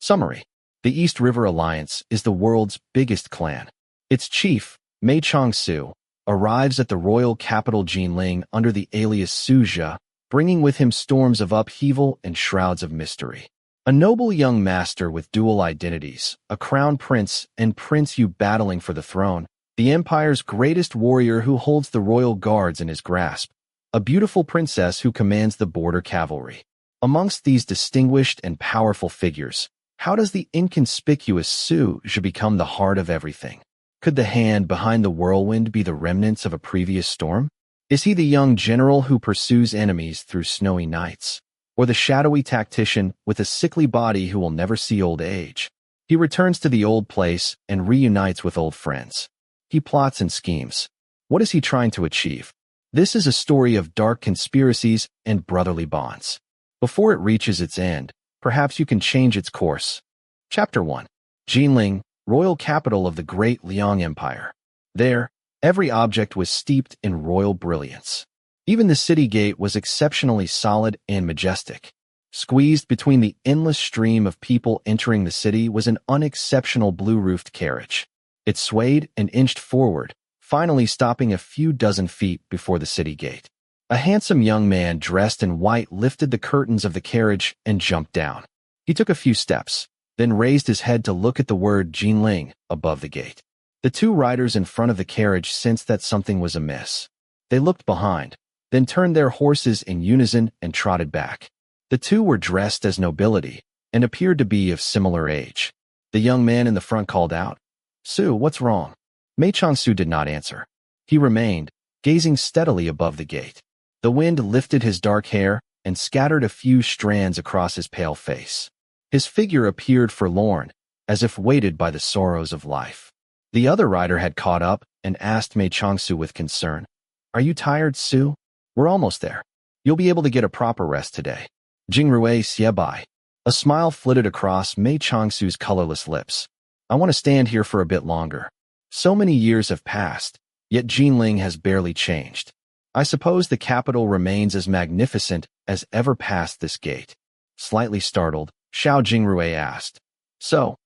Summary. The East River Alliance is the world's biggest clan. Its chief, Mei Changsu, arrives at the royal capital Jinling under the alias Suzhou, bringing with him storms of upheaval and shrouds of mystery. A noble young master with dual identities, a crown prince and Prince Yu battling for the throne, the empire's greatest warrior who holds the royal guards in his grasp, a beautiful princess who commands the border cavalry. Amongst these distinguished and powerful figures, how does the inconspicuous Suzhou become the heart of everything? Could the hand behind the whirlwind be the remnants of a previous storm? Is he the young general who pursues enemies through snowy nights? Or the shadowy tactician with a sickly body who will never see old age? He returns to the old place and reunites with old friends. He plots and schemes. What is he trying to achieve? This is a story of dark conspiracies and brotherly bonds. Before it reaches its end, perhaps you can change its course. Chapter 1. Jinling, royal capital of the great Liang Empire. There, every object was steeped in royal brilliance. Even the city gate was exceptionally solid and majestic. Squeezed between the endless stream of people entering the city was an unexceptional blue-roofed carriage. It swayed and inched forward, finally stopping a few dozen feet before the city gate. A handsome young man dressed in white lifted the curtains of the carriage and jumped down. He took a few steps, then raised his head to look at the word Jinling above the gate. The two riders in front of the carriage sensed that something was amiss. They looked behind, then turned their horses in unison and trotted back. The two were dressed as nobility and appeared to be of similar age. The young man in the front called out, "Su, what's wrong?" Mei Changsu did not answer. He remained, gazing steadily above the gate. The wind lifted his dark hair and scattered a few strands across his pale face. His figure appeared forlorn, as if weighted by the sorrows of life. The other rider had caught up and asked Mei Changsu with concern, "Are you tired, Su? We're almost there. You'll be able to get a proper rest today." Jingrui Xiebai. A smile flitted across Mei Changsu's colorless lips. "I want to stand here for a bit longer. So many years have passed, yet Jinling has barely changed. I suppose the capital remains as magnificent as ever past this gate." Slightly startled, Xiao Jingrui asked, "So,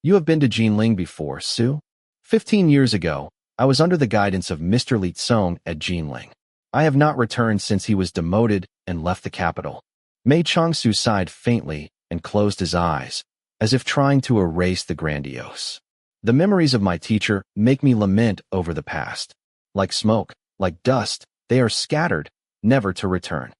you have been to Jinling before, Su?" 15 years ago, I was under the guidance of Mr. Li Tsong at Jinling. I have not returned since he was demoted and left the capital." Mei Changsu sighed faintly and closed his eyes, as if trying to erase the grandiose. "The memories of my teacher make me lament over the past. Like smoke, like dust, they are scattered, never to return."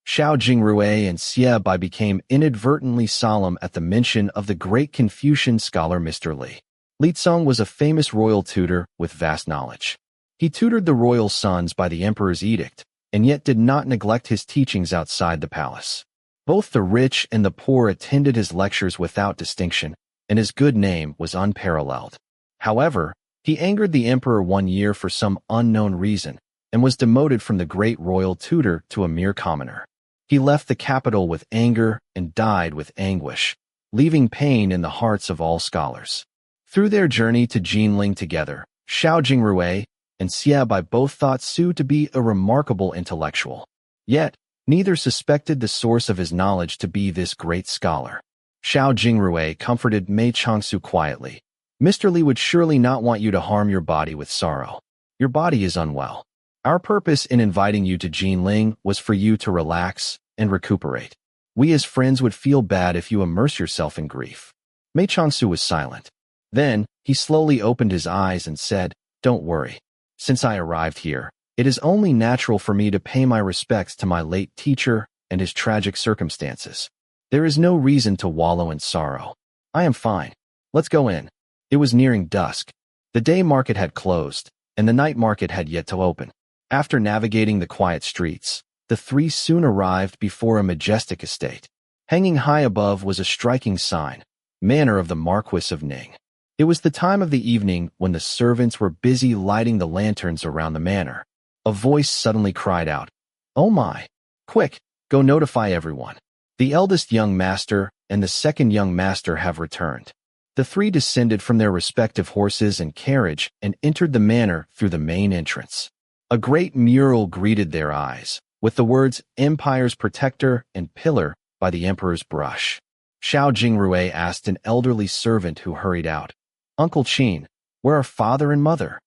Xiao Jingrui and Xiebai became inadvertently solemn at the mention of the great Confucian scholar Mr. Li. Li Tsong was a famous royal tutor with vast knowledge. He tutored the royal sons by the emperor's edict, and yet did not neglect his teachings outside the palace. Both the rich and the poor attended his lectures without distinction, and his good name was unparalleled. However, he angered the emperor one year for some unknown reason, and was demoted from the great royal tutor to a mere commoner. He left the capital with anger and died with anguish, leaving pain in the hearts of all scholars. Through their journey to Jinling together, Xiao Jingrui and Xiebai both thought Su to be a remarkable intellectual. Yet, neither suspected the source of his knowledge to be this great scholar. Xiao Jingrui comforted Mei Changsu quietly. "Mr. Li would surely not want you to harm your body with sorrow. Your body is unwell. Our purpose in inviting you to Jinling was for you to relax and recuperate. We as friends would feel bad if you immerse yourself in grief." Mei Changsu was silent. Then, he slowly opened his eyes and said, "Don't worry. Since I arrived here, it is only natural for me to pay my respects to my late teacher and his tragic circumstances. There is no reason to wallow in sorrow. I am fine. Let's go in." It was nearing dusk. The day market had closed, and the night market had yet to open. After navigating the quiet streets, the three soon arrived before a majestic estate. Hanging high above was a striking sign, "Manor of the Marquis of Ning." It was the time of the evening when the servants were busy lighting the lanterns around the manor. A voice suddenly cried out, "Oh my! Quick, go notify everyone. The eldest young master and the second young master have returned." The three descended from their respective horses and carriage and entered the manor through the main entrance. A great mural greeted their eyes, with the words "Empire's Protector" and "Pillar" by the emperor's brush. Xiao Jingrui asked an elderly servant who hurried out. Uncle Qin, where are father and mother?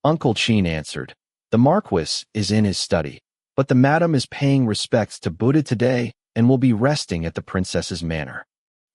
Uncle Qin answered, the Marquis is in his study, but the madam is paying respects to Buddha today and will be resting at the princess's manor.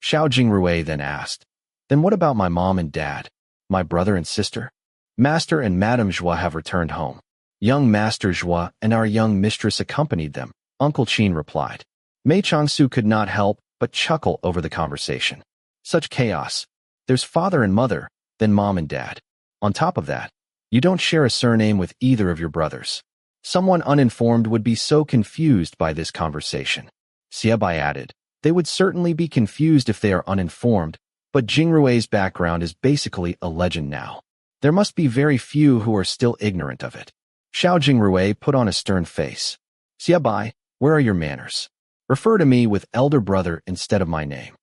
Xiao Jingrui then asked, then what about my mom and dad, my brother and sister? Master and Madame Zhua have returned home. Young Master Zhua and our young mistress accompanied them, Uncle Qin replied. Mei Changsu could not help but chuckle over the conversation. Such chaos. There's father and mother, then mom and dad. On top of that, you don't share a surname with either of your brothers. Someone uninformed would be so confused by this conversation. Xiebai added, they would certainly be confused if they are uninformed, but Jingrui's background is basically a legend now. There must be very few who are still ignorant of it. Xiao Jingrui put on a stern face. Xiebai, where are your manners? Refer to me with elder brother instead of my name.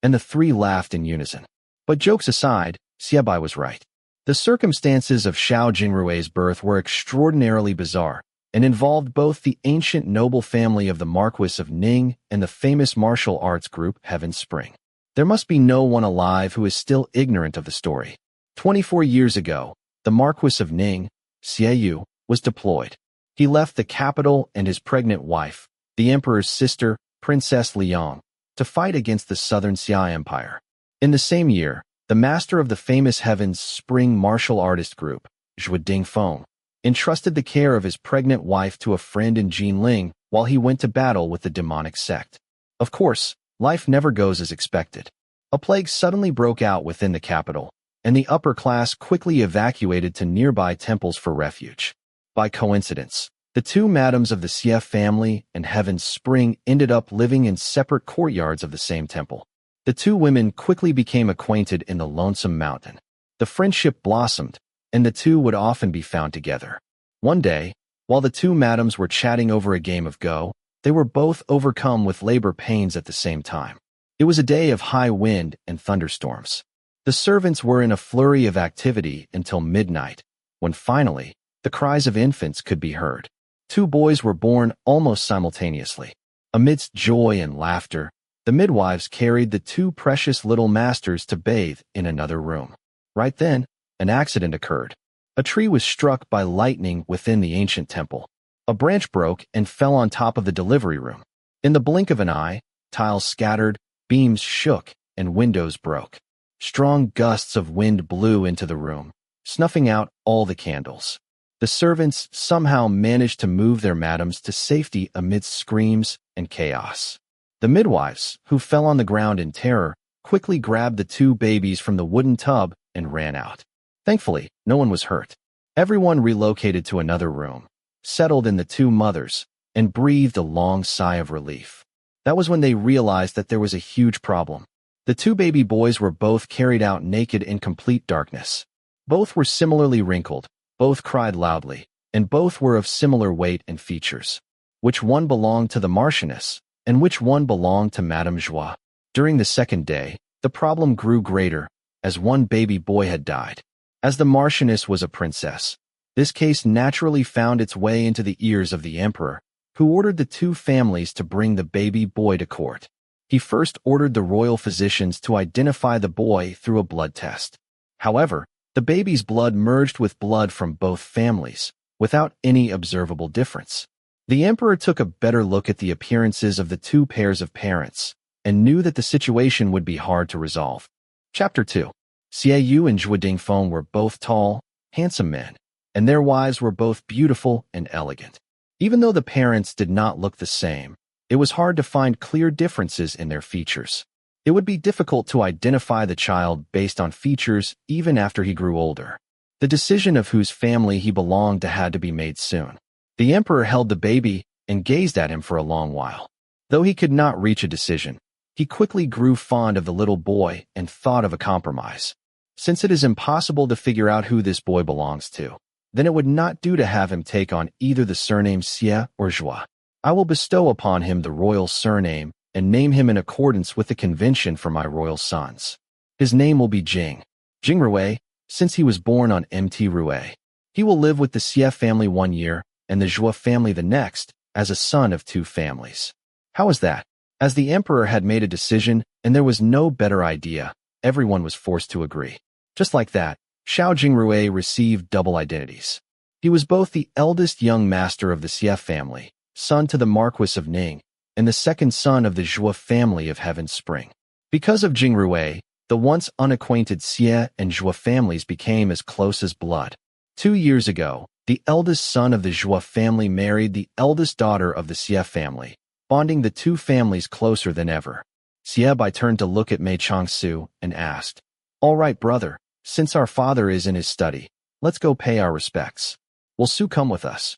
And the three laughed in unison. But jokes aside, Xiebai was right. The circumstances of Xiao Jingrui's birth were extraordinarily bizarre and involved both the ancient noble family of the Marquis of Ning and the famous martial arts group Heaven Spring. There must be no one alive who is still ignorant of the story. 24 years ago, the Marquis of Ning, Xie was deployed. He left the capital and his pregnant wife, the emperor's sister, Princess Liang, to fight against the southern Xia Empire. In the same year, the master of the famous Heaven's Spring martial artist group, Zhuo Dingfeng, entrusted the care of his pregnant wife to a friend in Jinling while he went to battle with the demonic sect. Of course, life never goes as expected. A plague suddenly broke out within the capital, and the upper class quickly evacuated to nearby temples for refuge. By coincidence, the two madams of the Xie family and Heaven's Spring ended up living in separate courtyards of the same temple. The two women quickly became acquainted in the Lonesome Mountain. The friendship blossomed, and the two would often be found together. One day, while the two madams were chatting over a game of Go, they were both overcome with labor pains at the same time. It was a day of high wind and thunderstorms. The servants were in a flurry of activity until midnight, when finally, the cries of infants could be heard. Two boys were born almost simultaneously. Amidst joy and laughter, the midwives carried the two precious little masters to bathe in another room. Right then, an accident occurred. A tree was struck by lightning within the ancient temple. A branch broke and fell on top of the delivery room. In the blink of an eye, tiles scattered, beams shook, and windows broke. Strong gusts of wind blew into the room, snuffing out all the candles. The servants somehow managed to move their madams to safety amidst screams and chaos. The midwives, who fell on the ground in terror, quickly grabbed the two babies from the wooden tub and ran out. Thankfully, no one was hurt. Everyone relocated to another room, settled in the two mothers, and breathed a long sigh of relief. That was when they realized that there was a huge problem. The two baby boys were both carried out naked in complete darkness. Both were similarly wrinkled, both cried loudly, and both were of similar weight and features. Which one belonged to the Marchioness, and which one belonged to Madame Zhua? During the second day, the problem grew greater, as one baby boy had died. As the Marchioness was a princess, this case naturally found its way into the ears of the emperor, who ordered the two families to bring the baby boy to court. He first ordered the royal physicians to identify the boy through a blood test. However, the baby's blood merged with blood from both families, without any observable difference. The emperor took a better look at the appearances of the two pairs of parents, and knew that the situation would be hard to resolve. Chapter 2. Xie and Zhuo Dingfeng were both tall, handsome men, and their wives were both beautiful and elegant. Even though the parents did not look the same, it was hard to find clear differences in their features. It would be difficult to identify the child based on features even after he grew older. The decision of whose family he belonged to had to be made soon. The emperor held the baby and gazed at him for a long while. Though he could not reach a decision, he quickly grew fond of the little boy and thought of a compromise. Since it is impossible to figure out who this boy belongs to, then it would not do to have him take on either the surname Xie or Zhua. I will bestow upon him the royal surname and name him in accordance with the convention for my royal sons. His name will be Jing. Jingrui, since he was born on Mt. Rui. He will live with the Xie family 1 year and the Zhua family the next, as a son of two families. How is that? As the emperor had made a decision and there was no better idea, everyone was forced to agree. Just like that, Xiao Jingrui received double identities. He was both the eldest young master of the Xie family, son to the Marquis of Ning, and the second son of the Zhuo family of Heaven's Spring. Because of Jingrui, the once unacquainted Xie and Zhuo families became as close as blood. 2 years ago, the eldest son of the Zhuo family married the eldest daughter of the Xie family, bonding the two families closer than ever. Xie turned to look at Mei Changsu and asked, "All right, brother, since our father is in his study, let's go pay our respects. Will Su come with us?"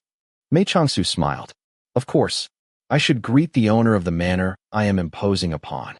Mei Changsu smiled. "Of course. I should greet the owner of the manor I am imposing upon."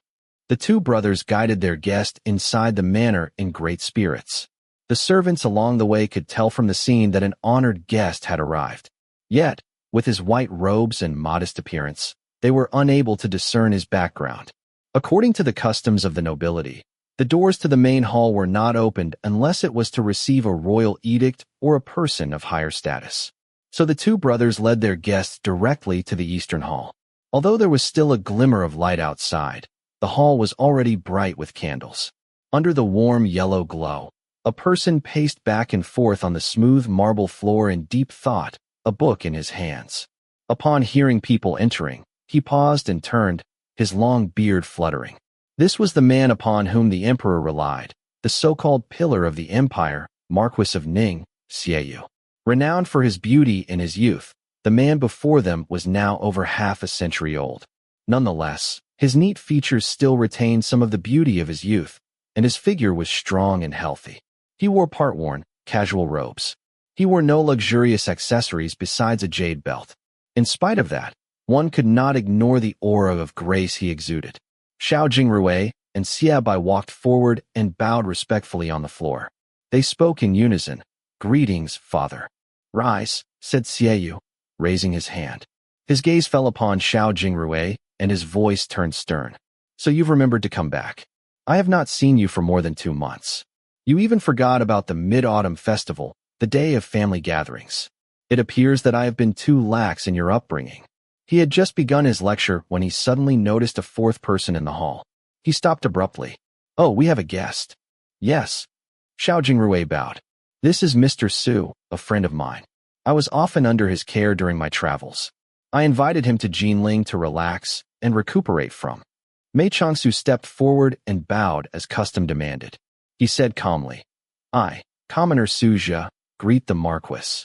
The two brothers guided their guest inside the manor in great spirits. The servants along the way could tell from the scene that an honored guest had arrived. Yet, with his white robes and modest appearance, they were unable to discern his background. According to the customs of the nobility, the doors to the main hall were not opened unless it was to receive a royal edict or a person of higher status. So the two brothers led their guests directly to the eastern hall. Although there was still a glimmer of light outside, the hall was already bright with candles. Under the warm yellow glow, a person paced back and forth on the smooth marble floor in deep thought, a book in his hands. Upon hearing people entering, he paused and turned, his long beard fluttering. This was the man upon whom the emperor relied, the so-called pillar of the empire, Marquis of Ning, Xie. Renowned for his beauty in his youth, the man before them was now over half a century old. Nonetheless, his neat features still retained some of the beauty of his youth, and his figure was strong and healthy. He wore part-worn, casual robes. He wore no luxurious accessories besides a jade belt. In spite of that, one could not ignore the aura of grace he exuded. Xiao Jingrui and Xie walked forward and bowed respectfully on the floor. They spoke in unison. "Greetings, father." "Rise," said Xie, raising his hand. His gaze fell upon Xiao Jingrui, and his voice turned stern. "So you've remembered to come back. I have not seen you for more than 2 months. You even forgot about the Mid-Autumn Festival, the day of family gatherings. It appears that I have been too lax in your upbringing." He had just begun his lecture when he suddenly noticed a fourth person in the hall. He stopped abruptly. "Oh, we have a guest." "Yes." Xiao Jingrui bowed. "This is Mr. Su, a friend of mine. I was often under his care during my travels. I invited him to Jinling to relax and recuperate from." Mei Changsu stepped forward and bowed as custom demanded. He said calmly, "I, Commoner Suzhia, greet the Marquis.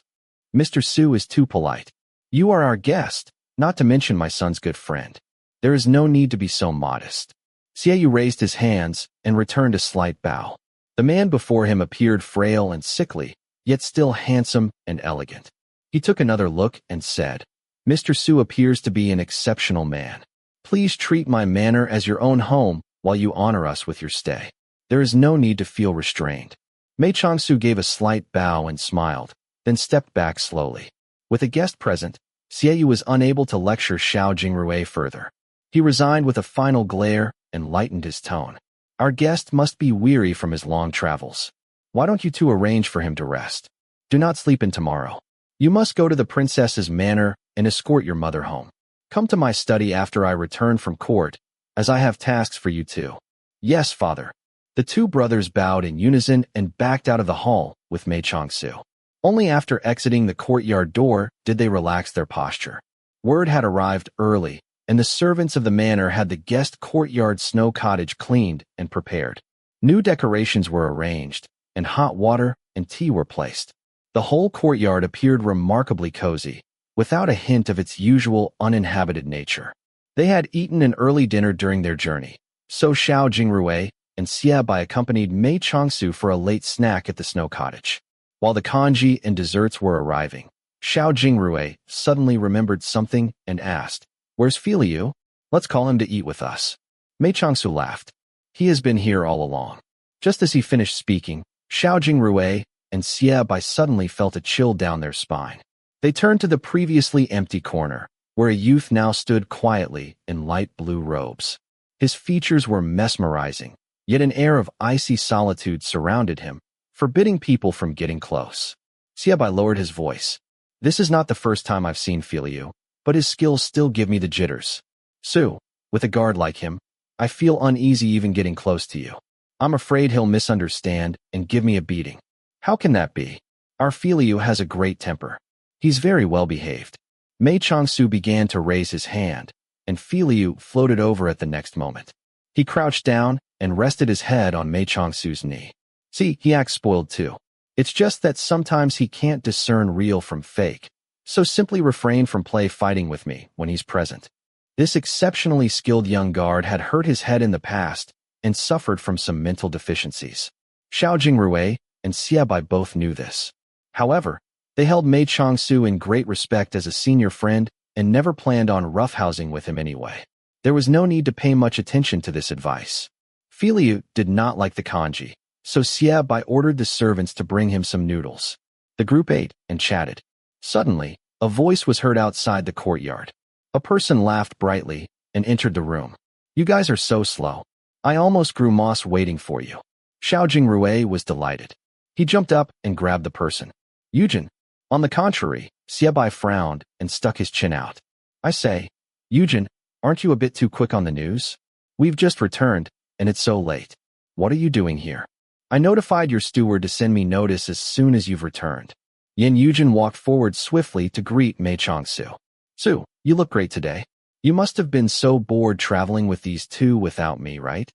Mr. Su is too polite. You are our guest, not to mention my son's good friend. There is no need to be so modest." Xie raised his hands and returned a slight bow. The man before him appeared frail and sickly, yet still handsome and elegant. He took another look and said, "Mr. Su appears to be an exceptional man. Please treat my manor as your own home while you honor us with your stay. There is no need to feel restrained." Mei Changsu gave a slight bow and smiled, then stepped back slowly. With a guest present, Xie was unable to lecture Xiao Jingrui further. He resigned with a final glare and lightened his tone. "Our guest must be weary from his long travels. Why don't you two arrange for him to rest? Do not sleep in tomorrow. You must go to the princess's manor and escort your mother home. Come to my study after I return from court, as I have tasks for you too." "Yes, father." The two brothers bowed in unison and backed out of the hall with Mei Changsu. Only after exiting the courtyard door did they relax their posture. Word had arrived early, and the servants of the manor had the guest courtyard snow cottage cleaned and prepared. New decorations were arranged, and hot water and tea were placed. The whole courtyard appeared remarkably cozy, without a hint of its usual uninhabited nature. They had eaten an early dinner during their journey, so Xiao Jingrui and Xie accompanied Mei Changsu for a late snack at the snow cottage. While the congee and desserts were arriving, Xiao Jingrui suddenly remembered something and asked, "Where's Filiu? Let's call him to eat with us." Mei Changsu laughed. "He has been here all along." Just as he finished speaking, Xiao Jingrui and Xie suddenly felt a chill down their spine. They turned to the previously empty corner, where a youth now stood quietly in light blue robes. His features were mesmerizing, yet an air of icy solitude surrounded him, forbidding people from getting close. Xie lowered his voice. "This is not the first time I've seen Filiu, but his skills still give me the jitters. Su, With a guard like him, I feel uneasy even getting close to you. I'm afraid he'll misunderstand and give me a beating. How can that be? Our Filiu has a great temper. He's very well behaved. Mei Changsu began to raise his hand, and Filiu floated over at the next moment. He crouched down and rested his head on Mei Changsu's knee. See, he acts spoiled too. It's just that sometimes he can't discern real from fake, so simply refrain from fighting with me when he's present. This exceptionally skilled young guard had hurt his head in the past and suffered from some mental deficiencies. Xiao Jingrui and Xie Bai both knew this. However, they held Mei Changsu in great respect as a senior friend and never planned on roughhousing with him anyway. There was no need to pay much attention to this advice. Filiu did not like the kanji, so Xie Bai ordered the servants to bring him some noodles. The group ate and chatted. Suddenly, a voice was heard outside the courtyard. A person laughed brightly and entered the room. You guys are so slow. I almost grew moss waiting for you. Xiao Jingrui was delighted. He jumped up and grabbed the person. Yujin. On the contrary, Xie Bai frowned and stuck his chin out. I say, Yujin, aren't you a bit too quick on the news? We've just returned, and it's so late. What are you doing here? I notified your steward to send me notice as soon as you've returned. Yin Yujin walked forward swiftly to greet Mei Changsu. Su, you look great today. You must have been so bored traveling with these two without me, right?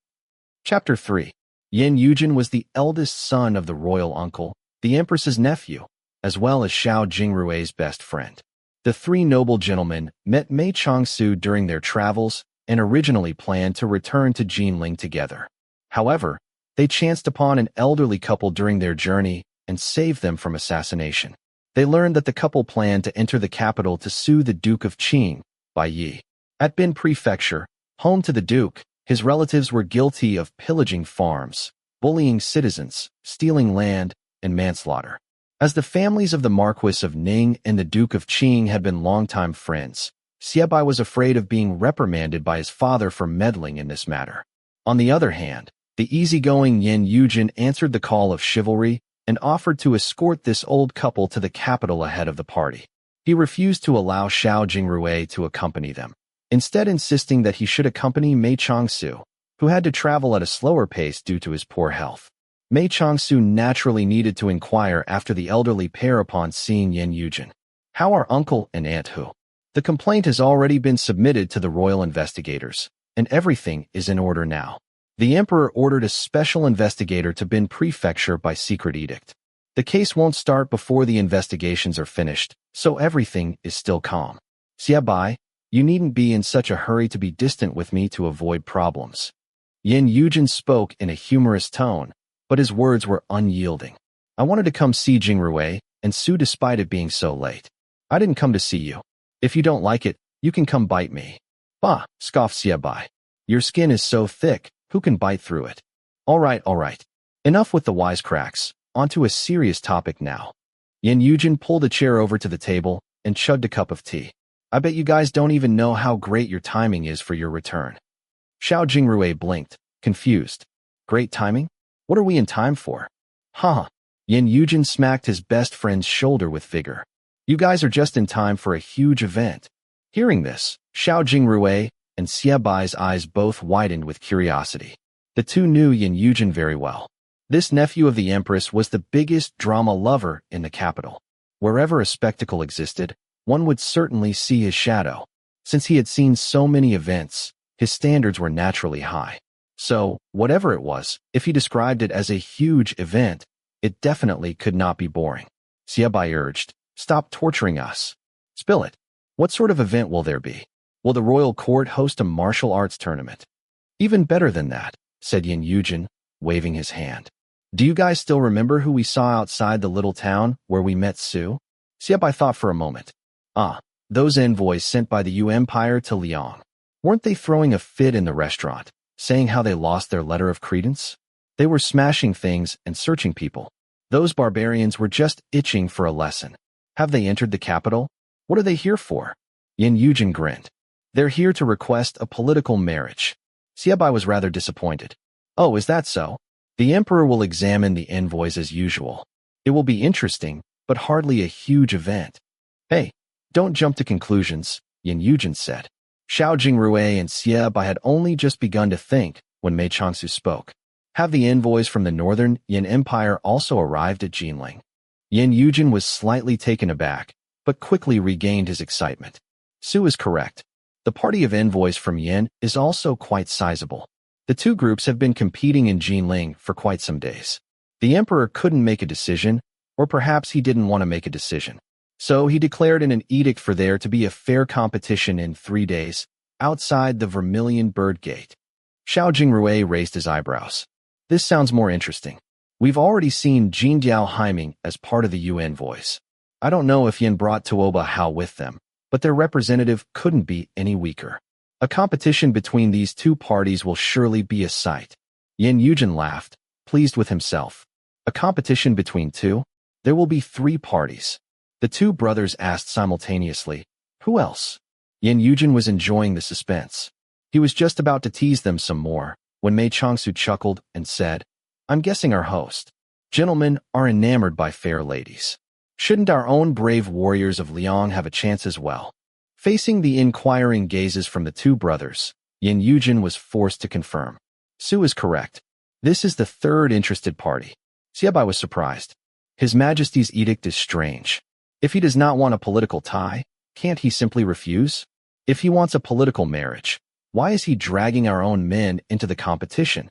Chapter 3. Yin Yujin was the eldest son of the royal uncle, the empress's nephew, as well as Xiao Jingrui's best friend. The three noble gentlemen met Mei Changsu during their travels and originally planned to return to Jinling together. However, they chanced upon an elderly couple during their journey and saved them from assassination. They learned that the couple planned to enter the capital to sue the Duke of Qing, Bai Yi. At Bin Prefecture, home to the Duke, his relatives were guilty of pillaging farms, bullying citizens, stealing land, and manslaughter. As the families of the Marquis of Ning and the Duke of Qing had been longtime friends, Xie Bai was afraid of being reprimanded by his father for meddling in this matter. On the other hand, the easygoing Yin Yujin answered the call of chivalry and offered to escort this old couple to the capital ahead of the party. He refused to allow Xiao Jingrui to accompany them, instead insisting that he should accompany Mei Changsu, who had to travel at a slower pace due to his poor health. Mei Changsu naturally needed to inquire after the elderly pair upon seeing Yin Yujin. How are Uncle and Aunt Hu? The complaint has already been submitted to the royal investigators, and everything is in order now. The emperor ordered a special investigator to Bin Prefecture by secret edict. The case won't start before the investigations are finished, so everything is still calm. Xie Bai, you needn't be in such a hurry to be distant with me to avoid problems. Yin Yujin spoke in a humorous tone, but his words were unyielding. I wanted to come see Jingrui and sue despite it being so late. I didn't come to see you. If you don't like it, you can come bite me. Bah, scoffed Xie Bai. Your skin is so thick, who can bite through it? All right. Enough with the wisecracks, onto a serious topic now. Yin Yujin pulled a chair over to the table and chugged a cup of tea. I bet you guys don't even know how great your timing is for your return. Xiao Jingrui blinked, confused. Great timing? What are we in time for? Huh. Yin Yujin smacked his best friend's shoulder with vigor. You guys are just in time for a huge event. Hearing this, Xiao Jingrui and Xie Bai's eyes both widened with curiosity. The two knew Yin Yujin very well. This nephew of the Empress was the biggest drama lover in the capital. Wherever a spectacle existed, one would certainly see his shadow. Since he had seen so many events, his standards were naturally high. So, whatever it was, if he described it as a huge event, it definitely could not be boring. Xie Bai urged, stop torturing us. Spill it. What sort of event will there be? Will the royal court host a martial arts tournament? Even better than that, said Yin Yujin, waving his hand. Do you guys still remember who we saw outside the little town where we met Su? Xie Bai thought for a moment. Ah, those envoys sent by the Yu Empire to Liang. Weren't they throwing a fit in the restaurant, saying how they lost their letter of credence? They were smashing things and searching people. Those barbarians were just itching for a lesson. Have they entered the capital? What are they here for? Yin Yujin grinned. They're here to request a political marriage. Xie Bai was rather disappointed. Oh, is that so? The emperor will examine the envoys as usual. It will be interesting, but hardly a huge event. Hey, don't jump to conclusions, Yin Yujin said. Xiao Jingrui and Xie Bai had only just begun to think when Mei Changsu spoke. Have the envoys from the northern Yin Empire also arrived at Jinling? Yin Yujin was slightly taken aback, but quickly regained his excitement. Su is correct. The party of envoys from Yin is also quite sizable. The two groups have been competing in Jinling for quite some days. The emperor couldn't make a decision, or perhaps he didn't want to make a decision. So he declared in an edict for there to be a fair competition in 3 days, outside the Vermilion Bird Gate. Xiao Jingrui raised his eyebrows. This sounds more interesting. We've already seen Jin Diao Haiming as part of the Yu envoys. I don't know if Yin brought Tuoba Hao with them, but their representative couldn't be any weaker. A competition between these two parties will surely be a sight. Yin Yujin laughed, pleased with himself. A competition between two? There will be 3 parties. The two brothers asked simultaneously, who else? Yin Yujin was enjoying the suspense. He was just about to tease them some more, when Mei Changsu chuckled and said, I'm guessing our host. Gentlemen are enamored by fair ladies. Shouldn't our own brave warriors of Liang have a chance as well? Facing the inquiring gazes from the two brothers, Yin Yujin was forced to confirm. Su is correct. This is the 3rd interested party. Xie Bai was surprised. His Majesty's edict is strange. If he does not want a political tie, can't he simply refuse? If he wants a political marriage, why is he dragging our own men into the competition?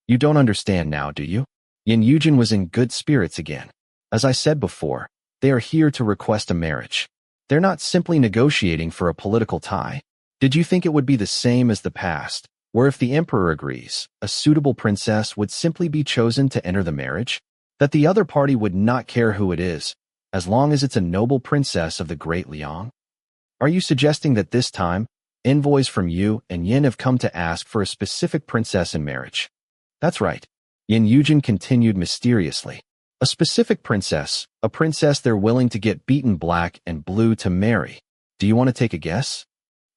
You don't understand now, do you? Yin Yujin was in good spirits again. As I said before, they are here to request a marriage. They're not simply negotiating for a political tie. Did you think it would be the same as the past, where if the emperor agrees, a suitable princess would simply be chosen to enter the marriage? That the other party would not care who it is, as long as it's a noble princess of the great Liang? Are you suggesting that this time, envoys from Yu and Yin have come to ask for a specific princess in marriage? That's right. Yin Yujin continued mysteriously. A specific princess, a princess they're willing to get beaten black and blue to marry. Do you want to take a guess?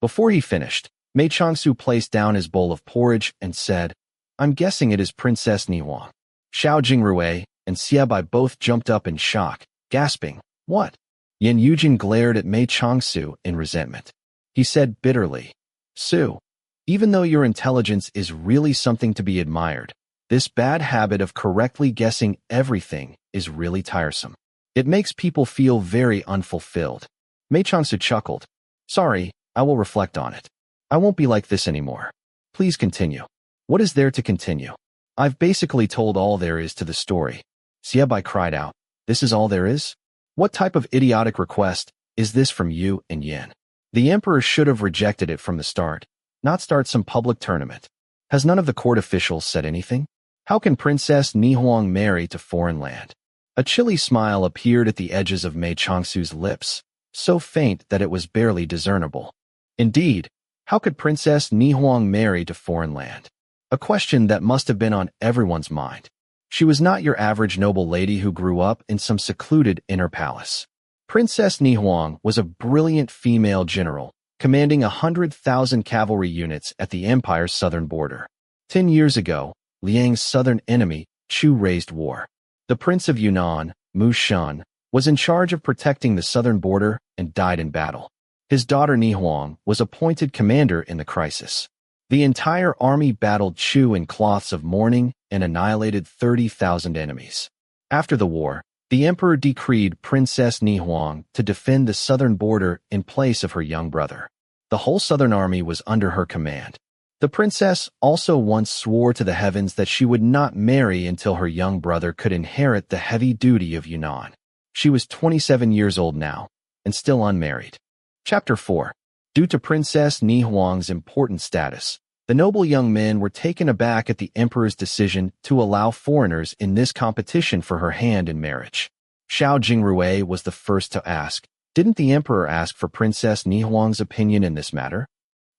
Before he finished, Mei Changsu placed down his bowl of porridge and said, I'm guessing it is Princess Nihuang. Xiao Jingrui and Xie Bai both jumped up in shock, gasping, what? Yin Yujin glared at Mei Changsu in resentment. He said bitterly, Su, even though your intelligence is really something to be admired, this bad habit of correctly guessing everything is really tiresome. It makes people feel very unfulfilled. Mei Changsu chuckled. Sorry, I will reflect on it. I won't be like this anymore. Please continue. What is there to continue? I've basically told all there is to the story. Xie Bai cried out. This is all there is? What type of idiotic request is this from you and Yin? The emperor should have rejected it from the start, not start some public tournament. Has none of the court officials said anything? How can Princess Nihuang marry to foreign land? A chilly smile appeared at the edges of Mei Changsu's lips, so faint that it was barely discernible. Indeed, how could Princess Nihuang marry to foreign land? A question that must have been on everyone's mind. She was not your average noble lady who grew up in some secluded inner palace. Princess Nihuang was a brilliant female general, commanding 100,000 cavalry units at the empire's southern border. 10 years ago, Liang's southern enemy, Chu, raised war. The Prince of Yunnan, Mu Shun, was in charge of protecting the southern border and died in battle. His daughter Nihuang was appointed commander in the crisis. The entire army battled Chu in cloths of mourning and annihilated 30,000 enemies. After the war, the emperor decreed Princess Nihuang to defend the southern border in place of her young brother. The whole southern army was under her command. The princess also once swore to the heavens that she would not marry until her young brother could inherit the heavy duty of Yunnan. She was 27 years old now, and still unmarried. Chapter 4. Due to Princess Nihuang's important status, the noble young men were taken aback at the emperor's decision to allow foreigners in this competition for her hand in marriage. Xiao Jingrui was the first to ask, didn't the emperor ask for Princess Nihuang's opinion in this matter?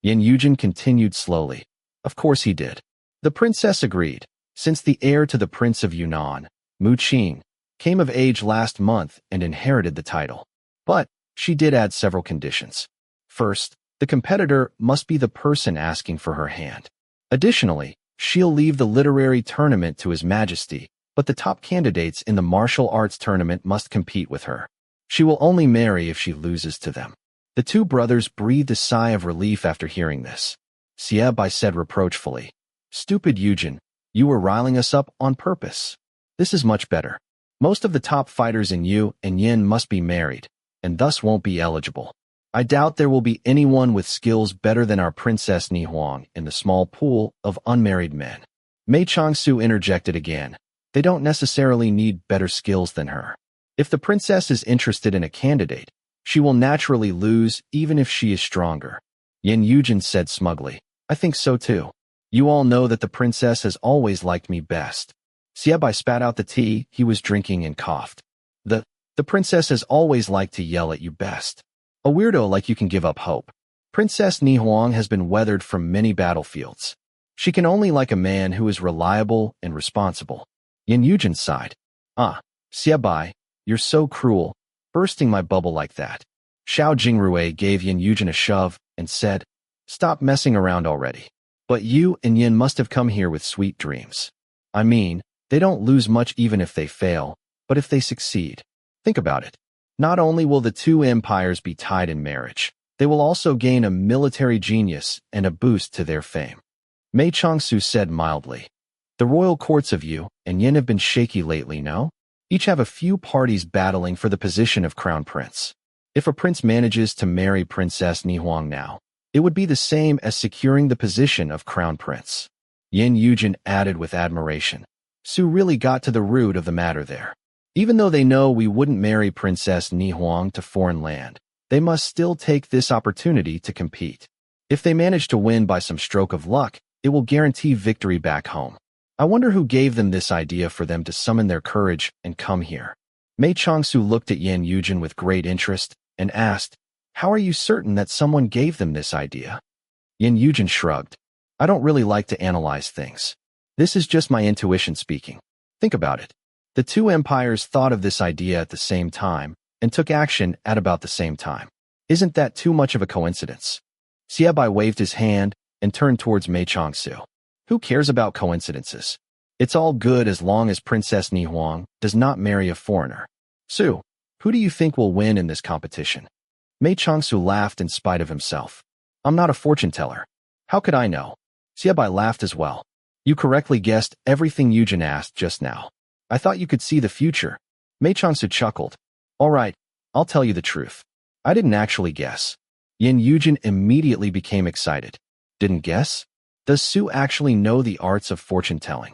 Yin Yujin continued slowly. Of course he did. The princess agreed, since the heir to the Prince of Yunnan, Mu Qing, came of age last month and inherited the title. But she did add several conditions. First, the competitor must be the person asking for her hand. Additionally, she'll leave the literary tournament to His Majesty, but the top candidates in the martial arts tournament must compete with her. She will only marry if she loses to them. The two brothers breathed a sigh of relief after hearing this. Xie said reproachfully, "Stupid Yujin, you were riling us up on purpose. This is much better. Most of the top fighters in Yu and Yin must be married, and thus won't be eligible. I doubt there will be anyone with skills better than our Princess Ni Huang in the small pool of unmarried men." Mei Changsu interjected again. "They don't necessarily need better skills than her. If the princess is interested in a candidate, she will naturally lose even if she is stronger." Yin Yujin said smugly, "I think so too. You all know that the princess has always liked me best." Xie spat out the tea he was drinking and coughed. The princess has always liked to yell at you best. A weirdo like you can give up hope. Princess Ni Huang has been weathered from many battlefields. She can only like a man who is reliable and responsible." Yin Yujin sighed. Xie, you're so cruel, bursting my bubble like that." Xiao Jingrui gave Yin Yujin a shove and said, "Stop messing around already. But you and Yin must have come here with sweet dreams. I mean, they don't lose much even if they fail, but if they succeed. Think about it. Not only will the two empires be tied in marriage, they will also gain a military genius and a boost to their fame." Mei Changsu said mildly, "The royal courts of Yu and Yin have been shaky lately, no? Each have a few parties battling for the position of crown prince. If a prince manages to marry Princess Ni Huang now, it would be the same as securing the position of crown prince." Yin Yujin added with admiration. Su really got to the root of the matter there. Even though they know we wouldn't marry Princess Ni Huang to foreign land, they must still take this opportunity to compete. If they manage to win by some stroke of luck, it will guarantee victory back home. I wonder who gave them this idea for them to summon their courage and come here. Mei Changsu looked at Yin Yujin with great interest and asked, "How are you certain that someone gave them this idea?" Yin Yujin shrugged. "I don't really like to analyze things. This is just my intuition speaking. Think about it. The two empires thought of this idea at the same time and took action at about the same time. Isn't that too much of a coincidence?" Xie waved his hand and turned towards Mei Changsu. "Who cares about coincidences? It's all good as long as Princess Ni Huang does not marry a foreigner. Su, who do you think will win in this competition?" Mei Changsu laughed in spite of himself. "I'm not a fortune teller. How could I know?" Xie laughed as well. "You correctly guessed everything Yujin asked just now. I thought you could see the future." Mei Changsu chuckled. "All right, I'll tell you the truth. I didn't actually guess." Yin Yujin immediately became excited. "Didn't guess? Does Su actually know the arts of fortune-telling?"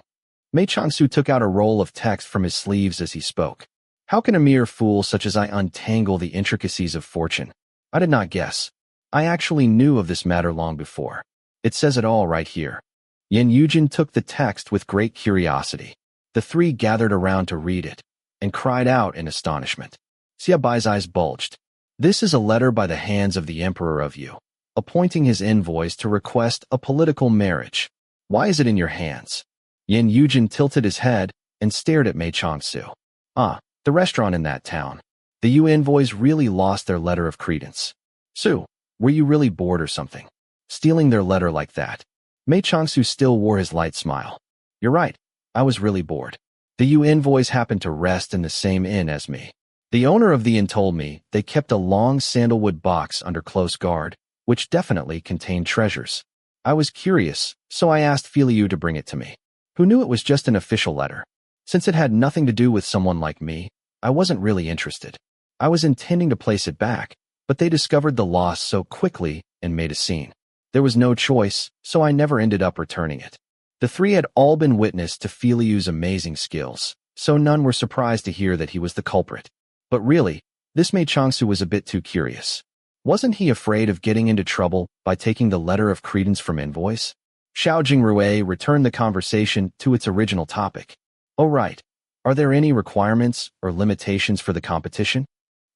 Mei Changsu took out a roll of text from his sleeves as he spoke. "How can a mere fool such as I untangle the intricacies of fortune? I did not guess. I actually knew of this matter long before. It says it all right here." Yin Yujin took the text with great curiosity. The three gathered around to read it and cried out in astonishment. Xiao's eyes bulged. "This is a letter by the hands of the Emperor of Yu, appointing his envoys to request a political marriage. Why is it in your hands?" Yin Yujin tilted his head and stared at Mei Changsu. The restaurant in that town. The Yu envoys really lost their letter of credence. Su, were you really bored or something? Stealing their letter like that?" Mei Changsu still wore his light smile. "You're right. I was really bored. The Yu envoys happened to rest in the same inn as me. The owner of the inn told me they kept a long sandalwood box under close guard, which definitely contained treasures. I was curious, so I asked Filiu to bring it to me. Who knew it was just an official letter? Since it had nothing to do with someone like me, I wasn't really interested. I was intending to place it back, but they discovered the loss so quickly and made a scene. There was no choice, so I never ended up returning it." The three had all been witness to Filiu's amazing skills, so none were surprised to hear that he was the culprit. But really, this Mei Changsu was a bit too curious. Wasn't he afraid of getting into trouble by taking the letter of credence from envoys? Xiao Jingrui returned the conversation to its original topic. "Oh right. Are there any requirements or limitations for the competition?"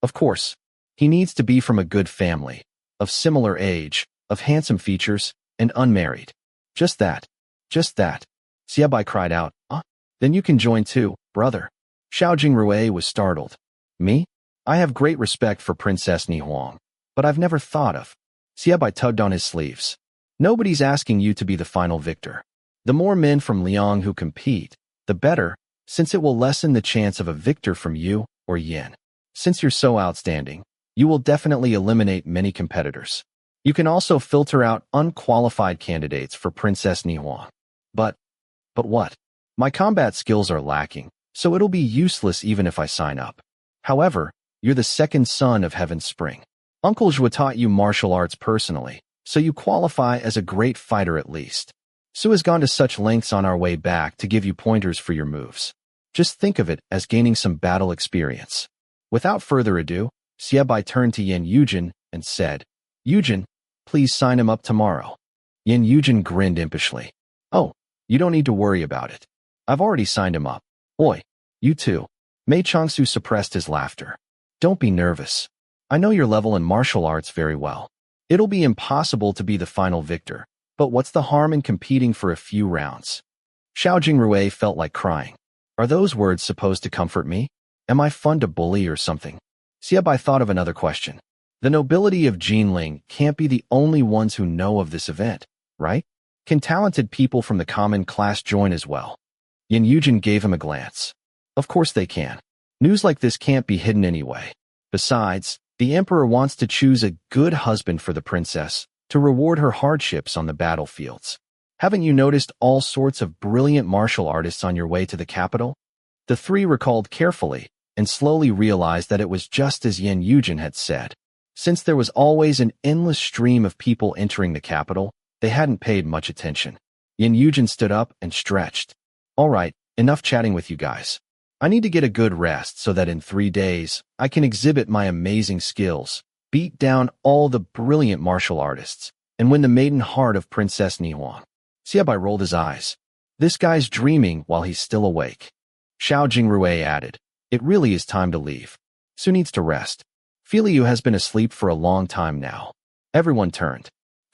"Of course. He needs to be from a good family, of similar age, of handsome features, and unmarried." Just that. Just that." Xie cried out. Then you can join too, brother." Xiao Jingrui was startled. "Me? I have great respect for Princess Ni Huang, but I've never thought of." Xie tugged on his sleeves. "Nobody's asking you to be the final victor. The more men from Liang who compete, the better, since it will lessen the chance of a victor from you or Yin. Since you're so outstanding, You will definitely eliminate many competitors. You can also filter out unqualified candidates for Princess Nihuang. But what? My combat skills are lacking, so it'll be useless even if I sign up. However, you're the second son of Heaven's Spring. Uncle Zhuo taught you martial arts personally, so you qualify as a great fighter at least. Su has gone to such lengths on our way back to give you pointers for your moves. Just think of it as gaining some battle experience. Without further ado, Xiebai turned to Yan Yujin and said, Yujin, please sign him up tomorrow. Yan Yujin grinned impishly. Oh, you don't need to worry about it. I've already signed him up. Oi, you too. Mei Changsu suppressed his laughter. Don't be nervous. I know your level in martial arts very well. It'll be impossible to be the final victor, but what's the harm in competing for a few rounds? Xiao Jingrui felt like crying. Are those words supposed to comfort me? Am I fun to bully or something? Xiebai thought of another question. The nobility of Jinling can't be the only ones who know of this event, right? Can talented people from the common class join as well? Yan Yujin gave him a glance. Of course they can. News like this can't be hidden anyway. Besides, the emperor wants to choose a good husband for the princess to reward her hardships on the battlefields. Haven't you noticed all sorts of brilliant martial artists on your way to the capital? The three recalled carefully and slowly realized that it was just as Yan Yujin had said. Since there was always an endless stream of people entering the capital, they hadn't paid much attention. Yan Yujin stood up and stretched. All right, enough chatting with you guys. I need to get a good rest so that in 3 days, I can exhibit my amazing skills, beat down all the brilliant martial artists, and win the maiden heart of Princess Nihuang. Xiebai rolled his eyes. This guy's dreaming while he's still awake. Xiao Jingrui added, it really is time to leave. Su needs to rest. Filiu has been asleep for a long time now. Everyone turned.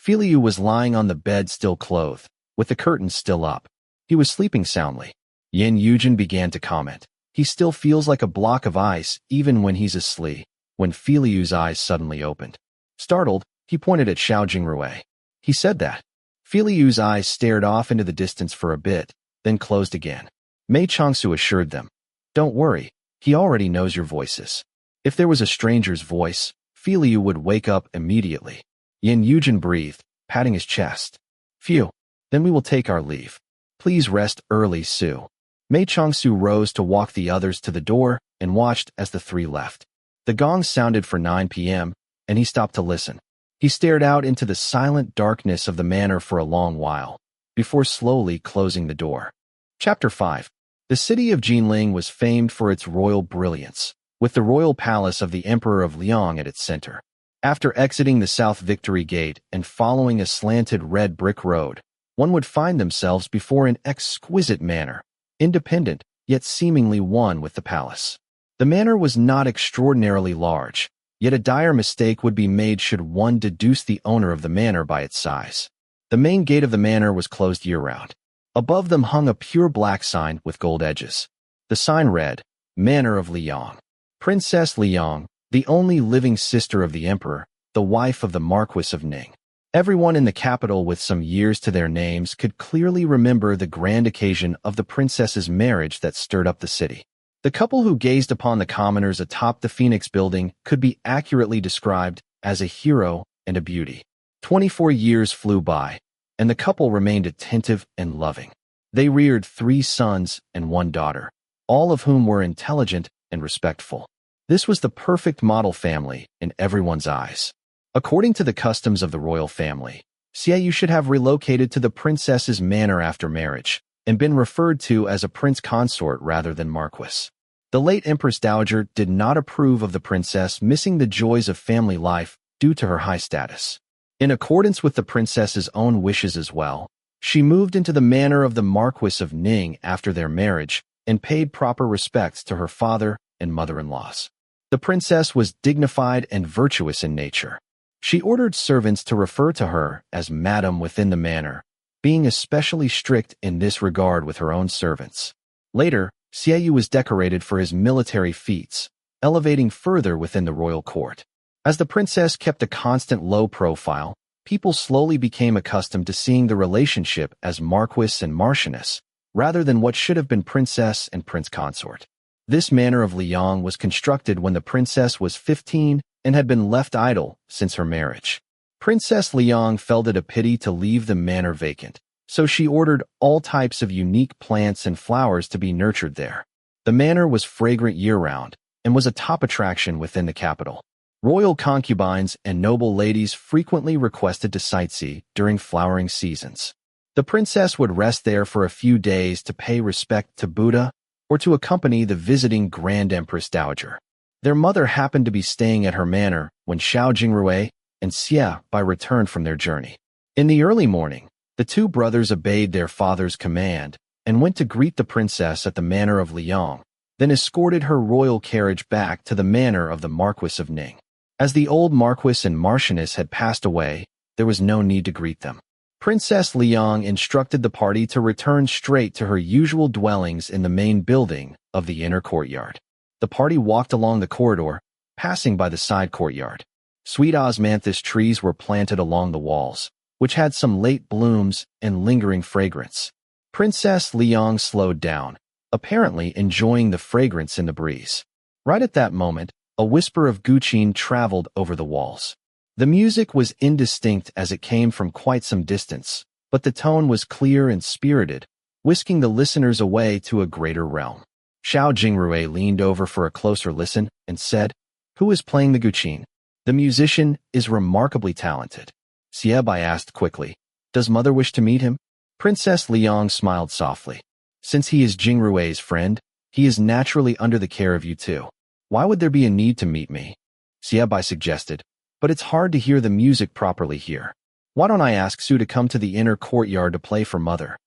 Filiu was lying on the bed still clothed, with the curtains still up. He was sleeping soundly. Yan Yujin began to comment. He still feels like a block of ice even when he's asleep, when Filiu's eyes suddenly opened. Startled, he pointed at Xiao Jingrui. He said that. Filiu's eyes stared off into the distance for a bit, then closed again. Mei Changsu assured them. Don't worry, he already knows your voices. If there was a stranger's voice, Filiu would wake up immediately. Yan Yujin breathed, patting his chest. Phew, then we will take our leave. Please rest early, Su. Mei Changsu rose to walk the others to the door and watched as the three left. The gong sounded for 9 p.m., and he stopped to listen. He stared out into the silent darkness of the manor for a long while, before slowly closing the door. Chapter 5. The city of Jinling was famed for its royal brilliance, with the royal palace of the Emperor of Liang at its center. After exiting the South Victory Gate and following a slanted red brick road, one would find themselves before an exquisite manor, independent, yet seemingly one with the palace. The manor was not extraordinarily large, yet a dire mistake would be made should one deduce the owner of the manor by its size. The main gate of the manor was closed year-round. Above them hung a pure black sign with gold edges. The sign read, Manor of Liang. Princess Liang, the only living sister of the emperor, the wife of the Marquis of Ning. Everyone in the capital with some years to their names could clearly remember the grand occasion of the princess's marriage that stirred up the city. The couple who gazed upon the commoners atop the Phoenix building could be accurately described as a hero and a beauty. 24 years flew by, and the couple remained attentive and loving. They reared 3 sons and 1 daughter, all of whom were intelligent and respectful. This was the perfect model family in everyone's eyes. According to the customs of the royal family, Xie should have relocated to the princess's manor after marriage and been referred to as a prince consort rather than marquis. The late Empress Dowager did not approve of the princess missing the joys of family life due to her high status. In accordance with the princess's own wishes as well, she moved into the manor of the Marquis of Ning after their marriage and paid proper respects to her father and mother-in-laws. The princess was dignified and virtuous in nature. She ordered servants to refer to her as Madam within the manor, being especially strict in this regard with her own servants. Later, Xie was decorated for his military feats, elevating further within the royal court. As the princess kept a constant low profile, people slowly became accustomed to seeing the relationship as Marquis and Marchioness, rather than what should have been princess and prince consort. This manor of Liang was constructed when the princess was 15 and had been left idle since her marriage. Princess Liang felt it a pity to leave the manor vacant, so she ordered all types of unique plants and flowers to be nurtured there. The manor was fragrant year-round and was a top attraction within the capital. Royal concubines and noble ladies frequently requested to sightsee during flowering seasons. The princess would rest there for a few days to pay respect to Buddha or to accompany the visiting Grand Empress Dowager. Their mother happened to be staying at her manor when Xiao Jingrui and Xie Bai returned from their journey. In the early morning, the two brothers obeyed their father's command and went to greet the princess at the manor of Liang, then escorted her royal carriage back to the manor of the Marquis of Ning. As the old Marquis and Marchioness had passed away, there was no need to greet them. Princess Liang instructed the party to return straight to her usual dwellings in the main building of the inner courtyard. The party walked along the corridor, passing by the side courtyard. Sweet osmanthus trees were planted along the walls, which had some late blooms and lingering fragrance. Princess Liang slowed down, apparently enjoying the fragrance in the breeze. Right at that moment, a whisper of guqin traveled over the walls. The music was indistinct as it came from quite some distance, but the tone was clear and spirited, whisking the listeners away to a greater realm. Xiao Jingrui leaned over for a closer listen and said, "Who is playing the guqin?" "The musician is remarkably talented." Xie Bai asked quickly, "Does mother wish to meet him?" Princess Liang smiled softly. "Since he is Jingrui's friend, he is naturally under the care of you too. Why would there be a need to meet me?" Xie Bai suggested, "But it's hard to hear the music properly here. Why don't I ask Su to come to the inner courtyard to play for mother?"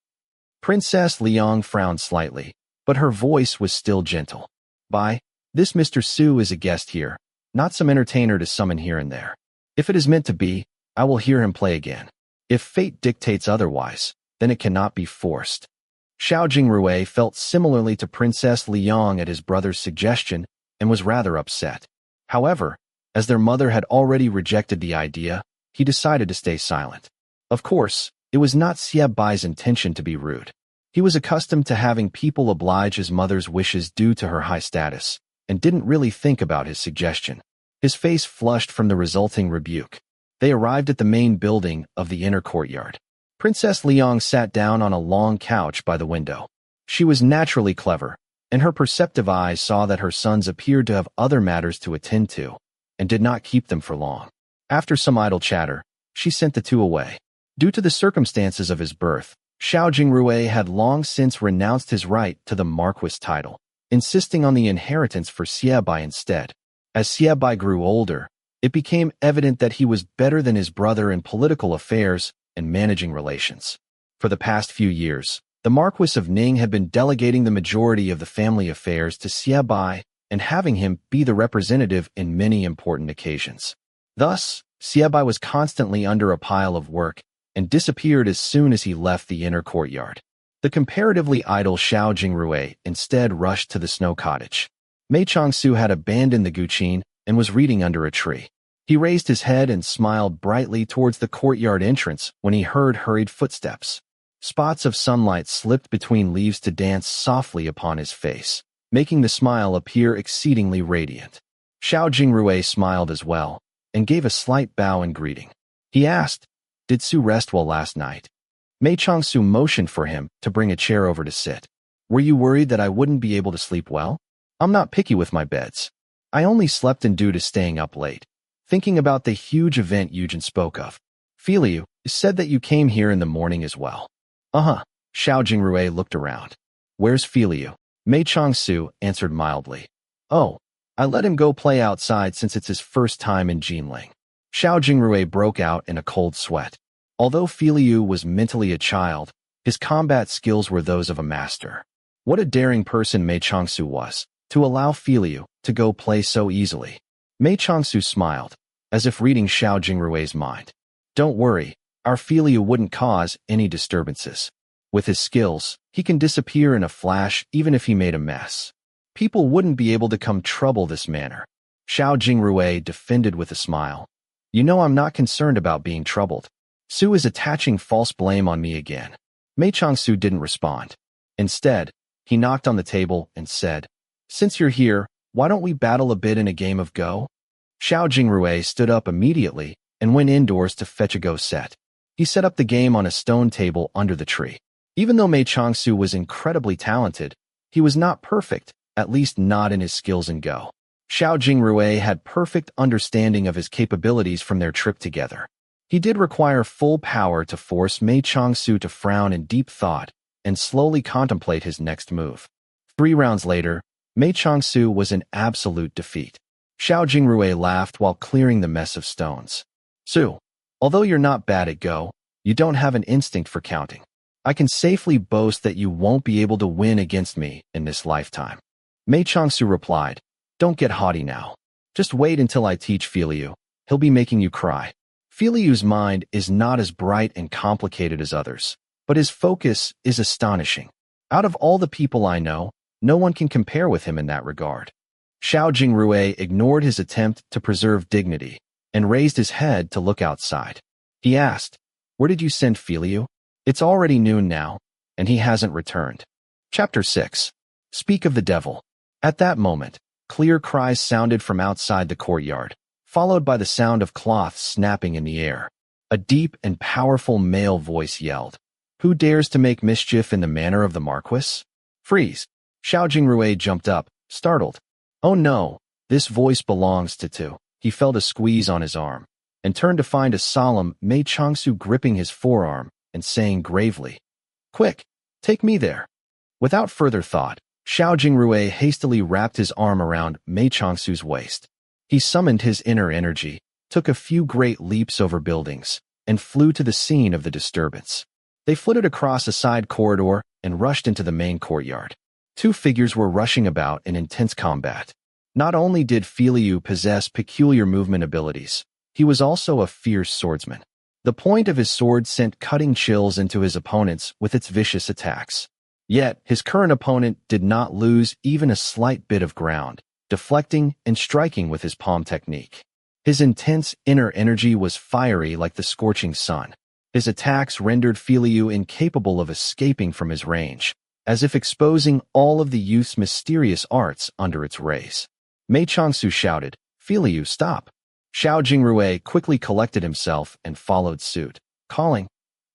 Princess Liang frowned slightly, but her voice was still gentle. "Bai, this Mr. Su is a guest here, not some entertainer to summon here and there. If it is meant to be, I will hear him play again. If fate dictates otherwise, then it cannot be forced." Xiao Jingrui felt similarly to Princess Liang at his brother's suggestion and was rather upset. However, as their mother had already rejected the idea, he decided to stay silent. Of course, it was not Xie Bai's intention to be rude. He was accustomed to having people oblige his mother's wishes due to her high status, and didn't really think about his suggestion. His face flushed from the resulting rebuke. They arrived at the main building of the inner courtyard. Princess Liang sat down on a long couch by the window. She was naturally clever, and her perceptive eyes saw that her sons appeared to have other matters to attend to, and did not keep them for long. After some idle chatter, she sent the two away. Due to the circumstances of his birth, Xiao Jingrui had long since renounced his right to the Marquis title, insisting on the inheritance for Xie Bai instead. As Xie Bai grew older, it became evident that he was better than his brother in political affairs and managing relations. For the past few years, the Marquis of Ning had been delegating the majority of the family affairs to Xie Bai and having him be the representative in many important occasions. Thus, Xie Bai was constantly under a pile of work and disappeared as soon as he left the inner courtyard. The comparatively idle Xiao Jingrui instead rushed to the snow cottage. Mei Changsu had abandoned the guqin and was reading under a tree. He raised his head and smiled brightly towards the courtyard entrance when he heard hurried footsteps. Spots of sunlight slipped between leaves to dance softly upon his face, making the smile appear exceedingly radiant. Xiao Jingrui smiled as well, and gave a slight bow in greeting. He asked, "Did Su rest well last night?" Mei Changsu motioned for him to bring a chair over to sit. "Were you worried that I wouldn't be able to sleep well? I'm not picky with my beds. I only slept in due to staying up late, thinking about the huge event Eugen spoke of. Filiu said that you came here in the morning as well." "Uh-huh." Xiao Jingrui looked around. "Where's Filiu?" Mei Changsu answered mildly. "Oh, I let him go play outside since it's his first time in Jinling." Xiao Jingrui broke out in a cold sweat. Although Filiu was mentally a child, his combat skills were those of a master. What a daring person Mei Changsu was, to allow Filiu to go play so easily. Mei Changsu smiled, as if reading Xiao Jingrui's mind. "Don't worry, our Filiu wouldn't cause any disturbances. With his skills, he can disappear in a flash even if he made a mess. People wouldn't be able to come trouble this manner." Xiao Jingrui defended with a smile. "You know I'm not concerned about being troubled. Su is attaching false blame on me again." Mei Changsu didn't respond. Instead, he knocked on the table and said, "Since you're here, why don't we battle a bit in a game of Go?" Xiao Jingrui stood up immediately and went indoors to fetch a go set. He set up the game on a stone table under the tree. Even though Mei Changsu was incredibly talented, he was not perfect, at least not in his skills in Go. Xiao Jingrui had perfect understanding of his capabilities from their trip together. He did require full power to force Mei Changsu to frown in deep thought and slowly contemplate his next move. 3 rounds later, Mei Changsu was in absolute defeat. Xiao Jingrui laughed while clearing the mess of stones. Su, although you're not bad at Go, you don't have an instinct for counting. I can safely boast that you won't be able to win against me in this lifetime. Mei Changsu replied, don't get haughty now. Just wait until I teach Filiu. He'll be making you cry. Filiu's mind is not as bright and complicated as others, but his focus is astonishing. Out of all the people I know, no one can compare with him in that regard. Xiao Jingrui ignored his attempt to preserve dignity and raised his head to look outside. He asked, where did you send Filiu? It's already noon now, and he hasn't returned. Chapter 6. Speak of the devil. At that moment, clear cries sounded from outside the courtyard, followed by the sound of cloth snapping in the air. A deep and powerful male voice yelled, who dares to make mischief in the manner of the Marquis? Freeze! Xiao Jingrui jumped up, startled. Oh no, this voice belongs to Tu. He felt a squeeze on his arm, and turned to find a solemn Mei Changsu gripping his forearm and saying gravely, quick, take me there. Without further thought, Xiao Jingrui hastily wrapped his arm around Mei Changsu's waist. He summoned his inner energy, took a few great leaps over buildings, and flew to the scene of the disturbance. They flitted across a side corridor and rushed into the main courtyard. 2 figures were rushing about in intense combat. Not only did Filiu possess peculiar movement abilities, he was also a fierce swordsman. The point of his sword sent cutting chills into his opponents with its vicious attacks. Yet, his current opponent did not lose even a slight bit of ground, deflecting and striking with his palm technique. His intense inner energy was fiery like the scorching sun. His attacks rendered Filiu incapable of escaping from his range, as if exposing all of the youth's mysterious arts under its rays. Mei Changsu shouted, Filiu, stop! Xiao Jingrui quickly collected himself and followed suit, calling,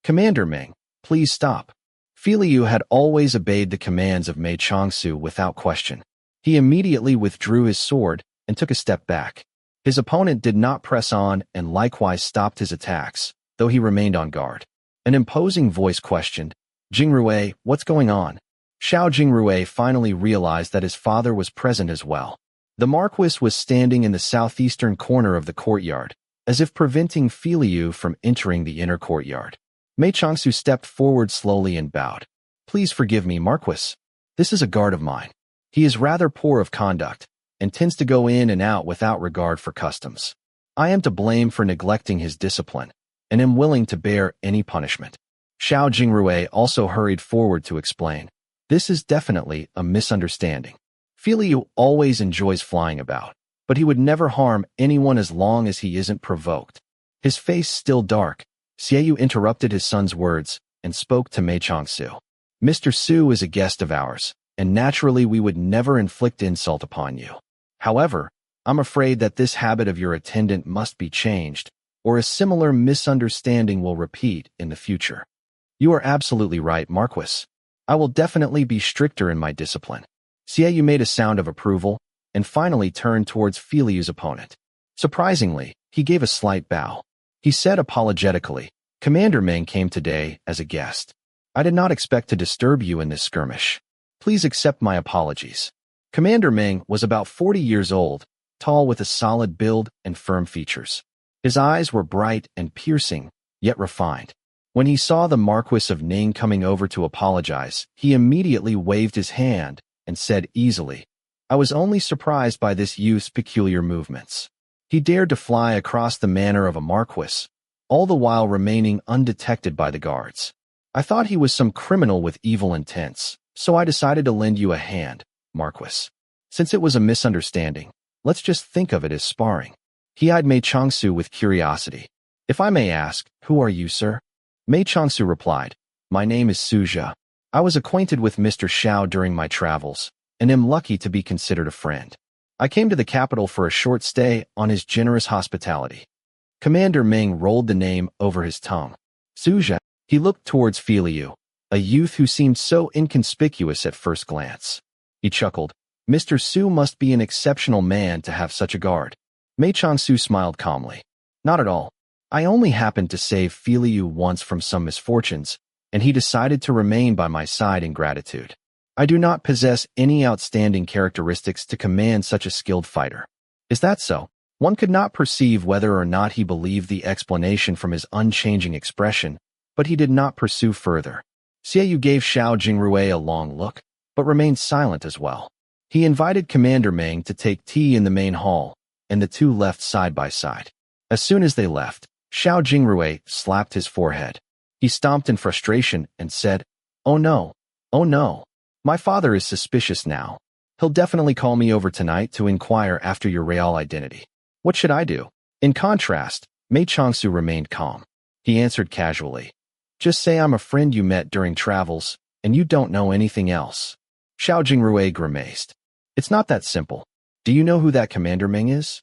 Commander Meng, please stop. Filiu had always obeyed the commands of Mei Changsu without question. He immediately withdrew his sword and took a step back. His opponent did not press on and likewise stopped his attacks, though he remained on guard. An imposing voice questioned, Jingrui, what's going on? Xiao Jingrui finally realized that his father was present as well. The Marquis was standing in the southeastern corner of the courtyard, as if preventing Filiu from entering the inner courtyard. Mei Changsu stepped forward slowly and bowed. Please forgive me, Marquis. This is a guard of mine. He is rather poor of conduct, and tends to go in and out without regard for customs. I am to blame for neglecting his discipline, and am willing to bear any punishment. Xiao Jingrui also hurried forward to explain. This is definitely a misunderstanding. Filiu always enjoys flying about, but he would never harm anyone as long as he isn't provoked. His face still dark, Xiaoyu interrupted his son's words and spoke to Mei Changsu. Mr. Su is a guest of ours, and naturally we would never inflict insult upon you. However, I'm afraid that this habit of your attendant must be changed, or a similar misunderstanding will repeat in the future. You are absolutely right, Marquis. I will definitely be stricter in my discipline. Xiaoyu made a sound of approval, and finally turned towards Filiu's opponent. Surprisingly, he gave a slight bow. He said apologetically, Commander Meng came today as a guest. I did not expect to disturb you in this skirmish. Please accept my apologies. Commander Meng was about 40 years old, tall with a solid build and firm features. His eyes were bright and piercing, yet refined. When he saw the Marquis of Ning coming over to apologize, he immediately waved his hand and said easily, I was only surprised by this youth's peculiar movements. He dared to fly across the manor of a Marquis, all the while remaining undetected by the guards. I thought he was some criminal with evil intents, so I decided to lend you a hand, Marquis. Since it was a misunderstanding, let's just think of it as sparring. He eyed Mei Changsu with curiosity. If I may ask, who are you, sir? Mei Changsu replied, My name is Suzhou. I was acquainted with Mr. Xiao during my travels, and am lucky to be considered a friend. I came to the capital for a short stay on his generous hospitality. Commander Meng rolled the name over his tongue. Suzhou. He looked towards Filiu, a youth who seemed so inconspicuous at first glance. He chuckled. Mr. Su must be an exceptional man to have such a guard. Mei Changsu smiled calmly. Not at all. I only happened to save Filiu once from some misfortunes, and he decided to remain by my side in gratitude. I do not possess any outstanding characteristics to command such a skilled fighter. Is that so? One could not perceive whether or not he believed the explanation from his unchanging expression, but he did not pursue further. Xiaoyu gave Xiao Jingrui a long look, but remained silent as well. He invited Commander Meng to take tea in the main hall, and the two left side by side. As soon as they left, Xiao Jingrui slapped his forehead. He stomped in frustration and said, "Oh no, oh no. My father is suspicious now. He'll definitely call me over tonight to inquire after your real identity. What should I do?" In contrast, Mei Changsu remained calm. He answered casually, "Just say I'm a friend you met during travels, and you don't know anything else." Xiao Jingrui grimaced. "It's not that simple. Do you know who that Commander Meng is?"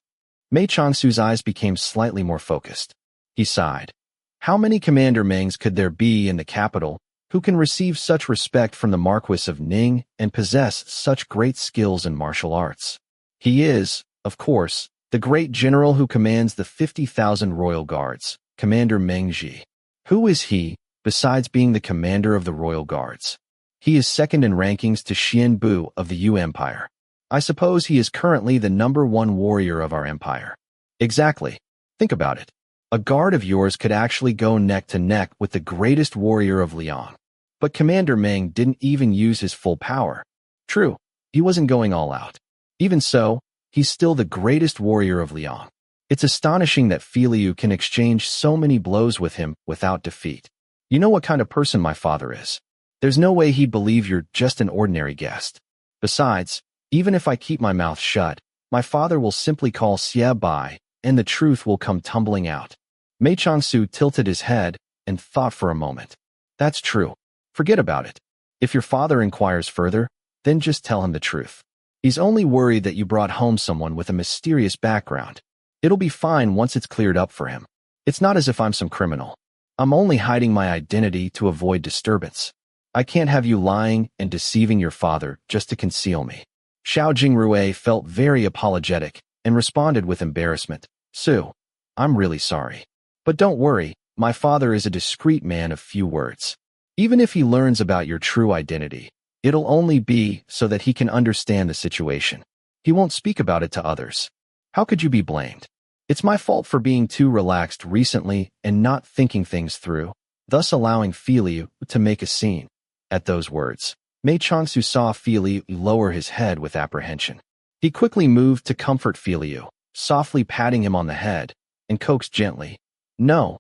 Mei Changsu's eyes became slightly more focused. He sighed. How many Commander Mengs could there be in the capital who can receive such respect from the Marquis of Ning and possess such great skills in martial arts? He is, of course, the great general who commands the 50,000 royal guards, Commander Meng Ji. Who is he, besides being the commander of the royal guards? He is second in rankings to Xian Bu of the Yu Empire. I suppose he is currently the #1 warrior of our empire. Exactly. Think about it. A guard of yours could actually go neck to neck with the greatest warrior of Liang. But Commander Meng didn't even use his full power. True, he wasn't going all out. Even so, he's still the greatest warrior of Liang. It's astonishing that Filiu can exchange so many blows with him without defeat. You know what kind of person my father is. There's no way he'd believe you're just an ordinary guest. Besides, even if I keep my mouth shut, my father will simply call Xie Bai, and the truth will come tumbling out. Mei Changsu tilted his head and thought for a moment. That's true. Forget about it. If your father inquires further, then just tell him the truth. He's only worried that you brought home someone with a mysterious background. It'll be fine once it's cleared up for him. It's not as if I'm some criminal. I'm only hiding my identity to avoid disturbance. I can't have you lying and deceiving your father just to conceal me. Xiao Jingrui felt very apologetic and responded with embarrassment. Su, I'm really sorry. But don't worry, my father is a discreet man of few words. Even if he learns about your true identity, it'll only be so that he can understand the situation. He won't speak about it to others. How could you be blamed? It's my fault for being too relaxed recently and not thinking things through, thus allowing Filiu to make a scene. At those words, Mei Changsu saw Filiu lower his head with apprehension. He quickly moved to comfort Filiu, softly patting him on the head, and coaxed gently. No,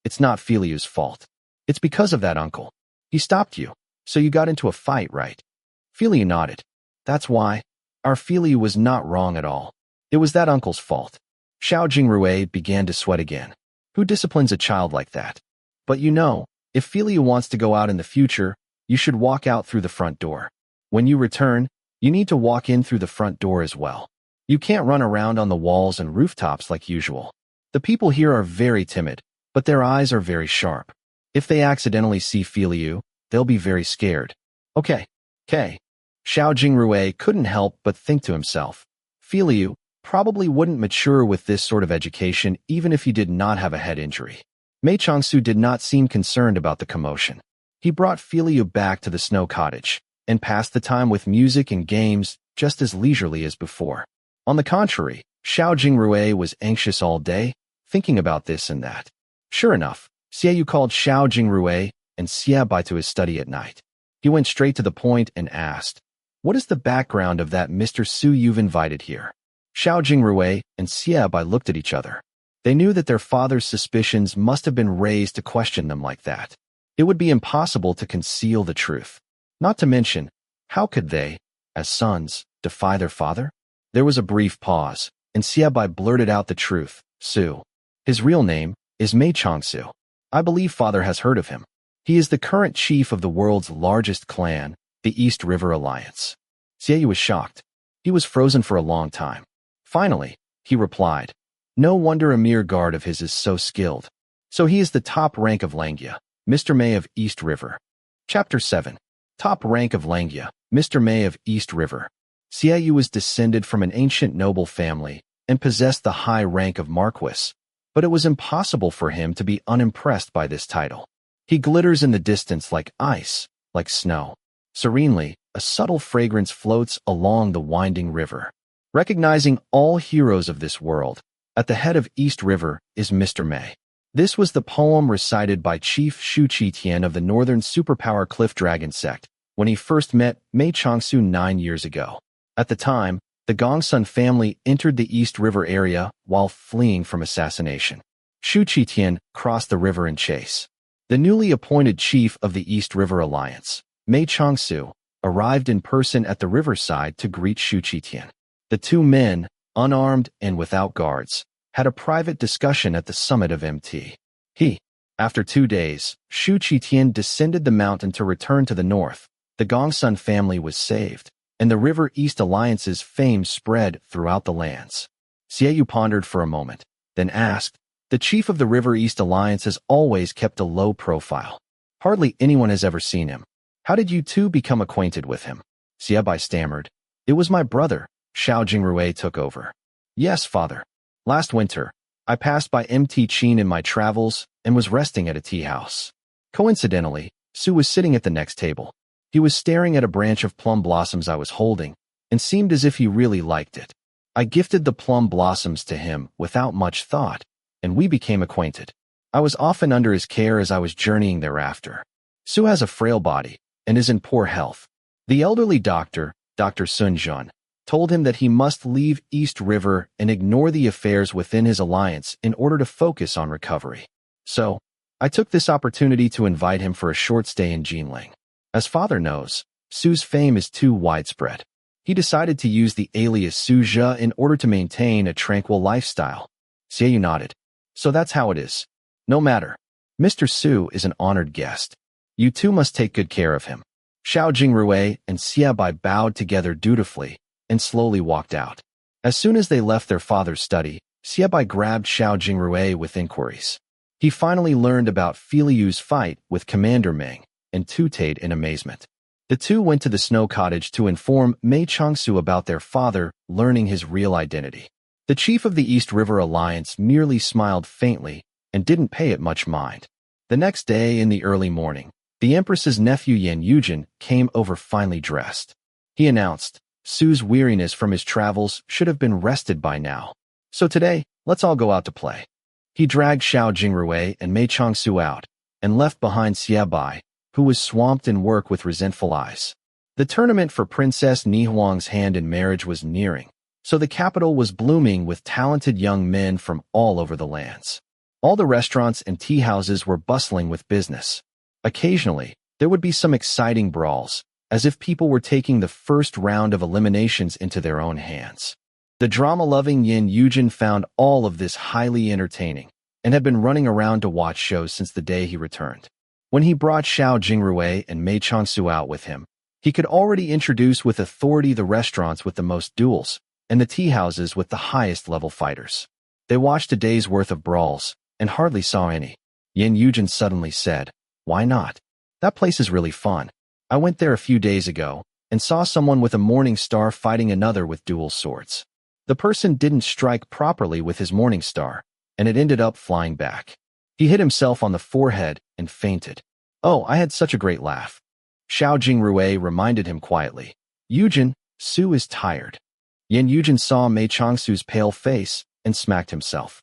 it's not Filiu's fault. It's because of that uncle. He stopped you, so you got into a fight, right? Filiu nodded. That's why. Our Filiu was not wrong at all. It was that uncle's fault. Xiao Jingrui began to sweat again. Who disciplines a child like that? But you know, if Filiu wants to go out in the future, you should walk out through the front door. When you return, you need to walk in through the front door as well. You can't run around on the walls and rooftops like usual. The people here are very timid, but their eyes are very sharp. If they accidentally see Filiu, they'll be very scared. Okay. Xiao Jingrui couldn't help but think to himself. Filiu probably wouldn't mature with this sort of education even if he did not have a head injury. Mei Changsu did not seem concerned about the commotion. He brought Filiu back to the snow cottage and passed the time with music and games just as leisurely as before. On the contrary, Xiao Jingrui was anxious all day, thinking about this and that. Sure enough, Xiaoyu called Xiao Jingrui and Xie Bai to his study at night. He went straight to the point and asked, "What is the background of that Mr. Su you've invited here?" Xiao Jingrui and Xie Bai looked at each other. They knew that their father's suspicions must have been raised to question them like that. It would be impossible to conceal the truth. Not to mention, how could they, as sons, defy their father? There was a brief pause, and Xie Bai blurted out the truth. Su. His real name is Mei Changsu. I believe father has heard of him. He is the current chief of the world's largest clan, the East River Alliance. Xiaoyu was shocked. He was frozen for a long time. Finally, he replied, "No wonder a mere guard of his is so skilled. So he is the top rank of Langya, Mr. Mei of East River." Chapter 7. Top rank of Langya, Mr. Mei of East River. Xiaoyu was descended from an ancient noble family and possessed the high rank of Marquis, but it was impossible for him to be unimpressed by this title. He glitters in the distance like ice, like snow. Serenely, a subtle fragrance floats along the winding river. Recognizing all heroes of this world, at the head of East River is Mr. Mei. This was the poem recited by Chief Shu Qitian of the Northern Superpower Cliff Dragon sect when he first met Mei Changsu 9 years ago. At the time, the Gongsun family entered the East River area while fleeing from assassination. Shu Qitian crossed the river in chase. The newly appointed chief of the East River Alliance, Mei Changsu, arrived in person at the riverside to greet Shu Qitian. The two men, unarmed and without guards, had a private discussion at the summit of MT. After 2 days, Shu Qitian descended the mountain to return to the north. The Gongsun family was saved, and the River East Alliance's fame spread throughout the lands. Xiaoyu pondered for a moment, then asked, "The chief of the River East Alliance has always kept a low profile. Hardly anyone has ever seen him. How did you two become acquainted with him?" Xiaobai stammered. "It was my brother." Xiao Jingrui took over. "Yes, father. Last winter, I passed by MT Chin in my travels and was resting at a tea house. Coincidentally, Su was sitting at the next table. He was staring at a branch of plum blossoms I was holding and seemed as if he really liked it. I gifted the plum blossoms to him without much thought, and we became acquainted. I was often under his care as I was journeying thereafter. Su has a frail body and is in poor health. The elderly doctor, Dr. Sun Jun, told him that he must leave East River and ignore the affairs within his alliance in order to focus on recovery. So, I took this opportunity to invite him for a short stay in Jinling. As father knows, Su's fame is too widespread. He decided to use the alias Suja in order to maintain a tranquil lifestyle." Xiaoyu nodded. "So that's how it is. No matter. Mr. Su is an honored guest. You two must take good care of him." Xiao Jingrui and Xiaobai bowed together dutifully and slowly walked out. As soon as they left their father's study, Xiaobai grabbed Xiao Jingrui with inquiries. He finally learned about Filiyu's fight with Commander Ming and tooted in amazement. The two went to the snow cottage to inform Mei Changsu about their father learning his real identity. The chief of the East River Alliance merely smiled faintly and didn't pay it much mind. The next day in the early morning, the Empress's nephew Yan Yujin came over finely dressed. He announced, "Su's weariness from his travels should have been rested by now. So today, let's all go out to play." He dragged Xiao Jingrui and Mei Changsu out and left behind Xiaobai, who was swamped in work with resentful eyes. The tournament for Princess Nihuang's hand in marriage was nearing, so the capital was blooming with talented young men from all over the lands. All the restaurants and tea houses were bustling with business. Occasionally, there would be some exciting brawls, as if people were taking the first round of eliminations into their own hands. The drama-loving Yin Yujin found all of this highly entertaining and had been running around to watch shows since the day he returned. When he brought Xiao Jingrui and Mei Changsu out with him, he could already introduce with authority the restaurants with the most duels and the tea houses with the highest level fighters. They watched a day's worth of brawls and hardly saw any. Yin Yujin suddenly said, "Why not? That place is really fun. I went there a few days ago and saw someone with a morning star fighting another with dual swords. The person didn't strike properly with his morning star, and it ended up flying back. He hit himself on the forehead and fainted. Oh, I had such a great laugh." Xiao Jingrui reminded him quietly, "Yujin, Su is tired." Yin Yujin saw Mei Changsu's pale face and smacked himself.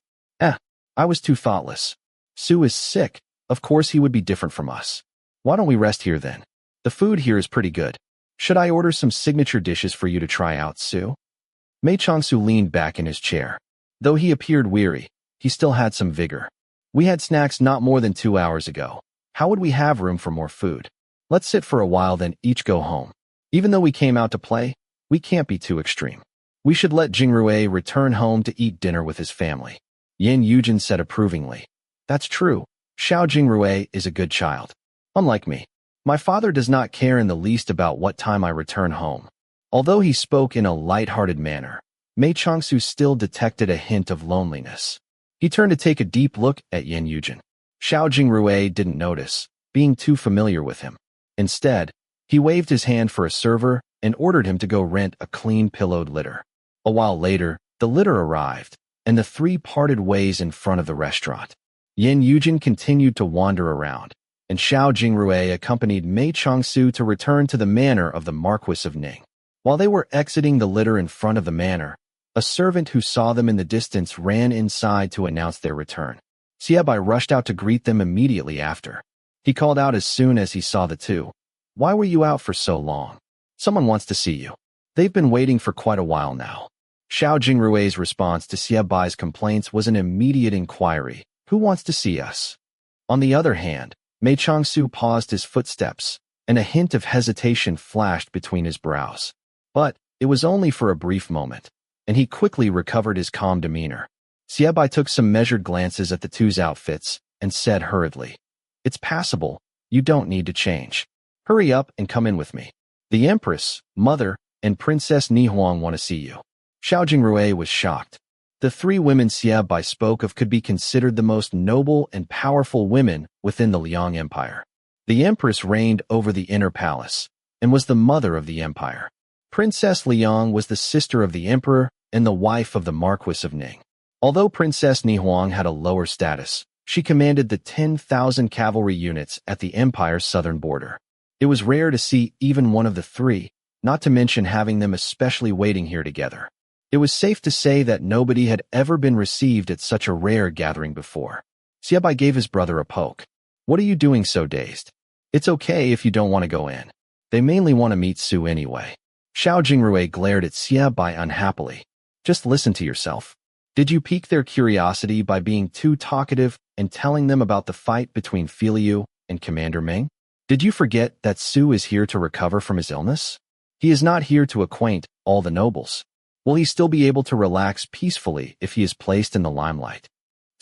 I was too thoughtless. Su is sick. Of course he would be different from us. Why don't we rest here then? The food here is pretty good. Should I order some signature dishes for you to try out, Su?" Mei Changsu leaned back in his chair. Though he appeared weary, he still had some vigor. "We had snacks not more than 2 hours ago. How would we have room for more food? Let's sit for a while then each go home. Even though we came out to play, we can't be too extreme. We should let Jingrui return home to eat dinner with his family." Yin Yujin said approvingly. "That's true. Xiao Jingrui is a good child. Unlike me. My father does not care in the least about what time I return home. Although he spoke in a light-hearted manner, Mei Changsu still detected a hint of loneliness. He turned to take a deep look at Yin Yujin. Xiao Jingrui didn't notice, being too familiar with him. Instead, he waved his hand for a server and ordered him to go rent a clean pillowed litter. A while later, the litter arrived, and the three parted ways in front of the restaurant. Yin Yujin continued to wander around, and Xiao Jingrui accompanied Mei Changsu to return to the manor of the Marquis of Ning. While they were exiting the litter in front of the manor, a servant who saw them in the distance ran inside to announce their return. Xiebai rushed out to greet them immediately after. He called out as soon as he saw the two. "Why were you out for so long? Someone wants to see you. They've been waiting for quite a while now." Xiao Jingrui's response to Xiebai's complaints was an immediate inquiry. "Who wants to see us?" On the other hand, Mei Changsu paused his footsteps, and a hint of hesitation flashed between his brows. But it was only for a brief moment, and he quickly recovered his calm demeanor. Xiebai took some measured glances at the two's outfits and said hurriedly, "It's passable. You don't need to change. Hurry up and come in with me. The Empress, Mother, and Princess Nihuang want to see you." Xiao Jingrui was shocked. The three women Xiebai spoke of could be considered the most noble and powerful women within the Liang Empire. The Empress reigned over the inner palace and was the mother of the empire. Princess Liang was the sister of the emperor and the wife of the Marquis of Ning. Although Princess Nihuang had a lower status, she commanded the 10,000 cavalry units at the empire's southern border. It was rare to see even one of the three, not to mention having them especially waiting here together. It was safe to say that nobody had ever been received at such a rare gathering before. Xiebai gave his brother a poke. "What are you doing so dazed? It's okay if you don't want to go in. They mainly want to meet Su anyway." Xiao Jingrui glared at Xiebai unhappily. "Just listen to yourself. Did you pique their curiosity by being too talkative and telling them about the fight between Filiu and Commander Meng? Did you forget that Su is here to recover from his illness? He is not here to acquaint all the nobles. Will he still be able to relax peacefully if he is placed in the limelight?"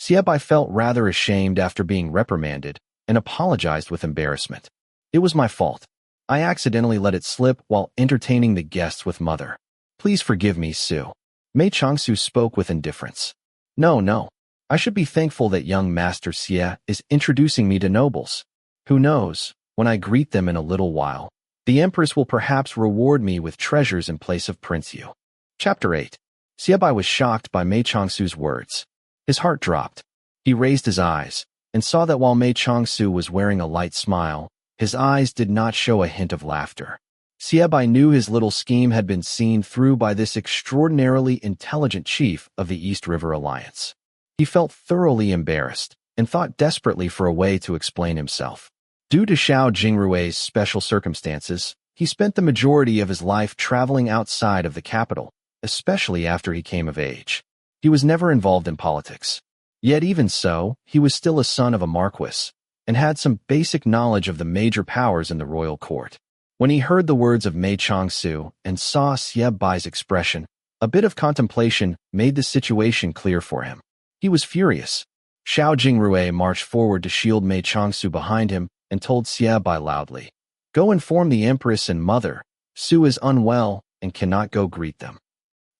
Xiebai felt rather ashamed after being reprimanded and apologized with embarrassment. "It was my fault. I accidentally let it slip while entertaining the guests with Mother. Please forgive me, Su." Mei Changsu spoke with indifference. No. I should be thankful that young Master Xie is introducing me to nobles. Who knows, when I greet them in a little while, the Empress will perhaps reward me with treasures in place of Prince Yu." Chapter 8. Xiebai was shocked by Mei Changsu's words. His heart dropped. He raised his eyes and saw that while Mei Changsu was wearing a light smile, his eyes did not show a hint of laughter. Xiebai knew his little scheme had been seen through by this extraordinarily intelligent chief of the East River Alliance. He felt thoroughly embarrassed and thought desperately for a way to explain himself. Due to Xiao Jingrui's special circumstances, he spent the majority of his life traveling outside of the capital, especially after he came of age. He was never involved in politics. Yet even so, he was still a son of a marquis, and had some basic knowledge of the major powers in the royal court. When he heard the words of Mei Changsu and saw Xiebai's expression, a bit of contemplation made the situation clear for him. He was furious. Xiao Jingrui marched forward to shield Mei Changsu behind him and told Xiebai loudly, "Go inform the Empress and Mother. Su is unwell and cannot go greet them."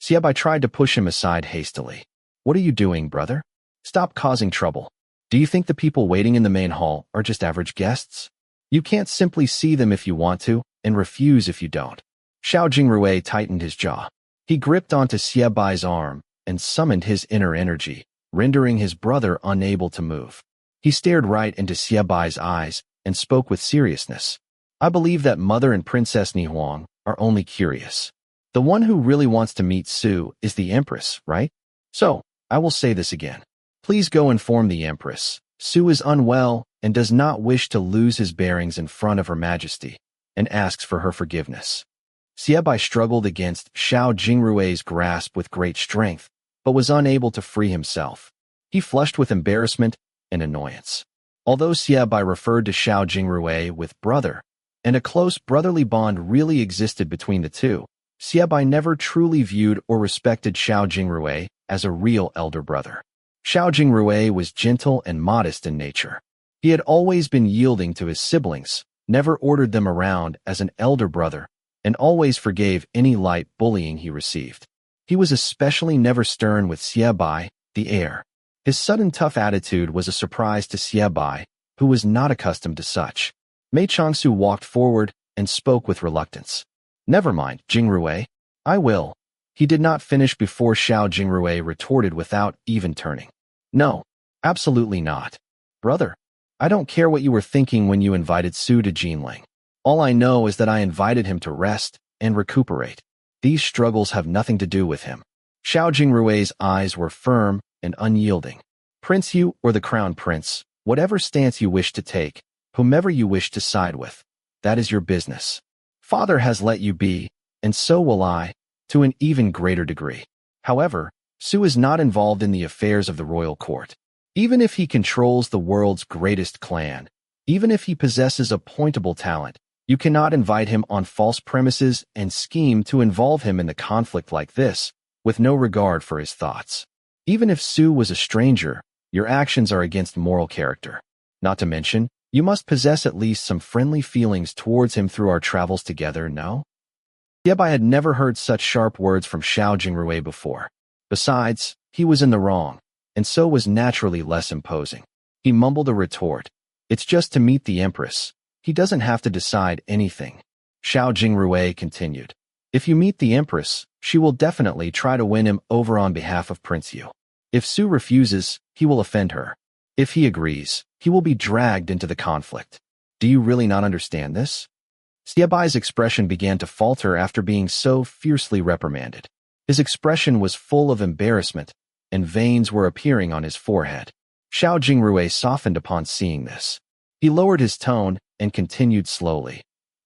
Xiebai tried to push him aside hastily. "What are you doing, brother? Stop causing trouble. Do you think the people waiting in the main hall are just average guests? You can't simply see them if you want to and refuse if you don't." Xiao Jingrui tightened his jaw. He gripped onto Xiebai's arm and summoned his inner energy, rendering his brother unable to move. He stared right into Xiebai's eyes and spoke with seriousness. "I believe that Mother and Princess Nihuang are only curious. The one who really wants to meet Su is the Empress, right? So, I will say this again. Please go inform the Empress. Su is unwell and does not wish to lose his bearings in front of Her Majesty, and asks for her forgiveness." Xiebai struggled against Xiao Jingrui's grasp with great strength, but was unable to free himself. He flushed with embarrassment and annoyance. Although Xiebai referred to Xiao Jingrui with brother, and a close brotherly bond really existed between the two, Xiebai never truly viewed or respected Xiao Jingrui as a real elder brother. Xiao Jingrui was gentle and modest in nature. He had always been yielding to his siblings, never ordered them around as an elder brother, and always forgave any light bullying he received. He was especially never stern with Xie Bai, the heir. His sudden tough attitude was a surprise to Xie Bai, who was not accustomed to such. Mei Changsu walked forward and spoke with reluctance. "Never mind, Jingrui. I will." He did not finish before Xiao Jingrui retorted without even turning. "No, absolutely not. Brother, I don't care what you were thinking when you invited Su to Jinling. All I know is that I invited him to rest and recuperate. These struggles have nothing to do with him." Xiao Jingrui's eyes were firm and unyielding. "Prince Yu or the Crown Prince, whatever stance you wish to take, whomever you wish to side with, that is your business. Father has let you be, and so will I, to an even greater degree. However, Su is not involved in the affairs of the royal court. Even if he controls the world's greatest clan, even if he possesses a pointable talent, you cannot invite him on false premises and scheme to involve him in the conflict like this, with no regard for his thoughts. Even if Su was a stranger, your actions are against moral character. Not to mention, you must possess at least some friendly feelings towards him through our travels together, no?" Yet I had never heard such sharp words from Xiao Jingrui before. Besides, he was in the wrong, and so was naturally less imposing. He mumbled a retort. "It's just to meet the Empress. He doesn't have to decide anything." Xiao Jingrui continued. "If you meet the Empress, she will definitely try to win him over on behalf of Prince Yu. If Su refuses, he will offend her. If he agrees, he will be dragged into the conflict. Do you really not understand this?" Xie Bai's expression began to falter after being so fiercely reprimanded. His expression was full of embarrassment, and veins were appearing on his forehead. Xiao Jingrui softened upon seeing this. He lowered his tone and continued slowly.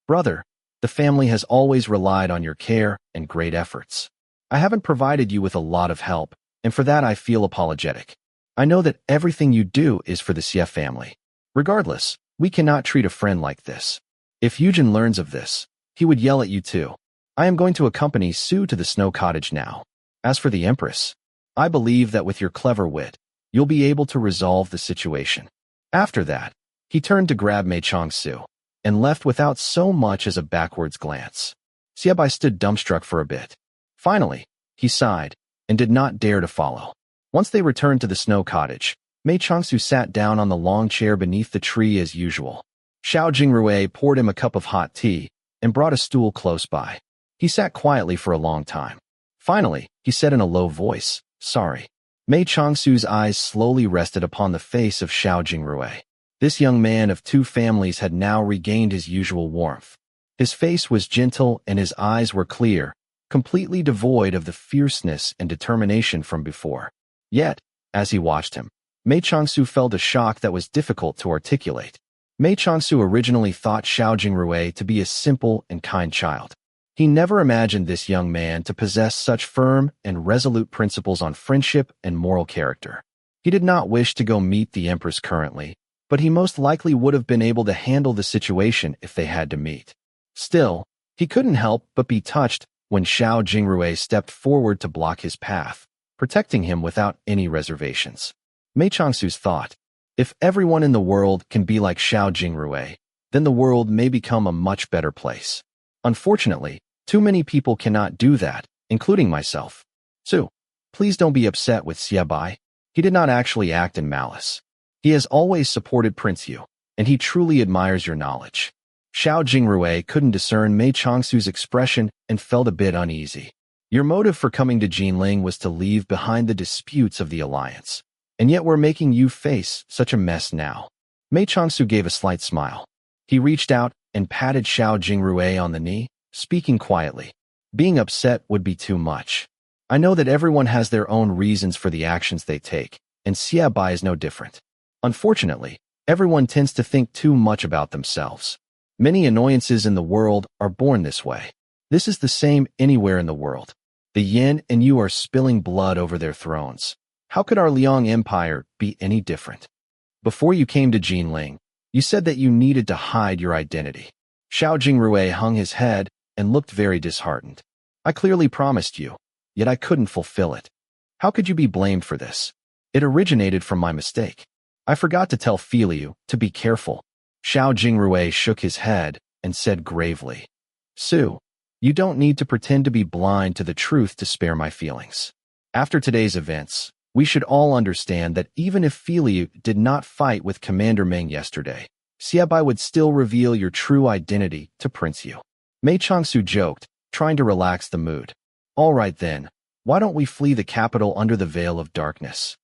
"Brother, the family has always relied on your care and great efforts. I haven't provided you with a lot of help, and for that I feel apologetic. I know that everything you do is for the Xie family. Regardless, we cannot treat a friend like this. If Yujin learns of this, he would yell at you too. I am going to accompany Su to the Snow Cottage now. As for the Empress, I believe that with your clever wit, you'll be able to resolve the situation." After that, he turned to grab Mei Changsu and left without so much as a backwards glance. Xie Bai stood dumbstruck for a bit. Finally, he sighed and did not dare to follow. Once they returned to the Snow Cottage, Mei Changsu sat down on the long chair beneath the tree as usual. Xiao Jingrui poured him a cup of hot tea and brought a stool close by. He sat quietly for a long time. Finally, he said in a low voice, "Sorry." Mei Changsu's eyes slowly rested upon the face of Xiao Jingrui. This young man of two families had now regained his usual warmth. His face was gentle and his eyes were clear, completely devoid of the fierceness and determination from before. Yet, as he watched him, Mei Changsu felt a shock that was difficult to articulate. Mei Changsu originally thought Xiao Jingrui to be a simple and kind child. He never imagined this young man to possess such firm and resolute principles on friendship and moral character. He did not wish to go meet the Empress currently, but he most likely would have been able to handle the situation if they had to meet. Still, he couldn't help but be touched when Xiao Jingrui stepped forward to block his path, protecting him without any reservations. Mei Changsu's thought, if everyone in the world can be like Xiao Jingrui, then the world may become a much better place. Unfortunately, too many people cannot do that, including myself. Su, please don't be upset with Xie Bai. He did not actually act in malice. He has always supported Prince Yu, and he truly admires your knowledge. Xiao Jingrui couldn't discern Mei Changsu's expression and felt a bit uneasy. Your motive for coming to Jinling was to leave behind the disputes of the alliance, and yet we're making you face such a mess now. Mei Changsu gave a slight smile. He reached out and patted Xiao Jingrui on the knee, speaking quietly. Being upset would be too much. I know that everyone has their own reasons for the actions they take, and Xie Bai is no different. Unfortunately, everyone tends to think too much about themselves. Many annoyances in the world are born this way. This is the same anywhere in the world. The Yin and you are spilling blood over their thrones. How could our Liang Empire be any different? Before you came to Jinling, you said that you needed to hide your identity. Xiao Jingrui hung his head and looked very disheartened. I clearly promised you, yet I couldn't fulfill it. How could you be blamed for this? It originated from my mistake. I forgot to tell Filiu to be careful. Xiao Jingrui shook his head and said gravely, Su, You don't need to pretend to be blind to the truth to spare my feelings. After today's events, we should all understand that even if Filiu did not fight with Commander Meng yesterday, Xiaobai would still reveal your true identity to Prince Yu. Mei Changsu joked, trying to relax the mood. All right then, why don't we flee the capital under the veil of darkness?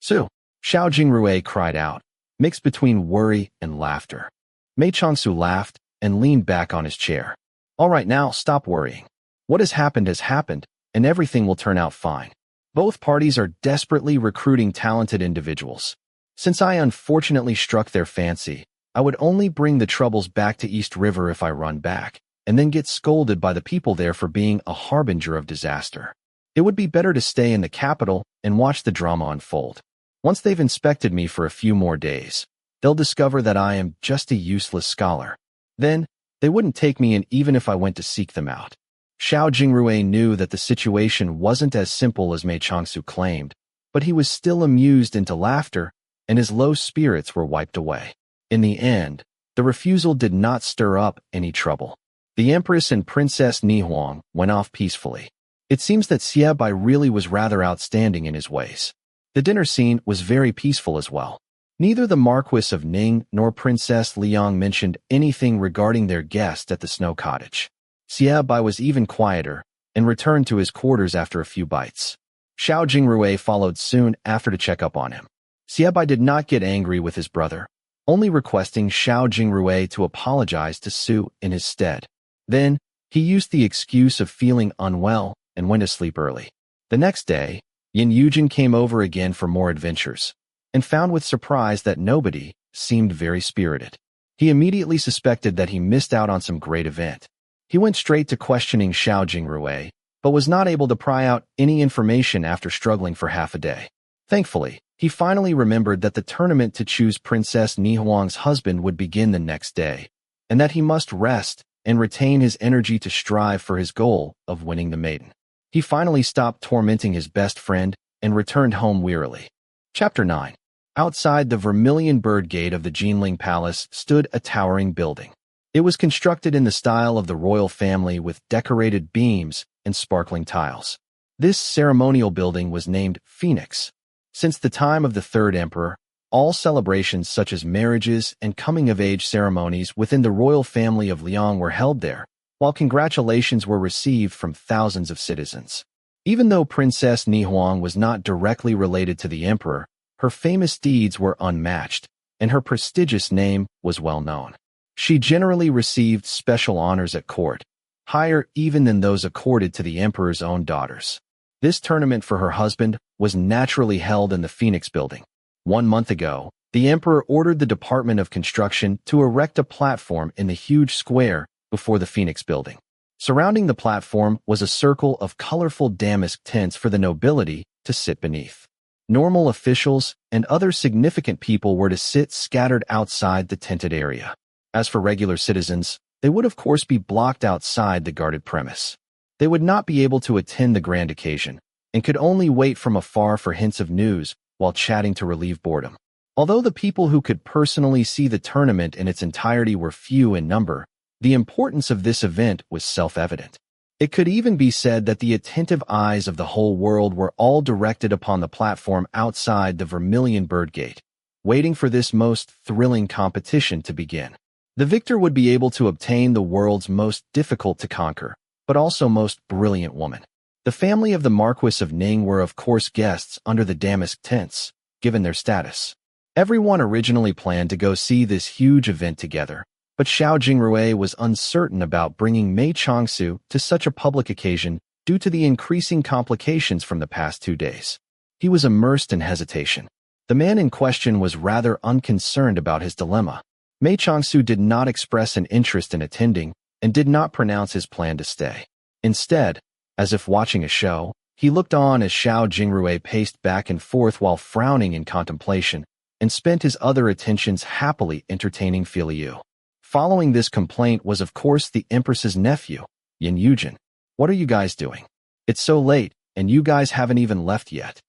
Su, Xiao Jingrui cried out, mixed between worry and laughter. Mei Changsu laughed and leaned back on his chair. All right now, stop worrying. What has happened, and everything will turn out fine. Both parties are desperately recruiting talented individuals. Since I unfortunately struck their fancy, I would only bring the troubles back to East River if I run back, and then get scolded by the people there for being a harbinger of disaster. It would be better to stay in the capital and watch the drama unfold. Once they've inspected me for a few more days, they'll discover that I am just a useless scholar. Then, they wouldn't take me in even if I went to seek them out. Xiao Jingrui knew that the situation wasn't as simple as Mei Changsu claimed, but he was still amused into laughter, and his low spirits were wiped away. In the end, the refusal did not stir up any trouble. The Empress and Princess Nihuang went off peacefully. It seems that Xiaobai really was rather outstanding in his ways. The dinner scene was very peaceful as well. Neither the Marquis of Ning nor Princess Liang mentioned anything regarding their guest at the snow cottage. Xiaobai was even quieter and returned to his quarters after a few bites. Xiao Jingrui followed soon after to check up on him. Xiaobai did not get angry with his brother, only requesting Xiao Jingrui to apologize to Su in his stead. Then, he used the excuse of feeling unwell and went to sleep early. The next day, Yin Yujin came over again for more adventures, and found with surprise that nobody seemed very spirited. He immediately suspected that he missed out on some great event. He went straight to questioning Xiao Jingrui, but was not able to pry out any information after struggling for half a day. Thankfully, he finally remembered that the tournament to choose Princess Nihuang's husband would begin the next day, and that he must rest and retain his energy to strive for his goal of winning the maiden. He finally stopped tormenting his best friend and returned home wearily. Chapter 9. Outside the vermilion bird gate of the Jinling Palace stood a towering building. It was constructed in the style of the royal family with decorated beams and sparkling tiles. This ceremonial building was named Phoenix. Since the time of the third emperor, all celebrations such as marriages and coming-of-age ceremonies within the royal family of Liang were held there, while congratulations were received from thousands of citizens. Even though Princess Nihuang was not directly related to the emperor, her famous deeds were unmatched, and her prestigious name was well known. She generally received special honors at court, higher even than those accorded to the emperor's own daughters. This tournament for her husband was naturally held in the Phoenix building. 1 month ago, the emperor ordered the Department of Construction to erect a platform in the huge square before the Phoenix building. Surrounding the platform was a circle of colorful damask tents for the nobility to sit beneath. Normal officials and other significant people were to sit scattered outside the tented area. As for regular citizens, they would of course be blocked outside the guarded premise. They would not be able to attend the grand occasion, and could only wait from afar for hints of news while chatting to relieve boredom. Although the people who could personally see the tournament in its entirety were few in number, the importance of this event was self-evident. It could even be said that the attentive eyes of the whole world were all directed upon the platform outside the Vermilion Bird Gate, waiting for this most thrilling competition to begin. The victor would be able to obtain the world's most difficult to conquer, but also most brilliant woman. The family of the Marquis of Ning were of course guests under the damask tents, given their status. Everyone originally planned to go see this huge event together, but Xiao Jingrui was uncertain about bringing Mei Changsu to such a public occasion due to the increasing complications from the past 2 days. He was immersed in hesitation. The man in question was rather unconcerned about his dilemma. Mei Changsu did not express an interest in attending and did not pronounce his plan to stay. Instead, as if watching a show, he looked on as Xiao Jingrui paced back and forth while frowning in contemplation, and spent his other attentions happily entertaining Filiu. Following this complaint was of course the Empress's nephew, Yin Yujin. What are you guys doing? It's so late, and you guys haven't even left yet.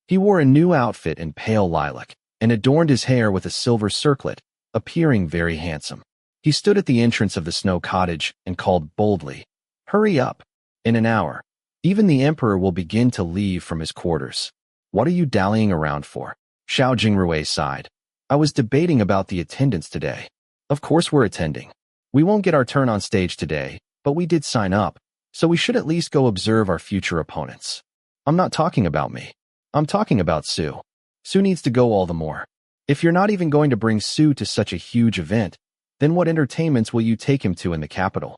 He wore a new outfit in pale lilac, and adorned his hair with a silver circlet, appearing very handsome. He stood at the entrance of the snow cottage and called boldly, Hurry up. In an hour, even the emperor will begin to leave from his quarters. What are you dallying around for? Xiao Jingrui sighed. I was debating about the attendance today. Of course we're attending. We won't get our turn on stage today, but we did sign up, so we should at least go observe our future opponents. I'm not talking about me. I'm talking about Su. Su needs to go all the more. If you're not even going to bring Su to such a huge event, then what entertainments will you take him to in the capital?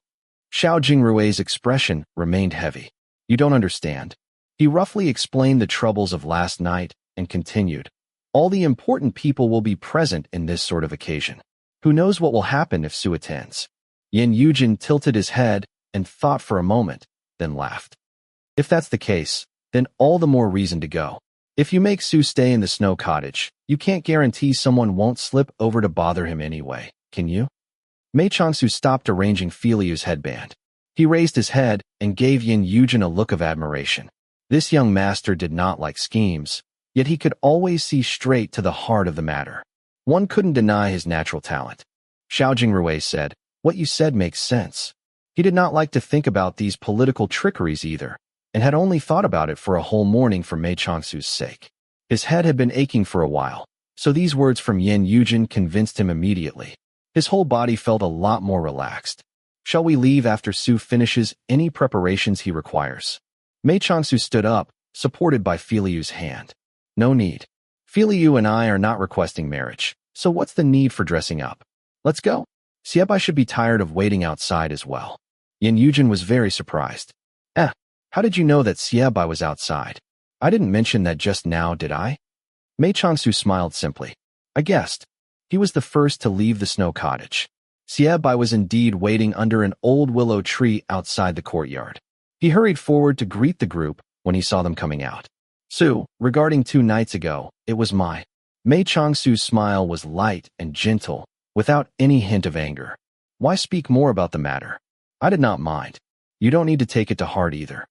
Xiao Jingrui's expression remained heavy. You don't understand. He roughly explained the troubles of last night and continued. All the important people will be present in this sort of occasion. Who knows what will happen if Su attends? Yin Yujin tilted his head and thought for a moment, then laughed. If that's the case, then all the more reason to go. If you make Su stay in the snow cottage, you can't guarantee someone won't slip over to bother him anyway, can you? Mei Changsu stopped arranging Filiu's headband. He raised his head and gave Yin Yujin a look of admiration. This young master did not like schemes, yet he could always see straight to the heart of the matter. One couldn't deny his natural talent. Xiao Jingrui said, What you said makes sense. He did not like to think about these political trickeries either, and had only thought about it for a whole morning for Mei Changsu's sake. His head had been aching for a while, so these words from Yin Yujin convinced him immediately. His whole body felt a lot more relaxed. Shall we leave after Su finishes any preparations he requires? Mei Changsu stood up, supported by Filiu's hand. No need. Filiu and I are not requesting marriage, so what's the need for dressing up? Let's go. Xiebai should be tired of waiting outside as well. Yin Yujin was very surprised. How did you know that Xiebai was outside? I didn't mention that just now, did I? Mei Changsu smiled simply. I guessed. He was the first to leave the snow cottage. Xiebai was indeed waiting under an old willow tree outside the courtyard. He hurried forward to greet the group when he saw them coming out. Su, regarding 2 nights ago, it was my. Mei Changsu's smile was light and gentle, without any hint of anger. Why speak more about the matter? I did not mind. You don't need to take it to heart either.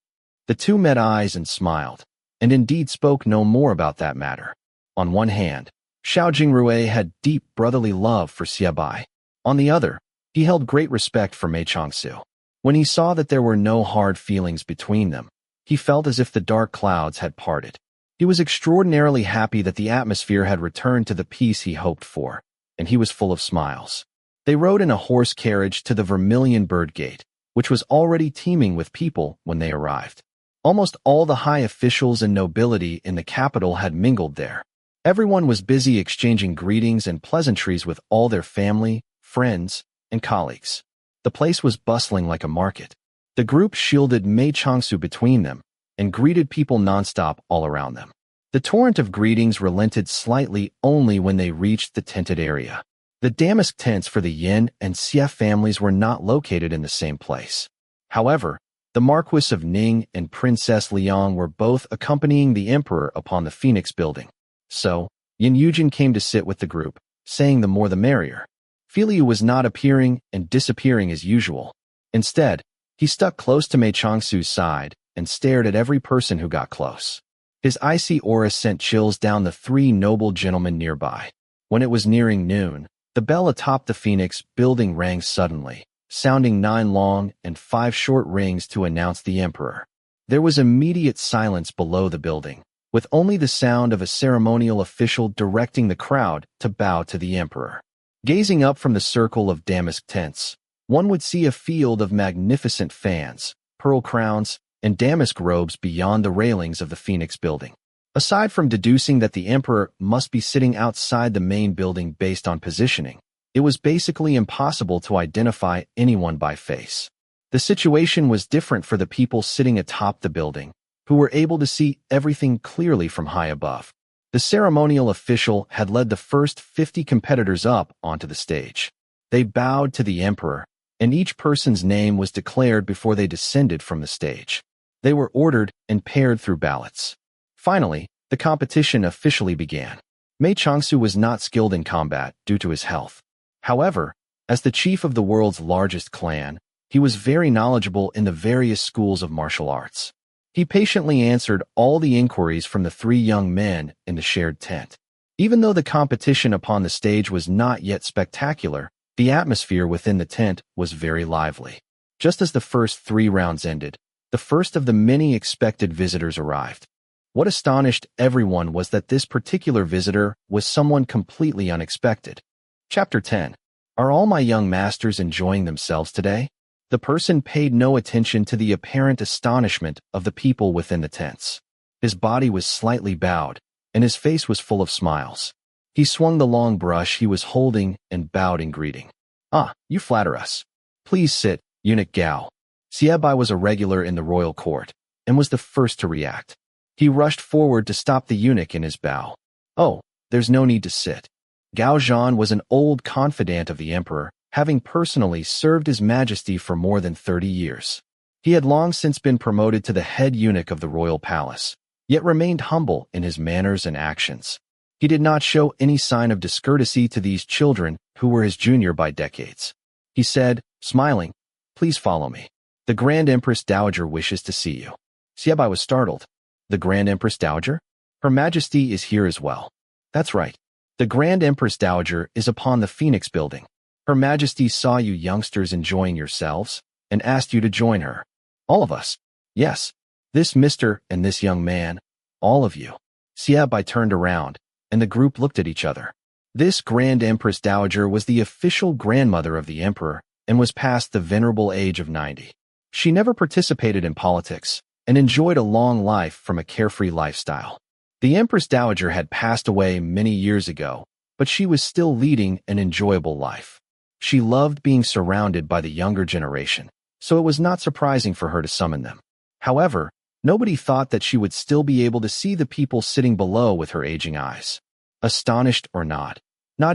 The two met eyes and smiled, and indeed spoke no more about that matter. On one hand, Xiao Jingrui had deep brotherly love for Xiebai. On the other, he held great respect for Mei Changsu. When he saw that there were no hard feelings between them, he felt as if the dark clouds had parted. He was extraordinarily happy that the atmosphere had returned to the peace he hoped for, and he was full of smiles. They rode in a horse carriage to the Vermilion Bird Gate, which was already teeming with people when they arrived. Almost all the high officials and nobility in the capital had mingled there. Everyone was busy exchanging greetings and pleasantries with all their family, friends, and colleagues. The place was bustling like a market. The group shielded Mei Changsu between them and greeted people nonstop all around them. The torrent of greetings relented slightly only when they reached the tented area. The damask tents for the Yin and Xie families were not located in the same place. However, the Marquis of Ning and Princess Liang were both accompanying the emperor upon the Phoenix building. So, Yin Yujin came to sit with the group, saying the more the merrier. Filiu was not appearing and disappearing as usual. Instead, he stuck close to Mei Changsu's side and stared at every person who got close. His icy aura sent chills down the 3 noble gentlemen nearby. When it was nearing noon, the bell atop the Phoenix building rang suddenly, sounding 9 long and 5 short rings to announce the emperor. There was immediate silence below the building, with only the sound of a ceremonial official directing the crowd to bow to the emperor. Gazing up from the circle of damask tents, one would see a field of magnificent fans, pearl crowns, and damask robes beyond the railings of the Phoenix building. Aside from deducing that the emperor must be sitting outside the main building based on positioning, it was basically impossible to identify anyone by face. The situation was different for the people sitting atop the building, who were able to see everything clearly from high above. The ceremonial official had led the first 50 competitors up onto the stage. They bowed to the emperor, and each person's name was declared before they descended from the stage. They were ordered and paired through ballots. Finally, the competition officially began. Mei Changsu was not skilled in combat due to his health. However, as the chief of the world's largest clan, he was very knowledgeable in the various schools of martial arts. He patiently answered all the inquiries from the 3 young men in the shared tent. Even though the competition upon the stage was not yet spectacular, the atmosphere within the tent was very lively. Just as the first 3 rounds ended, the first of the many expected visitors arrived. What astonished everyone was that this particular visitor was someone completely unexpected. Chapter 10. Are all my young masters enjoying themselves today? The person paid no attention to the apparent astonishment of the people within the tents. His body was slightly bowed, and his face was full of smiles. He swung the long brush he was holding and bowed in greeting. Ah, you flatter us. Please sit, eunuch Gao. Xiebai was a regular in the royal court, and was the first to react. He rushed forward to stop the eunuch in his bow. Oh, there's no need to sit. Gao Zhan was an old confidant of the emperor, having personally served His Majesty for more than 30 years. He had long since been promoted to the head eunuch of the royal palace, yet remained humble in his manners and actions. He did not show any sign of discourtesy to these children who were his junior by decades. He said, smiling, "Please follow me. The Grand Empress Dowager wishes to see you." Xiebai was startled. The Grand Empress Dowager? Her Majesty is here as well. That's right. The Grand Empress Dowager is upon the Phoenix building. Her Majesty saw you youngsters enjoying yourselves, and asked you to join her. All of us. Yes. This Mr. and this young man. All of you. Xiebai turned around, and the group looked at each other. This Grand Empress Dowager was the official grandmother of the emperor, and was past the venerable age of 90. She never participated in politics, and enjoyed a long life from a carefree lifestyle. The Empress Dowager had passed away many years ago, but she was still leading an enjoyable life. She loved being surrounded by the younger generation, so it was not surprising for her to summon them. However, nobody thought that she would still be able to see the people sitting below with her aging eyes. Astonished or not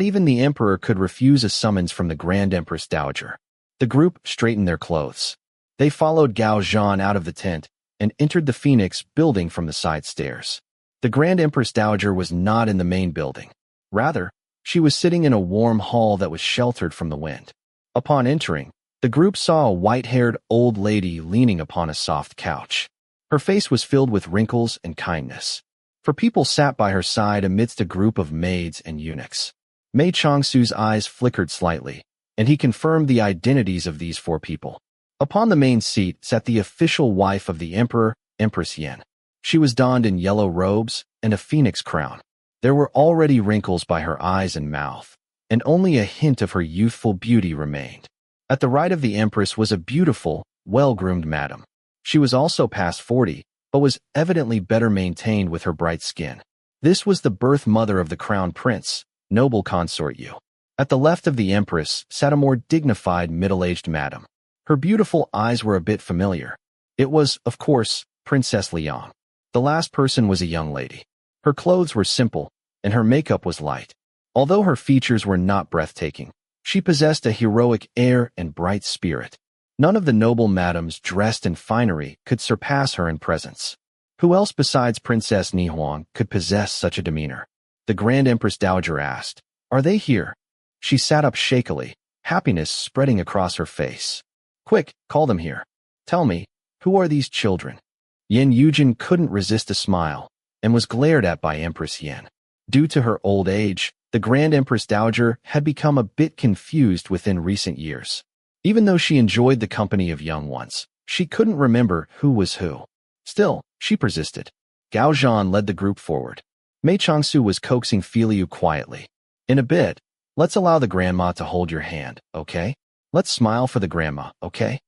even the emperor could refuse a summons from the Grand Empress Dowager. The group straightened their clothes. They followed Gao Zhan out of the tent, and entered the Phoenix building from the side stairs. The Grand Empress Dowager was not in the main building. Rather, she was sitting in a warm hall that was sheltered from the wind. Upon entering, the group saw a white-haired old lady leaning upon a soft couch. Her face was filled with wrinkles and kindness. For people sat by her side amidst a group of maids and eunuchs. Mei Changsu's eyes flickered slightly, and he confirmed the identities of these 4 people. Upon the main seat sat the official wife of the emperor, Empress Yan. She was donned in yellow robes and a phoenix crown. There were already wrinkles by her eyes and mouth, and only a hint of her youthful beauty remained. At the right of the empress was a beautiful, well-groomed madam. She was also past 40, but was evidently better maintained with her bright skin. This was the birth mother of the crown prince, noble consort Yu. At the left of the empress sat a more dignified middle-aged madam. Her beautiful eyes were a bit familiar. It was, of course, Princess Liang. The last person was a young lady. Her clothes were simple, and her makeup was light. Although her features were not breathtaking, she possessed a heroic air and bright spirit. None of the noble madams dressed in finery could surpass her in presence. Who else besides Princess Nihuang could possess such a demeanor? The Grand Empress Dowager asked, "Are they here?" She sat up shakily, happiness spreading across her face. "Quick, call them here. Tell me, who are these children?" Yin Yujin couldn't resist a smile, and was glared at by Empress Yan. Due to her old age, the Grand Empress Dowager had become a bit confused within recent years. Even though she enjoyed the company of young ones, she couldn't remember who was who. Still, she persisted. Gao Zhan led the group forward. Mei Changsu was coaxing Filiu quietly. "In a bit, let's allow the grandma to hold your hand, okay? Let's smile for the grandma, okay?"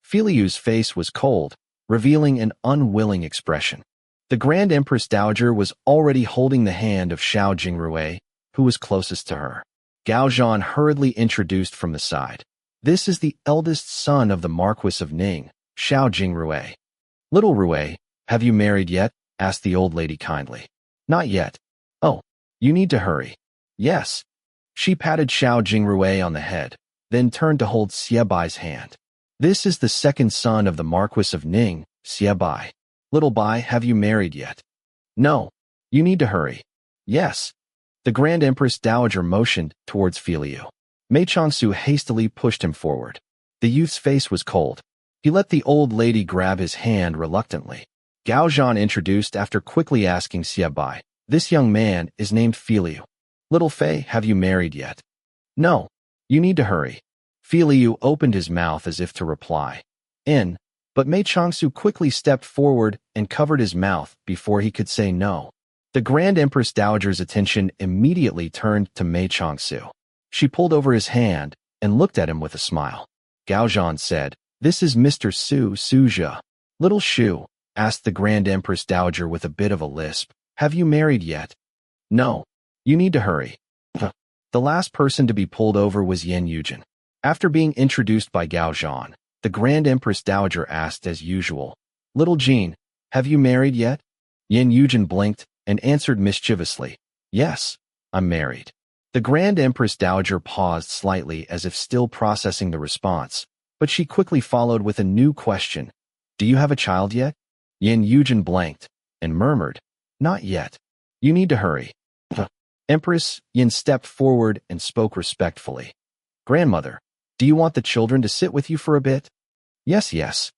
Filiu's face was cold, revealing an unwilling expression. The Grand Empress Dowager was already holding the hand of Xiao Jingrui, who was closest to her. Gao Zhan hurriedly introduced from the side. "This is the eldest son of the Marquis of Ning, Xiao Jingrui." "Little Rui, have you married yet?" asked the old lady kindly. "Not yet." "Oh, you need to hurry." "Yes." She patted Xiao Jingrui on the head, then turned to hold Xiebai's hand. "This is the second son of the Marquis of Ning, Xiebai. Little Bai, have you married yet?" "No." "You need to hurry." "Yes." The Grand Empress Dowager motioned towards Filiu. Mei Changsu hastily pushed him forward. The youth's face was cold. He let the old lady grab his hand reluctantly. Gao Zhan introduced after quickly asking Xiebai, "This young man is named Filiu. Little Fei, have you married yet?" "No." "You need to hurry." Liu opened his mouth as if to reply. But Mei Changsu quickly stepped forward and covered his mouth before he could say no. The Grand Empress Dowager's attention immediately turned to Mei Changsu. She pulled over his hand and looked at him with a smile. Gao Zhan said, "This is Mr. Suja." "Little Shu," asked the Grand Empress Dowager with a bit of a lisp, "have you married yet?" "No. You need to hurry." The last person to be pulled over was Yan Yujin. After being introduced by Gao Zhan, the Grand Empress Dowager asked as usual, "Little Jean, have you married yet?" Yan Yujin blinked and answered mischievously, "Yes, I'm married." The Grand Empress Dowager paused slightly as if still processing the response, but she quickly followed with a new question. "Do you have a child yet?" Yan Yujin blanked and murmured, "Not yet. You need to hurry." Empress Yin stepped forward and spoke respectfully. "Grandmother, do you want the children to sit with you for a bit?" "Yes, yes."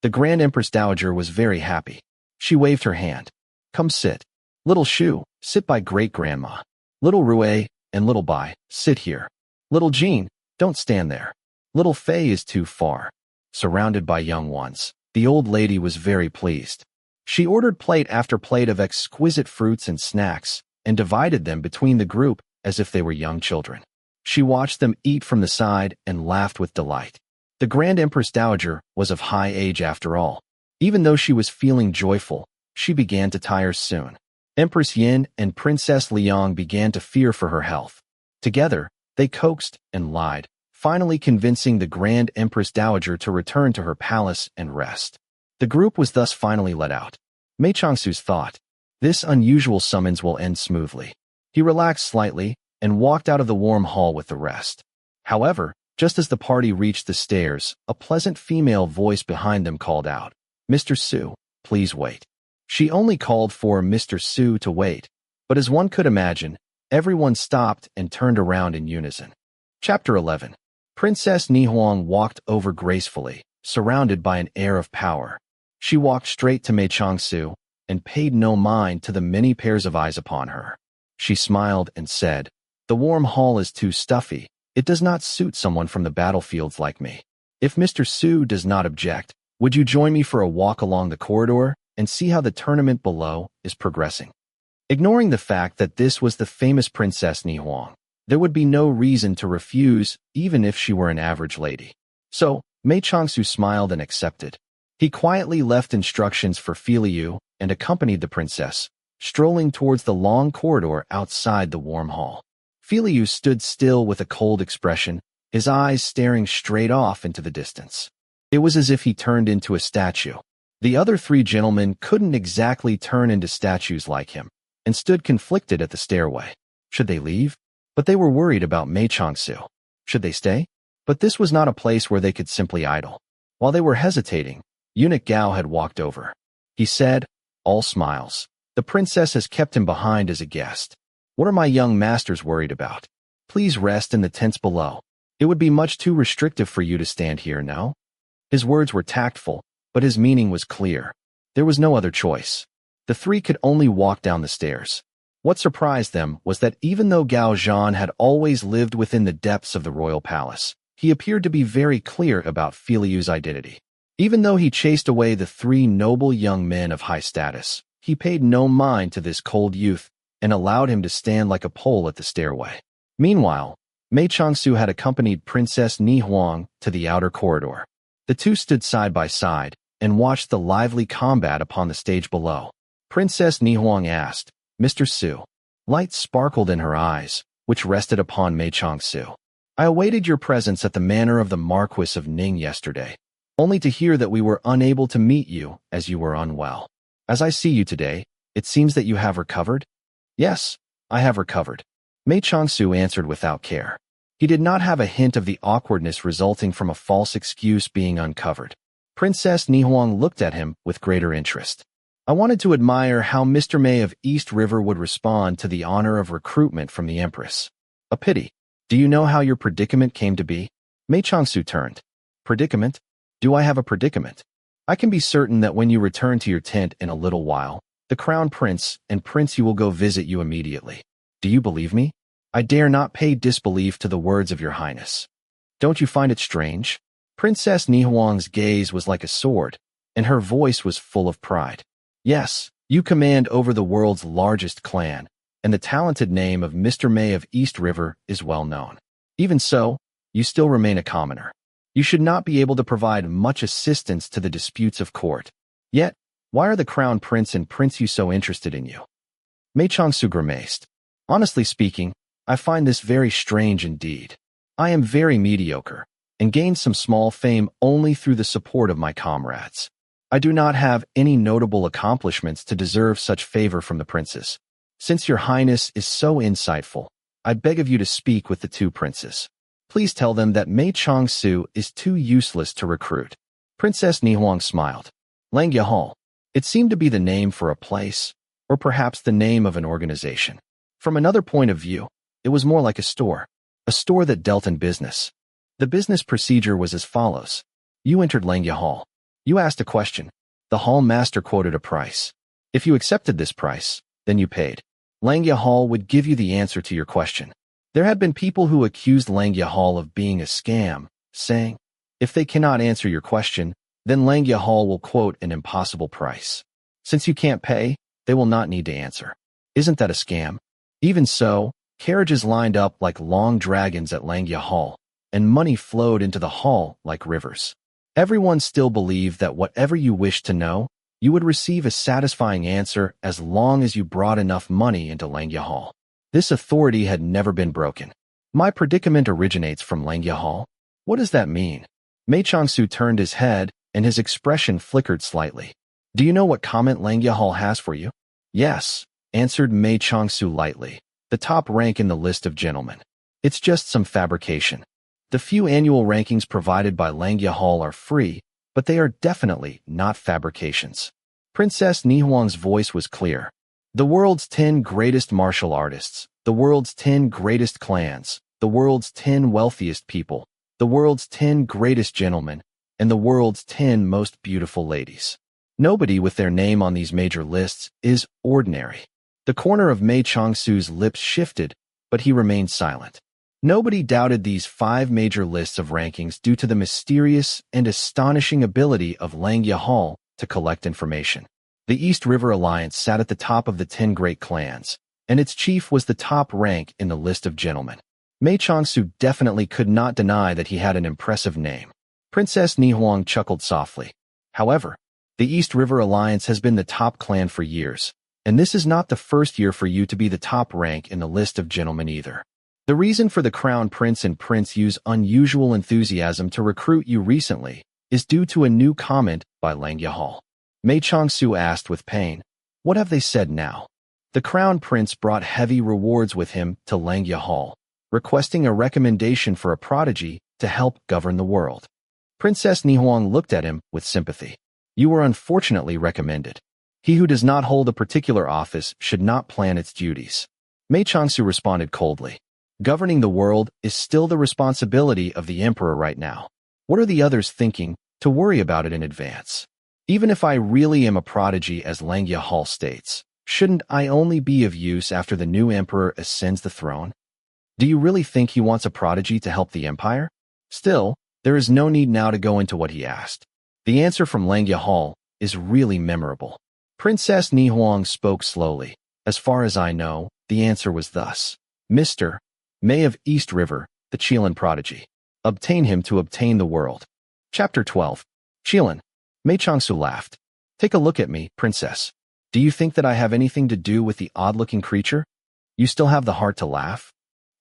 The Grand Empress Dowager was very happy. She waved her hand. "Come sit. Little Shu, sit by great-grandma. Little Rue and Little Bai, sit here. Little Jean, don't stand there. Little Fei is too far." Surrounded by young ones, the old lady was very pleased. She ordered plate after plate of exquisite fruits and snacks, and divided them between the group as if they were young children. She watched them eat from the side and laughed with delight. The Grand Empress Dowager was of high age after all. Even though she was feeling joyful, she began to tire soon. Empress Yin and Princess Liang began to fear for her health. Together, they coaxed and lied, finally convincing the Grand Empress Dowager to return to her palace and rest. The group was thus finally let out. Mei Changsu's thought, "This unusual summons will end smoothly." He relaxed slightly and walked out of the warm hall with the rest. However, just as the party reached the stairs, a pleasant female voice behind them called out, "Mr. Su, please wait." She only called for Mr. Su to wait, but as one could imagine, everyone stopped and turned around in unison. Chapter 11. Princess Nihuang walked over gracefully, surrounded by an air of power. She walked straight to Mei Changsu and paid no mind to the many pairs of eyes upon her. She smiled and said, "The warm hall is too stuffy. It does not suit someone from the battlefields like me. If Mr. Su does not object, would you join me for a walk along the corridor and see how the tournament below is progressing?" Ignoring the fact that this was the famous Princess Nihuang, there would be no reason to refuse even if she were an average lady. So, Mei Changsu smiled and accepted. He quietly left instructions for Liu and accompanied the princess, strolling towards the long corridor outside the warm hall. Liu stood still with a cold expression, his eyes staring straight off into the distance. It was as if he turned into a statue. The other three gentlemen couldn't exactly turn into statues like him, and stood conflicted at the stairway. Should they leave? But they were worried about Mei Changsu. Should they stay? But this was not a place where they could simply idle. While they were hesitating, Eunuch Gao had walked over. He said, all smiles, "The princess has kept him behind as a guest. What are my young masters worried about? Please rest in the tents below. It would be much too restrictive for you to stand here now." His words were tactful, but his meaning was clear. There was no other choice. The three could only walk down the stairs. What surprised them was that even though Gao Zhan had always lived within the depths of the royal palace, he appeared to be very clear about Liu's identity. Even though he chased away the three noble young men of high status, he paid no mind to this cold youth and allowed him to stand like a pole at the stairway. Meanwhile, Mei Changsu had accompanied Princess Nihuang to the outer corridor. The two stood side by side and watched the lively combat upon the stage below. Princess Nihuang asked, "Mr. Su." Light sparkled in her eyes, which rested upon Mei Changsu. "I awaited your presence at the manor of the Marquis of Ning yesterday, only to hear that we were unable to meet you as you were unwell. As I see you today, it seems that you have recovered?" "Yes, I have recovered," Mei Changsu answered without care. He did not have a hint of the awkwardness resulting from a false excuse being uncovered. Princess Nihuang looked at him with greater interest. "I wanted to admire how Mr. Mei of East River would respond to the honor of recruitment from the Empress." "A pity. Do you know how your predicament came to be?" Mei Changsu turned. "Predicament? Do I have a predicament? I can be certain that when you return to your tent in a little while, the Crown Prince and Prince you will go visit you immediately. Do you believe me? I dare not pay disbelief to the words of your highness." Don't you find it strange? Princess Nihuang's gaze was like a sword, and her voice was full of pride. Yes, you command over the world's largest clan, and the talented name of Mr. Mei of East River is well known. Even so, you still remain a commoner. You should not be able to provide much assistance to the disputes of court. Yet, why are the Crown Prince and Prince Yu so interested in you? Mei Changsu grimaced. Honestly speaking, I find this very strange indeed. I am very mediocre, and gained some small fame only through the support of my comrades. I do not have any notable accomplishments to deserve such favor from the princes. Since your highness is so insightful, I beg of you to speak with the two princes. Please tell them that Mei Changsu is too useless to recruit. Princess Nihuang smiled. Langya Hall. It seemed to be the name for a place, or perhaps the name of an organization. From another point of view, it was more like a store that dealt in business. The business procedure was as follows. You entered Langya Hall. You asked a question. The hall master quoted a price. If you accepted this price, then you paid. Langya Hall would give you the answer to your question. There had been people who accused Langya Hall of being a scam, saying, if they cannot answer your question, then Langya Hall will quote an impossible price. Since you can't pay, they will not need to answer. Isn't that a scam? Even so, carriages lined up like long dragons at Langya Hall, and money flowed into the hall like rivers. Everyone still believed that whatever you wished to know, you would receive a satisfying answer as long as you brought enough money into Langya Hall. This authority had never been broken. My predicament originates from Langya Hall. What does that mean? Mei Changsu turned his head, and his expression flickered slightly. Do you know what comment Langya Hall has for you? Yes, answered Mei Changsu lightly. The top rank in the list of gentlemen. It's just some fabrication. The few annual rankings provided by Langya Hall are free, but they are definitely not fabrications. Princess Nihuang's voice was clear. The world's 10 greatest martial artists, the world's 10 greatest clans, the world's 10 wealthiest people, the world's 10 greatest gentlemen, and the world's 10 most beautiful ladies. Nobody with their name on these major lists is ordinary. The corner of Mei Changsu's lips shifted, but he remained silent. Nobody doubted these 5 major lists of rankings due to the mysterious and astonishing ability of Langya Hall to collect information. The East River Alliance sat at the top of the 10 great clans, and its chief was the top rank in the list of gentlemen. Mei Changsu definitely could not deny that he had an impressive name. Princess Nihuang chuckled softly. However, the East River Alliance has been the top clan for years, and this is not the first year for you to be the top rank in the list of gentlemen either. The reason for the Crown Prince and Prince Yu's unusual enthusiasm to recruit you recently is due to a new comment by Langya Hall. Mei Changsu asked with pain, what have they said now? The Crown Prince brought heavy rewards with him to Langya Hall, requesting a recommendation for a prodigy to help govern the world. Princess Nihuang looked at him with sympathy. You were unfortunately recommended. He who does not hold a particular office should not plan its duties. Mei Changsu responded coldly. Governing the world is still the responsibility of the emperor right now. What are the others thinking to worry about it in advance? Even if I really am a prodigy as Langya Hall states, shouldn't I only be of use after the new emperor ascends the throne? Do you really think he wants a prodigy to help the empire? Still, there is no need now to go into what he asked. The answer from Langya Hall is really memorable. Princess Nihuang spoke slowly. As far as I know, the answer was thus. Mr. Mei of East River, the Qilin prodigy. Obtain him to obtain the world. Chapter 12. Qilin. Mei Changsu laughed. Take a look at me, princess. Do you think that I have anything to do with the odd-looking creature? You still have the heart to laugh?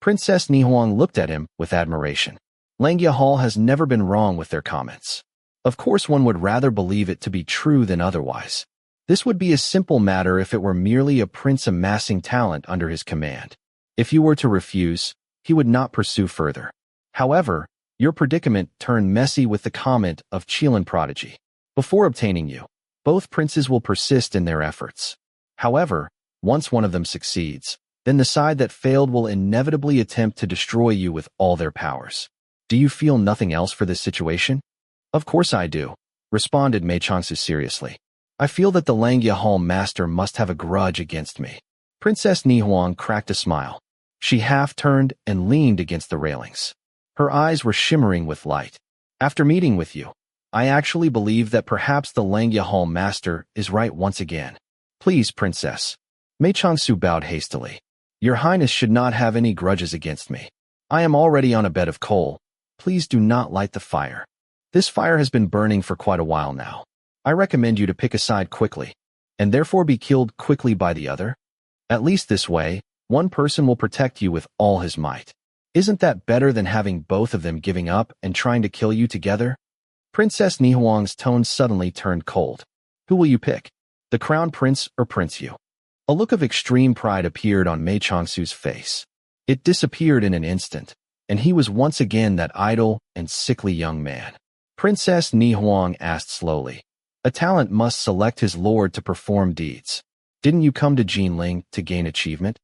Princess Nihuang looked at him with admiration. Langya Hall has never been wrong with their comments. Of course one would rather believe it to be true than otherwise. This would be a simple matter if it were merely a prince amassing talent under his command. If you were to refuse, he would not pursue further. However, your predicament turned messy with the comment of Qilin prodigy. Before obtaining you, both princes will persist in their efforts. However, once one of them succeeds, then the side that failed will inevitably attempt to destroy you with all their powers. Do you feel nothing else for this situation? Of course I do, responded Mei Changsu seriously. I feel that the Langya Hall master must have a grudge against me. Princess Nihuang cracked a smile. She half turned and leaned against the railings. Her eyes were shimmering with light. After meeting with you, I actually believe that perhaps the Langya Hall master is right once again. Please, princess. Mei Changsu bowed hastily. Your highness should not have any grudges against me. I am already on a bed of coal. Please do not light the fire. This fire has been burning for quite a while now. I recommend you to pick a side quickly, and therefore be killed quickly by the other. At least this way, one person will protect you with all his might. Isn't that better than having both of them giving up and trying to kill you together? Princess Nihuang's tone suddenly turned cold. Who will you pick? The crown prince or Prince Yu? A look of extreme pride appeared on Mei Changsu's face. It disappeared in an instant, and he was once again that idle and sickly young man. Princess Nihuang asked slowly. A talent must select his lord to perform deeds. Didn't you come to Jinling to gain achievement?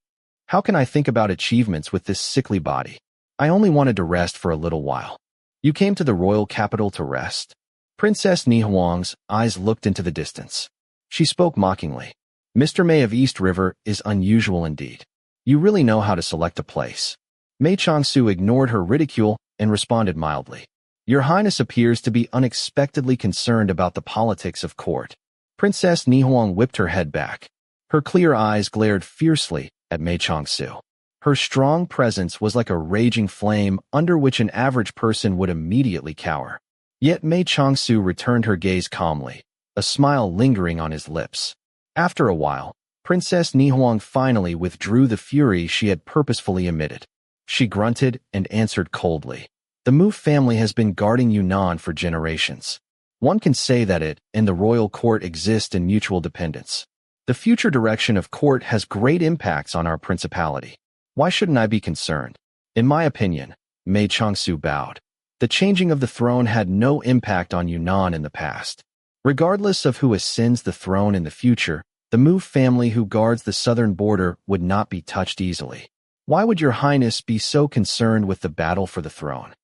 How can I think about achievements with this sickly body? I only wanted to rest for a little while. You came to the royal capital to rest? Princess Nihuang's eyes looked into the distance. She spoke mockingly. Mr. Mei of East River is unusual indeed. You really know how to select a place. Mei Changsu ignored her ridicule and responded mildly. Your Highness appears to be unexpectedly concerned about the politics of court. Princess Nihuang whipped her head back. Her clear eyes glared fiercely at Mei Changsu. Her strong presence was like a raging flame under which an average person would immediately cower. Yet Mei Changsu returned her gaze calmly, a smile lingering on his lips. After a while, Princess Nihuang finally withdrew the fury she had purposefully emitted. She grunted and answered coldly. The Mu family has been guarding Yunnan for generations. One can say that it and the royal court exist in mutual dependence. The future direction of court has great impacts on our principality. Why shouldn't I be concerned? In my opinion, Mei Changsu bowed. The changing of the throne had no impact on Yunnan in the past. Regardless of who ascends the throne in the future, the Mu family who guards the southern border would not be touched easily. Why would your highness be so concerned with the battle for the throne?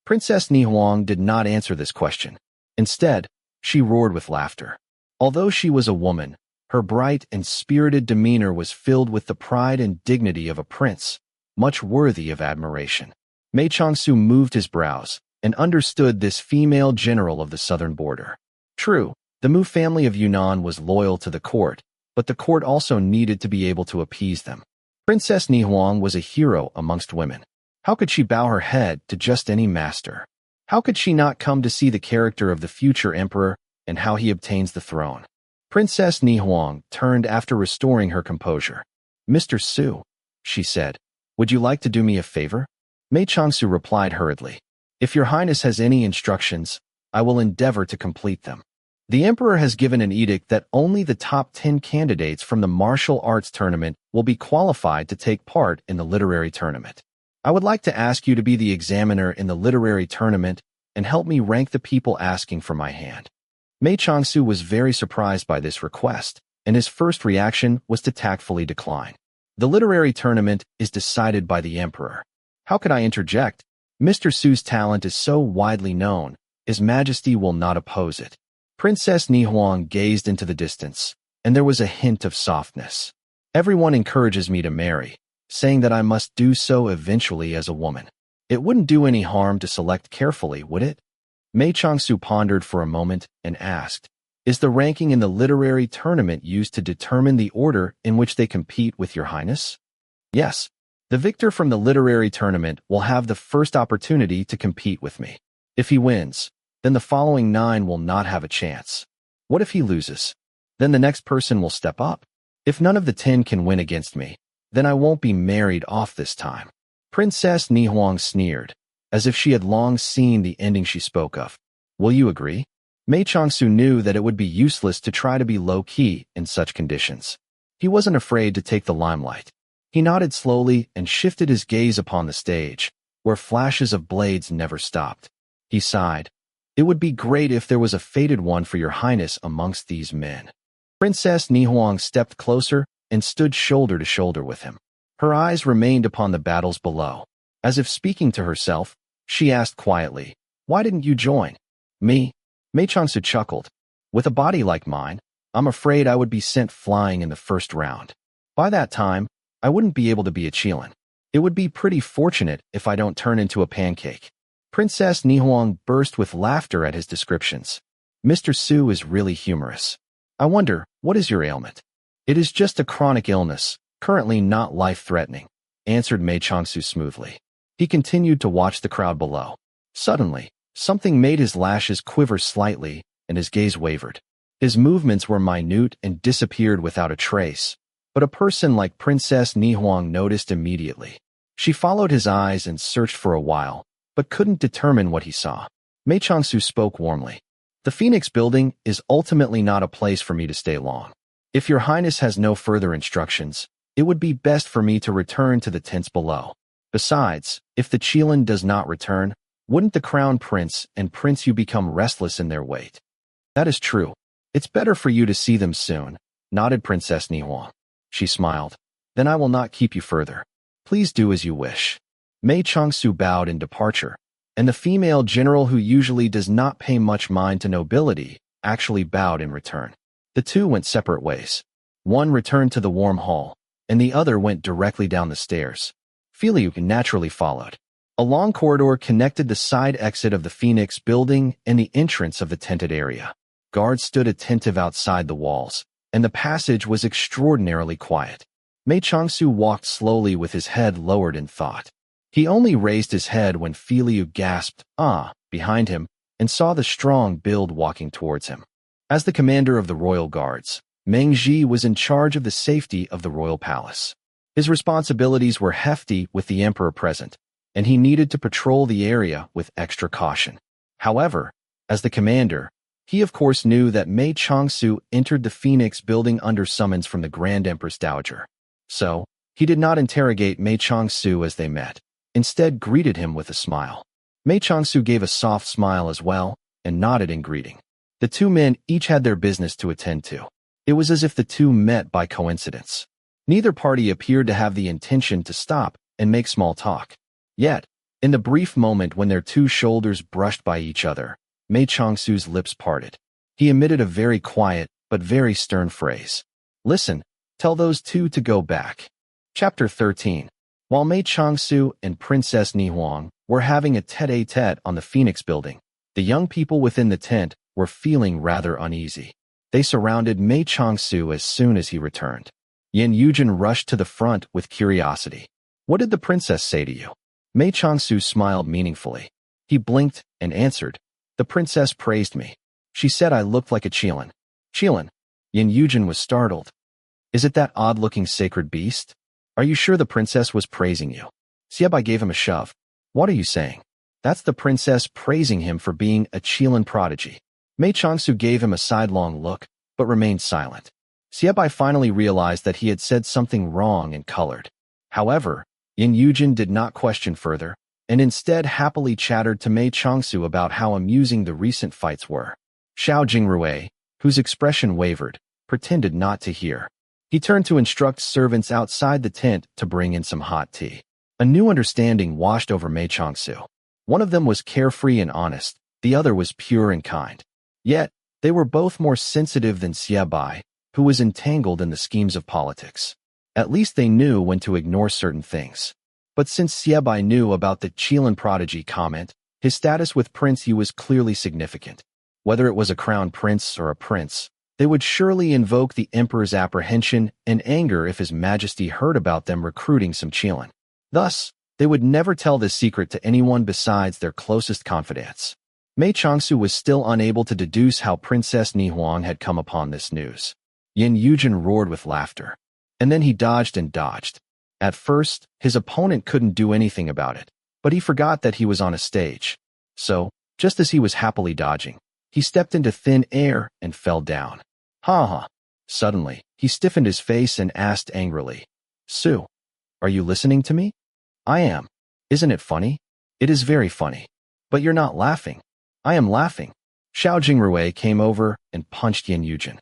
Princess Nihuang did not answer this question. Instead, she roared with laughter. Although she was a woman, her bright and spirited demeanor was filled with the pride and dignity of a prince, much worthy of admiration. Mei Changsu moved his brows and understood this female general of the southern border. True, the Mu family of Yunnan was loyal to the court, but the court also needed to be able to appease them. Princess Nihuang was a hero amongst women. How could she bow her head to just any master? How could she not come to see the character of the future emperor and how he obtains the throne? Princess Nihuang turned after restoring her composure. Mr. Su, she said, would you like to do me a favor? Mei Changsu replied hurriedly. If your highness has any instructions, I will endeavor to complete them. The emperor has given an edict that only the top 10 candidates from the martial arts tournament will be qualified to take part in the literary tournament. I would like to ask you to be the examiner in the literary tournament and help me rank the people asking for my hand. Mei Changsu was very surprised by this request, and his first reaction was to tactfully decline. The literary tournament is decided by the emperor. How could I interject? Mr. Su's talent is so widely known, His Majesty will not oppose it. Princess Nihuang gazed into the distance, and there was a hint of softness. Everyone encourages me to marry, saying that I must do so eventually as a woman. It wouldn't do any harm to select carefully, would it? Mei Changsu pondered for a moment and asked, is the ranking in the literary tournament used to determine the order in which they compete with your highness? Yes. The victor from the literary tournament will have the first opportunity to compete with me. If he wins, then the following 9 will not have a chance. What if he loses? Then the next person will step up. If none of the 10 can win against me, then I won't be married off this time. Princess Nihuang sneered, as if she had long seen the ending she spoke of. Will you agree? Mei Changsu knew that it would be useless to try to be low-key in such conditions. He wasn't afraid to take the limelight. He nodded slowly and shifted his gaze upon the stage, where flashes of blades never stopped. He sighed. It would be great if there was a fated one for your highness amongst these men. Princess Nihuang stepped closer and stood shoulder to shoulder with him. Her eyes remained upon the battles below. As if speaking to herself, she asked quietly, why didn't you join? Me? Mei Changsu chuckled. With a body like mine, I'm afraid I would be sent flying in the first round. By that time, I wouldn't be able to be a Qilin. It would be pretty fortunate if I don't turn into a pancake. Princess Nihuang burst with laughter at his descriptions. Mr. Su is really humorous. I wonder, what is your ailment? It is just a chronic illness, currently not life-threatening, answered Mei Changsu smoothly. He continued to watch the crowd below. Suddenly, something made his lashes quiver slightly, and his gaze wavered. His movements were minute and disappeared without a trace, but a person like Princess Nihuang noticed immediately. She followed his eyes and searched for a while, but couldn't determine what he saw. Mei Changsu spoke warmly. The Phoenix Building is ultimately not a place for me to stay long. If your highness has no further instructions, it would be best for me to return to the tents below. Besides, if the Qilin does not return, wouldn't the crown prince and Prince Yu become restless in their wait? That is true. It's better for you to see them soon, nodded Princess Nihuang. She smiled. Then I will not keep you further. Please do as you wish. Mei Changsu bowed in departure, and the female general who usually does not pay much mind to nobility actually bowed in return. The two went separate ways. One returned to the warm hall, and the other went directly down the stairs. Filiu naturally followed. A long corridor connected the side exit of the Phoenix Building and the entrance of the tented area. Guards stood attentive outside the walls, and the passage was extraordinarily quiet. Mei Changsu walked slowly with his head lowered in thought. He only raised his head when Filiu gasped, "Ah," behind him, and saw the strong build walking towards him. As the commander of the royal guards, Meng Ji was in charge of the safety of the royal palace. His responsibilities were hefty with the emperor present, and he needed to patrol the area with extra caution. However, as the commander, he of course knew that Mei Changsu entered the Phoenix Building under summons from the Grand Empress Dowager. So, he did not interrogate Mei Changsu as they met, instead greeted him with a smile. Mei Changsu gave a soft smile as well, and nodded in greeting. The two men each had their business to attend to. It was as if the two met by coincidence. Neither party appeared to have the intention to stop and make small talk. Yet, in the brief moment when their two shoulders brushed by each other, Mei Changsu's lips parted. He emitted a very quiet but very stern phrase. "Listen, tell those two to go back." Chapter 13. While Mei Changsu and Princess Nihuang were having a tete-a-tete on the Phoenix Building, the young people within the tent were feeling rather uneasy. They surrounded Mei Changsu as soon as he returned. Yin Yujin rushed to the front with curiosity. "What did the princess say to you?" Mei Changsu smiled meaningfully. He blinked and answered, "The princess praised me. She said I looked like a Qilin." "Qilin?" Yin Yujin was startled. "Is it that odd-looking sacred beast? Are you sure the princess was praising you?" Xiebai gave him a shove. "What are you saying? That's the princess praising him for being a Qilin prodigy." Mei Changsu gave him a sidelong look, but remained silent. Xiebai finally realized that he had said something wrong and colored. However, Yin Yujin did not question further, and instead happily chattered to Mei Changsu about how amusing the recent fights were. Xiao Jingrui, whose expression wavered, pretended not to hear. He turned to instruct servants outside the tent to bring in some hot tea. A new understanding washed over Mei Changsu. One of them was carefree and honest, the other was pure and kind. Yet, they were both more sensitive than Xiebai, who was entangled in the schemes of politics. At least they knew when to ignore certain things. But since Xiebai knew about the Qilin prodigy comment, his status with Prince Yu was clearly significant. Whether it was a crown prince or a prince, they would surely invoke the emperor's apprehension and anger if his majesty heard about them recruiting some Qilin. Thus, they would never tell this secret to anyone besides their closest confidants. Mei Changsu was still unable to deduce how Princess Nihuang had come upon this news. Yin Yujin roared with laughter. And then he dodged and dodged. At first, his opponent couldn't do anything about it, but he forgot that he was on a stage. So, just as he was happily dodging, he stepped into thin air and fell down. Ha ha. Suddenly, he stiffened his face and asked angrily, "Su, are you listening to me?" "I am. Isn't it funny?" "It is very funny. But you're not laughing." "I am laughing." Xiao Jingrui came over and punched Yin Yujin.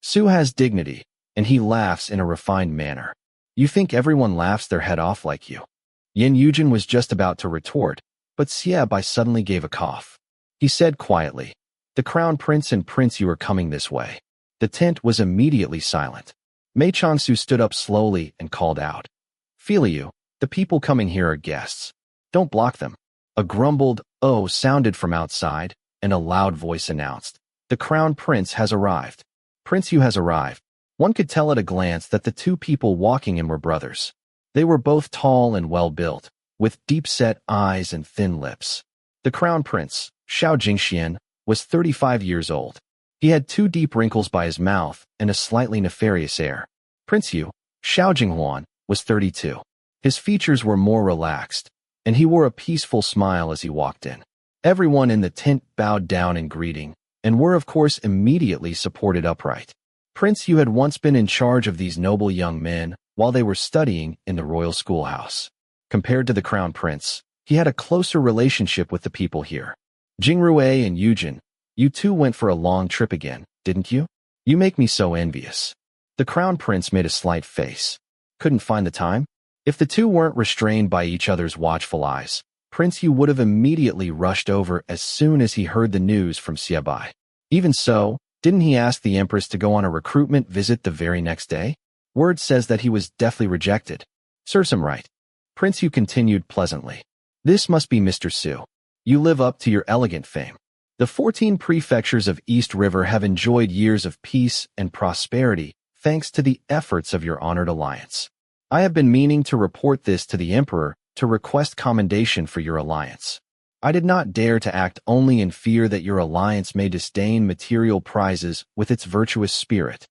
"Su has dignity, and he laughs in a refined manner. You think everyone laughs their head off like you?" Yin Yujin was just about to retort, but Xiebai suddenly gave a cough. He said quietly, "The crown prince and Prince Yu are coming this way." The tent was immediately silent. Mei Changsu stood up slowly and called out, "Filiu, the people coming here are guests. Don't block them." A grumbled, "Oh" sounded from outside, and a loud voice announced, "The crown prince has arrived." Prince Yu has arrived. One could tell at a glance that the two people walking him were brothers. They were both tall and well-built, with deep-set eyes and thin lips. The crown prince, Xiao Jingxian, was 35 years old. He had two deep wrinkles by his mouth and a slightly nefarious air. Prince Yu, Xiao Jinghuan, was 32. His features were more relaxed, and he wore a peaceful smile as he walked in. Everyone in the tent bowed down in greeting, and were of course immediately supported upright. Prince Yu had once been in charge of these noble young men while they were studying in the royal schoolhouse. Compared to the crown prince, he had a closer relationship with the people here. Jingrui and Yujin, you two went for a long trip again, didn't you? You make me so envious. The crown prince made a slight face. Couldn't find the time? If the two weren't restrained by each other's watchful eyes, Prince Yu would have immediately rushed over as soon as he heard the news from Xiaobai. Even so, didn't he ask the empress to go on a recruitment visit the very next day? Word says that he was deftly rejected. Serves him right. Prince Yu continued pleasantly. This must be Mr. Su. You live up to your elegant fame. The 14 prefectures of East River have enjoyed years of peace and prosperity thanks to the efforts of your honored alliance. I have been meaning to report this to the emperor to request commendation for your alliance. I did not dare to act only in fear that your alliance may disdain material prizes with its virtuous spirit.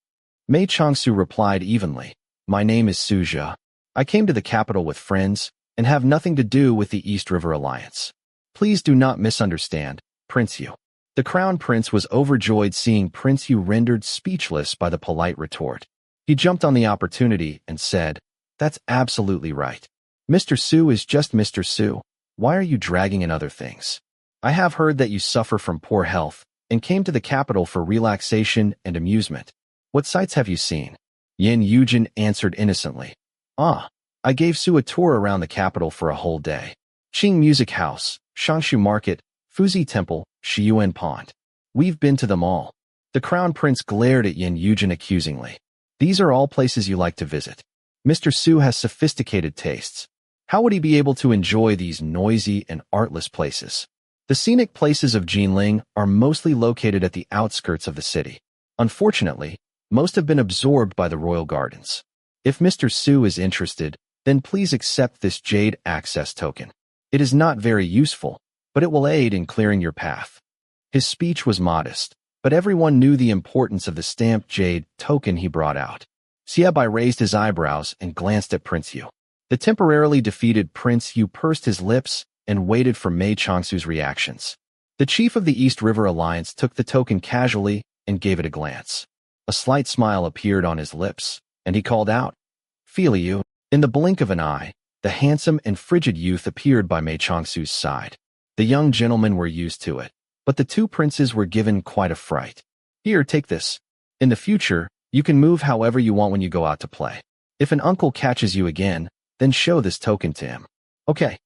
Mei Changsu replied evenly, My name is Suzhou. I came to the capital with friends and have nothing to do with the East River Alliance. Please do not misunderstand, Prince Yu. The crown prince was overjoyed seeing Prince Yu rendered speechless by the polite retort. He jumped on the opportunity and said, That's absolutely right. Mr. Su is just Mr. Su. Why are you dragging in other things? I have heard that you suffer from poor health and came to the capital for relaxation and amusement. What sights have you seen? Yin Yujin answered innocently. I gave Su a tour around the capital for a whole day. Qing Music House, Shangshu Market, Fuzi Temple, Shiyuan Pond. We've been to them all. The crown prince glared at Yin Yujin accusingly. These are all places you like to visit. Mr. Su has sophisticated tastes. How would he be able to enjoy these noisy and artless places? The scenic places of Jinling are mostly located at the outskirts of the city. Unfortunately, most have been absorbed by the royal gardens. If Mr. Su is interested, then please accept this jade access token. It is not very useful, but it will aid in clearing your path. His speech was modest, but everyone knew the importance of the stamped jade token he brought out. Xiaobai raised his eyebrows and glanced at Prince Yu. The temporarily defeated Prince Yu pursed his lips and waited for Mei Changsu's reactions. The chief of the East River Alliance took the token casually and gave it a glance. A slight smile appeared on his lips, and he called out, Feel you. In the blink of an eye, the handsome and frigid youth appeared by Mei Changsu's side. The young gentlemen were used to it, but the two princes were given quite a fright. Here, take this. In the future, you can move however you want when you go out to play. If an uncle catches you again, then show this token to him. Okay.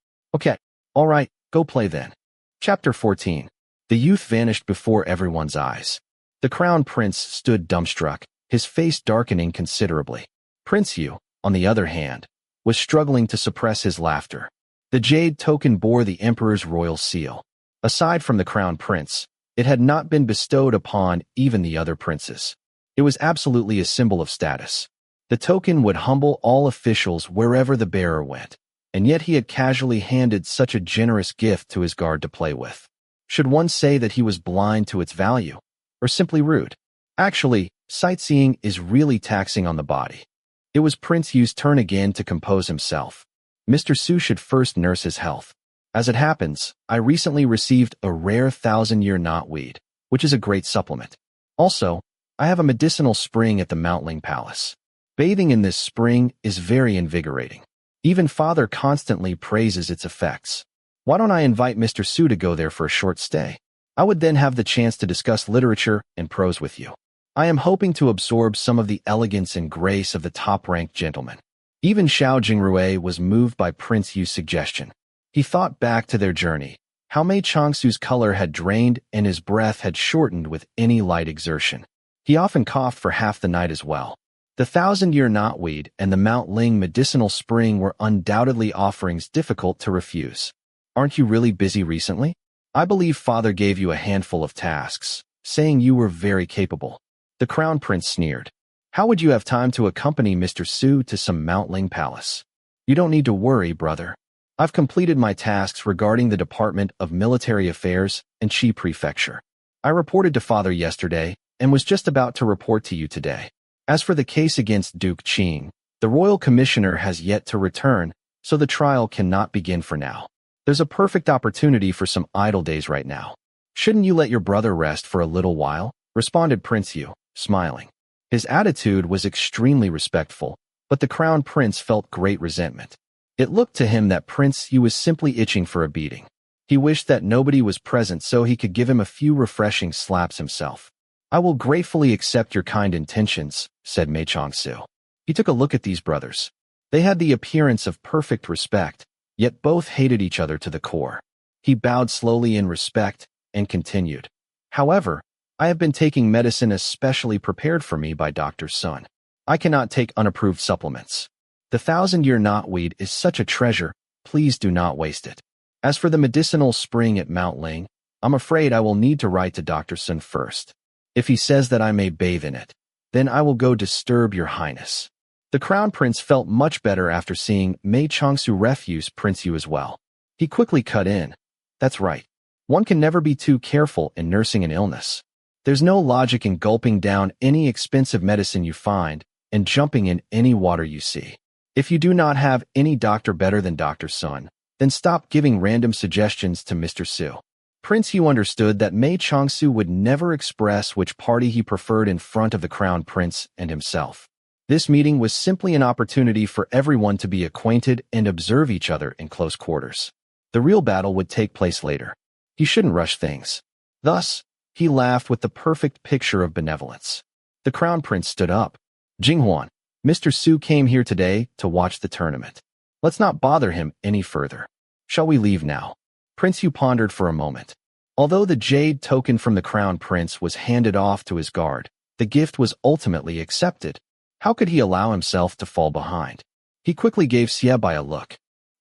All right, go play then. Chapter 14. The youth vanished before everyone's eyes. The crown prince stood dumbstruck, his face darkening considerably. Prince Yu, on the other hand, was struggling to suppress his laughter. The jade token bore the emperor's royal seal. Aside from the crown prince, it had not been bestowed upon even the other princes. It was absolutely a symbol of status. The token would humble all officials wherever the bearer went, and yet he had casually handed such a generous gift to his guard to play with. Should one say that he was blind to its value, or simply rude? Actually, sightseeing is really taxing on the body. It was Prince Yu's turn again to compose himself. Mr. Su should first nurse his health. As it happens, I recently received a rare 1,000-year knotweed, which is a great supplement. Also, I have a medicinal spring at the Meiling Palace. Bathing in this spring is very invigorating. Even Father constantly praises its effects. Why don't I invite Mr. Su to go there for a short stay? I would then have the chance to discuss literature and prose with you. I am hoping to absorb some of the elegance and grace of the top-ranked gentleman. Even Xiao Jingrui was moved by Prince Yu's suggestion. He thought back to their journey, how Mei Changsu's color had drained and his breath had shortened with any light exertion. He often coughed for half the night as well. The 1,000-year knotweed and the Mount Ling medicinal spring were undoubtedly offerings difficult to refuse. Aren't you really busy recently? I believe father gave you a handful of tasks, saying you were very capable. The crown prince sneered. How would you have time to accompany Mr. Su to some Mountling palace? You don't need to worry, brother. I've completed my tasks regarding the Department of Military Affairs and Qi Prefecture. I reported to father yesterday and was just about to report to you today. As for the case against Duke Qing, the royal commissioner has yet to return, so the trial cannot begin for now. There's a perfect opportunity for some idle days right now. Shouldn't you let your brother rest for a little while? Responded Prince Yu, smiling. His attitude was extremely respectful, but the crown prince felt great resentment. It looked to him that Prince Yu was simply itching for a beating. He wished that nobody was present so he could give him a few refreshing slaps himself. I will gratefully accept your kind intentions, said Mei Changsu. He took a look at these brothers. They had the appearance of perfect respect, yet both hated each other to the core. He bowed slowly in respect and continued. However, I have been taking medicine especially prepared for me by Dr. Sun. I cannot take unapproved supplements. The 1,000-year knotweed is such a treasure, please do not waste it. As for the medicinal spring at Mountling, I'm afraid I will need to write to Dr. Sun first. If he says that I may bathe in it, then I will go disturb your highness. The crown prince felt much better after seeing Mei Changsu refuse Prince Yu as well. He quickly cut in. That's right. One can never be too careful in nursing an illness. There's no logic in gulping down any expensive medicine you find and jumping in any water you see. If you do not have any doctor better than Dr. Sun, then stop giving random suggestions to Mr. Su. Prince Yu understood that Mei Changsu would never express which party he preferred in front of the crown prince and himself. This meeting was simply an opportunity for everyone to be acquainted and observe each other in close quarters. The real battle would take place later. He shouldn't rush things. Thus, he laughed with the perfect picture of benevolence. The crown prince stood up. Jinghuan, Mr. Su came here today to watch the tournament. Let's not bother him any further. Shall we leave now? Prince Yu pondered for a moment. Although the jade token from the crown prince was handed off to his guard, the gift was ultimately accepted. How could he allow himself to fall behind? He quickly gave Xiebai a look.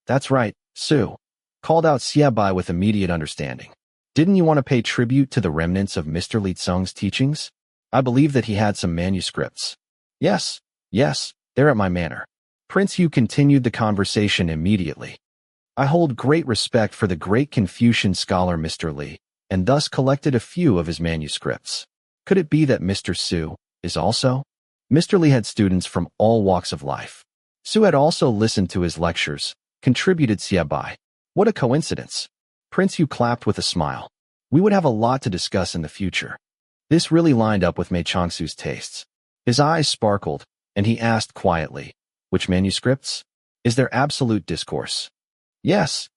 That's right, Su, called out Xiebai with immediate understanding. Didn't you want to pay tribute to the remnants of Mr. Li Tsung's teachings? I believe that he had some manuscripts. Yes, they're at my manor. Prince Yu continued the conversation immediately. I hold great respect for the great Confucian scholar Mr. Li, and thus collected a few of his manuscripts. Could it be that Mr. Su is also? Mr. Li had students from all walks of life. Su had also listened to his lectures, contributed Xiebai. What a coincidence. Prince Yu clapped with a smile. We would have a lot to discuss in the future. This really lined up with Mei Changsu's tastes. His eyes sparkled, and he asked quietly, which manuscripts? Is there absolute discourse? Yes,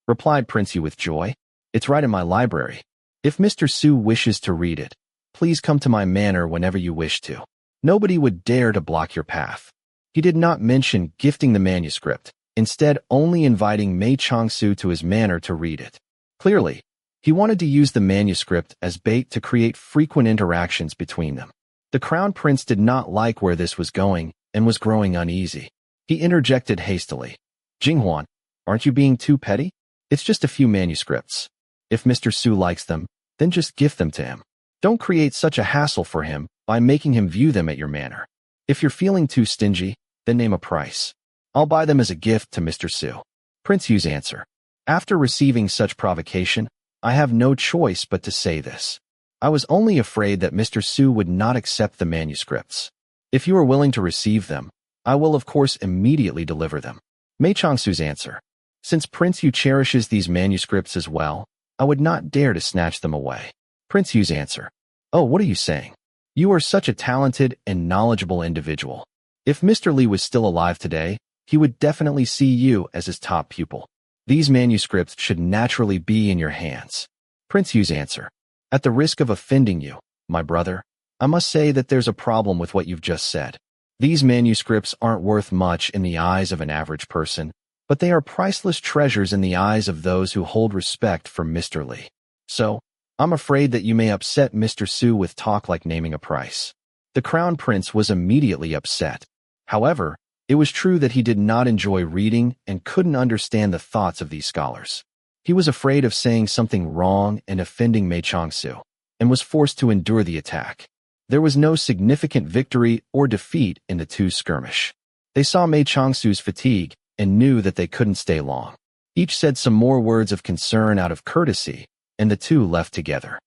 replied Prince Yu with joy. It's right in my library. If Mr. Su wishes to read it, please come to my manor whenever you wish to. Nobody would dare to block your path. He did not mention gifting the manuscript, instead only inviting Mei Changsu to his manor to read it. Clearly, he wanted to use the manuscript as bait to create frequent interactions between them. The crown prince did not like where this was going and was growing uneasy. He interjected hastily. Jinghuan, aren't you being too petty? It's just a few manuscripts. If Mr. Su likes them, then just gift them to him. Don't create such a hassle for him by making him view them at your manor. If you're feeling too stingy, then name a price. I'll buy them as a gift to Mr. Su. Prince Yu's answer. After receiving such provocation, I have no choice but to say this. I was only afraid that Mr. Su would not accept the manuscripts. If you are willing to receive them, I will of course immediately deliver them. Mei Changsu's answer. Since Prince Yu cherishes these manuscripts as well, I would not dare to snatch them away. Prince Yu's answer. Oh, what are you saying? You are such a talented and knowledgeable individual. If Mr. Li was still alive today, he would definitely see you as his top pupil. These manuscripts should naturally be in your hands. Prince Yu's answer. At the risk of offending you, my brother, I must say that there's a problem with what you've just said. These manuscripts aren't worth much in the eyes of an average person, but they are priceless treasures in the eyes of those who hold respect for Mr. Li. So, I'm afraid that you may upset Mr. Su with talk like naming a price. The crown prince was immediately upset. However, it was true that he did not enjoy reading and couldn't understand the thoughts of these scholars. He was afraid of saying something wrong and offending Mei Changsu, and was forced to endure the attack. There was no significant victory or defeat in the two skirmish. They saw Mei Changsu's fatigue and knew that they couldn't stay long. Each said some more words of concern out of courtesy, and the two left together.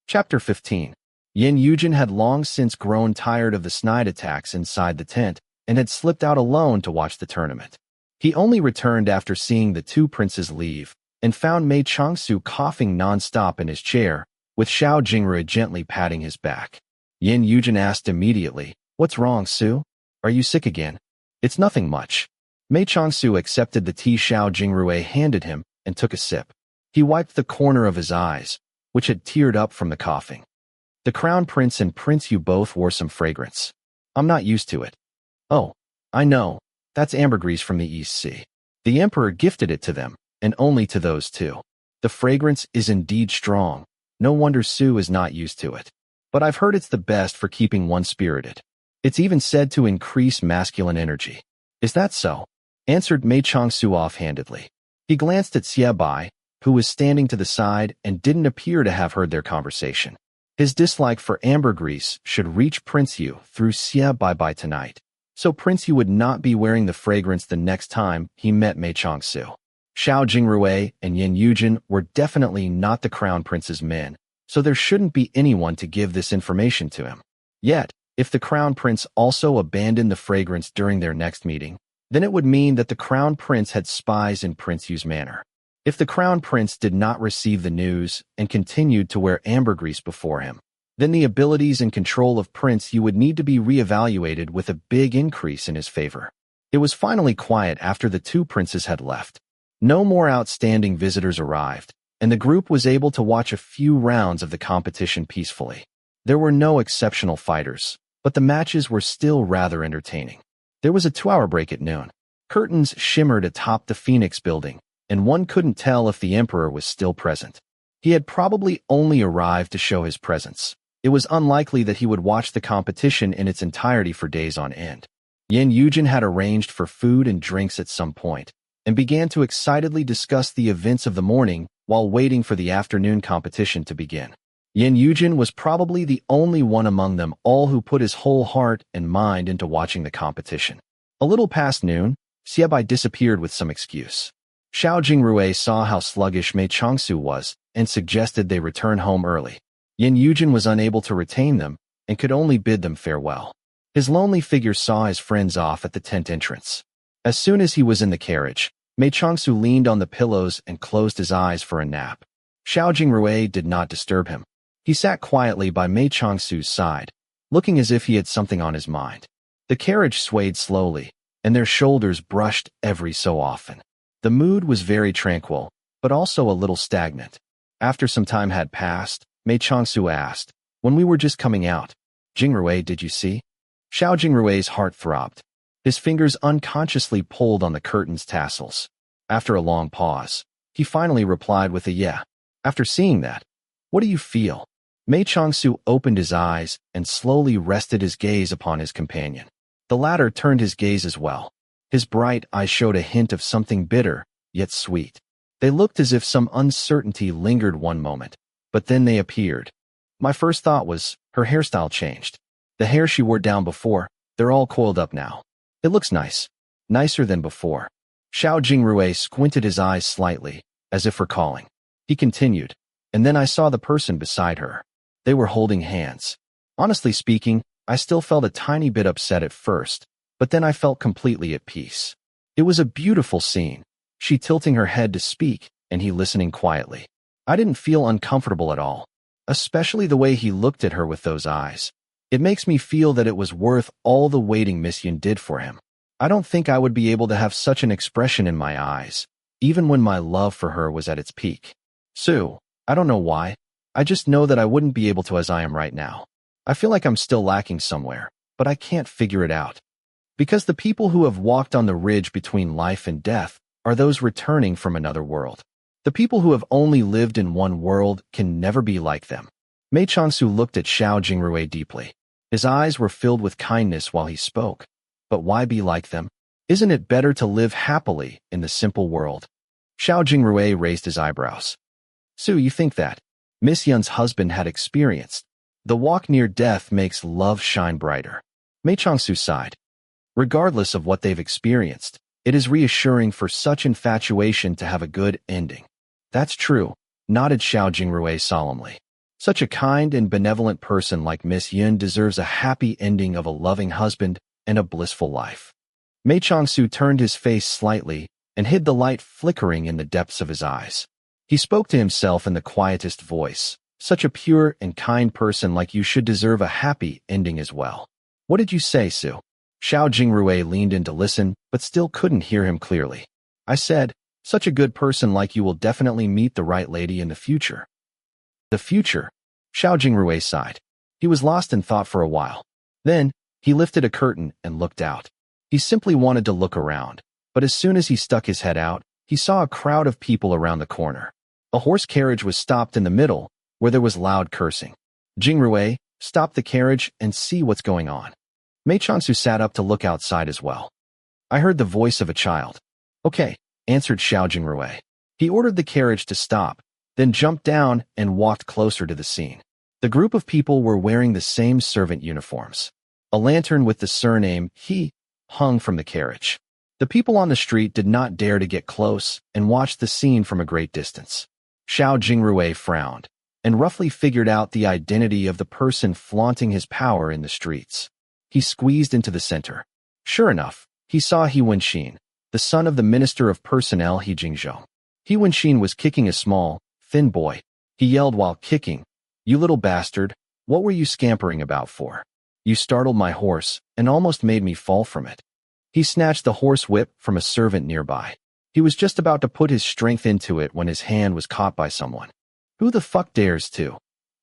Chapter 15. Yin Yujin had long since grown tired of the snide attacks inside the tent and had slipped out alone to watch the tournament. He only returned after seeing the two princes leave and found Mei Changsu coughing non-stop in his chair, with Xiao Jingrui gently patting his back. Yin Yujin asked immediately, "What's wrong, Su? Are you sick again?" "It's nothing much." Mei Changsu accepted the tea Xiao Jingrui handed him and took a sip. He wiped the corner of his eyes, which had teared up from the coughing. "The Crown Prince and Prince Yu both wore some fragrance. I'm not used to it." "Oh, I know. That's ambergris from the East Sea. The Emperor gifted it to them, and only to those two. The fragrance is indeed strong. No wonder Su is not used to it. But I've heard it's the best for keeping one spirited. It's even said to increase masculine energy." "Is that so?" answered Mei Changsu offhandedly. He glanced at Xie Bai, who was standing to the side and didn't appear to have heard their conversation. His dislike for ambergris should reach Prince Yu through Xie Bai by tonight, so Prince Yu would not be wearing the fragrance the next time he met Mei Changsu. Xiao Jingrui and Yin Yujin were definitely not the Crown Prince's men, so there shouldn't be anyone to give this information to him. Yet, if the Crown Prince also abandoned the fragrance during their next meeting, then it would mean that the Crown Prince had spies in Prince Yu's manor. If the Crown Prince did not receive the news and continued to wear ambergris before him, then the abilities and control of Prince Yu would need to be reevaluated with a big increase in his favor. It was finally quiet after the two princes had left. No more outstanding visitors arrived, and the group was able to watch a few rounds of the competition peacefully. There were no exceptional fighters, but the matches were still rather entertaining. There was a 2-hour break at noon. Curtains shimmered atop the Phoenix building, and one couldn't tell if the Emperor was still present. He had probably only arrived to show his presence. It was unlikely that he would watch the competition in its entirety for days on end. Yin Yujin had arranged for food and drinks at some point, and began to excitedly discuss the events of the morning while waiting for the afternoon competition to begin. Yin Yujin was probably the only one among them all who put his whole heart and mind into watching the competition. A little past noon, Xie Bai disappeared with some excuse. Xiao Jingrui saw how sluggish Mei Changsu was and suggested they return home early. Yin Yujin was unable to retain them and could only bid them farewell. His lonely figure saw his friends off at the tent entrance. As soon as he was in the carriage, Mei Changsu leaned on the pillows and closed his eyes for a nap. Xiao Jingrui did not disturb him. He sat quietly by Mei Changsu's side, looking as if he had something on his mind. The carriage swayed slowly, and their shoulders brushed every so often. The mood was very tranquil, but also a little stagnant. After some time had passed, Mei Changsu asked, "When we were just coming out, Jingrui, did you see?" Xiao Jingrui's heart throbbed. His fingers unconsciously pulled on the curtain's tassels. After a long pause, he finally replied with a yeah. "After seeing that, what do you feel?" Mei Changsu opened his eyes and slowly rested his gaze upon his companion. The latter turned his gaze as well. His bright eyes showed a hint of something bitter, yet sweet. They looked as if some uncertainty lingered one moment, but then they appeared. My first thought was, her hairstyle changed. The hair she wore down before, they're all coiled up now. It looks nice. Nicer than before. Xiao Jingrui squinted his eyes slightly, as if recalling. He continued, and then I saw the person beside her. They were holding hands. Honestly speaking, I still felt a tiny bit upset at first, but then I felt completely at peace. It was a beautiful scene, she tilting her head to speak, and he listening quietly. I didn't feel uncomfortable at all, especially the way he looked at her with those eyes. It makes me feel that it was worth all the waiting Miss Yin did for him. I don't think I would be able to have such an expression in my eyes, even when my love for her was at its peak. Su, I don't know why. I just know that I wouldn't be able to as I am right now. I feel like I'm still lacking somewhere, but I can't figure it out. Because the people who have walked on the ridge between life and death are those returning from another world. The people who have only lived in one world can never be like them. Mei Changsu looked at Xiao Jingrui deeply. His eyes were filled with kindness while he spoke. But why be like them? Isn't it better to live happily in the simple world? Xiao Jingrui raised his eyebrows. "Su, you think that Miss Yun's husband had experienced the walk near death makes love shine brighter." Mei Changsu sighed. "Regardless of what they've experienced, it is reassuring for such infatuation to have a good ending." "That's true," nodded Xiao Jingrui solemnly. "Such a kind and benevolent person like Miss Yun deserves a happy ending of a loving husband and a blissful life." Mei Changsu turned his face slightly and hid the light flickering in the depths of his eyes. He spoke to himself in the quietest voice. "Such a pure and kind person like you should deserve a happy ending as well." "What did you say, Su?" Xiao Jingrui leaned in to listen, but still couldn't hear him clearly. "I said, such a good person like you will definitely meet the right lady in the future." "The future?" Xiao Jingrui sighed. He was lost in thought for a while. Then, he lifted a curtain and looked out. He simply wanted to look around, but as soon as he stuck his head out, he saw a crowd of people around the corner. A horse carriage was stopped in the middle, where there was loud cursing. "Jingrui, stop the carriage and see what's going on." Mei Changsu sat up to look outside as well. "I heard the voice of a child." "Okay," answered Xiao Jingrui. He ordered the carriage to stop, then jumped down and walked closer to the scene. The group of people were wearing the same servant uniforms. A lantern with the surname He hung from the carriage. The people on the street did not dare to get close and watched the scene from a great distance. Xiao Jingrui frowned and roughly figured out the identity of the person flaunting his power in the streets. He squeezed into the center. Sure enough, he saw He Wenxin, the son of the Minister of Personnel He Jingzhou. He Wenxin was kicking a small, thin boy. He yelled while kicking, "You little bastard, what were you scampering about for? You startled my horse and almost made me fall from it." He snatched the horse whip from a servant nearby. He was just about to put his strength into it when his hand was caught by someone. "Who the fuck dares to?"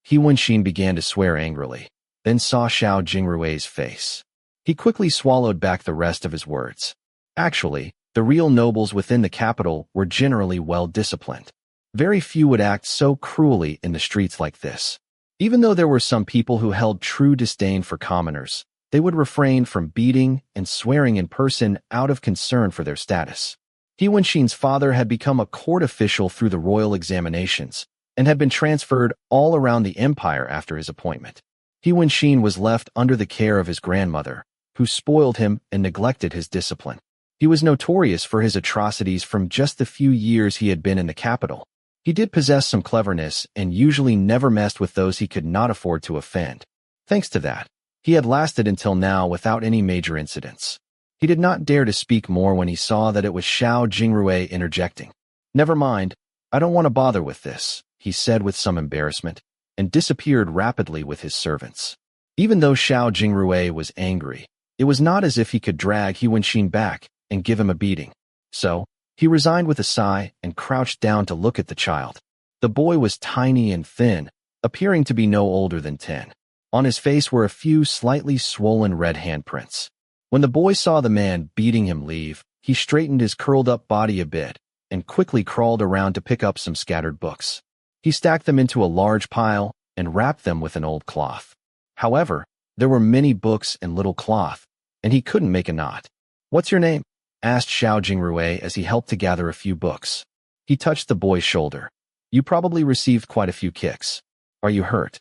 He Wenxin began to swear angrily, then saw Xiao Jingrui's face. He quickly swallowed back the rest of his words. Actually, the real nobles within the capital were generally well-disciplined. Very few would act so cruelly in the streets like this. Even though there were some people who held true disdain for commoners, they would refrain from beating and swearing in person out of concern for their status. He Wenxin's father had become a court official through the royal examinations and had been transferred all around the empire after his appointment. He Wenxin was left under the care of his grandmother, who spoiled him and neglected his discipline. He was notorious for his atrocities from just the few years he had been in the capital. He did possess some cleverness and usually never messed with those he could not afford to offend. Thanks to that, he had lasted until now without any major incidents. He did not dare to speak more when he saw that it was Xiao Jingrui interjecting. "Never mind, I don't want to bother with this," he said with some embarrassment, and disappeared rapidly with his servants. Even though Xiao Jingrui was angry, it was not as if he could drag He Wenxin back and give him a beating. So, he resigned with a sigh and crouched down to look at the child. The boy was tiny and thin, appearing to be no older than 10. On his face were a few slightly swollen red handprints. When the boy saw the man beating him leave, he straightened his curled-up body a bit and quickly crawled around to pick up some scattered books. He stacked them into a large pile and wrapped them with an old cloth. However, there were many books and little cloth, and he couldn't make a knot. "What's your name?" asked Xiao Jingrui as he helped to gather a few books. He touched the boy's shoulder. "You probably received quite a few kicks. Are you hurt?"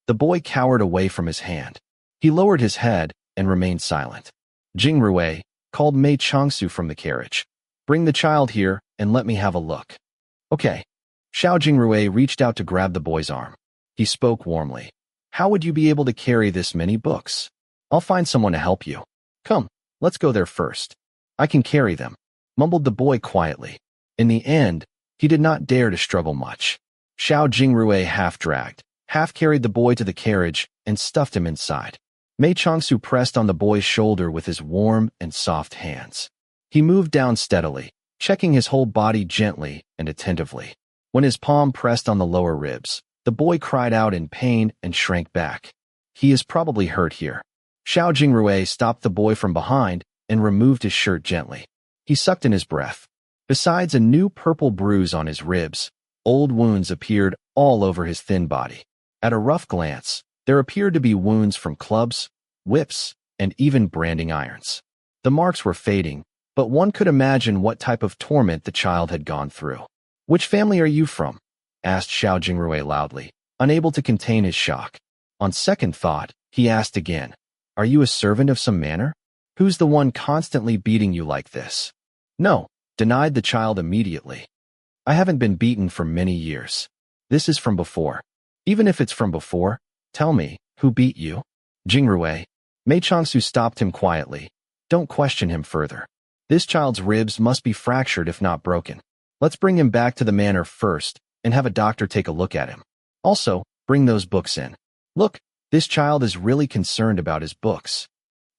The boy cowered away from his hand. He lowered his head and remained silent. Jingrui called Mei Changsu from the carriage. "Bring the child here and let me have a look." "Okay." Xiao Jingrui reached out to grab the boy's arm. He spoke warmly. "How would you be able to carry this many books? I'll find someone to help you. Come, let's go there first." "I can carry them," mumbled the boy quietly. In the end, he did not dare to struggle much. Xiao Jingrui half-dragged, half-carried the boy to the carriage and stuffed him inside. Mei Changsu pressed on the boy's shoulder with his warm and soft hands. He moved down steadily, checking his whole body gently and attentively. When his palm pressed on the lower ribs, the boy cried out in pain and shrank back. "He is probably hurt here." Xiao Jingrui stopped the boy from behind and removed his shirt gently. He sucked in his breath. Besides a new purple bruise on his ribs, old wounds appeared all over his thin body. At a rough glance, there appeared to be wounds from clubs, whips, and even branding irons. The marks were fading, but one could imagine what type of torment the child had gone through. "Which family are you from?" asked Xiao Jingrui loudly, unable to contain his shock. On second thought, he asked again, "Are you a servant of some manor? Who's the one constantly beating you like this?" "No," denied the child immediately. "I haven't been beaten for many years. This is from before. Even if it's from before, tell me, who beat you?" "Jingrui." Mei Changsu stopped him quietly. "Don't question him further. This child's ribs must be fractured if not broken. Let's bring him back to the manor first and have a doctor take a look at him. Also, bring those books in. Look, this child is really concerned about his books."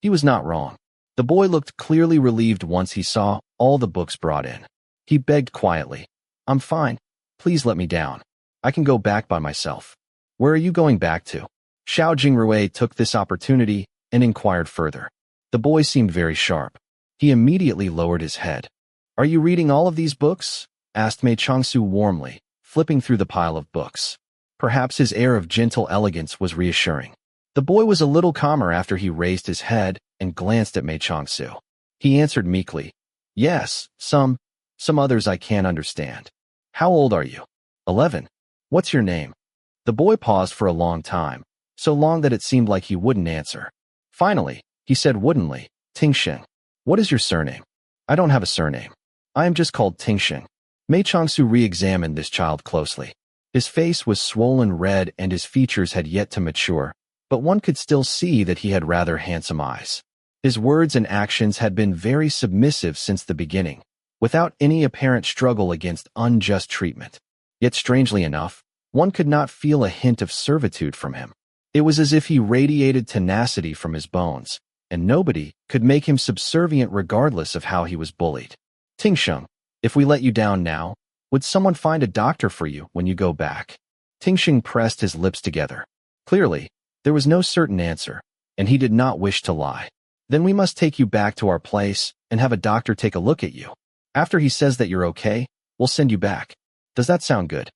He was not wrong. The boy looked clearly relieved once he saw all the books brought in. He begged quietly, "I'm fine. Please let me down. I can go back by myself." "Where are you going back to?" Xiao Jingrui took this opportunity and inquired further. The boy seemed very sharp. He immediately lowered his head. "Are you reading all of these books?" asked Mei Changsu warmly, flipping through the pile of books. Perhaps his air of gentle elegance was reassuring. The boy was a little calmer after he raised his head and glanced at Mei Changsu. He answered meekly, "Yes, some others I can't understand." "How old are you?" 11. "What's your name?" The boy paused for a long time, so long that it seemed like he wouldn't answer. Finally, he said woodenly, "Tingsheng." "What is your surname?" "I don't have a surname. I am just called Tingsheng." Mei Changsu re-examined this child closely. His face was swollen red and his features had yet to mature, but one could still see that he had rather handsome eyes. His words and actions had been very submissive since the beginning, without any apparent struggle against unjust treatment. Yet strangely enough, one could not feel a hint of servitude from him. It was as if he radiated tenacity from his bones, and nobody could make him subservient regardless of how he was bullied. "Tingsheng, if we let you down now, would someone find a doctor for you when you go back?" Tingsheng pressed his lips together. Clearly, there was no certain answer, and he did not wish to lie. "Then we must take you back to our place and have a doctor take a look at you. After he says that you're okay, we'll send you back. Does that sound good?"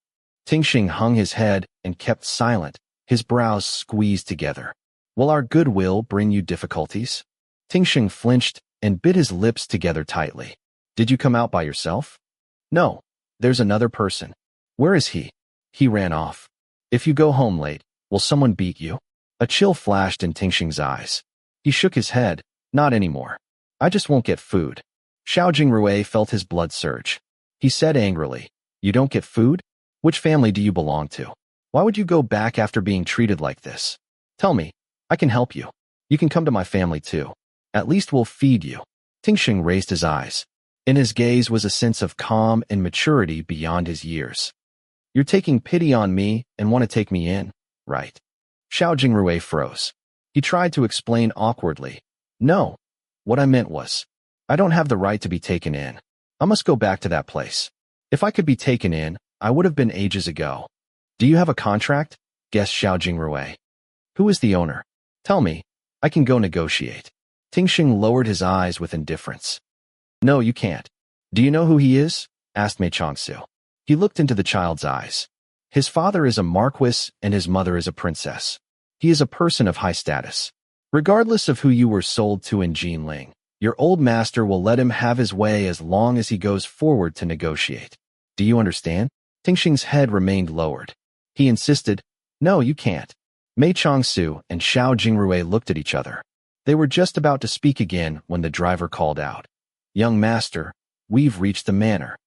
Tingsheng hung his head and kept silent, his brows squeezed together. "Will our goodwill bring you difficulties?" Tingsheng flinched and bit his lips together tightly. "Did you come out by yourself?" "No. There's another person." "Where is he?" "He ran off." "If you go home late, will someone beat you?" A chill flashed in Tingsheng's eyes. He shook his head. "Not anymore. I just won't get food." Xiao Jingrui felt his blood surge. He said angrily, "You don't get food? Which family do you belong to? Why would you go back after being treated like this? Tell me, I can help you. You can come to my family too. At least we'll feed you." Tingsheng raised his eyes. In his gaze was a sense of calm and maturity beyond his years. "You're taking pity on me and want to take me in, right?" Xiao Jingrui froze. He tried to explain awkwardly. "No. What I meant was, I don't have the right to be taken in. I must go back to that place. If I could be taken in, I would have been ages ago." "Do you have a contract?" guessed Xiao Jingrui. "Who is the owner? Tell me. I can go negotiate." Tingsheng lowered his eyes with indifference. "No, you can't." "Do you know who he is?" asked Mei Changsu. He looked into the child's eyes. "His father is a marquis and his mother is a princess. He is a person of high status. Regardless of who you were sold to in Jinling, your old master will let him have his way as long as he goes forward to negotiate. Do you understand?" Tingsheng's head remained lowered. He insisted, "No, you can't." Mei Changsu and Xiao Jingrui looked at each other. They were just about to speak again when the driver called out, "Young master, we've reached the manor."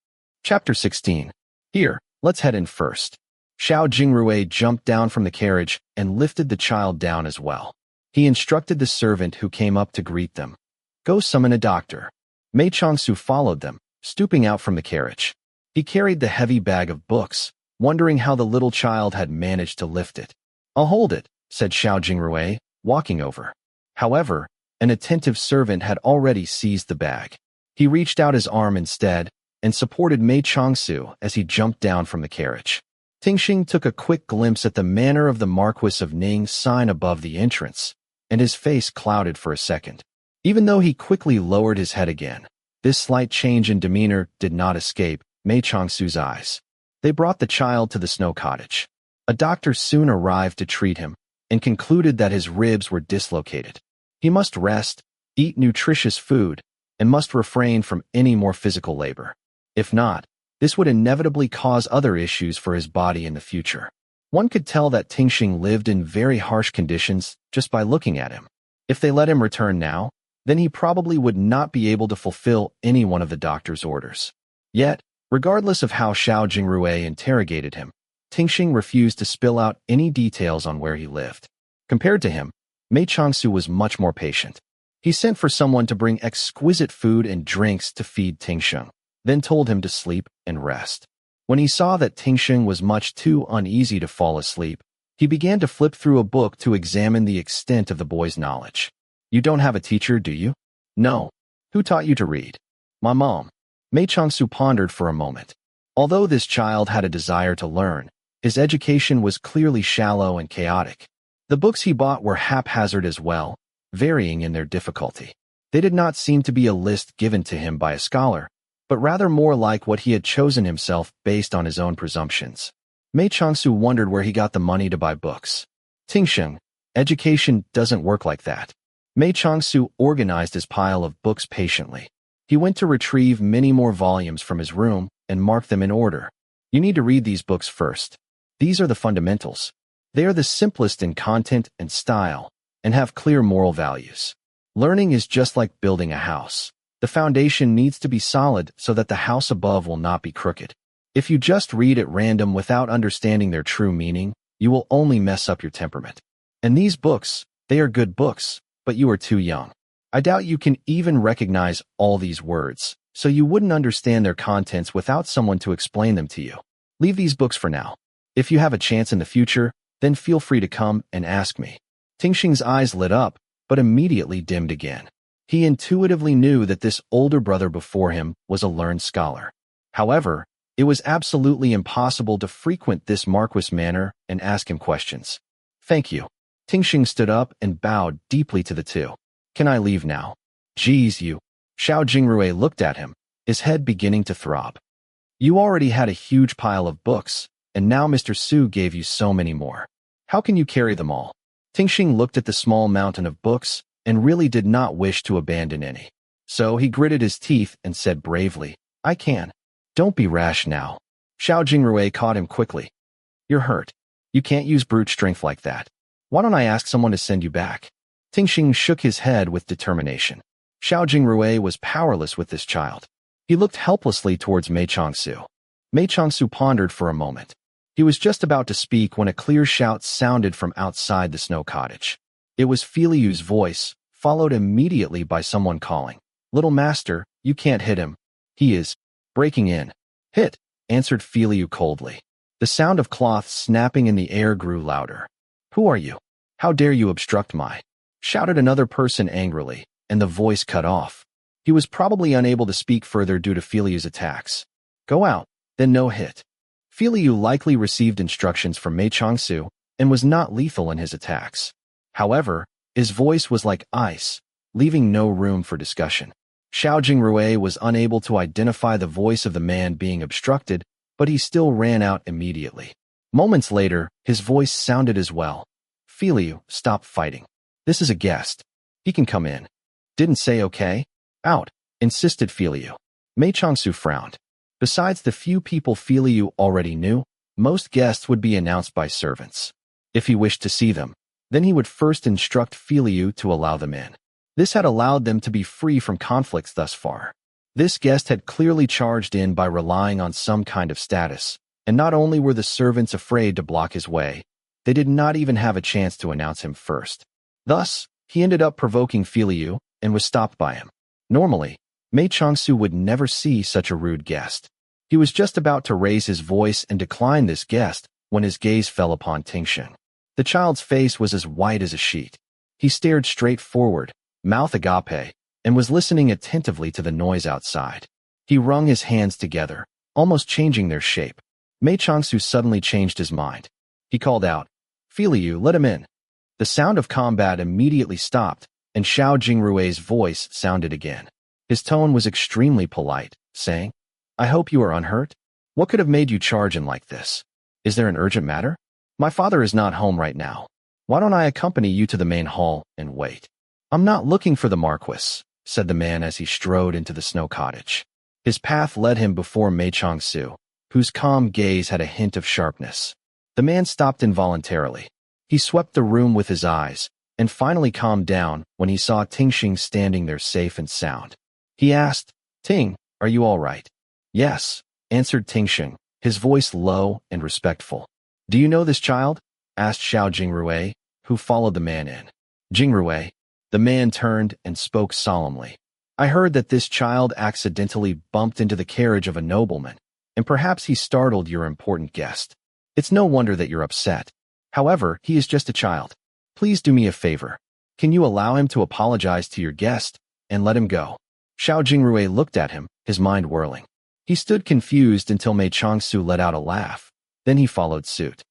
Chapter 16. "Here, let's head in first." Xiao Jingrui jumped down from the carriage and lifted the child down as well. He instructed the servant who came up to greet them, "Go summon a doctor." Mei Changsu followed them, stooping out from the carriage. He carried the heavy bag of books, wondering how the little child had managed to lift it. "I'll hold it," said Xiao Jingrui, walking over. However, an attentive servant had already seized the bag. He reached out his arm instead and supported Mei Changsu as he jumped down from the carriage. Tingsheng took a quick glimpse at the manor of the Marquis of Ning's sign above the entrance, and his face clouded for a second. Even though he quickly lowered his head again, this slight change in demeanor did not escape Mei Changsu's eyes. They brought the child to the snow cottage. A doctor soon arrived to treat him and concluded that his ribs were dislocated. He must rest, eat nutritious food, and must refrain from any more physical labor. If not, this would inevitably cause other issues for his body in the future. One could tell that Tingxing lived in very harsh conditions just by looking at him. If they let him return now, then he probably would not be able to fulfill any one of the doctor's orders. Yet, regardless of how Xiao Jingrui interrogated him, Tingxing refused to spill out any details on where he lived. Compared to him, Mei Changsu was much more patient. He sent for someone to bring exquisite food and drinks to feed Tingxing, then told him to sleep and rest. When he saw that Tingxing was much too uneasy to fall asleep, he began to flip through a book to examine the extent of the boy's knowledge. You don't have a teacher, do you? No. Who taught you to read? My mom. Mei Changsu pondered for a moment. Although this child had a desire to learn, his education was clearly shallow and chaotic. The books he bought were haphazard as well, varying in their difficulty. They did not seem to be a list given to him by a scholar, but rather more like what he had chosen himself based on his own presumptions. Mei Changsu wondered where he got the money to buy books. Tingxing, education doesn't work like that. Mei Changsu organized his pile of books patiently. He went to retrieve many more volumes from his room and marked them in order. You need to read these books first. These are the fundamentals. They are the simplest in content and style, and have clear moral values. Learning is just like building a house. The foundation needs to be solid so that the house above will not be crooked. If you just read at random without understanding their true meaning, you will only mess up your temperament. And these books, they are good books, but you are too young. I doubt you can even recognize all these words, so you wouldn't understand their contents without someone to explain them to you. Leave these books for now. If you have a chance in the future, then feel free to come and ask me. Tingxing's eyes lit up, but immediately dimmed again. He intuitively knew that this older brother before him was a learned scholar. However, it was absolutely impossible to frequent this Marquis manor and ask him questions. Thank you. Tingxing stood up and bowed deeply to the two. Can I leave now? Geez, you. Xiao Jingrui looked at him, his head beginning to throb. You already had a huge pile of books, and now Mr. Su gave you so many more. How can you carry them all? Tingxing looked at the small mountain of books and really did not wish to abandon any. So he gritted his teeth and said bravely, I can. Don't be rash now. Xiao Jingrui caught him quickly. You're hurt. You can't use brute strength like that. Why don't I ask someone to send you back? Tingxing shook his head with determination. Xiao Jingrui was powerless with this child. He looked helplessly towards Mei Changsu. Mei Changsu pondered for a moment. He was just about to speak when a clear shout sounded from outside the snow cottage. It was Filiu's voice, followed immediately by someone calling, Little master, you can't hit him. He is breaking in. Hit, answered Filiu coldly. The sound of cloth snapping in the air grew louder. Who are you? How dare you obstruct my? Shouted another person angrily, and the voice cut off. He was probably unable to speak further due to Filiu's attacks. Go out, then no hit. Filiu likely received instructions from Mei Changsu and was not lethal in his attacks. However, his voice was like ice, leaving no room for discussion. Xiao Jingrui was unable to identify the voice of the man being obstructed, but he still ran out immediately. Moments later, his voice sounded as well. Filiu, stop fighting. This is a guest. He can come in. Didn't say okay? Out, insisted Filiu. Mei Changsu frowned. Besides the few people Filiu already knew, most guests would be announced by servants. If he wished to see them, then he would first instruct Filiu to allow them in. This had allowed them to be free from conflicts thus far. This guest had clearly charged in by relying on some kind of status, and not only were the servants afraid to block his way, they did not even have a chance to announce him first. Thus, he ended up provoking Filiu and was stopped by him. Normally, Mei Changsu would never see such a rude guest. He was just about to raise his voice and decline this guest when his gaze fell upon Tingxing. The child's face was as white as a sheet. He stared straight forward, mouth agape, and was listening attentively to the noise outside. He wrung his hands together, almost changing their shape. Mei Changsu suddenly changed his mind. He called out, Filiu, let him in. The sound of combat immediately stopped, and Xiao Jingrui's voice sounded again. His tone was extremely polite, saying, I hope you are unhurt. What could have made you charge in like this? Is there an urgent matter? My father is not home right now. Why don't I accompany you to the main hall and wait? I'm not looking for the Marquis, said the man as he strode into the snow cottage. His path led him before Mei Changsu, whose calm gaze had a hint of sharpness. The man stopped involuntarily. He swept the room with his eyes, and finally calmed down when he saw Tingxing standing there safe and sound. He asked, "Ting, are you all right?" "Yes," answered Tingxing, his voice low and respectful. "Do you know this child?" asked Xiao Jingrui, who followed the man in. "Jingrui." The man turned and spoke solemnly. "I heard that this child accidentally bumped into the carriage of a nobleman, and perhaps he startled your important guest. It's no wonder that you're upset. However, he is just a child. Please do me a favor. Can you allow him to apologize to your guest and let him go?" Xiao Jingrui looked at him, his mind whirling. He stood confused until Mei Changsu let out a laugh. Then he followed suit.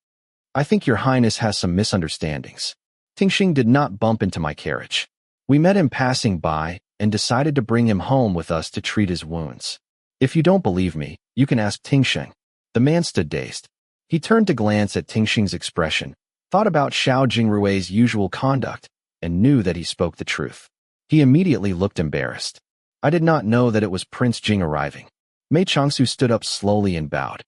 "I think your highness has some misunderstandings. Tingxing did not bump into my carriage. We met him passing by and decided to bring him home with us to treat his wounds. If you don't believe me, you can ask Tingxing." The man stood dazed. He turned to glance at Tingxing's expression, thought about Xiao Jingrui's usual conduct, and knew that he spoke the truth. He immediately looked embarrassed. "I did not know that it was Prince Jing arriving." Mei Changsu stood up slowly and bowed.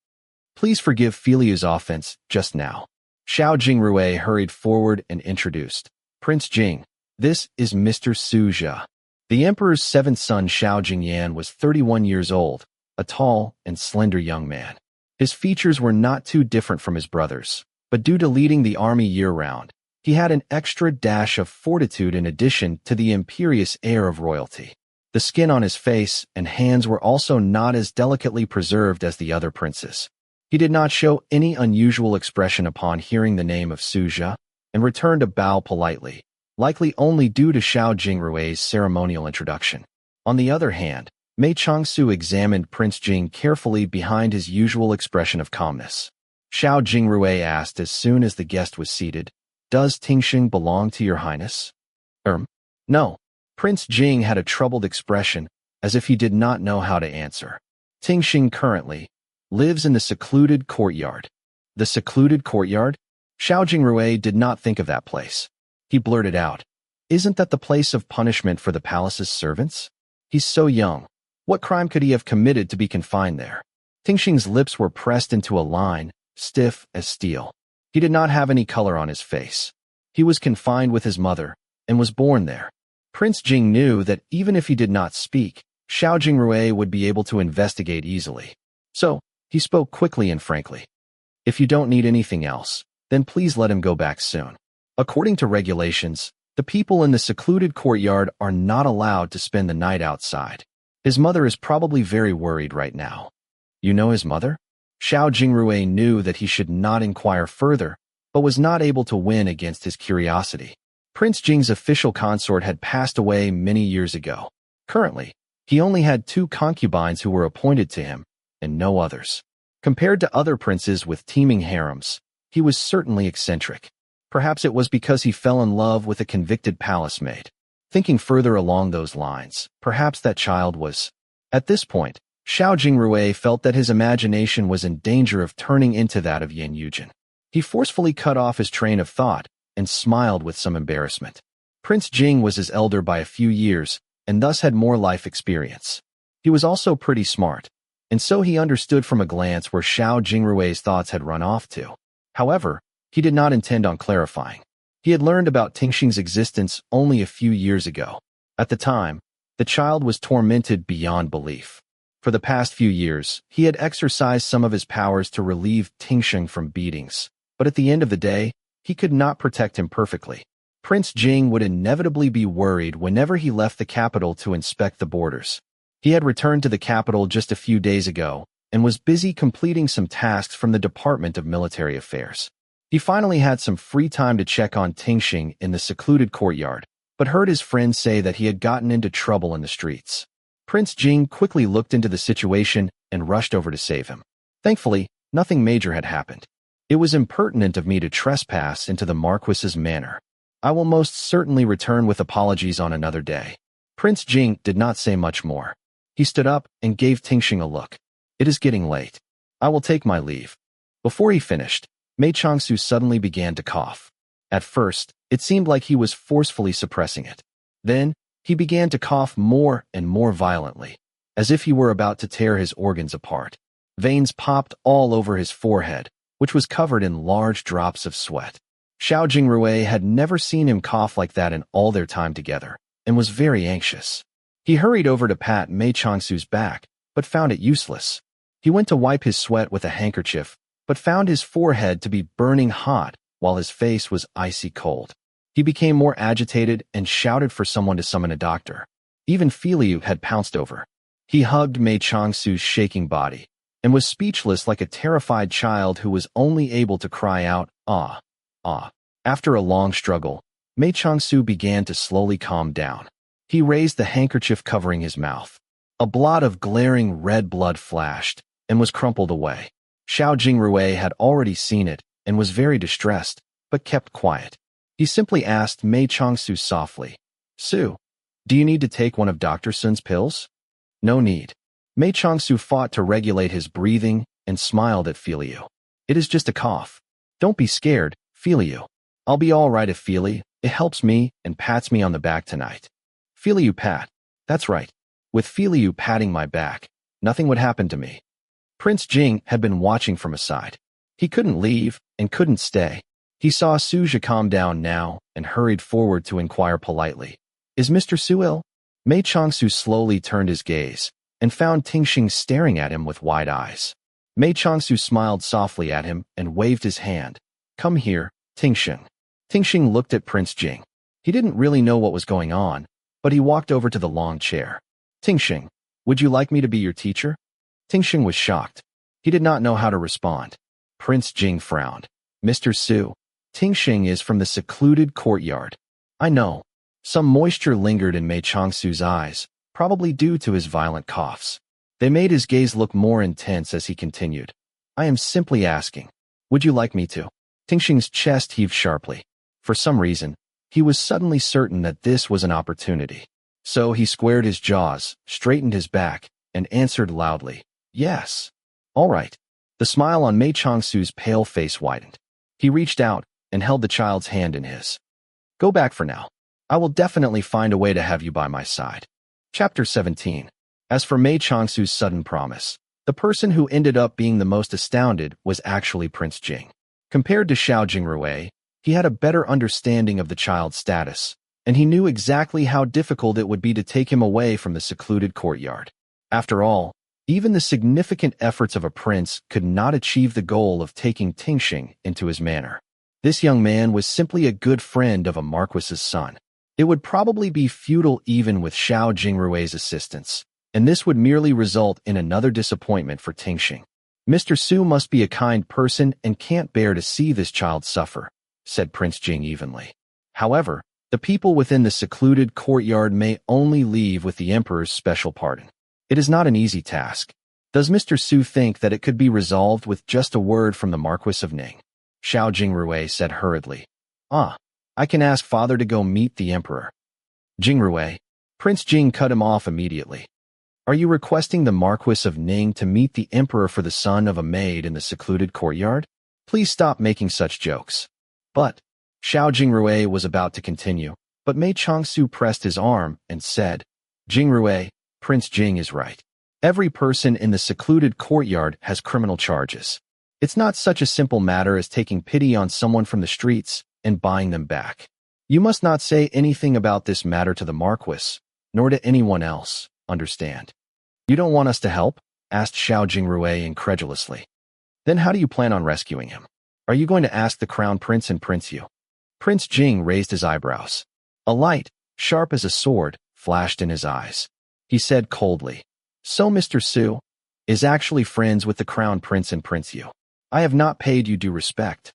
"Please forgive Filiu's offense just now." Xiao Jingrui hurried forward and introduced, "Prince Jing, this is Mr. Su Jia." The emperor's seventh son Xiao Jingyan was 31 years old, a tall and slender young man. His features were not too different from his brothers, but due to leading the army year-round, he had an extra dash of fortitude in addition to the imperious air of royalty. The skin on his face and hands were also not as delicately preserved as the other princes. He did not show any unusual expression upon hearing the name of Su Jia, and returned a bow politely, likely only due to Xiao Jingrui's ceremonial introduction. On the other hand, Mei Changsu examined Prince Jing carefully behind his usual expression of calmness. Xiao Jingrui asked as soon as the guest was seated, "Does Tingxing belong to your highness?" No." Prince Jing had a troubled expression, as if he did not know how to answer. "Tingxing currently lives in the secluded courtyard." "The secluded courtyard?" Xiao Jingrui did not think of that place. He blurted out, "Isn't that the place of punishment for the palace's servants? He's so young. What crime could he have committed to be confined there?" Tingxing's lips were pressed into a line, stiff as steel. He did not have any color on his face. He was confined with his mother, and was born there. Prince Jing knew that even if he did not speak, Xiao Jingrui would be able to investigate easily. So, he spoke quickly and frankly. "If you don't need anything else, then please let him go back soon. According to regulations, the people in the secluded courtyard are not allowed to spend the night outside. His mother is probably very worried right now." "You know his mother?" Xiao Jingrui knew that he should not inquire further, but was not able to win against his curiosity. Prince Jing's official consort had passed away many years ago. Currently, he only had 2 concubines who were appointed to him, and no others. Compared to other princes with teeming harems, he was certainly eccentric. Perhaps it was because he fell in love with a convicted palace maid. Thinking further along those lines, perhaps that child was... At this point, Xiao Jingrui felt that his imagination was in danger of turning into that of Yan Yujin. He forcefully cut off his train of thought and smiled with some embarrassment. Prince Jing was his elder by a few years, and thus had more life experience. He was also pretty smart, and so he understood from a glance where Xiao Jingrui's thoughts had run off to. However, he did not intend on clarifying. He had learned about Tingxing's existence only a few years ago. At the time, the child was tormented beyond belief. For the past few years, he had exercised some of his powers to relieve Tingxing from beatings, but at the end of the day, he could not protect him perfectly. Prince Jing would inevitably be worried whenever he left the capital to inspect the borders. He had returned to the capital just a few days ago and was busy completing some tasks from the Department of Military Affairs. He finally had some free time to check on Tingxing in the secluded courtyard, but heard his friends say that he had gotten into trouble in the streets. Prince Jing quickly looked into the situation and rushed over to save him. Thankfully, nothing major had happened. "It was impertinent of me to trespass into the Marquis's manor. I will most certainly return with apologies on another day." Prince Jing did not say much more. He stood up and gave Tingxing a look. "It is getting late. I will take my leave." Before he finished, Mei Changsu suddenly began to cough. At first, it seemed like he was forcefully suppressing it. Then, He began to cough more and more violently, as if he were about to tear his organs apart. Veins popped all over his forehead, which was covered in large drops of sweat. Xiao Jingrui had never seen him cough like that in all their time together, and was very anxious. He hurried over to pat Mei Changsu's back, but found it useless. He went to wipe his sweat with a handkerchief, but found his forehead to be burning hot, while his face was icy cold. He became more agitated and shouted for someone to summon a doctor. Even Filiu had pounced over. He hugged Mei Changsu's shaking body, and was speechless like a terrified child who was only able to cry out, "Ah, ah." After a long struggle, Mei Changsu began to slowly calm down. He raised the handkerchief covering his mouth. A blot of glaring red blood flashed, and was crumpled away. Xiao Jingrui had already seen it, and was very distressed, but kept quiet. He simply asked Mei Changsu softly, "Su, do you need to take one of Dr. Sun's pills?" "No need." Mei Changsu fought to regulate his breathing and smiled at Filiu. "It is just a cough. Don't be scared, Filiu. I'll be all right if Fili, it helps me and pats me on the back tonight." Filiu pat. "That's right. With Filiu patting my back, nothing would happen to me." Prince Jing had been watching from aside. He couldn't leave and couldn't stay. He saw Suja calm down now and hurried forward to inquire politely, "Is Mr. Su ill?" Mei Changsu slowly turned his gaze and found Tingxing staring at him with wide eyes. Mei Changsu smiled softly at him and waved his hand. "Come here, Tingxing." Tingxing looked at Prince Jing. He didn't really know what was going on, but he walked over to the long chair. "Tingxing, would you like me to be your teacher?" Tingxing was shocked. He did not know how to respond. Prince Jing frowned. "Mr. Su, Tingxing is from the secluded courtyard." "I know." Some moisture lingered in Mei Changsu's eyes, probably due to his violent coughs. They made his gaze look more intense as he continued. "I am simply asking, would you like me to?" Tingxing's chest heaved sharply. For some reason, he was suddenly certain that this was an opportunity. So he squared his jaws, straightened his back, and answered loudly, "Yes." "All right." The smile on Mei Changsu's pale face widened. He reached out and held the child's hand in his. "Go back for now. I will definitely find a way to have you by my side." Chapter 17. As for Mei Changsu's sudden promise, the person who ended up being the most astounded was actually Prince Jing. Compared to Xiao Jingrui, he had a better understanding of the child's status, and he knew exactly how difficult it would be to take him away from the secluded courtyard. After all, even the significant efforts of a prince could not achieve the goal of taking Tingxing into his manor. This young man was simply a good friend of a marquis's son. It would probably be futile even with Xiao Jingrui's assistance, and this would merely result in another disappointment for Tingxing. "Mr. Su must be a kind person and can't bear to see this child suffer," said Prince Jing evenly. "However, the people within the secluded courtyard may only leave with the emperor's special pardon. It is not an easy task. Does Mr. Su think that it could be resolved with just a word from the Marquis of Ning?" Xiao Jingrui said hurriedly. "Ah, I can ask father to go meet the emperor." "Jingrui." Prince Jing cut him off immediately. "Are you requesting the Marquis of Ning to meet the emperor for the son of a maid in the secluded courtyard? Please stop making such jokes." "But," Xiao Jingrui was about to continue, but Mei Changsu pressed his arm and said, "Jingrui, Prince Jing is right. Every person in the secluded courtyard has criminal charges. It's not such a simple matter as taking pity on someone from the streets and buying them back. You must not say anything about this matter to the Marquis, nor to anyone else, understand?" "You don't want us to help?" asked Xiao Jingrui incredulously. "Then how do you plan on rescuing him? Are you going to ask the Crown Prince and Prince Yu?" Prince Jing raised his eyebrows. A light, sharp as a sword, flashed in his eyes. He said coldly, "So Mr. Su is actually friends with the Crown Prince and Prince Yu. I have not paid you due respect."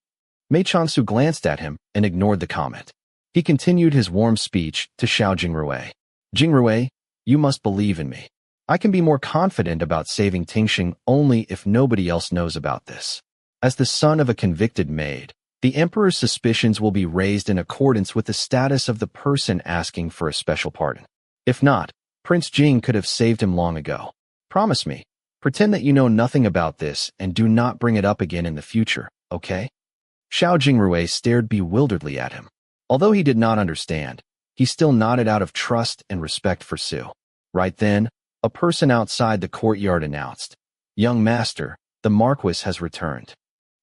Mei Changsu glanced at him and ignored the comment. He continued his warm speech to Xiao Jingrui. "Jingrui, you must believe in me. I can be more confident about saving Tingxing only if nobody else knows about this. As the son of a convicted maid, the emperor's suspicions will be raised in accordance with the status of the person asking for a special pardon. If not, Prince Jing could have saved him long ago. Promise me. Pretend that you know nothing about this and do not bring it up again in the future, okay?" Xiao Jingrui stared bewilderedly at him. Although he did not understand, He still nodded out of trust and respect for Su. Right then, a person outside the courtyard announced, "Young master, the Marquis has returned."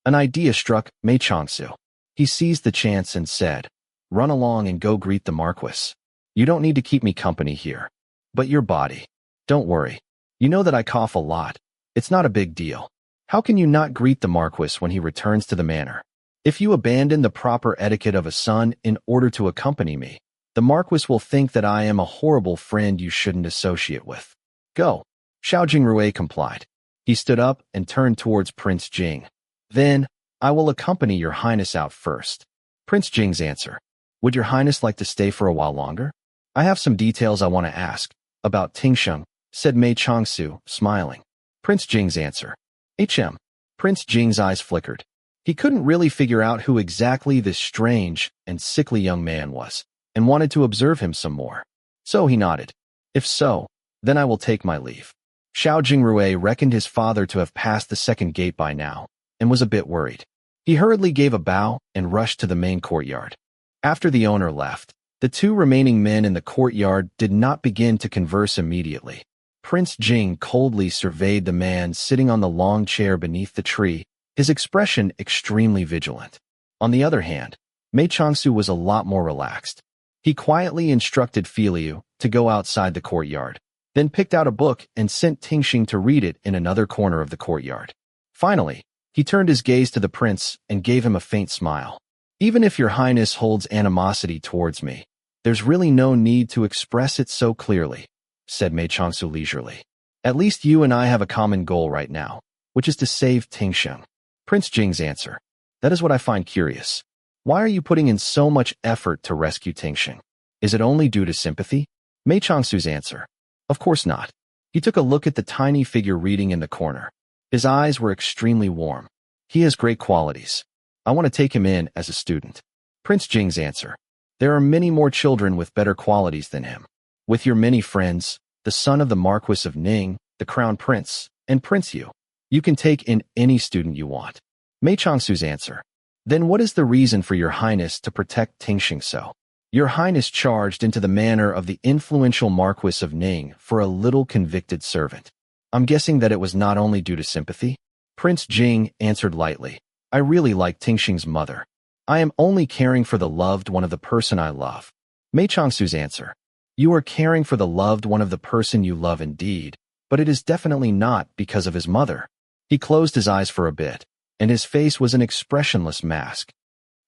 An idea struck Mei Changsu. He seized the chance and said, "Run along and go greet the Marquis. You don't need to keep me company here. But your body. Don't worry. You know that I cough a lot. It's not a big deal. How can you not greet the Marquis when he returns to the manor? If you abandon the proper etiquette of a son in order to accompany me, the Marquis will think that I am a horrible friend you shouldn't associate with. Go." Xiao Jingrui complied. He stood up and turned towards Prince Jing. "Then, I will accompany your highness out first." Prince Jing's answer. "Would your highness like to stay for a while longer? I have some details I want to ask about Tingsheng," said Mei Changsu, smiling. Prince Jing's answer. "HM." Prince Jing's eyes flickered. He couldn't really figure out who exactly this strange and sickly young man was, and wanted to observe him some more. So he nodded. "If so, then I will take my leave." Xiao Jingrui reckoned his father to have passed the second gate by now, and was a bit worried. He hurriedly gave a bow and rushed to the main courtyard. After the owner left, the two remaining men in the courtyard did not begin to converse immediately. Prince Jing coldly surveyed the man sitting on the long chair beneath the tree, his expression extremely vigilant. On the other hand, Mei Changsu was a lot more relaxed. He quietly instructed Filiu to go outside the courtyard, then picked out a book and sent Tingxing to read it in another corner of the courtyard. Finally, he turned his gaze to the prince and gave him a faint smile. "Even if your highness holds animosity towards me, there's really no need to express it so clearly," said Mei Changsu leisurely. "At least you and I have a common goal right now, which is to save Tingsheng." Prince Jing's answer. "That is what I find curious. Why are you putting in so much effort to rescue Tingsheng? Is it only due to sympathy?" Mei Changsu's answer. "Of course not." He took a look at the tiny figure reading in the corner. His eyes were extremely warm. "He has great qualities. I want to take him in as a student." Prince Jing's answer. "There are many more children with better qualities than him. With your many friends, the son of the Marquis of Ning, the Crown Prince, and Prince Yu, you can take in any student you want." Mei Changsu's answer. "Then what is the reason for your highness to protect Tingxing so? Your highness charged into the manor of the influential Marquis of Ning for a little convicted servant. I'm guessing that it was not only due to sympathy?" Prince Jing answered lightly. "I really like Tingxing's mother. I am only caring for the loved one of the person I love." Mei Changsu's answer. "You are caring for the loved one of the person you love indeed, but it is definitely not because of his mother." He closed his eyes for a bit, and his face was an expressionless mask.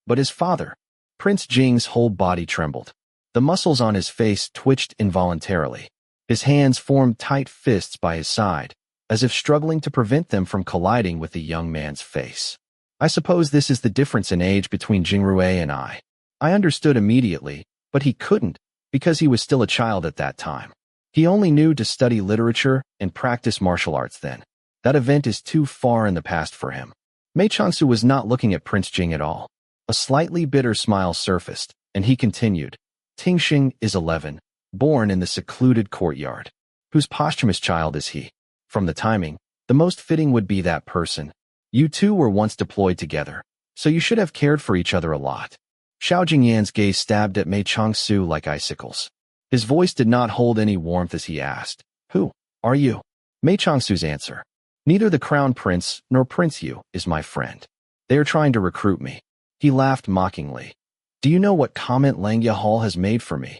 "But his father?" Prince Jing's whole body trembled. The muscles on his face twitched involuntarily. His hands formed tight fists by his side, as if struggling to prevent them from colliding with the young man's face. "I suppose this is the difference in age between Jingrui and I. I understood immediately, but he couldn't, because he was still a child at that time. He only knew to study literature and practice martial arts then. That event is too far in the past for him." Mei Changsu was not looking at Prince Jing at all. A slightly bitter smile surfaced, and he continued, "Tingxing is 11, born in the secluded courtyard. Whose posthumous child is he? From the timing, the most fitting would be that person. You two were once deployed together, so you should have cared for each other a lot." Xiao Jingyan's gaze stabbed at Mei Changsu like icicles. His voice did not hold any warmth as he asked, "Who are you?" Mei Changsu's answer. "Neither the Crown Prince nor Prince Yu is my friend. They are trying to recruit me." He laughed mockingly. "Do you know what comment Langya Hall has made for me?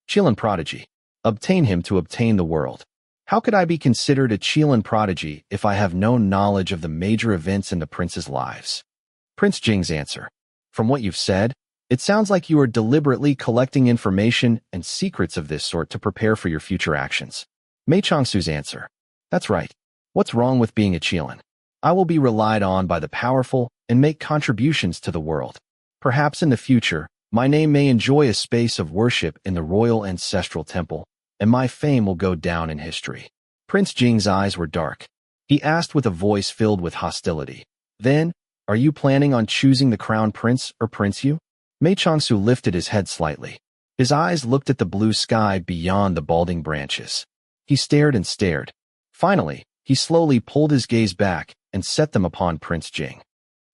Qilin prodigy. Obtain him to obtain the world. How could I be considered a Qilin prodigy if I have no knowledge of the major events in the prince's lives?" Prince Jing's answer. "From what you've said, it sounds like you are deliberately collecting information and secrets of this sort to prepare for your future actions." Mei Changsu's answer. "That's right. What's wrong with being a Qilin? I will be relied on by the powerful and make contributions to the world. Perhaps in the future, my name may enjoy a space of worship in the royal ancestral temple, and my fame will go down in history." Prince Jing's eyes were dark. He asked with a voice filled with hostility, "Then, are you planning on choosing the Crown Prince or Prince Yu?" Mei Changsu lifted his head slightly. His eyes looked at the blue sky beyond the balding branches. He stared and stared. Finally, he slowly pulled his gaze back and set them upon Prince Jing.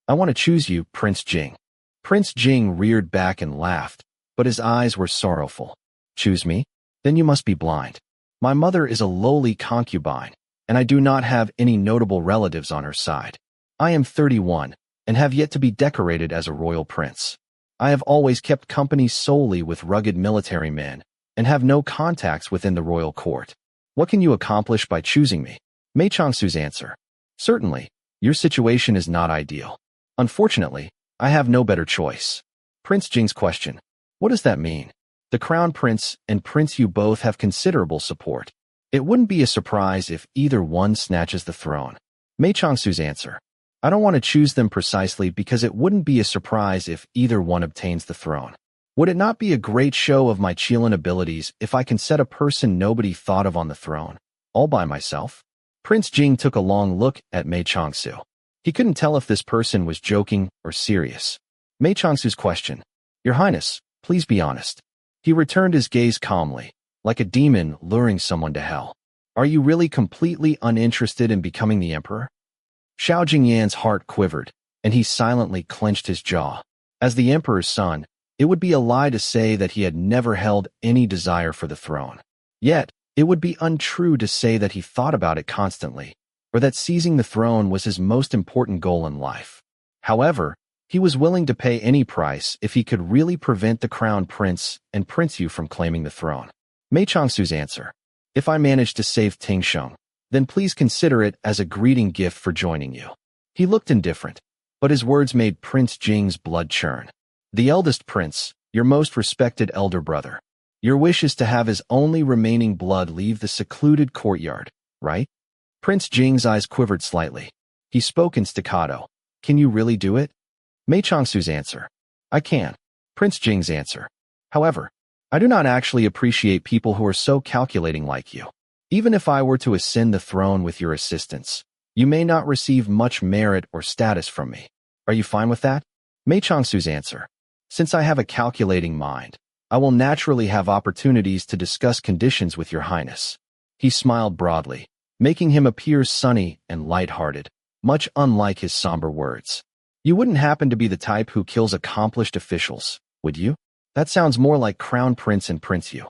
"I want to choose you, Prince Jing." Prince Jing reared back and laughed. but his eyes were sorrowful. Choose me? Then you must be blind. My mother is a lowly concubine, and I do not have any notable relatives on her side. I am 31, and have yet to be decorated as a royal prince. I have always kept company solely with rugged military men, and have no contacts within the royal court. What can you accomplish by choosing me? Mei Changsu's answer. Certainly, your situation is not ideal. Unfortunately, I have no better choice. Prince Jing's question. What does that mean? The Crown Prince and Prince Yu both have considerable support. It wouldn't be a surprise if either one snatches the throne. Mei Changsu's answer. I don't want to choose them precisely because it wouldn't be a surprise if either one obtains the throne. Would it not be a great show of my Qilin abilities if I can set a person nobody thought of on the throne, all by myself? Prince Jing took a long look at Mei Changsu. He couldn't tell if this person was joking or serious. Mei Changsu's question. Your Highness, please be honest. He returned his gaze calmly, like a demon luring someone to hell. Are you really completely uninterested in becoming the emperor? Xiao Jingyan's heart quivered, and he silently clenched his jaw. As the emperor's son, it would be a lie to say that he had never held any desire for the throne. Yet, it would be untrue to say that he thought about it constantly, or that seizing the throne was his most important goal in life. However, he was willing to pay any price if he could really prevent the Crown Prince and Prince Yu from claiming the throne. Mei Changsu's answer. If I manage to save Tingsheng, then please consider it as a greeting gift for joining you. He looked indifferent, but his words made Prince Jing's blood churn. The eldest prince, your most respected elder brother. Your wish is to have his only remaining blood leave the secluded courtyard, right? Prince Jing's eyes quivered slightly. He spoke in staccato. Can you really do it? Mei Changsu's answer. I can. Prince Jing's answer. However, I do not actually appreciate people who are so calculating like you. Even if I were to ascend the throne with your assistance, you may not receive much merit or status from me. Are you fine with that? Mei Changsu's answer. Since I have a calculating mind, I will naturally have opportunities to discuss conditions with your Highness. He smiled broadly, making him appear sunny and light-hearted, much unlike his somber words. You wouldn't happen to be the type who kills accomplished officials, would you? That sounds more like Crown Prince and Prince Yu.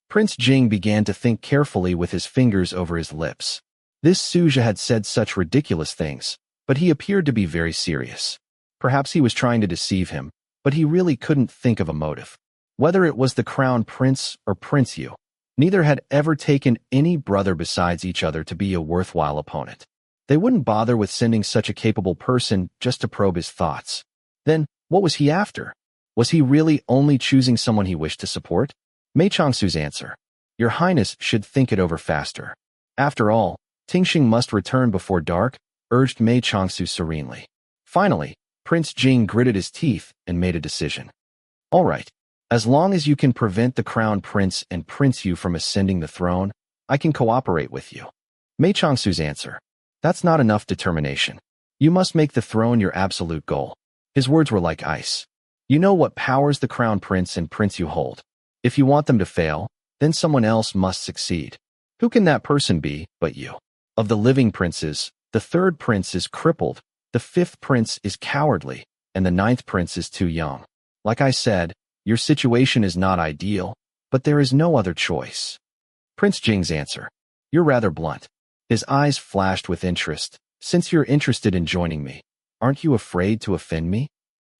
Prince Jing began to think carefully with his fingers over his lips. This Suja had said such ridiculous things, but he appeared to be very serious. Perhaps he was trying to deceive him, but he really couldn't think of a motive. Whether it was the Crown Prince or Prince Yu, neither had ever taken any brother besides each other to be a worthwhile opponent. They wouldn't bother with sending such a capable person just to probe his thoughts. Then, what was he after? Was he really only choosing someone he wished to support? Mei Changsu's answer. Your Highness should think it over faster. After all, Tingsheng must return before dark, urged Mei Changsu serenely. Finally, Prince Jing gritted his teeth and made a decision. All right. As long as you can prevent the Crown Prince and Prince Yu from ascending the throne, I can cooperate with you. Mei Changsu's answer. That's not enough determination. You must make the throne your absolute goal. His words were like ice. You know what powers the Crown Prince and Prince Yu hold. If you want them to fail, then someone else must succeed. Who can that person be but you? Of the living princes, the third prince is crippled, the fifth prince is cowardly, and the ninth prince is too young. Like I said, your situation is not ideal, but there is no other choice. Prince Jing's answer. You're rather blunt. His eyes flashed with interest. Since you're interested in joining me, aren't you afraid to offend me?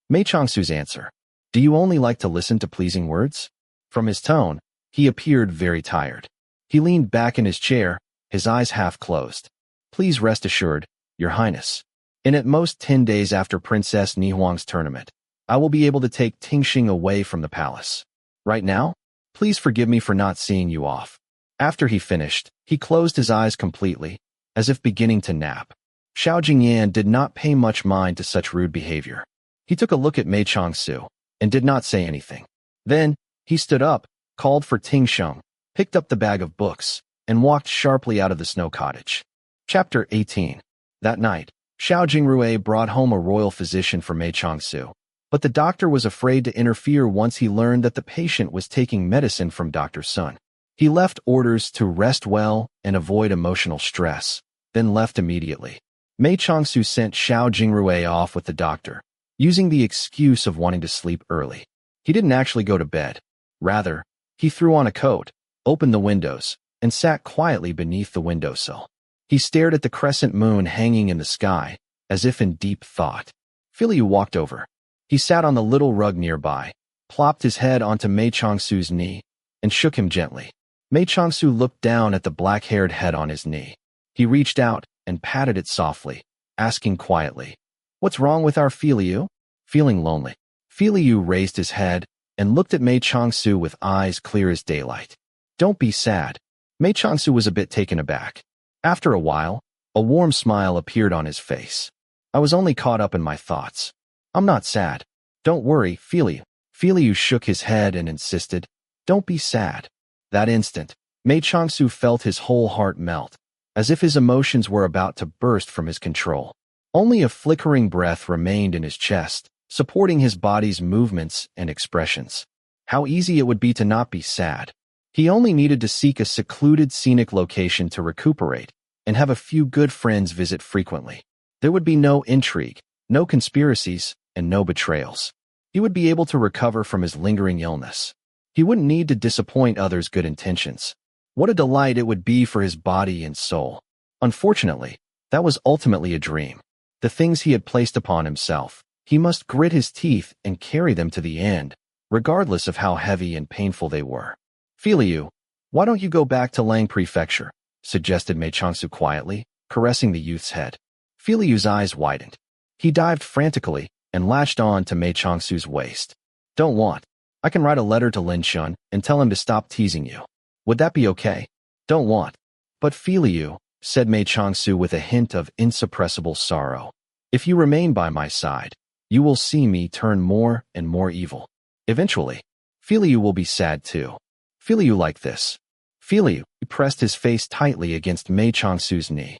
Mei Changsu's answer. Do you only like to listen to pleasing words? From his tone, he appeared very tired. He leaned back in his chair, his eyes half closed. Please rest assured, Your Highness. In at most 10 days after Princess Nihuang's tournament, I will be able to take Tingsheng away from the palace. Right now, please forgive me for not seeing you off. After he finished, he closed his eyes completely, as if beginning to nap. Xiao Jingyan did not pay much mind to such rude behavior. He took a look at Mei Changsu, and did not say anything. Then, he stood up, called for Tingsheng, picked up the bag of books, and walked sharply out of the snow cottage. Chapter 18. That night, Xiao Jingrui brought home a royal physician for Mei Changsu, but the doctor was afraid to interfere once he learned that the patient was taking medicine from Dr. Sun. He left orders to rest well and avoid emotional stress, then left immediately. Mei Changsu sent Xiao Jingrui off with the doctor, using the excuse of wanting to sleep early. He didn't actually go to bed. Rather, he threw on a coat, opened the windows, and sat quietly beneath the windowsill. He stared at the crescent moon hanging in the sky, as if in deep thought. Filiu walked over. He sat on the little rug nearby, plopped his head onto Mei Changsu's knee, and shook him gently. Mei Changsu looked down at the black-haired head on his knee. He reached out and patted it softly, asking quietly, "What's wrong with our Filiu?" Feeling lonely. Filiu raised his head and looked at Mei Changsu with eyes clear as daylight. "Don't be sad." Mei Changsu was a bit taken aback. After a while, a warm smile appeared on his face. "I was only caught up in my thoughts. I'm not sad. Don't worry, Filiu." Filiu shook his head and insisted, "Don't be sad." That instant, Mei Changsu felt his whole heart melt, as if his emotions were about to burst from his control. Only a flickering breath remained in his chest, supporting his body's movements and expressions. How easy it would be to not be sad. He only needed to seek a secluded scenic location to recuperate and have a few good friends visit frequently. There would be no intrigue, no conspiracies, and no betrayals. He would be able to recover from his lingering illness. He wouldn't need to disappoint others' good intentions. What a delight it would be for his body and soul. Unfortunately, that was ultimately a dream. The things he had placed upon himself, he must grit his teeth and carry them to the end, regardless of how heavy and painful they were. "Filiu, why don't you go back to Lang Prefecture?" suggested Mei Changsu quietly, caressing the youth's head. Filiu's eyes widened. He dived frantically and latched on to Mei Changsu's waist. "Don't want. I can write a letter to Lin Shu and tell him to stop teasing you. Would that be okay?" "Don't want." "But Filiu," said Mei Changsu with a hint of insuppressible sorrow, "if you remain by my side, you will see me turn more and more evil. Eventually, Filiu will be sad too. Filiu like this." Filiu pressed his face tightly against Mei Changsu's knee.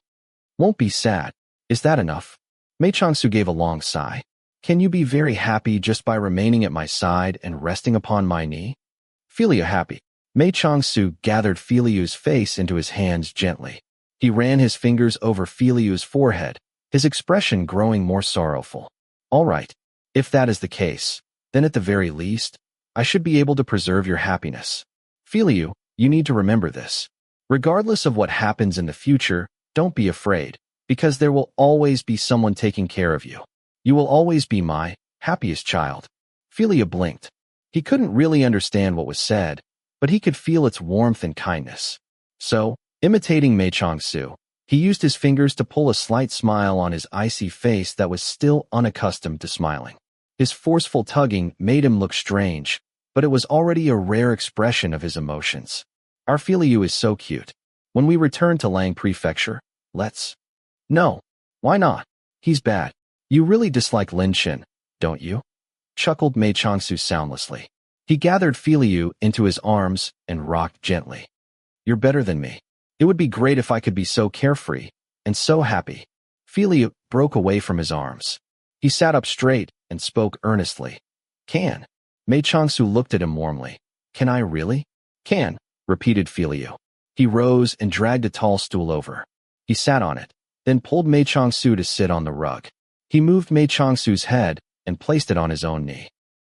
"Won't be sad. Is that enough?" Mei Changsu gave a long sigh. "Can you be very happy just by remaining at my side and resting upon my knee?" "Filiu happy." Mei Changsu gathered Filiu's face into his hands gently. He ran his fingers over Filiu's forehead, his expression growing more sorrowful. "All right. If that is the case, then at the very least, I should be able to preserve your happiness. Filiu, you need to remember this. Regardless of what happens in the future, don't be afraid, because there will always be someone taking care of you. You will always be my happiest child." Filiu blinked. He couldn't really understand what was said, but he could feel its warmth and kindness. So, imitating Mei Changsu, he used his fingers to pull a slight smile on his icy face that was still unaccustomed to smiling. His forceful tugging made him look strange, but it was already a rare expression of his emotions. "Our Filiu is so cute. When we return to Lang Prefecture, let's—" "No. Why not? He's bad. You really dislike Lin Shu, don't you?" chuckled Mei Changsu soundlessly. He gathered Filiu into his arms and rocked gently. "You're better than me. It would be great if I could be so carefree and so happy." Filiu broke away from his arms. He sat up straight and spoke earnestly. "Can?" Mei Changsu looked at him warmly. "Can I really?" "Can," repeated Filiu. He rose and dragged a tall stool over. He sat on it, then pulled Mei Changsu to sit on the rug. He moved Mei Changsu's head and placed it on his own knee.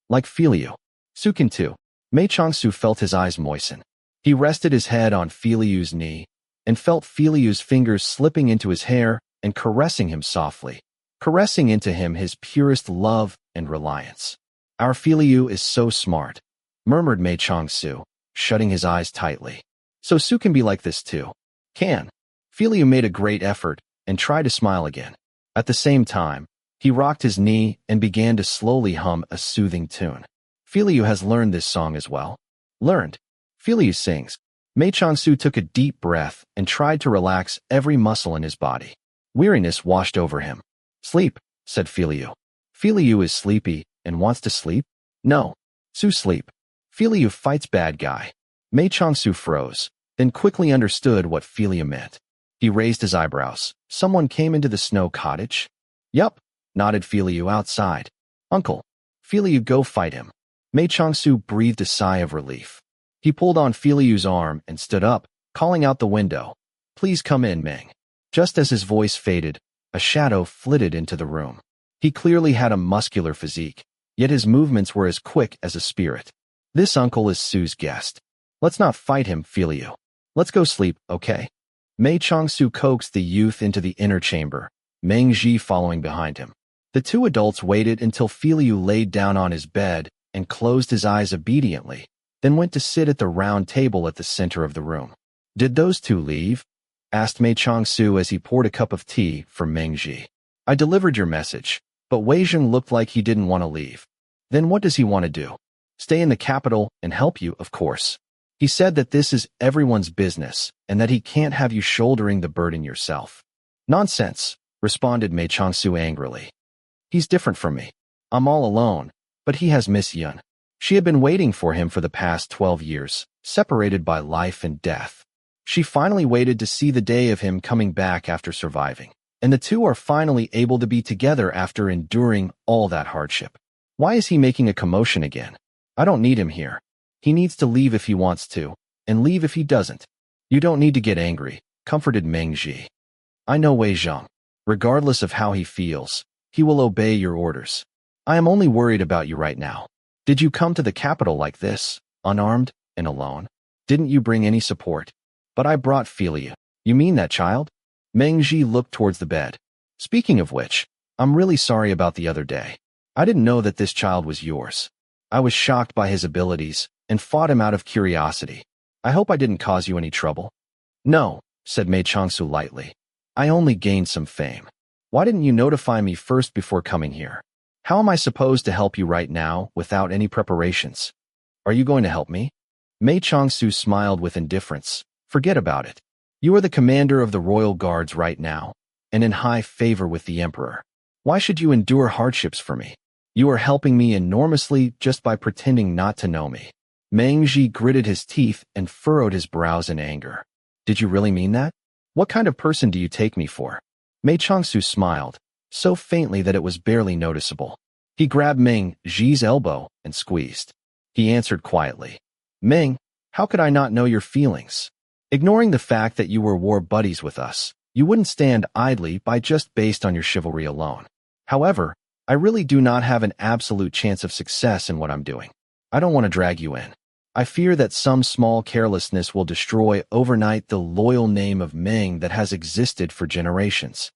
"Like Filiu. Sukin too." Mei Changsu felt his eyes moisten. He rested his head on Filiu's knee and felt Filiu's fingers slipping into his hair and caressing him softly, caressing into him his purest love and reliance. "Our Filiu is so smart," murmured Mei Changsu, shutting his eyes tightly. "So Su can be like this too." "Can." Filiu made a great effort and tried to smile again. At the same time, he rocked his knee and began to slowly hum a soothing tune. "Filiu has learned this song as well." "Learned." Filiu sings. Mei Changsu took a deep breath and tried to relax every muscle in his body. Weariness washed over him. "Sleep," said Filiu. "Filiu is sleepy and wants to sleep?" "No. Su sleep." "Filiu fights bad guy." Mei Changsu froze, then quickly understood what Filiu meant. He raised his eyebrows. "Someone came into the snow cottage?" "Yup," nodded Filiu outside. "Uncle." "Filiu, go fight him." Mei Changsu breathed a sigh of relief. He pulled on Filiu's arm and stood up, calling out the window. "Please come in, Meng." Just as his voice faded, a shadow flitted into the room. He clearly had a muscular physique. yet his movements were as quick as a spirit. This uncle is Su's guest. Let's not fight him, feel you. Let's go sleep, okay? Mei Changsu coaxed the youth into the inner chamber, Meng Ji following behind him. The two adults waited until Filiu laid down on his bed and closed his eyes obediently, then went to sit at the round table at the center of the room. Did those two leave? Asked Mei Changsu as he poured a cup of tea for Meng Ji. I delivered your message, but Wei Zheng looked like he didn't want to leave. Then what does he want to do? Stay in the capital and help you, of course. He said that this is everyone's business and that he can't have you shouldering the burden yourself. Nonsense, responded Mei Changsu angrily. He's different from me. I'm all alone, but he has Miss Yun. She had been waiting for him for the past 12 years, separated by life and death. She finally waited to see the day of him coming back after surviving, and the two are finally able to be together after enduring all that hardship. Why is he making a commotion again? I don't need him here. He needs to leave if he wants to, and leave if he doesn't. You don't need to get angry, comforted Meng Ji. I know Wei Zheng. Regardless of how he feels, he will obey your orders. I am only worried about you right now. Did you come to the capital like this, unarmed and alone? Didn't you bring any support? But I brought Philia. You mean that child? Meng Ji looked towards the bed. Speaking of which, I'm really sorry about the other day. I didn't know that this child was yours. I was shocked by his abilities and fought him out of curiosity. I hope I didn't cause you any trouble. No, said Mei Changsu lightly. I only gained some fame. Why didn't you notify me first before coming here? How am I supposed to help you right now without any preparations? Are you going to help me? Mei Changsu smiled with indifference. Forget about it. You are the commander of the royal guards right now, and in high favor with the emperor. Why should you endure hardships for me? You are helping me enormously just by pretending not to know me. Meng Ji gritted his teeth and furrowed his brows in anger. Did you really mean that? What kind of person do you take me for? Mei Changsu smiled, so faintly that it was barely noticeable. He grabbed Meng Ji's elbow and squeezed. He answered quietly. Meng, how could I not know your feelings? Ignoring the fact that you were war buddies with us, you wouldn't stand idly by just based on your chivalry alone. However, I really do not have an absolute chance of success in what I'm doing. I don't want to drag you in. I fear that some small carelessness will destroy overnight the loyal name of Meng that has existed for generations.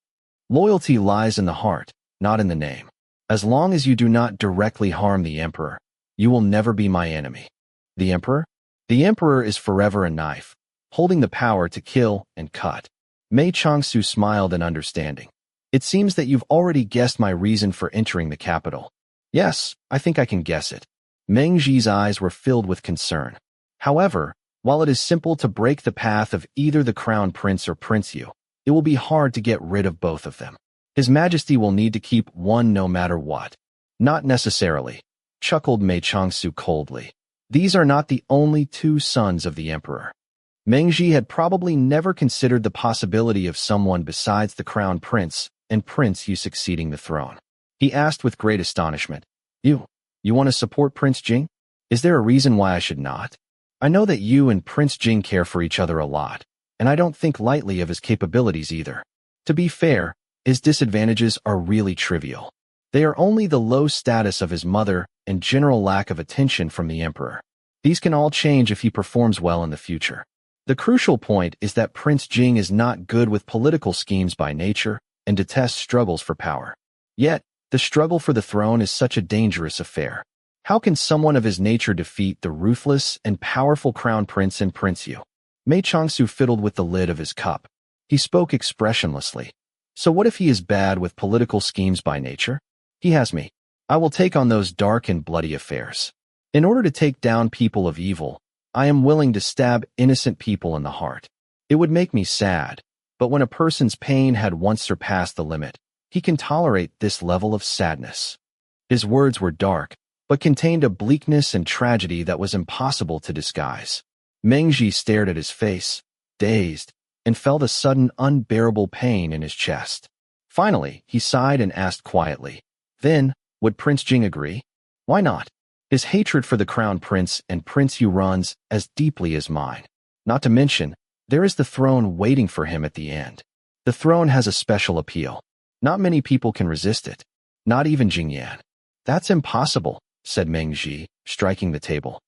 Loyalty lies in the heart, not in the name. As long as you do not directly harm the emperor, you will never be my enemy. The emperor? The emperor is forever a knife, holding the power to kill and cut. Mei Changsu smiled in understanding. It seems that you've already guessed my reason for entering the capital. Yes, I think I can guess it. Meng Ji's eyes were filled with concern. However, while it is simple to break the path of either the crown prince or Prince Yu, it will be hard to get rid of both of them. His Majesty will need to keep one no matter what. Not necessarily, chuckled Mei Changsu coldly. These are not the only two sons of the emperor. Meng Ji had probably never considered the possibility of someone besides the crown prince and Prince Yu succeeding the throne. He asked with great astonishment, You want to support Prince Jing? Is there a reason why I should not? I know that you and Prince Jing care for each other a lot, and I don't think lightly of his capabilities either. To be fair, his disadvantages are really trivial. They are only the low status of his mother and general lack of attention from the emperor. These can all change if he performs well in the future. The crucial point is that Prince Jing is not good with political schemes by nature and detests struggles for power. Yet, the struggle for the throne is such a dangerous affair. How can someone of his nature defeat the ruthless and powerful crown prince and Prince Yu? Mei Changsu fiddled with the lid of his cup. He spoke expressionlessly. So what if he is bad with political schemes by nature? He has me. I will take on those dark and bloody affairs. In order to take down people of evil, I am willing to stab innocent people in the heart. It would make me sad, but when a person's pain had once surpassed the limit, he can tolerate this level of sadness. His words were dark, but contained a bleakness and tragedy that was impossible to disguise. Meng Ji stared at his face, dazed, and felt a sudden unbearable pain in his chest. Finally, he sighed and asked quietly, Then, would Prince Jing agree? Why not? His hatred for the crown prince and Prince Yu runs as deeply as mine. Not to mention, there is the throne waiting for him at the end. The throne has a special appeal. Not many people can resist it. Not even Jing Yan. That's impossible, said Meng Ji, striking the table.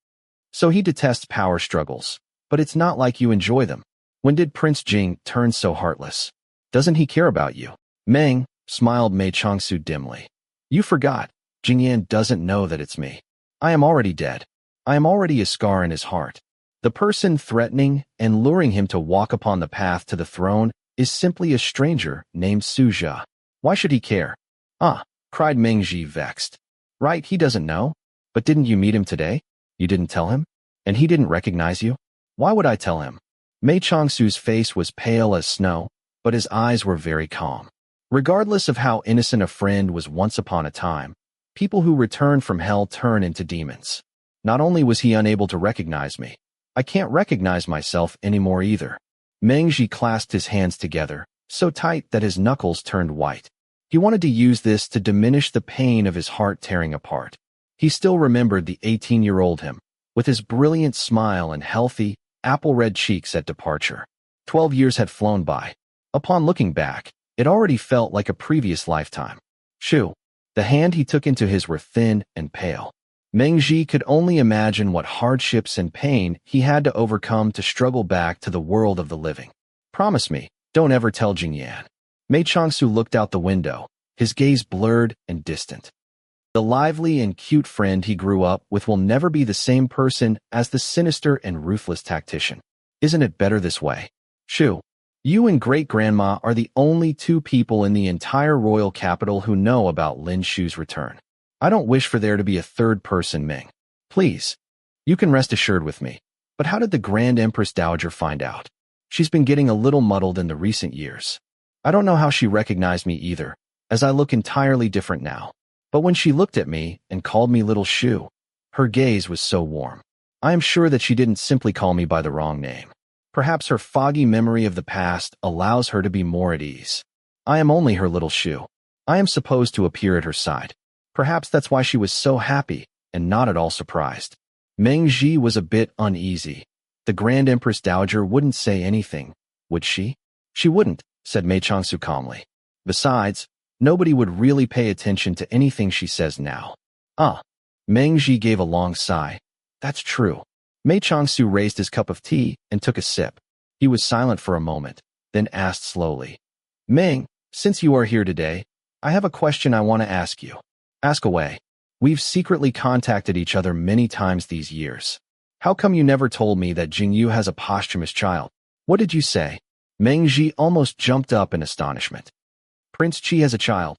So he detests power struggles, but it's not like you enjoy them. When did Prince Jing turn so heartless? Doesn't he care about you? Meng, smiled Mei Changsu dimly. You forgot. Jingyan doesn't know that it's me. I am already dead. I am already a scar in his heart. The person threatening and luring him to walk upon the path to the throne is simply a stranger named Suzhou. Why should he care? Ah, cried Meng Ji vexed. Right, he doesn't know. But didn't you meet him today? You didn't tell him? And he didn't recognize you? Why would I tell him? Mei Changsu's face was pale as snow, but his eyes were very calm. Regardless of how innocent a friend was once upon a time, people who return from hell turn into demons. Not only was he unable to recognize me, I can't recognize myself anymore either. Meng Ji clasped his hands together, so tight that his knuckles turned white. He wanted to use this to diminish the pain of his heart tearing apart. He still remembered the 18-year-old him, with his brilliant smile and healthy, apple-red cheeks at departure. 12 years had flown by. Upon looking back, it already felt like a previous lifetime. Shu. The hand he took into his were thin and pale. Meng Ji could only imagine what hardships and pain he had to overcome to struggle back to the world of the living. Promise me, don't ever tell Jingyan. Mei Changsu looked out the window, his gaze blurred and distant. The lively and cute friend he grew up with will never be the same person as the sinister and ruthless tactician. Isn't it better this way? Shu, you and great-grandma are the only two people in the entire royal capital who know about Lin Shu's return. I don't wish for there to be a third person, Ming. Please. You can rest assured with me. But how did the Grand Empress Dowager find out? She's been getting a little muddled in the recent years. I don't know how she recognized me either, as I look entirely different now. But when she looked at me and called me Little Shu, her gaze was so warm. I am sure that she didn't simply call me by the wrong name. Perhaps her foggy memory of the past allows her to be more at ease. I am only her Little Shu. I am supposed to appear at her side. Perhaps that's why she was so happy and not at all surprised. Meng Ji was a bit uneasy. The Grand Empress Dowager wouldn't say anything, would she? She wouldn't, said Mei Changsu calmly. Besides, nobody would really pay attention to anything she says now. Meng Ji gave a long sigh. That's true. Mei Changsu raised his cup of tea and took a sip. He was silent for a moment, then asked slowly. Meng, since you are here today, I have a question I want to ask you. Ask away. We've secretly contacted each other many times these years. How come you never told me that Jingyu has a posthumous child? What did you say? Meng Ji almost jumped up in astonishment. Prince Qi has a child.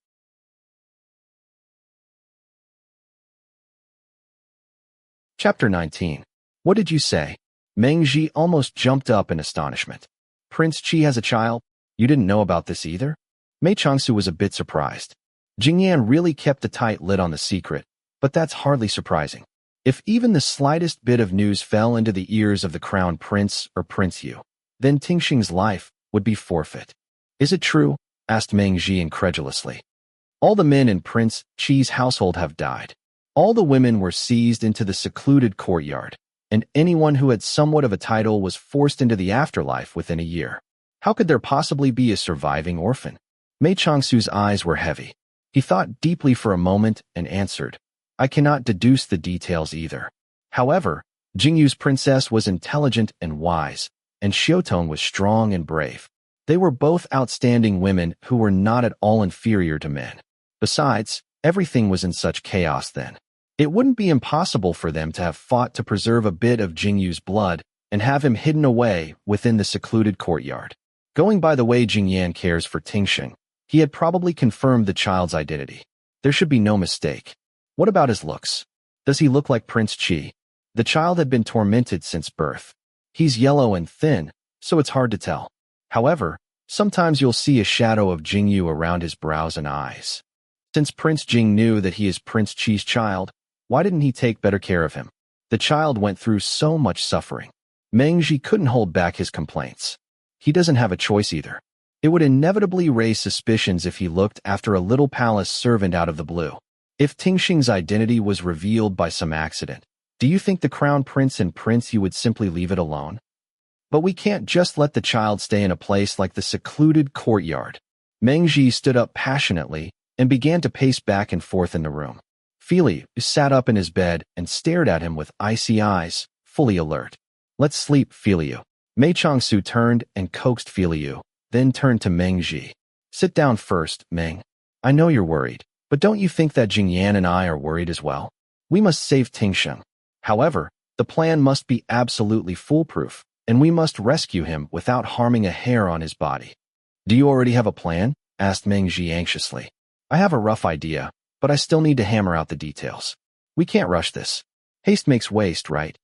Chapter 19. What did you say? Meng Ji almost jumped up in astonishment. Prince Qi has a child? You didn't know about this either? Mei Changsu was a bit surprised. Jingyan really kept a tight lid on the secret, but that's hardly surprising. If even the slightest bit of news fell into the ears of the crown prince or Prince Yu, then Tingxing's life would be forfeit. Is it true? Asked Meng Ji incredulously. All the men in Prince Qi's household have died. All the women were seized into the secluded courtyard, and anyone who had somewhat of a title was forced into the afterlife within a year. How could there possibly be a surviving orphan? Mei Changsu's eyes were heavy. He thought deeply for a moment and answered, I cannot deduce the details either. However, Jingyu's princess was intelligent and wise, and Xiotong was strong and brave. They were both outstanding women who were not at all inferior to men. Besides, everything was in such chaos then. It wouldn't be impossible for them to have fought to preserve a bit of Jingyu's blood and have him hidden away within the secluded courtyard. Going by the way Jingyan cares for Tingxing, he had probably confirmed the child's identity. There should be no mistake. What about his looks? Does he look like Prince Qi? The child had been tormented since birth. He's yellow and thin, so it's hard to tell. However, sometimes you'll see a shadow of Jingyu around his brows and eyes. Since Prince Jing knew that he is Prince Qi's child, why didn't he take better care of him? The child went through so much suffering. Meng Ji couldn't hold back his complaints. He doesn't have a choice either. It would inevitably raise suspicions if he looked after a little palace servant out of the blue. If Tingxing's identity was revealed by some accident, do you think the crown prince and Prince Yu would simply leave it alone? But we can't just let the child stay in a place like the secluded courtyard. Meng Ji stood up passionately and began to pace back and forth in the room. Fili sat up in his bed and stared at him with icy eyes, fully alert. Let's sleep, Fili. Mei Changsu turned and coaxed Fili, then turned to Meng Ji. Sit down first, Meng. I know you're worried, but don't you think that Jingyan and I are worried as well? We must save Tingsheng. However, the plan must be absolutely foolproof, and we must rescue him without harming a hair on his body. Do you already have a plan? Asked Meng Ji anxiously. I have a rough idea, but I still need to hammer out the details. We can't rush this. Haste makes waste, right?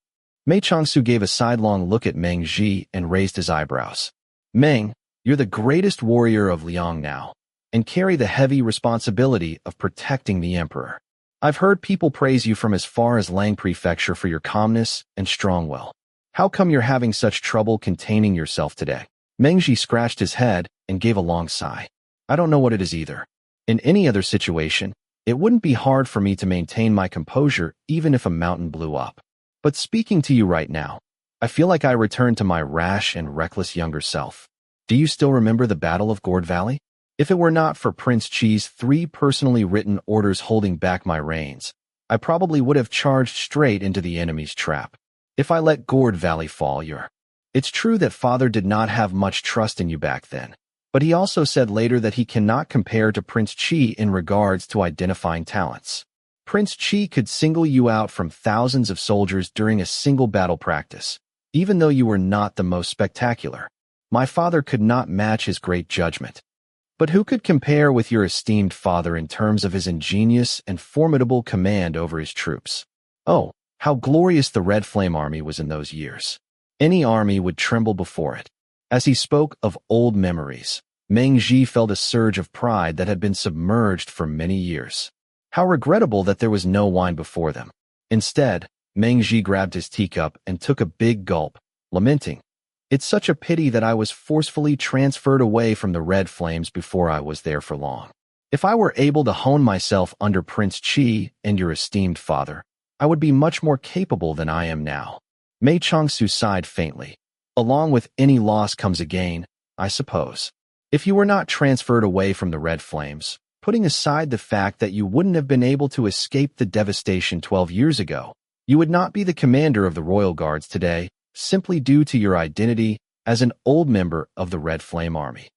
Mei Changsu gave a sidelong look at Meng Ji and raised his eyebrows. Meng, you're the greatest warrior of Liang now, and carry the heavy responsibility of protecting the emperor. I've heard people praise you from as far as Lang Prefecture for your calmness and strong will. How come you're having such trouble containing yourself today? Meng Ji scratched his head and gave a long sigh. I don't know what it is either. In any other situation, it wouldn't be hard for me to maintain my composure even if a mountain blew up. But speaking to you right now, I feel like I returned to my rash and reckless younger self. Do you still remember the Battle of Gourd Valley? If it were not for Prince Chi's 3 personally written orders holding back my reins, I probably would have charged straight into the enemy's trap. If I let Gourd Valley fall, It's true that father did not have much trust in you back then, but he also said later that he cannot compare to Prince Chi in regards to identifying talents. Prince Chi could single you out from thousands of soldiers during a single battle practice, even though you were not the most spectacular. My father could not match his great judgment. But who could compare with your esteemed father in terms of his ingenious and formidable command over his troops? Oh, how glorious the Red Flame Army was in those years. Any army would tremble before it. As he spoke of old memories, Meng Ji felt a surge of pride that had been submerged for many years. How regrettable that there was no wine before them. Instead, Meng Ji grabbed his teacup and took a big gulp, lamenting, "It's such a pity that I was forcefully transferred away from the Red Flames before I was there for long. If I were able to hone myself under Prince Chi and your esteemed father, I would be much more capable than I am now." Mei Changsu sighed faintly. Along with any loss comes a gain, I suppose. If you were not transferred away from the Red Flames, putting aside the fact that you wouldn't have been able to escape the devastation 12 years ago, you would not be the commander of the Royal Guards today, simply due to your identity as an old member of the Red Flame Army.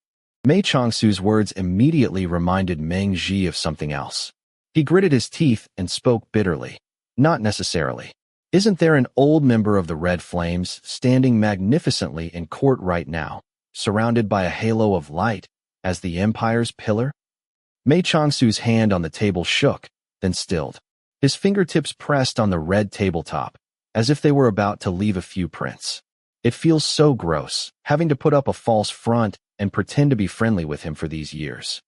Mei Changsu's words immediately reminded Meng Ji of something else. He gritted his teeth and spoke bitterly. Not necessarily. Isn't there an old member of the Red Flames standing magnificently in court right now, surrounded by a halo of light, as the Empire's pillar? Mei Changsu's hand on the table shook, then stilled. His fingertips pressed on the red tabletop, as if they were about to leave a few prints. It feels so gross, having to put up a false front and pretend to be friendly with him for these years.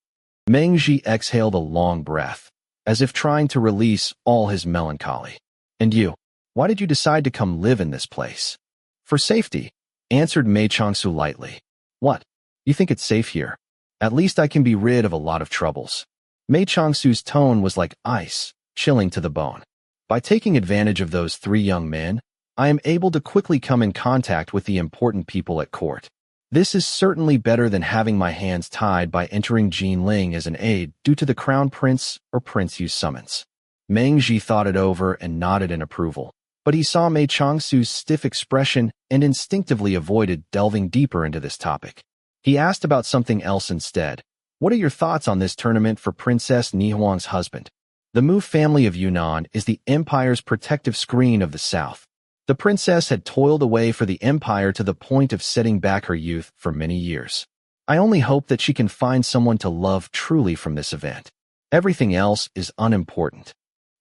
Meng Ji exhaled a long breath, as if trying to release all his melancholy. And you? Why did you decide to come live in this place? For safety, answered Mei Changsu lightly. What? You think it's safe here? At least I can be rid of a lot of troubles. Mei Changsu's tone was like ice, chilling to the bone. By taking advantage of those 3 young men, I am able to quickly come in contact with the important people at court. This is certainly better than having my hands tied by entering Jinling as an aide due to the Crown Prince or Prince Yu's summons. Meng Ji thought it over and nodded in approval, but he saw Mei Changsu's stiff expression and instinctively avoided delving deeper into this topic. He asked about something else instead. What are your thoughts on this tournament for Princess Nihuang's husband? The Mu family of Yunnan is the Empire's protective screen of the South. The princess had toiled away for the Empire to the point of setting back her youth for many years. I only hope that she can find someone to love truly from this event. Everything else is unimportant.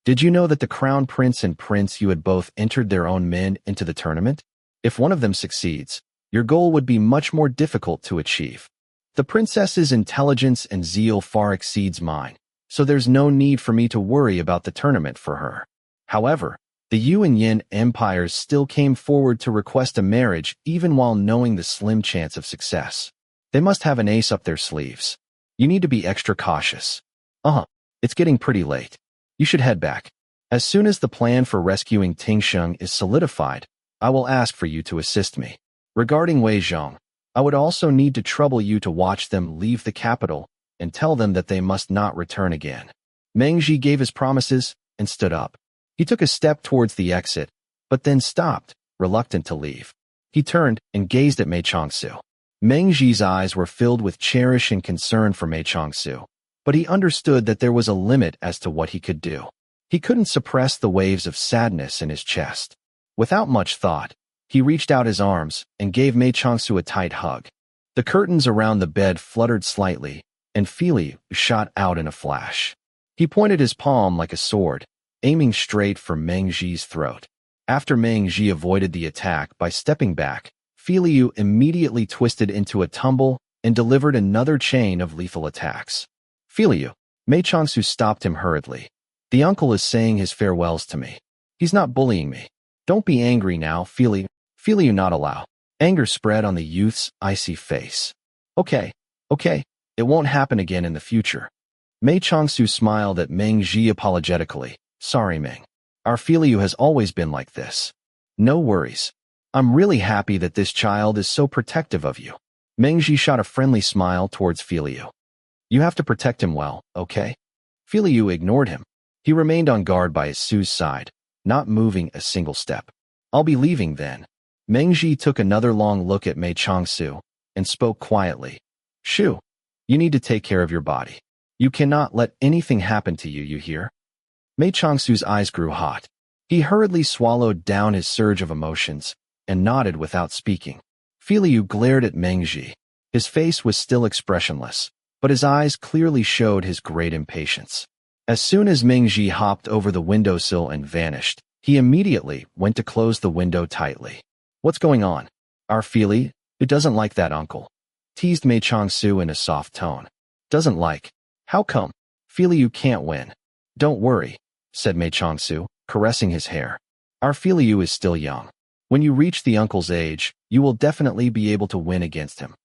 Did you know that the Crown Prince and Prince Yu had both entered their own men into the tournament? If one of them succeeds, your goal would be much more difficult to achieve. The princess's intelligence and zeal far exceeds mine, so there's no need for me to worry about the tournament for her. However, the Yu and Yin empires still came forward to request a marriage even while knowing the slim chance of success. They must have an ace up their sleeves. You need to be extra cautious. It's getting pretty late. You should head back. As soon as the plan for rescuing Tingsheng is solidified, I will ask for you to assist me. Regarding Wei Zhong, I would also need to trouble you to watch them leave the capital and tell them that they must not return again. Meng Ji gave his promises, and stood up. He took a step towards the exit, but then stopped, reluctant to leave. He turned and gazed at Mei Changsu. Meng Ji's eyes were filled with cherish and concern for Mei Changsu, but he understood that there was a limit as to what he could do. He couldn't suppress the waves of sadness in his chest. Without much thought, he reached out his arms and gave Mei Changsu a tight hug. The curtains around the bed fluttered slightly, and Fili shot out in a flash. He pointed his palm like a sword, aiming straight for Meng Ji's throat. After Meng Ji avoided the attack by stepping back, Filiu immediately twisted into a tumble and delivered another chain of lethal attacks. Filiu, Mei Changsu stopped him hurriedly. The uncle is saying his farewells to me. He's not bullying me. Don't be angry now, Filiu. Filiu not allow. Anger spread on the youth's icy face. Okay, it won't happen again in the future. Mei Changsu smiled at Meng Ji apologetically. Sorry, Meng. Our Filiu has always been like this. No worries. I'm really happy that this child is so protective of you. Meng Ji shot a friendly smile towards Filiu. You have to protect him well, okay? Filiu ignored him. He remained on guard by his Su's side, not moving a single step. I'll be leaving then. Meng Ji took another long look at Mei Changsu and spoke quietly. Shu, you need to take care of your body. You cannot let anything happen to you, you hear? Mei Changsu's eyes grew hot. He hurriedly swallowed down his surge of emotions and nodded without speaking. Filiu glared at Meng Ji. His face was still expressionless, but his eyes clearly showed his great impatience. As soon as Meng Ji hopped over the windowsill and vanished, he immediately went to close the window tightly. What's going on? Our Fili, who doesn't like that uncle? Teased Mei Changsu in a soft tone. Doesn't like? How come? Filiu can't win. Don't worry, said Mei Changsu, caressing his hair. Our Filiu is still young. When you reach the uncle's age, you will definitely be able to win against him.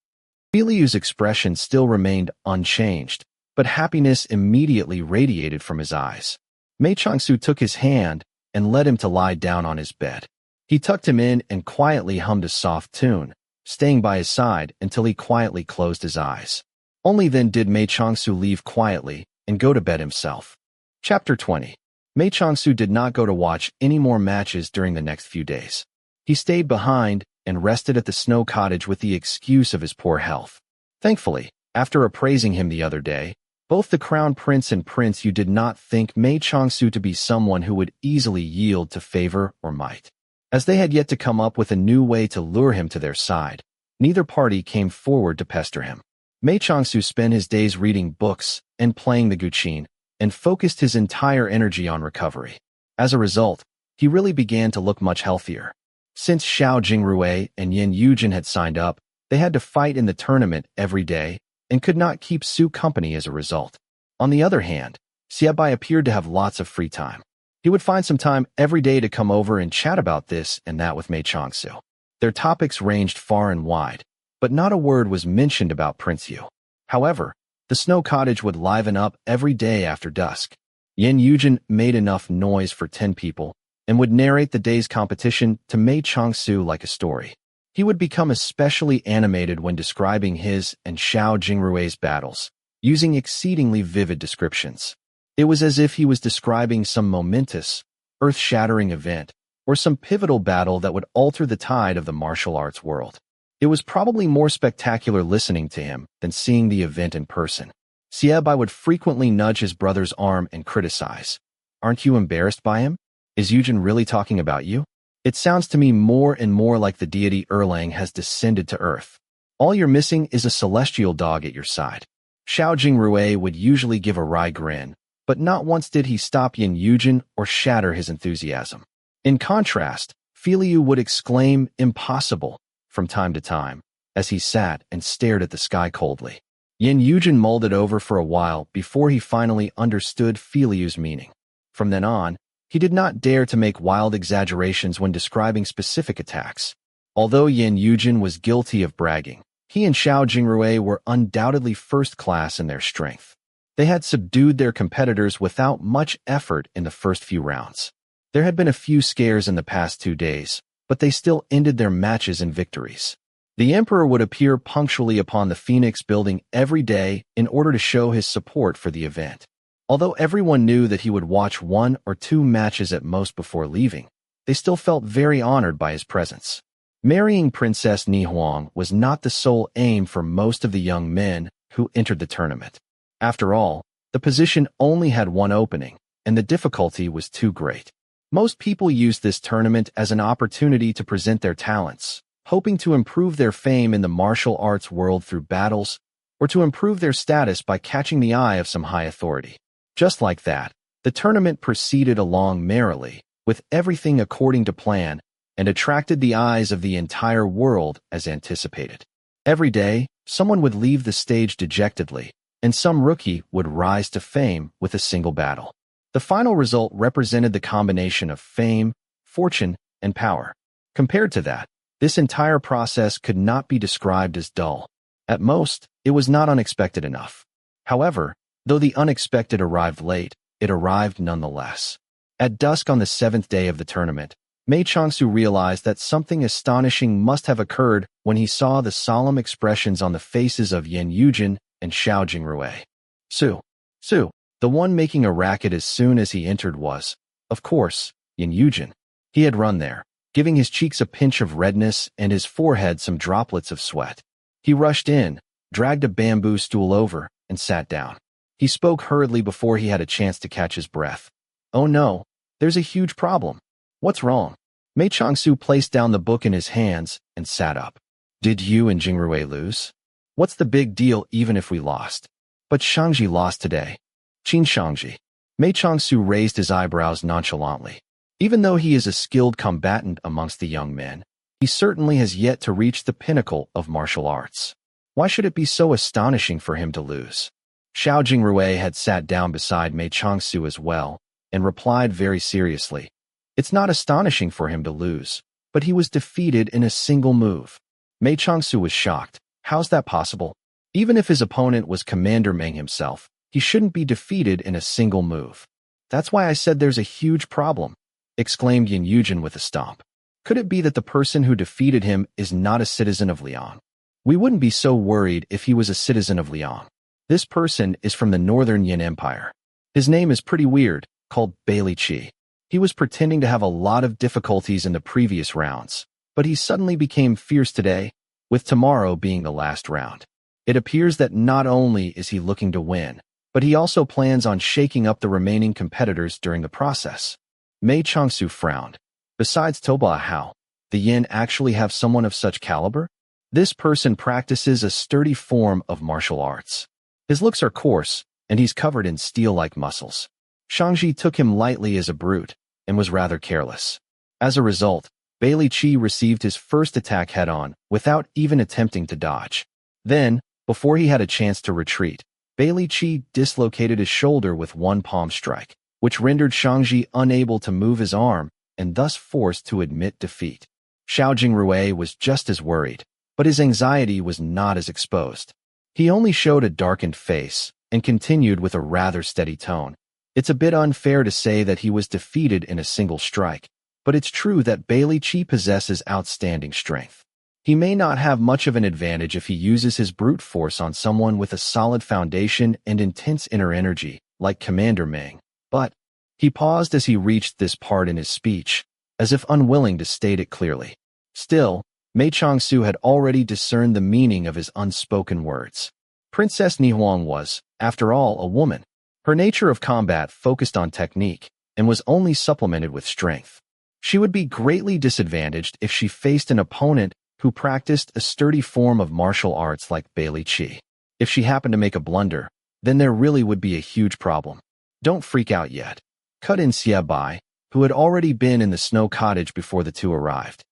Filiu's expression still remained unchanged, but happiness immediately radiated from his eyes. Mei Changsu took his hand and led him to lie down on his bed. He tucked him in and quietly hummed a soft tune, staying by his side until he quietly closed his eyes. Only then did Mei Changsu leave quietly and go to bed himself. Chapter 20. Mei Changsu did not go to watch any more matches during the next few days. He stayed behind and rested at the snow cottage with the excuse of his poor health. Thankfully, after appraising him the other day, both the Crown Prince and Prince Yu did not think Mei Changsu to be someone who would easily yield to favor or might. As they had yet to come up with a new way to lure him to their side, neither party came forward to pester him. Mei Changsu spent his days reading books and playing the guqin, and focused his entire energy on recovery. As a result, he really began to look much healthier. Since Xiao Jingrui and Yin Yujin had signed up, they had to fight in the tournament every day and could not keep Su company as a result. On the other hand, Xiaobai appeared to have lots of free time. He would find some time every day to come over and chat about this and that with Mei Changsu. Their topics ranged far and wide, but not a word was mentioned about Prince Yu. However, the snow cottage would liven up every day after dusk. Yin Yujin made enough noise for 10 people and would narrate the day's competition to Mei Changsu like a story. He would become especially animated when describing his and Xiao Jingrui's battles, using exceedingly vivid descriptions. It was as if he was describing some momentous, earth-shattering event or some pivotal battle that would alter the tide of the martial arts world. It was probably more spectacular listening to him than seeing the event in person. Xiaobai would frequently nudge his brother's arm and criticize. Aren't you embarrassed by him? Is Yujin really talking about you? It sounds to me more and more like the deity Erlang has descended to earth. All you're missing is a celestial dog at your side. Xiao Jingrui would usually give a wry grin, but not once did he stop Yin Yujin or shatter his enthusiasm. In contrast, Filiu would exclaim, impossible, from time to time, as he sat and stared at the sky coldly. Yin Yujin mulled it over for a while before he finally understood Filiu's meaning. From then on, he did not dare to make wild exaggerations when describing specific attacks. Although Yin Yujin was guilty of bragging, he and Xiao Jingrui were undoubtedly first class in their strength. They had subdued their competitors without much effort in the first few rounds. There had been a few scares in the past 2 days, but they still ended their matches in victories. The emperor would appear punctually upon the Phoenix building every day in order to show his support for the event. Although everyone knew that he would watch 1 or 2 matches at most before leaving, they still felt very honored by his presence. Marrying Princess Ni Huang was not the sole aim for most of the young men who entered the tournament. After all, the position only had one opening, and the difficulty was too great. Most people used this tournament as an opportunity to present their talents, hoping to improve their fame in the martial arts world through battles, or to improve their status by catching the eye of some high authority. Just like that, the tournament proceeded along merrily, with everything according to plan, and attracted the eyes of the entire world as anticipated. Every day, someone would leave the stage dejectedly, and some rookie would rise to fame with a single battle. The final result represented the combination of fame, fortune, and power. Compared to that, this entire process could not be described as dull. At most, it was not unexpected enough. However, though the unexpected arrived late, it arrived nonetheless. At dusk on the 7th day of the tournament, Mei Changsu realized that something astonishing must have occurred when he saw the solemn expressions on the faces of Yan Yujin and Xiao Jingrui. Su, the one making a racket as soon as he entered was, of course, Yan Yujin. He had run there, giving his cheeks a pinch of redness and his forehead some droplets of sweat. He rushed in, dragged a bamboo stool over, and sat down. He spoke hurriedly before he had a chance to catch his breath. "Oh no, there's a huge problem. What's wrong?" Mei Changsu placed down the book in his hands and sat up. "Did you and Jingrui lose? What's the big deal even if we lost?" "But Shangji lost today." "Qin Shangji." Mei Changsu raised his eyebrows nonchalantly. Even though he is a skilled combatant amongst the young men, he certainly has yet to reach the pinnacle of martial arts. Why should it be so astonishing for him to lose? Xiao Jingrui had sat down beside Mei Changsu as well, and replied very seriously. It's not astonishing for him to lose, but he was defeated in a single move. Mei Changsu was shocked. How's that possible? Even if his opponent was Commander Meng himself, he shouldn't be defeated in a single move. "That's why I said there's a huge problem," exclaimed Yan Yujin with a stomp. "Could it be that the person who defeated him is not a citizen of Liang? We wouldn't be so worried if he was a citizen of Liang. This person is from the Northern Yin Empire. His name is pretty weird, called Bailey Qi. He was pretending to have a lot of difficulties in the previous rounds, but he suddenly became fierce today, with tomorrow being the last round. It appears that not only is he looking to win, but he also plans on shaking up the remaining competitors during the process." Mei Changsu frowned. Besides Toba Hao, the Yin actually have someone of such caliber? This person practices a sturdy form of martial arts. His looks are coarse, and he's covered in steel-like muscles. Shangji took him lightly as a brute, and was rather careless. As a result, Bailey Qi received his first attack head-on, without even attempting to dodge. Then, before he had a chance to retreat, Bailey Qi dislocated his shoulder with one palm strike, which rendered Shangji unable to move his arm, and thus forced to admit defeat. Xiao Jingrui was just as worried, but his anxiety was not as exposed. He only showed a darkened face, and continued with a rather steady tone. "It's a bit unfair to say that he was defeated in a single strike, but it's true that Bailey Qi possesses outstanding strength. He may not have much of an advantage if he uses his brute force on someone with a solid foundation and intense inner energy, like Commander Meng, but—" He paused as he reached this part in his speech, as if unwilling to state it clearly. Still, Mei Changsu had already discerned the meaning of his unspoken words. Princess Ni Huang was, after all, a woman. Her nature of combat focused on technique, and was only supplemented with strength. She would be greatly disadvantaged if she faced an opponent who practiced a sturdy form of martial arts like Bailey Qi. If she happened to make a blunder, then there really would be a huge problem. "Don't freak out yet," cut in Xie Bai, who had already been in the snow cottage before the two arrived.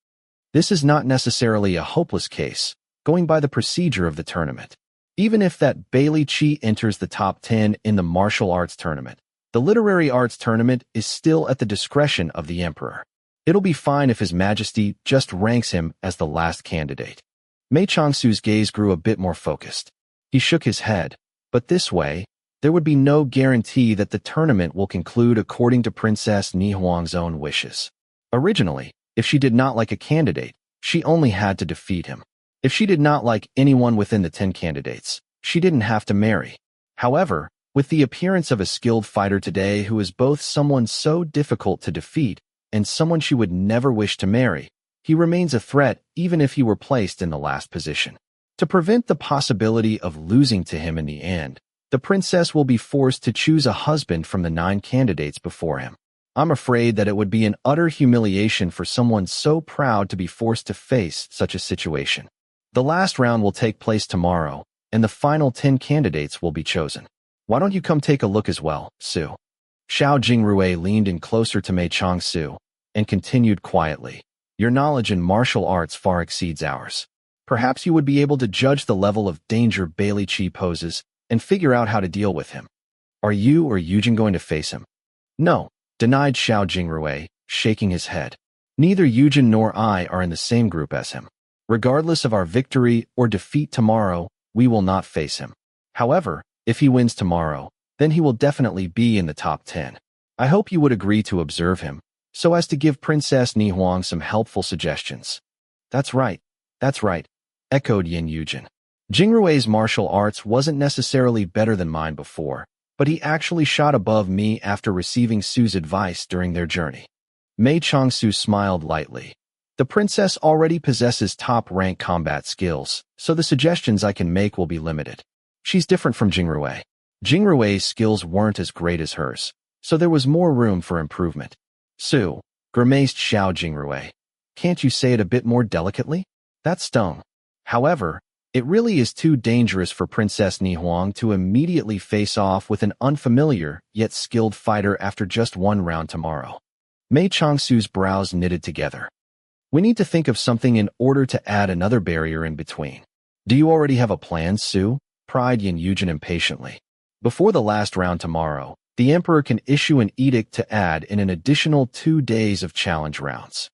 "This is not necessarily a hopeless case, going by the procedure of the tournament. Even if that Bailey Qi enters the top 10 in the martial arts tournament, the literary arts tournament is still at the discretion of the emperor. It'll be fine if His Majesty just ranks him as the last candidate." Mei Changsu's gaze grew a bit more focused. He shook his head, but this way, there would be no guarantee that the tournament will conclude according to Princess Ni Huang's own wishes. Originally, if she did not like a candidate, she only had to defeat him. If she did not like anyone within the 10 candidates, she didn't have to marry. However, With the appearance of a skilled fighter today who is both someone so difficult to defeat and someone she would never wish to marry, he remains a threat even if he were placed in the last position. To prevent the possibility of losing to him in the end, the princess will be forced to choose a husband from the 9 candidates before him. I'm afraid that it would be an utter humiliation for someone so proud to be forced to face such a situation. The last round will take place tomorrow, and the final 10 candidates will be chosen. Why don't you come take a look as well, Su? Xiao Jingrui leaned in closer to Mei Changsu and continued quietly. Your knowledge in martial arts far exceeds ours. Perhaps you would be able to judge the level of danger Bailey Qi poses and figure out how to deal with him. Are you or Yujin going to face him? No, denied Xiao Jingrui, shaking his head. Neither Yujin nor I are in the same group as him. Regardless of our victory or defeat tomorrow, we will not face him. However, if he wins tomorrow, then he will definitely be in the top 10. I hope you would agree to observe him, so as to give Princess Ni Huang some helpful suggestions. That's right, echoed Yin Yujin. Jingrui's martial arts wasn't necessarily better than mine before, but he actually shot above me after receiving Su's advice during their journey. Mei Changsu smiled lightly. The princess already possesses top-rank combat skills, so the suggestions I can make will be limited. She's different from Jingrui. Jingrui's skills weren't as great as hers, so there was more room for improvement. Su, grimaced Xiao Jingrui. Can't you say it a bit more delicately? That stung. However, it really is too dangerous for Princess Ni Huang to immediately face off with an unfamiliar yet skilled fighter after just one round tomorrow. Mei Changsu's brows knitted together. We need to think of something in order to add another barrier in between. Do you already have a plan, Su? Pried Yin Yujin impatiently. Before the last round tomorrow, the Emperor can issue an edict to add in an additional 2 days of challenge rounds.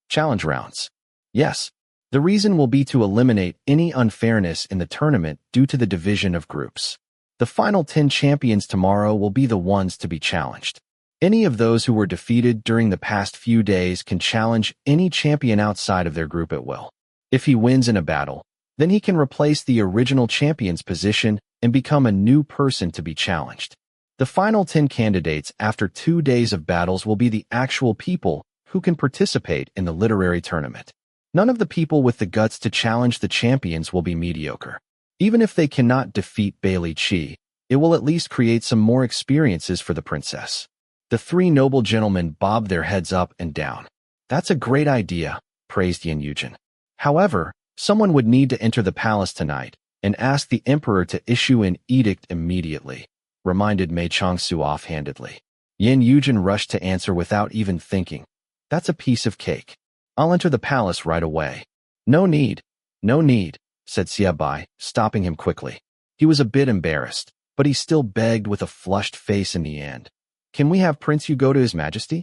Challenge rounds. Yes. The reason will be to eliminate any unfairness in the tournament due to the division of groups. The final 10 champions tomorrow will be the ones to be challenged. Any of those who were defeated during the past few days can challenge any champion outside of their group at will. If he wins in a battle, then he can replace the original champion's position and become a new person to be challenged. The final 10 candidates after 2 days of battles will be the actual people who can participate in the literary tournament. None of the people with the guts to challenge the champions will be mediocre. Even if they cannot defeat Bailey Qi, it will at least create some more experiences for the princess. The 3 noble gentlemen bobbed their heads up and down. That's a great idea, praised Yin Yujin. However, someone would need to enter the palace tonight and ask the emperor to issue an edict immediately, reminded Mei Changsu offhandedly. Yin Yujin rushed to answer without even thinking. That's a piece of cake. I'll enter the palace right away. No need, said Xie Bai, stopping him quickly. He was a bit embarrassed, but he still begged with a flushed face in the end. Can we have Prince Yu go to His Majesty?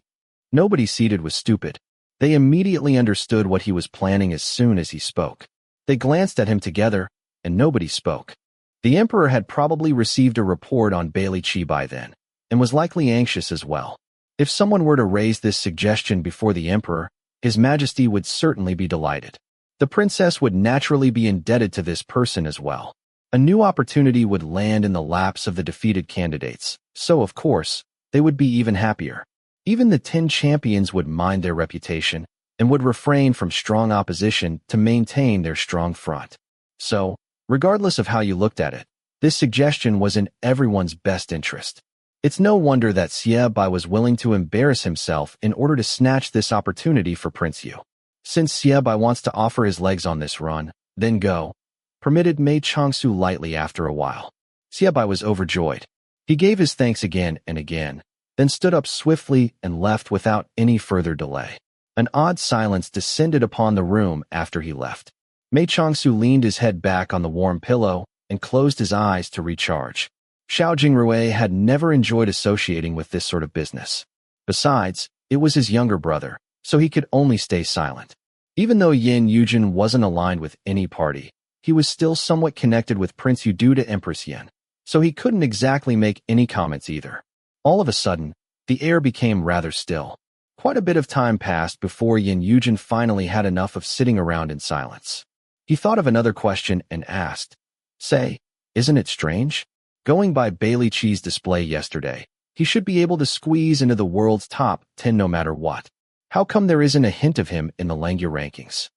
Nobody seated was stupid. They immediately understood what he was planning as soon as he spoke. They glanced at him together, and nobody spoke. The emperor had probably received a report on Bailey Qi by then, and was likely anxious as well. If someone were to raise this suggestion before the emperor, His Majesty would certainly be delighted. The princess would naturally be indebted to this person as well. A new opportunity would land in the laps of the defeated candidates, so of course, they would be even happier. Even the 10 champions would mind their reputation and would refrain from strong opposition to maintain their strong front. So, regardless of how you looked at it, this suggestion was in everyone's best interest. It's no wonder that Xie Bai was willing to embarrass himself in order to snatch this opportunity for Prince Yu. Since Xie Bai wants to offer his legs on this run, then go, permitted Mei Changsu lightly after a while. Xie Bai was overjoyed. He gave his thanks again and again, then stood up swiftly and left without any further delay. An odd silence descended upon the room after he left. Mei Changsu leaned his head back on the warm pillow and closed his eyes to recharge. Xiao Jingrui had never enjoyed associating with this sort of business. Besides, it was his younger brother, so he could only stay silent. Even though Yin Yujin wasn't aligned with any party, he was still somewhat connected with Prince Yu due to Empress Yin, so he couldn't exactly make any comments either. All of a sudden, the air became rather still. Quite a bit of time passed before Yin Yujin finally had enough of sitting around in silence. He thought of another question and asked, "Say, isn't it strange? Going by Bailey Chi's display yesterday, he should be able to squeeze into the world's top 10 no matter what. How come there isn't a hint of him in the Langya rankings?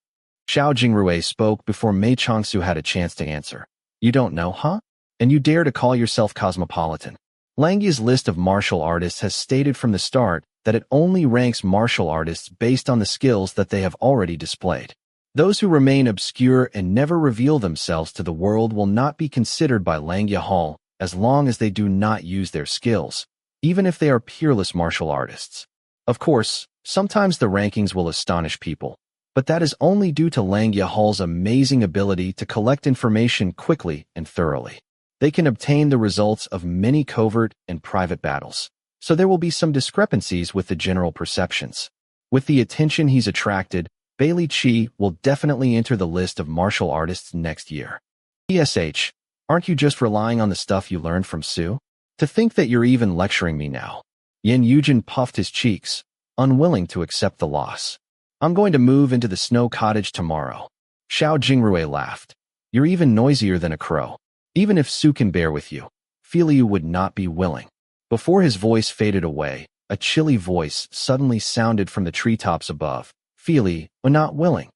Xiao Jingrui spoke before Mei Changsu had a chance to answer. You don't know, huh? And you dare to call yourself cosmopolitan? Langya's list of martial artists has stated from the start that it only ranks martial artists based on the skills that they have already displayed. Those who remain obscure and never reveal themselves to the world will not be considered by Langya Hall as long as they do not use their skills, even if they are peerless martial artists. Of course, sometimes the rankings will astonish people, but that is only due to Langya Hall's amazing ability to collect information quickly and thoroughly. They can obtain the results of many covert and private battles, so there will be some discrepancies with the general perceptions. With the attention he's attracted, Bailey Chi will definitely enter the list of martial artists next year. PSH, aren't you just relying on the stuff you learned from Su? To think that you're even lecturing me now. Yin Yujin puffed his cheeks, unwilling to accept the loss. I'm going to move into the snow cottage tomorrow. Xiao Jingrui laughed. You're even noisier than a crow. Even if Su can bear with you, Filiu would not be willing. Before his voice faded away, a chilly voice suddenly sounded from the treetops above. Fili, not willing.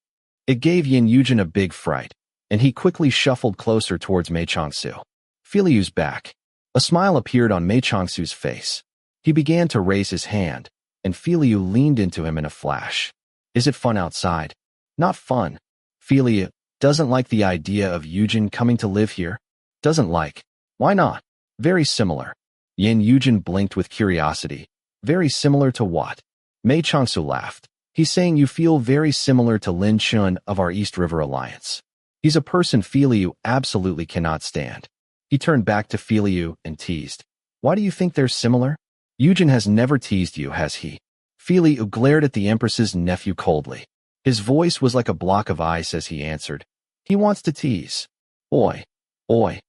It gave Yin Yujin a big fright, and he quickly shuffled closer towards Mei Changsu. Filiu's back. A smile appeared on Mei Changsu's face. He began to raise his hand, and Filiu leaned into him in a flash. Is it fun outside? Not fun. Filiu doesn't like the idea of Yujin coming to live here. Doesn't like. Why not? Very similar. Yin Yujin blinked with curiosity. Very similar to what? Mei Changsu laughed. He's saying you feel very similar to Lin Shu of our East River Alliance. He's a person Filiu absolutely cannot stand. He turned back to Filiu and teased. Why do you think they're similar? Yujin has never teased you, has he? Filiu glared at the Empress's nephew coldly. His voice was like a block of ice as he answered. He wants to tease. Oi, oi,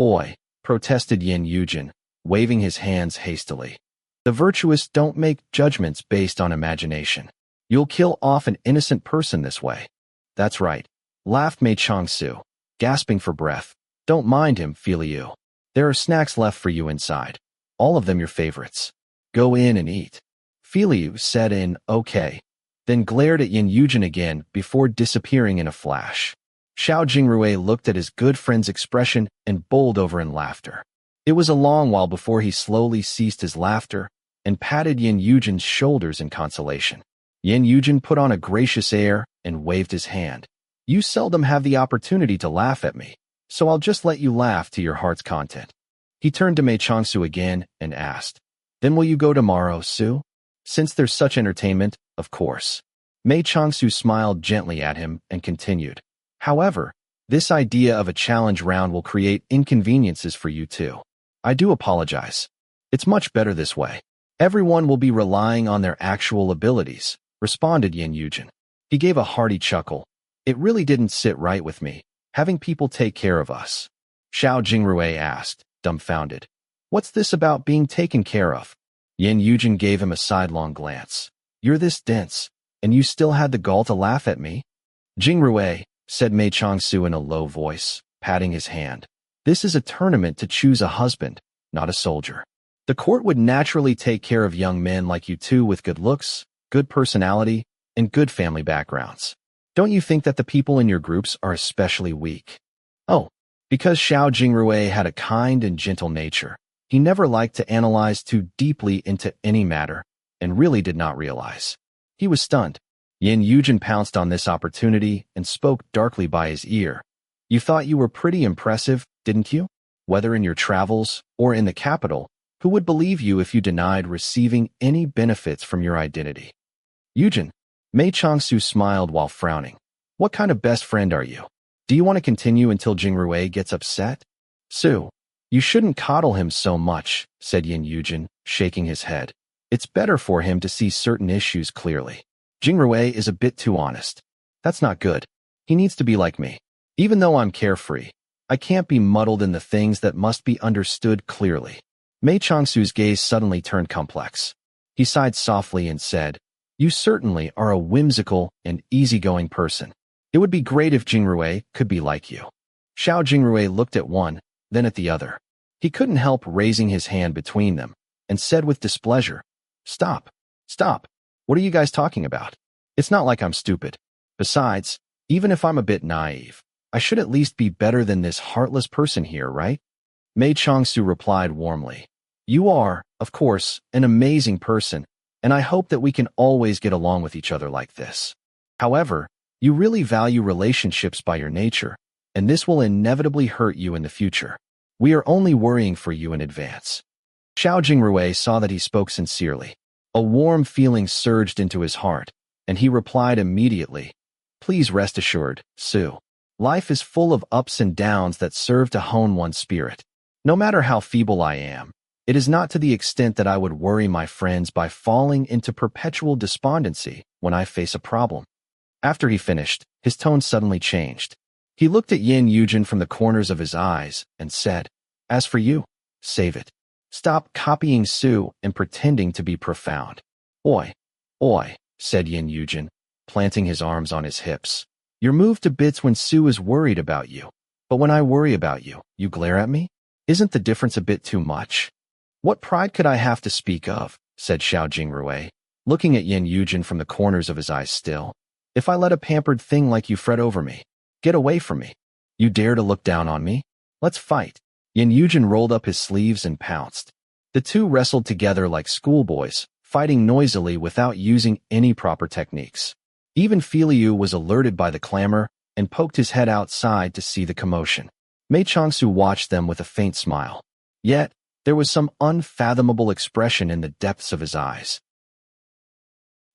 oi, protested Yin Yujin, waving his hands hastily. The virtuous don't make judgments based on imagination. You'll kill off an innocent person this way. That's right, laughed Mei Changsu, gasping for breath. Don't mind him, Filiu. There are snacks left for you inside. All of them your favorites. Go in and eat. Filiu said in okay, then glared at Yin Yujin again before disappearing in a flash. Xiao Jingrui looked at his good friend's expression and bowled over in laughter. It was a long while before he slowly ceased his laughter and patted Yin Yujin's shoulders in consolation. Yin Yujin put on a gracious air and waved his hand. You seldom have the opportunity to laugh at me, so I'll just let you laugh to your heart's content. He turned to Mei Changsu again and asked, Then will you go tomorrow, Su? Since there's such entertainment, of course. Mei Changsu smiled gently at him and continued. However, this idea of a challenge round will create inconveniences for you too. I do apologize. It's much better this way. Everyone will be relying on their actual abilities, responded Yin Yujin. He gave a hearty chuckle. It really didn't sit right with me, having people take care of us. Xiao Jingrui asked, dumbfounded. What's this about being taken care of? Yin Yujin gave him a sidelong glance. You're this dense, and you still had the gall to laugh at me? Jingrui, said Mei Changsu in a low voice, patting his hand. This is a tournament to choose a husband, not a soldier. The court would naturally take care of young men like you two with good looks, good personality, and good family backgrounds. Don't you think that the people in your groups are especially weak? Oh, because Xiao Jingrui had a kind and gentle nature, he never liked to analyze too deeply into any matter, and really did not realize. He was stunned. Yin Yujin pounced on this opportunity and spoke darkly by his ear. You thought you were pretty impressive, didn't you? Whether in your travels or in the capital, who would believe you if you denied receiving any benefits from your identity? Yujin, Mei Changsu smiled while frowning. What kind of best friend are you? Do you want to continue until Jingrui gets upset? Su, you shouldn't coddle him so much, said Yin Yujin, shaking his head. It's better for him to see certain issues clearly. Jingrui is a bit too honest. That's not good. He needs to be like me. Even though I'm carefree, I can't be muddled in the things that must be understood clearly. Mei Changsu's gaze suddenly turned complex. He sighed softly and said, You certainly are a whimsical and easygoing person. It would be great if Jingrui could be like you. Xiao Jingrui looked at one, then at the other. He couldn't help raising his hand between them and said with displeasure, "Stop, stop. What are you guys talking about? It's not like I'm stupid. Besides, even if I'm a bit naive, I should at least be better than this heartless person here, right?" Mei Changsu replied warmly, "You are, of course, an amazing person, and I hope that we can always get along with each other like this. However, you really value relationships by your nature, and this will inevitably hurt you in the future. We are only worrying for you in advance." Xiao Jingrui saw that he spoke sincerely. A warm feeling surged into his heart, and he replied immediately, "Please rest assured, Su. Life is full of ups and downs that serve to hone one's spirit. No matter how feeble I am, it is not to the extent that I would worry my friends by falling into perpetual despondency when I face a problem." After he finished, his tone suddenly changed. He looked at Yin Yujin from the corners of his eyes and said, "As for you, save it. Stop copying Su and pretending to be profound." "Oi, oi," said Yin Yujin, planting his arms on his hips. "You're moved to bits when Su is worried about you. But when I worry about you, you glare at me? Isn't the difference a bit too much?" "What pride could I have to speak of?" said Xiao Jingrui, looking at Yin Yujin from the corners of his eyes still. "If I let a pampered thing like you fret over me, get away from me. You dare to look down on me? Let's fight." Yin Yujin rolled up his sleeves and pounced. The two wrestled together like schoolboys, fighting noisily without using any proper techniques. Even Filiu was alerted by the clamor and poked his head outside to see the commotion. Mei Changsu watched them with a faint smile. Yet, there was some unfathomable expression in the depths of his eyes.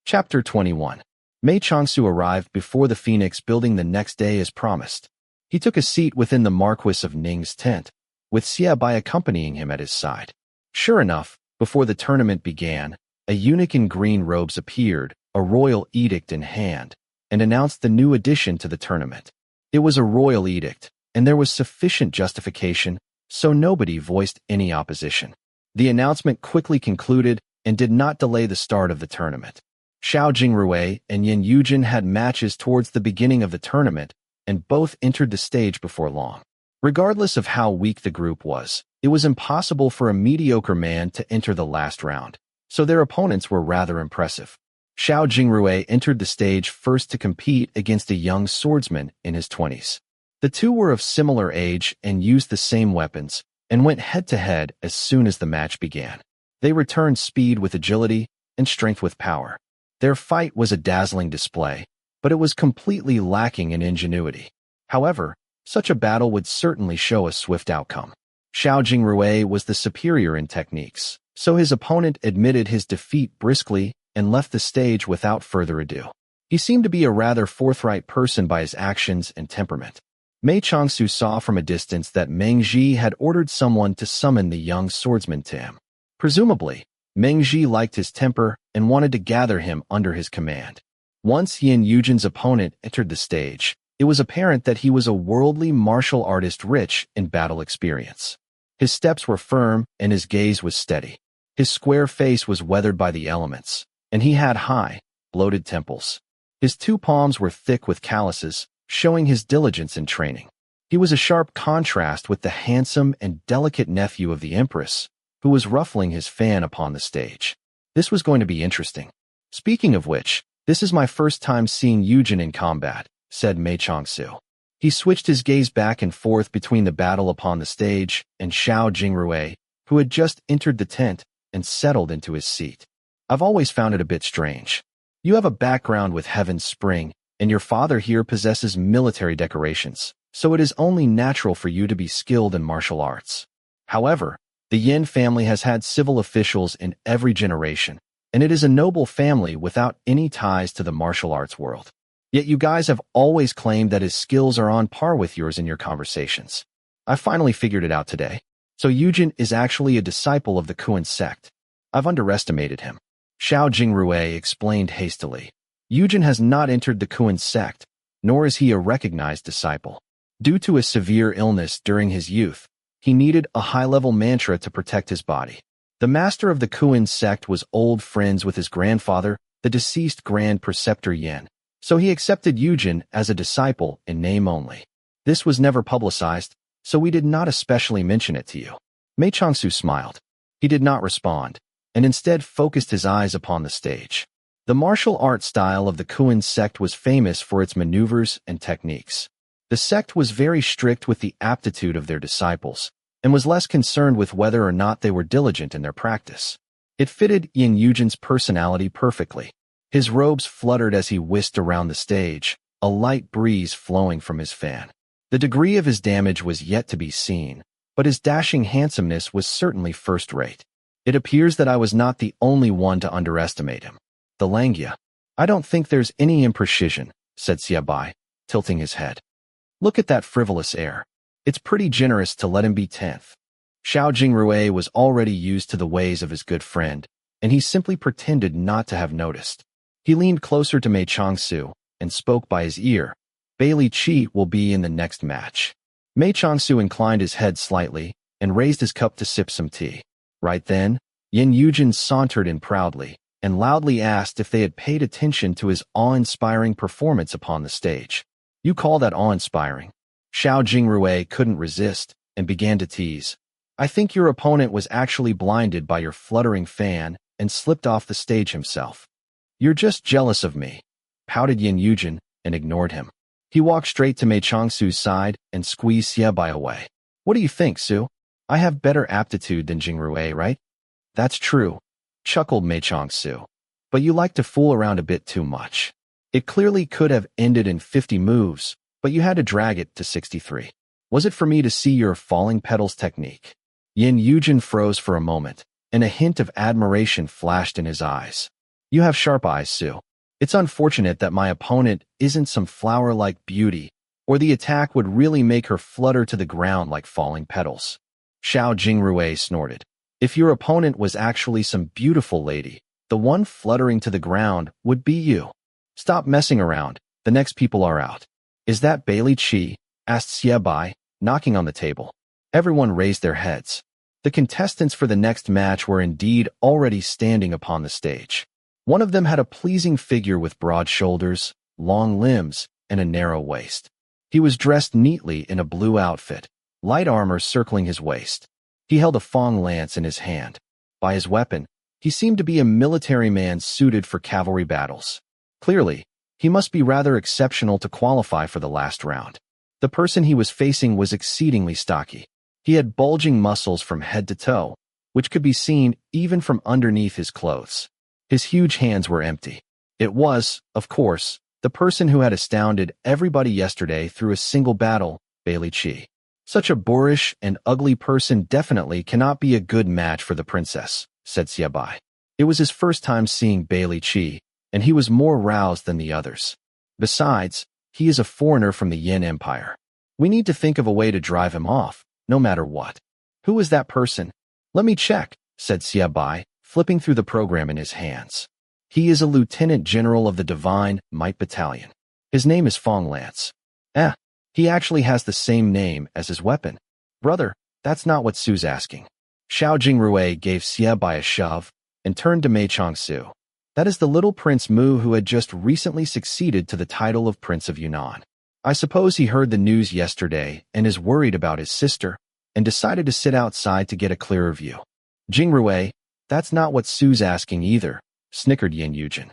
Chapter 21. Mei Changsu arrived before the Phoenix building the next day as promised. He took a seat within the Marquis of Ning's tent, with Xie Bai accompanying him at his side. Sure enough, before the tournament began, a eunuch in green robes appeared, a royal edict in hand, and announced the new addition to the tournament. It was a royal edict, and there was sufficient justification, so nobody voiced any opposition. The announcement quickly concluded and did not delay the start of the tournament. Xiao Jingrui and Yin Yujin had matches towards the beginning of the tournament, and both entered the stage before long. Regardless of how weak the group was, it was impossible for a mediocre man to enter the last round, so their opponents were rather impressive. Xiao Jingrui entered the stage first to compete against a young swordsman in his 20s. The two were of similar age and used the same weapons, and went head-to-head as soon as the match began. They returned speed with agility and strength with power. Their fight was a dazzling display, but it was completely lacking in ingenuity. However, such a battle would certainly show a swift outcome. Xiao Jingrui was the superior in techniques, so his opponent admitted his defeat briskly and left the stage without further ado. He seemed to be a rather forthright person by his actions and temperament. Mei Changsu saw from a distance that Meng Ji had ordered someone to summon the young swordsman to him. Presumably, Meng Ji liked his temper and wanted to gather him under his command. Once Yin Yujin's opponent entered the stage, it was apparent that he was a worldly martial artist rich in battle experience. His steps were firm and his gaze was steady. His square face was weathered by the elements, and he had high, bloated temples. His two palms were thick with calluses, showing his diligence in training. He was a sharp contrast with the handsome and delicate nephew of the Empress, who was ruffling his fan upon the stage. This was going to be interesting. "Speaking of which, this is my first time seeing Yujin in combat," said Mei Changsu. He switched his gaze back and forth between the battle upon the stage and Xiao Jingrui, who had just entered the tent and settled into his seat. "I've always found it a bit strange. You have a background with Heaven's Spring, and your father here possesses military decorations, so it is only natural for you to be skilled in martial arts. However, the Yin family has had civil officials in every generation, and it is a noble family without any ties to the martial arts world. Yet you guys have always claimed that his skills are on par with yours in your conversations. I finally figured it out today. So Yujin is actually a disciple of the Kuan sect. I've underestimated him." Xiao Jingrui explained hastily. "Yujin has not entered the Kuan sect, nor is he a recognized disciple. Due to a severe illness during his youth, he needed a high-level mantra to protect his body. The master of the Kuan sect was old friends with his grandfather, the deceased Grand Preceptor Yin, so he accepted Yujin as a disciple in name only. This was never publicized, so we did not especially mention it to you. Mei Changsu smiled. He did not respond, and instead focused his eyes upon the stage. The martial art style of the Kuan sect was famous for its maneuvers and techniques. The sect was very strict with the aptitude of their disciples, and was less concerned with whether or not they were diligent in their practice. It fitted Yin Yujin's personality perfectly. His robes fluttered as he whisked around the stage, a light breeze flowing from his fan. The degree of his damage was yet to be seen, but his dashing handsomeness was certainly first-rate. It appears that I was not the only one to underestimate him. The Langya. I don't think there's any imprecision, said Xiaobai, tilting his head. Look at that frivolous air. It's pretty generous to let him be 10th. Xiao Jingrui was already used to the ways of his good friend, and he simply pretended not to have noticed. He leaned closer to Mei Changsu and spoke by his ear. Bailey Qi will be in the next match. Mei Changsu inclined his head slightly and raised his cup to sip some tea. Right then, Yin Yujin sauntered in proudly and loudly asked if they had paid attention to his awe-inspiring performance upon the stage. You call that awe-inspiring? Xiao Jingrui couldn't resist and began to tease. I think your opponent was actually blinded by your fluttering fan and slipped off the stage himself. You're just jealous of me, pouted Yin Yujin and ignored him. He walked straight to Mei Changsu's side and squeezed Xiaobai away. What do you think, Su? I have better aptitude than Jingrui, right? That's true, chuckled Mei Changsu. But you like to fool around a bit too much. It clearly could have ended in 50 moves, but you had to drag it to 63. Was it for me to see your falling petals technique? Yin Yujin froze for a moment, and a hint of admiration flashed in his eyes. You have sharp eyes, Su. It's unfortunate that my opponent isn't some flower-like beauty, or the attack would really make her flutter to the ground like falling petals. Xiao Jingrui snorted. If your opponent was actually some beautiful lady, the one fluttering to the ground would be you. Stop messing around, the next people are out. Is that Bailey Qi? Asked Xiaobai, knocking on the table. Everyone raised their heads. The contestants for the next match were indeed already standing upon the stage. One of them had a pleasing figure with broad shoulders, long limbs, and a narrow waist. He was dressed neatly in a blue outfit, light armor circling his waist. He held a fong lance in his hand. By his weapon, he seemed to be a military man suited for cavalry battles. Clearly, he must be rather exceptional to qualify for the last round. The person he was facing was exceedingly stocky. He had bulging muscles from head to toe, which could be seen even from underneath his clothes. His huge hands were empty. It was, of course, the person who had astounded everybody yesterday through a single battle, Bailey Qi. Such a boorish and ugly person definitely cannot be a good match for the princess, said Xiaobai. It was his first time seeing Bailey Qi, and he was more roused than the others. Besides, he is a foreigner from the Yin Empire. We need to think of a way to drive him off, no matter what. Who is that person? Let me check, said Xiaobai, flipping through the program in his hands. He is a lieutenant general of the Divine Might Battalion. His name is Fong Lance. He actually has the same name as his weapon. Brother, that's not what Su's asking. Xiao Jingrui gave Xiaobai a shove and turned to Mei Changsu. That is the little Prince Mu who had just recently succeeded to the title of Prince of Yunnan. I suppose he heard the news yesterday and is worried about his sister, and decided to sit outside to get a clearer view. Jingrui, that's not what Su's asking either, snickered Yin Yujin.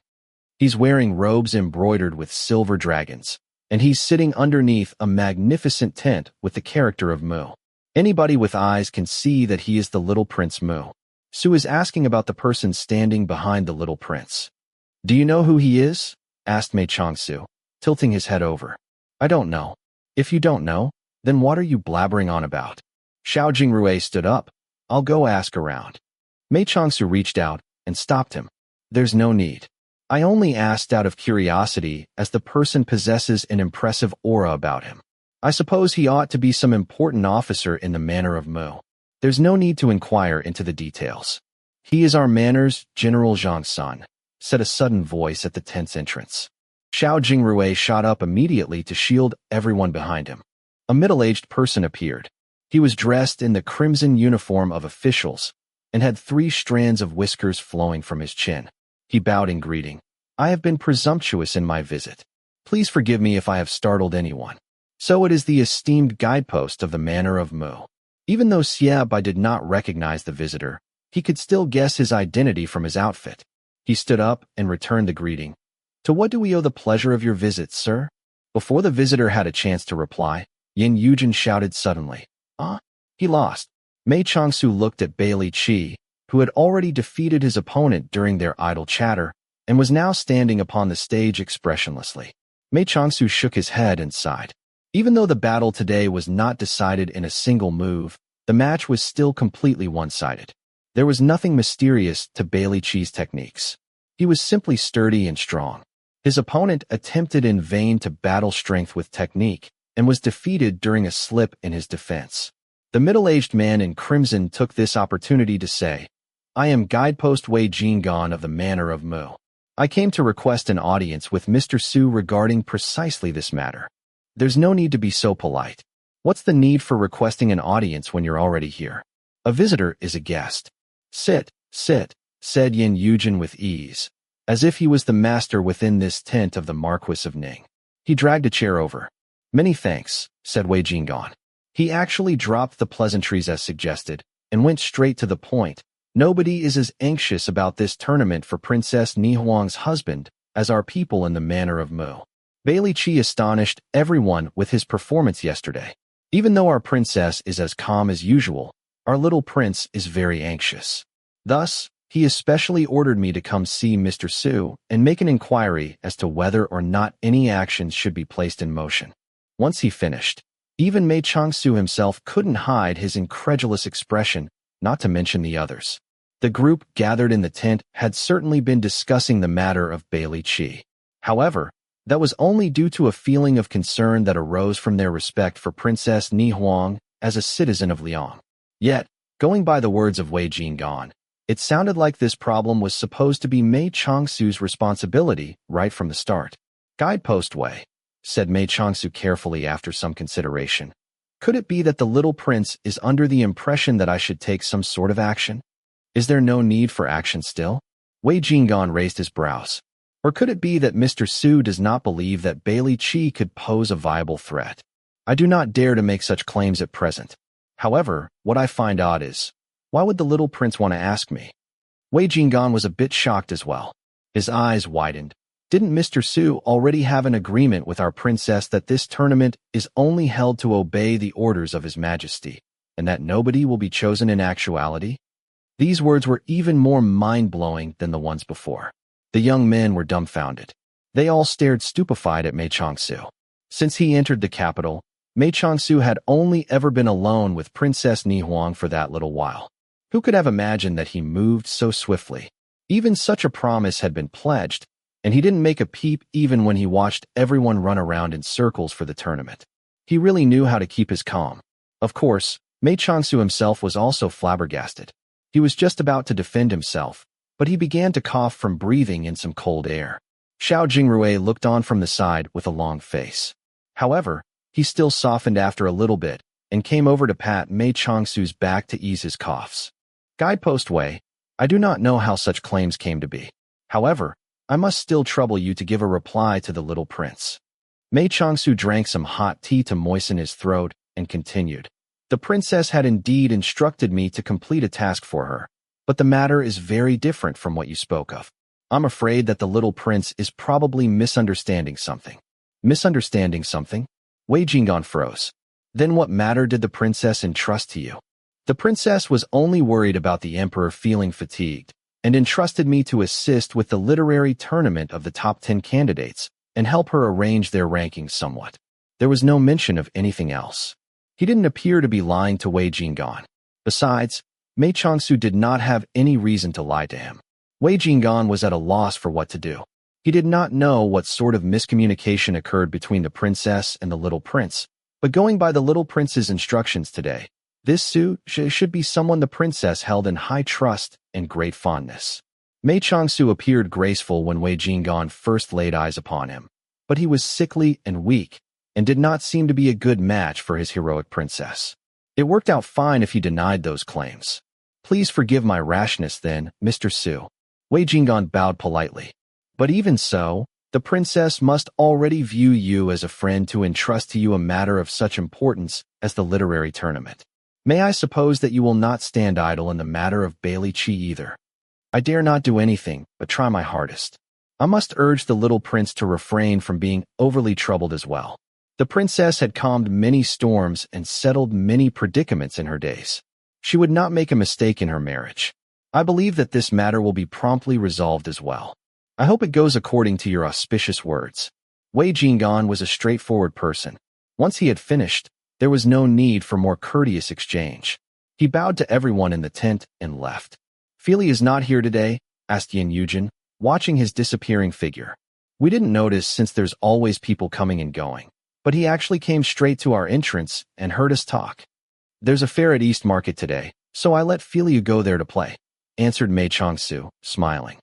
He's wearing robes embroidered with silver dragons, and he's sitting underneath a magnificent tent with the character of Mu. Anybody with eyes can see that he is the little Prince Mu. Su is asking about the person standing behind the little prince. Do you know who he is? Asked Mei Changsu, tilting his head over. I don't know. If you don't know, then what are you blabbering on about? Xiao Jingrui stood up. I'll go ask around. Mei Changsu reached out and stopped him. There's no need. I only asked out of curiosity as the person possesses an impressive aura about him. I suppose he ought to be some important officer in the manner of Mu. There's no need to inquire into the details. He is our manners, General Zhang's son, said a sudden voice at the tent's entrance. Xiao Jingrui shot up immediately to shield everyone behind him. A middle-aged person appeared. He was dressed in the crimson uniform of officials and had 3 strands of whiskers flowing from his chin. He bowed in greeting. I have been presumptuous in my visit. Please forgive me if I have startled anyone. So it is the esteemed guidepost of the manor of Mu. Even though Xiaobai did not recognize the visitor, he could still guess his identity from his outfit. He stood up and returned the greeting. To what do we owe the pleasure of your visit, sir? Before the visitor had a chance to reply, Yin Yujin shouted suddenly. He lost. Mei Changsu looked at Bailey Qi, who had already defeated his opponent during their idle chatter, and was now standing upon the stage expressionlessly. Mei Changsu shook his head and sighed. Even though the battle today was not decided in a single move, the match was still completely one-sided. There was nothing mysterious to Bailey Qi's techniques. He was simply sturdy and strong. His opponent attempted in vain to battle strength with technique, and was defeated during a slip in his defense. The middle-aged man in crimson took this opportunity to say, I am Guidepost Wei Jinggan of the Manor of Mu. I came to request an audience with Mr. Su regarding precisely this matter. There's no need to be so polite. What's the need for requesting an audience when you're already here? A visitor is a guest. Sit, said Yin Yujin with ease, as if he was the master within this tent of the Marquis of Ning. He dragged a chair over. Many thanks, said Wei Jinggan. He actually dropped the pleasantries as suggested, and went straight to the point. Nobody is as anxious about this tournament for Princess Ni Huang's husband as our people in the Manor of Mu. Bailey Qi astonished everyone with his performance yesterday. Even though our princess is as calm as usual, our little prince is very anxious. Thus, he especially ordered me to come see Mr. Su and make an inquiry as to whether or not any actions should be placed in motion. Once he finished, even Mei Changsu himself couldn't hide his incredulous expression, not to mention the others. The group gathered in the tent had certainly been discussing the matter of Bailey Qi. However, that was only due to a feeling of concern that arose from their respect for Princess Ni Huang as a citizen of Liang. Yet, going by the words of Wei Jinggan, it sounded like this problem was supposed to be Mei Changsu's responsibility right from the start. Guidepost Wei, said Mei Changsu carefully after some consideration. Could it be that the little prince is under the impression that I should take some sort of action? Is there no need for action still? Wei Jinggan raised his brows. Or could it be that Mr. Su does not believe that Bailey Qi could pose a viable threat? I do not dare to make such claims at present. However, what I find odd is, why would the little prince want to ask me? Wei Jinggan was a bit shocked as well. His eyes widened. Didn't Mr. Su already have an agreement with our princess that this tournament is only held to obey the orders of His Majesty, and that nobody will be chosen in actuality? These words were even more mind-blowing than the ones before. The young men were dumbfounded. They all stared stupefied at Mei Changsu. Since he entered the capital, Mei Changsu had only ever been alone with Princess Ni Huang for that little while. Who could have imagined that he moved so swiftly? Even such a promise had been pledged, and he didn't make a peep even when he watched everyone run around in circles for the tournament. He really knew how to keep his calm. Of course, Mei Changsu himself was also flabbergasted. He was just about to defend himself, but he began to cough from breathing in some cold air. Xiao Jingrui looked on from the side with a long face. However, he still softened after a little bit and came over to pat Mei Changsu's back to ease his coughs. Guidepost Wei, I do not know how such claims came to be. However, I must still trouble you to give a reply to the little prince. Mei Changsu drank some hot tea to moisten his throat and continued. The princess had indeed instructed me to complete a task for her, but the matter is very different from what you spoke of. I'm afraid that the little prince is probably misunderstanding something. Misunderstanding something? Wei Jinggan froze. Then what matter did the princess entrust to you? The princess was only worried about the emperor feeling fatigued, and entrusted me to assist with the literary tournament of the top 10 candidates and help her arrange their rankings somewhat. There was no mention of anything else. He didn't appear to be lying to Wei Jinggan. Besides, Mei Changsu did not have any reason to lie to him. Wei Jinggan was at a loss for what to do. He did not know what sort of miscommunication occurred between the princess and the little prince, but going by the little prince's instructions today, this Su should be someone the princess held in high trust and great fondness. Mei Changsu appeared graceful when Wei Jinggan first laid eyes upon him, but he was sickly and weak, and did not seem to be a good match for his heroic princess. It worked out fine if he denied those claims. Please forgive my rashness then, Mr. Su. Wei Jinggan bowed politely. But even so, the princess must already view you as a friend to entrust to you a matter of such importance as the literary tournament. May I suppose that you will not stand idle in the matter of Bailey Qi either? I dare not do anything but try my hardest. I must urge the little prince to refrain from being overly troubled as well. The princess had calmed many storms and settled many predicaments in her days. She would not make a mistake in her marriage. I believe that this matter will be promptly resolved as well. I hope it goes according to your auspicious words. Wei Jinggan was a straightforward person. Once he had finished, there was no need for more courteous exchange. He bowed to everyone in the tent and left. Feely is not here today? Asked Yin Yujin, watching his disappearing figure. We didn't notice since there's always people coming and going, but he actually came straight to our entrance and heard us talk. There's a fair at East Market today, so I let Feely go there to play, answered Mei Changsu, smiling.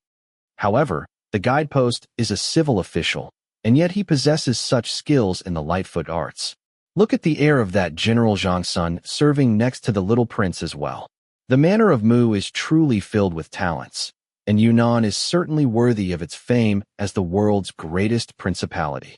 However, the guidepost is a civil official, and yet he possesses such skills in the Lightfoot arts. Look at the air of that General Zhang Sun serving next to the little prince as well. The manor of Mu is truly filled with talents, and Yunnan is certainly worthy of its fame as the world's greatest principality.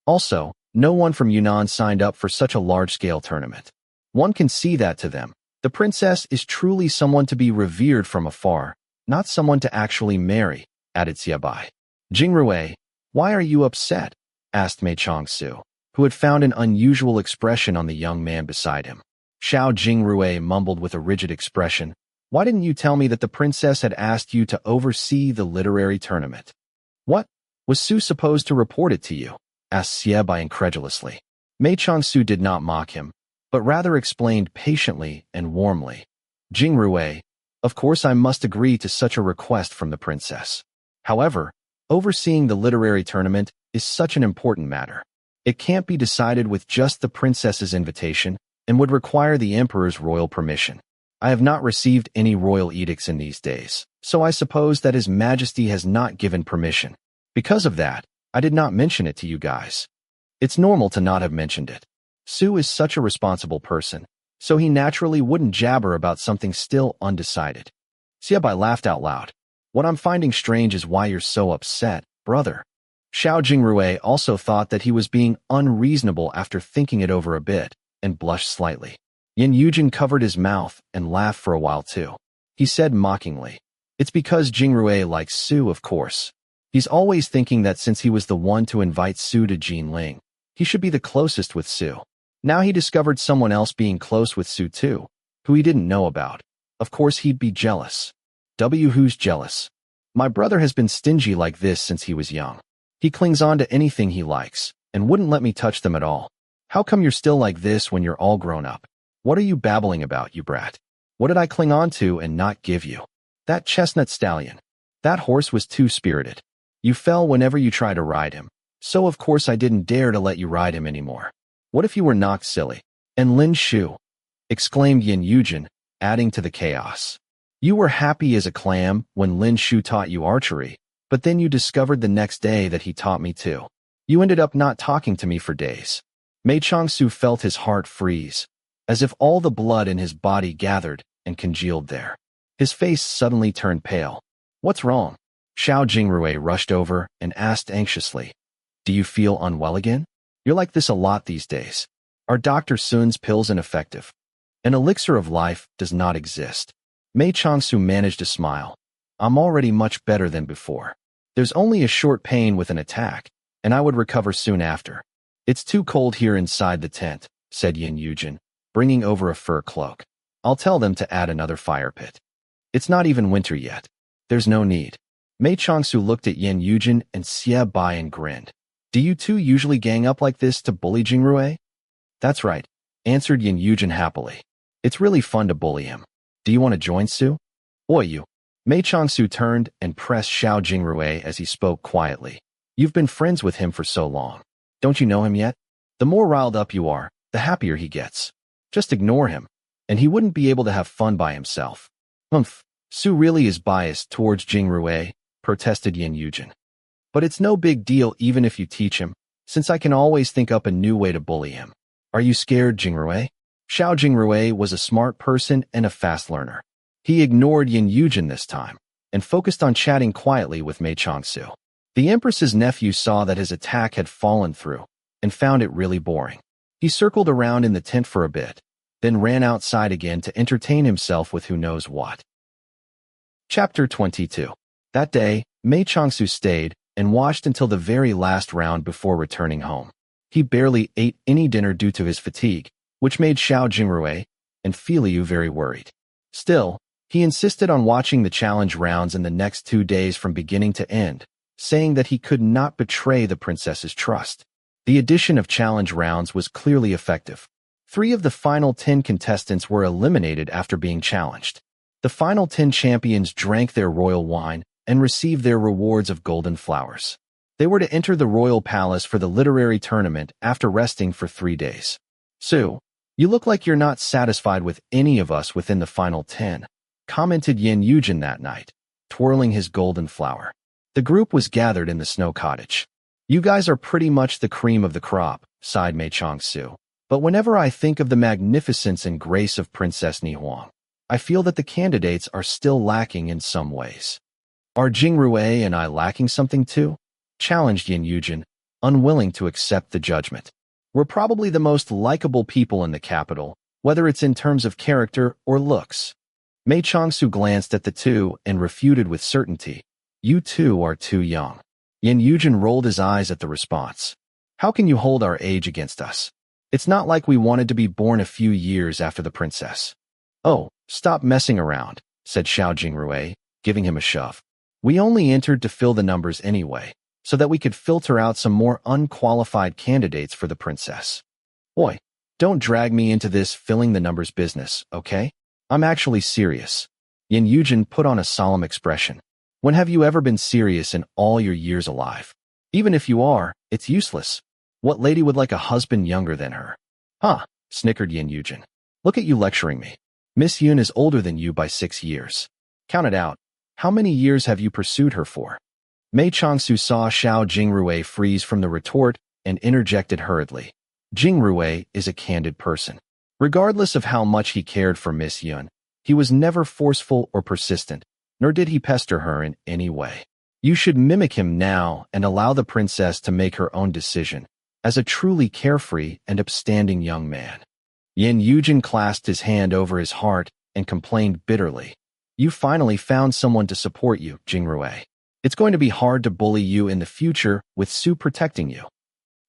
Also, no one from Yunnan signed up for such a large-scale tournament. One can see that to them. The princess is truly someone to be revered from afar, not someone to actually marry, added Xiaobai. Jingrui, why are you upset? Asked Mei Changsu, who had found an unusual expression on the young man beside him. Xiao Jingrui mumbled with a rigid expression. Why didn't you tell me that the princess had asked you to oversee the literary tournament? What? Was Su supposed to report it to you? Asked Xiaobai incredulously. Mei Changsu did not mock him, but rather explained patiently and warmly. Jingrui, of course I must agree to such a request from the princess. However, overseeing the literary tournament is such an important matter. It can't be decided with just the princess's invitation and would require the emperor's royal permission. I have not received any royal edicts in these days, so I suppose that His Majesty has not given permission. Because of that, I did not mention it to you guys. It's normal to not have mentioned it. Su is such a responsible person, so he naturally wouldn't jabber about something still undecided. Xiaobai laughed out loud. What I'm finding strange is why you're so upset, brother. Xiao Jingrui also thought that he was being unreasonable after thinking it over a bit, and blushed slightly. Yin Yujin covered his mouth and laughed for a while too. He said mockingly, it's because Jingrui likes Su, of course. He's always thinking that since he was the one to invite Su to Jinling, he should be the closest with Su. Now he discovered someone else being close with Su too, who he didn't know about. Of course he'd be jealous. Who's jealous? My brother has been stingy like this since he was young. He clings on to anything he likes, and wouldn't let me touch them at all. How come you're still like this when you're all grown up? What are you babbling about, you brat? What did I cling on to and not give you? That chestnut stallion. That horse was too spirited. You fell whenever you tried to ride him, so of course I didn't dare to let you ride him anymore. What if you were knocked silly? And Lin Shu, exclaimed Yin Yujin, adding to the chaos. You were happy as a clam when Lin Shu taught you archery, but then you discovered the next day that he taught me too. You ended up not talking to me for days. Mei Changsu felt his heart freeze, as if all the blood in his body gathered and congealed there. His face suddenly turned pale. What's wrong? Xiao Jingrui rushed over and asked anxiously. Do you feel unwell again? You're like this a lot these days. Are Dr. Sun's pills ineffective? An elixir of life does not exist. Mei Changsu managed to smile. I'm already much better than before. There's only a short pain with an attack, and I would recover soon after. It's too cold here inside the tent, said Yin Yujin, bringing over a fur cloak. I'll tell them to add another fire pit. It's not even winter yet. There's no need. Mei Changsu looked at Yin Yujin and Xie Bai and grinned. Do you two usually gang up like this to bully Jingrui? That's right, answered Yin Yujin happily. It's really fun to bully him. Do you want to join Su? Oi you. Mei Changsu turned and pressed Xiao Jingrui as he spoke quietly. You've been friends with him for so long. Don't you know him yet? The more riled up you are, the happier he gets. Just ignore him, and he wouldn't be able to have fun by himself. Humph, Su really is biased towards Jingrui, protested Yin Yujin. But it's no big deal even if you teach him, since I can always think up a new way to bully him. Are you scared, Jingrui? Xiao Jingrui was a smart person and a fast learner. He ignored Yin Yujin this time, and focused on chatting quietly with Mei Changsu. The Empress's nephew saw that his attack had fallen through, and found it really boring. He circled around in the tent for a bit, then ran outside again to entertain himself with who knows what. Chapter 22. That day, Mei Changsu stayed and watched until the very last round before returning home. He barely ate any dinner due to his fatigue, which made Xiao Jingrui and Filiu very worried. Still, he insisted on watching the challenge rounds in the next 2 days from beginning to end, saying that he could not betray the princess's trust. The addition of challenge rounds was clearly effective. 3 of the final 10 contestants were eliminated after being challenged. The final 10 champions drank their royal wine and received their rewards of golden flowers. They were to enter the royal palace for the literary tournament after resting for 3 days. "Su, you look like you're not satisfied with any of us within the final 10, commented Yin Yujin that night, twirling his golden flower. The group was gathered in the snow cottage. "You guys are pretty much the cream of the crop," sighed Mei Changsu. "But whenever I think of the magnificence and grace of Princess Nihuang, I feel that the candidates are still lacking in some ways." "Are Jingrui and I lacking something too?" challenged Yin Yujin, unwilling to accept the judgment. "We're probably the most likable people in the capital, whether it's in terms of character or looks." Mei Changsu glanced at the two and refuted with certainty, "You two are too young." Yin Yujin rolled his eyes at the response. "How can you hold our age against us? It's not like we wanted to be born a few years after the princess." "Oh, stop messing around," said Xiao Jingrui, giving him a shove. "We only entered to fill the numbers anyway, so that we could filter out some more unqualified candidates for the princess. Oi, don't drag me into this filling the numbers business, okay? I'm actually serious." Yin Yujin put on a solemn expression. "When have you ever been serious in all your years alive? Even if you are, it's useless. What lady would like a husband younger than her?" "Huh," snickered Yin Yujin. "Look at you lecturing me. Miss Yun is older than you by 6 years. Count it out. How many years have you pursued her for?" Mei Changsu saw Xiao Jingrui freeze from the retort and interjected hurriedly. "Jingrui is a candid person. Regardless of how much he cared for Miss Yun, he was never forceful or persistent, nor did he pester her in any way. You should mimic him now and allow the princess to make her own decision, as a truly carefree and upstanding young man." Yin Yujin clasped his hand over his heart and complained bitterly. "You finally found someone to support you, Jingrui. It's going to be hard to bully you in the future with Su protecting you."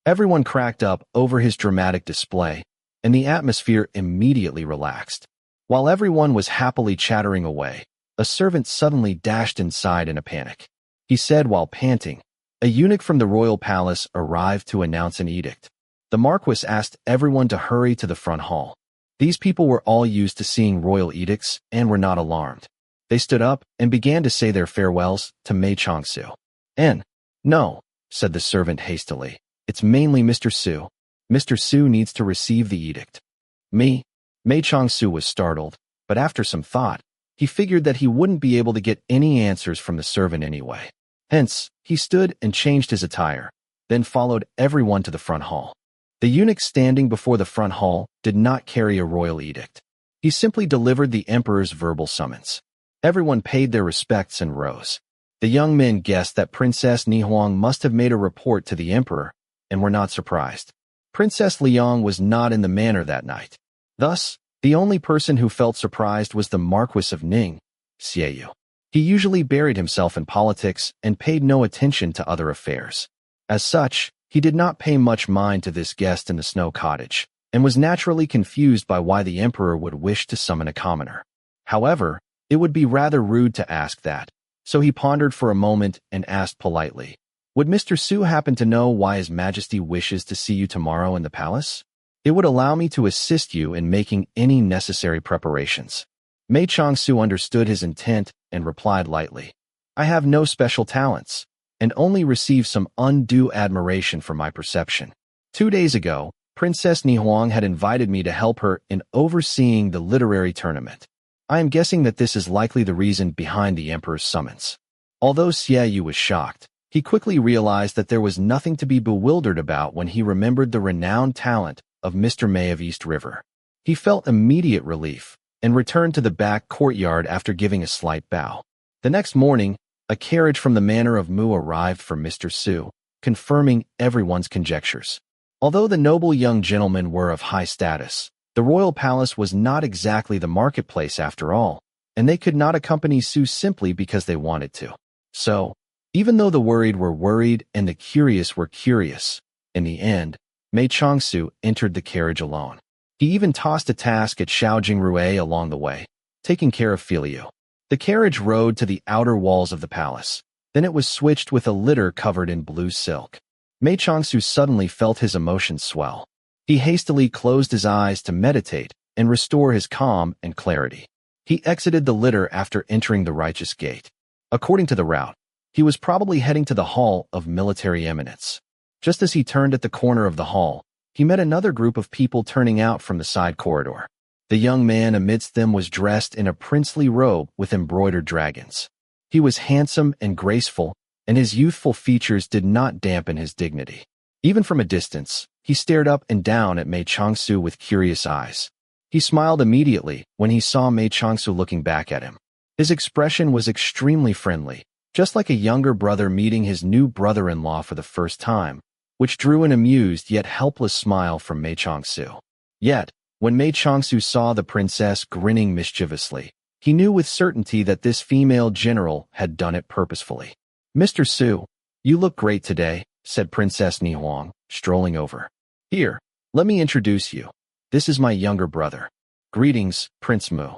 Everyone cracked up over his dramatic display, and the atmosphere immediately relaxed. While everyone was happily chattering away, a servant suddenly dashed inside in a panic. He said while panting, "A eunuch from the royal palace arrived to announce an edict." The Marquis asked everyone to hurry to the front hall. These people were all used to seeing royal edicts and were not alarmed. They stood up and began to say their farewells to Mei Changsu. "No," said the servant hastily. "It's mainly Mr. Su. Mr. Su needs to receive the edict." "Me?" Mei Changsu was startled, but after some thought, he figured that he wouldn't be able to get any answers from the servant anyway. Hence, he stood and changed his attire, then followed everyone to the front hall. The eunuch standing before the front hall did not carry a royal edict. He simply delivered the emperor's verbal summons. Everyone paid their respects and rose. The young men guessed that Princess Nihuang must have made a report to the emperor, and were not surprised. Princess Liang was not in the manor that night. Thus, the only person who felt surprised was the Marquis of Ning, Xieyu. He usually buried himself in politics and paid no attention to other affairs. As such, he did not pay much mind to this guest in the snow cottage, and was naturally confused by why the emperor would wish to summon a commoner. However, it would be rather rude to ask that, so he pondered for a moment and asked politely, "Would Mr. Su happen to know why His Majesty wishes to see you tomorrow in the palace? It would allow me to assist you in making any necessary preparations." Mei Changsu understood his intent and replied lightly, "I have no special talents, and only receive some undue admiration for my perception. 2 days ago, Princess Nihuang had invited me to help her in overseeing the literary tournament. I am guessing that this is likely the reason behind the emperor's summons." Although Xieyu was shocked, he quickly realized that there was nothing to be bewildered about when he remembered the renowned talent of Mr. Mei of East River. He felt immediate relief and returned to the back courtyard after giving a slight bow. The next morning, a carriage from the manor of Mu arrived for Mr. Su, confirming everyone's conjectures. Although the noble young gentlemen were of high status, The royal palace was not exactly the marketplace after all, and they could not accompany Su simply because they wanted to. So, even though the worried were worried and the curious were curious, in the end, Mei Changsu entered the carriage alone. He even tossed a task at Xiao Jingrue along the way, taking care of Filio. The carriage rode to the outer walls of the palace. Then it was switched with a litter covered in blue silk. Mei Changsu suddenly felt his emotions swell. He hastily closed his eyes to meditate and restore his calm and clarity. He exited the litter after entering the righteous gate. According to the route, he was probably heading to the Hall of Military Eminence. Just as he turned at the corner of the hall, he met another group of people turning out from the side corridor. The young man amidst them was dressed in a princely robe with embroidered dragons. He was handsome and graceful, and his youthful features did not dampen his dignity. Even from a distance, he stared up and down at Mei Changsu with curious eyes. He smiled immediately when he saw Mei Changsu looking back at him. His expression was extremely friendly, just like a younger brother meeting his new brother-in-law for the first time, which drew an amused yet helpless smile from Mei Changsu. Yet, when Mei Changsu saw the princess grinning mischievously, he knew with certainty that this female general had done it purposefully. "Mr. Su, you look great today," said Princess Nihuang, strolling over. "Here, let me introduce you. This is my younger brother. Greetings, Prince Mu."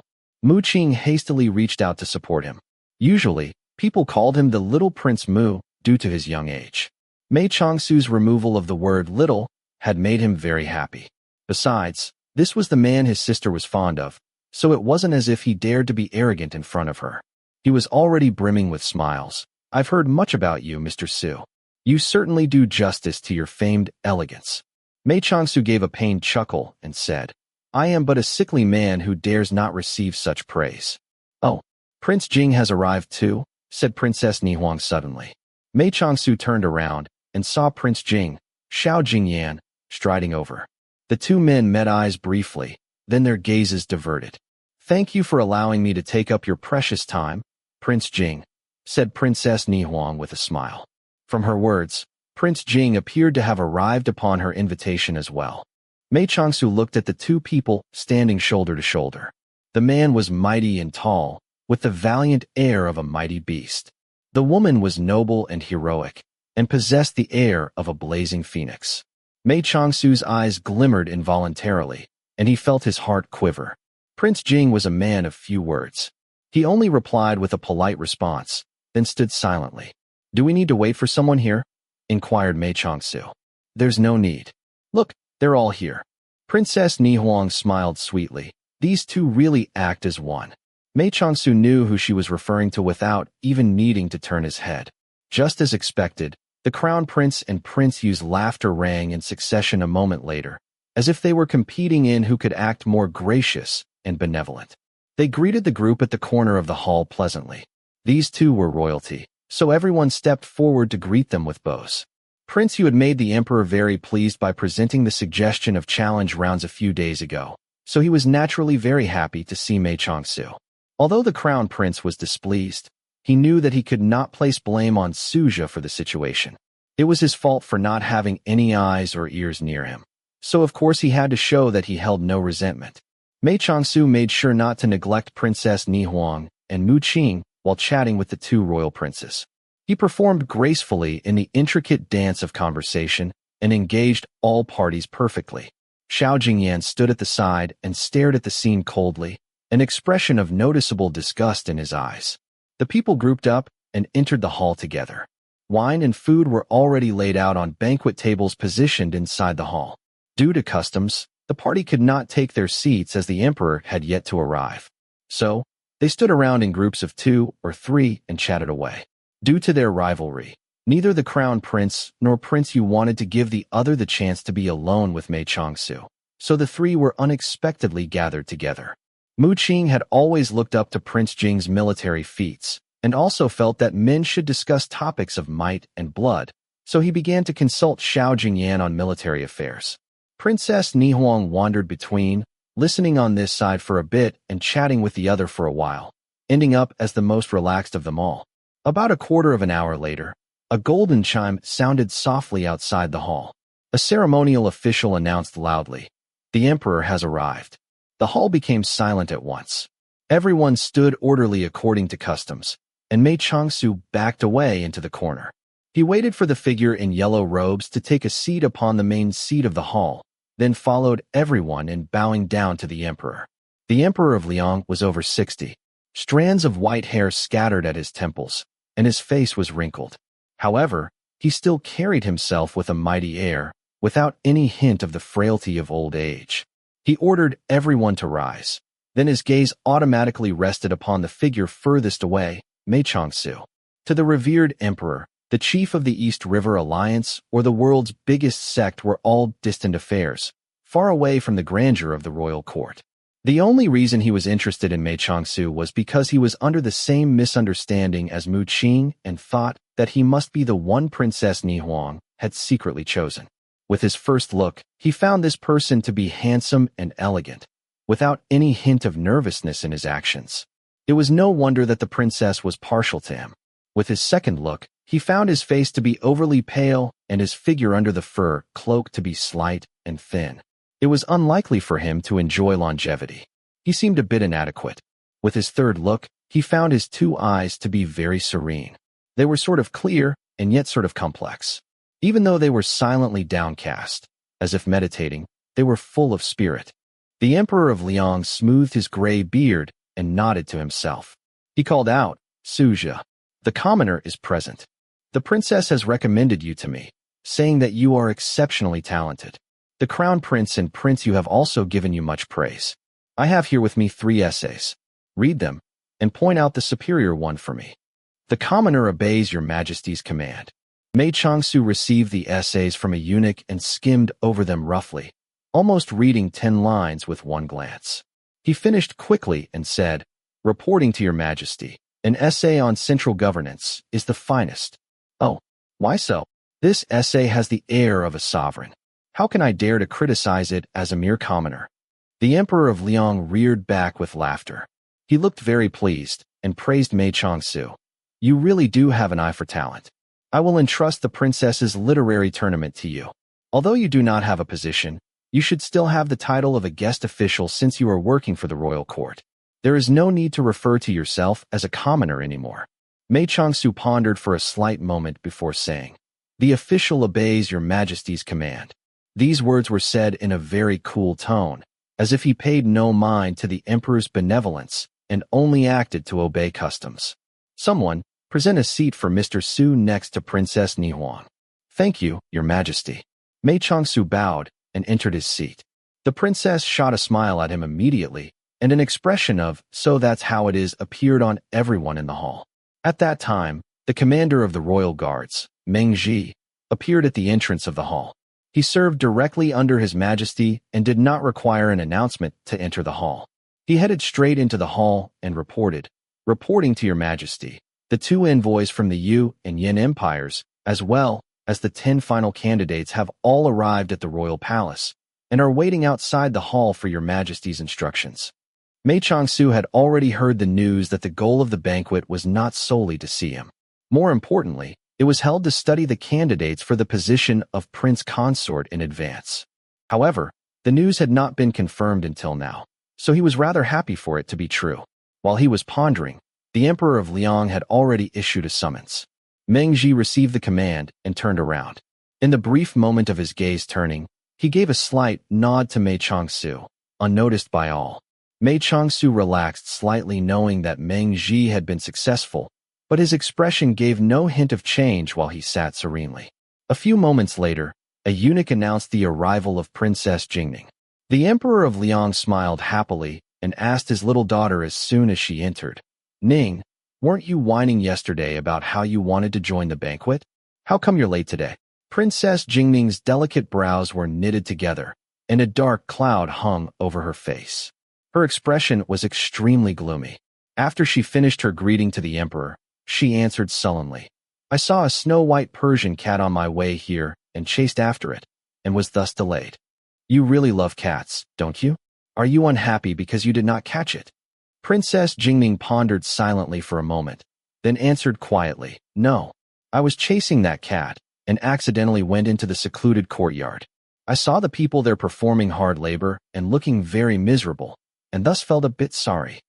Mu Qing hastily reached out to support him. Usually, people called him the little Prince Mu due to his young age. Mei Changsu's removal of the word little had made him very happy. Besides, this was the man his sister was fond of, so it wasn't as if he dared to be arrogant in front of her. He was already brimming with smiles. "I've heard much about you, Mr. Su. You certainly do justice to your famed elegance." Mei Changsu gave a pained chuckle and said, "I am but a sickly man who dares not receive such praise." "Oh, Prince Jing has arrived too?" said Princess Nihuang suddenly. Mei Changsu turned around and saw Prince Jing, Xiao Jingyan, striding over. The two men met eyes briefly, then their gazes diverted. "Thank you for allowing me to take up your precious time, Prince Jing," said Princess Nihuang with a smile. From her words, Prince Jing appeared to have arrived upon her invitation as well. Mei Changsu looked at the two people standing shoulder to shoulder. The man was mighty and tall, with the valiant air of a mighty beast. The woman was noble and heroic, and possessed the air of a blazing phoenix. Mei Changsu's eyes glimmered involuntarily, and he felt his heart quiver. Prince Jing was a man of few words. He only replied with a polite response, then stood silently. "Do we need to wait for someone here?" inquired Mei Changsu. "There's no need. Look, they're all here." Princess Nihuang smiled sweetly. These two really act as one. Mei Changsu knew who she was referring to without even needing to turn his head. Just as expected, the crown prince and Prince Yu's laughter rang in succession a moment later, as if they were competing in who could act more gracious and benevolent. They greeted the group at the corner of the hall pleasantly. These two were royalty, so everyone stepped forward to greet them with bows. Prince Yu had made the emperor very pleased by presenting the suggestion of challenge rounds a few days ago, so he was naturally very happy to see Mei Changsu. Although the crown prince was displeased, he knew that he could not place blame on Suja for the situation. It was his fault for not having any eyes or ears near him. So of course he had to show that he held no resentment. Mei Changsu made sure not to neglect Princess Nihuang and Mu Qing while chatting with the two royal princes. He performed gracefully in the intricate dance of conversation and engaged all parties perfectly. Xiao Jingyan stood at the side and stared at the scene coldly, an expression of noticeable disgust in his eyes. The people grouped up and entered the hall together. Wine and food were already laid out on banquet tables positioned inside the hall. Due to customs, the party could not take their seats as the emperor had yet to arrive. So, they stood around in groups of 2 or 3 and chatted away. Due to their rivalry, neither the crown prince nor Prince Yu wanted to give the other the chance to be alone with Mei Changsu, so the three were unexpectedly gathered together. Mu Qing had always looked up to Prince Jing's military feats, and also felt that men should discuss topics of might and blood, so he began to consult Xiao Jingyan on military affairs. Princess Nihuang wandered between, listening on this side for a bit and chatting with the other for a while, ending up as the most relaxed of them all. About a quarter of an hour later, a golden chime sounded softly outside the hall. A ceremonial official announced loudly, The emperor has arrived. The hall became silent at once. Everyone stood orderly according to customs, and Mei Changsu backed away into the corner. He waited for the figure in yellow robes to take a seat upon the main seat of the hall, then followed everyone in bowing down to the emperor. The emperor of Liang was over 60. Strands of white hair scattered at his temples, and his face was wrinkled. However, he still carried himself with a mighty air, without any hint of the frailty of old age. He ordered everyone to rise. Then his gaze automatically rested upon the figure furthest away, Mei Changsu. To the revered emperor, the chief of the East River Alliance or the world's biggest sect were all distant affairs, far away from the grandeur of the royal court. The only reason he was interested in Mei Changsu was because he was under the same misunderstanding as Mu Qing and thought that he must be the one Princess Ni Huang had secretly chosen. With his first look, he found this person to be handsome and elegant, without any hint of nervousness in his actions. It was no wonder that the princess was partial to him. With his second look, he found his face to be overly pale and his figure under the fur cloak to be slight and thin. It was unlikely for him to enjoy longevity. He seemed a bit inadequate. With his third look, he found his two eyes to be very serene. They were sort of clear and yet sort of complex. Even though they were silently downcast, as if meditating, they were full of spirit. The emperor of Liang smoothed his gray beard and nodded to himself. He called out, "Suzhia, the commoner is present. The princess has recommended you to me, saying that you are exceptionally talented. The crown prince and prince you have also given you much praise. I have here with me 3 essays. Read them, and point out the superior one for me." The commoner obeys your majesty's command. Mei Changsu received the essays from a eunuch and skimmed over them roughly, almost reading 10 lines with one glance. He finished quickly and said, "Reporting to your majesty, an essay on central governance is the finest." "Oh, why so?" "This essay has the air of a sovereign. How can I dare to criticize it as a mere commoner?" The emperor of Liang reared back with laughter. He looked very pleased and praised Mei Changsu. "You really do have an eye for talent. I will entrust the princess's literary tournament to you. Although you do not have a position, you should still have the title of a guest official since you are working for the royal court. There is no need to refer to yourself as a commoner anymore." Mei Changsu pondered for a slight moment before saying, "The official obeys your majesty's command." These words were said in a very cool tone, as if he paid no mind to the emperor's benevolence and only acted to obey customs. "Someone, present a seat for Mr. Su next to Princess Ni Huang." "Thank you, your majesty." Mei Changsu bowed and entered his seat. The princess shot a smile at him immediately, and an expression of, "So that's how it is," appeared on everyone in the hall. At that time, the commander of the royal guards, Meng Ji, appeared at the entrance of the hall. He served directly under His Majesty and did not require an announcement to enter the hall. He headed straight into the hall and reported, "Reporting to your majesty, the 2 envoys from the Yu and Yin empires, as well as the 10 final candidates have all arrived at the royal palace and are waiting outside the hall for your majesty's instructions." Mei Changsu had already heard the news that the goal of the banquet was not solely to see him. More importantly, it was held to study the candidates for the position of prince consort in advance. However, the news had not been confirmed until now, so he was rather happy for it to be true. While he was pondering, the emperor of Liang had already issued a summons. Meng Ji received the command and turned around. In the brief moment of his gaze turning, he gave a slight nod to Mei Changsu, unnoticed by all. Mei Changsu relaxed slightly, knowing that Meng Ji had been successful, but his expression gave no hint of change while he sat serenely. A few moments later, a eunuch announced the arrival of Princess Jingning. The emperor of Liang smiled happily and asked his little daughter as soon as she entered, "Ning, weren't you whining yesterday about how you wanted to join the banquet? How come you're late today?" Princess Jingning's delicate brows were knitted together, and a dark cloud hung over her face. Her expression was extremely gloomy. After she finished her greeting to the emperor, she answered sullenly, "I saw a snow-white Persian cat on my way here and chased after it, and was thus delayed." "You really love cats, don't you? Are you unhappy because you did not catch it?" Princess Jingning pondered silently for a moment, then answered quietly, "No, I was chasing that cat and accidentally went into the secluded courtyard. I saw the people there performing hard labor and looking very miserable, and thus felt a bit sorry.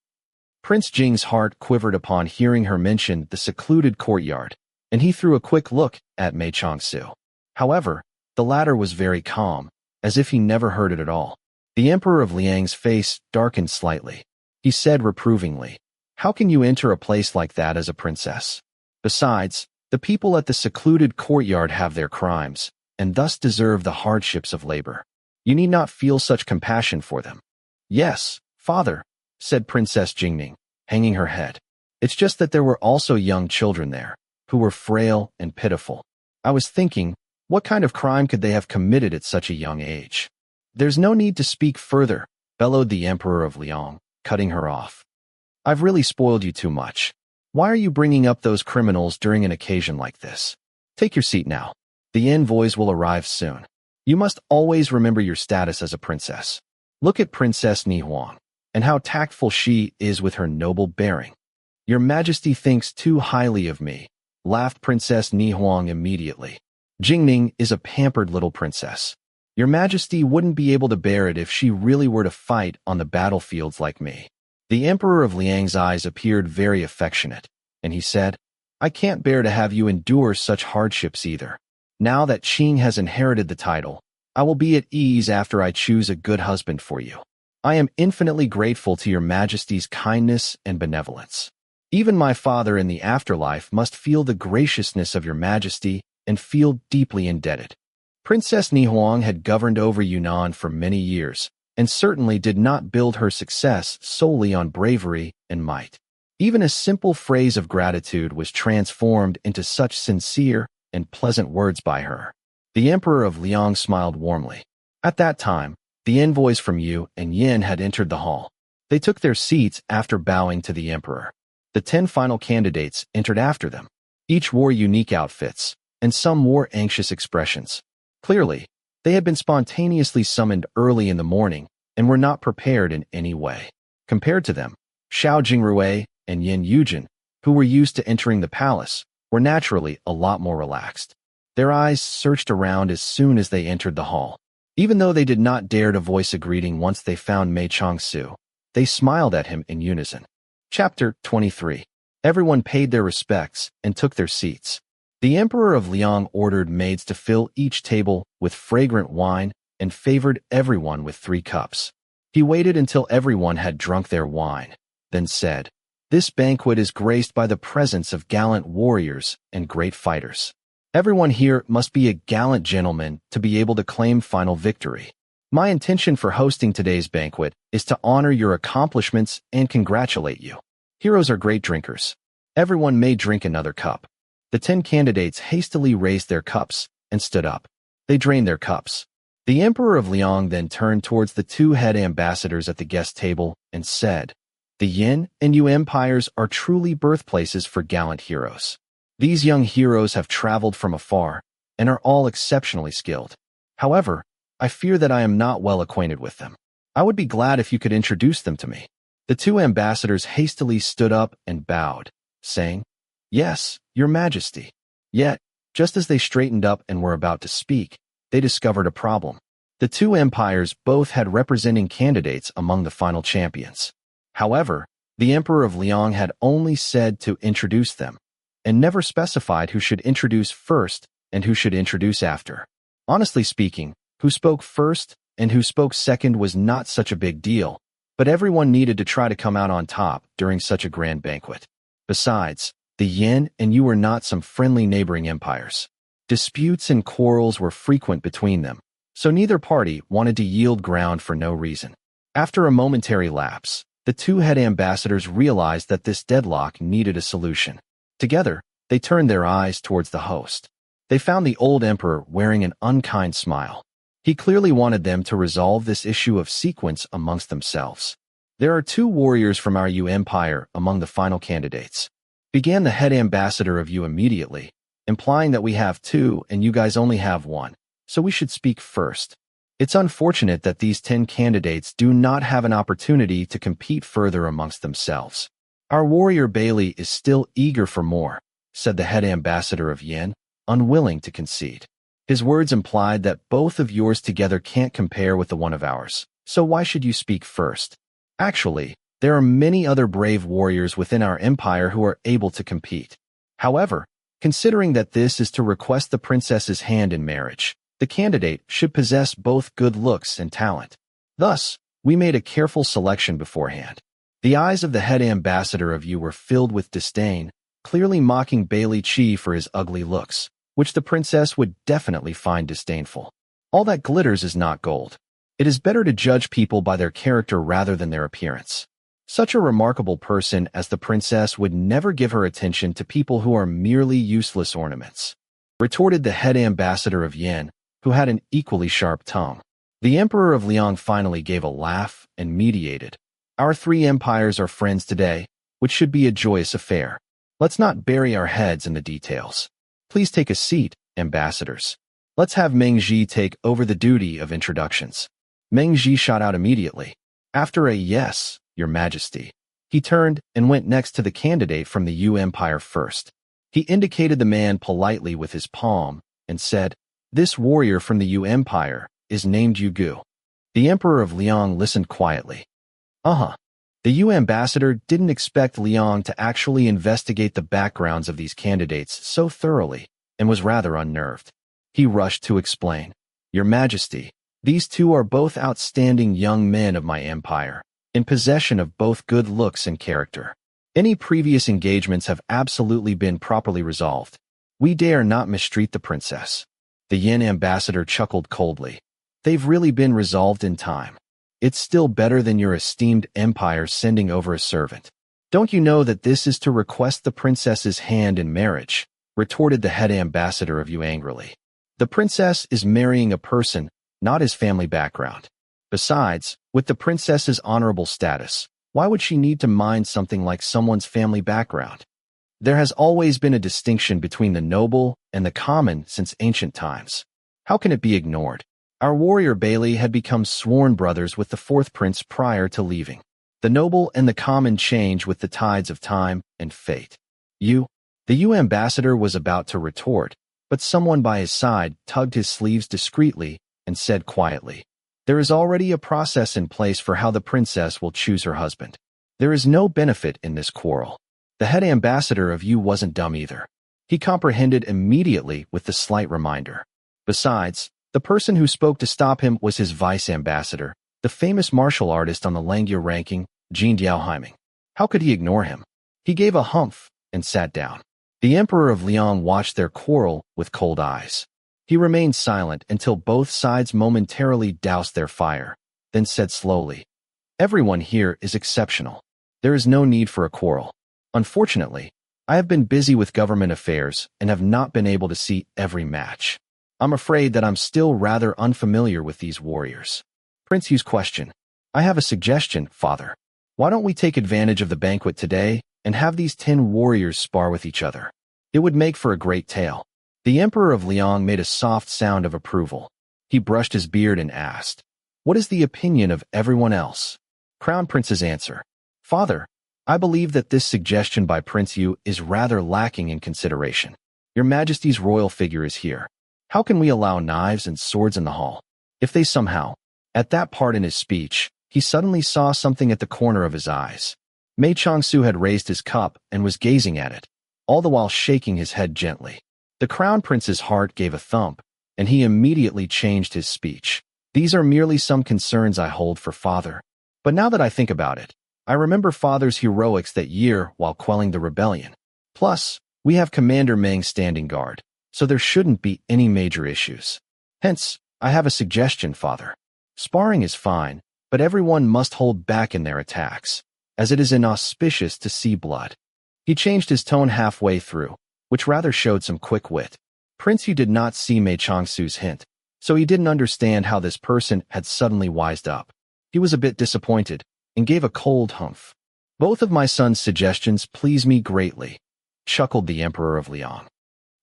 Prince Jing's heart quivered upon hearing her mention the secluded courtyard, and he threw a quick look at Mei Changsu. However, the latter was very calm, as if he never heard it at all. The Emperor of Liang's face darkened slightly. He said reprovingly, "How can you enter a place like that as a princess? Besides, the people at the secluded courtyard have their crimes, and thus deserve the hardships of labor. You need not feel such compassion for them." "Yes, father," said Princess Jingning, hanging her head. "It's just that there were also young children there, who were frail and pitiful. I was thinking, what kind of crime could they have committed at such a young age?" "There's no need to speak further," bellowed the Emperor of Liang, cutting her off. "I've really spoiled you too much. Why are you bringing up those criminals during an occasion like this? Take your seat now. The envoys will arrive soon. You must always remember your status as a princess. Look at Princess Ni Huang, and how tactful she is with her noble bearing." "Your Majesty thinks too highly of me," laughed Princess Ni Huang immediately. "Jingning is a pampered little princess. Your Majesty wouldn't be able to bear it if she really were to fight on the battlefields like me." The Emperor of Liang's eyes appeared very affectionate, and he said, "I can't bear to have you endure such hardships either. Now that Qing has inherited the title, I will be at ease after I choose a good husband for you. I am infinitely grateful to your Majesty's kindness and benevolence. Even my father in the afterlife must feel the graciousness of your Majesty and feel deeply indebted." Princess Ni Huang had governed over Yunnan for many years, and certainly did not build her success solely on bravery and might. Even a simple phrase of gratitude was transformed into such sincere and pleasant words by her. The Emperor of Liang smiled warmly. At that time, the envoys from Yu and Yin had entered the hall. They took their seats after bowing to the Emperor. The 10 final candidates entered after them. Each wore unique outfits, and some wore anxious expressions. Clearly, they had been spontaneously summoned early in the morning and were not prepared in any way. Compared to them, Xiao Jingrui and Yin Yujin, who were used to entering the palace, were naturally a lot more relaxed. Their eyes searched around as soon as they entered the hall. Even though they did not dare to voice a greeting once they found Mei Changsu, they smiled at him in unison. Chapter 23. Everyone paid their respects and took their seats. The Emperor of Liang ordered maids to fill each table with fragrant wine and favored everyone with 3 cups. He waited until everyone had drunk their wine, then said, "This banquet is graced by the presence of gallant warriors and great fighters. Everyone here must be a gallant gentleman to be able to claim final victory. My intention for hosting today's banquet is to honor your accomplishments and congratulate you. Heroes are great drinkers. Everyone may drink another cup." The 10 candidates hastily raised their cups and stood up. They drained their cups. The Emperor of Liang then turned towards the 2 head ambassadors at the guest table and said, "The Yin and Yu empires are truly birthplaces for gallant heroes. These young heroes have traveled from afar and are all exceptionally skilled. However, I fear that I am not well acquainted with them. I would be glad if you could introduce them to me." The 2 ambassadors hastily stood up and bowed, saying, "Yes, Your Majesty." Yet, just as they straightened up and were about to speak, they discovered a problem. The 2 empires both had representing candidates among the final champions. However, the Emperor of Liang had only said to introduce them, and never specified who should introduce first and who should introduce after. Honestly speaking, who spoke first and who spoke second was not such a big deal, but everyone needed to try to come out on top during such a grand banquet. Besides, the Yin and Yu were not some friendly neighboring empires. Disputes and quarrels were frequent between them, so neither party wanted to yield ground for no reason. After a momentary lapse, the 2 head ambassadors realized that this deadlock needed a solution. Together, they turned their eyes towards the host. They found the old emperor wearing an unkind smile. He clearly wanted them to resolve this issue of sequence amongst themselves. "There are 2 warriors from our Yu empire among the final candidates," began the head ambassador of Yu immediately, implying that we have 2 and you guys only have 1, so we should speak first. "It's unfortunate that these 10 candidates do not have an opportunity to compete further amongst themselves. Our warrior Bailey is still eager for more," said the head ambassador of Yin, unwilling to concede. His words implied that both of yours together can't compare with the one of ours, so why should you speak first? Actually, there are many other brave warriors within our empire who are able to compete. However, considering that this is to request the princess's hand in marriage, the candidate should possess both good looks and talent. Thus, we made a careful selection beforehand. The eyes of the head ambassador of you were filled with disdain, clearly mocking Bailey Chi for his ugly looks, which the princess would definitely find disdainful. All that glitters is not gold. It is better to judge people by their character rather than their appearance. Such a remarkable person as the princess would never give her attention to people who are merely useless ornaments, retorted the head ambassador of Yin, who had an equally sharp tongue. The Emperor of Liang finally gave a laugh and mediated. Our three empires are friends today, which should be a joyous affair. Let's not bury our heads in the details. Please take a seat, ambassadors. Let's have Meng Ji take over the duty of introductions. Meng Ji shot out immediately. After a yes, Your Majesty, he turned and went next to the candidate from the Yu Empire first. He indicated the man politely with his palm and said, "This warrior from the Yu Empire is named Yu Gu." The Emperor of Liang listened quietly. The Yu ambassador didn't expect Liang to actually investigate the backgrounds of these candidates so thoroughly and was rather unnerved. He rushed to explain, "Your Majesty, these two are both outstanding young men of my empire, in possession of both good looks and character. Any previous engagements have absolutely been properly resolved. We dare not mistreat the princess." The Yin ambassador chuckled coldly. "They've really been resolved in time. It's still better than your esteemed empire sending over a servant. Don't you know that this is to request the princess's hand in marriage?" retorted the head ambassador of Yu angrily. "The princess is marrying a person, not his family background. Besides, with the princess's honorable status, why would she need to mind something like someone's family background? There has always been a distinction between the noble and the common since ancient times. How can it be ignored? Our warrior Bailey had become sworn brothers with the fourth prince prior to leaving. The noble and the common change with the tides of time and fate." The Yu ambassador was about to retort, but someone by his side tugged his sleeves discreetly and said quietly, "There is already a process in place for how the princess will choose her husband. There is no benefit in this quarrel." The head ambassador of Yu wasn't dumb either. He comprehended immediately with the slight reminder. Besides, the person who spoke to stop him was his vice ambassador, the famous martial artist on the Langya ranking, Jin Diaohaiming. How could he ignore him? He gave a humph and sat down. The Emperor of Liang watched their quarrel with cold eyes. He remained silent until both sides momentarily doused their fire, then said slowly, "Everyone here is exceptional. There is no need for a quarrel. Unfortunately, I have been busy with government affairs and have not been able to see every match. I'm afraid that I'm still rather unfamiliar with these warriors." Prince Yu's question. "I have a suggestion, Father. Why don't we take advantage of the banquet today and have these 10 warriors spar with each other? It would make for a great tale." The Emperor of Liang made a soft sound of approval. He brushed his beard and asked, "What is the opinion of everyone else?" Crown Prince's answer. "Father, I believe that this suggestion by Prince Yu is rather lacking in consideration. Your Majesty's royal figure is here. How can we allow knives and swords in the hall? If they somehow—" At that part in his speech, he suddenly saw something at the corner of his eyes. Mei Changsu had raised his cup and was gazing at it, all the while shaking his head gently. The Crown Prince's heart gave a thump, and he immediately changed his speech. "These are merely some concerns I hold for Father. But now that I think about it, I remember Father's heroics that year while quelling the rebellion. Plus, we have Commander Meng standing guard, so there shouldn't be any major issues. Hence, I have a suggestion, Father. Sparring is fine, but everyone must hold back in their attacks, as it is inauspicious to see blood." He changed his tone halfway through, which rather showed some quick wit. Prince Yu did not see Mei Changsu's hint, so he didn't understand how this person had suddenly wised up. He was a bit disappointed and gave a cold humph. "Both of my son's suggestions please me greatly," chuckled the Emperor of Liang.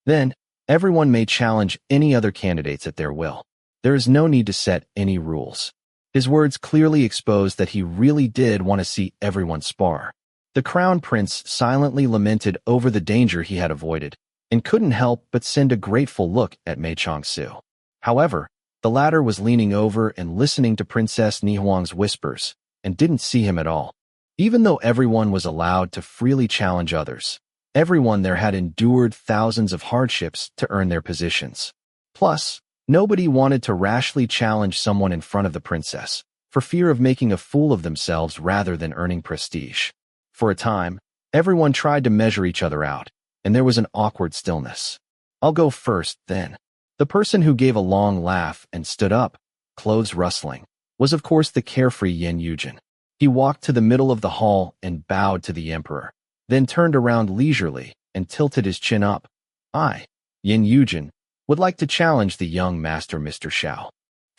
"Then, everyone may challenge any other candidates at their will. There is no need to set any rules." His words clearly exposed that he really did want to see everyone spar. The Crown Prince silently lamented over the danger he had avoided, and couldn't help but send a grateful look at Mei Changsu. However, the latter was leaning over and listening to Princess Nihuang's whispers, and didn't see him at all. Even though everyone was allowed to freely challenge others, everyone there had endured thousands of hardships to earn their positions. Plus, nobody wanted to rashly challenge someone in front of the princess, for fear of making a fool of themselves rather than earning prestige. For a time, everyone tried to measure each other out, and there was an awkward stillness. "I'll go first, then." The person who gave a long laugh and stood up, clothes rustling, was of course the carefree Yin Yujin. He walked to the middle of the hall and bowed to the emperor, then turned around leisurely and tilted his chin up. "I, Yin Yujin, would like to challenge the young master Mr. Xiao."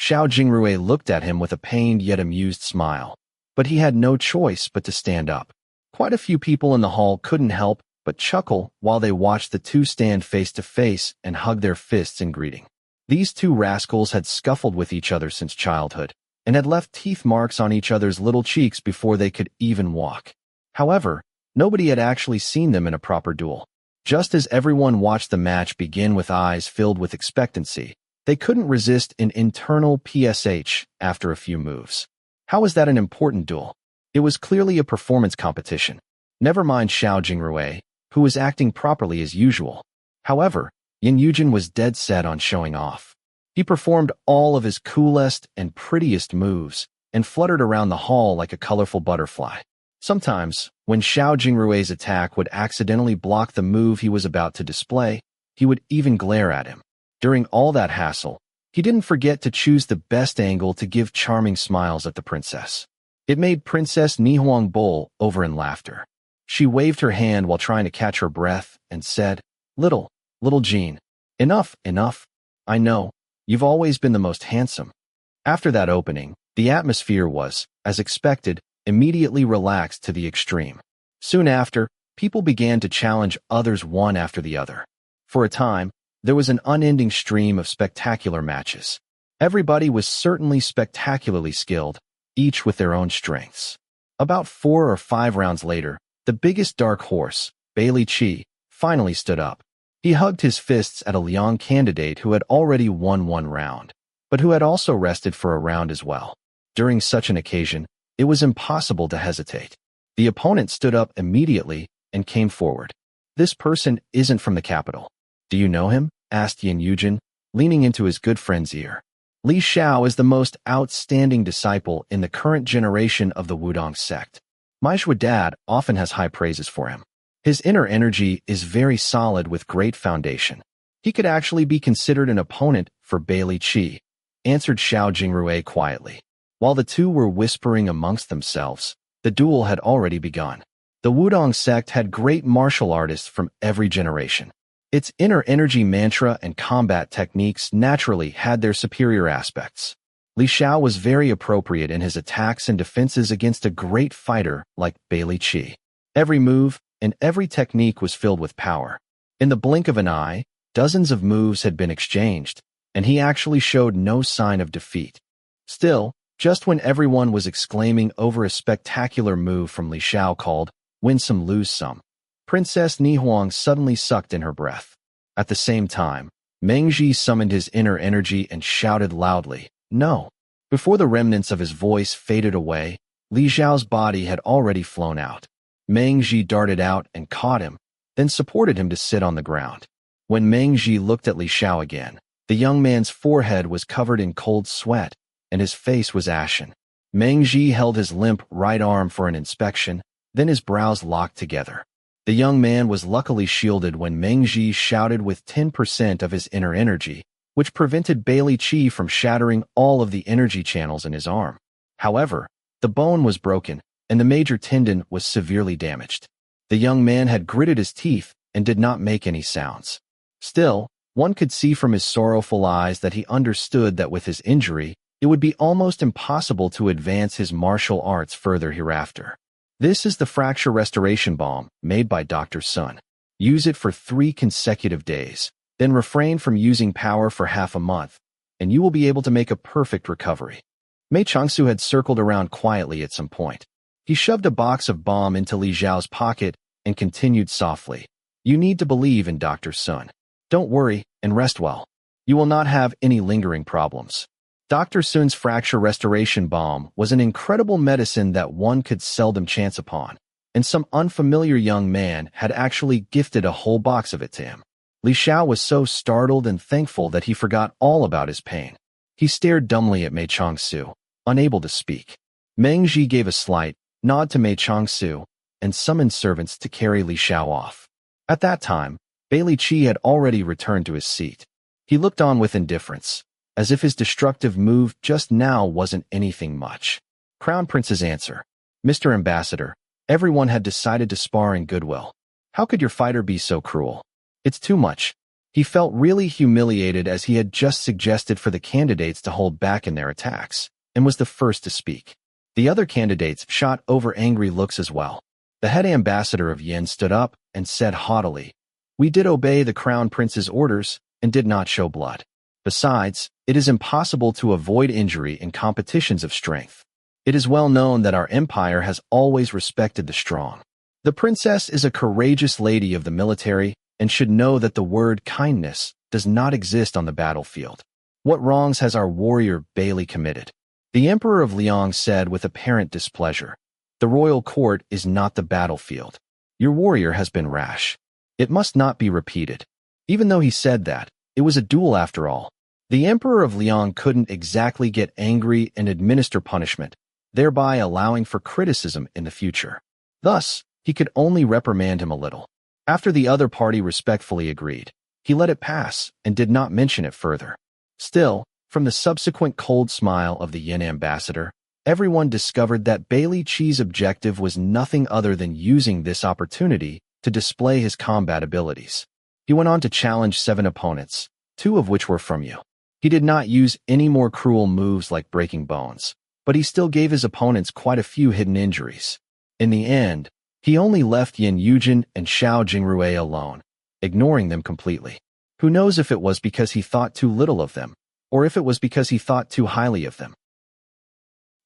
Xiao Jingrui looked at him with a pained yet amused smile, but he had no choice but to stand up. Quite a few people in the hall couldn't help but chuckle while they watched the two stand face to face and hug their fists in greeting. These two rascals had scuffled with each other since childhood, and had left teeth marks on each other's little cheeks before they could even walk. However, nobody had actually seen them in a proper duel. Just as everyone watched the match begin with eyes filled with expectancy, they couldn't resist an internal PSH after a few moves. How was that an important duel? It was clearly a performance competition. Never mind Xiao Jingrui, who was acting properly as usual. However, Yin Yujin was dead set on showing off. He performed all of his coolest and prettiest moves, and fluttered around the hall like a colorful butterfly. Sometimes, when Xiao Jingrui's attack would accidentally block the move he was about to display, he would even glare at him. During all that hassle, he didn't forget to choose the best angle to give charming smiles at the princess. It made Princess Nihuang bowl over in laughter. She waved her hand while trying to catch her breath and said, Little Jean, enough. I know, you've always been the most handsome." After that opening, the atmosphere was, as expected, immediately relaxed to the extreme. Soon after, people began to challenge others one after the other. For a time, there was an unending stream of spectacular matches. Everybody was certainly spectacularly skilled, each with their own strengths. About 4 or 5 rounds later, the biggest dark horse, Bailey Qi, finally stood up. He hugged his fists at a Liang candidate who had already won 1 round, but who had also rested for a round as well. During such an occasion, it was impossible to hesitate. The opponent stood up immediately and came forward. "This person isn't from the capital. Do you know him?" asked Yin Yujin, leaning into his good friend's ear. "Li Xiao is the most outstanding disciple in the current generation of the Wudong sect. My dad often has high praises for him. His inner energy is very solid with great foundation. He could actually be considered an opponent for Bailey Qi," answered Xiao Jingrui quietly. While the two were whispering amongst themselves, the duel had already begun. The Wudong sect had great martial artists from every generation. Its inner energy mantra and combat techniques naturally had their superior aspects. Li Xiao was very appropriate in his attacks and defenses against a great fighter like Bailey Qi. Every move and every technique was filled with power. In the blink of an eye, dozens of moves had been exchanged, and he actually showed no sign of defeat. Still, just when everyone was exclaiming over a spectacular move from Li Xiao called, "Win some, lose some," Princess Nihuang suddenly sucked in her breath. At the same time, Mengji summoned his inner energy and shouted loudly, "No." Before the remnants of his voice faded away, Li Xiao's body had already flown out. Mengji darted out and caught him, then supported him to sit on the ground. When Mengji looked at Li Xiao again, the young man's forehead was covered in cold sweat, and his face was ashen. Mengji held his limp right arm for an inspection, then his brows locked together. The young man was luckily shielded when Mengji shouted with 10% of his inner energy, which prevented Bailey Qi from shattering all of the energy channels in his arm. However, the bone was broken, and the major tendon was severely damaged. The young man had gritted his teeth and did not make any sounds. Still, one could see from his sorrowful eyes that he understood that with his injury, it would be almost impossible to advance his martial arts further hereafter. This is the fracture restoration balm made by Dr. Sun. Use it for 3 consecutive days, then refrain from using power for half a month, and you will be able to make a perfect recovery. Mei Changsu had circled around quietly at some point. He shoved a box of balm into Li Xiao's pocket and continued softly. You need to believe in Dr. Sun. Don't worry and rest well. You will not have any lingering problems. Dr. Sun's fracture restoration balm was an incredible medicine that one could seldom chance upon, and some unfamiliar young man had actually gifted a whole box of it to him. Li Xiao was so startled and thankful that he forgot all about his pain. He stared dumbly at Mei Changsu, unable to speak. Meng Ji gave a slight nod to Mei Changsu and summoned servants to carry Li Xiao off. At that time, Bailey Qi had already returned to his seat. He looked on with indifference, as if his destructive move just now wasn't anything much. Crown Prince's answer. Mr. Ambassador, everyone had decided to spar in goodwill. How could your fighter be so cruel? It's too much. He felt really humiliated as he had just suggested for the candidates to hold back in their attacks, and was the first to speak. The other candidates shot over angry looks as well. The head ambassador of Yin stood up and said haughtily, "We did obey the Crown Prince's orders and did not show blood. Besides, it is impossible to avoid injury in competitions of strength. It is well known that our empire has always respected the strong. The princess is a courageous lady of the military and should know that the word kindness does not exist on the battlefield. What wrongs has our warrior Bailey committed?" The Emperor of Liang said with apparent displeasure. "The royal court is not the battlefield. Your warrior has been rash. It must not be repeated." Even though he said that, it was a duel after all. The Emperor of Liang couldn't exactly get angry and administer punishment, thereby allowing for criticism in the future. Thus, he could only reprimand him a little. After the other party respectfully agreed, he let it pass and did not mention it further. Still, from the subsequent cold smile of the Yin ambassador, everyone discovered that Bailey Qi's objective was nothing other than using this opportunity to display his combat abilities. He went on to challenge 7 opponents, 2 of which were from you. He did not use any more cruel moves like breaking bones, but he still gave his opponents quite a few hidden injuries. In the end, he only left Yin Yujin and Xiao Jingrui alone, ignoring them completely. Who knows if it was because he thought too little of them, or if it was because he thought too highly of them.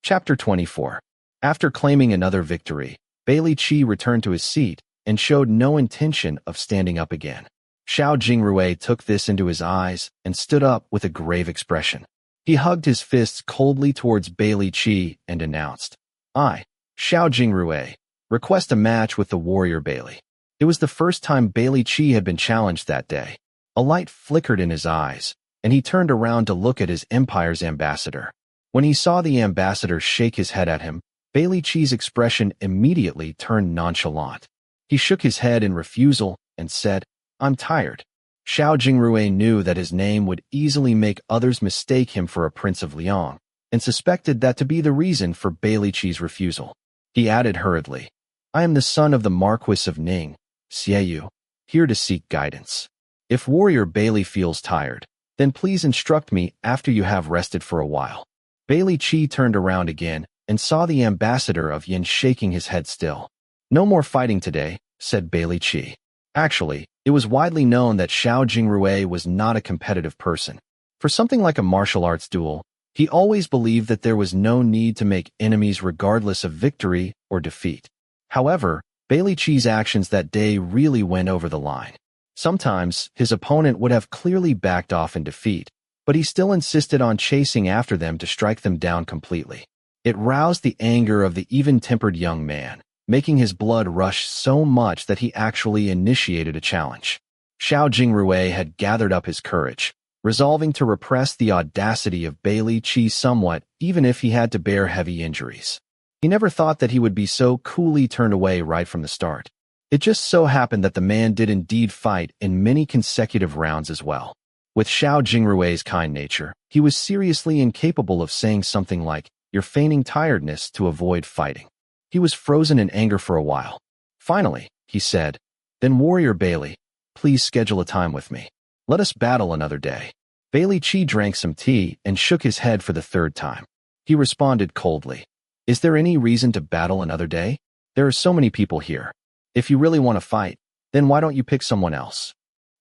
Chapter 24. After claiming another victory, Bailey Qi returned to his seat and showed no intention of standing up again. Xiao Jingrui took this into his eyes and stood up with a grave expression. He hugged his fists coldly towards Bailey Qi and announced, "I, Xiao Jingrui, request a match with the warrior Bailey." It was the first time Bailey Qi had been challenged that day. A light flickered in his eyes, and he turned around to look at his empire's ambassador. When he saw the ambassador shake his head at him, Bailey Qi's expression immediately turned nonchalant. He shook his head in refusal and said, "I'm tired." Xiao Jingrui knew that his name would easily make others mistake him for a prince of Liang, and suspected that to be the reason for Bailey Qi's refusal. He added hurriedly, "I am the son of the Marquis of Ning, Xieyu, here to seek guidance. If warrior Bailey feels tired, then please instruct me after you have rested for a while." Bailey Qi turned around again and saw the ambassador of Yin shaking his head still. "No more fighting today," said Bailey Qi. Actually, it was widely known that Xiao Jingrui was not a competitive person. For something like a martial arts duel, he always believed that there was no need to make enemies regardless of victory or defeat. However, Bailey Qi's actions that day really went over the line. Sometimes, his opponent would have clearly backed off in defeat, but he still insisted on chasing after them to strike them down completely. It roused the anger of the even-tempered young man, making his blood rush so much that he actually initiated a challenge. Xiao Jingrui had gathered up his courage, resolving to repress the audacity of Bailey Qi somewhat even if he had to bear heavy injuries. He never thought that he would be so coolly turned away right from the start. It just so happened that the man did indeed fight in many consecutive rounds as well. With Xiao Jingrui's kind nature, he was seriously incapable of saying something like, "You're feigning tiredness to avoid fighting." He was frozen in anger for a while. Finally, he said, "Then Warrior Bailey, please schedule a time with me. Let us battle another day." Bailey Qi drank some tea and shook his head for the 3rd time. He responded coldly, "Is there any reason to battle another day? There are so many people here. If you really want to fight, then why don't you pick someone else?"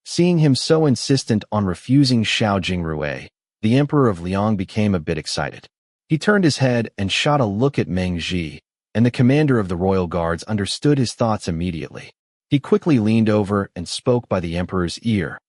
Seeing him so insistent on refusing Xiao Jingrui, the Emperor of Liang became a bit excited. He turned his head and shot a look at Meng Ji, and the commander of the royal guards understood his thoughts immediately. He quickly leaned over and spoke by the emperor's ear.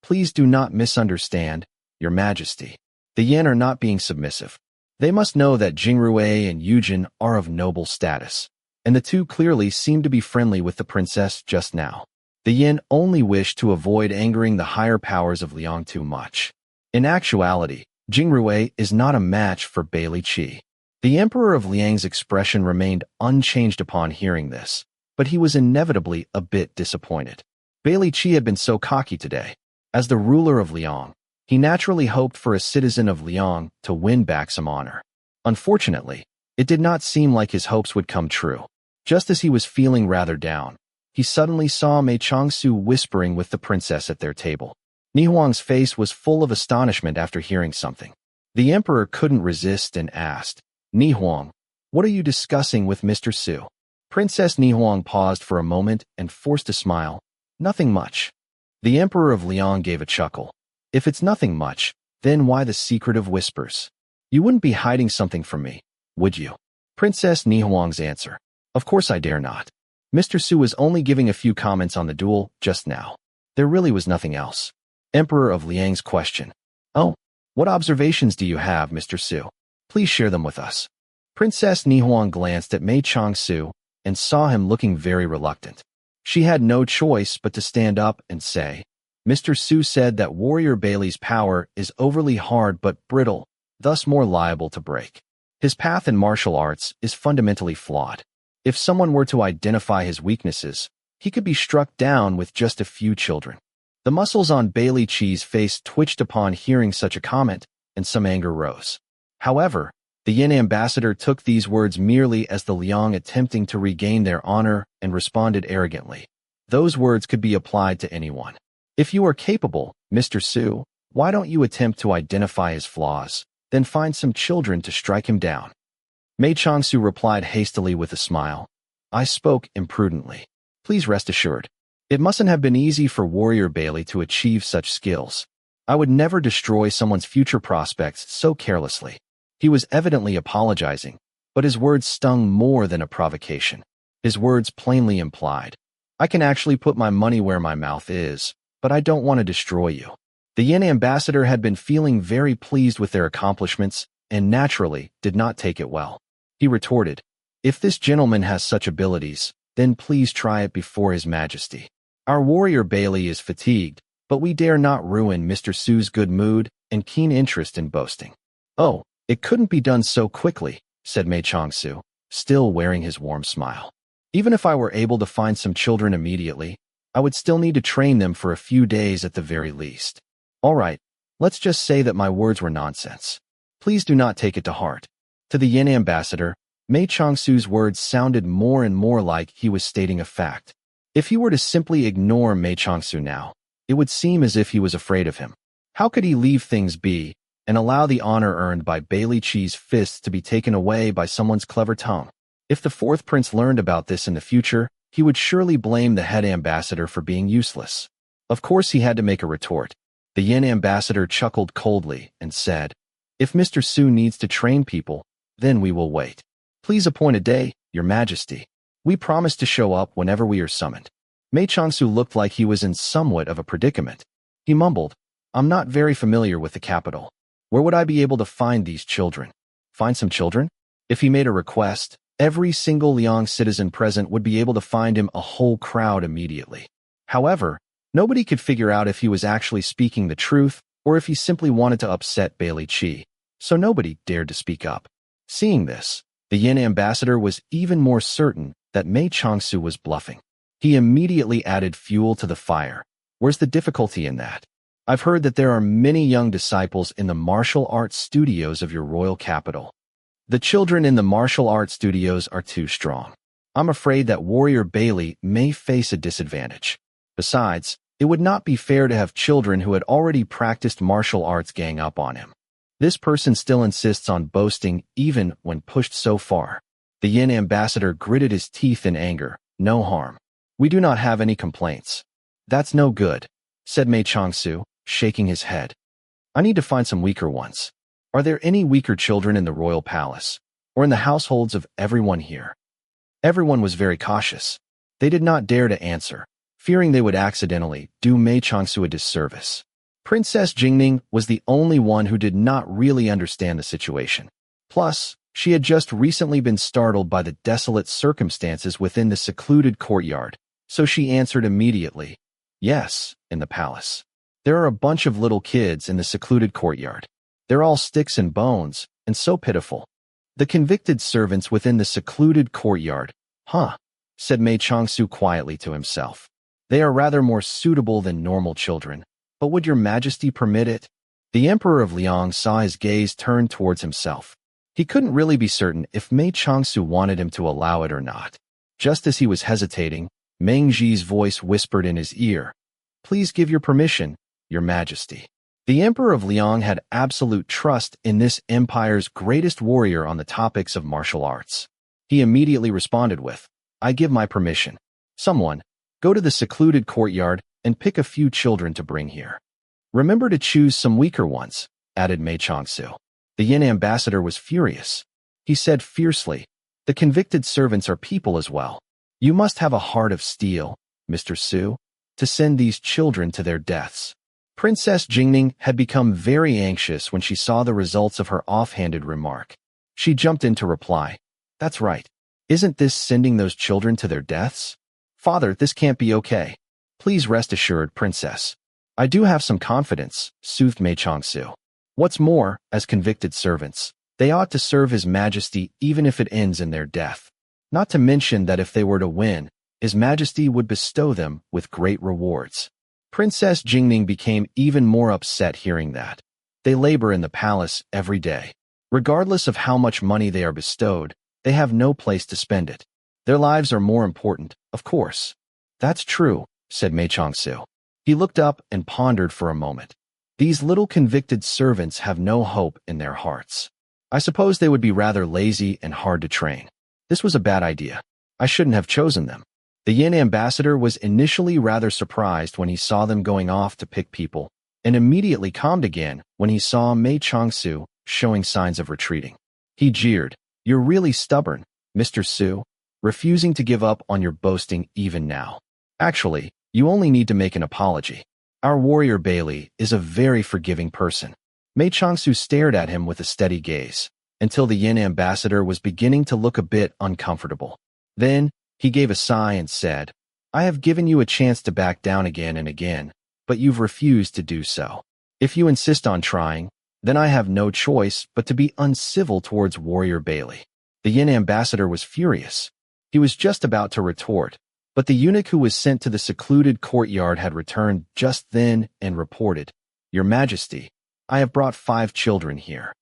Please do not misunderstand, Your Majesty. The Yin are not being submissive. They must know that Jingrui and Yujin are of noble status, and the two clearly seem to be friendly with the princess just now. The Yin only wish to avoid angering the higher powers of Liang too much. In actuality, Jingrui is not a match for Bailey Qi. The Emperor of Liang's expression remained unchanged upon hearing this, but he was inevitably a bit disappointed. Bailey Qi had been so cocky today. As the ruler of Liang, he naturally hoped for a citizen of Liang to win back some honor. Unfortunately, it did not seem like his hopes would come true. Just as he was feeling rather down, he suddenly saw Mei Changsu whispering with the princess at their table. Ni Huang's face was full of astonishment after hearing something. The emperor couldn't resist and asked, Ni Huang, what are you discussing with Mr. Su? Princess Ni Huang paused for a moment and forced a smile. Nothing much. The emperor of Liang gave a chuckle. If it's nothing much, then why the secretive whispers? You wouldn't be hiding something from me, would you? Princess Ni Huang's answer. Of course I dare not. Mr. Su was only giving a few comments on the duel just now. There really was nothing else. Emperor of Liang's question. Oh, what observations do you have, Mr. Su? Please share them with us. Princess Ni Huang glanced at Mei Changsu and saw him looking very reluctant. She had no choice but to stand up and say, Mr. Su said that Warrior Bailey's power is overly hard but brittle, thus more liable to break. His path in martial arts is fundamentally flawed. If someone were to identify his weaknesses, he could be struck down with just a few children. The muscles on Bailey Qi's face twitched upon hearing such a comment, and some anger rose. However, the Yin ambassador took these words merely as the Liang attempting to regain their honor and responded arrogantly. Those words could be applied to anyone. If you are capable, Mr. Su, why don't you attempt to identify his flaws, then find some children to strike him down? Mei Changsu replied hastily with a smile. I spoke imprudently. Please rest assured. It mustn't have been easy for Warrior Bailey to achieve such skills. I would never destroy someone's future prospects so carelessly. He was evidently apologizing, but his words stung more than a provocation. His words plainly implied, I can actually put my money where my mouth is, but I don't want to destroy you. The Yin ambassador had been feeling very pleased with their accomplishments and naturally did not take it well. He retorted, if this gentleman has such abilities, then please try it before His Majesty. Our Warrior Bailey is fatigued, but we dare not ruin Mr. Su's good mood and keen interest in boasting. Oh, it couldn't be done so quickly, said Mei Changsu, still wearing his warm smile. Even if I were able to find some children immediately, I would still need to train them for a few days at the very least. All right, let's just say that my words were nonsense. Please do not take it to heart. To the Yin ambassador, Mei Changsu's words sounded more and more like he was stating a fact. If he were to simply ignore Mei Changsu now, it would seem as if he was afraid of him. How could he leave things be and allow the honor earned by Bailey Qi's fists to be taken away by someone's clever tongue? If the fourth prince learned about this in the future, he would surely blame the head ambassador for being useless. Of course he had to make a retort. The Yin ambassador chuckled coldly and said, if Mr. Su needs to train people, then we will wait. Please appoint a day, Your Majesty. We promise to show up whenever we are summoned. Mei Changsu looked like he was in somewhat of a predicament. He mumbled, I'm not very familiar with the capital. Where would I be able to find these children? Find some children? If he made a request, every single Liang citizen present would be able to find him a whole crowd immediately. However, nobody could figure out if he was actually speaking the truth or if he simply wanted to upset Bailey Qi, so nobody dared to speak up. Seeing this, the Yin ambassador was even more certain that Mei Changsu was bluffing. He immediately added fuel to the fire. Where's the difficulty in that? I've heard that there are many young disciples in the martial arts studios of your royal capital. The children in the martial arts studios are too strong. I'm afraid that Warrior Bailey may face a disadvantage. Besides, it would not be fair to have children who had already practiced martial arts gang up on him. This person still insists on boasting even when pushed so far. The Yin ambassador gritted his teeth in anger. No harm. We do not have any complaints. That's no good, said Mei Changsu, shaking his head. I need to find some weaker ones. Are there any weaker children in the royal palace, or in the households of everyone here? Everyone was very cautious. They did not dare to answer, fearing they would accidentally do Mei Changsu a disservice. Princess Jingning was the only one who did not really understand the situation. Plus, she had just recently been startled by the desolate circumstances within the secluded courtyard, so she answered immediately, "Yes, in the palace. There are a bunch of little kids in the secluded courtyard. They're all sticks and bones, and so pitiful." The convicted servants within the secluded courtyard, "Huh," said Mei Changsu quietly to himself. "They are rather more suitable than normal children, but would your majesty permit it?" The Emperor of Liang saw his gaze turn towards himself. He couldn't really be certain if Mei Changsu wanted him to allow it or not. Just as he was hesitating, Meng Ji's voice whispered in his ear, "Please give your permission, your majesty." The Emperor of Liang had absolute trust in this empire's greatest warrior on the topics of martial arts. He immediately responded with, "I give my permission. Someone, go to the secluded courtyard and pick a few children to bring here. Remember to choose some weaker ones," added Mei Changsu. The Yin ambassador was furious. He said fiercely, "The convicted servants are people as well. You must have a heart of steel, Mr. Su, to send these children to their deaths." Princess Jingning had become very anxious when she saw the results of her offhanded remark. She jumped in to reply, "That's right. Isn't this sending those children to their deaths? Father, this can't be okay. Please rest assured, Princess. I do have some confidence," soothed Mei Changsu. "What's more, as convicted servants, they ought to serve His Majesty even if it ends in their death. Not to mention that if they were to win, His Majesty would bestow them with great rewards." Princess Jingning became even more upset hearing that. They labor in the palace every day. Regardless of how much money they are bestowed, they have no place to spend it. Their lives are more important, of course. "That's true," said Mei Changsu. He looked up and pondered for a moment. These little convicted servants have no hope in their hearts. I suppose they would be rather lazy and hard to train. This was a bad idea. I shouldn't have chosen them. The Yin ambassador was initially rather surprised when he saw them going off to pick people, and immediately calmed again when he saw Mei Changsu showing signs of retreating. He jeered, "You're really stubborn, Mr. Su, refusing to give up on your boasting even now. Actually, you only need to make an apology. Our warrior Bailey is a very forgiving person." Mei Changsu stared at him with a steady gaze, until the Yin ambassador was beginning to look a bit uncomfortable. Then, he gave a sigh and said, "I have given you a chance to back down again and again, but you've refused to do so. If you insist on trying, then I have no choice but to be uncivil towards warrior Bailey." The Yin ambassador was furious. He was just about to retort, but the eunuch who was sent to the secluded courtyard had returned just then and reported, "Your Majesty, I have brought 5 children here."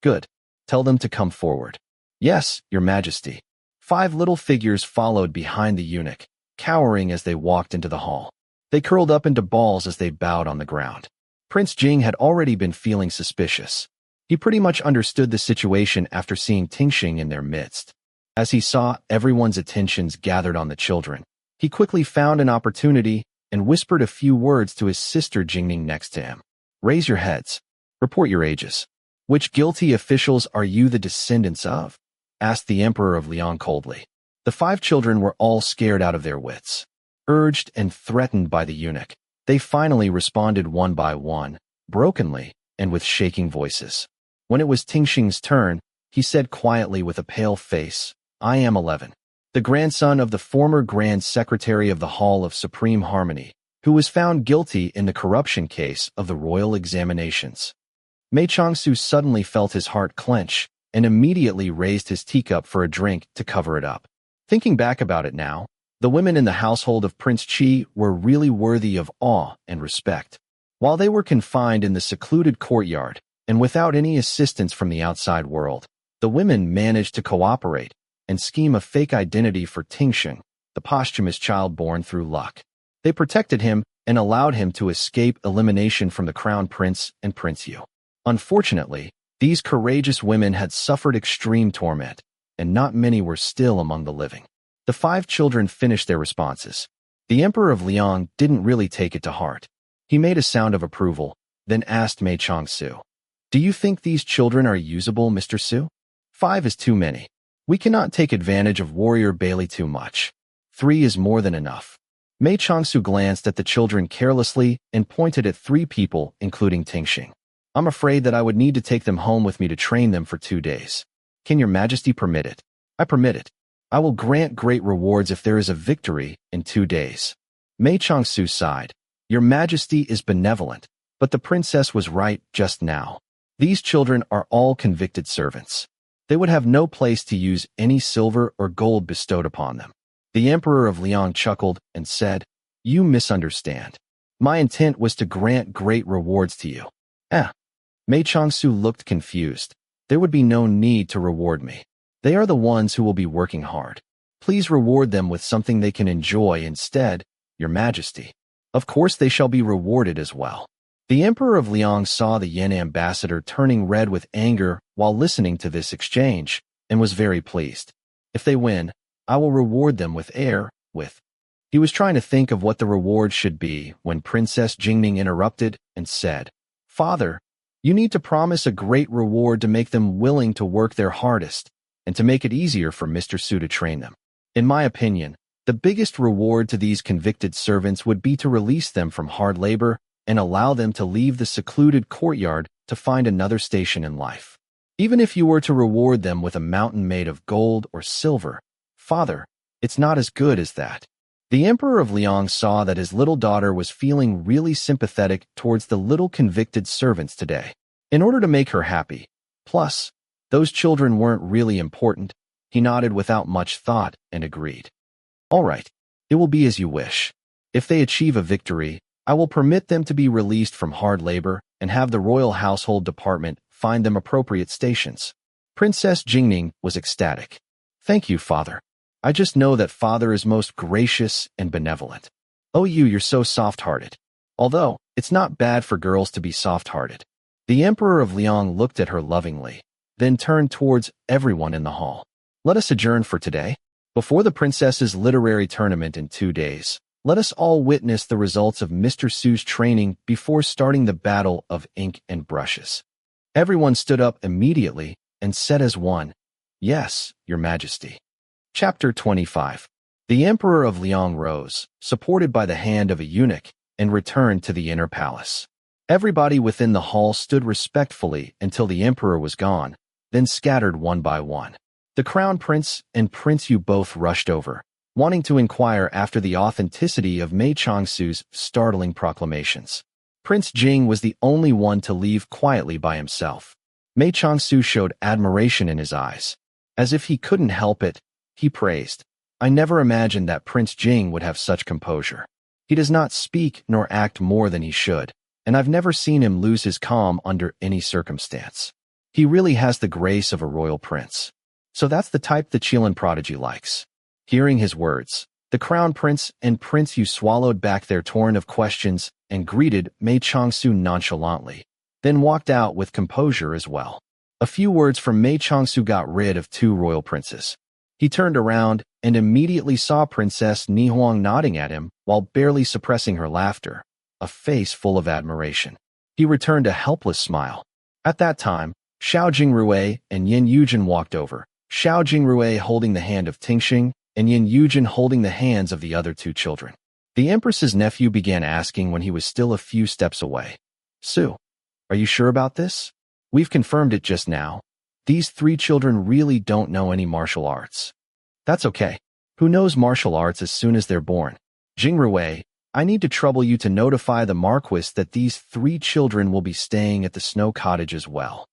"Good. Tell them to come forward." "Yes, Your Majesty." 5 little figures followed behind the eunuch, cowering as they walked into the hall. They curled up into balls as they bowed on the ground. Prince Jing had already been feeling suspicious. He pretty much understood the situation after seeing Tingxing in their midst. As he saw everyone's attentions gathered on the children, he quickly found an opportunity and whispered a few words to his sister Jingning next to him. "Raise your heads. Report your ages. Which guilty officials are you the descendants of?" asked the Emperor of Liang coldly. The 5 children were all scared out of their wits. Urged and threatened by the eunuch, they finally responded one by one, brokenly and with shaking voices. When it was Tingxing's turn, he said quietly with a pale face, "I am 11. The grandson of the former Grand Secretary of the Hall of Supreme Harmony, who was found guilty in the corruption case of the royal examinations." Mei Changsu suddenly felt his heart clench and immediately raised his teacup for a drink to cover it up. Thinking back about it now, the women in the household of Prince Qi were really worthy of awe and respect. While they were confined in the secluded courtyard and without any assistance from the outside world, the women managed to cooperate and scheme a fake identity for Tingxing, the posthumous child born through luck. They protected him and allowed him to escape elimination from the Crown Prince and Prince Yu. Unfortunately, these courageous women had suffered extreme torment, and not many were still among the living. The 5 children finished their responses. The Emperor of Liang didn't really take it to heart. He made a sound of approval, then asked Mei Changsu, "Do you think these children are usable, Mr. Su? 5 is too many. We cannot take advantage of warrior Bailey too much. 3 is more than enough." Mei Changsu glanced at the children carelessly and pointed at 3 people, including Tingxing. I'm afraid that I would need to take them home with me to train them for 2 days. Can your majesty permit it? I permit it. I will grant great rewards if there is a victory in 2 days. Mei Changsu sighed. Your majesty is benevolent, but the princess was right just now. These children are all convicted servants. They would have no place to use any silver or gold bestowed upon them. The Emperor of Liang chuckled and said, You misunderstand. My intent was to grant great rewards to you. Mei Changsu looked confused. There would be no need to reward me. They are the ones who will be working hard. Please reward them with something they can enjoy instead, your majesty. Of course they shall be rewarded as well. The Emperor of Liang saw the Yen ambassador turning red with anger while listening to this exchange, and was very pleased. If they win, I will reward them with He was trying to think of what the reward should be when Princess Jingning interrupted and said, Father, you need to promise a great reward to make them willing to work their hardest, and to make it easier for Mr. Su to train them. In my opinion, the biggest reward to these convicted servants would be to release them from hard labor and allow them to leave the secluded courtyard to find another station in life. Even if you were to reward them with a mountain made of gold or silver, Father, it's not as good as that. The Emperor of Liang saw that his little daughter was feeling really sympathetic towards the little convicted servants today. In order to make her happy, plus, those children weren't really important, he nodded without much thought and agreed. All right, it will be as you wish. If they achieve a victory, I will permit them to be released from hard labor and have the royal household department find them appropriate stations. Princess Jingning was ecstatic. Thank you, Father. I just know that Father is most gracious and benevolent. Oh, you're so soft-hearted. Although, it's not bad for girls to be soft-hearted. The Emperor of Liang looked at her lovingly, then turned towards everyone in the hall. Let us adjourn for today. Before the princess's literary tournament in 2 days, let us all witness the results of Mr. Su's training before starting the battle of ink and brushes. Everyone stood up immediately and said as one, Yes, Your Majesty. Chapter 25. The Emperor of Liang rose, supported by the hand of a eunuch, and returned to the inner palace. Everybody within the hall stood respectfully until the Emperor was gone, then scattered one by one. The Crown Prince and Prince Yu both rushed over, wanting to inquire after the authenticity of Mei Changsu's startling proclamations. Prince Jing was the only one to leave quietly by himself. Mei Changsu showed admiration in his eyes. As if he couldn't help it, he praised, I never imagined that Prince Jing would have such composure. He does not speak nor act more than he should, and I've never seen him lose his calm under any circumstance. He really has the grace of a royal prince. So that's the type the Qilin prodigy likes. Hearing his words, the Crown Prince and Prince Yu swallowed back their torrent of questions and greeted Mei Changsu nonchalantly, then walked out with composure as well. A few words from Mei Changsu got rid of 2 royal princes. He turned around and immediately saw Princess Nihuang nodding at him while barely suppressing her laughter, a face full of admiration. He returned a helpless smile. At that time, Xiao Jingrui and Yin Yujin walked over, Xiao Jingrui holding the hand of Tingxing and Yin Yujin holding the hands of the other 2 children. The Empress's nephew began asking when he was still a few steps away. Su, are you sure about this? We've confirmed it just now. These 3 children really don't know any martial arts. That's okay. Who knows martial arts as soon as they're born? Jingrui, I need to trouble you to notify the Marquis that these 3 children will be staying at the Snow Cottage as well.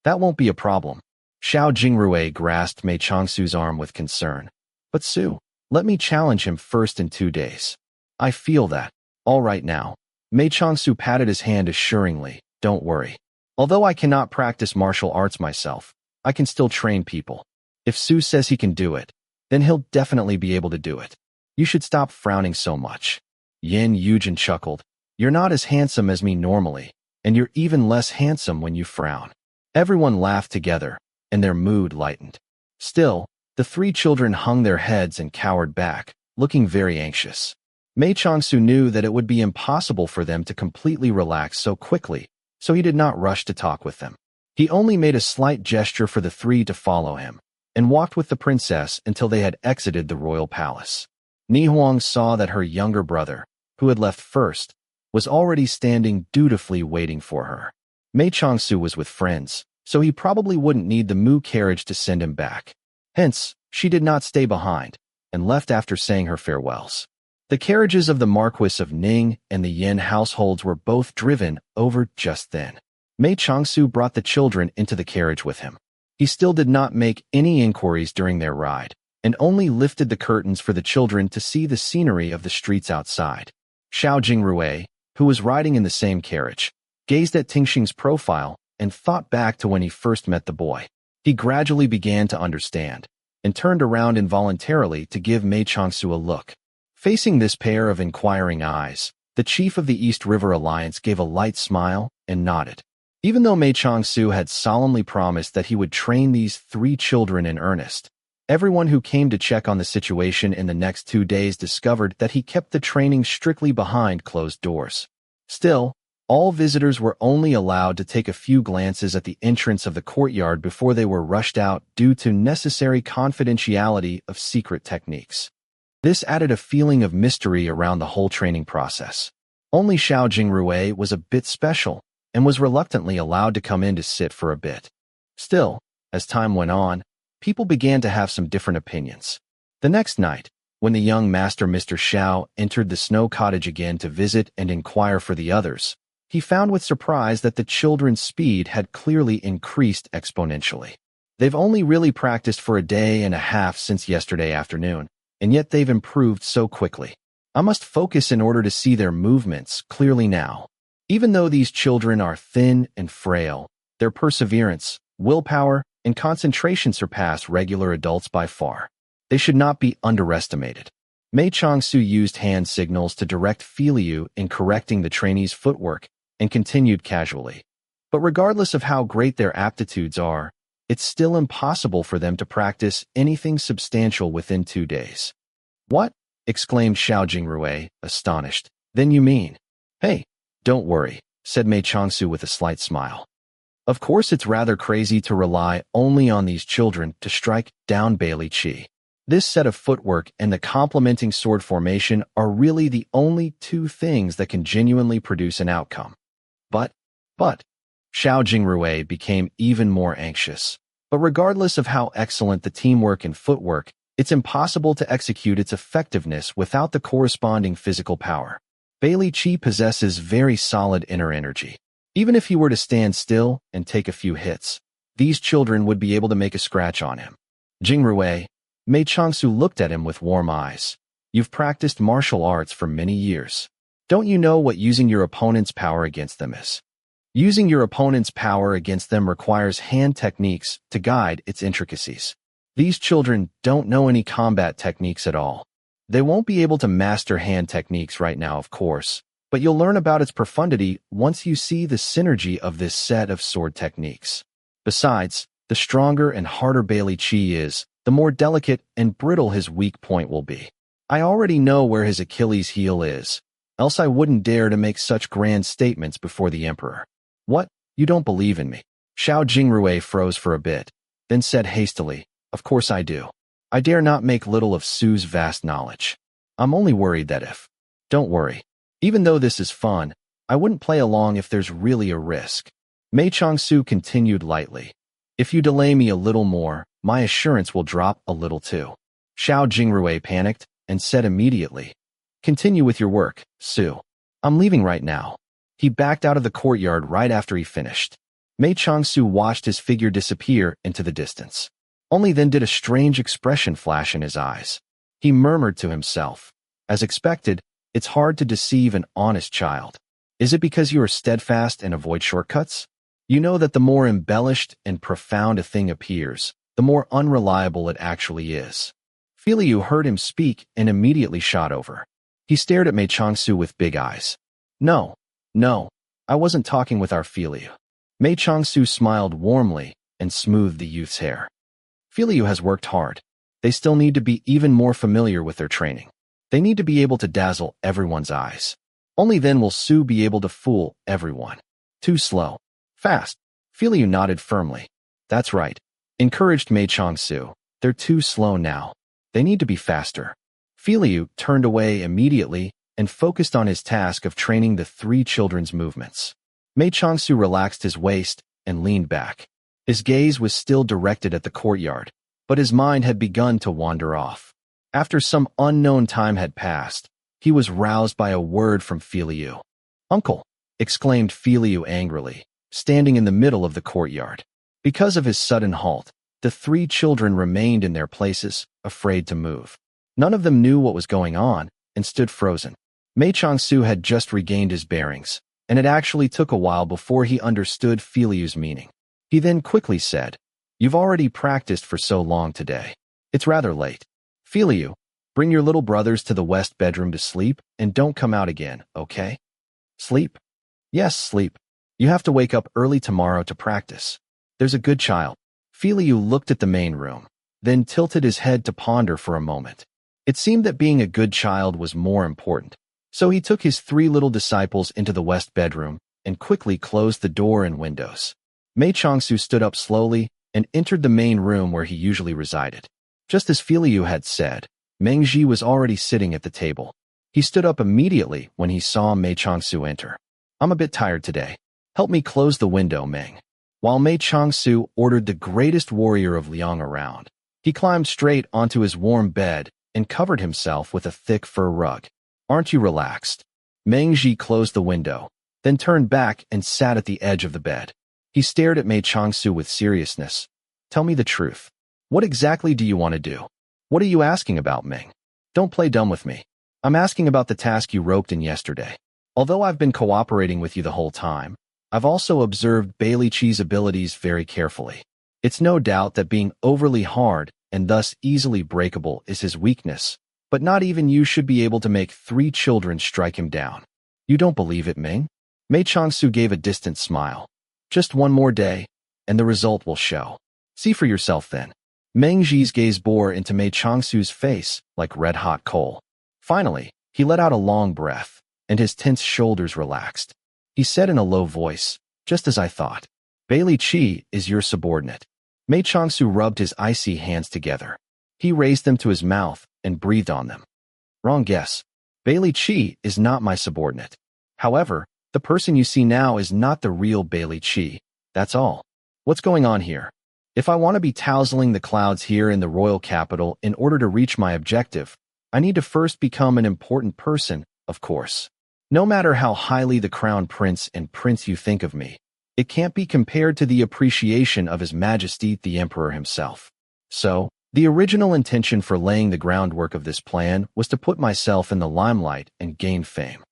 That won't be a problem. Xiao Jingrui grasped Mei Changsu's arm with concern. But Su, let me challenge him first in 2 days. I feel that. All right now. Mei Changsu patted his hand assuringly. Don't worry. Although I cannot practice martial arts myself, I can still train people. If Su says he can do it, then he'll definitely be able to do it. You should stop frowning so much. Yin Yujin chuckled. You're not as handsome as me normally, and you're even less handsome when you frown. Everyone laughed together, and their mood lightened. Still, the 3 children hung their heads and cowered back, looking very anxious. Mei Changsu knew that it would be impossible for them to completely relax so quickly, so he did not rush to talk with them. He only made a slight gesture for the 3 to follow him, and walked with the princess until they had exited the royal palace. Ni Huang saw that her younger brother, who had left first, was already standing dutifully waiting for her. Mei Changsu was with friends, so he probably wouldn't need the Mu carriage to send him back. Hence, she did not stay behind, and left after saying her farewells. The carriages of the Marquis of Ning and the Yin households were both driven over just then. Mei Changsu brought the children into the carriage with him. He still did not make any inquiries during their ride, and only lifted the curtains for the children to see the scenery of the streets outside. Xiao Jingrui, who was riding in the same carriage, gazed at Tingxing's profile and thought back to when he first met the boy. He gradually began to understand, and turned around involuntarily to give Mei Changsu a look. Facing this pair of inquiring eyes, the chief of the East River Alliance gave a light smile and nodded. Even though Mei Changsu had solemnly promised that he would train these 3 children in earnest, everyone who came to check on the situation in the next 2 days discovered that he kept the training strictly behind closed doors. Still, all visitors were only allowed to take a few glances at the entrance of the courtyard before they were rushed out due to necessary confidentiality of secret techniques. This added a feeling of mystery around the whole training process. Only Xiao Jingrui was a bit special, and was reluctantly allowed to come in to sit for a bit. Still, as time went on, people began to have some different opinions. The next night, when the young master Mr. Xiao entered the snow cottage again to visit and inquire for the others, he found with surprise that the children's speed had clearly increased exponentially. They've only really practiced for a day and a half since yesterday afternoon, and yet they've improved so quickly. I must focus in order to see their movements clearly now. Even though these children are thin and frail, their perseverance, willpower, and concentration surpass regular adults by far. They should not be underestimated. Mei Changsu used hand signals to direct Filiu in correcting the trainees' footwork and continued casually. But regardless of how great their aptitudes are, it's still impossible for them to practice anything substantial within 2 days. What? Exclaimed Xiao Jingrui, astonished. Then you mean? Hey, don't worry, said Mei Changsu with a slight smile. Of course it's rather crazy to rely only on these children to strike down Bailey Qi. This set of footwork and the complementing sword formation are really the only 2 things that can genuinely produce an outcome. But, Xiao Jingrui became even more anxious. But regardless of how excellent the teamwork and footwork, it's impossible to execute its effectiveness without the corresponding physical power. Bailey Qi possesses very solid inner energy. Even if he were to stand still and take a few hits, these children would be able to make a scratch on him. Jingrui, Mei Changsu looked at him with warm eyes. You've practiced martial arts for many years. Don't you know what using your opponent's power against them is? Using your opponent's power against them requires hand techniques to guide its intricacies. These children don't know any combat techniques at all. They won't be able to master hand techniques right now, of course, but you'll learn about its profundity once you see the synergy of this set of sword techniques. Besides, the stronger and harder Bailey Qi is, the more delicate and brittle his weak point will be. I already know where his Achilles heel is, else I wouldn't dare to make such grand statements before the emperor. What? You don't believe in me? Xiao Jingrui froze for a bit, then said hastily, Of course I do. I dare not make little of Su's vast knowledge. I'm only worried that if... Don't worry. Even though this is fun, I wouldn't play along if there's really a risk. Mei Changsu continued lightly. If you delay me a little more, my assurance will drop a little too. Xiao Jingrui panicked and said immediately, Continue with your work, Su. I'm leaving right now. He backed out of the courtyard right after he finished. Mei Changsu watched his figure disappear into the distance. Only then did a strange expression flash in his eyes. He murmured to himself, As expected, it's hard to deceive an honest child. Is it because you are steadfast and avoid shortcuts? You know that the more embellished and profound a thing appears, the more unreliable it actually is. Filiu heard him speak and immediately shot over. He stared at Mei Changsu with big eyes. No, I wasn't talking with our Filiu. Mei Changsu smiled warmly and smoothed the youth's hair. Filiu has worked hard. They still need to be even more familiar with their training. They need to be able to dazzle everyone's eyes. Only then will Su be able to fool everyone. Too slow. Fast. Filiu nodded firmly. That's right. Encouraged Mei Changsu. They're too slow now. They need to be faster. Filiu turned away immediately and focused on his task of training the three children's movements. Mei Changsu relaxed his waist and leaned back. His gaze was still directed at the courtyard, but his mind had begun to wander off. After some unknown time had passed, he was roused by a word from Filiu. "Uncle!" exclaimed Filiu angrily, standing in the middle of the courtyard. Because of his sudden halt, the three children remained in their places, afraid to move. None of them knew what was going on and stood frozen. Mei Changsu had just regained his bearings, and it actually took a while before he understood Filiu's meaning. He then quickly said, "You've already practiced for so long today. It's rather late. Filiu, bring your little brothers to the west bedroom to sleep and don't come out again, okay?" "Sleep?" "Yes, sleep. You have to wake up early tomorrow to practice. There's a good child." Filiu looked at the main room, then tilted his head to ponder for a moment. It seemed that being a good child was more important. So he took his three little disciples into the west bedroom and quickly closed the door and windows. Mei Changsu stood up slowly and entered the main room where he usually resided. Just as Filiu had said, Meng Ji was already sitting at the table. He stood up immediately when he saw Mei Changsu enter. "I'm a bit tired today. Help me close the window, Meng." While Mei Changsu ordered the greatest warrior of Liang around, he climbed straight onto his warm bed and covered himself with a thick fur rug. "Aren't you relaxed?" Meng Ji closed the window, then turned back and sat at the edge of the bed. He stared at Mei Changsu with seriousness. "Tell me the truth. What exactly do you want to do? What are you asking about, Meng? Don't play dumb with me. I'm asking about the task you roped in yesterday. Although I've been cooperating with you the whole time, I've also observed Bailey Chi's abilities very carefully. It's no doubt that being overly hard and thus easily breakable is his weakness, but not even you should be able to make three children strike him down. You don't believe it, Meng?" Mei Changsu gave a distant smile. "Just one more day, and the result will show. See for yourself then." Meng Ji's gaze bore into Mei Changsu's face like red-hot coal. Finally, he let out a long breath, and his tense shoulders relaxed. He said in a low voice, "Just as I thought. Bailey Chi is your subordinate." Mei Changsu rubbed his icy hands together. He raised them to his mouth and breathed on them. "Wrong guess. Bailey Chi is not my subordinate. However, the person you see now is not the real Bailey Chi. That's all. What's going on here? If I want to be tousling the clouds here in the royal capital in order to reach my objective, I need to first become an important person, of course. No matter how highly the crown prince and prince you think of me, it can't be compared to the appreciation of His Majesty the Emperor himself. So, the original intention for laying the groundwork of this plan was to put myself in the limelight and gain fame."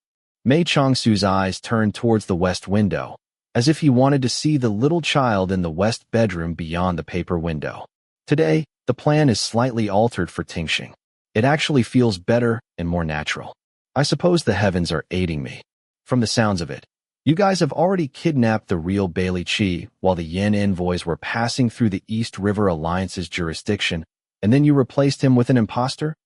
Mei Changsu's eyes turned towards the west window, as if he wanted to see the little child in the west bedroom beyond the paper window. "Today, the plan is slightly altered for Tingxing. It actually feels better and more natural. I suppose the heavens are aiding me. From the sounds of it, you guys have already kidnapped the real Bailey Chi while the Yen envoys were passing through the East River Alliance's jurisdiction, and then you replaced him with an imposter?"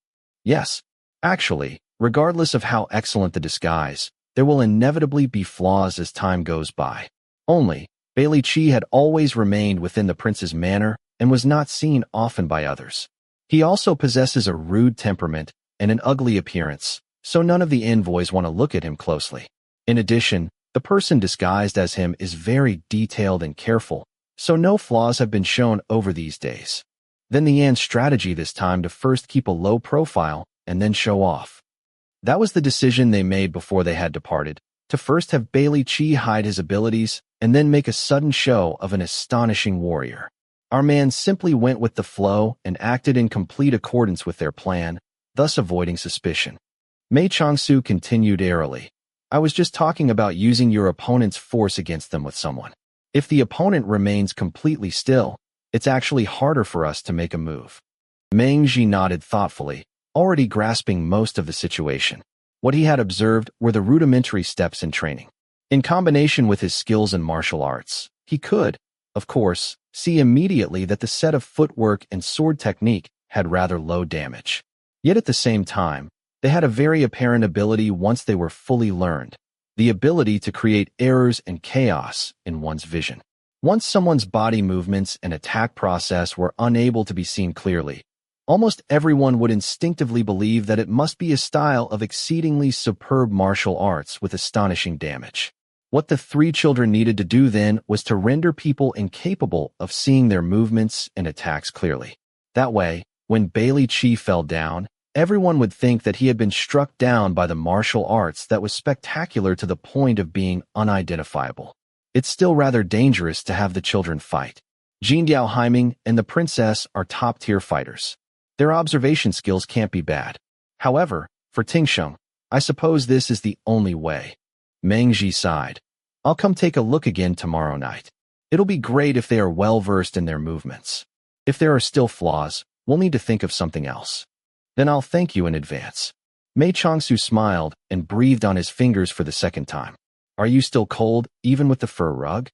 "Yes. Actually, regardless of how excellent the disguise, there will inevitably be flaws as time goes by. Only, Bailey Chi had always remained within the prince's manor and was not seen often by others. He also possesses a rude temperament and an ugly appearance, so none of the envoys want to look at him closely. In addition, the person disguised as him is very detailed and careful, so no flaws have been shown over these days. Then the Yan's strategy this time to first keep a low profile and then show off. That was the decision they made before they had departed, to first have Bailey Chi hide his abilities and then make a sudden show of an astonishing warrior. Our man simply went with the flow and acted in complete accordance with their plan, thus avoiding suspicion." Mei Changsu continued airily. "I was just talking about using your opponent's force against them with someone. If the opponent remains completely still, it's actually harder for us to make a move." Meng Ji nodded thoughtfully, already grasping most of the situation. What he had observed were the rudimentary steps in training. In combination with his skills in martial arts, he could, of course, see immediately that the set of footwork and sword technique had rather low damage. Yet at the same time, they had a very apparent ability once they were fully learned, the ability to create errors and chaos in one's vision. Once someone's body movements and attack process were unable to be seen clearly, almost everyone would instinctively believe that it must be a style of exceedingly superb martial arts with astonishing damage. What the three children needed to do then was to render people incapable of seeing their movements and attacks clearly. That way, when Bailey Chi fell down, everyone would think that he had been struck down by the martial arts that was spectacular to the point of being unidentifiable. It's still rather dangerous to have the children fight. Jin Haiming and the princess are top-tier fighters. Their observation skills can't be bad. However, for Tingsheng, I suppose this is the only way. Meng Ji sighed. I'll come take a look again tomorrow night. It'll be great if they are well-versed in their movements. If there are still flaws, we'll need to think of something else. Then I'll thank you in advance. Mei Changsu smiled and breathed on his fingers for the second time. Are you still cold, even with the fur rug?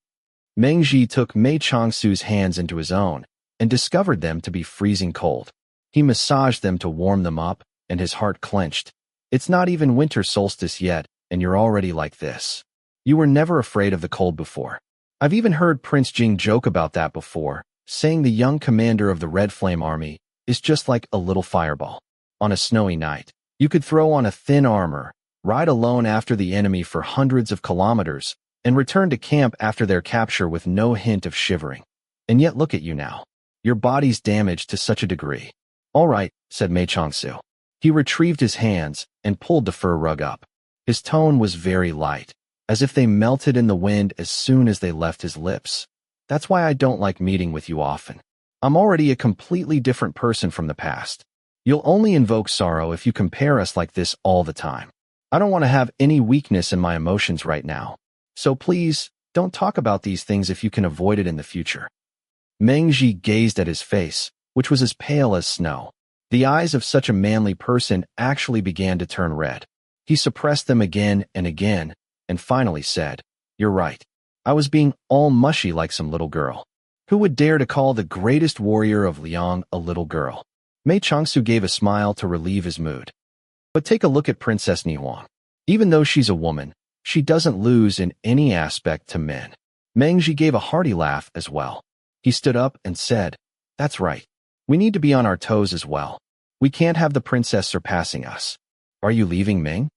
Meng Ji took Mei Changsu's hands into his own and discovered them to be freezing cold. He massaged them to warm them up, and his heart clenched. It's not even winter solstice yet, and you're already like this. You were never afraid of the cold before. I've even heard Prince Jing joke about that before, saying the young commander of the Red Flame Army is just like a little fireball. On a snowy night, you could throw on a thin armor, ride alone after the enemy for hundreds of kilometers, and return to camp after their capture with no hint of shivering. And yet look at you now. Your body's damaged to such a degree. All right, said Mei Changsu. He retrieved his hands and pulled the fur rug up. His tone was very light, as if they melted in the wind as soon as they left his lips. That's why I don't like meeting with you often. I'm already a completely different person from the past. You'll only invoke sorrow if you compare us like this all the time. I don't want to have any weakness in my emotions right now. So please, don't talk about these things if you can avoid it in the future. Meng Ji gazed at his face, which was as pale as snow. The eyes of such a manly person actually began to turn red. He suppressed them again and again, and finally said, You're right. I was being all mushy like some little girl. Who would dare to call the greatest warrior of Liang a little girl? Mei Changsu gave a smile to relieve his mood. But take a look at Princess Nihuang. Even though she's a woman, she doesn't lose in any aspect to men. Meng Ji gave a hearty laugh as well. He stood up and said, That's right. We need to be on our toes as well. We can't have the princess surpassing us. Are you leaving, Ming?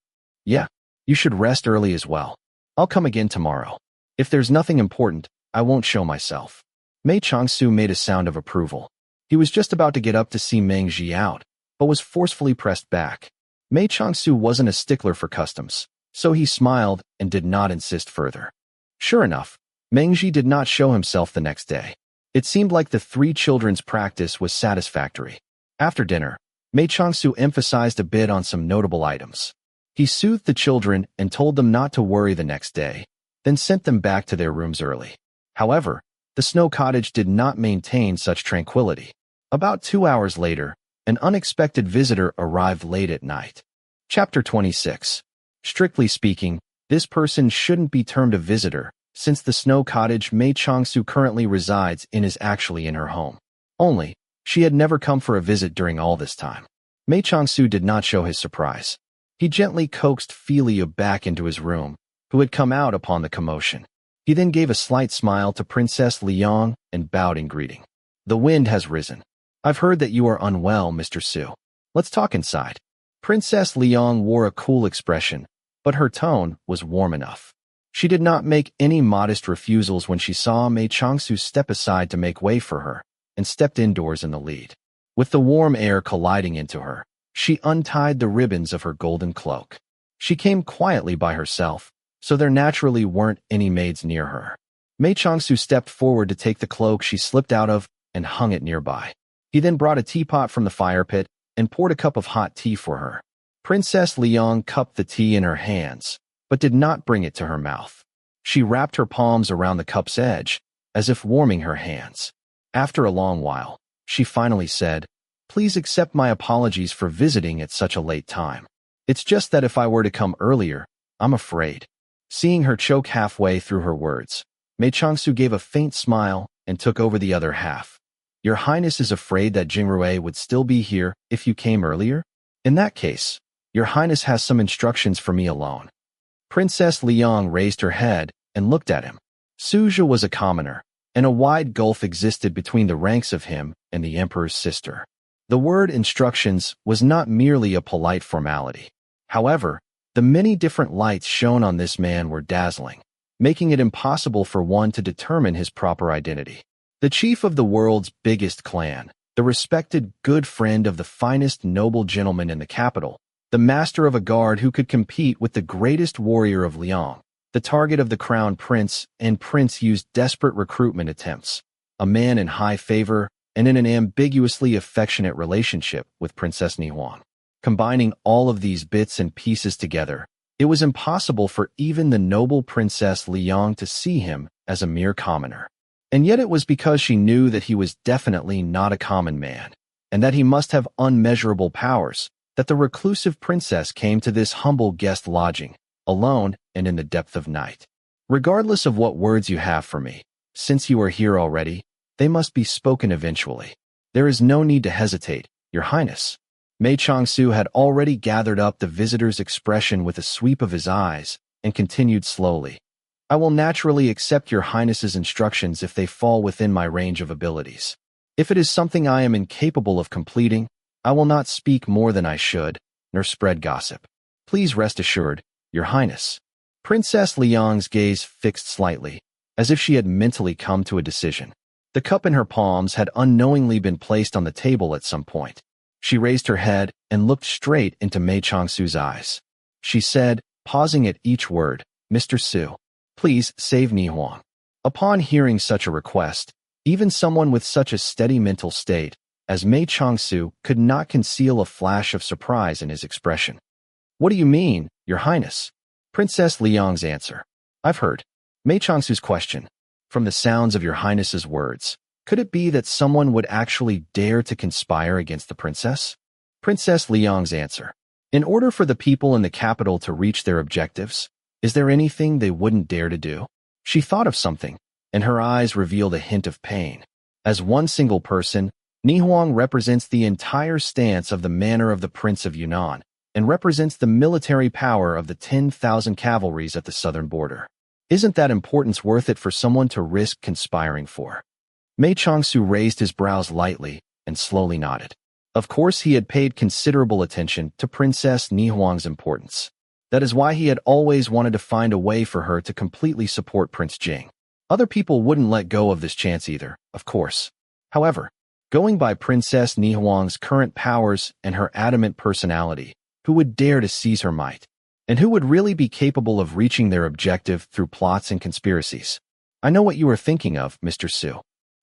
Yeah. You should rest early as well. I'll come again tomorrow. If there's nothing important, I won't show myself. Mei Changsu made a sound of approval. He was just about to get up to see Meng Ji out, but was forcefully pressed back. Mei Changsu wasn't a stickler for customs, so he smiled and did not insist further. Sure enough, Meng Ji did not show himself the next day. It seemed like the three children's practice was satisfactory. After dinner, Mei Changsu emphasized a bit on some notable items. He soothed the children and told them not to worry the next day, then sent them back to their rooms early. However, the snow cottage did not maintain such tranquility. About 2 hours later, an unexpected visitor arrived late at night. Chapter 26. Strictly speaking, this person shouldn't be termed a visitor, since the snow cottage Mei Changsu currently resides in is actually in her home. Only, she had never come for a visit during all this time. Mei Changsu did not show his surprise. He gently coaxed Felia back into his room, who had come out upon the commotion. He then gave a slight smile to Princess Liang and bowed in greeting. The wind has risen. I've heard that you are unwell, Mr. Su. Let's talk inside. Princess Liang wore a cool expression, but her tone was warm enough. She did not make any modest refusals when she saw Mei Changsu step aside to make way for her, and stepped indoors in the lead. With the warm air colliding into her, she untied the ribbons of her golden cloak. She came quietly by herself, so there naturally weren't any maids near her. Mei Changsu stepped forward to take the cloak she slipped out of and hung it nearby. He then brought a teapot from the fire pit and poured a cup of hot tea for her. Princess Liang cupped the tea in her hands, but did not bring it to her mouth. She wrapped her palms around the cup's edge, as if warming her hands. After a long while, she finally said, Please accept my apologies for visiting at such a late time. It's just that if I were to come earlier, I'm afraid. Seeing her choke halfway through her words, Mei Changsu gave a faint smile and took over the other half. Your Highness is afraid that Jingrui would still be here if you came earlier? In that case, Your Highness has some instructions for me alone. Princess Liang raised her head and looked at him. Suja was a commoner, and a wide gulf existed between the ranks of him and the emperor's sister. The word instructions was not merely a polite formality. However, the many different lights shown on this man were dazzling, making it impossible for one to determine his proper identity. The chief of the world's biggest clan, the respected good friend of the finest noble gentleman in the capital, the master of a guard who could compete with the greatest warrior of Liang, the target of the crown prince and Prince Yu's desperate recruitment attempts, a man in high favor and in an ambiguously affectionate relationship with Princess Nihuang. Combining all of these bits and pieces together, it was impossible for even the noble Princess Liang to see him as a mere commoner. And yet it was because she knew that he was definitely not a common man, and that he must have unmeasurable powers, that the reclusive princess came to this humble guest lodging, alone and in the depth of night. Regardless of what words you have for me, since you are here already, they must be spoken eventually. There is no need to hesitate, Your Highness. Mei Changsu had already gathered up the visitor's expression with a sweep of his eyes and continued slowly. I will naturally accept Your Highness's instructions if they fall within my range of abilities. If it is something I am incapable of completing, I will not speak more than I should, nor spread gossip. Please rest assured, Your Highness. Princess Liang's gaze fixed slightly, as if she had mentally come to a decision. The cup in her palms had unknowingly been placed on the table at some point. She raised her head and looked straight into Mei Changsu's eyes. She said, pausing at each word, Mr. Su, please save Nihuang. Upon hearing such a request, even someone with such a steady mental state as Mei Changsu could not conceal a flash of surprise in his expression. What do you mean, Your Highness? Princess Liang's answer. I've heard. Mei Changsu's question. From the sounds of Your Highness's words, could it be that someone would actually dare to conspire against the princess? Princess Liang's answer. In order for the people in the capital to reach their objectives, is there anything they wouldn't dare to do? She thought of something, and her eyes revealed a hint of pain. As one single person, Nihuang represents the entire stance of the manor of the Prince of Yunnan, and represents the military power of the 10,000 cavalries at the southern border. Isn't that importance worth it for someone to risk conspiring for? Mei Changsu raised his brows lightly and slowly nodded. Of course he had paid considerable attention to Princess Nihuang's importance. That is why he had always wanted to find a way for her to completely support Prince Jing. Other people wouldn't let go of this chance either, of course. However, going by Princess Nihuang's current powers and her adamant personality, who would dare to seize her might? And who would really be capable of reaching their objective through plots and conspiracies? I know what you are thinking of, Mr. Su.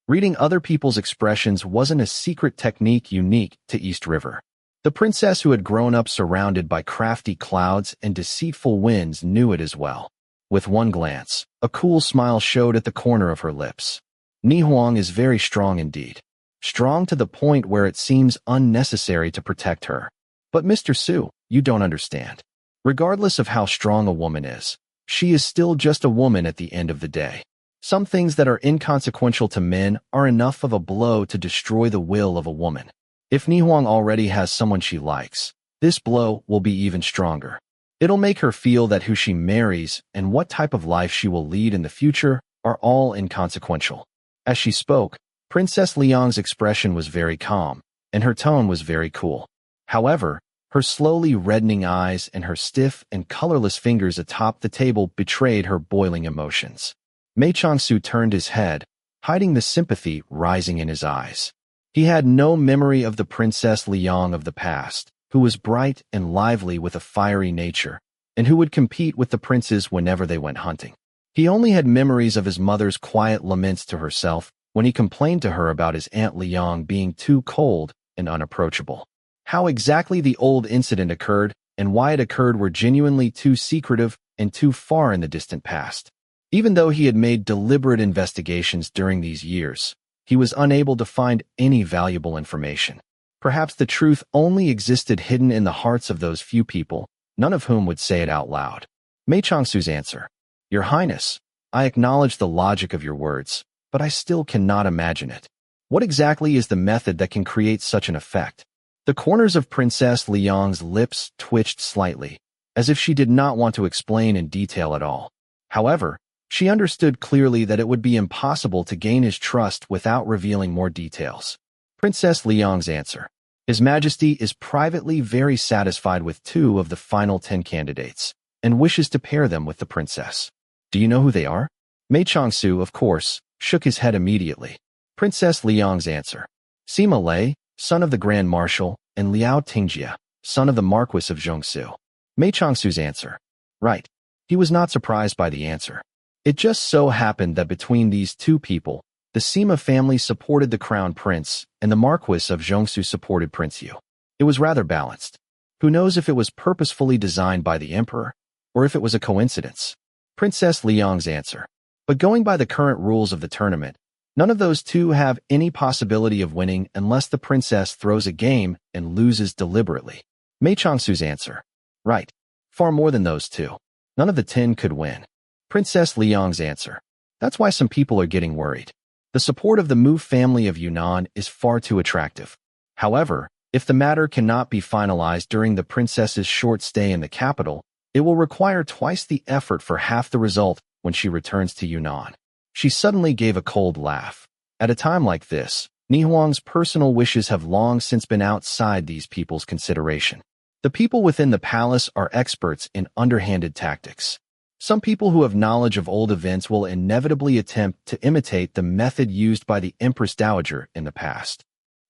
Reading other people's expressions wasn't a secret technique unique to East River. The princess who had grown up surrounded by crafty clouds and deceitful winds knew it as well. With one glance, a cool smile showed at the corner of her lips. Nihuang is very strong indeed. Strong to the point where it seems unnecessary to protect her. But Mr. Su, you don't understand. Regardless of how strong a woman is, she is still just a woman at the end of the day. Some things that are inconsequential to men are enough of a blow to destroy the will of a woman. If Nihuang already has someone she likes, this blow will be even stronger. It'll make her feel that who she marries and what type of life she will lead in the future are all inconsequential. As she spoke, Princess Liang's expression was very calm, and her tone was very cool. However, her slowly reddening eyes and her stiff and colorless fingers atop the table betrayed her boiling emotions. Mei Changsu turned his head, hiding the sympathy rising in his eyes. He had no memory of the Princess Liang of the past, who was bright and lively with a fiery nature, and who would compete with the princes whenever they went hunting. He only had memories of his mother's quiet laments to herself when he complained to her about his Aunt Liang being too cold and unapproachable. How exactly the old incident occurred and why it occurred were genuinely too secretive and too far in the distant past. Even though he had made deliberate investigations during these years, he was unable to find any valuable information. Perhaps the truth only existed hidden in the hearts of those few people, none of whom would say it out loud. Mei Changsu's answer. Your Highness, I acknowledge the logic of your words, but I still cannot imagine it. What exactly is the method that can create such an effect? The corners of Princess Liang's lips twitched slightly, as if she did not want to explain in detail at all. However, she understood clearly that it would be impossible to gain his trust without revealing more details. Princess Liang's answer. His Majesty is privately very satisfied with 2 of the final 10 candidates and wishes to pair them with the princess. Do you know who they are? Mei Changsu, of course, shook his head immediately. Princess Liang's answer. Sima Lei, son of the Grand Marshal, and Liao Tingjia, son of the Marquis of Jiangsu. Mei Changsu's answer. Right. He was not surprised by the answer. It just so happened that between these 2 people, the Sima family supported the crown prince, and the Marquis of Jiangsu supported Prince Yu. It was rather balanced. Who knows if it was purposefully designed by the emperor, or if it was a coincidence? Princess Liang's answer. But going by the current rules of the tournament, none of those 2 have any possibility of winning unless the princess throws a game and loses deliberately. Mei Changsu's answer. Right. Far more than those 2. None of the 10 could win. Princess Liang's answer. That's why some people are getting worried. The support of the Mu family of Yunnan is far too attractive. However, if the matter cannot be finalized during the princess's short stay in the capital, it will require twice the effort for half the result when she returns to Yunnan. She suddenly gave a cold laugh. At a time like this, Ni Huang's personal wishes have long since been outside these people's consideration. The people within the palace are experts in underhanded tactics. Some people who have knowledge of old events will inevitably attempt to imitate the method used by the Empress Dowager in the past.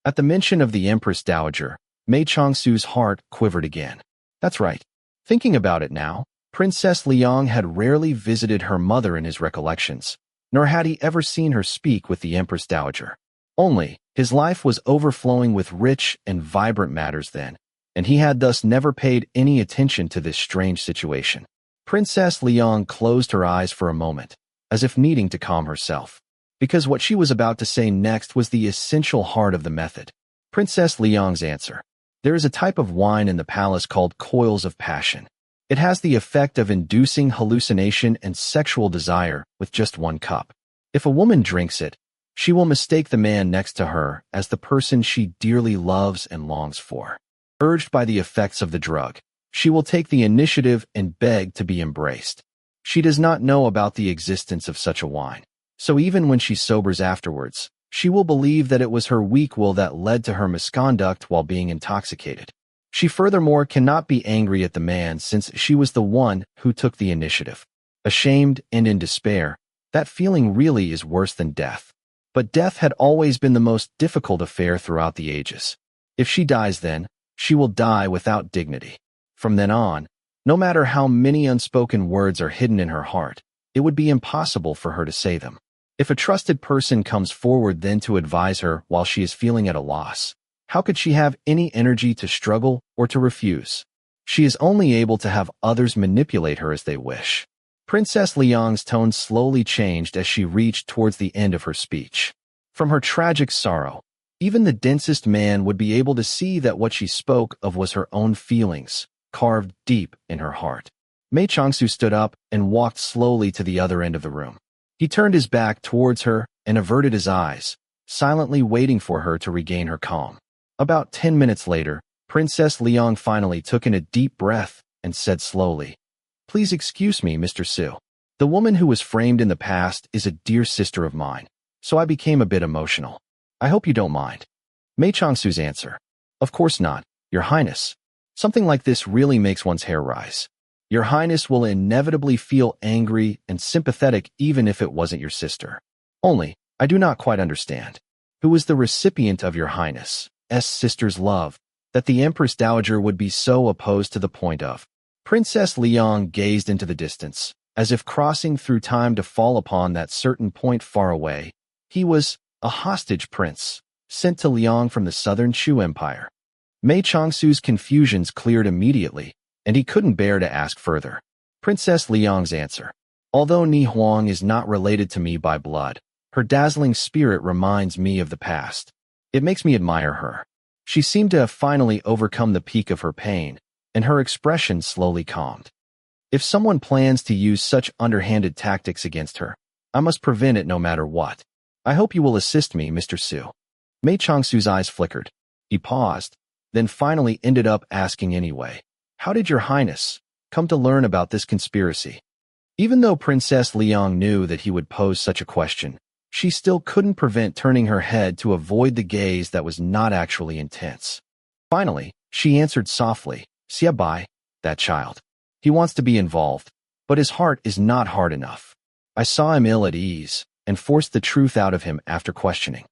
At the mention of the Empress Dowager, Mei Changsu's heart quivered again. That's right. Thinking about it now, Princess Liang had rarely visited her mother in his recollections, nor had he ever seen her speak with the Empress Dowager. Only, his life was overflowing with rich and vibrant matters then, and he had thus never paid any attention to this strange situation. Princess Liang closed her eyes for a moment, as if needing to calm herself, because what she was about to say next was the essential heart of the method. Princess Liang's answer. There is a type of wine in the palace called coils of passion. It has the effect of inducing hallucination and sexual desire with just 1 cup. If a woman drinks it, she will mistake the man next to her as the person she dearly loves and longs for. Urged by the effects of the drug, she will take the initiative and beg to be embraced. She does not know about the existence of such a wine, so even when she sobers afterwards, she will believe that it was her weak will that led to her misconduct while being intoxicated. She furthermore cannot be angry at the man since she was the one who took the initiative. Ashamed and in despair, that feeling really is worse than death. But death had always been the most difficult affair throughout the ages. If she dies then, she will die without dignity. From then on, no matter how many unspoken words are hidden in her heart, it would be impossible for her to say them. If a trusted person comes forward then to advise her while she is feeling at a loss, how could she have any energy to struggle or to refuse? She is only able to have others manipulate her as they wish. Princess Liang's tone slowly changed as she reached towards the end of her speech. From her tragic sorrow, even the densest man would be able to see that what she spoke of was her own feelings, carved deep in her heart. Mei Changsu stood up and walked slowly to the other end of the room. He turned his back towards her and averted his eyes, silently waiting for her to regain her calm. About 10 minutes later, Princess Liang finally took in a deep breath and said slowly, "Please excuse me, Mr. Su. The woman who was framed in the past is a dear sister of mine, so I became a bit emotional. I hope you don't mind." Mei Changsu's answer. "Of course not, Your Highness. Something like this really makes one's hair rise. Your Highness will inevitably feel angry and sympathetic even if it wasn't your sister. Only, I do not quite understand. Who was the recipient of Your Highness's sister's love, that the Empress Dowager would be so opposed to the point of?" Princess Liang gazed into the distance, as if crossing through time to fall upon that certain point far away. He was a hostage prince, sent to Liang from the southern Shu Empire. Mei Changsu's confusions cleared immediately, and he couldn't bear to ask further. Princess Liang's answer. Although Ni Huang is not related to me by blood, her dazzling spirit reminds me of the past. It makes me admire her. She seemed to have finally overcome the peak of her pain, and her expression slowly calmed. If someone plans to use such underhanded tactics against her, I must prevent it no matter what. I hope you will assist me, Mr. Su. Mei Changsu's eyes flickered. He paused, then finally ended up asking anyway, "How did Your Highness come to learn about this conspiracy?" Even though Princess Liang knew that he would pose such a question, she still couldn't prevent turning her head to avoid the gaze that was not actually intense. Finally, she answered softly, "Xie Bai, that child. He wants to be involved, but his heart is not hard enough. I saw him ill at ease and forced the truth out of him after questioning."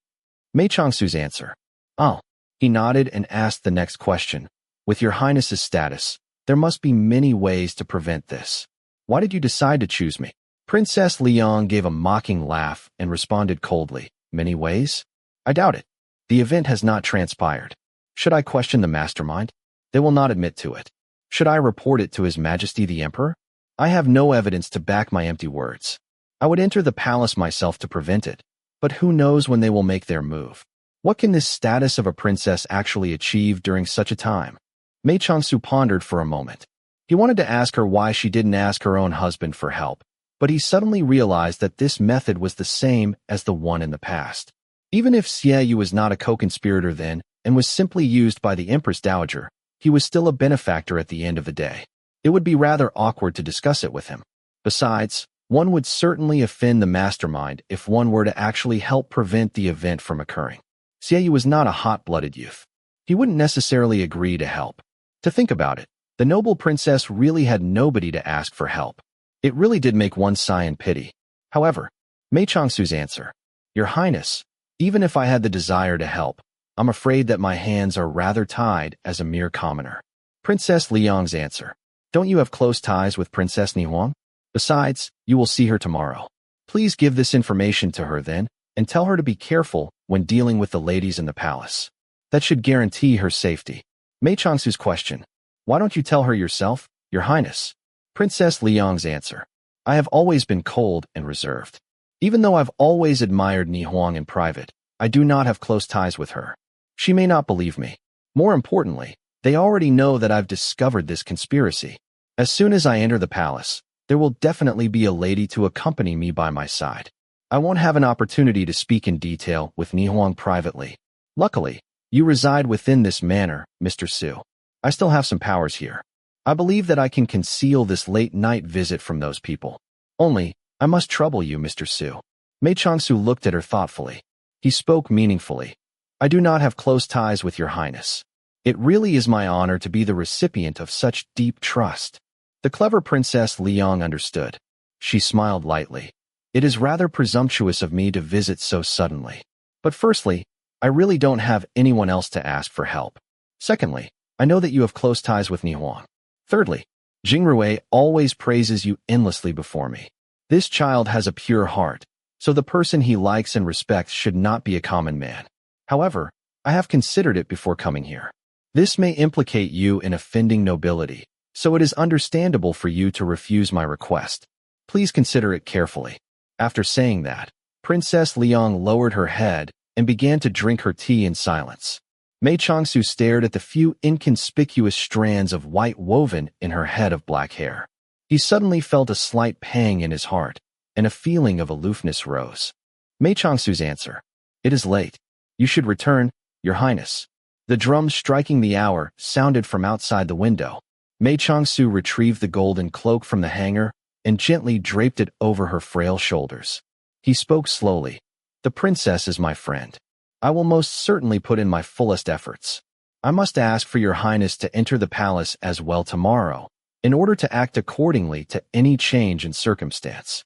Mei Changsu's answer. "Oh." He nodded and asked the next question. "With your highness's status, there must be many ways to prevent this. Why did you decide to choose me?" Princess Liang gave a mocking laugh and responded coldly, "Many ways? I doubt it. The event has not transpired. Should I question the mastermind? They will not admit to it. Should I report it to His Majesty the Emperor? I have no evidence to back my empty words. I would enter the palace myself to prevent it, but who knows when they will make their move? What can this status of a princess actually achieve during such a time?" Mei Changsu pondered for a moment. He wanted to ask her why she didn't ask her own husband for help, but he suddenly realized that this method was the same as the one in the past. Even if Xie Yu was not a co-conspirator then and was simply used by the Empress Dowager, he was still a benefactor at the end of the day. It would be rather awkward to discuss it with him. Besides, one would certainly offend the mastermind if one were to actually help prevent the event from occurring. Xie Yu was not a hot-blooded youth. He wouldn't necessarily agree to help. To think about it, the noble princess really had nobody to ask for help. It really did make one sigh in pity. However, Mei Changsu's answer, "Your Highness, even if I had the desire to help, I'm afraid that my hands are rather tied as a mere commoner." Princess Liang's answer, "Don't you have close ties with Princess Nihuang? Besides, you will see her tomorrow. Please give this information to her then, and tell her to be careful when dealing with the ladies in the palace. That should guarantee her safety." Mei Changsu's question, "Why don't you tell her yourself, Your Highness?" Princess Liang's answer, "I have always been cold and reserved. Even though I've always admired Nihuang in private, I do not have close ties with her. She may not believe me. More importantly, they already know that I've discovered this conspiracy. As soon as I enter the palace, there will definitely be a lady to accompany me by my side. I won't have an opportunity to speak in detail with Nihuang privately. Luckily, you reside within this manor, Mr. Su. I still have some powers here. I believe that I can conceal this late-night visit from those people. Only, I must trouble you, Mr. Su." Mei Changsu looked at her thoughtfully. He spoke meaningfully. "I do not have close ties with Your Highness. It really is my honor to be the recipient of such deep trust." The clever Princess Liang understood. She smiled lightly. "It is rather presumptuous of me to visit so suddenly. But firstly, I really don't have anyone else to ask for help. Secondly, I know that you have close ties with Nihuang. Thirdly, Jingrui always praises you endlessly before me. This child has a pure heart, so the person he likes and respects should not be a common man. However, I have considered it before coming here. This may implicate you in offending nobility, so it is understandable for you to refuse my request. Please consider it carefully." After saying that, Princess Liang lowered her head and began to drink her tea in silence. Mei Changsu stared at the few inconspicuous strands of white woven in her head of black hair. He suddenly felt a slight pang in his heart, and a feeling of aloofness rose. Mei Changsu's answer, "It is late. You should return, Your Highness." The drums striking the hour sounded from outside the window. Mei Changsu retrieved the golden cloak from the hanger and gently draped it over her frail shoulders. He spoke slowly, "The princess is my friend. I will most certainly put in my fullest efforts. I must ask for Your Highness to enter the palace as well tomorrow, in order to act accordingly to any change in circumstance."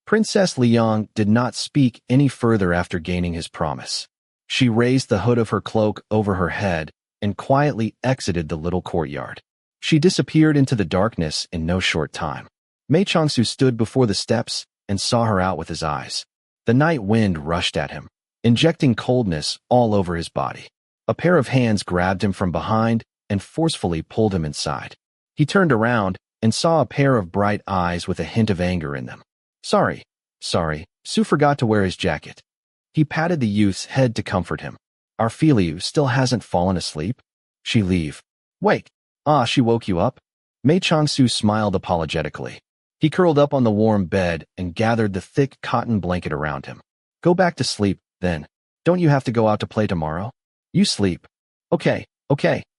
Princess Liang did not speak any further after gaining his promise. She raised the hood of her cloak over her head and quietly exited the little courtyard. She disappeared into the darkness in no short time. Mei Changsu stood before the steps and saw her out with his eyes. The night wind rushed at him, injecting coldness all over his body. A pair of hands grabbed him from behind and forcefully pulled him inside. He turned around and saw a pair of bright eyes with a hint of anger in them. Sorry, Su forgot to wear his jacket." He patted the youth's head to comfort him. "Our Filiu still hasn't fallen asleep? She leave. Wake. Ah, she woke you up?" Mei Changsu smiled apologetically. He curled up on the warm bed and gathered the thick cotton blanket around him. "Go back to sleep, then. Don't you have to go out to play tomorrow? You sleep." Okay,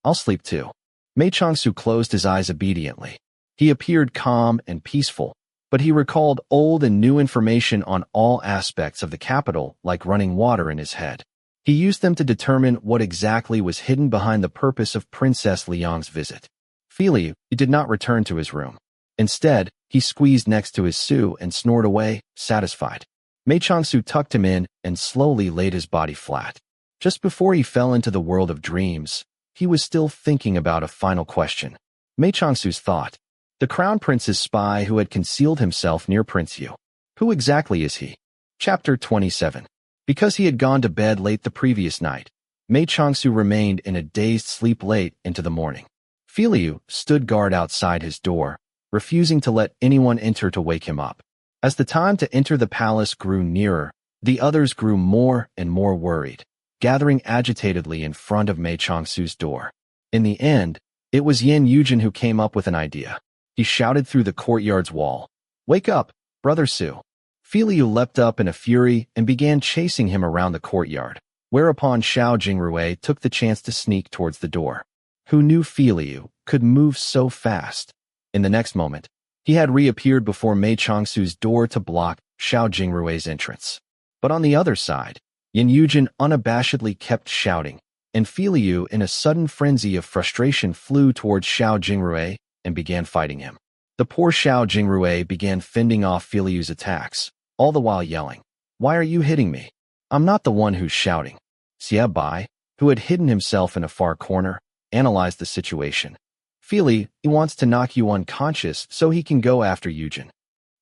I'll sleep too." Mei Changsu closed his eyes obediently. He appeared calm and peaceful, but he recalled old and new information on all aspects of the capital like running water in his head. He used them to determine what exactly was hidden behind the purpose of Princess Liang's visit. Feely did not return to his room. Instead, he squeezed next to his Su and snored away, satisfied. Mei Changsu tucked him in and slowly laid his body flat. Just before he fell into the world of dreams, he was still thinking about a final question. Mei Changsu's thought. The Crown Prince's spy who had concealed himself near Prince Yu. Who exactly is he? Chapter 27. Because he had gone to bed late the previous night, Mei Changsu remained in a dazed sleep late into the morning. Feely stood guard outside his door, refusing to let anyone enter to wake him up. As the time to enter the palace grew nearer, the others grew more and more worried, gathering agitatedly in front of Mei Changsu's door. In the end, it was Yin Yujin who came up with an idea. He shouted through the courtyard's wall, "Wake up, Brother Su!" Feely leapt up in a fury and began chasing him around the courtyard, whereupon Xiao Jingrui took the chance to sneak towards the door. Who knew Feely could move so fast? In the next moment, he had reappeared before Mei Changsu's door to block Xiao Jingrui's entrance. But on the other side, Yin Yujin unabashedly kept shouting, and Feely in a sudden frenzy of frustration flew towards Xiao Jingrui and began fighting him. The poor Xiao Jingrui began fending off Feely's attacks, all the while yelling, "Why are you hitting me? I'm not the one who's shouting." Xie Bai, who had hidden himself in a far corner, analyzed the situation. Feely wants to knock you unconscious so he can go after Yujin.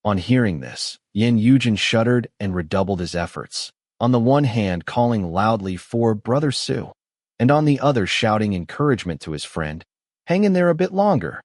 On hearing this, Yin Yujin shuddered and redoubled his efforts, on the one hand calling loudly for Brother Su, and on the other shouting encouragement to his friend, "Hang in there a bit longer."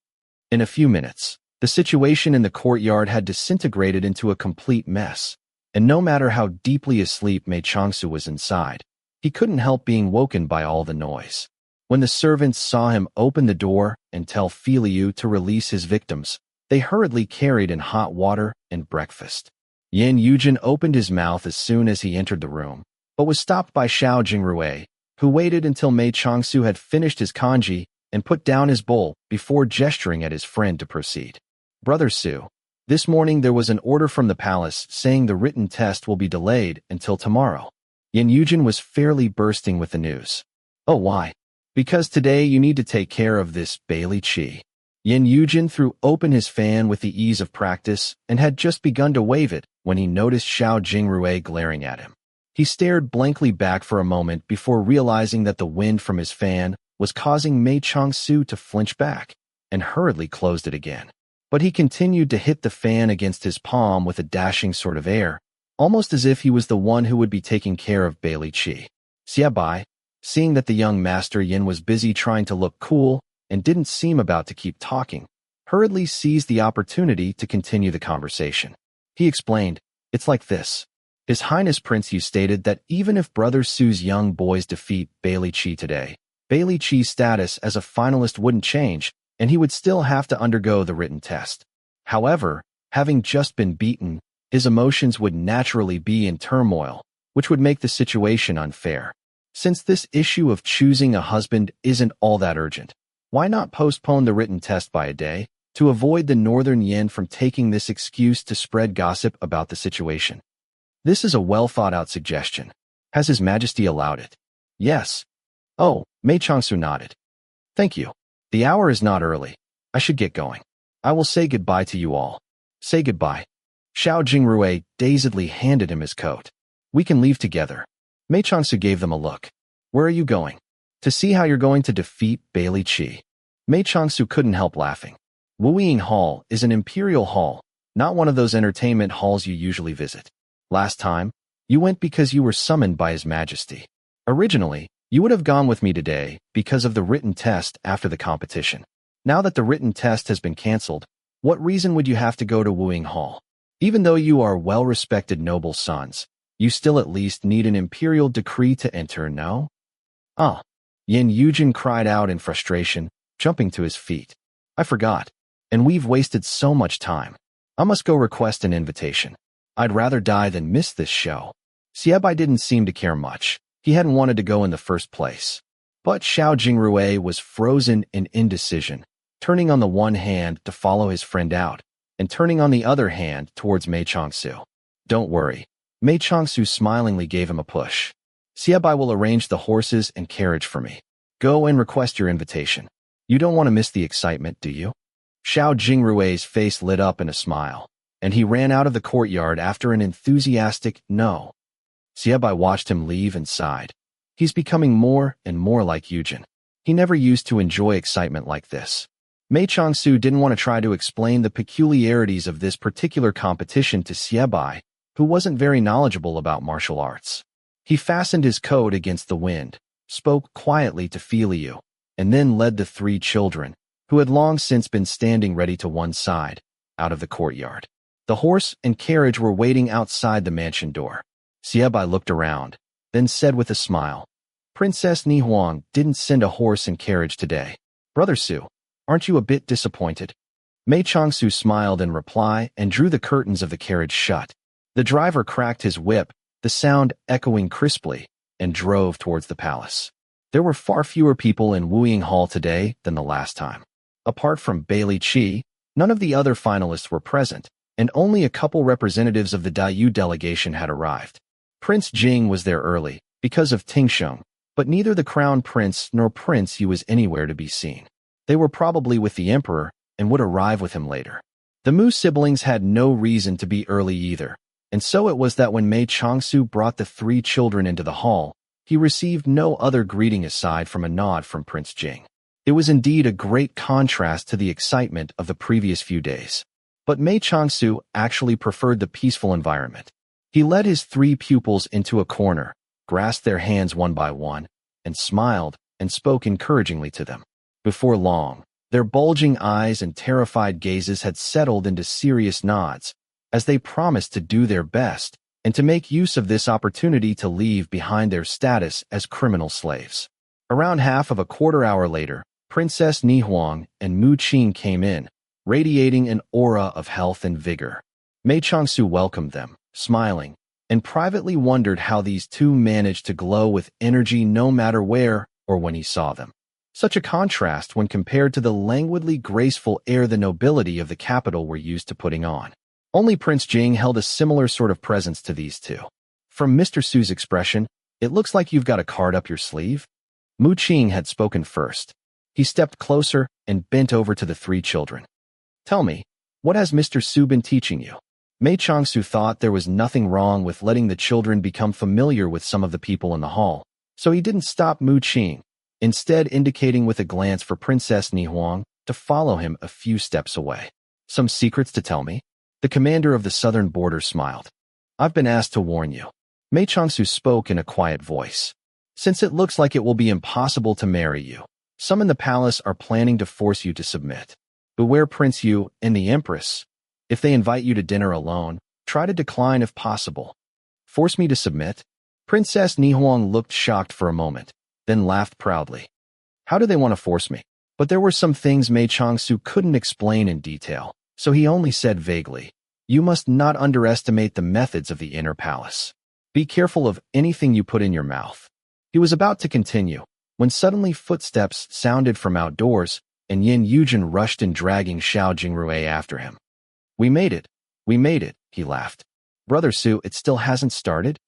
In a few minutes, the situation in the courtyard had disintegrated into a complete mess, and no matter how deeply asleep Mei Changsu was inside, he couldn't help being woken by all the noise. When the servants saw him open the door and tell Feely to release his victims, they hurriedly carried in hot water and breakfast. Yin Yujin opened his mouth as soon as he entered the room, but was stopped by Xiao Jingrui, who waited until Mei Changsu had finished his kanji and put down his bowl before gesturing at his friend to proceed. "Brother Su, this morning there was an order from the palace saying the written test will be delayed until tomorrow." Yin Yujin was fairly bursting with the news. "Oh, why?" "Because today you need to take care of this Bailey Qi." Yin Yujin threw open his fan with the ease of practice and had just begun to wave it when he noticed Xiao Jingrui glaring at him. He stared blankly back for a moment before realizing that the wind from his fan was causing Mei Changsu to flinch back, and hurriedly closed it again. But he continued to hit the fan against his palm with a dashing sort of air, almost as if he was the one who would be taking care of Bailey Qi. Xie Bai, seeing that the young master Yin was busy trying to look cool and didn't seem about to keep talking, hurriedly seized the opportunity to continue the conversation. He explained, "It's like this. His Highness Prince Yu stated that even if Brother Su's young boys defeat Bailey Qi today, Bailey Qi's status as a finalist wouldn't change, and he would still have to undergo the written test. However, having just been beaten, his emotions would naturally be in turmoil, which would make the situation unfair. Since this issue of choosing a husband isn't all that urgent, why not postpone the written test by a day, to avoid the Northern Yin from taking this excuse to spread gossip about the situation? This is a well-thought-out suggestion. Has His Majesty allowed it?" "Yes." "Oh," Mei Changsu nodded. "Thank you. The hour is not early. I should get going. I will say goodbye to you all." "Say goodbye." Xiao Jingrui dazedly handed him his coat. "We can leave together." Mei Changsu gave them a look. "Where are you going?" "To see how you're going to defeat Bailey Qi." Mei Changsu couldn't help laughing. Wuying Hall is an imperial hall, not one of those entertainment halls you usually visit. Last time, you went because you were summoned by His Majesty. Originally, you would have gone with me today because of the written test after the competition. Now that the written test has been cancelled, what reason would you have to go to Wuying Hall? Even though you are well-respected noble sons, you still at least need an imperial decree to enter, no? "Ah!" Yin Yujin cried out in frustration, jumping to his feet. "I forgot. And we've wasted so much time. I must go request an invitation. I'd rather die than miss this show." Xie Bai didn't seem to care much. He hadn't wanted to go in the first place. But Xiao Jingrui was frozen in indecision, turning on the one hand to follow his friend out, and turning on the other hand towards Mei Changsu. "Don't worry." Mei Changsu smilingly gave him a push. Xiebai will arrange the horses and carriage for me. Go and request your invitation. You don't want to miss the excitement, do you? Xiao Jingrui's face lit up in a smile, and he ran out of the courtyard after an enthusiastic no. Xiebai watched him leave and sighed. He's becoming more and more like Yujin. He never used to enjoy excitement like this. Mei Changsu didn't want to try to explain the peculiarities of this particular competition to Xiebai, who wasn't very knowledgeable about martial arts. He fastened his coat against the wind, spoke quietly to Filiu, and then led the three children, who had long since been standing ready to one side, out of the courtyard. The horse and carriage were waiting outside the mansion door. Xiebai looked around, then said with a smile, Princess Nihuang didn't send a horse and carriage today. Brother Su, aren't you a bit disappointed? Mei Changsu smiled in reply and drew the curtains of the carriage shut. The driver cracked his whip, the sound echoing crisply, and drove towards the palace. There were far fewer people in Wuying Hall today than the last time. Apart from Bailey Qi, none of the other finalists were present, and only a couple representatives of the Dayu delegation had arrived. Prince Jing was there early, because of Tingsheng, but neither the crown prince nor Prince Yu was anywhere to be seen. They were probably with the emperor and would arrive with him later. The Mu siblings had no reason to be early either, and so it was that when Mei Changsu brought the three children into the hall, he received no other greeting aside from a nod from Prince Jing. It was indeed a great contrast to the excitement of the previous few days. But Mei Changsu actually preferred the peaceful environment. He led his three pupils into a corner, grasped their hands one by one, and smiled and spoke encouragingly to them. Before long, their bulging eyes and terrified gazes had settled into serious nods, as they promised to do their best and to make use of this opportunity to leave behind their status as criminal slaves. Around half of a quarter hour later, Princess Nihuang and Mu Qing came in, radiating an aura of health and vigor. Mei Changsu welcomed them, smiling, and privately wondered how these two managed to glow with energy no matter where or when he saw them. Such a contrast when compared to the languidly graceful air the nobility of the capital were used to putting on. Only Prince Jing held a similar sort of presence to these two. From Mr. Su's expression, it looks like you've got a card up your sleeve. Mu Qing had spoken first. He stepped closer and bent over to the three children. Tell me, what has Mr. Su been teaching you? Mei Changsu thought there was nothing wrong with letting the children become familiar with some of the people in the hall, so he didn't stop Mu Qing, instead indicating with a glance for Princess Nihuang to follow him a few steps away. Some secrets to tell me? The commander of the southern border smiled. I've been asked to warn you. Mei Changsu spoke in a quiet voice. Since it looks like it will be impossible to marry you, some in the palace are planning to force you to submit. Beware Prince Yu and the Empress. If they invite you to dinner alone, try to decline if possible. Force me to submit? Princess Nihuang looked shocked for a moment, then laughed proudly. How do they want to force me? But there were some things Mei Changsu couldn't explain in detail, so he only said vaguely, you must not underestimate the methods of the inner palace. Be careful of anything you put in your mouth. He was about to continue, when suddenly footsteps sounded from outdoors, and Yin Yujin rushed in dragging Xiao Jingrui after him. We made it, he laughed. Brother Su, it still hasn't started?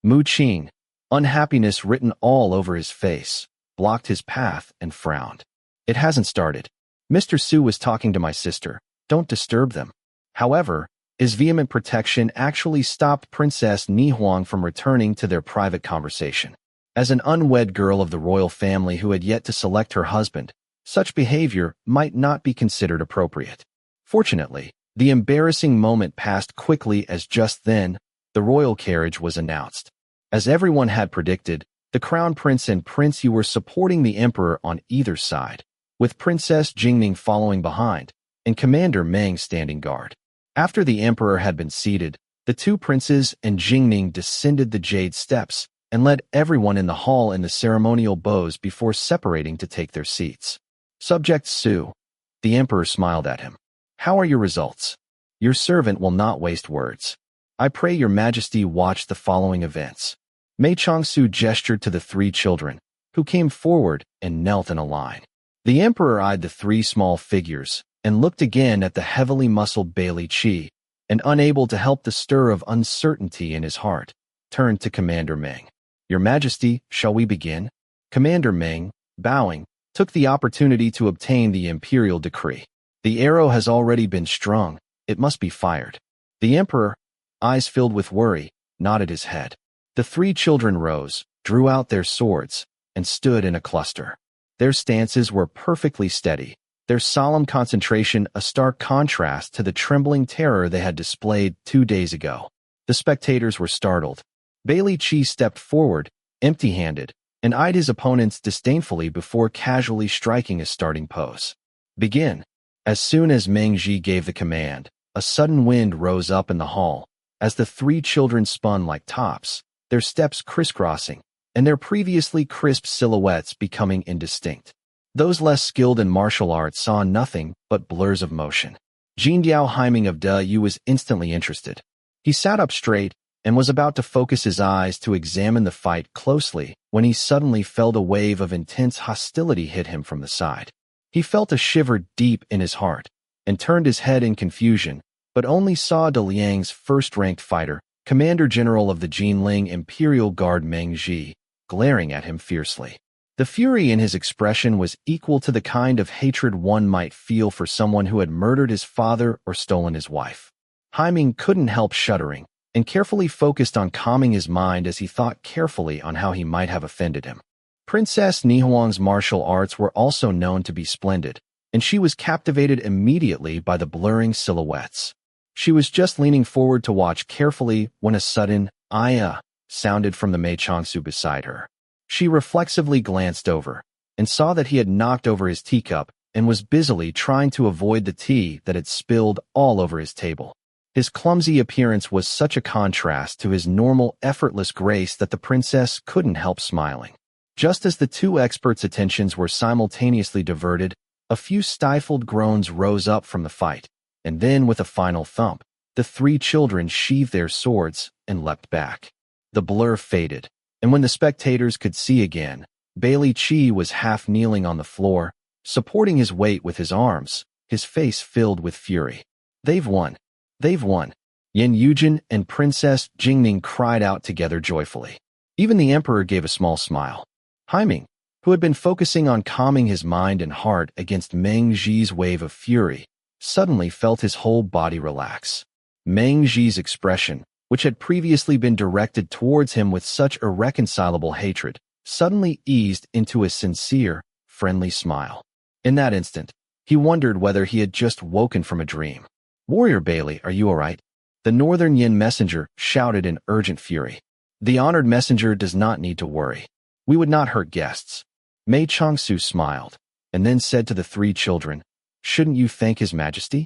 Mu Qing, unhappiness written all over his face, blocked his path and frowned. It hasn't started. Mr. Su was talking to my sister. Don't disturb them. However, his vehement protection actually stopped Princess Nihuang from returning to their private conversation. As an unwed girl of the royal family who had yet to select her husband, such behavior might not be considered appropriate. Fortunately, the embarrassing moment passed quickly as just then, the royal carriage was announced. As everyone had predicted, the crown prince and Prince Yu were supporting the emperor on either side, with Princess Jingning following behind, and Commander Meng standing guard. After the emperor had been seated, the two princes and Jingning descended the jade steps and led everyone in the hall in the ceremonial bows before separating to take their seats. Subject Su. The emperor smiled at him. How are your results? Your servant will not waste words. I pray your majesty watch the following events. Mei Changsu gestured to the three children, who came forward and knelt in a line. The emperor eyed the three small figures and looked again at the heavily muscled Bailey Qi, and unable to help the stir of uncertainty in his heart, turned to Commander Meng. "Your Majesty, shall we begin?" Commander Meng, bowing, took the opportunity to obtain the imperial decree. "The arrow has already been strung. It must be fired." The emperor, eyes filled with worry, nodded his head. The three children rose, drew out their swords, and stood in a cluster. Their stances were perfectly steady, their solemn concentration a stark contrast to the trembling terror they had displayed 2 days ago. The spectators were startled. Bailey Qi stepped forward, empty-handed, and eyed his opponents disdainfully before casually striking a starting pose. "Begin." As soon as Meng Ji gave the command, a sudden wind rose up in the hall, as the three children spun like tops, their steps crisscrossing, and their previously crisp silhouettes becoming indistinct. Those less skilled in martial arts saw nothing but blurs of motion. Jindiao Haiming of De Yu was instantly interested. He sat up straight and was about to focus his eyes to examine the fight closely when he suddenly felt a wave of intense hostility hit him from the side. He felt a shiver deep in his heart and turned his head in confusion, but only saw De Liang's first-ranked fighter, Commander General of the Jinling Imperial Guard Meng Ji, glaring at him fiercely. The fury in his expression was equal to the kind of hatred one might feel for someone who had murdered his father or stolen his wife. Haiming couldn't help shuddering, and carefully focused on calming his mind as he thought carefully on how he might have offended him. Princess Nihuang's martial arts were also known to be splendid, and she was captivated immediately by the blurring silhouettes. She was just leaning forward to watch carefully when a sudden "Aya" sounded from the Mei Changsu beside her. She reflexively glanced over and saw that he had knocked over his teacup and was busily trying to avoid the tea that had spilled all over his table. His clumsy appearance was such a contrast to his normal, effortless grace that the princess couldn't help smiling. Just as the two experts' attentions were simultaneously diverted, a few stifled groans rose up from the fight, and then with a final thump, the three children sheathed their swords and leapt back. The blur faded, and when the spectators could see again, Bailey Qi was half kneeling on the floor, supporting his weight with his arms, his face filled with fury. "They've won! They've won!" Yin Yujin and Princess Jingning cried out together joyfully. Even the emperor gave a small smile. Haiming, who had been focusing on calming his mind and heart against Meng Ji's wave of fury, suddenly felt his whole body relax. Meng Ji's expression, which had previously been directed towards him with such irreconcilable hatred, suddenly eased into a sincere, friendly smile. In that instant, he wondered whether he had just woken from a dream. "Warrior Bailey, are you all right?" The Northern Yin messenger shouted in urgent fury. "The honored messenger does not need to worry. We would not hurt guests." Mei Changsu smiled, and then said to the three children, "Shouldn't you thank His Majesty?"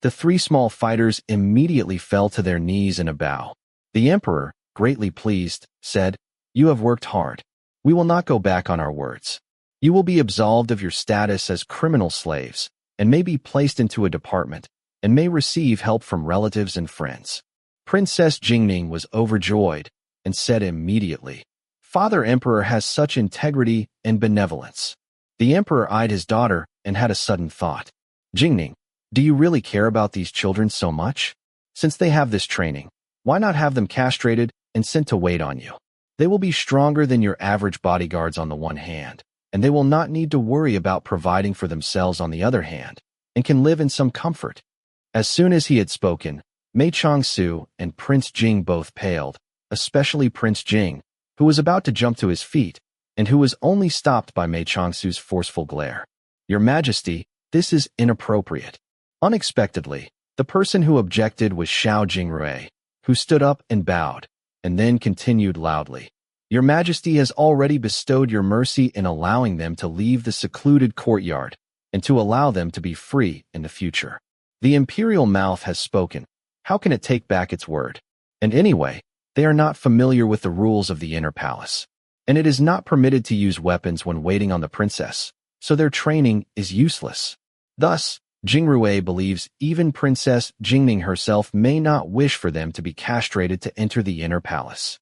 The three small fighters immediately fell to their knees in a bow. The emperor, greatly pleased, said, "You have worked hard. We will not go back on our words. You will be absolved of your status as criminal slaves, and may be placed into a department, and may receive help from relatives and friends." Princess Jingning was overjoyed, and said immediately, "Father Emperor has such integrity and benevolence." The emperor eyed his daughter and had a sudden thought. "Jingning, do you really care about these children so much? Since they have this training, why not have them castrated and sent to wait on you? They will be stronger than your average bodyguards on the one hand, and they will not need to worry about providing for themselves on the other hand, and can live in some comfort." As soon as he had spoken, Mei Changsu and Prince Jing both paled, especially Prince Jing, who was about to jump to his feet, and who was only stopped by Mei Changsu's forceful glare. "Your Majesty, this is inappropriate." Unexpectedly, the person who objected was Xiao Jingrui, who stood up and bowed, and then continued loudly, "Your Majesty has already bestowed your mercy in allowing them to leave the secluded courtyard, and to allow them to be free in the future. The imperial mouth has spoken. How can it take back its word? And anyway, they are not familiar with the rules of the inner palace, and it is not permitted to use weapons when waiting on the princess, so their training is useless. Thus, Jingrui believes even Princess Jingning herself may not wish for them to be castrated to enter the inner palace."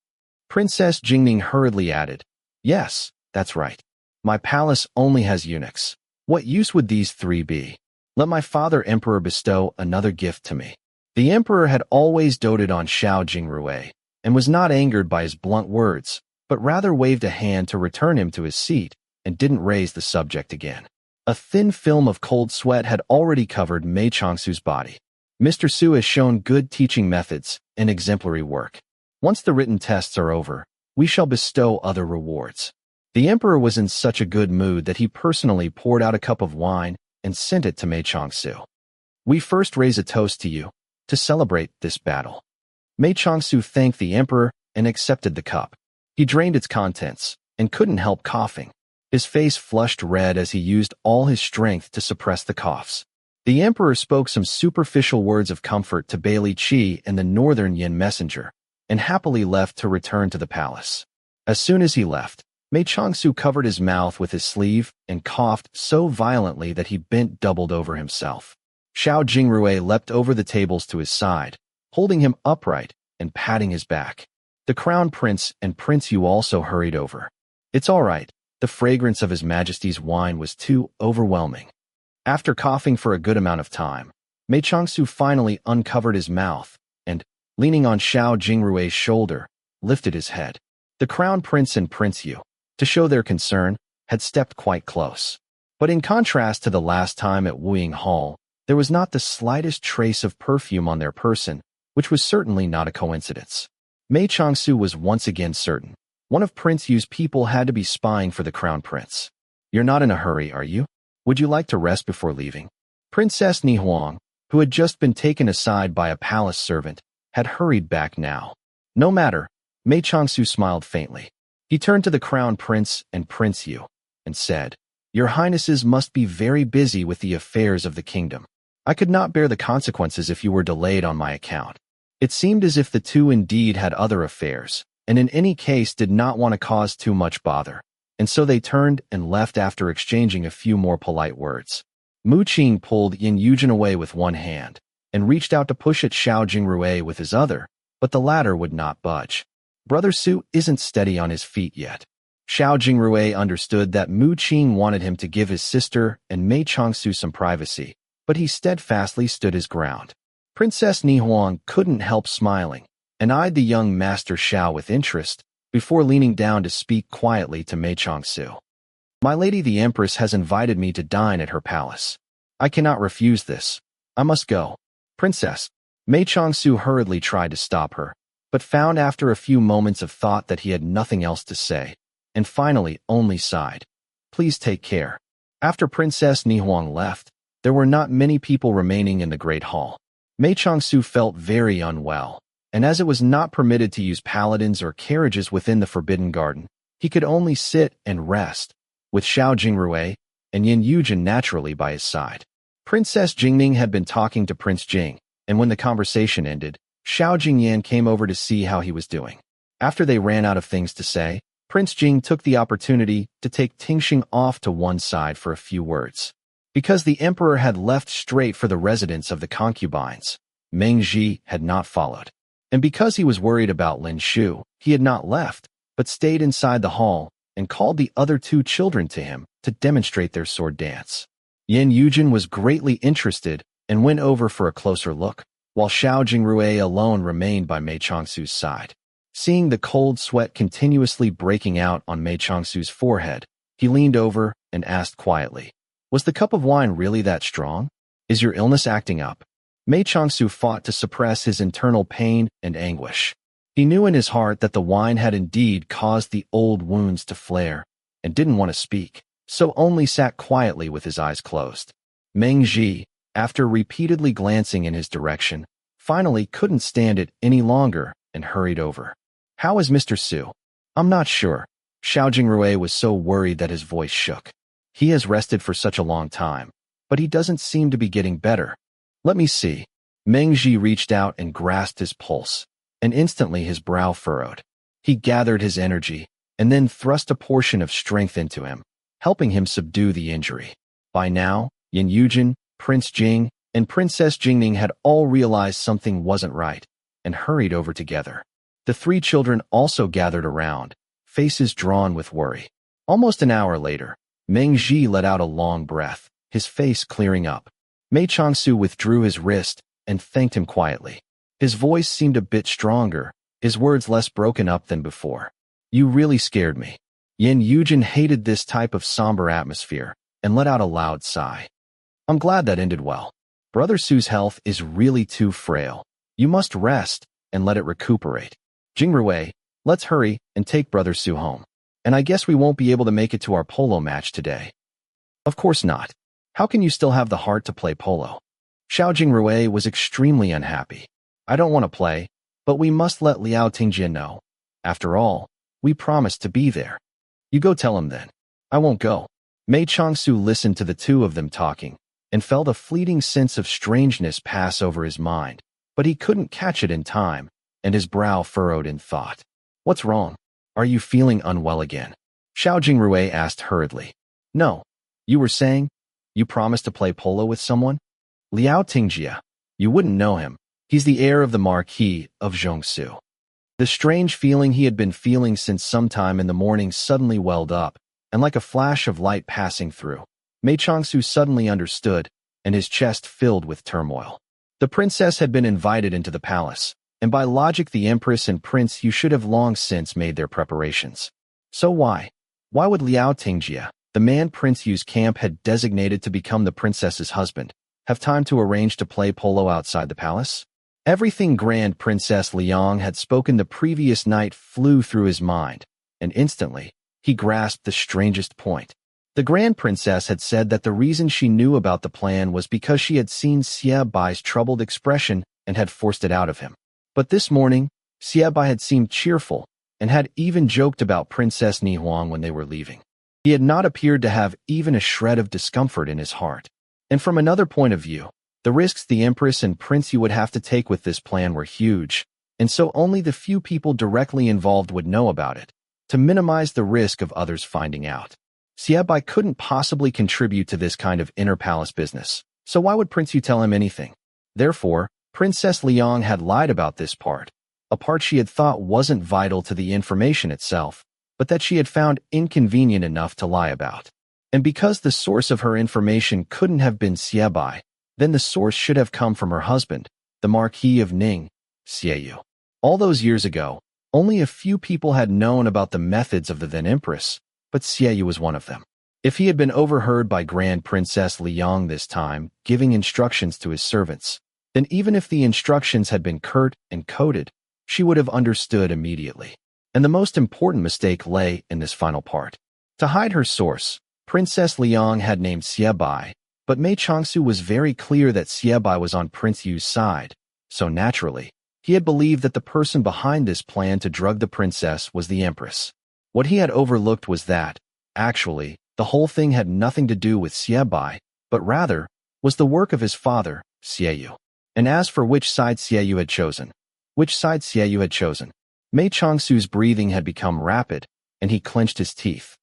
Princess Jingning hurriedly added, "Yes, that's right. My palace only has eunuchs. What use would these three be? Let my father emperor bestow another gift to me." The emperor had always doted on Xiao Jingrui, and was not angered by his blunt words, but rather waved a hand to return him to his seat and didn't raise the subject again. A thin film of cold sweat had already covered Mei Changsu's body. Mr. Su has shown good teaching methods and exemplary work. Once the written tests are over, we shall bestow other rewards. The emperor was in such a good mood that he personally poured out a cup of wine and sent it to Mei Changsu. We first raise a toast to you, to celebrate this battle. Mei Changsu thanked the emperor and accepted the cup. He drained its contents and couldn't help coughing. His face flushed red as he used all his strength to suppress the coughs. The emperor spoke some superficial words of comfort to Bailey Qi and the northern Yin messenger, and happily left to return to the palace. As soon as he left, Mei Changsu covered his mouth with his sleeve and coughed so violently that he bent doubled over himself. Xiao Jingrui leapt over the tables to his side, holding him upright and patting his back. The crown prince and Prince Yu also hurried over. It's all right. The fragrance of His Majesty's wine was too overwhelming. After coughing for a good amount of time, Mei Changsu finally uncovered his mouth and, leaning on Xiao Jingrui's shoulder, lifted his head. The crown prince and Prince Yu, to show their concern, had stepped quite close. But in contrast to the last time at Wuying Hall, there was not the slightest trace of perfume on their person, which was certainly not a coincidence. Mei Changsu was once again certain. One of Prince Yu's people had to be spying for the crown prince. You're not in a hurry, are you? Would you like to rest before leaving? Princess Ni Huang, who had just been taken aside by a palace servant, had hurried back now. No matter, Mei Changsu smiled faintly. He turned to the crown prince and Prince Yu and said, Your Highnesses must be very busy with the affairs of the kingdom. I could not bear the consequences if you were delayed on my account. It seemed as if the two indeed had other affairs, and in any case did not want to cause too much bother, and so they turned and left after exchanging a few more polite words. Mu Qing pulled Yin Yujin away with one hand, and reached out to push at Xiao Jingrui with his other, but the latter would not budge. Brother Su isn't steady on his feet yet. Xiao Jingrui understood that Mu Qing wanted him to give his sister and Mei Changsu some privacy, but he steadfastly stood his ground. Princess Ni Huang couldn't help smiling, and eyed the young Master Xiao with interest, before leaning down to speak quietly to Mei Changsu. My lady the Empress has invited me to dine at her palace. I cannot refuse this. I must go. Princess. Mei Changsu hurriedly tried to stop her, but found after a few moments of thought that he had nothing else to say, and finally only sighed. Please take care. After Princess Ni Huang left, there were not many people remaining in the Great Hall. Mei Changsu felt very unwell, and as it was not permitted to use paladins or carriages within the Forbidden Garden, he could only sit and rest, with Xiao Jingrui and Yin Yujin naturally by his side. Princess Jingning had been talking to Prince Jing, and when the conversation ended, Xiao Jingyan came over to see how he was doing. After they ran out of things to say, Prince Jing took the opportunity to take Tingxing off to one side for a few words. Because the emperor had left straight for the residence of the concubines, Meng Ji had not followed. And because he was worried about Lin Shu, he had not left, but stayed inside the hall and called the other two children to him to demonstrate their sword dance. Yin Yujin was greatly interested and went over for a closer look, while Xiao Jingrui alone remained by Mei Changsu's side. Seeing the cold sweat continuously breaking out on Mei Changsu's forehead, he leaned over and asked quietly, Was the cup of wine really that strong? Is your illness acting up? Mei Changsu fought to suppress his internal pain and anguish. He knew in his heart that the wine had indeed caused the old wounds to flare, and didn't want to speak, so only sat quietly with his eyes closed. Meng Ji, after repeatedly glancing in his direction, finally couldn't stand it any longer and hurried over. How is Mr. Su? I'm not sure. Xiao Jingrui was so worried that his voice shook. He has rested for such a long time, but he doesn't seem to be getting better. Let me see. Meng Ji reached out and grasped his pulse, and instantly his brow furrowed. He gathered his energy, and then thrust a portion of strength into him, helping him subdue the injury. By now, Yin Yujin, Prince Jing, and Princess Jingning had all realized something wasn't right, and hurried over together. The three children also gathered around, faces drawn with worry. Almost an hour later, Meng Ji let out a long breath, his face clearing up. Mei Changsu withdrew his wrist and thanked him quietly. His voice seemed a bit stronger, his words less broken up than before. You really scared me. Yin Yujin hated this type of somber atmosphere and let out a loud sigh. I'm glad that ended well. Brother Su's health is really too frail. You must rest and let it recuperate. Jingrui, let's hurry and take Brother Su home. And I guess we won't be able to make it to our polo match today. Of course not. How can you still have the heart to play polo? Xiao Jingrui was extremely unhappy. I don't want to play, but we must let Liao Tingjie know. After all, we promised to be there. You go tell him then. I won't go. Mei Changsu listened to the two of them talking and felt a fleeting sense of strangeness pass over his mind, but he couldn't catch it in time, and his brow furrowed in thought. What's wrong? Are you feeling unwell again? Xiao Jingrui asked hurriedly. No. You were saying? You promised to play polo with someone? Liao Tingjie. You wouldn't know him. He's the heir of the Marquis of Jiangsu. The strange feeling he had been feeling since sometime in the morning suddenly welled up, and like a flash of light passing through, Mei Changsu suddenly understood, and his chest filled with turmoil. The princess had been invited into the palace, and by logic the empress and prince Yu should have long since made their preparations. So why? Why would Liao Tingjie, the man Prince Yu's camp had designated to become the princess's husband, have time to arrange to play polo outside the palace? Everything Grand Princess Liang had spoken the previous night flew through his mind, and instantly, he grasped the strangest point. The Grand Princess had said that the reason she knew about the plan was because she had seen Xie Bai's troubled expression and had forced it out of him. But this morning, Xie Bai had seemed cheerful and had even joked about Princess Ni Huang when they were leaving. He had not appeared to have even a shred of discomfort in his heart. And from another point of view, the risks the Empress and Prince Yu would have to take with this plan were huge, and so only the few people directly involved would know about it, to minimize the risk of others finding out. Xie Bai couldn't possibly contribute to this kind of inner-palace business, so why would Prince Yu tell him anything? Therefore, Princess Liang had lied about this part, a part she had thought wasn't vital to the information itself, but that she had found inconvenient enough to lie about. And because the source of her information couldn't have been Xie Bai, then the source should have come from her husband, the Marquis of Ning, Xie Yu. All those years ago, only a few people had known about the methods of the then Empress, but Xie Yu was one of them. If he had been overheard by Grand Princess Liang this time, giving instructions to his servants, then even if the instructions had been curt and coded, she would have understood immediately. And the most important mistake lay in this final part. To hide her source, Princess Liang had named Xie Bai, but Mei Changsu was very clear that Xie Bai was on Prince Yu's side, so naturally, he had believed that the person behind this plan to drug the princess was the Empress. What he had overlooked was that, actually, the whole thing had nothing to do with Xie Bai, but rather, was the work of his father, Xie Yu. And as for which side Xie Yu had chosen, Mei Changsu's breathing had become rapid, and he clenched his teeth.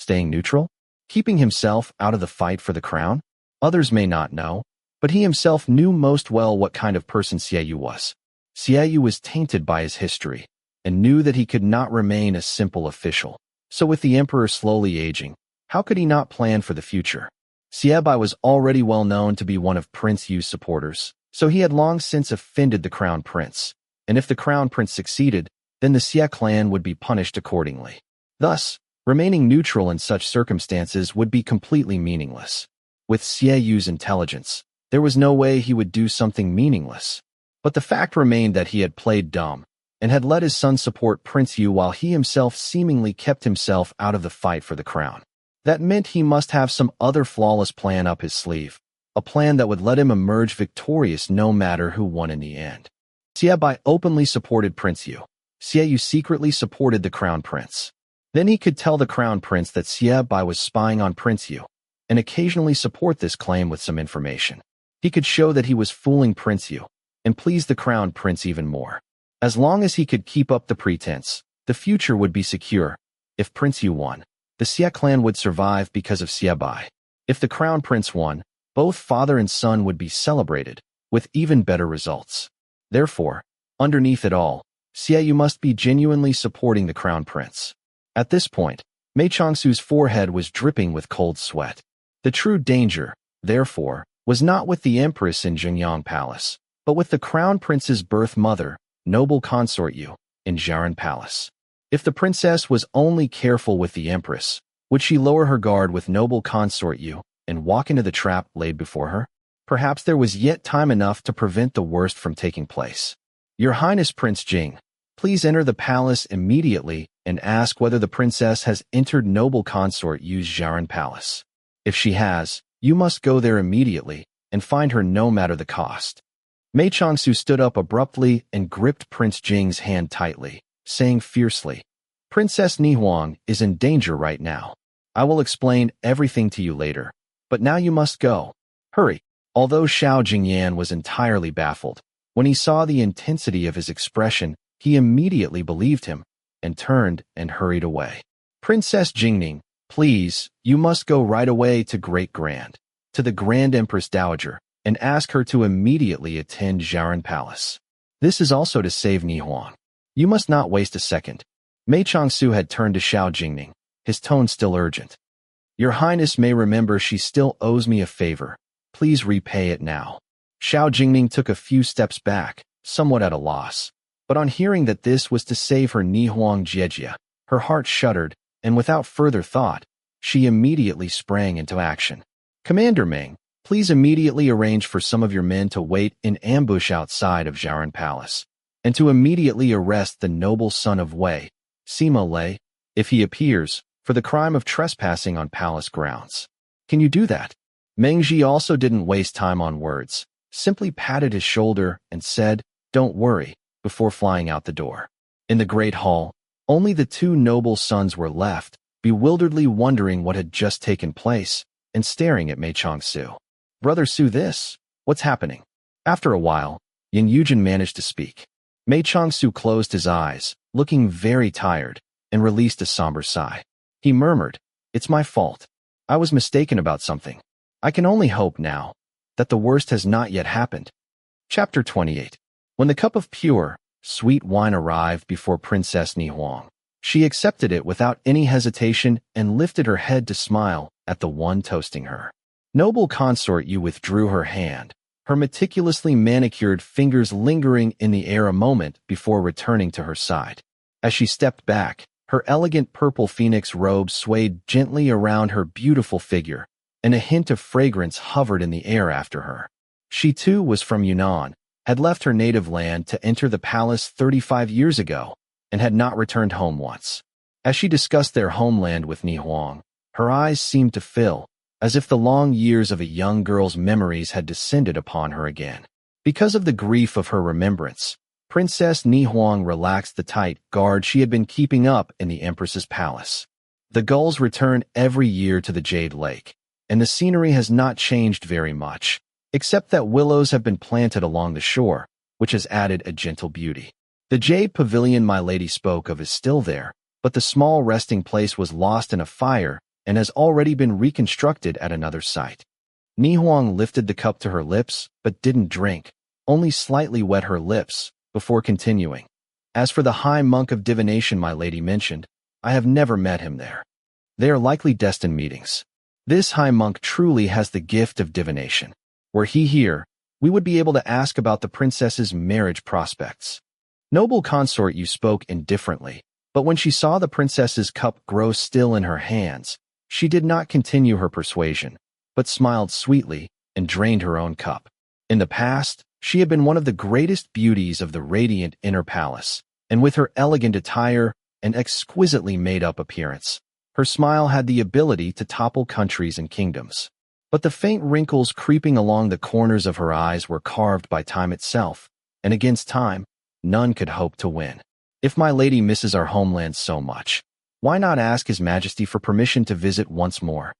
Staying neutral? Keeping himself out of the fight for the crown? Others may not know, but he himself knew most well what kind of person Xie Yu was. Xie Yu was tainted by his history, and knew that he could not remain a simple official. So with the emperor slowly aging, how could he not plan for the future? Xie Bai was already well known to be one of Prince Yu's supporters, so he had long since offended the crown prince, and if the crown prince succeeded, then the Xie clan would be punished accordingly. Thus, remaining neutral in such circumstances would be completely meaningless. With Xie Yu's intelligence, there was no way he would do something meaningless. But the fact remained that he had played dumb, and had let his son support Prince Yu while he himself seemingly kept himself out of the fight for the crown. That meant he must have some other flawless plan up his sleeve, a plan that would let him emerge victorious no matter who won in the end. Xie Bai openly supported Prince Yu. Xie Yu secretly supported the crown prince. Then he could tell the crown prince that Xie Bai was spying on Prince Yu, and occasionally support this claim with some information. He could show that he was fooling Prince Yu, and please the crown prince even more. As long as he could keep up the pretense, the future would be secure. If Prince Yu won, the Xie clan would survive because of Xie Bai. If the crown prince won, both father and son would be celebrated, with even better results. Therefore, underneath it all, Xie Yu must be genuinely supporting the crown prince. At this point, Mei Changsu's forehead was dripping with cold sweat. The true danger, therefore, was not with the empress in Jingyang Palace, but with the crown prince's birth mother, noble consort Yu, in Jiaran Palace. If the princess was only careful with the empress, would she lower her guard with noble consort Yu and walk into the trap laid before her? Perhaps there was yet time enough to prevent the worst from taking place. Your Highness Prince Jing, please enter the palace immediately and ask whether the princess has entered noble consort Yu's Jiaran palace. If she has, you must go there immediately and find her no matter the cost. Mei Changsu stood up abruptly and gripped Prince Jing's hand tightly, saying fiercely, Princess Nihuang is in danger right now. I will explain everything to you later, but now you must go. Hurry. Although Xiao Jingyan was entirely baffled, when he saw the intensity of his expression, he immediately believed him and turned and hurried away. Princess Jingning, please, you must go right away to to the Grand Empress Dowager, and ask her to immediately attend Jiaran Palace. This is also to save Nihuang. You must not waste a second. Mei Changsu had turned to Xiao Jingning, his tone still urgent. Your Highness may remember she still owes me a favor. Please repay it now. Xiao Jingning took a few steps back, somewhat at a loss. But on hearing that this was to save her Nihuang Jiejia, her heart shuddered, and without further thought, she immediately sprang into action. Commander Meng, please immediately arrange for some of your men to wait in ambush outside of Jiaran Palace, and to immediately arrest the noble son of Wei, Sima Lei, if he appears, for the crime of trespassing on palace grounds. Can you do that? Meng Ji also didn't waste time on words, simply patted his shoulder and said, Don't worry, before flying out the door. In the great hall, only the two noble sons were left, bewilderedly wondering what had just taken place, and staring at Mei Changsu. Brother Su, what's happening? After a while, Yin Yujin managed to speak. Mei Changsu closed his eyes, looking very tired, and released a somber sigh. He murmured, It's my fault. I was mistaken about something. I can only hope now that the worst has not yet happened. Chapter 28. When the cup of pure, sweet wine arrived before Princess Nihuang, she accepted it without any hesitation and lifted her head to smile at the one toasting her. Noble consort Yu withdrew her hand, her meticulously manicured fingers lingering in the air a moment before returning to her side. As she stepped back, her elegant purple phoenix robe swayed gently around her beautiful figure, and a hint of fragrance hovered in the air after her. She too was from Yunnan, had left her native land to enter the palace 35 years ago, and had not returned home once. As she discussed their homeland with Nihuang, her eyes seemed to fill, as if the long years of a young girl's memories had descended upon her again. Because of the grief of her remembrance, Princess Nihuang relaxed the tight guard she had been keeping up in the Empress's palace. The gulls return every year to the Jade Lake, and the scenery has not changed very much, except that willows have been planted along the shore, which has added a gentle beauty. The Jade Pavilion my lady spoke of is still there, but the small resting place was lost in a fire and has already been reconstructed at another site. Nihuang lifted the cup to her lips, but didn't drink, only slightly wet her lips, before continuing. As for the high monk of divination my lady mentioned, I have never met him there. They are likely destined meetings. This high monk truly has the gift of divination. Were he here, we would be able to ask about the princess's marriage prospects. Noble consort Yu spoke indifferently, but when she saw the princess's cup grow still in her hands, she did not continue her persuasion, but smiled sweetly and drained her own cup. In the past, she had been one of the greatest beauties of the radiant inner palace, and with her elegant attire and exquisitely made-up appearance, her smile had the ability to topple countries and kingdoms. But the faint wrinkles creeping along the corners of her eyes were carved by time itself, and against time, none could hope to win. If my lady misses our homeland so much, why not ask His Majesty for permission to visit once more?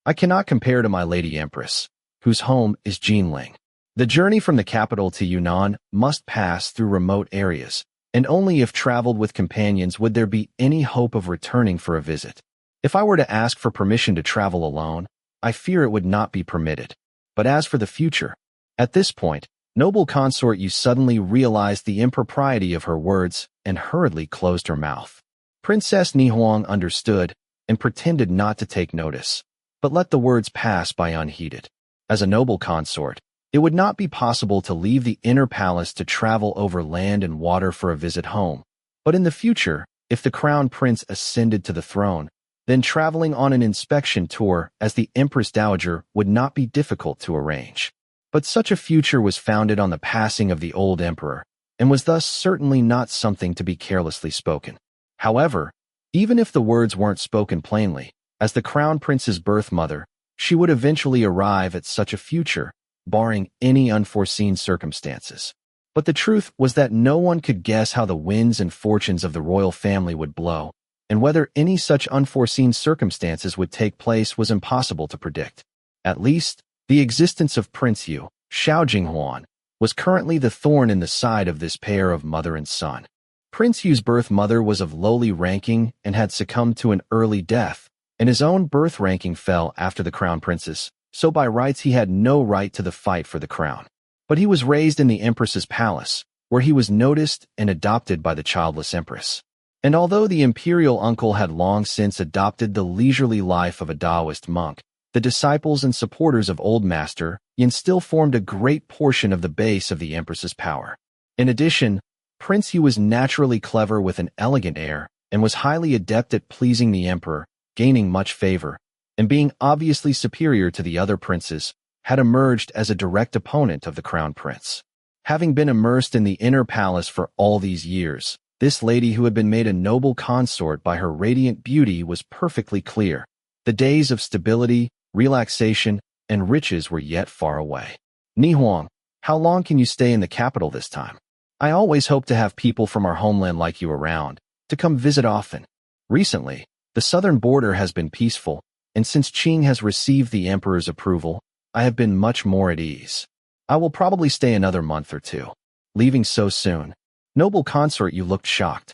I cannot compare to my lady Empress, whose home is Jinling. The journey from the capital to Yunnan must pass through remote areas, and only if traveled with companions would there be any hope of returning for a visit. If I were to ask for permission to travel alone, I fear it would not be permitted. But as for the future, at this point, noble consort Yu suddenly realized the impropriety of her words and hurriedly closed her mouth. Princess Nihuang understood and pretended not to take notice, but let the words pass by unheeded. As a noble consort, it would not be possible to leave the inner palace to travel over land and water for a visit home, but in the future, If the crown prince ascended to the throne, then traveling on an inspection tour as the Empress Dowager would not be difficult to arrange. But such a future was founded on the passing of the old emperor, and was thus certainly not something to be carelessly spoken. However, even if the words weren't spoken plainly, as the crown prince's birth mother, she would eventually arrive at such a future, barring any unforeseen circumstances. But the truth was that no one could guess how the winds and fortunes of the royal family would blow, and whether any such unforeseen circumstances would take place was impossible to predict. At least, the existence of Prince Yu, Xiao Jinghuan, was currently the thorn in the side of this pair of mother and son. Prince Yu's birth mother was of lowly ranking and had succumbed to an early death, and his own birth ranking fell after the crown prince's, so by rights he had no right to the fight for the crown. But he was raised in the empress's palace, where he was noticed and adopted by the childless empress. And although the imperial uncle had long since adopted the leisurely life of a Taoist monk, the disciples and supporters of Old Master Yin still formed a great portion of the base of the empress's power. In addition, Prince Yu was naturally clever with an elegant air and was highly adept at pleasing the emperor, gaining much favor, and being obviously superior to the other princes, had emerged as a direct opponent of the crown prince. Having been immersed in the inner palace for all these years, this lady who had been made a noble consort by her radiant beauty was perfectly clear. The days of stability, relaxation, and riches were yet far away. Ni Huang, how long can you stay in the capital this time? I always hope to have people from our homeland like you around, to come visit often. Recently, the southern border has been peaceful, and since Qing has received the emperor's approval, I have been much more at ease. I will probably stay another month or two. Leaving so soon. Noble consort, you looked shocked.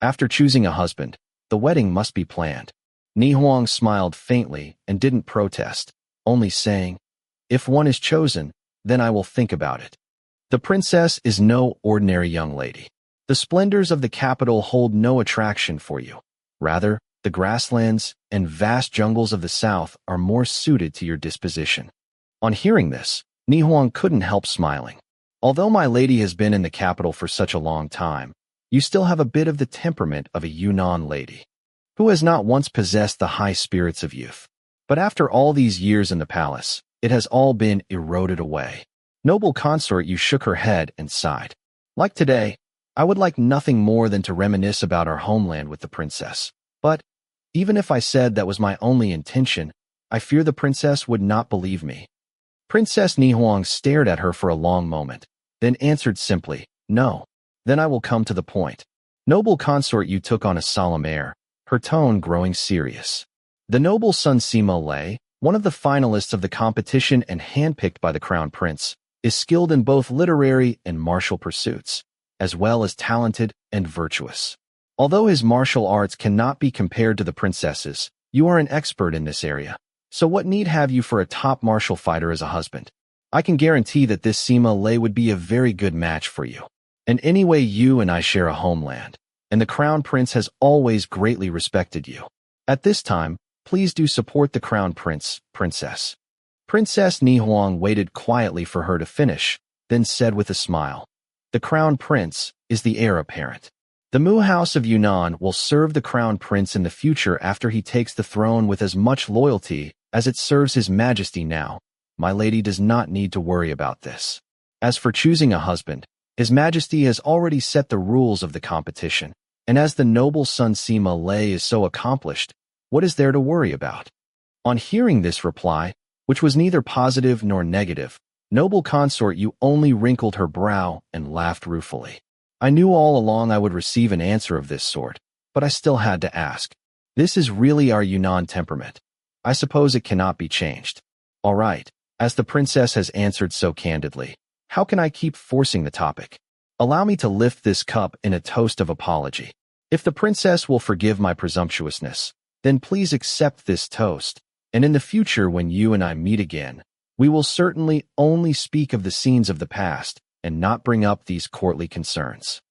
After choosing a husband, the wedding must be planned. Ni Huang smiled faintly and didn't protest, only saying, if one is chosen, then I will think about it. The princess is no ordinary young lady. The splendors of the capital hold no attraction for you. Rather, the grasslands and vast jungles of the south are more suited to your disposition. On hearing this, Ni Huang couldn't help smiling. Although my lady has been in the capital for such a long time, you still have a bit of the temperament of a Yunnan lady, who has not once possessed the high spirits of youth. But after all these years in the palace, it has all been eroded away. Noble consort, you shook her head and sighed. Like today, I would like nothing more than to reminisce about our homeland with the princess. But, even if I said that was my only intention, I fear the princess would not believe me. Princess Ni Huang stared at her for a long moment, then answered simply, no. Then I will come to the point. Noble consort, you took on a solemn air, her tone growing serious. The noble Sun Sima Lei, one of the finalists of the competition and handpicked by the crown prince, is skilled in both literary and martial pursuits, as well as talented and virtuous. Although his martial arts cannot be compared to the princess's, you are an expert in this area. So what need have you for a top martial fighter as a husband? I can guarantee that this Sima Lei would be a very good match for you. And anyway, you and I share a homeland, and the crown prince has always greatly respected you. At this time, please do support the crown princess. Princess Ni Huang waited quietly for her to finish, then said with a smile, the crown prince is the heir apparent. The Mu House of Yunnan will serve the crown prince in the future after he takes the throne with as much loyalty as it serves his majesty now. My lady does not need to worry about this. As for choosing a husband, his majesty has already set the rules of the competition, and as the noble Sun Sima Lei is so accomplished, what is there to worry about? On hearing this reply, which was neither positive nor negative, noble consort, you only wrinkled her brow and laughed ruefully. I knew all along I would receive an answer of this sort, but I still had to ask. This is really our Yunnan temperament. I suppose it cannot be changed. All right, as the princess has answered so candidly, how can I keep forcing the topic? Allow me to lift this cup in a toast of apology. If the princess will forgive my presumptuousness, then please accept this toast, and in the future when you and I meet again, we will certainly only speak of the scenes of the past and not bring up these courtly concerns.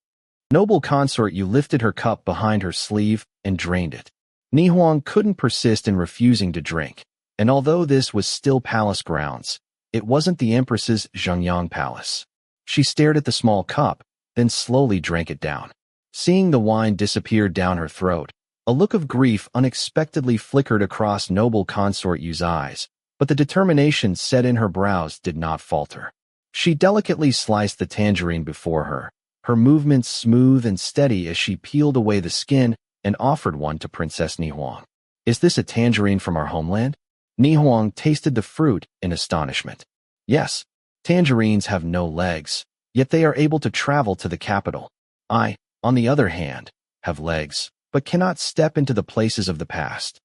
Noble consort, you lifted her cup behind her sleeve and drained it. Ni Huang couldn't persist in refusing to drink, and although this was still palace grounds, it wasn't the empress's Zhengyang palace. She stared at the small cup, then slowly drank it down. Seeing the wine disappear down her throat, a look of grief unexpectedly flickered across noble consort Yu's eyes, but the determination set in her brows did not falter. She delicately sliced the tangerine before her, her movements smooth and steady as she peeled away the skin and offered one to Princess Nihuang. "Is this a tangerine from our homeland?" Nihuang tasted the fruit in astonishment. "Yes, tangerines have no legs, yet they are able to travel to the capital. I, on the other hand, have legs, but cannot step into the places of the past."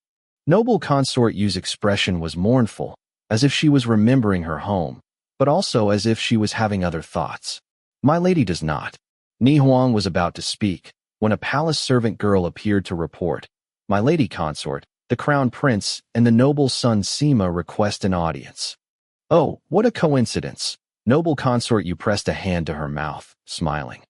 Noble consort Yu's expression was mournful, as if she was remembering her home, but also as if she was having other thoughts. "My lady does not." Nihuang was about to speak, when a palace servant girl appeared to report, "My lady consort, the crown prince and the noble son Sima request an audience." "Oh, what a coincidence." Noble consort Yu pressed a hand to her mouth, smiling.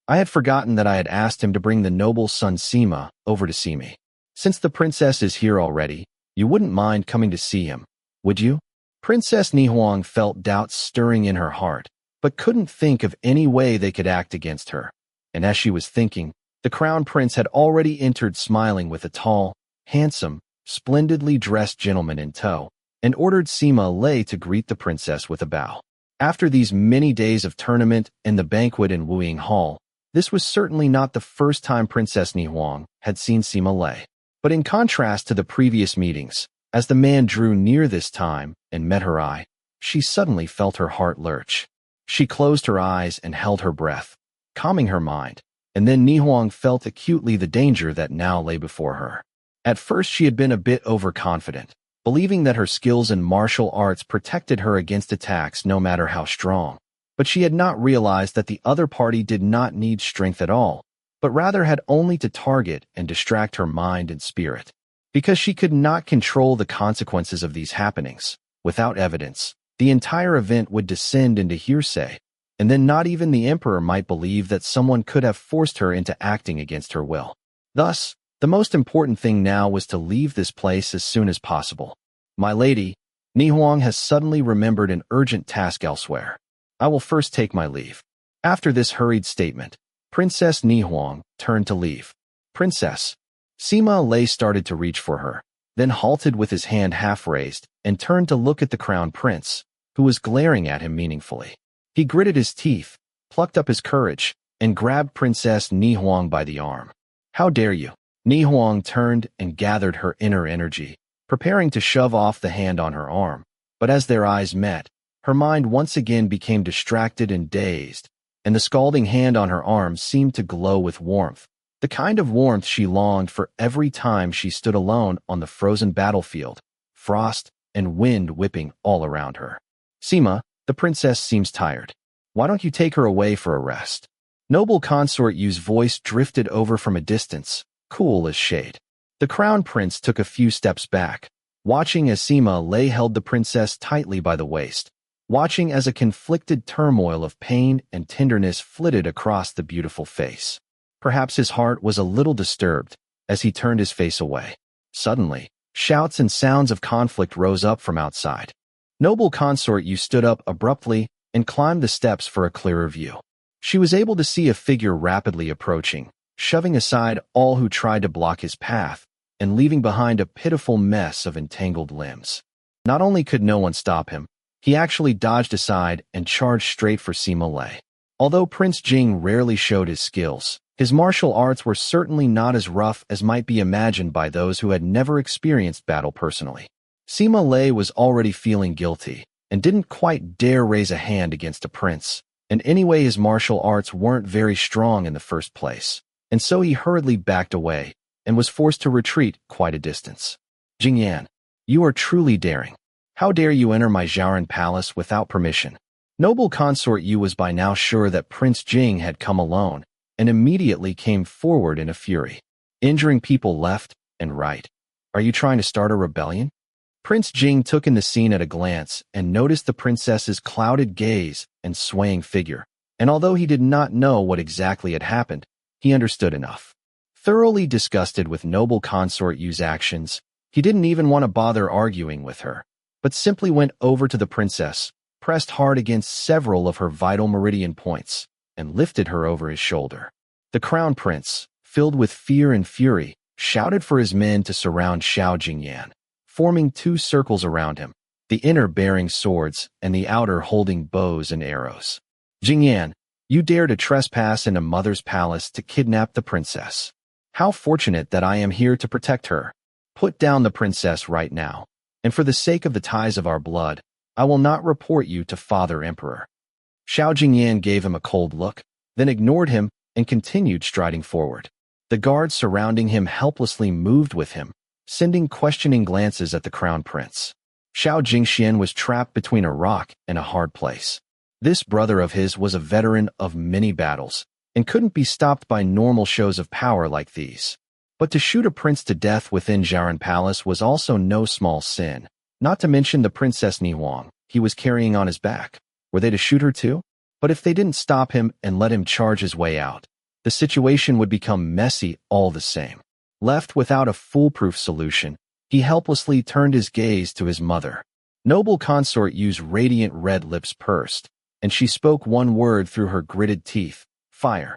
"I had forgotten that I had asked him to bring the noble son Sima over to see me. Since the princess is here already, you wouldn't mind coming to see him, would you?" Princess Nihuang felt doubts stirring in her heart, but couldn't think of any way they could act against her. And as she was thinking, the crown prince had already entered smiling with a tall, handsome, splendidly dressed gentleman in tow, and ordered Sima Lei to greet the princess with a bow. After these many days of tournament and the banquet in Wuying Hall, this was certainly not the first time Princess Nihuang had seen Sima Lei. But in contrast to the previous meetings, as the man drew near this time and met her eye, she suddenly felt her heart lurch. She closed her eyes and held her breath, calming her mind, and then Nihuang felt acutely the danger that now lay before her. At first she had been a bit overconfident, believing that her skills in martial arts protected her against attacks no matter how strong, but she had not realized that the other party did not need strength at all, but rather had only to target and distract her mind and spirit. Because she could not control the consequences of these happenings, without evidence, the entire event would descend into hearsay, and then not even the emperor might believe that someone could have forced her into acting against her will. Thus, the most important thing now was to leave this place as soon as possible. "My lady, Nihuang has suddenly remembered an urgent task elsewhere. I will first take my leave." After this hurried statement, Princess Nihuang turned to leave. "Princess." Sima Lei started to reach for her, then halted with his hand half raised and turned to look at the crown prince, who was glaring at him meaningfully. He gritted his teeth, plucked up his courage, and grabbed Princess Nihuang by the arm. "How dare you?" Nihuang turned and gathered her inner energy, preparing to shove off the hand on her arm, but as their eyes met, her mind once again became distracted and dazed, and the scalding hand on her arm seemed to glow with warmth, the kind of warmth she longed for every time she stood alone on the frozen battlefield, frost and wind whipping all around her. "Sima, the princess seems tired. Why don't you take her away for a rest?" Noble consort Yu's voice drifted over from a distance, cool as shade. The crown prince took a few steps back, watching as Sima Lei held the princess tightly by the waist, watching as a conflicted turmoil of pain and tenderness flitted across the beautiful face. Perhaps his heart was a little disturbed as he turned his face away. Suddenly, shouts and sounds of conflict rose up from outside. Noble consort Yu stood up abruptly and climbed the steps for a clearer view. She was able to see a figure rapidly approaching, shoving aside all who tried to block his path and leaving behind a pitiful mess of entangled limbs. Not only could no one stop him, he actually dodged aside and charged straight for Sima Lei. Although Prince Jing rarely showed his skills, his martial arts were certainly not as rough as might be imagined by those who had never experienced battle personally. Sima Lei was already feeling guilty and didn't quite dare raise a hand against a prince, and anyway his martial arts weren't very strong in the first place, and so he hurriedly backed away and was forced to retreat quite a distance. "Jingyan, you are truly daring. How dare you enter my Zhaoran palace without permission?" Noble consort Yu was by now sure that Prince Jing had come alone, and immediately came forward in a fury, injuring people left and right. "Are you trying to start a rebellion?" Prince Jing took in the scene at a glance and noticed the princess's clouded gaze and swaying figure, and although he did not know what exactly had happened, he understood enough. Thoroughly disgusted with noble consort Yu's actions, he didn't even want to bother arguing with her, but simply went over to the princess, pressed hard against several of her vital meridian points, and lifted her over his shoulder. The crown prince, filled with fear and fury, shouted for his men to surround Xiao Jingyan, forming two circles around him, the inner bearing swords and the outer holding bows and arrows. Jingyan, you dare to trespass into Mother's palace to kidnap the princess. How fortunate that I am here to protect her. Put down the princess right now, and for the sake of the ties of our blood, I will not report you to Father Emperor. Xiao Jingyan gave him a cold look, then ignored him and continued striding forward. The guards surrounding him helplessly moved with him, sending questioning glances at the crown prince. Xiao Jingxian was trapped between a rock and a hard place. This brother of his was a veteran of many battles and couldn't be stopped by normal shows of power like these. But to shoot a prince to death within Jiaran Palace was also no small sin, not to mention the Princess Nihuang he was carrying on his back. Were they to shoot her too? But if they didn't stop him and let him charge his way out, the situation would become messy all the same. Left without a foolproof solution, he helplessly turned his gaze to his mother. Noble consort Yu's radiant red lips pursed, and she spoke one word through her gritted teeth: fire.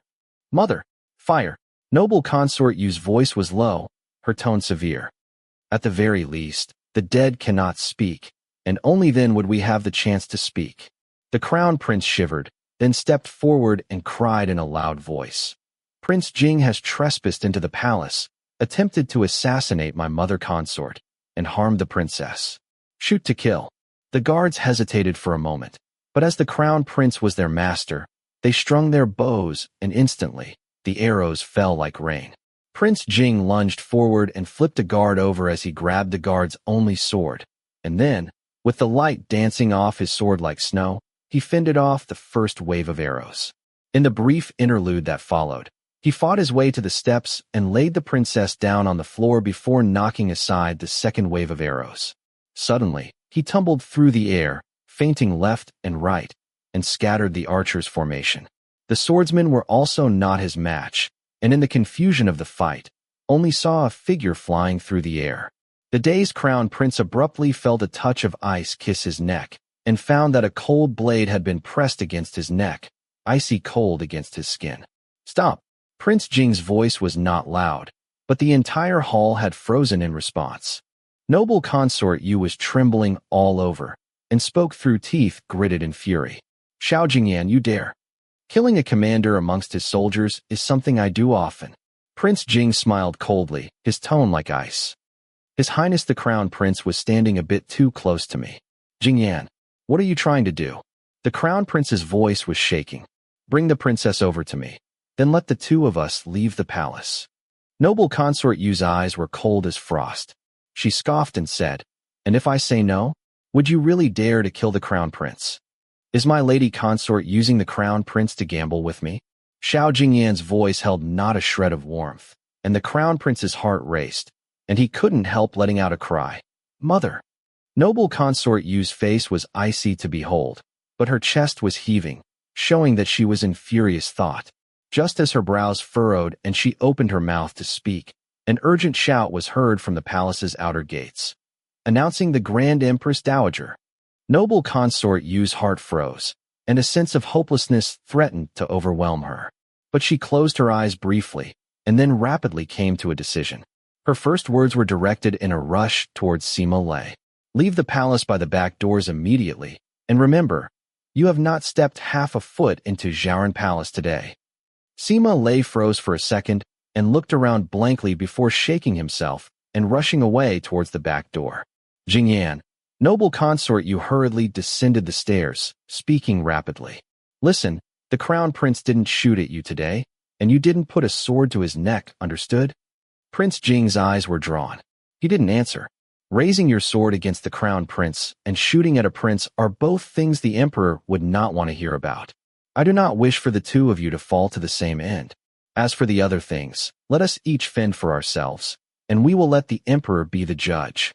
Mother, fire. Noble consort Yu's voice was low, her tone severe. At the very least, the dead cannot speak, and only then would we have the chance to speak. The crown prince shivered, then stepped forward and cried in a loud voice. Prince Jing has trespassed into the palace, attempted to assassinate my mother consort, and harmed the princess. Shoot to kill. The guards hesitated for a moment, but as the crown prince was their master, they strung their bows, and instantly, the arrows fell like rain. Prince Jing lunged forward and flipped a guard over as he grabbed the guard's only sword, and then, with the light dancing off his sword like snow, he fended off the first wave of arrows. In the brief interlude that followed, he fought his way to the steps and laid the princess down on the floor before knocking aside the second wave of arrows. Suddenly, he tumbled through the air, feinting left and right, and scattered the archers' formation. The swordsmen were also not his match, and in the confusion of the fight, only saw a figure flying through the air. The dazed crown prince abruptly felt a touch of ice kiss his neck, and found that a cold blade had been pressed against his neck, icy cold against his skin. Stop! Prince Jing's voice was not loud, but the entire hall had frozen in response. Noble consort Yu was trembling all over, and spoke through teeth gritted in fury. Xiao Jingyan, you dare. Killing a commander amongst his soldiers is something I do often. Prince Jing smiled coldly, his tone like ice. His Highness the Crown Prince was standing a bit too close to me. Jingyan, what are you trying to do? The Crown Prince's voice was shaking. Bring the princess over to me. Then let the two of us leave the palace. Noble consort Yu's eyes were cold as frost. She scoffed and said, and if I say no, would you really dare to kill the Crown Prince? Is my lady consort using the Crown Prince to gamble with me? Xiao Jingyan's voice held not a shred of warmth, and the Crown Prince's heart raced, and he couldn't help letting out a cry. Mother! Noble consort Yu's face was icy to behold, but her chest was heaving, showing that she was in furious thought. Just as her brows furrowed and she opened her mouth to speak, an urgent shout was heard from the palace's outer gates, announcing the Grand Empress Dowager. Noble consort Yu's heart froze, and a sense of hopelessness threatened to overwhelm her. But she closed her eyes briefly, and then rapidly came to a decision. Her first words were directed in a rush towards Sima Lei. Leave the palace by the back doors immediately, and remember, you have not stepped half a foot into Jiaran Palace today. Sima Lei froze for a second and looked around blankly before shaking himself and rushing away towards the back door. Jingyan, noble consort Yu hurriedly descended the stairs, speaking rapidly. Listen, the Crown Prince didn't shoot at you today, and you didn't put a sword to his neck, understood? Prince Jing's eyes were drawn. He didn't answer. Raising your sword against the Crown Prince and shooting at a prince are both things the Emperor would not want to hear about. I do not wish for the two of you to fall to the same end. As for the other things, let us each fend for ourselves, and we will let the Emperor be the judge.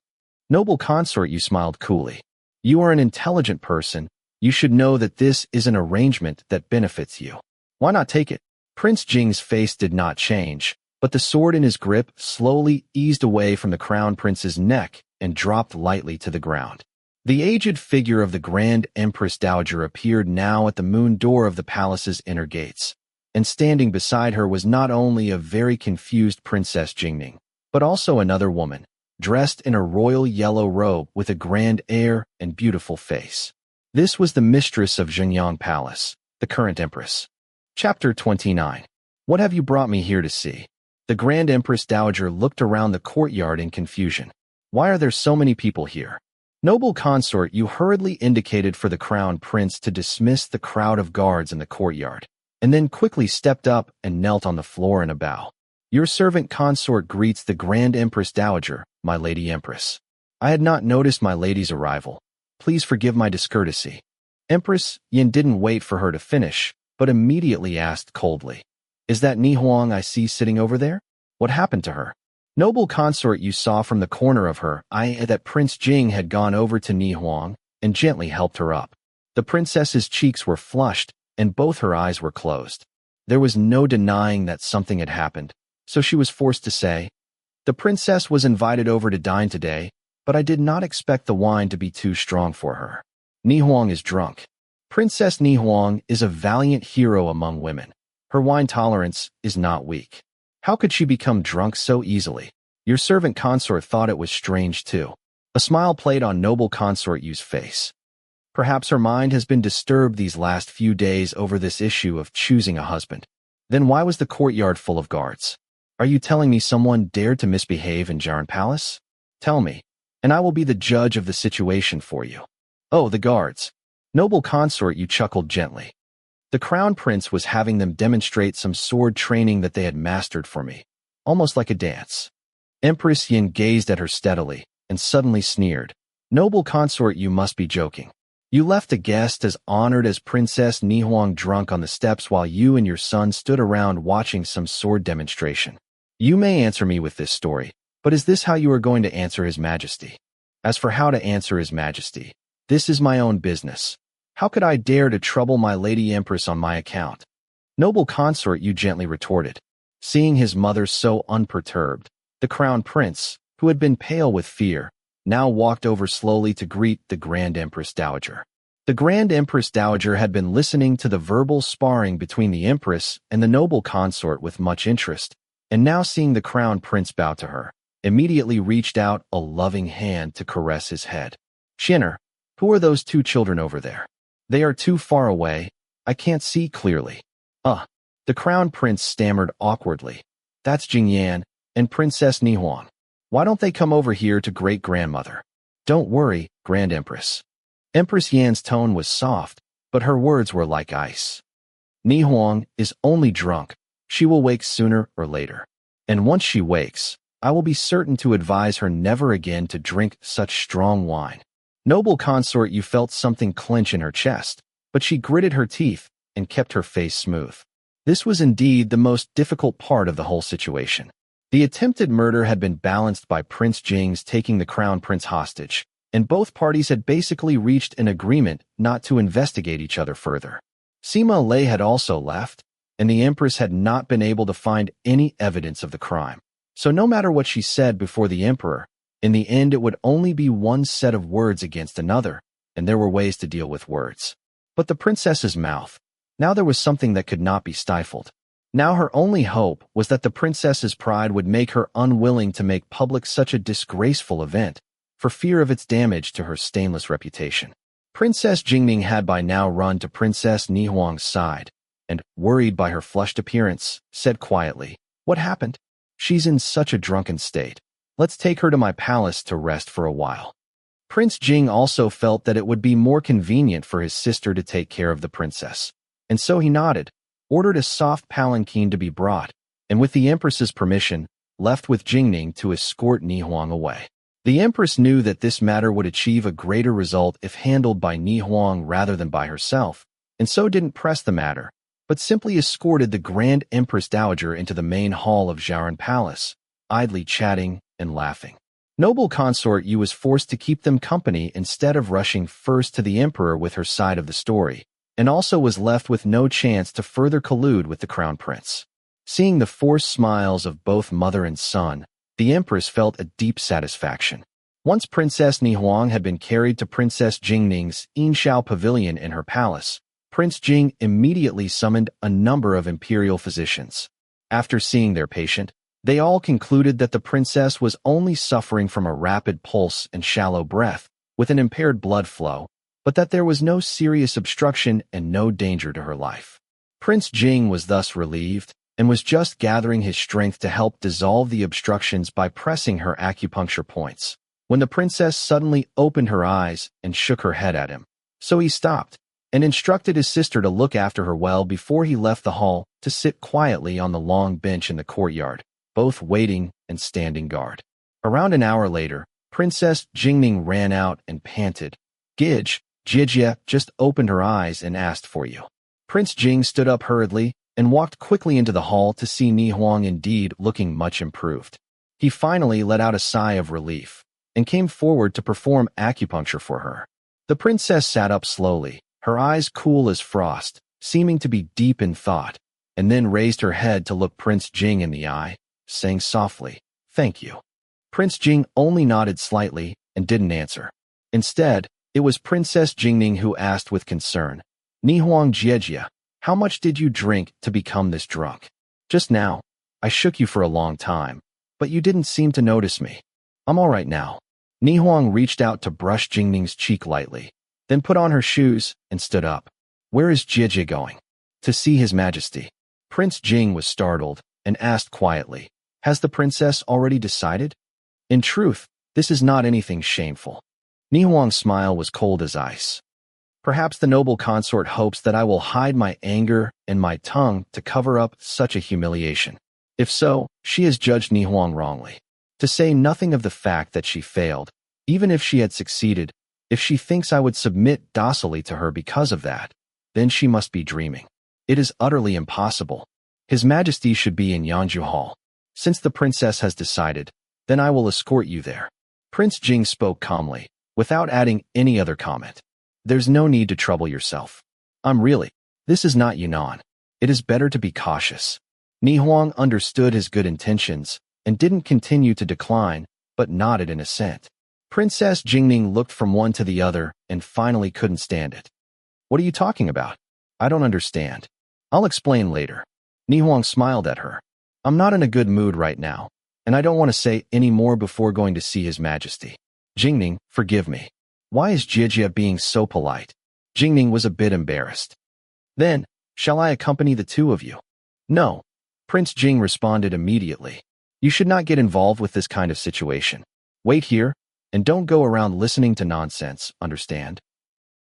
Noble consort Yu smiled coolly. You are an intelligent person. You should know that this is an arrangement that benefits you. Why not take it? Prince Jing's face did not change, but the sword in his grip slowly eased away from the Crown Prince's neck and dropped lightly to the ground. The aged figure of the Grand Empress Dowager appeared now at the moon door of the palace's inner gates, and standing beside her was not only a very confused Princess Jingning, but also another woman, dressed in a royal yellow robe with a grand air and beautiful face. This was the mistress of Jingyang Palace, the current empress. Chapter 29. What have you brought me here to see? The Grand Empress Dowager looked around the courtyard in confusion. Why are there so many people here? Noble consort, you hurriedly indicated for the crown prince to dismiss the crowd of guards in the courtyard, and then quickly stepped up and knelt on the floor in a bow. Your servant consort greets the Grand Empress Dowager, my Lady Empress. I had not noticed my lady's arrival. Please forgive my discourtesy. Empress Yin didn't wait for her to finish, but immediately asked coldly, Is that Ni Huang I see sitting over there? What happened to her? Noble consort, you saw from the corner of her eye that Prince Jing had gone over to Ni Huang and gently helped her up. The princess's cheeks were flushed and both her eyes were closed. There was no denying that something had happened, so she was forced to say, The princess was invited over to dine today, but I did not expect the wine to be too strong for her. Ni Huang is drunk. Princess Ni Huang is a valiant hero among women. Her wine tolerance is not weak. How could she become drunk so easily? Your servant consort thought it was strange too. A smile played on noble consort Yu's face. Perhaps her mind has been disturbed these last few days over this issue of choosing a husband. Then why was the courtyard full of guards? Are you telling me someone dared to misbehave in Jiang Palace? Tell me, and I will be the judge of the situation for you. Oh, the guards. Noble consort, you chuckled gently. The crown prince was having them demonstrate some sword training that they had mastered for me, almost like a dance. Empress Yin gazed at her steadily and suddenly sneered. Noble consort, you must be joking. You left a guest as honored as Princess Ni Huang drunk on the steps while you and your son stood around watching some sword demonstration. You may answer me with this story, but is this how you are going to answer His Majesty? As for how to answer His Majesty, this is my own business. How could I dare to trouble my Lady Empress on my account? Noble consort, you gently retorted. Seeing his mother so unperturbed, the crown prince, who had been pale with fear, now walked over slowly to greet the Grand Empress Dowager. The Grand Empress Dowager had been listening to the verbal sparring between the Empress and the noble consort with much interest, and now seeing the crown prince bow to her, immediately reached out a loving hand to caress his head. Shinner, who are those two children over there? They are too far away. I can't see clearly. The crown prince stammered awkwardly. That's Jing Yan and Princess Ni Huang. Why don't they come over here to great-grandmother? Don't worry, Grand Empress. Empress Yan's tone was soft, but her words were like ice. Ni Huang is only drunk. She will wake sooner or later. And once she wakes, I will be certain to advise her never again to drink such strong wine. Noble consort, you felt something clench in her chest, but she gritted her teeth and kept her face smooth. This was indeed the most difficult part of the whole situation. The attempted murder had been balanced by Prince Jing's taking the crown prince hostage, and both parties had basically reached an agreement not to investigate each other further. Sima Lei had also left, and the Empress had not been able to find any evidence of the crime. So no matter what she said before the Emperor, in the end it would only be one set of words against another, and there were ways to deal with words. But the princess's mouth, now there was something that could not be stifled. Now her only hope was that the princess's pride would make her unwilling to make public such a disgraceful event, for fear of its damage to her stainless reputation. Princess Jingning had by now run to Princess Ni Huang's side, and, worried by her flushed appearance, said quietly, What happened? She's in such a drunken state. Let's take her to my palace to rest for a while. Prince Jing also felt that it would be more convenient for his sister to take care of the princess, and so he nodded, ordered a soft palanquin to be brought, and with the Empress's permission, left with Jingning to escort Ni Huang away. The Empress knew that this matter would achieve a greater result if handled by Ni Huang rather than by herself, and so didn't press the matter, but simply escorted the Grand Empress Dowager into the main hall of Jiang Palace, idly chatting and laughing. Noble consort Yu was forced to keep them company instead of rushing first to the Emperor with her side of the story, and also was left with no chance to further collude with the Crown Prince. Seeing the forced smiles of both mother and son, the Empress felt a deep satisfaction. Once Princess Ni Huang had been carried to Princess Jingning's Yinshao Pavilion in her palace, Prince Jing immediately summoned a number of imperial physicians. After seeing their patient, they all concluded that the princess was only suffering from a rapid pulse and shallow breath, with an impaired blood flow, but that there was no serious obstruction and no danger to her life. Prince Jing was thus relieved, and was just gathering his strength to help dissolve the obstructions by pressing her acupuncture points, when the princess suddenly opened her eyes and shook her head at him. So he stopped, and instructed his sister to look after her well before he left the hall to sit quietly on the long bench in the courtyard, both waiting and standing guard. Around an hour later, Princess Jingning ran out and panted, Jijia just opened her eyes and asked for you. Prince Jing stood up hurriedly and walked quickly into the hall to see Ni Huang indeed looking much improved. He finally let out a sigh of relief and came forward to perform acupuncture for her. The princess sat up slowly, her eyes cool as frost, seeming to be deep in thought, and then raised her head to look Prince Jing in the eye, saying softly, "Thank you." Prince Jing only nodded slightly and didn't answer. Instead, it was Princess Jingning who asked with concern, "Ni Huang Jie, how much did you drink to become this drunk? Just now, I shook you for a long time, but you didn't seem to notice me. I'm all right now." Ni Huang reached out to brush Jingning's cheek lightly, then put on her shoes and stood up. "Where is Jie going?" "To see His Majesty." Prince Jing was startled and asked quietly, "Has the princess already decided?" "In truth, this is not anything shameful." Ni Huang's smile was cold as ice. "Perhaps the noble consort hopes that I will hide my anger and my tongue to cover up such a humiliation. If so, she has judged Ni Huang wrongly. To say nothing of the fact that she failed, even if she had succeeded, if she thinks I would submit docilely to her because of that, then she must be dreaming. It is utterly impossible. His Majesty should be in Yangzhou Hall. Since the princess has decided, then I will escort you there." Prince Jing spoke calmly, without adding any other comment. "There's no need to trouble yourself. This is not Yunnan. It is better to be cautious." Ni Huang understood his good intentions and didn't continue to decline, but nodded in assent. Princess Jingning looked from one to the other and finally couldn't stand it. "What are you talking about? I don't understand." "I'll explain later." Ni Huang smiled at her. "I'm not in a good mood right now, and I don't want to say any more before going to see His Majesty. Jingning, forgive me. Why is Jie being so polite?" Jingning was a bit embarrassed. "Then, shall I accompany the two of you?" "No." Prince Jing responded immediately. "You should not get involved with this kind of situation. Wait here, and don't go around listening to nonsense, understand?"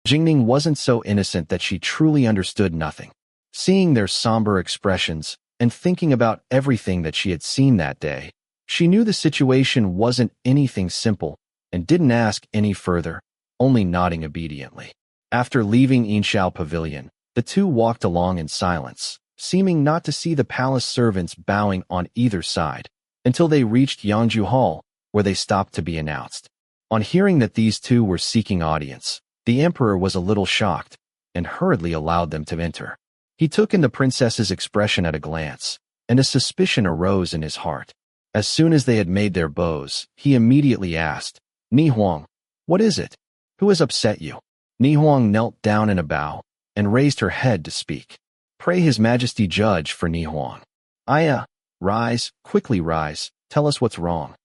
Jingning wasn't so innocent that she truly understood nothing. Seeing their somber expressions and thinking about everything that she had seen that day, she knew the situation wasn't anything simple and didn't ask any further, only nodding obediently. After leaving Inshao Pavilion, the two walked along in silence, seeming not to see the palace servants bowing on either side, until they reached Yangzhou Hall, where they stopped to be announced. On hearing that these two were seeking audience, the emperor was a little shocked and hurriedly allowed them to enter. He took in the princess's expression at a glance, and a suspicion arose in his heart. As soon as they had made their bows, he immediately asked, "Ni Huang, what is it? Who has upset you?" Ni Huang knelt down in a bow and raised her head to speak. "Pray His Majesty judge for Ni Huang." Rise, quickly rise, tell us what's wrong."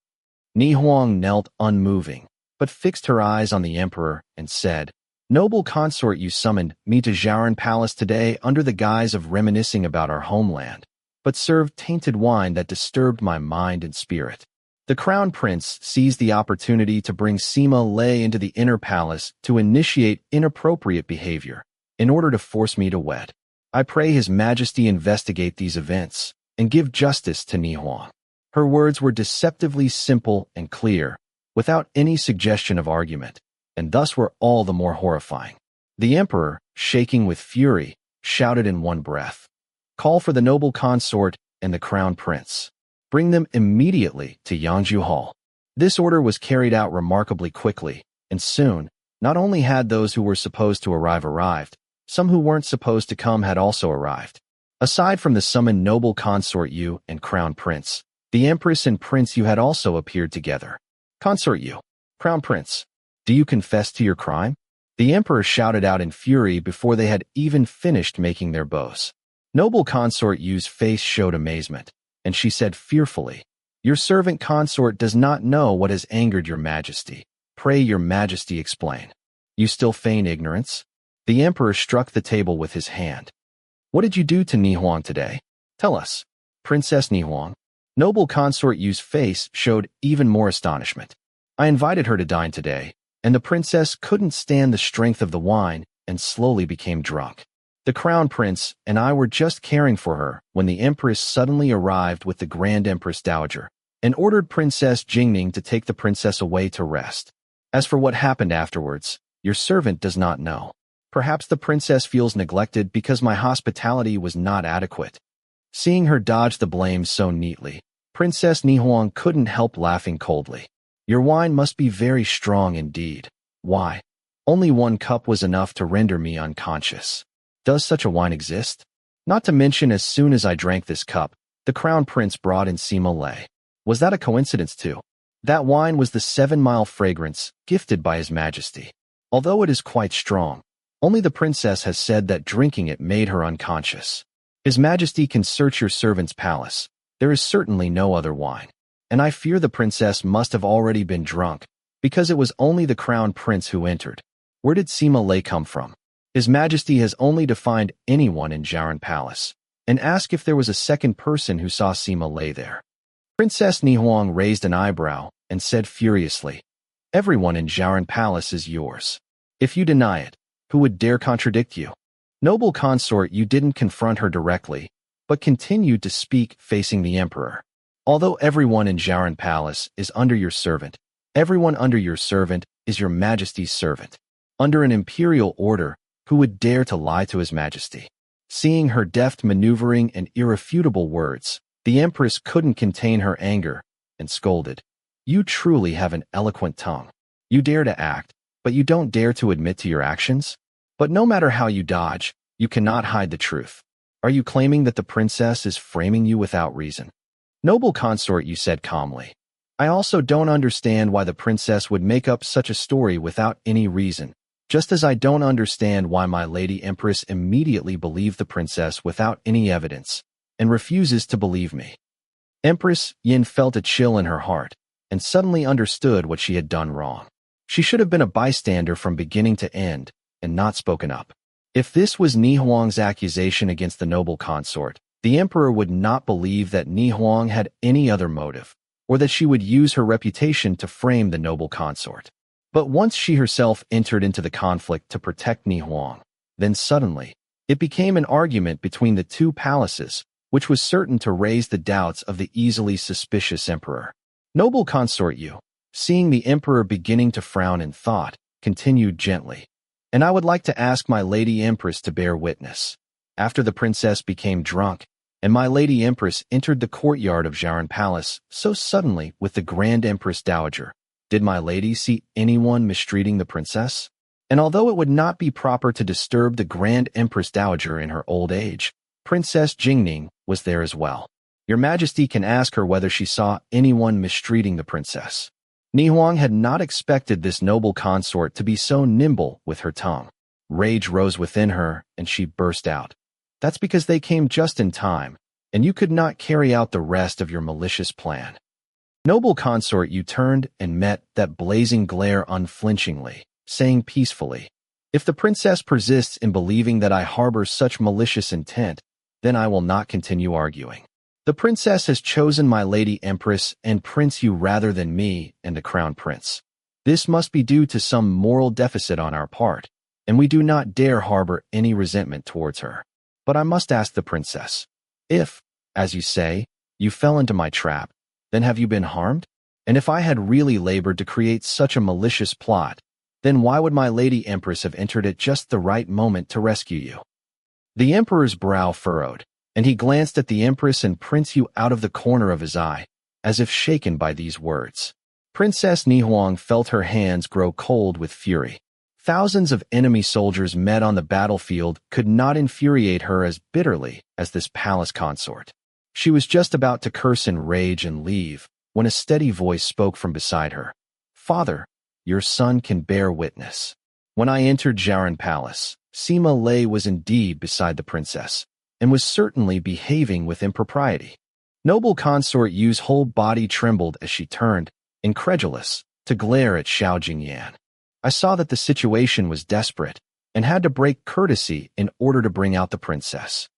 Ni Huang knelt unmoving, but fixed her eyes on the emperor and said, "Noble consort, you summoned me to Zhaoran Palace today under the guise of reminiscing about our homeland, but served tainted wine that disturbed my mind and spirit. The crown prince seized the opportunity to bring Sima Lei into the inner palace to initiate inappropriate behavior in order to force me to wed. I pray His Majesty investigate these events and give justice to Ni Huang." Her words were deceptively simple and clear, without any suggestion of argument, and thus were all the more horrifying. The emperor, shaking with fury, shouted in one breath, "Call for the noble consort and the crown prince. Bring them immediately to Yangzhou Hall." This order was carried out remarkably quickly, and soon, not only had those who were supposed to arrive arrived, some who weren't supposed to come had also arrived. Aside from the summoned noble consort Yu and crown prince, the empress and prince Yu had also appeared together. "Consort Yu, crown prince, do you confess to your crime?" The emperor shouted out in fury before they had even finished making their bows. Noble consort Yu's face showed amazement, and she said fearfully, "Your servant consort does not know what has angered your majesty. Pray your majesty explain. You still feign ignorance?" The emperor struck the table with his hand. "What did you do to Nihuang today? Tell us." Princess Nihuang. Noble consort Yu's face showed even more astonishment. "I invited her to dine today, and the princess couldn't stand the strength of the wine and slowly became drunk. The crown prince and I were just caring for her when the empress suddenly arrived with the grand empress dowager and ordered Princess Jingning to take the princess away to rest. As for what happened afterwards, your servant does not know. Perhaps the princess feels neglected because my hospitality was not adequate." Seeing her dodge the blame so neatly, Princess Nihuang couldn't help laughing coldly. "Your wine must be very strong indeed. Why? Only 1 cup was enough to render me unconscious. Does such a wine exist? Not to mention, as soon as I drank this cup, the crown prince brought in Sima Lei. Was that a coincidence too? That wine was the 7-mile fragrance gifted by His Majesty. Although it is quite strong, only the princess has said that drinking it made her unconscious. His Majesty can search your servant's palace. There is certainly no other wine. And I fear the princess must have already been drunk, because it was only the crown prince who entered. Where did Sima Lei come from? His Majesty has only defined anyone in Jiaran Palace, and asked if there was a second person who saw Sima Lei there." Princess Nihuang raised an eyebrow and said furiously, "Everyone in Jiaran Palace is yours. If you deny it, who would dare contradict you?" Noble consort Yu didn't confront her directly, but continued to speak facing the emperor. "Although everyone in Jiaran Palace is under your servant, everyone under your servant is your Majesty's servant. Under an imperial order, who would dare to lie to His Majesty?" Seeing her deft maneuvering and irrefutable words, the empress couldn't contain her anger and scolded, "You truly have an eloquent tongue. You dare to act, but you don't dare to admit to your actions? But no matter how you dodge, you cannot hide the truth. Are you claiming that the princess is framing you without reason?" "Noble consort," you said calmly, "I also don't understand why the princess would make up such a story without any reason, just as I don't understand why my lady empress immediately believed the princess without any evidence, and refuses to believe me." Empress Yin felt a chill in her heart, and suddenly understood what she had done wrong. She should have been a bystander from beginning to end, and not spoken up. If this was Nihuang's accusation against the noble consort, the emperor would not believe that Nihuang had any other motive, or that she would use her reputation to frame the noble consort. But once she herself entered into the conflict to protect Nihuang, then suddenly, it became an argument between the two palaces, which was certain to raise the doubts of the easily suspicious emperor. Noble consort Yu, seeing the emperor beginning to frown in thought, continued gently, "And I would like to ask my lady empress to bear witness. After the princess became drunk, and my lady empress entered the courtyard of Jiaran Palace so suddenly with the grand empress dowager, did my lady see anyone mistreating the princess? And although it would not be proper to disturb the grand empress dowager in her old age, Princess Jingning was there as well. Your Majesty can ask her whether she saw anyone mistreating the princess." Nihuang had not expected this noble consort to be so nimble with her tongue. Rage rose within her, and she burst out, "That's because they came just in time, and you could not carry out the rest of your malicious plan." Noble consort, you turned and met that blazing glare unflinchingly, saying peacefully, "If the princess persists in believing that I harbor such malicious intent, then I will not continue arguing. The princess has chosen my lady empress and Prince Yu rather than me and the crown prince. This must be due to some moral deficit on our part, and we do not dare harbor any resentment towards her. But I must ask the princess, if, as you say, you fell into my trap, then have you been harmed? And if I had really labored to create such a malicious plot, then why would my lady empress have entered at just the right moment to rescue you?" The emperor's brow furrowed, and he glanced at the empress and Prince Yu out of the corner of his eye, as if shaken by these words. Princess Nihuang felt her hands grow cold with fury. Thousands of enemy soldiers met on the battlefield could not infuriate her as bitterly as this palace consort. She was just about to curse in rage and leave, when a steady voice spoke from beside her. "Father, your son can bear witness." When I entered Jiaran Palace, Sima Lei was indeed beside the princess, and was certainly behaving with impropriety. Noble consort Yu's whole body trembled as she turned, incredulous, to glare at Xiao Jingyan. I saw that the situation was desperate, and had to break courtesy in order to bring out the princess.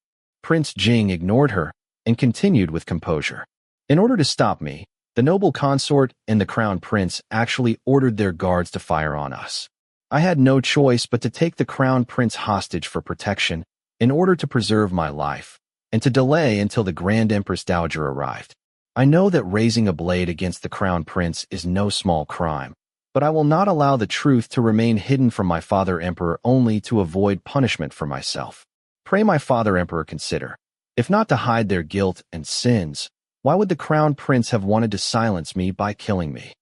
Prince Jing ignored her, and continued with composure. In order to stop me, the noble consort and the crown prince actually ordered their guards to fire on us. I had no choice but to take the crown prince hostage for protection in order to preserve my life, and to delay until the Grand Empress Dowager arrived. I know that raising a blade against the crown prince is no small crime, but I will not allow the truth to remain hidden from my father emperor only to avoid punishment for myself. Pray my father emperor consider, if not to hide their guilt and sins, why would the crown prince have wanted to silence me by killing me?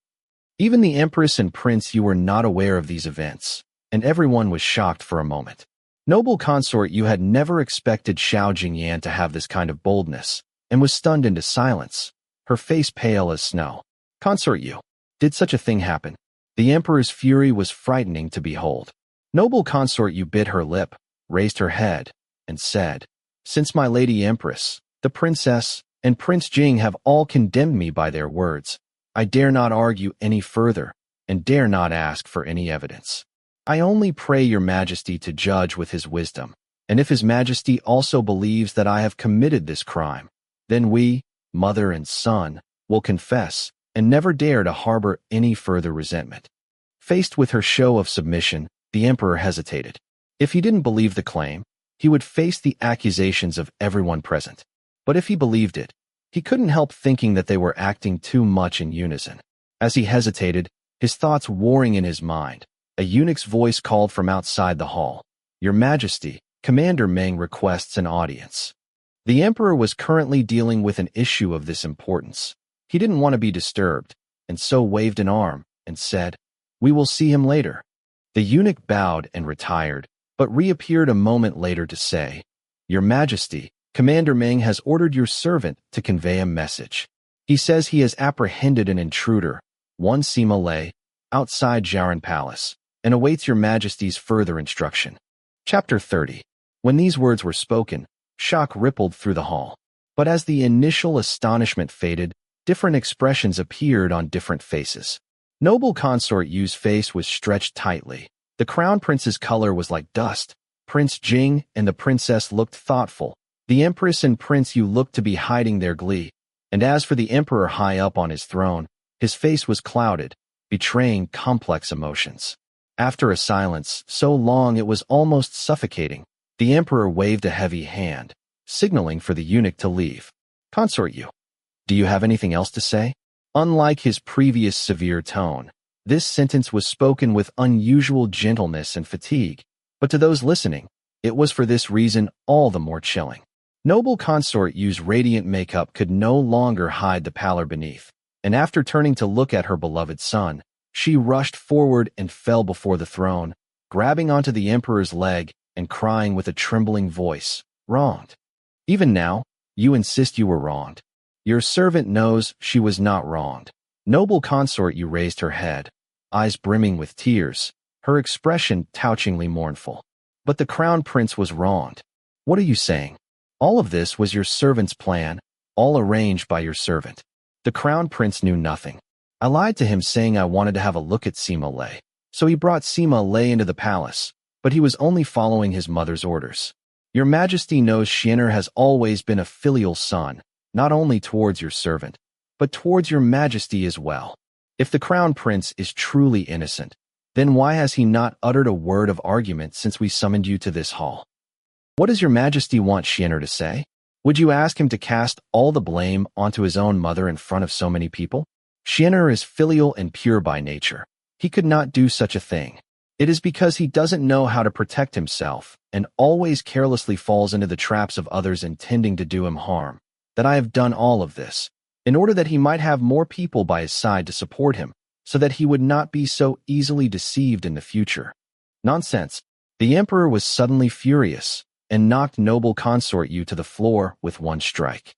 Even the empress and prince Yu were not aware of these events, and everyone was shocked for a moment. Noble consort Yu had never expected Xiao Jingyan to have this kind of boldness, and was stunned into silence, her face pale as snow. Consort Yu, did such a thing happen? The emperor's fury was frightening to behold. Noble consort Yu bit her lip, raised her head, and said, Since my lady empress, the princess, and Prince Jing have all condemned me by their words, I dare not argue any further, and dare not ask for any evidence. I only pray your majesty to judge with his wisdom, and if his majesty also believes that I have committed this crime, then we, mother and son, will confess, and never dare to harbor any further resentment. Faced with her show of submission, the emperor hesitated. If he didn't believe the claim, he would face the accusations of everyone present. But if he believed it, he couldn't help thinking that they were acting too much in unison. As he hesitated, his thoughts warring in his mind, a eunuch's voice called from outside the hall, Your Majesty, Commander Meng requests an audience. The emperor was currently dealing with an issue of this importance. He didn't want to be disturbed, and so waved an arm, and said, We will see him later. The eunuch bowed and retired, but reappeared a moment later to say, Your Majesty, Commander Meng has ordered your servant to convey a message. He says he has apprehended an intruder, one Sima Lei, outside Jiaran Palace, and awaits your Majesty's further instruction. Chapter 30. When these words were spoken, shock rippled through the hall. But as the initial astonishment faded, different expressions appeared on different faces. Noble consort Yu's face was stretched tightly. The crown prince's color was like dust. Prince Jing and the princess looked thoughtful. The empress and Prince Yu looked to be hiding their glee, and as for the emperor high up on his throne, his face was clouded, betraying complex emotions. After a silence so long it was almost suffocating, the emperor waved a heavy hand, signaling for the eunuch to leave. Consort Yu, do you have anything else to say? Unlike his previous severe tone, this sentence was spoken with unusual gentleness and fatigue, but to those listening, it was for this reason all the more chilling. Noble consort Yu's radiant makeup could no longer hide the pallor beneath, and after turning to look at her beloved son, she rushed forward and fell before the throne, grabbing onto the emperor's leg and crying with a trembling voice, Wronged. Even now, you insist you were wronged. Your servant knows she was not wronged. Noble consort Yu raised her head, eyes brimming with tears, her expression touchingly mournful. But the crown prince was wronged. What are you saying? All of this was your servant's plan, all arranged by your servant. The crown prince knew nothing. I lied to him saying I wanted to have a look at Sima Lei, so he brought Sima Lei into the palace, but he was only following his mother's orders. Your Majesty knows Xian'er has always been a filial son, not only towards your servant, but towards your Majesty as well. If the crown prince is truly innocent, then why has he not uttered a word of argument since we summoned you to this hall? What does your Majesty want Xian'er to say? Would you ask him to cast all the blame onto his own mother in front of so many people? Xian'er is filial and pure by nature. He could not do such a thing. It is because he doesn't know how to protect himself and always carelessly falls into the traps of others intending to do him harm, that I have done all of this, in order that he might have more people by his side to support him, so that he would not be so easily deceived in the future. Nonsense. The emperor was suddenly furious, and knocked noble consort Yu to the floor with one strike.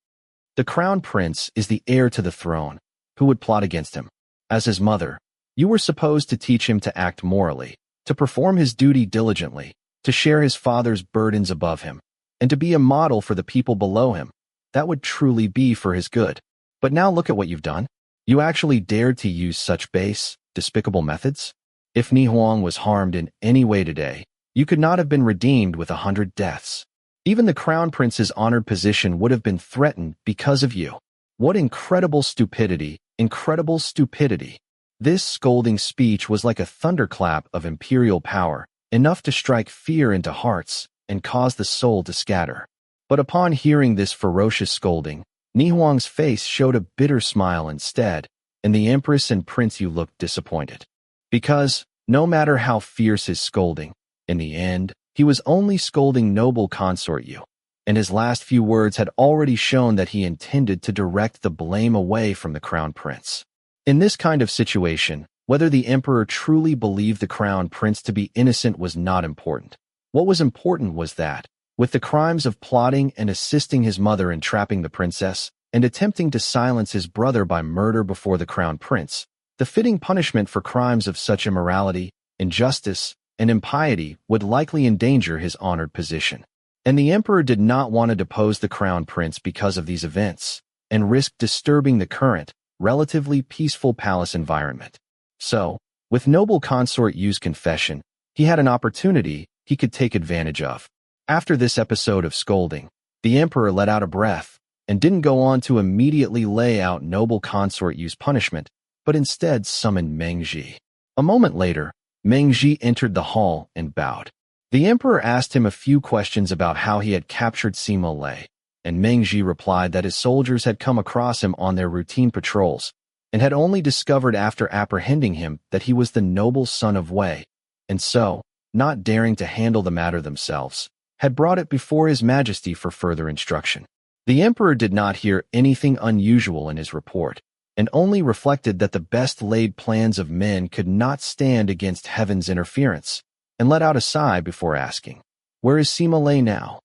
The crown prince is the heir to the throne. Who would plot against him? As his mother, you were supposed to teach him to act morally, to perform his duty diligently, to share his father's burdens above him, and to be a model for the people below him. That would truly be for his good. But now look at what you've done. You actually dared to use such base, despicable methods? If Ni Huang was harmed in any way today, you could not have been redeemed with 100 deaths. Even the crown prince's honored position would have been threatened because of you. What incredible stupidity, incredible stupidity. This scolding speech was like a thunderclap of imperial power, enough to strike fear into hearts and cause the soul to scatter. But upon hearing this ferocious scolding, Ni Huang's face showed a bitter smile instead, and the empress and prince Yu looked disappointed. Because, no matter how fierce his scolding, in the end, he was only scolding noble consort Yu, and his last few words had already shown that he intended to direct the blame away from the crown prince. In this kind of situation, whether the emperor truly believed the crown prince to be innocent was not important. What was important was that, with the crimes of plotting and assisting his mother in trapping the princess, and attempting to silence his brother by murder before the crown prince, the fitting punishment for crimes of such immorality, injustice, and impiety would likely endanger his honored position. And the emperor did not want to depose the crown prince because of these events, and risk disturbing the current, relatively peaceful palace environment. So, with noble consort Yu's confession, he had an opportunity he could take advantage of. After this episode of scolding, the emperor let out a breath, and didn't go on to immediately lay out noble consort Yu's punishment, but instead summoned Meng Ji. A moment later, Meng Ji entered the hall and bowed. The emperor asked him a few questions about how he had captured Sima Lei, and Meng Ji replied that his soldiers had come across him on their routine patrols, and had only discovered after apprehending him that he was the noble son of Wei, and so, not daring to handle the matter themselves, had brought it before His Majesty for further instruction. The emperor did not hear anything unusual in his report, and only reflected that the best-laid plans of men could not stand against heaven's interference, and let out a sigh before asking, "Where is Sima Lei now?"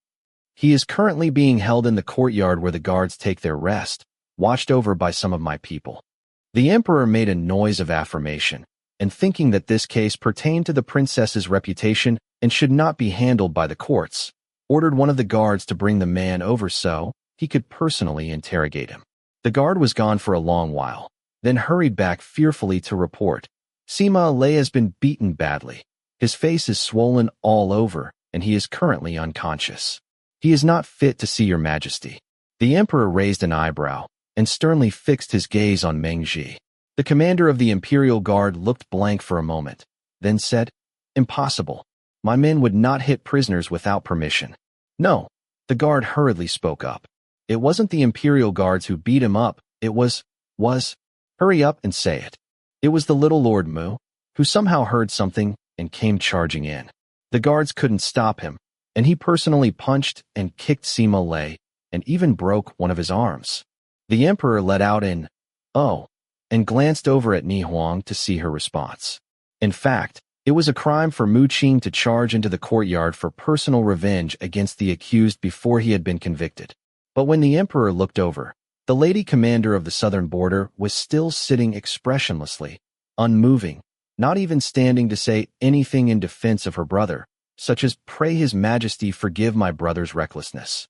"He is currently being held in the courtyard where the guards take their rest, watched over by some of my people." The emperor made a noise of affirmation, and thinking that this case pertained to the princess's reputation and should not be handled by the courts, ordered one of the guards to bring the man over so he could personally interrogate him. The guard was gone for a long while, then hurried back fearfully to report, "Sima Lei has been beaten badly. His face is swollen all over, and he is currently unconscious. He is not fit to see your majesty." The emperor raised an eyebrow, and sternly fixed his gaze on Meng Ji. The commander of the imperial guard looked blank for a moment, then said, "Impossible. My men would not hit prisoners without permission." "No." The guard hurriedly spoke up. "It wasn't the imperial guards who beat him up, it was, hurry up and say it. It was the little Lord Mu, who somehow heard something and came charging in. The guards couldn't stop him, and he personally punched and kicked Sima Lei, and even broke one of his arms." The emperor let out an, "Oh," and glanced over at Ni Huang to see her response. In fact, it was a crime for Mu Qing to charge into the courtyard for personal revenge against the accused before he had been convicted. But when the emperor looked over, the lady commander of the southern border was still sitting expressionlessly, unmoving, not even standing to say anything in defense of her brother, such as, "Pray His Majesty forgive my brother's recklessness."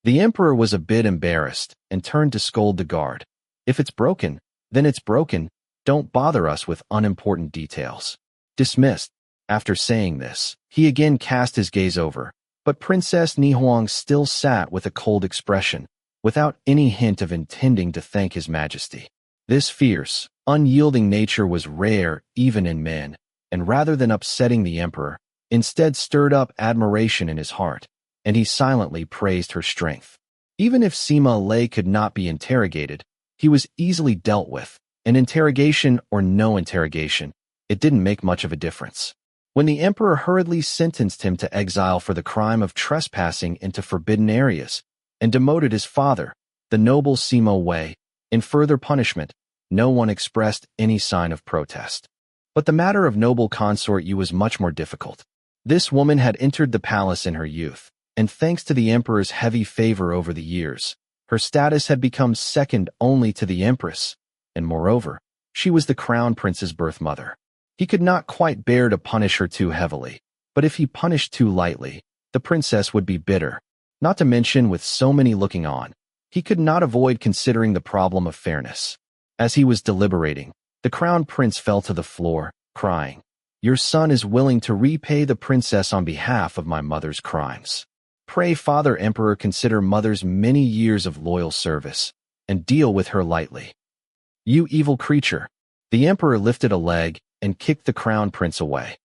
The emperor was a bit embarrassed and turned to scold the guard. "If it's broken, then it's broken. Don't bother us with unimportant details." Dismissed. After saying this, he again cast his gaze over, but Princess Ni Huang still sat with a cold expression, without any hint of intending to thank His Majesty. This fierce, unyielding nature was rare even in men, and rather than upsetting the emperor, instead stirred up admiration in his heart, and he silently praised her strength. Even if Sima Lei could not be interrogated, he was easily dealt with, and interrogation or no interrogation, it didn't make much of a difference. When the emperor hurriedly sentenced him to exile for the crime of trespassing into forbidden areas, and demoted his father, the noble Sima Wei, in further punishment, no one expressed any sign of protest. But the matter of noble consort Yu was much more difficult. This woman had entered the palace in her youth, and thanks to the emperor's heavy favor over the years, her status had become second only to the empress, and moreover, she was the crown prince's birth mother. He could not quite bear to punish her too heavily, but if he punished too lightly, the princess would be bitter. Not to mention, with so many looking on, he could not avoid considering the problem of fairness. As he was deliberating, the crown prince fell to the floor, crying, "Your son is willing to repay the princess on behalf of my mother's crimes. Pray, Father Emperor, consider mother's many years of loyal service, and deal with her lightly." "You evil creature!" The emperor lifted a leg and kicked the crown prince away.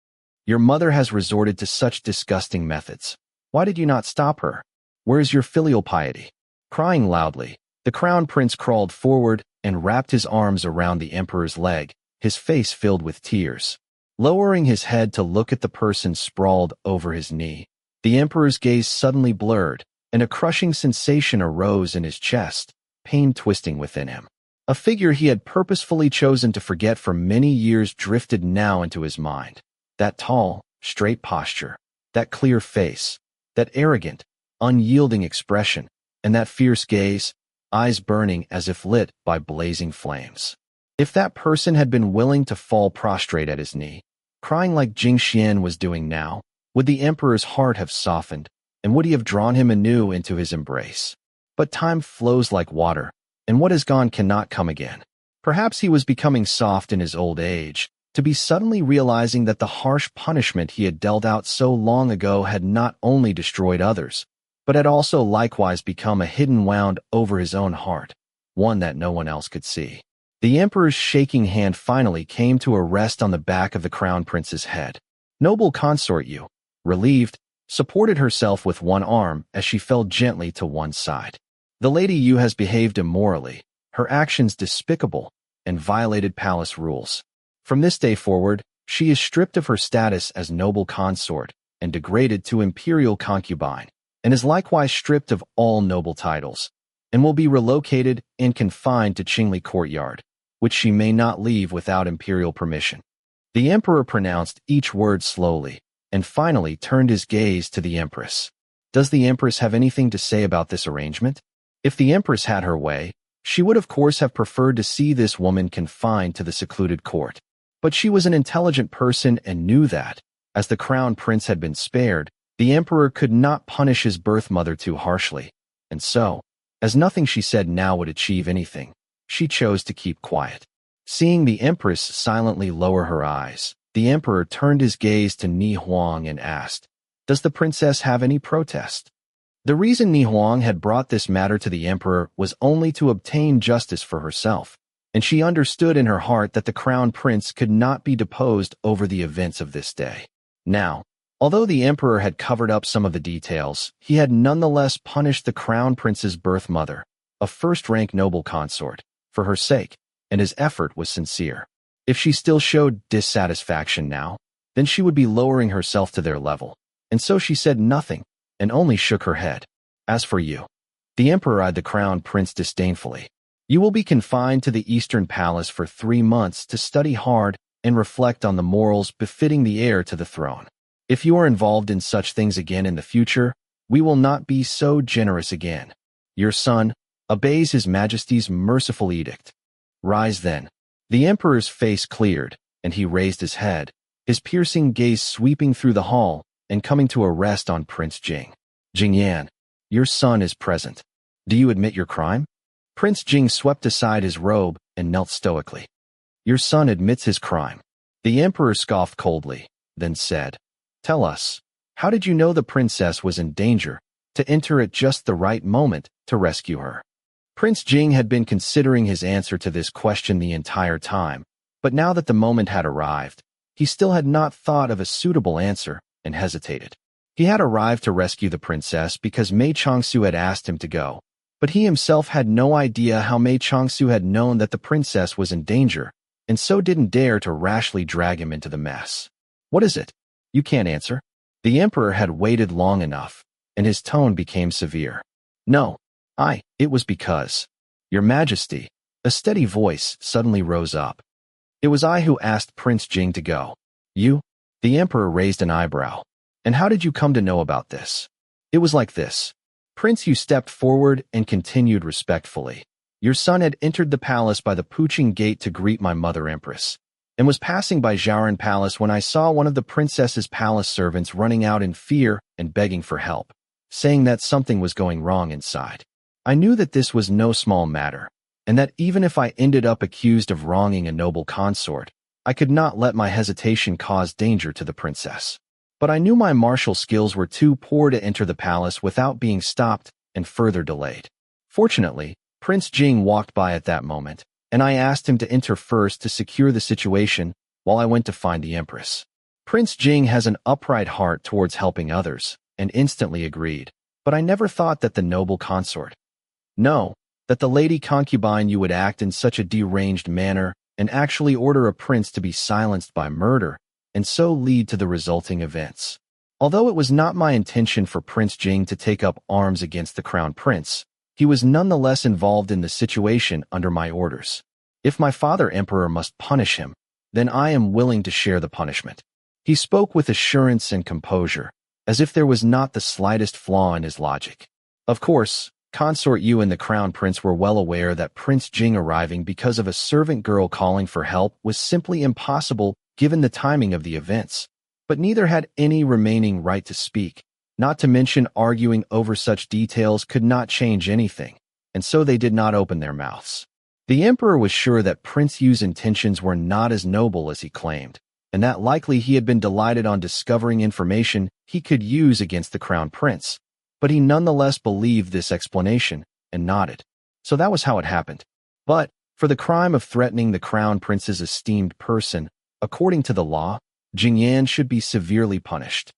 "Your mother has resorted to such disgusting methods. Why did you not stop her? Where is your filial piety?" Crying loudly, the crown prince crawled forward and wrapped his arms around the emperor's leg, his face filled with tears. Lowering his head to look at the person sprawled over his knee, the emperor's gaze suddenly blurred, and a crushing sensation arose in his chest, pain twisting within him. A figure he had purposefully chosen to forget for many years drifted now into his mind. That tall, straight posture, that clear face, that arrogant, unyielding expression, and that fierce gaze, eyes burning as if lit by blazing flames. If that person had been willing to fall prostrate at his knee, crying like Jing Xian was doing now, would the emperor's heart have softened, and would he have drawn him anew into his embrace? But time flows like water, and what is gone cannot come again. Perhaps he was becoming soft in his old age, to be suddenly realizing that the harsh punishment he had dealt out so long ago had not only destroyed others, but had also likewise become a hidden wound over his own heart, one that no one else could see. The emperor's shaking hand finally came to a rest on the back of the crown prince's head. "Noble consort, you," relieved, supported herself with one arm as she fell gently to one side. "The Lady Yu has behaved immorally, her actions despicable, and violated palace rules. From this day forward, she is stripped of her status as noble consort and degraded to imperial concubine, and is likewise stripped of all noble titles, and will be relocated and confined to Qingli Courtyard, which she may not leave without imperial permission." The emperor pronounced each word slowly, and finally turned his gaze to the empress. Does the empress have anything to say about this arrangement? If the empress had her way, she would of course have preferred to see this woman confined to the secluded court. But she was an intelligent person and knew that, as the crown prince had been spared, the emperor could not punish his birth mother too harshly, and so, as nothing she said now would achieve anything, she chose to keep quiet. Seeing the empress silently lower her eyes, the emperor turned his gaze to Ni Huang and asked, "Does the princess have any protest?" The reason Ni Huang had brought this matter to the emperor was only to obtain justice for herself, and she understood in her heart that the crown prince could not be deposed over the events of this day. Now, although the emperor had covered up some of the details, he had nonetheless punished the crown prince's birth mother, a first-rank noble consort, for her sake, and his effort was sincere. If she still showed dissatisfaction now, then she would be lowering herself to their level, and so she said nothing, and only shook her head. "As for you," the emperor eyed the crown prince disdainfully, "you will be confined to the Eastern Palace for 3 months to study hard and reflect on the morals befitting the heir to the throne. If you are involved in such things again in the future, we will not be so generous again. Your son obeys His Majesty's merciful edict. Rise then." The emperor's face cleared, and he raised his head, his piercing gaze sweeping through the hall and coming to a rest on Prince Jing. "Jingyan, your son is present. Do you admit your crime?" Prince Jing swept aside his robe and knelt stoically. "Your son admits his crime." The emperor scoffed coldly, then said, "Tell us, how did you know the princess was in danger to enter at just the right moment to rescue her?" Prince Jing had been considering his answer to this question the entire time, but now that the moment had arrived, he still had not thought of a suitable answer and hesitated. He had arrived to rescue the princess because Mei Changsu had asked him to go, but he himself had no idea how Mei Changsu had known that the princess was in danger, and so didn't dare to rashly drag him into the mess. "What is it? You can't answer?" The emperor had waited long enough, and his tone became severe. "No, it was because, Your Majesty," a steady voice suddenly rose up. "It was I who asked Prince Jing to go." "You?" The emperor raised an eyebrow. "And how did you come to know about this?" "It was like this." Prince Yu stepped forward and continued respectfully. "Your son had entered the palace by the Puqing gate to greet my mother empress, and was passing by Zhaoran Palace when I saw one of the princess's palace servants running out in fear and begging for help, saying that something was going wrong inside. I knew that this was no small matter, and that even if I ended up accused of wronging a noble consort, I could not let my hesitation cause danger to the princess. But I knew my martial skills were too poor to enter the palace without being stopped and further delayed. Fortunately, Prince Jing walked by at that moment, and I asked him to enter first to secure the situation while I went to find the empress. Prince Jing has an upright heart towards helping others, and instantly agreed, but I never thought that the noble consort, no, that the lady concubine you would act in such a deranged manner and actually order a prince to be silenced by murder, and so lead to the resulting events. Although it was not my intention for Prince Jing to take up arms against the crown prince, he was nonetheless involved in the situation under my orders. If my father emperor must punish him, then I am willing to share the punishment. He spoke with assurance and composure, as if there was not the slightest flaw in his logic. Of course, Consort Yu and the crown prince were well aware that Prince Jing arriving because of a servant girl calling for help was simply impossible given the timing of the events, but neither had any remaining right to speak. Not to mention arguing over such details could not change anything, and so they did not open their mouths. The emperor was sure that Prince Yu's intentions were not as noble as he claimed, and that likely he had been delighted on discovering information he could use against the crown prince, but he nonetheless believed this explanation and nodded. So that was how it happened. But, for the crime of threatening the crown prince's esteemed person, according to the law, Jingyan should be severely punished.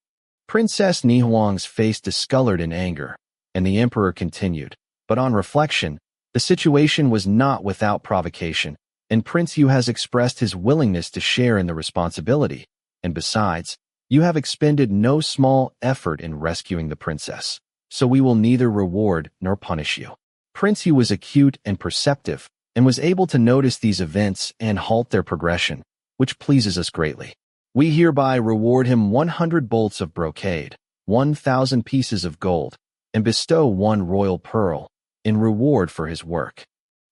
Princess Nihuang's face discolored in anger, and the emperor continued, but on reflection, the situation was not without provocation, and Prince Yu has expressed his willingness to share in the responsibility, and besides, you have expended no small effort in rescuing the princess, so we will neither reward nor punish you. Prince Yu was acute and perceptive, and was able to notice these events and halt their progression, which pleases us greatly. We hereby reward him 100 bolts of brocade, 1,000 pieces of gold, and bestow 1 royal pearl, in reward for his work.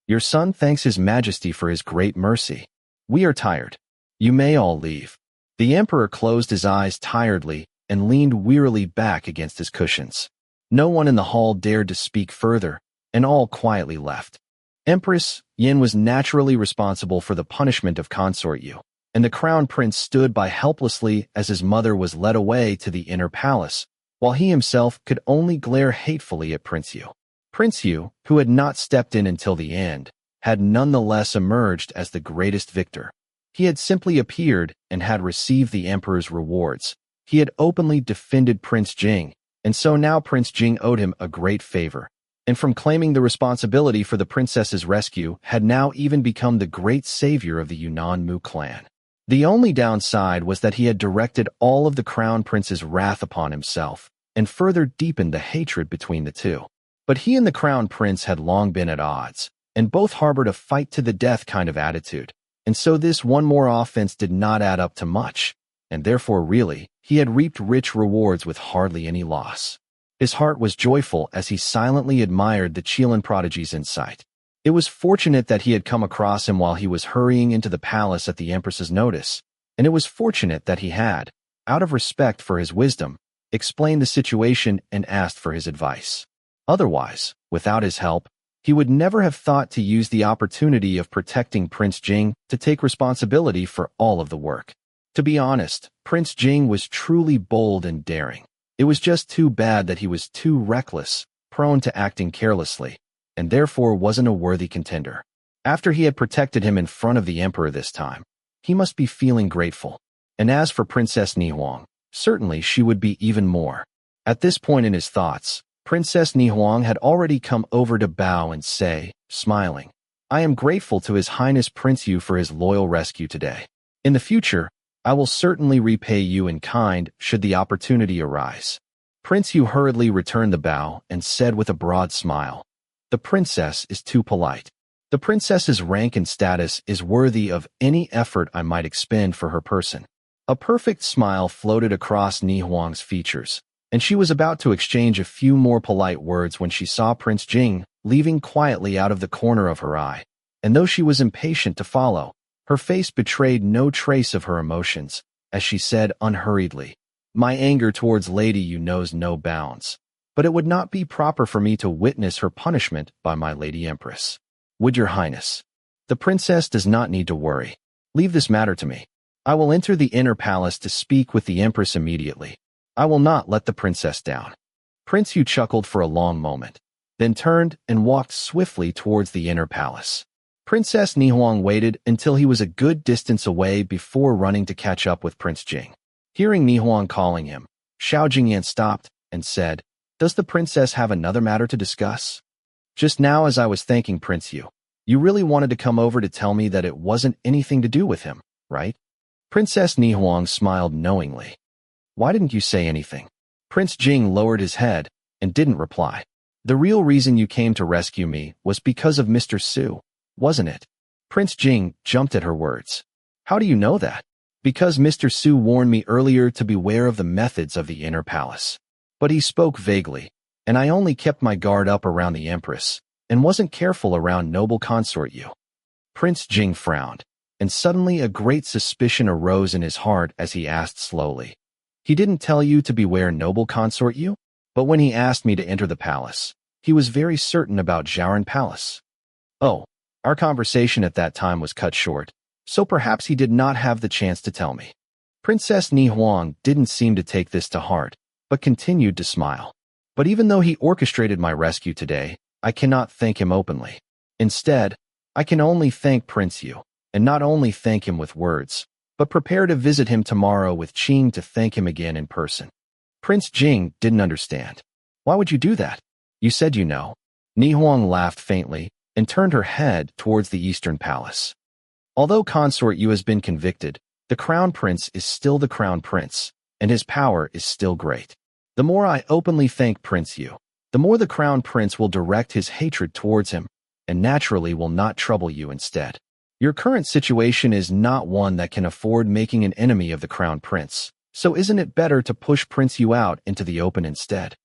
Your son thanks his majesty for his great mercy. We are tired. You may all leave. The emperor closed his eyes tiredly and leaned wearily back against his cushions. No one in the hall dared to speak further, and all quietly left. Empress Yin was naturally responsible for the punishment of Consort Yu, and the crown prince stood by helplessly as his mother was led away to the inner palace, while he himself could only glare hatefully at Prince Yu. Prince Yu, who had not stepped in until the end, had nonetheless emerged as the greatest victor. He had simply appeared and had received the emperor's rewards. He had openly defended Prince Jing, and so now Prince Jing owed him a great favor, and from claiming the responsibility for the princess's rescue had now even become the great savior of the Yunnan Mu clan. The only downside was that he had directed all of the crown prince's wrath upon himself, and further deepened the hatred between the two. But he and the crown prince had long been at odds, and both harbored a fight-to-the-death kind of attitude, and so this one more offense did not add up to much, and therefore really, he had reaped rich rewards with hardly any loss. His heart was joyful as he silently admired the Qilin prodigy's insight. It was fortunate that he had come across him while he was hurrying into the palace at the empress's notice, and it was fortunate that he had, out of respect for his wisdom, explained the situation and asked for his advice. Otherwise, without his help, he would never have thought to use the opportunity of protecting Prince Jing to take responsibility for all of the work. To be honest, Prince Jing was truly bold and daring. It was just too bad that he was too reckless, prone to acting carelessly, and therefore wasn't a worthy contender. After he had protected him in front of the emperor this time, he must be feeling grateful. And as for Princess Nihuang, certainly she would be even more. At this point in his thoughts, Princess Nihuang had already come over to bow and say, smiling, I am grateful to His Highness Prince Yu for his loyal rescue today. In the future, I will certainly repay you in kind should the opportunity arise. Prince Yu hurriedly returned the bow and said with a broad smile, the princess is too polite. The princess's rank and status is worthy of any effort I might expend for her person. A perfect smile floated across Nihuang's features, and she was about to exchange a few more polite words when she saw Prince Jing leaving quietly out of the corner of her eye, and though she was impatient to follow, Her face betrayed no trace of her emotions, as she said unhurriedly, "My anger towards Lady Yu knows no bounds, but it would not be proper for me to witness her punishment by my Lady Empress. Would your highness? The princess does not need to worry. Leave this matter to me. I will enter the inner palace to speak with the empress immediately. I will not let the princess down." Prince Yu chuckled for a long moment, then turned and walked swiftly towards the inner palace. Princess Nihuang waited until he was a good distance away before running to catch up with Prince Jing. Hearing Nihuang calling him, Xiao Jingyan stopped and said, "Does the princess have another matter to discuss? Just now as I was thanking Prince Yu, you really wanted to come over to tell me that it wasn't anything to do with him, right?" Princess Nihuang smiled knowingly. "Why didn't you say anything?" Prince Jing lowered his head and didn't reply. "The real reason you came to rescue me was because of Mr. Su, wasn't it?" Prince Jing jumped at her words. "How do you know that?" "Because Mr. Su warned me earlier to beware of the methods of the inner palace. But he spoke vaguely, and I only kept my guard up around the Empress, and wasn't careful around noble consort Yu." Prince Jing frowned, and suddenly a great suspicion arose in his heart as he asked slowly, "He didn't tell you to beware noble consort Yu? But when he asked me to enter the palace, he was very certain about Zhaoran Palace." "Oh, our conversation at that time was cut short, so perhaps he did not have the chance to tell me." Princess Nihuang didn't seem to take this to heart, but continued to smile. "But even though he orchestrated my rescue today, I cannot thank him openly. Instead, I can only thank Prince Yu, and not only thank him with words, but prepare to visit him tomorrow with Qing to thank him again in person." Prince Jing didn't understand. "Why would you do that? You said you know." Nihuang laughed faintly and turned her head towards the Eastern Palace. "Although Consort Yu has been convicted, the Crown Prince is still the Crown Prince, and his power is still great. The more I openly thank Prince Yu, the more the Crown Prince will direct his hatred towards him, and naturally will not trouble you instead. Your current situation is not one that can afford making an enemy of the Crown Prince, so isn't it better to push Prince Yu out into the open instead?"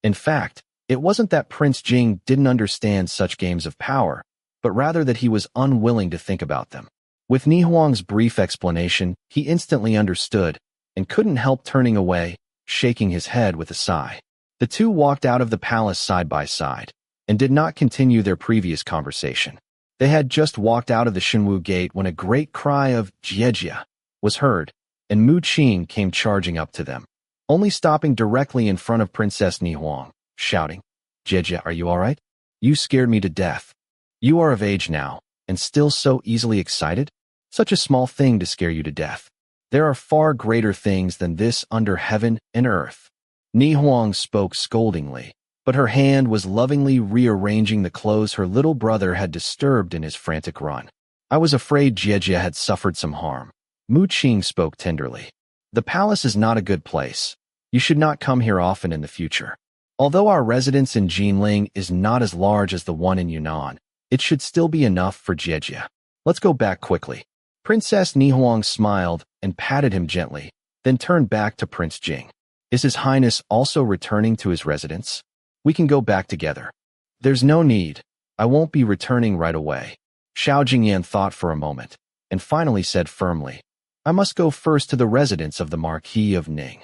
In fact, it wasn't that Prince Jing didn't understand such games of power, but rather that he was unwilling to think about them. With Nihuang's brief explanation, he instantly understood, and couldn't help turning away, shaking his head with a sigh. The two walked out of the palace side by side, and did not continue their previous conversation. They had just walked out of the Shenwu gate when a great cry of "Jiejia" was heard, and Mu Qing came charging up to them, only stopping directly in front of Princess Nihuang, shouting, "Jiejia, are you all right? You scared me to death. You are of age now, and still so easily excited? Such a small thing to scare you to death. There are far greater things than this under heaven and earth." Nihuang spoke scoldingly, but her hand was lovingly rearranging the clothes her little brother had disturbed in his frantic run. "I was afraid Jiejia had suffered some harm." Mu Qing spoke tenderly. "The palace is not a good place. You should not come here often in the future. Although our residence in Jinling is not as large as the one in Yunnan, it should still be enough for Jiejia. Let's go back quickly." Princess Nihuang smiled and patted him gently, then turned back to Prince Jing. "Is His Highness also returning to his residence? We can go back together." "There's no need. I won't be returning right away." Xiao Jingyan thought for a moment, and finally said firmly, "I must go first to the residence of the Marquis of Ning."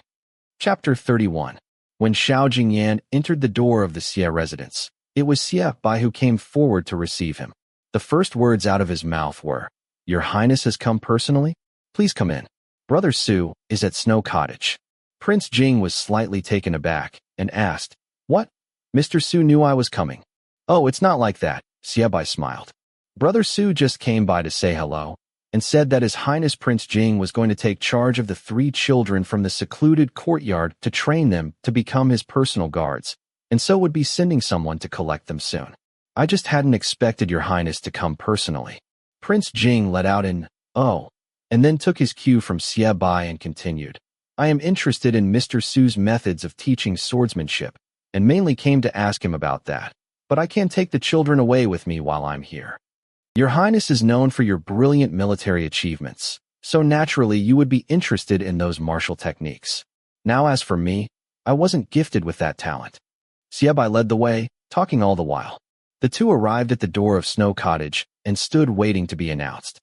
Chapter 31. When Xiao Jingyan entered the door of the Xie residence, it was Xie Bai who came forward to receive him. The first words out of his mouth were, "Your Highness has come personally? Please come in. Brother Su is at Snow Cottage." Prince Jing was slightly taken aback and asked, "What? Mr. Su knew I was coming." "Oh, it's not like that," Xie Bai smiled. "Brother Su just came by to say hello, and said that His Highness Prince Jing was going to take charge of the 3 children from the secluded courtyard to train them to become his personal guards, and so would be sending someone to collect them soon. I just hadn't expected Your Highness to come personally." Prince Jing let out an, "Oh," and then took his cue from Xie Bai and continued, "I am interested in Mr. Su's methods of teaching swordsmanship, and mainly came to ask him about that, but I can't take the children away with me while I'm here. Your Highness is known for your brilliant military achievements, so naturally you would be interested in those martial techniques. Now as for me, I wasn't gifted with that talent." Xie Bai led the way, talking all the while. The two arrived at the door of Snow Cottage and stood waiting to be announced.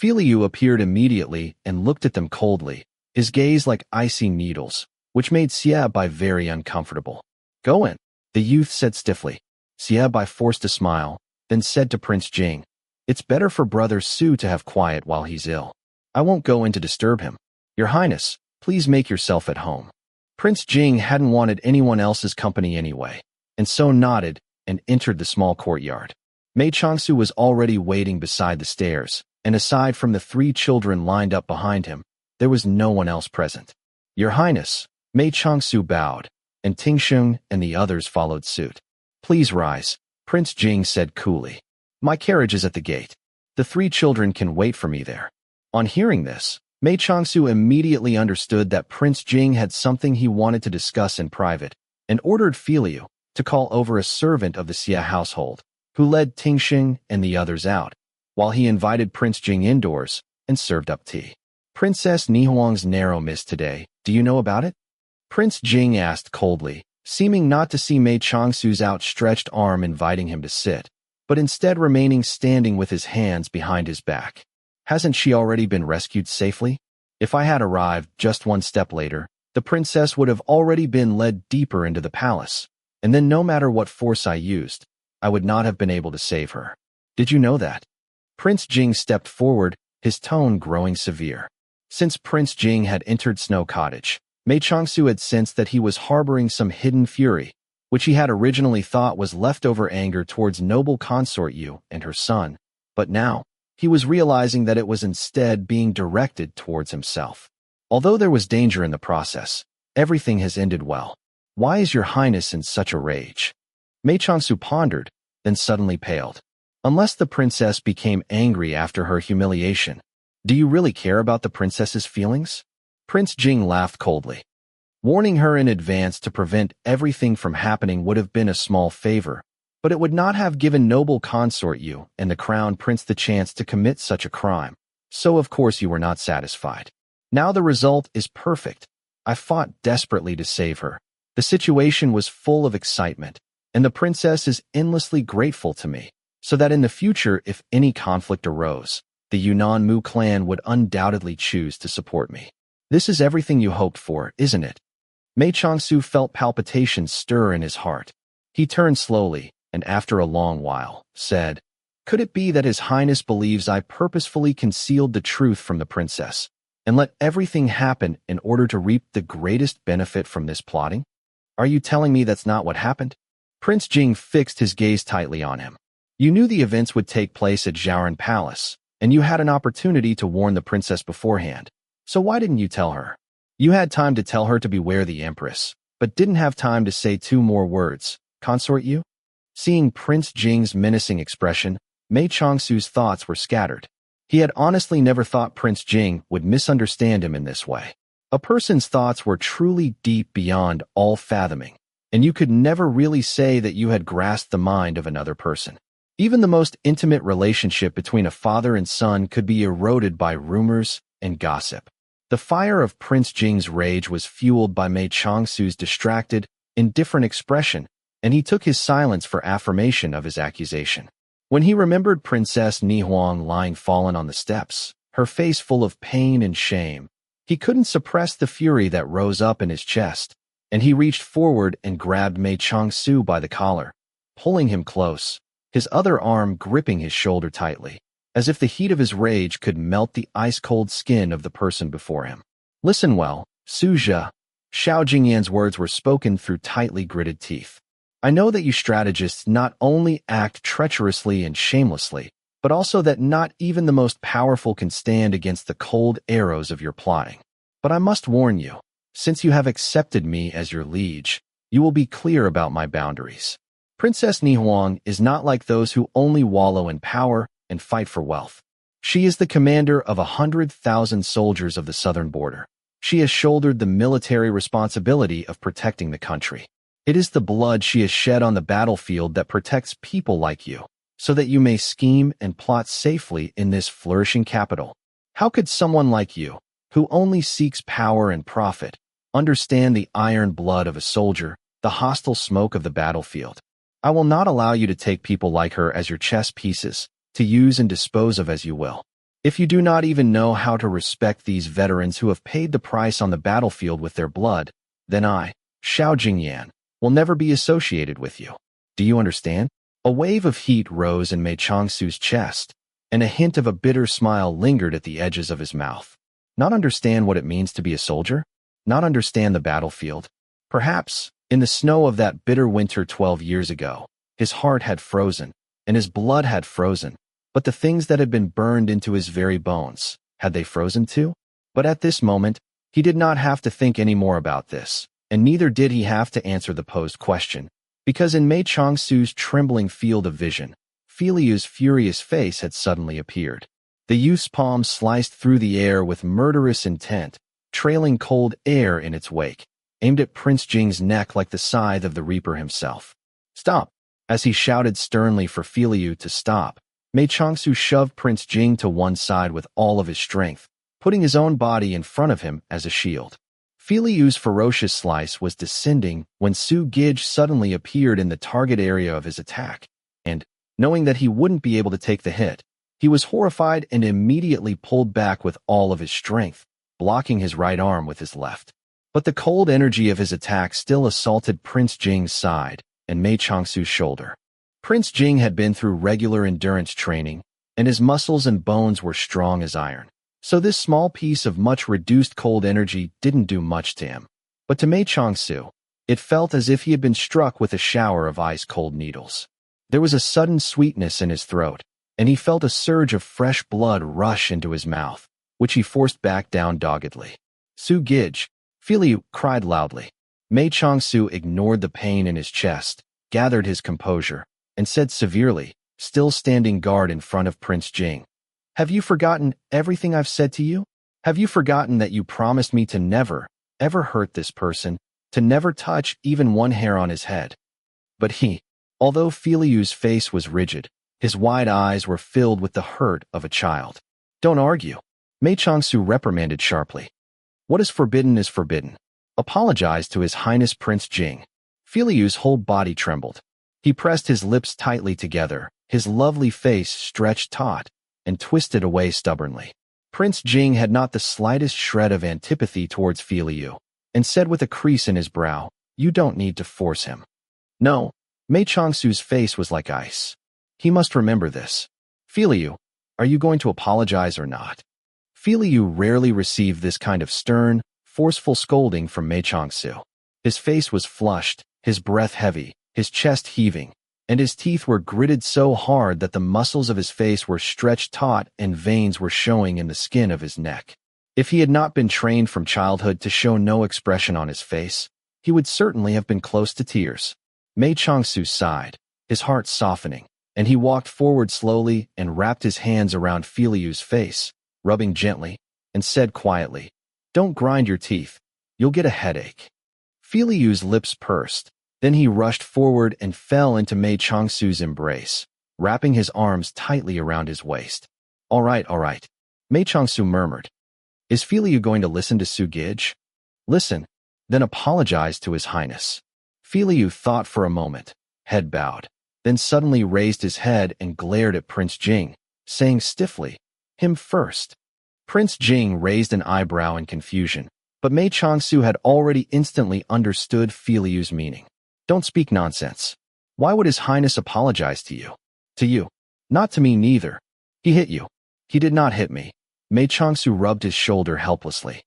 Filiu appeared immediately and looked at them coldly, his gaze like icy needles, which made Xiaobai very uncomfortable. Go in, the youth said stiffly. Xiaobai forced a smile, then said to Prince Jing, It's better for Brother Su to have quiet while he's ill. I won't go in to disturb him. Your Highness, please make yourself at home. Prince Jing hadn't wanted anyone else's company anyway, and so nodded and entered the small courtyard. Mei Changsu was already waiting beside the stairs, and aside from the 3 children lined up behind him, there was no one else present. Your Highness, Mei Changsu bowed, and Tingsheng and the others followed suit. Please rise, Prince Jing said coolly. My carriage is at the gate. The 3 children can wait for me there. On hearing this, Mei Changsu immediately understood that Prince Jing had something he wanted to discuss in private, and ordered Filiu to call over a servant of the Xia household, who led Tingsheng and the others out, while he invited Prince Jing indoors and served up tea. Princess Nihuang's narrow miss today, do you know about it? Prince Jing asked coldly, seeming not to see Mei Changsu's outstretched arm inviting him to sit, but instead remaining standing with his hands behind his back. Hasn't she already been rescued safely? If I had arrived just 1 step later, the princess would have already been led deeper into the palace, and then no matter what force I used, I would not have been able to save her. Did you know that? Prince Jing stepped forward, his tone growing severe. Since Prince Jing had entered Snow Cottage, Mei Changsu had sensed that he was harboring some hidden fury, which he had originally thought was leftover anger towards noble consort Yu and her son, but now, he was realizing that it was instead being directed towards himself. Although there was danger in the process, everything has ended well. Why is your Highness in such a rage? Mei Changsu pondered, then suddenly paled. Unless the princess became angry after her humiliation, do you really care about the princess's feelings? Prince Jing laughed coldly. Warning her in advance to prevent everything from happening would have been a small favor, but it would not have given noble consort Yu and the crown prince the chance to commit such a crime, so of course you were not satisfied. Now the result is perfect. I fought desperately to save her. The situation was full of excitement, and the princess is endlessly grateful to me, so that in the future if any conflict arose, the Yunnan Mu clan would undoubtedly choose to support me. This is everything you hoped for, isn't it? Mei Changsu felt palpitations stir in his heart. He turned slowly, and after a long while, said, Could it be that His Highness believes I purposefully concealed the truth from the princess, and let everything happen in order to reap the greatest benefit from this plotting? Are you telling me that's not what happened? Prince Jing fixed his gaze tightly on him. You knew the events would take place at Zhaoran Palace, and you had an opportunity to warn the princess beforehand. So why didn't you tell her? You had time to tell her to beware the Empress, but didn't have time to say 2 more words, consort Yu? Seeing Prince Jing's menacing expression, Mei Changsu's thoughts were scattered. He had honestly never thought Prince Jing would misunderstand him in this way. A person's thoughts were truly deep beyond all fathoming, and you could never really say that you had grasped the mind of another person. Even the most intimate relationship between a father and son could be eroded by rumors and gossip. The fire of Prince Jing's rage was fueled by Mei Changsu's distracted, indifferent expression, and he took his silence for affirmation of his accusation. When he remembered Princess Nihuang lying fallen on the steps, her face full of pain and shame, he couldn't suppress the fury that rose up in his chest, and he reached forward and grabbed Mei Changsu by the collar, pulling him close, his other arm gripping his shoulder tightly, as if the heat of his rage could melt the ice-cold skin of the person before him. Listen well, Suzhia. Xiao Jingyan's words were spoken through tightly gritted teeth. I know that you strategists not only act treacherously and shamelessly, but also that not even the most powerful can stand against the cold arrows of your plotting. But I must warn you, since you have accepted me as your liege, you will be clear about my boundaries. Princess Nihuang is not like those who only wallow in power and fight for wealth. She is the commander of 100,000 soldiers of the southern border. She has shouldered the military responsibility of protecting the country. It is the blood she has shed on the battlefield that protects people like you, so that you may scheme and plot safely in this flourishing capital. How could someone like you, who only seeks power and profit, understand the iron blood of a soldier, the hostile smoke of the battlefield? I will not allow you to take people like her as your chess pieces, to use and dispose of as you will. If you do not even know how to respect these veterans who have paid the price on the battlefield with their blood, then I, Xiao Jingyan, will never be associated with you. Do you understand? A wave of heat rose in Mei Changsu's chest, and a hint of a bitter smile lingered at the edges of his mouth. Not understand what it means to be a soldier? Not understand the battlefield? Perhaps, in the snow of that bitter winter 12 years ago, his heart had frozen, and his blood had frozen, but the things that had been burned into his very bones, had they frozen too? But at this moment, he did not have to think any more about this, and neither did he have to answer the posed question, because in Mei Changsu's trembling field of vision, Filiu's furious face had suddenly appeared. The youth's palm sliced through the air with murderous intent, trailing cold air in its wake, aimed at Prince Jing's neck like the scythe of the Reaper himself. Stop! As he shouted sternly for Filiu to stop, Mei Changsu shoved Prince Jing to one side with all of his strength, putting his own body in front of him as a shield. Filiu's ferocious slice was descending when Su Gij suddenly appeared in the target area of his attack, and, knowing that he wouldn't be able to take the hit, he was horrified and immediately pulled back with all of his strength, blocking his right arm with his left. But the cold energy of his attack still assaulted Prince Jing's side and Mei Changsu's shoulder. Prince Jing had been through regular endurance training, and his muscles and bones were strong as iron. So this small piece of much reduced cold energy didn't do much to him. But to Mei Changsu, it felt as if he had been struck with a shower of ice-cold needles. There was a sudden sweetness in his throat, and he felt a surge of fresh blood rush into his mouth, which he forced back down doggedly. Su Gij, Filiu, cried loudly. Mei Changsu ignored the pain in his chest, gathered his composure, and said severely, still standing guard in front of Prince Jing, "Have you forgotten everything I've said to you? Have you forgotten that you promised me to never, ever hurt this person, to never touch even one hair on his head?" But he, although Filiu's face was rigid, his wide eyes were filled with the hurt of a child. "Don't argue," Mei Changsu reprimanded sharply. "What is forbidden is forbidden. Apologize to His Highness Prince Jing." Filiu's whole body trembled. He pressed his lips tightly together, his lovely face stretched taut, and twisted away stubbornly. Prince Jing had not the slightest shred of antipathy towards Filiu, and said with a crease in his brow, "You don't need to force him." No, Mei Changsu's face was like ice. He must remember this. "Filiu, are you going to apologize or not?" Filiu rarely received this kind of stern, forceful scolding from Mei Changsu. His face was flushed, his breath heavy, his chest heaving, and his teeth were gritted so hard that the muscles of his face were stretched taut and veins were showing in the skin of his neck. If he had not been trained from childhood to show no expression on his face, he would certainly have been close to tears. Mei Changsu sighed, his heart softening, and he walked forward slowly and wrapped his hands around Filiu's face, rubbing gently, and said quietly, "Don't grind your teeth. You'll get a headache." Filiu's lips pursed. Then he rushed forward and fell into Mei Changsu's embrace, wrapping his arms tightly around his waist. All right, Mei Changsu murmured. "Is Filiu going to listen to Su Gij?" "Listen, then apologize to His Highness." Filiu thought for a moment, head bowed, then suddenly raised his head and glared at Prince Jing, saying stiffly, "Him first." Prince Jing raised an eyebrow in confusion, but Mei Changsu had already instantly understood Filiu's meaning. "Don't speak nonsense. Why would His Highness apologize to you?" "To you. Not to me neither. He hit you." "He did not hit me." Mei Changsu rubbed his shoulder helplessly.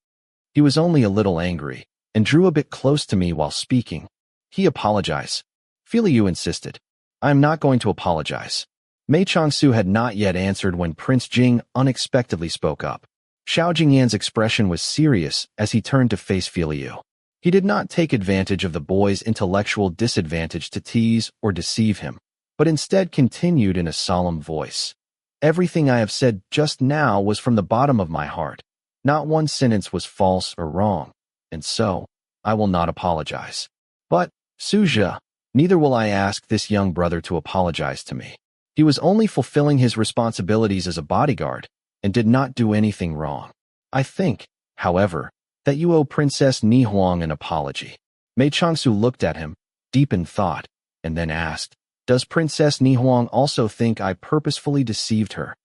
"He was only a little angry, and drew a bit close to me while speaking. He apologized." Filiu insisted. "I am not going to apologize." Mei Changsu had not yet answered when Prince Jing unexpectedly spoke up. Xiao Jingyan's expression was serious as he turned to face Filiu. He did not take advantage of the boy's intellectual disadvantage to tease or deceive him, but instead continued in a solemn voice. "Everything I have said just now was from the bottom of my heart. Not one sentence was false or wrong, and so, I will not apologize. But, Suja, neither will I ask this young brother to apologize to me. He was only fulfilling his responsibilities as a bodyguard, and did not do anything wrong. I think, however, that you owe Princess Ni Huang an apology." Mei Changsu looked at him, deep in thought, and then asked, "Does Princess Ni Huang also think I purposefully deceived her?"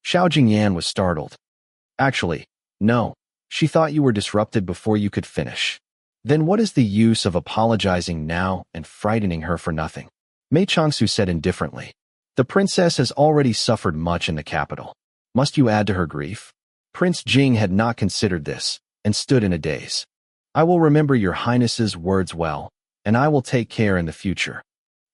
Xiao Jingyan was startled. Actually, no. She thought you were disrupted before you could finish. Then what is the use of apologizing now and frightening her for nothing? Mei Changsu said indifferently. The princess has already suffered much in the capital. Must you add to her grief? Prince Jing had not considered this, and stood in a daze. I will remember your highness's words well, and I will take care in the future.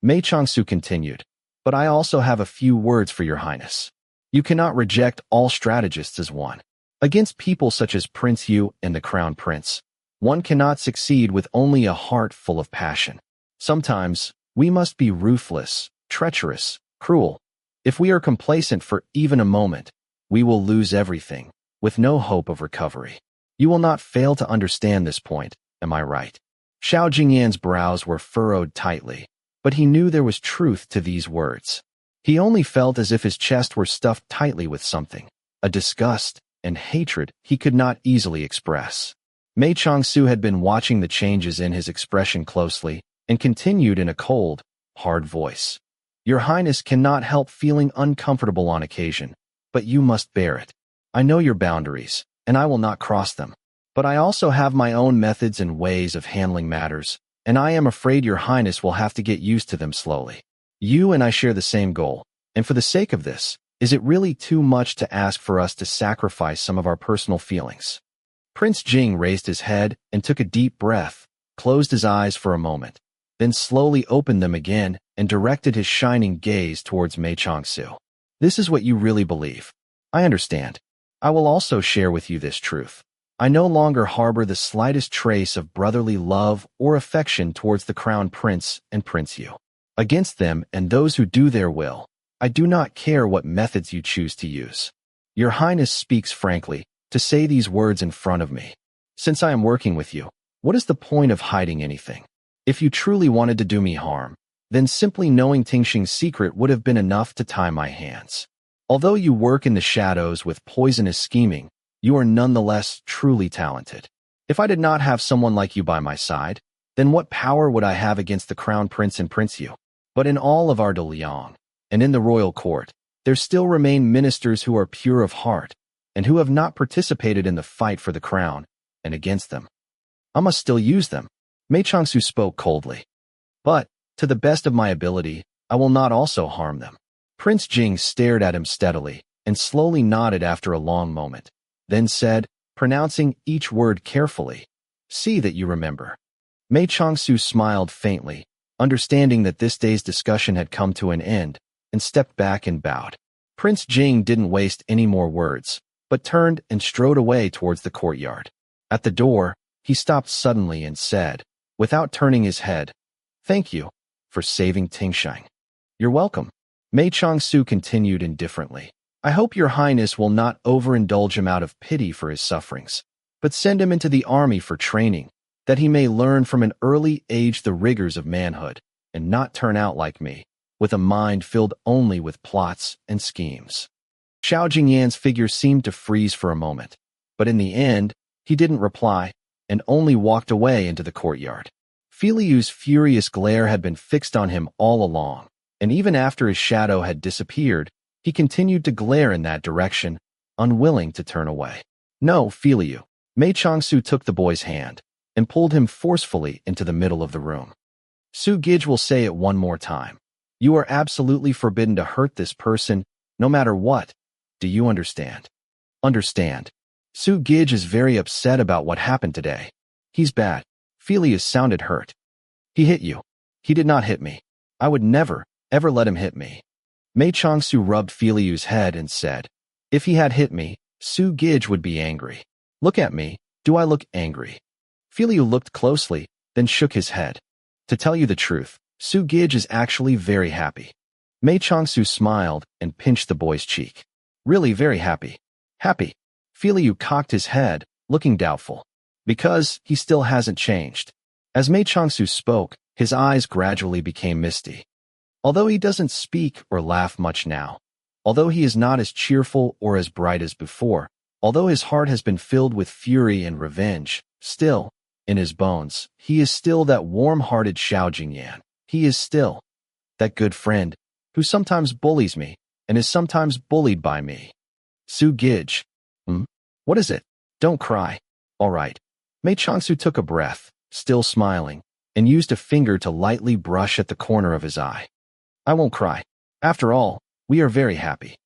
Mei Changsu continued, but I also have a few words for your highness. You cannot reject all strategists as one. Against people such as Prince Yu and the Crown Prince, one cannot succeed with only a heart full of passion. Sometimes, we must be ruthless, treacherous, cruel. If we are complacent for even a moment, we will lose everything, with no hope of recovery. You will not fail to understand this point, am I right? Xiao Jingyan's brows were furrowed tightly, but he knew there was truth to these words. He only felt as if his chest were stuffed tightly with something, a disgust and hatred he could not easily express. Mei Changsu had been watching the changes in his expression closely and continued in a cold, hard voice. Your Highness cannot help feeling uncomfortable on occasion, but you must bear it. I know your boundaries, and I will not cross them. But I also have my own methods and ways of handling matters, and I am afraid your Highness will have to get used to them slowly. You and I share the same goal, and for the sake of this, is it really too much to ask for us to sacrifice some of our personal feelings? Prince Jing raised his head and took a deep breath, closed his eyes for a moment, then slowly opened them again and directed his shining gaze towards Mei Changsu. This is what you really believe. I understand. I will also share with you this truth. I no longer harbor the slightest trace of brotherly love or affection towards the Crown Prince and Prince Yu. Against them and those who do their will, I do not care what methods you choose to use. Your Highness speaks frankly to say these words in front of me. Since I am working with you, what is the point of hiding anything? If you truly wanted to do me harm, then simply knowing Tingxing's secret would have been enough to tie my hands. Although you work in the shadows with poisonous scheming, you are nonetheless truly talented. If I did not have someone like you by my side, then what power would I have against the Crown Prince and Prince Yu? But in all of our De Liang, and in the royal court, there still remain ministers who are pure of heart, and who have not participated in the fight for the crown, and against them. I must still use them. Mei Changsu spoke coldly. But, to the best of my ability, I will not also harm them. Prince Jing stared at him steadily, and slowly nodded after a long moment, then said, pronouncing each word carefully, "See that you remember." Mei Changsu smiled faintly, understanding that this day's discussion had come to an end, and stepped back and bowed. Prince Jing didn't waste any more words, but turned and strode away towards the courtyard. At the door, he stopped suddenly and said, without turning his head, "Thank you for saving Tingxing." "You're welcome." Mei Changsu continued indifferently. "I hope your Highness will not overindulge him out of pity for his sufferings, but send him into the army for training, that he may learn from an early age the rigors of manhood, and not turn out like me, with a mind filled only with plots and schemes." Xiao Jingyan's figure seemed to freeze for a moment, but in the end, he didn't reply, and only walked away into the courtyard. Filiu's furious glare had been fixed on him all along, and even after his shadow had disappeared, he continued to glare in that direction, unwilling to turn away. "No, Filiu." Mei Changsu took the boy's hand and pulled him forcefully into the middle of the room. "Su Gij will say it one more time. You are absolutely forbidden to hurt this person, no matter what. Do you understand?" "Understand." Su Gij is very upset about what happened today. He's bad. Filius sounded hurt. "He hit you." "He did not hit me. I would never, ever let him hit me." Mei Changsu rubbed Filiu's head and said, "If he had hit me, Su Gij would be angry. Look at me. Do I look angry?" Filiu looked closely, then shook his head. "To tell you the truth, Su Gij is actually very happy." Mei Changsu smiled and pinched the boy's cheek. "Really very happy." "Happy?" Filiu cocked his head, looking doubtful. "Because he still hasn't changed." As Mei Changsu spoke, his eyes gradually became misty. "Although he doesn't speak or laugh much now, although he is not as cheerful or as bright as before, although his heart has been filled with fury and revenge, still, in his bones, he is still that warm-hearted Xiao Jingyan. He is still that good friend who sometimes bullies me and is sometimes bullied by me." Su Gij. What is it? Don't cry. All right. Mei Changsu took a breath, still smiling, and used a finger to lightly brush at the corner of his eye. I won't cry. After all, we are very happy.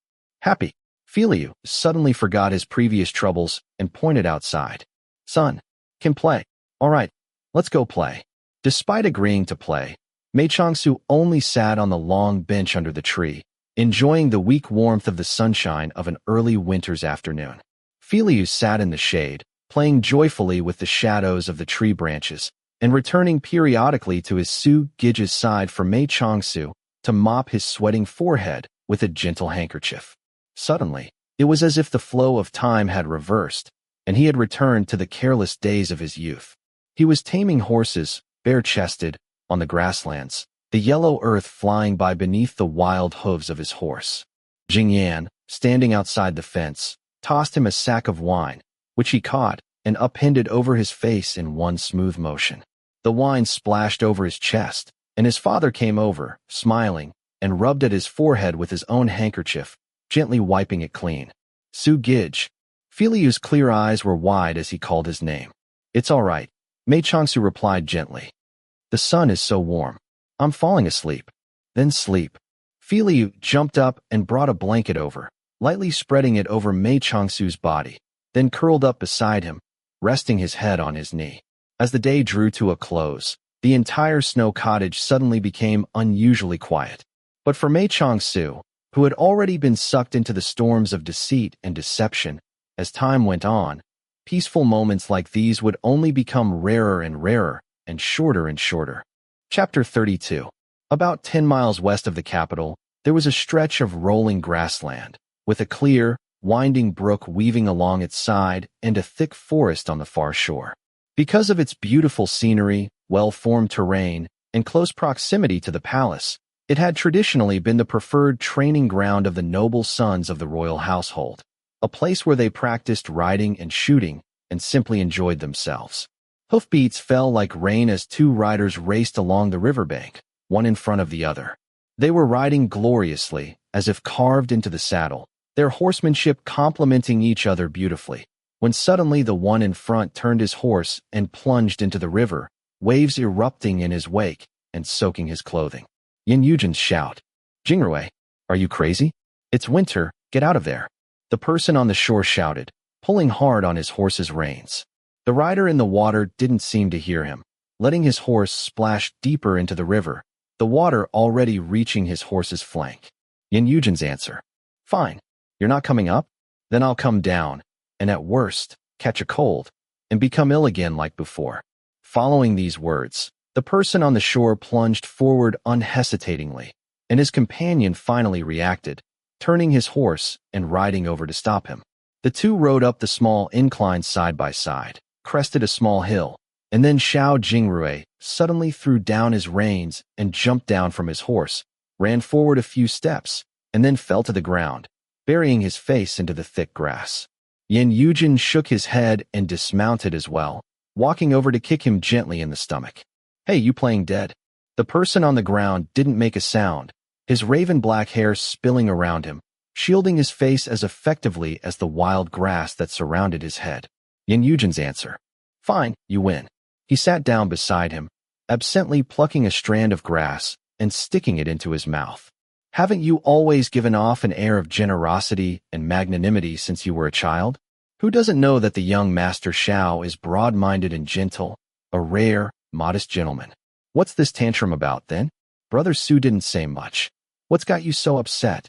Happy. Filiu suddenly forgot his previous troubles and pointed outside. Son, can play. All right, let's go play. Despite agreeing to play, Mei Changsu only sat on the long bench under the tree, enjoying the weak warmth of the sunshine of an early winter's afternoon. Filiu sat in the shade, playing joyfully with the shadows of the tree branches, and returning periodically to his Su Gij's side for Mei Changsu to mop his sweating forehead with a gentle handkerchief. Suddenly, it was as if the flow of time had reversed, and he had returned to the careless days of his youth. He was taming horses, bare-chested, on the grasslands, the yellow earth flying by beneath the wild hooves of his horse. Jing Yan, standing outside the fence, tossed him a sack of wine, which he caught and upended over his face in one smooth motion. The wine splashed over his chest, and his father came over, smiling, and rubbed at his forehead with his own handkerchief, gently wiping it clean. Su Gij. Filiu's clear eyes were wide as he called his name. It's all right, Mei Changsu replied gently. The sun is so warm. I'm falling asleep. Then sleep. Filiu jumped up and brought a blanket over, lightly spreading it over Mei Changsu's body, then curled up beside him, resting his head on his knee. As the day drew to a close, the entire snow cottage suddenly became unusually quiet. But for Mei Changsu, who had already been sucked into the storms of deceit and deception, as time went on, peaceful moments like these would only become rarer and shorter. Chapter 32. About 10 miles west of the capital, there was a stretch of rolling grassland, with a clear, winding brook weaving along its side and a thick forest on the far shore. Because of its beautiful scenery, well-formed terrain, and close proximity to the palace, it had traditionally been the preferred training ground of the noble sons of the royal household, a place where they practiced riding and shooting and simply enjoyed themselves. Hoofbeats fell like rain as two riders raced along the riverbank, one in front of the other. They were riding gloriously, as if carved into the saddle, their horsemanship complementing each other beautifully, when suddenly the one in front turned his horse and plunged into the river, waves erupting in his wake and soaking his clothing. Yin Yujin's shout. Jingrui, are you crazy? It's winter, get out of there. The person on the shore shouted, pulling hard on his horse's reins. The rider in the water didn't seem to hear him, letting his horse splash deeper into the river, the water already reaching his horse's flank. Yin Yujin's answer. Fine, you're not coming up? Then I'll come down, and at worst, catch a cold, and become ill again like before. Following these words, the person on the shore plunged forward unhesitatingly, and his companion finally reacted, turning his horse and riding over to stop him. The two rode up the small incline side by side, crested a small hill, and then Xiao Jingrui suddenly threw down his reins and jumped down from his horse, ran forward a few steps, and then fell to the ground, burying his face into the thick grass. Yin Yujin shook his head and dismounted as well, walking over to kick him gently in the stomach. Hey, you playing dead? The person on the ground didn't make a sound, his raven black hair spilling around him, shielding his face as effectively as the wild grass that surrounded his head. Yin Yujin's answer. Fine, you win. He sat down beside him, absently plucking a strand of grass and sticking it into his mouth. Haven't you always given off an air of generosity and magnanimity since you were a child? Who doesn't know that the young Master Xiao is broad-minded and gentle, a rare, modest gentleman? What's this tantrum about, then? Brother Su didn't say much. What's got you so upset?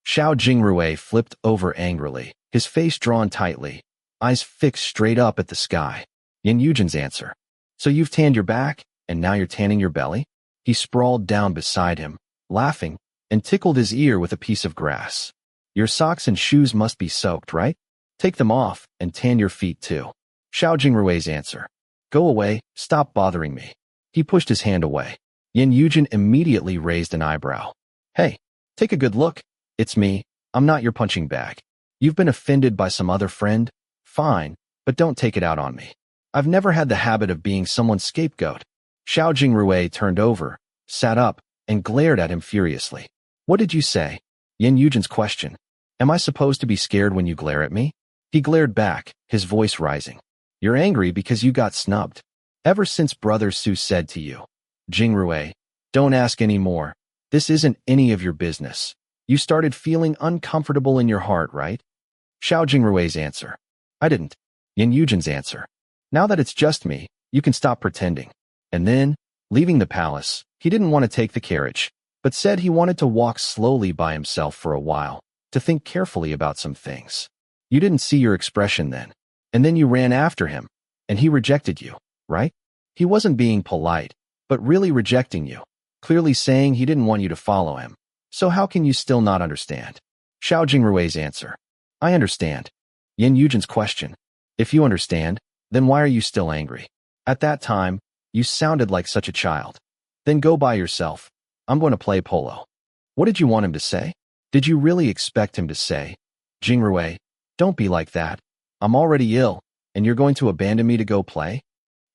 Xiao Jingrui flipped over angrily, his face drawn tightly, eyes fixed straight up at the sky. Yin Yujin's answer. So you've tanned your back, and now you're tanning your belly? He sprawled down beside him, laughing, and tickled his ear with a piece of grass. Your socks and shoes must be soaked, right? Take them off and tan your feet too. Xiao Jingrui's answer. Go away, stop bothering me. He pushed his hand away. Yin Yujin immediately raised an eyebrow. Hey, take a good look. It's me. I'm not your punching bag. You've been offended by some other friend? Fine, but don't take it out on me. I've never had the habit of being someone's scapegoat. Xiao Jingrui turned over, sat up, and glared at him furiously. What did you say? Yin Yujin's question. Am I supposed to be scared when you glare at me? He glared back, his voice rising. You're angry because you got snubbed. Ever since Brother Su said to you, Jingrui, don't ask any more. This isn't any of your business. You started feeling uncomfortable in your heart, right? Xiao Jingrui's answer. I didn't. Yin Yujin's answer. Now that it's just me, you can stop pretending. And then, leaving the palace, he didn't want to take the carriage, but said he wanted to walk slowly by himself for a while, to think carefully about some things. You didn't see your expression then. And then you ran after him, and he rejected you, right? He wasn't being polite, but really rejecting you, clearly saying he didn't want you to follow him. So how can you still not understand? Xiao Jingrui's answer. I understand. Yin Yujin's question. If you understand, then why are you still angry? At that time, you sounded like such a child. Then go by yourself. I'm going to play polo. What did you want him to say? Did you really expect him to say, Jingrui, don't be like that. I'm already ill, and you're going to abandon me to go play?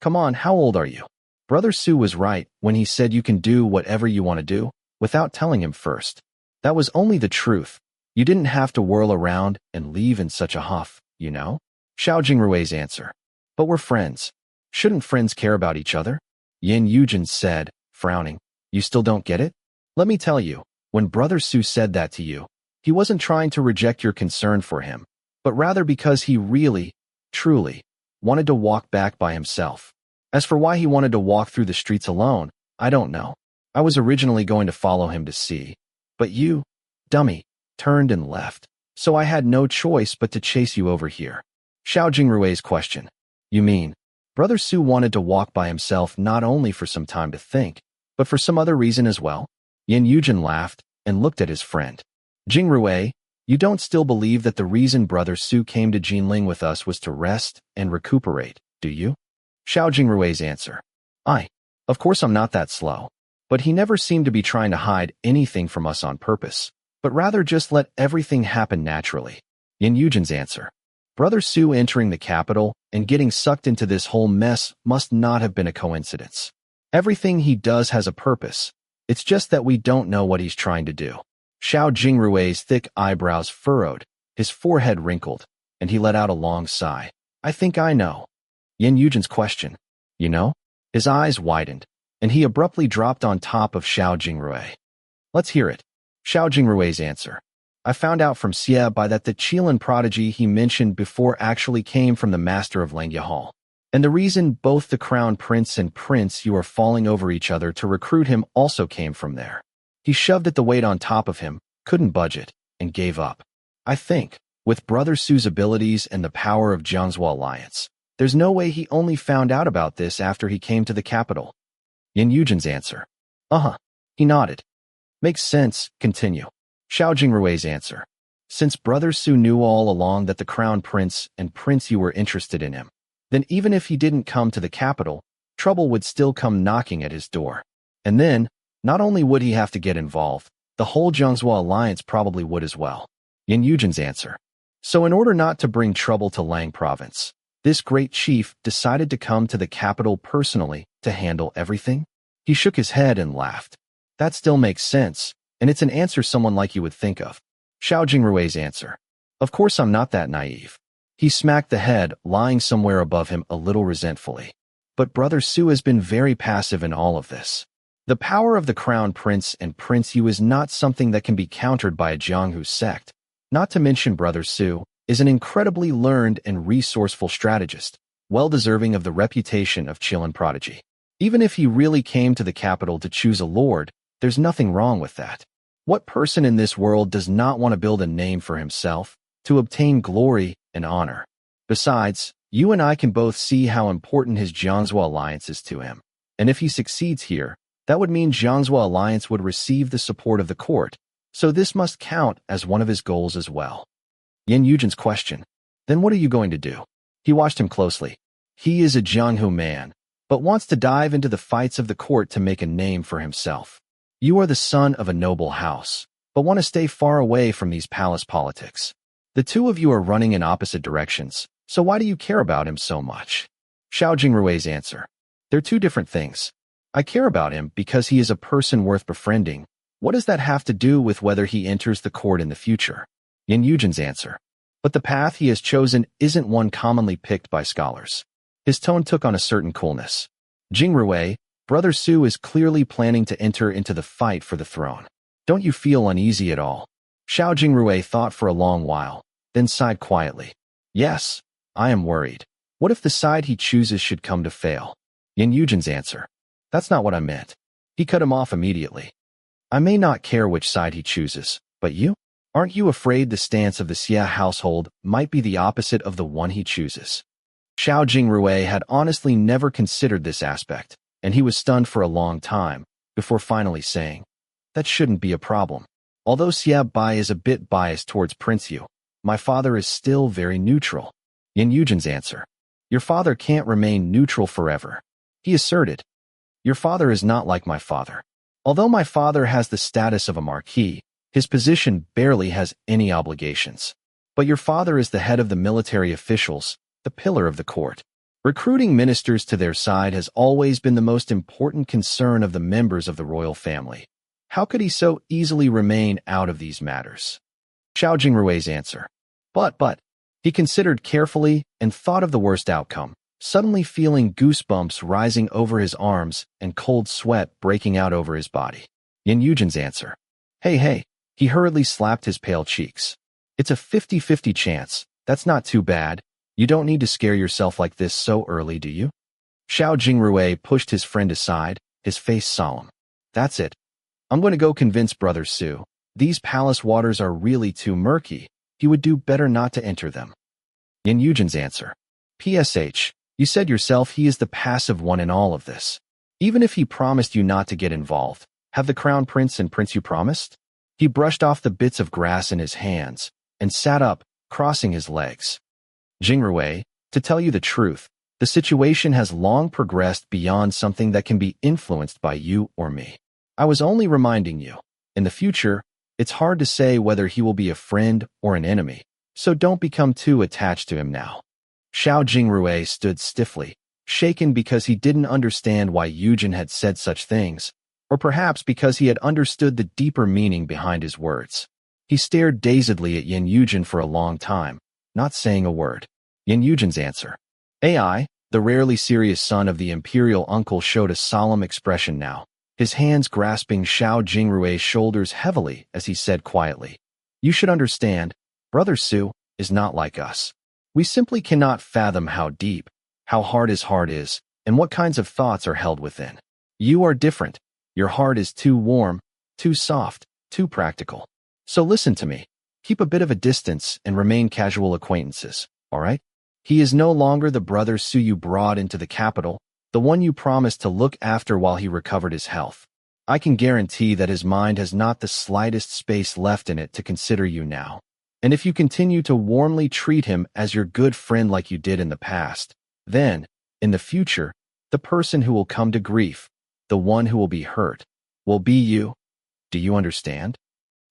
Come on, how old are you? Brother Su was right when he said you can do whatever you want to do, without telling him first. That was only the truth. You didn't have to whirl around and leave in such a huff, you know? Xiao Jingrui's answer. But we're friends. Shouldn't friends care about each other? Yin Yujin said, frowning. You still don't get it? Let me tell you, when Brother Su said that to you, he wasn't trying to reject your concern for him, but rather because he really, truly, wanted to walk back by himself. As for why he wanted to walk through the streets alone, I don't know. I was originally going to follow him to see, but you, dummy, turned and left, so I had no choice but to chase you over here. Xiao Jingrui's question. You mean, Brother Su wanted to walk by himself not only for some time to think, but for some other reason as well? Yin Yujin laughed and looked at his friend. Jingrui, you don't still believe that the reason Brother Su came to Jinling with us was to rest and recuperate, do you? Xiao Jingrui's answer. Of course I'm not that slow. But he never seemed to be trying to hide anything from us on purpose, but rather just let everything happen naturally. Yin Yujin's answer. Brother Su entering the capital and getting sucked into this whole mess must not have been a coincidence. Everything he does has a purpose. It's just that we don't know what he's trying to do. Xiao Jingrui's thick eyebrows furrowed, his forehead wrinkled, and he let out a long sigh. I think I know. Yin Yujin's question. You know? His eyes widened, and he abruptly dropped on top of Xiao Jingrui. Let's hear it. Xiao Jingrui's answer. I found out from Xie Bai that the Qilin prodigy he mentioned before actually came from the master of Langya Hall. And the reason both the crown prince and prince you are falling over each other to recruit him also came from there. He shoved at the weight on top of him, couldn't budge it, and gave up. I think, with Brother Su's abilities and the power of Jiang Zuo Alliance, there's no way he only found out about this after he came to the capital. Yin Yujin's answer. He nodded. Makes sense, continue. Xiao Jingrui's answer. Since Brother Su knew all along that the crown prince and prince you were interested in him, then even if he didn't come to the capital, trouble would still come knocking at his door. And then, not only would he have to get involved, the whole Jiang Zuo Alliance probably would as well. Yin Yujin's answer. So in order not to bring trouble to Lang province, this great chief decided to come to the capital personally to handle everything? He shook his head and laughed. That still makes sense, and it's an answer someone like you would think of. Xiao Jingrui's answer. Of course I'm not that naive. He smacked the head lying somewhere above him a little resentfully. But Brother Su has been very passive in all of this. The power of the crown prince and prince Yu is not something that can be countered by a Jianghu sect. Not to mention Brother Su is an incredibly learned and resourceful strategist, well deserving of the reputation of Qilin prodigy. Even if he really came to the capital to choose a lord, there's nothing wrong with that. What person in this world does not want to build a name for himself, to obtain glory and honor? Besides, you and I can both see how important his Jiang Zuo Alliance is to him. And if he succeeds here, that would mean Jiang Zuo Alliance would receive the support of the court, so this must count as one of his goals as well. Yin Yujin's question. Then what are you going to do? He watched him closely. He is a Jianghu man, but wants to dive into the fights of the court to make a name for himself. You are the son of a noble house, but want to stay far away from these palace politics. The two of you are running in opposite directions, so why do you care about him so much? Xiao Jingrui's answer. They're two different things. I care about him because he is a person worth befriending. What does that have to do with whether he enters the court in the future? Yin Yujin's answer. But the path he has chosen isn't one commonly picked by scholars. His tone took on a certain coolness. Jing Rui, Brother Su is clearly planning to enter into the fight for the throne. Don't you feel uneasy at all? Xiao Jingrui thought for a long while, then sighed quietly. Yes, I am worried. What if the side he chooses should come to fail? Yin Yujin's answer. That's not what I meant. He cut him off immediately. I may not care which side he chooses, but you? Aren't you afraid the stance of the Xia household might be the opposite of the one he chooses? Xiao Jingrui had honestly never considered this aspect, and he was stunned for a long time, before finally saying, that shouldn't be a problem. Although Xia Bai is a bit biased towards Prince Yu, my father is still very neutral. Yin Yujin's answer. Your father can't remain neutral forever. He asserted. Your father is not like my father. Although my father has the status of a marquis, his position barely has any obligations. But your father is the head of the military officials, the pillar of the court. Recruiting ministers to their side has always been the most important concern of the members of the royal family. How could he so easily remain out of these matters? Xiao Jingrui's answer. But, he considered carefully and thought of the worst outcome, suddenly feeling goosebumps rising over his arms and cold sweat breaking out over his body. Yin Yujin's answer. Hey, he hurriedly slapped his pale cheeks. It's a 50-50 chance. That's not too bad. You don't need to scare yourself like this so early, do you? Xiao Jingrui pushed his friend aside, his face solemn. That's it. I'm going to go convince Brother Su. These palace waters are really too murky. He would do better not to enter them. Yin Yujin's answer. PSH, you said yourself he is the passive one in all of this. Even if he promised you not to get involved, have the Crown Prince and Prince you promised? He brushed off the bits of grass in his hands and sat up, crossing his legs. Jingrui, to tell you the truth, the situation has long progressed beyond something that can be influenced by you or me. I was only reminding you. In the future, it's hard to say whether he will be a friend or an enemy, so don't become too attached to him now. Xiao Jingrui stood stiffly, shaken because he didn't understand why Yujin had said such things, or perhaps because he had understood the deeper meaning behind his words. He stared dazedly at Yin Yujin for a long time, not saying a word. Yin Yujin's answer. AI, the rarely serious son of the imperial uncle, showed a solemn expression now, his hands grasping Xiao Jingrui's shoulders heavily as he said quietly, You should understand, Brother Su is not like us. We simply cannot fathom how deep, how hard his heart is, and what kinds of thoughts are held within. You are different. Your heart is too warm, too soft, too practical. So listen to me. Keep a bit of a distance and remain casual acquaintances, all right? He is no longer the Brother Su you brought into the capital, the one you promised to look after while he recovered his health. I can guarantee that his mind has not the slightest space left in it to consider you now. And if you continue to warmly treat him as your good friend like you did in the past, then, in the future, the person who will come to grief, the one who will be hurt, will be you. Do you understand?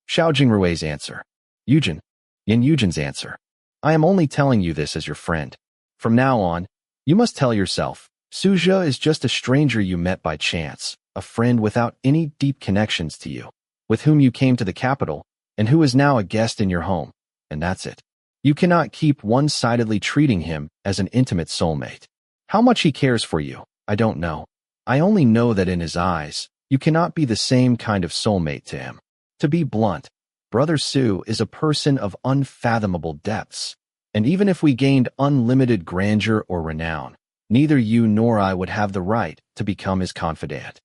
Xiao Jingrui's answer. Yujin. Yin Yujin's answer. I am only telling you this as your friend. From now on, you must tell yourself, Suzhou is just a stranger you met by chance, a friend without any deep connections to you, with whom you came to the capital, and who is now a guest in your home, and that's it. You cannot keep one-sidedly treating him as an intimate soulmate. How much he cares for you, I don't know. I only know that in his eyes, you cannot be the same kind of soulmate to him. To be blunt, Brother Su is a person of unfathomable depths, and even if we gained unlimited grandeur or renown, neither you nor I would have the right to become his confidant.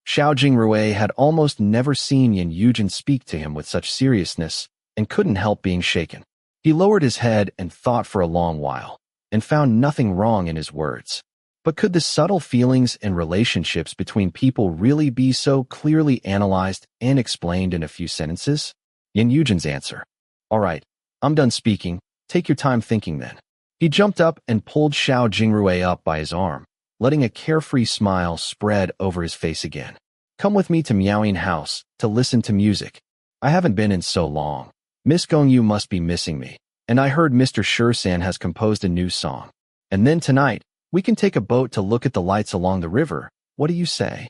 Xiao Jingrui had almost never seen Yin Yujin speak to him with such seriousness and couldn't help being shaken. He lowered his head and thought for a long while, and found nothing wrong in his words. But could the subtle feelings and relationships between people really be so clearly analyzed and explained in a few sentences? Yin Yujin's answer. All right, I'm done speaking. Take your time thinking then. He jumped up and pulled Xiao Jingrui up by his arm, letting a carefree smile spread over his face again. Come with me to Miaoying House to listen to music. I haven't been in so long. Miss Gongyu must be missing me, and I heard Mr. Shursan has composed a new song. And then tonight, we can take a boat to look at the lights along the river. What do you say?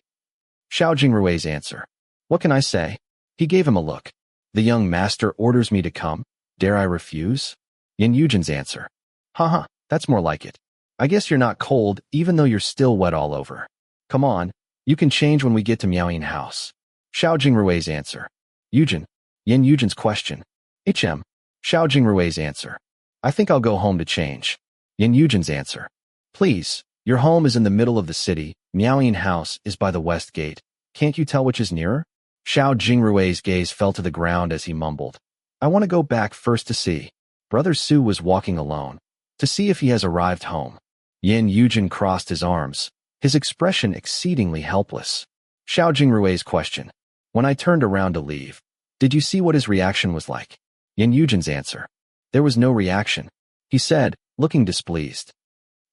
Xiao Jingrui's answer. What can I say? He gave him a look. The young master orders me to come. Dare I refuse? Yin Yujin's answer. Haha, that's more like it. I guess you're not cold even though you're still wet all over. Come on, you can change when we get to Miaoyin House. Xiao Jingrui's answer. Yujin. Yin Yujin's question. HM. Xiao Jingrui's answer. I think I'll go home to change. Yin Yujin's answer. Please, your home is in the middle of the city, Miaoyin House is by the west gate. Can't you tell which is nearer? Xiao Jingrui's gaze fell to the ground as he mumbled. I want to go back first to see. Brother Su was walking alone. To see if he has arrived home. Yin Yujin crossed his arms, his expression exceedingly helpless. Xiao Jingrui's question. When I turned around to leave, did you see what his reaction was like? Yin Yujin's answer. There was no reaction. He said, looking displeased.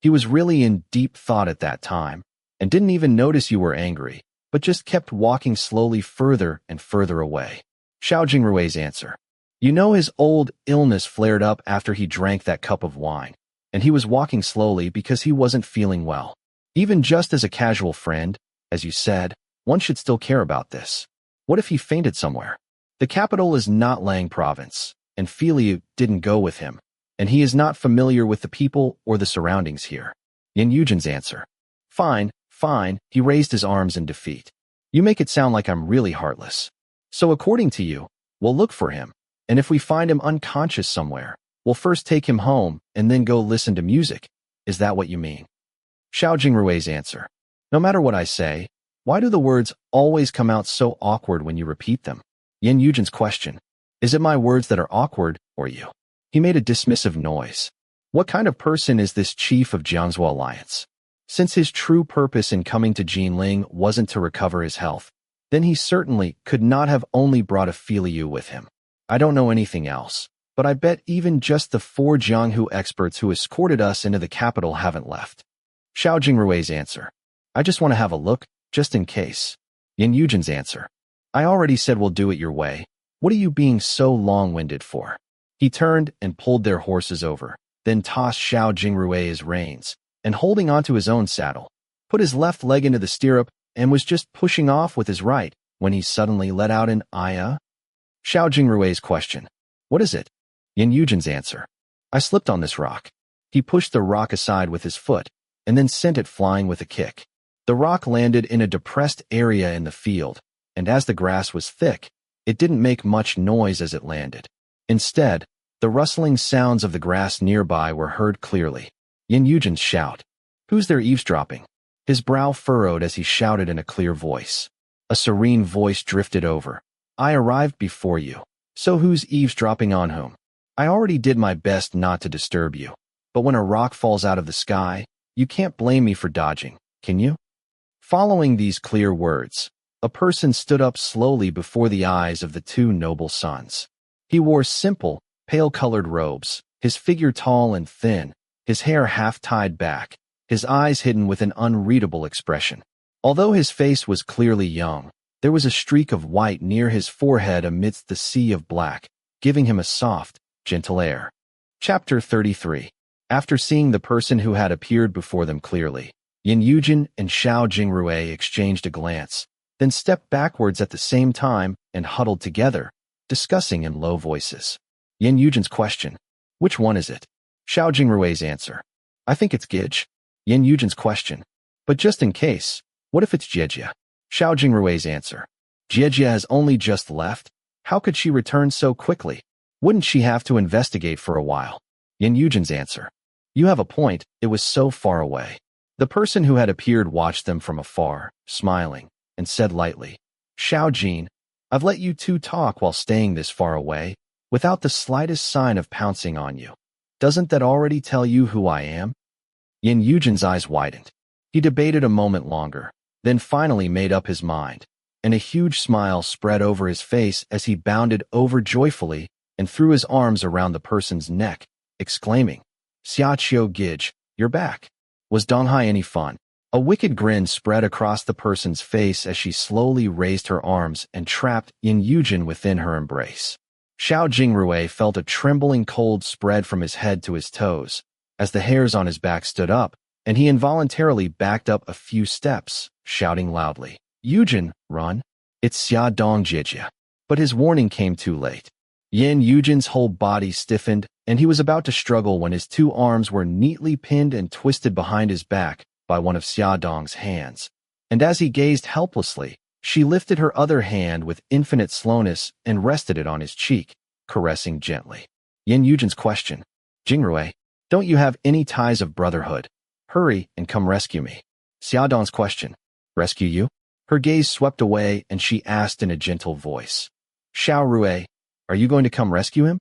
He was really in deep thought at that time, and didn't even notice you were angry, but just kept walking slowly further and further away. Xiao Jingrui's answer. You know his old illness flared up after he drank that cup of wine, and he was walking slowly because he wasn't feeling well. Even just as a casual friend, as you said, one should still care about this. What if he fainted somewhere? The capital is not Lang province, and Filiu didn't go with him, and he is not familiar with the people or the surroundings here. Yin Yujin's answer. Fine, fine, he raised his arms in defeat. You make it sound like I'm really heartless. So according to you, we'll look for him, and if we find him unconscious somewhere, we'll first take him home and then go listen to music. Is that what you mean? Xiao Jingrui's answer. No matter what I say, why do the words always come out so awkward when you repeat them? Yin Yujin's question. Is it my words that are awkward, or you? He made a dismissive noise. What kind of person is this chief of Jiang Zuo Alliance? Since his true purpose in coming to Jinling wasn't to recover his health, then he certainly could not have only brought a Filiu with him. I don't know anything else, but I bet even just the 4 Jianghu experts who escorted us into the capital haven't left. Xiao Jingrui's answer. I just want to have a look, just in case. Yin Yujin's answer. I already said we'll do it your way. What are you being so long-winded for? He turned and pulled their horses over, then tossed Xiao Jingrui his reins, and holding onto his own saddle, put his left leg into the stirrup and was just pushing off with his right when he suddenly let out an "Aya?" Xiao Jingrui's question. What is it? Yin Yujin's answer. I slipped on this rock. He pushed the rock aside with his foot, and then sent it flying with a kick. The rock landed in a depressed area in the field, and as the grass was thick, it didn't make much noise as it landed. Instead, the rustling sounds of the grass nearby were heard clearly. Yin Yujin's shout. Who's there eavesdropping? His brow furrowed as he shouted in a clear voice. A serene voice drifted over. I arrived before you. So who's eavesdropping on whom? I already did my best not to disturb you. But when a rock falls out of the sky, you can't blame me for dodging, can you? Following these clear words, a person stood up slowly before the eyes of the 2 noble sons. He wore simple, pale-colored robes, his figure tall and thin, his hair half tied back, his eyes hidden with an unreadable expression. Although his face was clearly young, there was a streak of white near his forehead amidst the sea of black, giving him a soft, gentle air. Chapter 33. After seeing the person who had appeared before them clearly, Yin Yujin and Xiao Jingrui exchanged a glance, then stepped backwards at the same time and huddled together, discussing in low voices. Yin Yujin's question. Which one is it? Xiao Jingrui's answer. I think it's Gij. Yin Yujin's question. But just in case, what if it's Jie? Xiao Jingrui's answer. Jie has only just left. How could she return so quickly? Wouldn't she have to investigate for a while? Yin Yujin's answer. You have a point, it was so far away. The person who had appeared watched them from afar, smiling, and said lightly, Xiao Jin, I've let you 2 talk while staying this far away, without the slightest sign of pouncing on you. Doesn't that already tell you who I am? Yin Yujin's eyes widened. He debated a moment longer, then finally made up his mind, and a huge smile spread over his face as he bounded over joyfully and threw his arms around the person's neck, exclaiming, Xiaqiu Gij, you're back. Was Donghai any fun? A wicked grin spread across the person's face as she slowly raised her arms and trapped Yin Yujin within her embrace. Xiao Jingrui felt a trembling cold spread from his head to his toes, as the hairs on his back stood up, and he involuntarily backed up a few steps, shouting loudly, Yujin, run! It's Xia Dong Jie. But his warning came too late. Yin Yujin's whole body stiffened, and he was about to struggle when his two arms were neatly pinned and twisted behind his back by one of Xia Dong's hands. And as he gazed helplessly, she lifted her other hand with infinite slowness and rested it on his cheek, caressing gently. Yin Yujin's question, Jingrui, don't you have any ties of brotherhood? Hurry and come rescue me. Xia Dong's question, rescue you? Her gaze swept away and she asked in a gentle voice, Xiao Rui, are you going to come rescue him?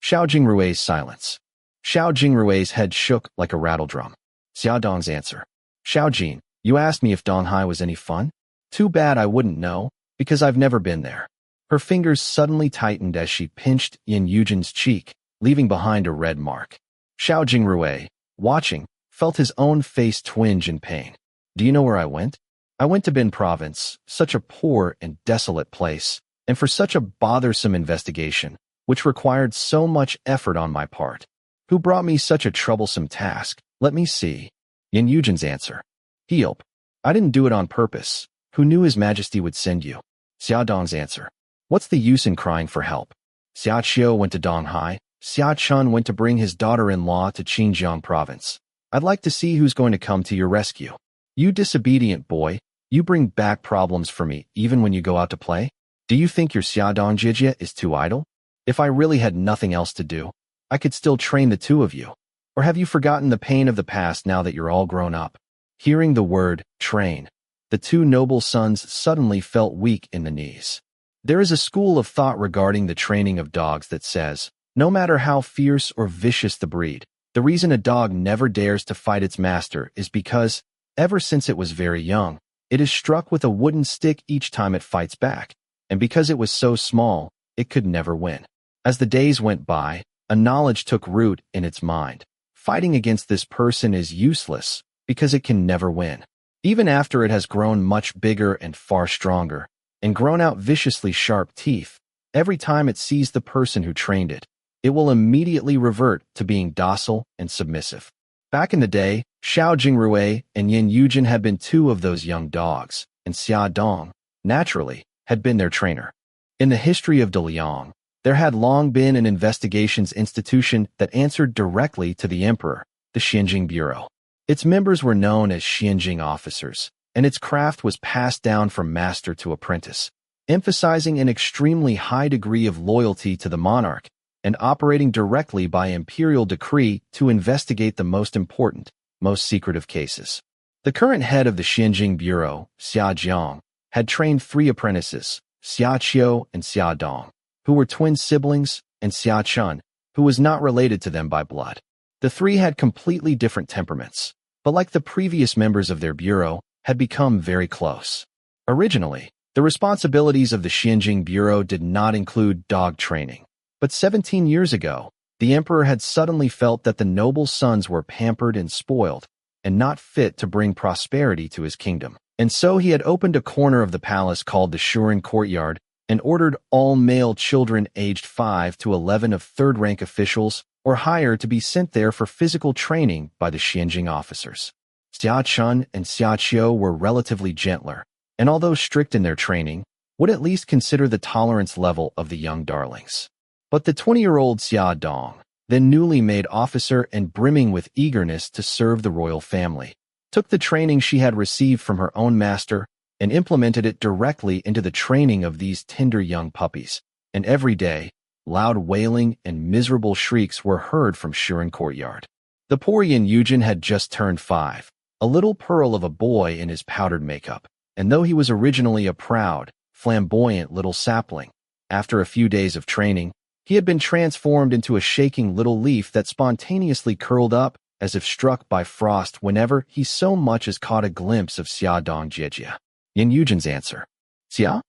Xiao Jingrui's silence. Xiao Jingrui's head shook like a rattledrum. Xia Dong's answer, Xiao Jin, you asked me if Donghai was any fun? Too bad I wouldn't know, because I've never been there. Her fingers suddenly tightened as she pinched Yin Yujin's cheek, leaving behind a red mark. Xiao Jingrui, watching, felt his own face twinge in pain. Do you know where I went? I went to Bin Province, such a poor and desolate place, and for such a bothersome investigation, which required so much effort on my part. Who brought me such a troublesome task? Let me see. Yin Yujin's answer. Heop. I didn't do it on purpose. Who knew His Majesty would send you? Xia Dong's answer. What's the use in crying for help? Xia Qiu went to Donghai. Xia Chun went to bring his daughter-in-law to Xinjiang Province. I'd like to see who's going to come to your rescue. You disobedient boy, you bring back problems for me even when you go out to play? Do you think your Xiaodong Jijia is too idle? If I really had nothing else to do, I could still train the two of you. Or have you forgotten the pain of the past now that you're all grown up? Hearing the word, train, the two noble sons suddenly felt weak in the knees. There is a school of thought regarding the training of dogs that says, no matter how fierce or vicious the breed, the reason a dog never dares to fight its master is because, ever since it was very young, it is struck with a wooden stick each time it fights back, and because it was so small, it could never win. As the days went by, a knowledge took root in its mind. Fighting against this person is useless because it can never win. Even after it has grown much bigger and far stronger, and grown out viciously sharp teeth, every time it sees the person who trained it, it will immediately revert to being docile and submissive. Back in the day, Xiao Jingrui and Yin Yujin had been two of those young dogs, and Xia Dong, naturally, had been their trainer. In the history of DeLiang, there had long been an investigations institution that answered directly to the emperor, the Xianjing Bureau. Its members were known as Xianjing officers, and its craft was passed down from master to apprentice, emphasizing an extremely high degree of loyalty to the monarch and operating directly by imperial decree to investigate the most important, most secretive cases. The current head of the Xianjing Bureau, Xia Jiang, had trained 3 apprentices, Xia Qiu and Xia Dong, who were twin siblings, and Xia Chun, who was not related to them by blood. The 3 had completely different temperaments, but like the previous members of their bureau, had become very close. Originally, the responsibilities of the Xianjing Bureau did not include dog training, but 17 years ago, the emperor had suddenly felt that the noble sons were pampered and spoiled, and not fit to bring prosperity to his kingdom. And so he had opened a corner of the palace called the Shuren Courtyard and ordered all male children aged 5 to 11 of third-rank officials or higher to be sent there for physical training by the Xianjing officers. Xia Chun and Xia Qiu were relatively gentler, and although strict in their training, would at least consider the tolerance level of the young darlings. But the 20-year-old Xia Dong, then newly made officer and brimming with eagerness to serve the royal family, took the training she had received from her own master and implemented it directly into the training of these tender young puppies. And every day, loud wailing and miserable shrieks were heard from Shuren Courtyard. The poor Yin Yujin had just turned 5, a little pearl of a boy in his powdered makeup, and though he was originally a proud, flamboyant little sapling, after a few days of training, he had been transformed into a shaking little leaf that spontaneously curled up as if struck by frost whenever he so much as caught a glimpse of Xia Dong Jijia. Yin Yujin's answer. Xia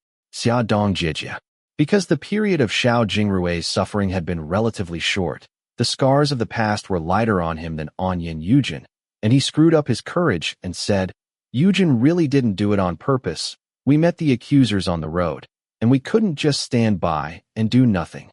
Dong Jijia. Because the period of Xiao Jingrui's suffering had been relatively short, the scars of the past were lighter on him than on Yin Yujin, and he screwed up his courage and said, Yujin really didn't do it on purpose. We met the accusers on the road, and we couldn't just stand by and do nothing.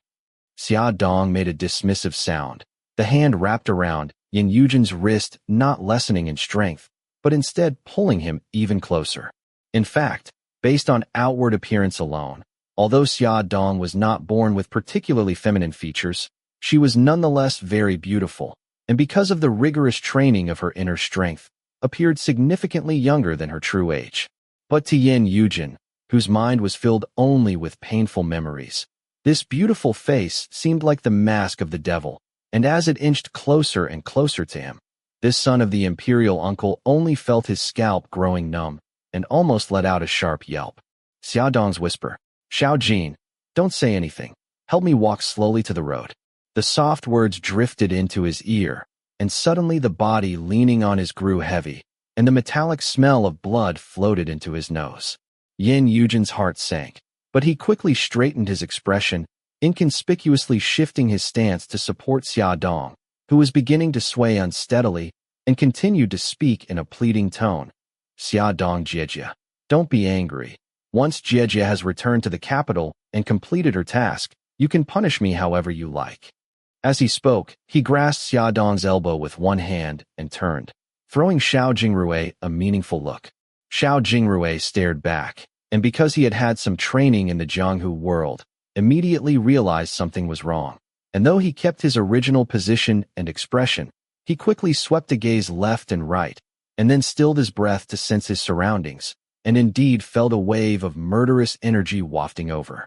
Xia Dong made a dismissive sound, the hand wrapped around Yin Yujin's wrist, not lessening in strength, but instead pulling him even closer. In fact, based on outward appearance alone, Although Xia Dong was not born with particularly feminine features, she was nonetheless very beautiful, and because of the rigorous training of her inner strength, appeared significantly younger than her true age. But to Yin Yujin, whose mind was filled only with painful memories, this beautiful face seemed like the mask of the devil, and as it inched closer and closer to him, this son of the imperial uncle only felt his scalp growing numb and almost let out a sharp yelp. Xia Dong's whisper, "Xiao Jin, don't say anything. Help me walk slowly to the road." The soft words drifted into his ear, and suddenly the body leaning on his grew heavy, and the metallic smell of blood floated into his nose. Yin Yujin's heart sank, but he quickly straightened his expression, inconspicuously shifting his stance to support Xia Dong, who was beginning to sway unsteadily, and continued to speak in a pleading tone. "Xia Dong Jiejia, don't be angry. Once Jiejia has returned to the capital and completed her task, you can punish me however you like." As he spoke, he grasped Xia Dong's elbow with one hand and turned, throwing Xiao Jingrui a meaningful look. Xiao Jingrui stared back, and because he had had some training in the Jianghu world, immediately realized something was wrong. And though he kept his original position and expression, he quickly swept a gaze left and right, and then stilled his breath to sense his surroundings, and indeed felt a wave of murderous energy wafting over.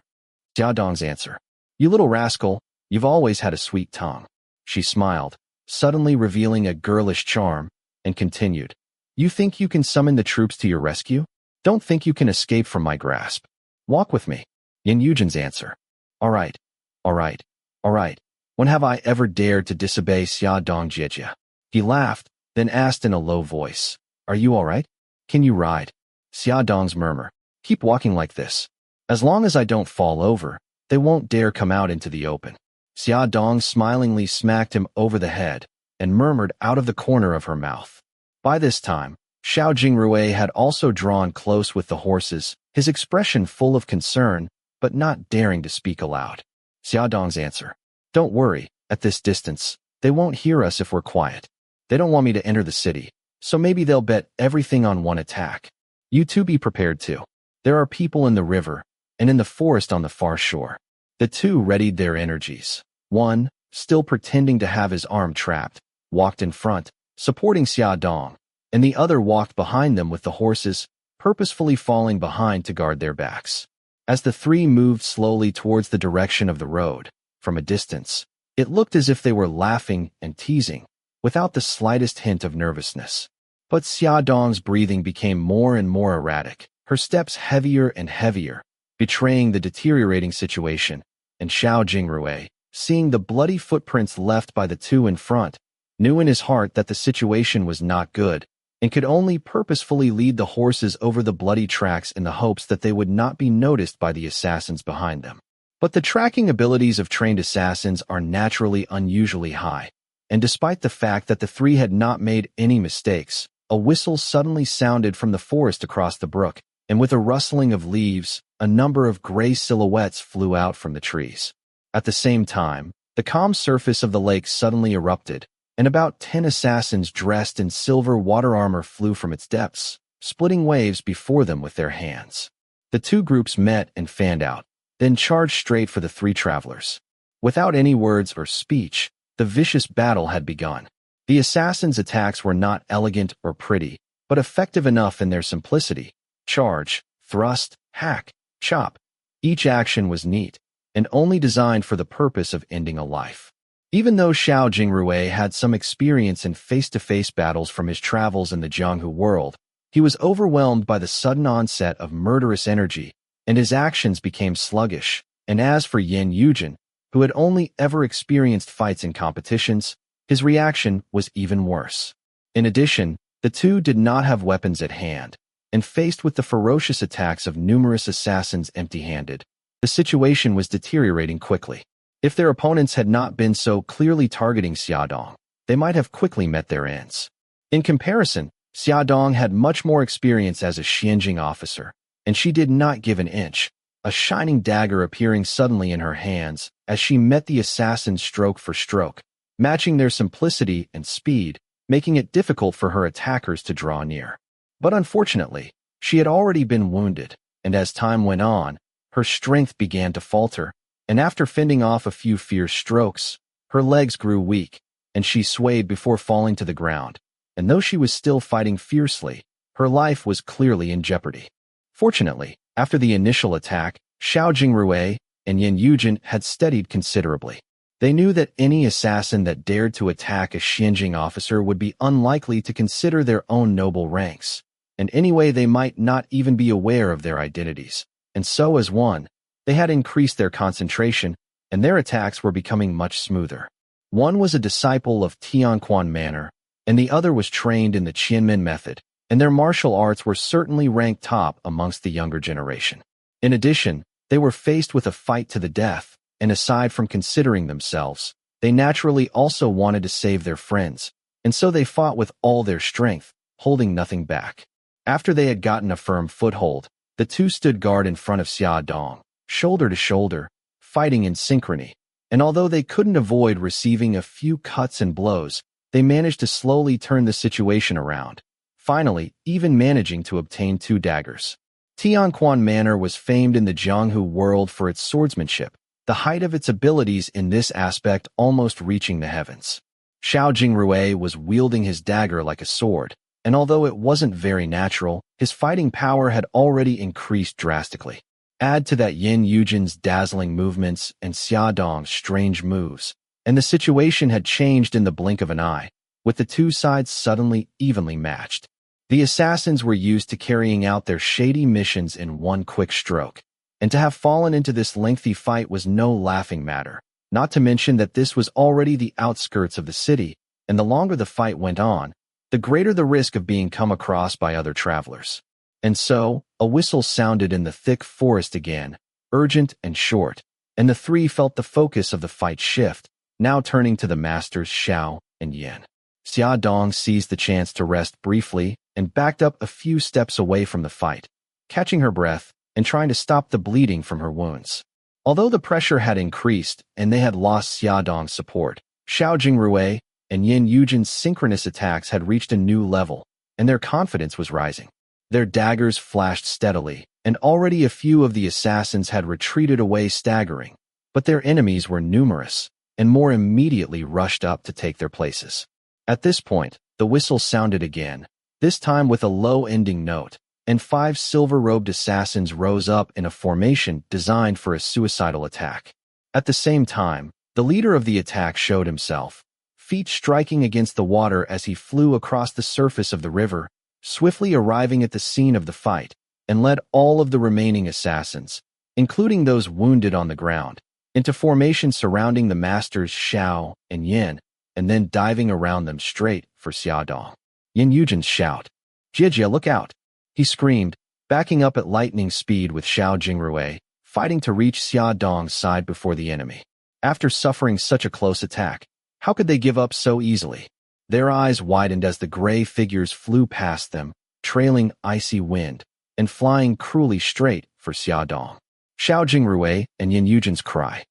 Xia Dong's answer, "You little rascal, you've always had a sweet tongue." She smiled, suddenly revealing a girlish charm, and continued, "You think you can summon the troops to your rescue? Don't think you can escape from my grasp. Walk with me." Yin Yujin's answer, All right, all right, all right. When have I ever dared to disobey Xia Dong Jiejia?" He laughed, then asked in a low voice, "Are you all right? Can you ride?" Xia Dong's murmur, "Keep walking like this. As long as I don't fall over, they won't dare come out into the open." Xia Dong smilingly smacked him over the head and murmured out of the corner of her mouth. By this time, Xiao Jingrui had also drawn close with the horses, his expression full of concern, but not daring to speak aloud. Xia Dong's answer, "Don't worry, at this distance, they won't hear us if we're quiet. They don't want me to enter the city, so maybe they'll bet everything on one attack. You two be prepared too. There are people in the river and in the forest on the far shore." The two readied their energies. One, still pretending to have his arm trapped, walked in front, supporting Xia Dong, and the other walked behind them with the horses, purposefully falling behind to guard their backs. As the three moved slowly towards the direction of the road, from a distance, it looked as if they were laughing and teasing, without the slightest hint of nervousness. But Xia Dong's breathing became more and more erratic, her steps heavier and heavier, betraying the deteriorating situation, and Xiao Jingrui, seeing the bloody footprints left by the two in front, knew in his heart that the situation was not good, and could only purposefully lead the horses over the bloody tracks in the hopes that they would not be noticed by the assassins behind them. But the tracking abilities of trained assassins are naturally unusually high, and despite the fact that the three had not made any mistakes, a whistle suddenly sounded from the forest across the brook, and with a rustling of leaves, a number of gray silhouettes flew out from the trees. At the same time, the calm surface of the lake suddenly erupted, and about 10 assassins dressed in silver water armor flew from its depths, splitting waves before them with their hands. The two groups met and fanned out, then charged straight for the three travelers. Without any words or speech, the vicious battle had begun. The assassins' attacks were not elegant or pretty, but effective enough in their simplicity. Charge, thrust, hack, chop. Each action was neat, and only designed for the purpose of ending a life. Even though Xiao Jingrui had some experience in face-to-face battles from his travels in the Jianghu world, he was overwhelmed by the sudden onset of murderous energy, and his actions became sluggish. And as for Yin Yujin, who had only ever experienced fights in competitions, his reaction was even worse. In addition, the two did not have weapons at hand, and faced with the ferocious attacks of numerous assassins empty-handed, the situation was deteriorating quickly. If their opponents had not been so clearly targeting Xia Dong, they might have quickly met their ends. In comparison, Xia Dong had much more experience as a Xianjing officer, and she did not give an inch, a shining dagger appearing suddenly in her hands as she met the assassins stroke for stroke, matching their simplicity and speed, making it difficult for her attackers to draw near. But unfortunately, she had already been wounded, and as time went on, her strength began to falter, and after fending off a few fierce strokes, her legs grew weak, and she swayed before falling to the ground. And though she was still fighting fiercely, her life was clearly in jeopardy. Fortunately, after the initial attack, Xiao Jingrui and Yin Yujin had steadied considerably. They knew that any assassin that dared to attack a Xianjing officer would be unlikely to consider their own noble ranks, and anyway they might not even be aware of their identities. And so as one, they had increased their concentration, and their attacks were becoming much smoother. One was a disciple of Tianquan Manor, and the other was trained in the Qianmen method, and their martial arts were certainly ranked top amongst the younger generation. In addition, they were faced with a fight to the death, and aside from considering themselves, they naturally also wanted to save their friends, and so they fought with all their strength, holding nothing back. After they had gotten a firm foothold, the two stood guard in front of Xia Dong, shoulder to shoulder, fighting in synchrony, and although they couldn't avoid receiving a few cuts and blows, they managed to slowly turn the situation around, finally even managing to obtain 2 daggers. Tianquan Manor was famed in the Jianghu world for its swordsmanship, the height of its abilities in this aspect almost reaching the heavens. Xiao Jingrui was wielding his dagger like a sword, and although it wasn't very natural, his fighting power had already increased drastically. Add to that Yin Yujin's dazzling movements and Xia Dong's strange moves, and the situation had changed in the blink of an eye, with the two sides suddenly evenly matched. The assassins were used to carrying out their shady missions in one quick stroke, and to have fallen into this lengthy fight was no laughing matter, not to mention that this was already the outskirts of the city, and the longer the fight went on, the greater the risk of being come across by other travelers. And so, a whistle sounded in the thick forest again, urgent and short, and the three felt the focus of the fight shift, now turning to the masters Xiao and Yin. Xia Dong seized the chance to rest briefly and backed up a few steps away from the fight, catching her breath and trying to stop the bleeding from her wounds. Although the pressure had increased and they had lost Xia Dong's support, Xiao Jingrui and Yin Yujin's synchronous attacks had reached a new level, and their confidence was rising. Their daggers flashed steadily, and already a few of the assassins had retreated away staggering, but their enemies were numerous, and more immediately rushed up to take their places. At this point, the whistle sounded again, this time with a low-ending note, and 5 silver-robed assassins rose up in a formation designed for a suicidal attack. At the same time, the leader of the attack showed himself, feet striking against the water as he flew across the surface of the river, swiftly arriving at the scene of the fight, and led all of the remaining assassins, including those wounded on the ground, into formation surrounding the masters Xiao and Yin, and then diving around them straight for Xia Dong. Yin Yujin's shout, "Jie, look out!" he screamed, backing up at lightning speed with Xiao Jingrui, fighting to reach Xia Dong's side before the enemy. After suffering such a close attack, how could they give up so easily? Their eyes widened as the gray figures flew past them, trailing icy wind, and flying cruelly straight for Xia Dong. Xiao Jingrui and Yin Yujin's cry,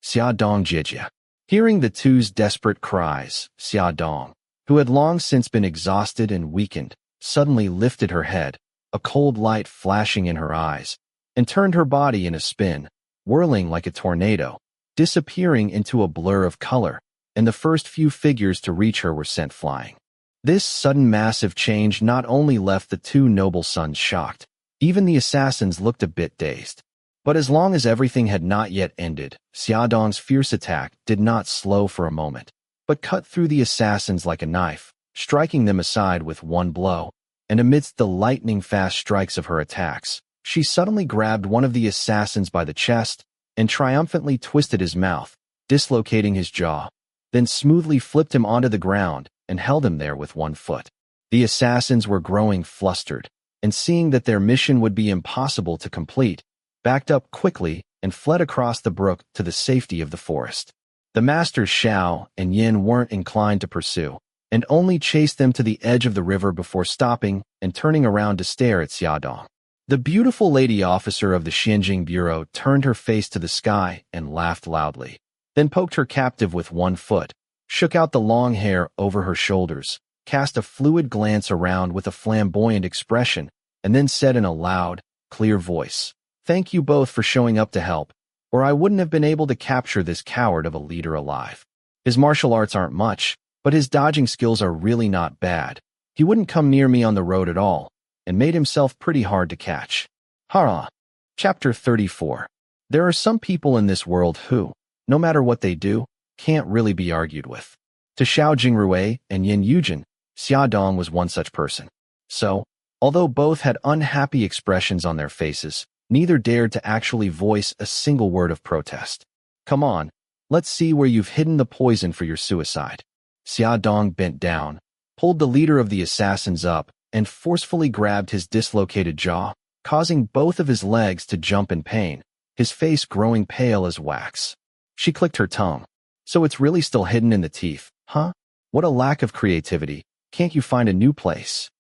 "Xia Dong Jie." Hearing the two's desperate cries, Xia Dong, who had long since been exhausted and weakened, suddenly lifted her head, a cold light flashing in her eyes, and turned her body in a spin, whirling like a tornado, disappearing into a blur of color, and the first few figures to reach her were sent flying. This sudden massive change not only left the two noble sons shocked, even the assassins looked a bit dazed. But as long as everything had not yet ended, Xia Dong's fierce attack did not slow for a moment, but cut through the assassins like a knife, striking them aside with one blow, and amidst the lightning-fast strikes of her attacks, she suddenly grabbed one of the assassins by the chest and triumphantly twisted his mouth, dislocating his jaw, then smoothly flipped him onto the ground and held him there with one foot. The assassins were growing flustered, and seeing that their mission would be impossible to complete, backed up quickly and fled across the brook to the safety of the forest. The masters Xiao and Yin weren't inclined to pursue, and only chased them to the edge of the river before stopping and turning around to stare at Xia Dong. The beautiful lady officer of the Xianjing Bureau turned her face to the sky and laughed loudly, then poked her captive with one foot, shook out the long hair over her shoulders, cast a fluid glance around with a flamboyant expression, and then said in a loud, clear voice, Thank you both for showing up to help, or I wouldn't have been able to capture this coward of a leader alive. His martial arts aren't much, but his dodging skills are really not bad. He wouldn't come near me on the road at all, and made himself pretty hard to catch. Hara. Chapter 34. There are some people in this world who, no matter what they do, can't really be argued with. To Xiao Jingrui and Yin Yujin, Xia Dong was one such person. So, although both had unhappy expressions on their faces, neither dared to actually voice a single word of protest. Come on, let's see where you've hidden the poison for your suicide. Xia Dong bent down, pulled the leader of the assassins up, and forcefully grabbed his dislocated jaw, causing both of his legs to jump in pain, his face growing pale as wax. She clicked her tongue. So it's really still hidden in the teeth, huh? What a lack of creativity. Can't you find a new place?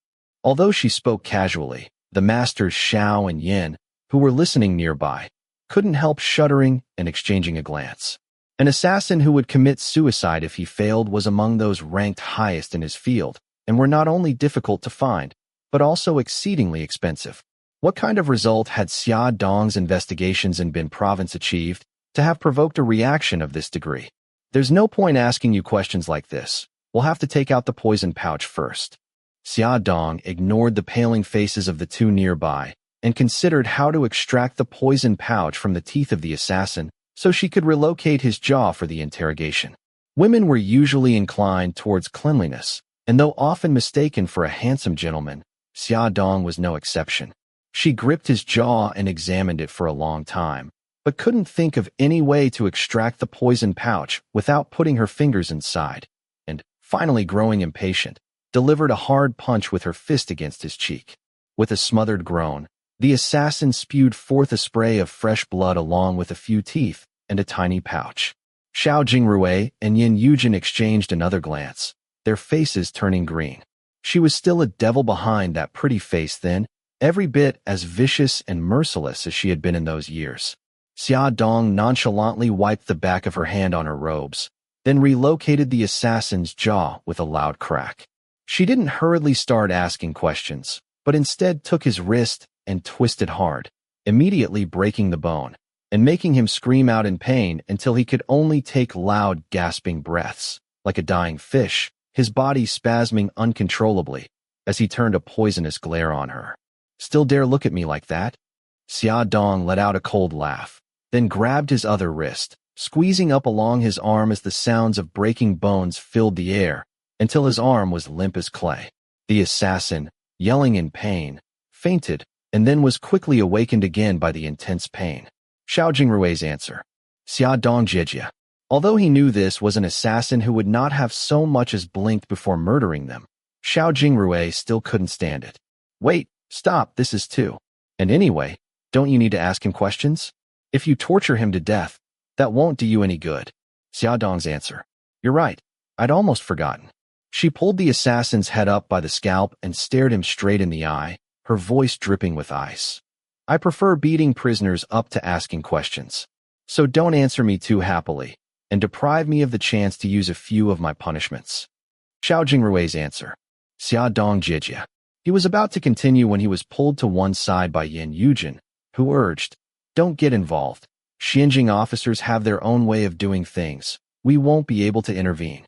Although she spoke casually, the masters Xiao and Yin, who were listening nearby, couldn't help shuddering and exchanging a glance. An assassin who would commit suicide if he failed was among those ranked highest in his field, and were not only difficult to find, but also exceedingly expensive. What kind of result had Xia Dong's investigations in Bin Province achieved to have provoked a reaction of this degree? There's no point asking you questions like this. We'll have to take out the poison pouch first. Xia Dong ignored the paling faces of the two nearby and considered how to extract the poison pouch from the teeth of the assassin so she could relocate his jaw for the interrogation. Women were usually inclined towards cleanliness, and though often mistaken for a handsome gentleman, Xia Dong was no exception. She gripped his jaw and examined it for a long time, but couldn't think of any way to extract the poison pouch without putting her fingers inside, and, finally growing impatient, delivered a hard punch with her fist against his cheek. With a smothered groan, the assassin spewed forth a spray of fresh blood along with a few teeth and a tiny pouch. Xiao Jingrui and Yin Yujin exchanged another glance, their faces turning green. She was still a devil behind that pretty face then, every bit as vicious and merciless as she had been in those years. Xia Dong nonchalantly wiped the back of her hand on her robes, then relocated the assassin's jaw with a loud crack. She didn't hurriedly start asking questions, but instead took his wrist and twisted hard, immediately breaking the bone, and making him scream out in pain until he could only take loud, gasping breaths, like a dying fish, his body spasming uncontrollably as he turned a poisonous glare on her. Still dare look at me like that? Xia Dong let out a cold laugh, then grabbed his other wrist, squeezing up along his arm as the sounds of breaking bones filled the air, until his arm was limp as clay. The assassin, yelling in pain, fainted, and then was quickly awakened again by the intense pain. Xiao Jingrui's answer. Xia Dong Jijia. Although he knew this was an assassin who would not have so much as blinked before murdering them, Xiao Jingrui still couldn't stand it. Wait, stop, this is too. And anyway, don't you need to ask him questions? If you torture him to death, that won't do you any good. Xia Dong's answer. You're right, I'd almost forgotten. She pulled the assassin's head up by the scalp and stared him straight in the eye, her voice dripping with ice. I prefer beating prisoners up to asking questions. So don't answer me too happily, and deprive me of the chance to use a few of my punishments. Xiao Jingrui's answer. Xia Dong Jijia. He was about to continue when he was pulled to one side by Yin Yujin, who urged, Don't get involved. Xinjing officers have their own way of doing things. We won't be able to intervene.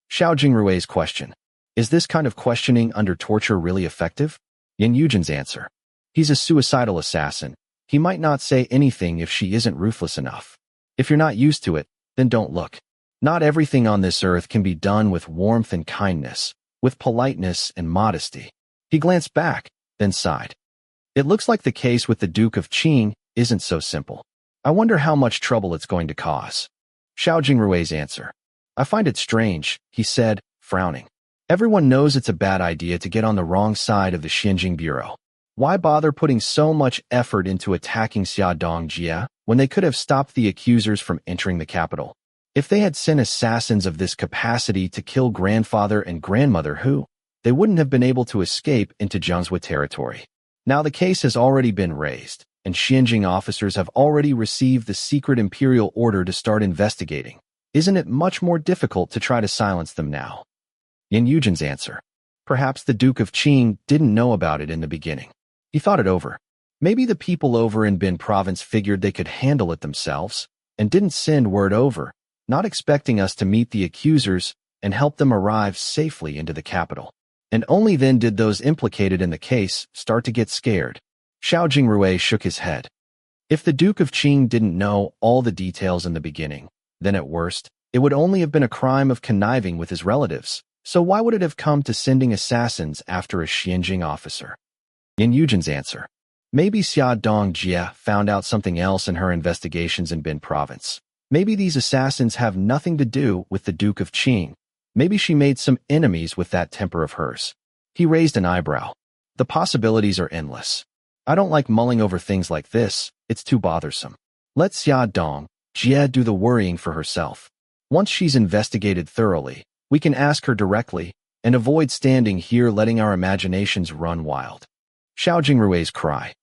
Xiao Jingrui's question. Is this kind of questioning under torture really effective? Yin Yujin's answer. He's a suicidal assassin. He might not say anything if she isn't ruthless enough. If you're not used to it, then don't look. Not everything on this earth can be done with warmth and kindness, with politeness and modesty. He glanced back, then sighed. It looks like the case with the Duke of Qing isn't so simple. I wonder how much trouble it's going to cause. Xiao Jingrui's answer. I find it strange, he said, frowning. Everyone knows it's a bad idea to get on the wrong side of the Xinjing Bureau. Why bother putting so much effort into attacking Xia Dongjia when they could have stopped the accusers from entering the capital? If they had sent assassins of this capacity to kill grandfather and grandmother Hu, they wouldn't have been able to escape into Jiang Zuo territory. Now the case has already been raised, and Xinjing officers have already received the secret imperial order to start investigating. Isn't it much more difficult to try to silence them now? Yin Yujin's answer. Perhaps the Duke of Qing didn't know about it in the beginning. He thought it over. Maybe the people over in Bin province figured they could handle it themselves and didn't send word over, not expecting us to meet the accusers and help them arrive safely into the capital. And only then did those implicated in the case start to get scared. Xiao Jingrui shook his head. If the Duke of Qing didn't know all the details in the beginning, then at worst, it would only have been a crime of conniving with his relatives. So why would it have come to sending assassins after a Xianjing officer? Yin Yujin's answer. Maybe Xia Dongjie found out something else in her investigations in Bin province. Maybe these assassins have nothing to do with the Duke of Qing. Maybe she made some enemies with that temper of hers. He raised an eyebrow. The possibilities are endless. I don't like mulling over things like this. It's too bothersome. Let Xia Dongjie do the worrying for herself. Once she's investigated thoroughly, we can ask her directly and avoid standing here letting our imaginations run wild. Xiao Jingrui's cry.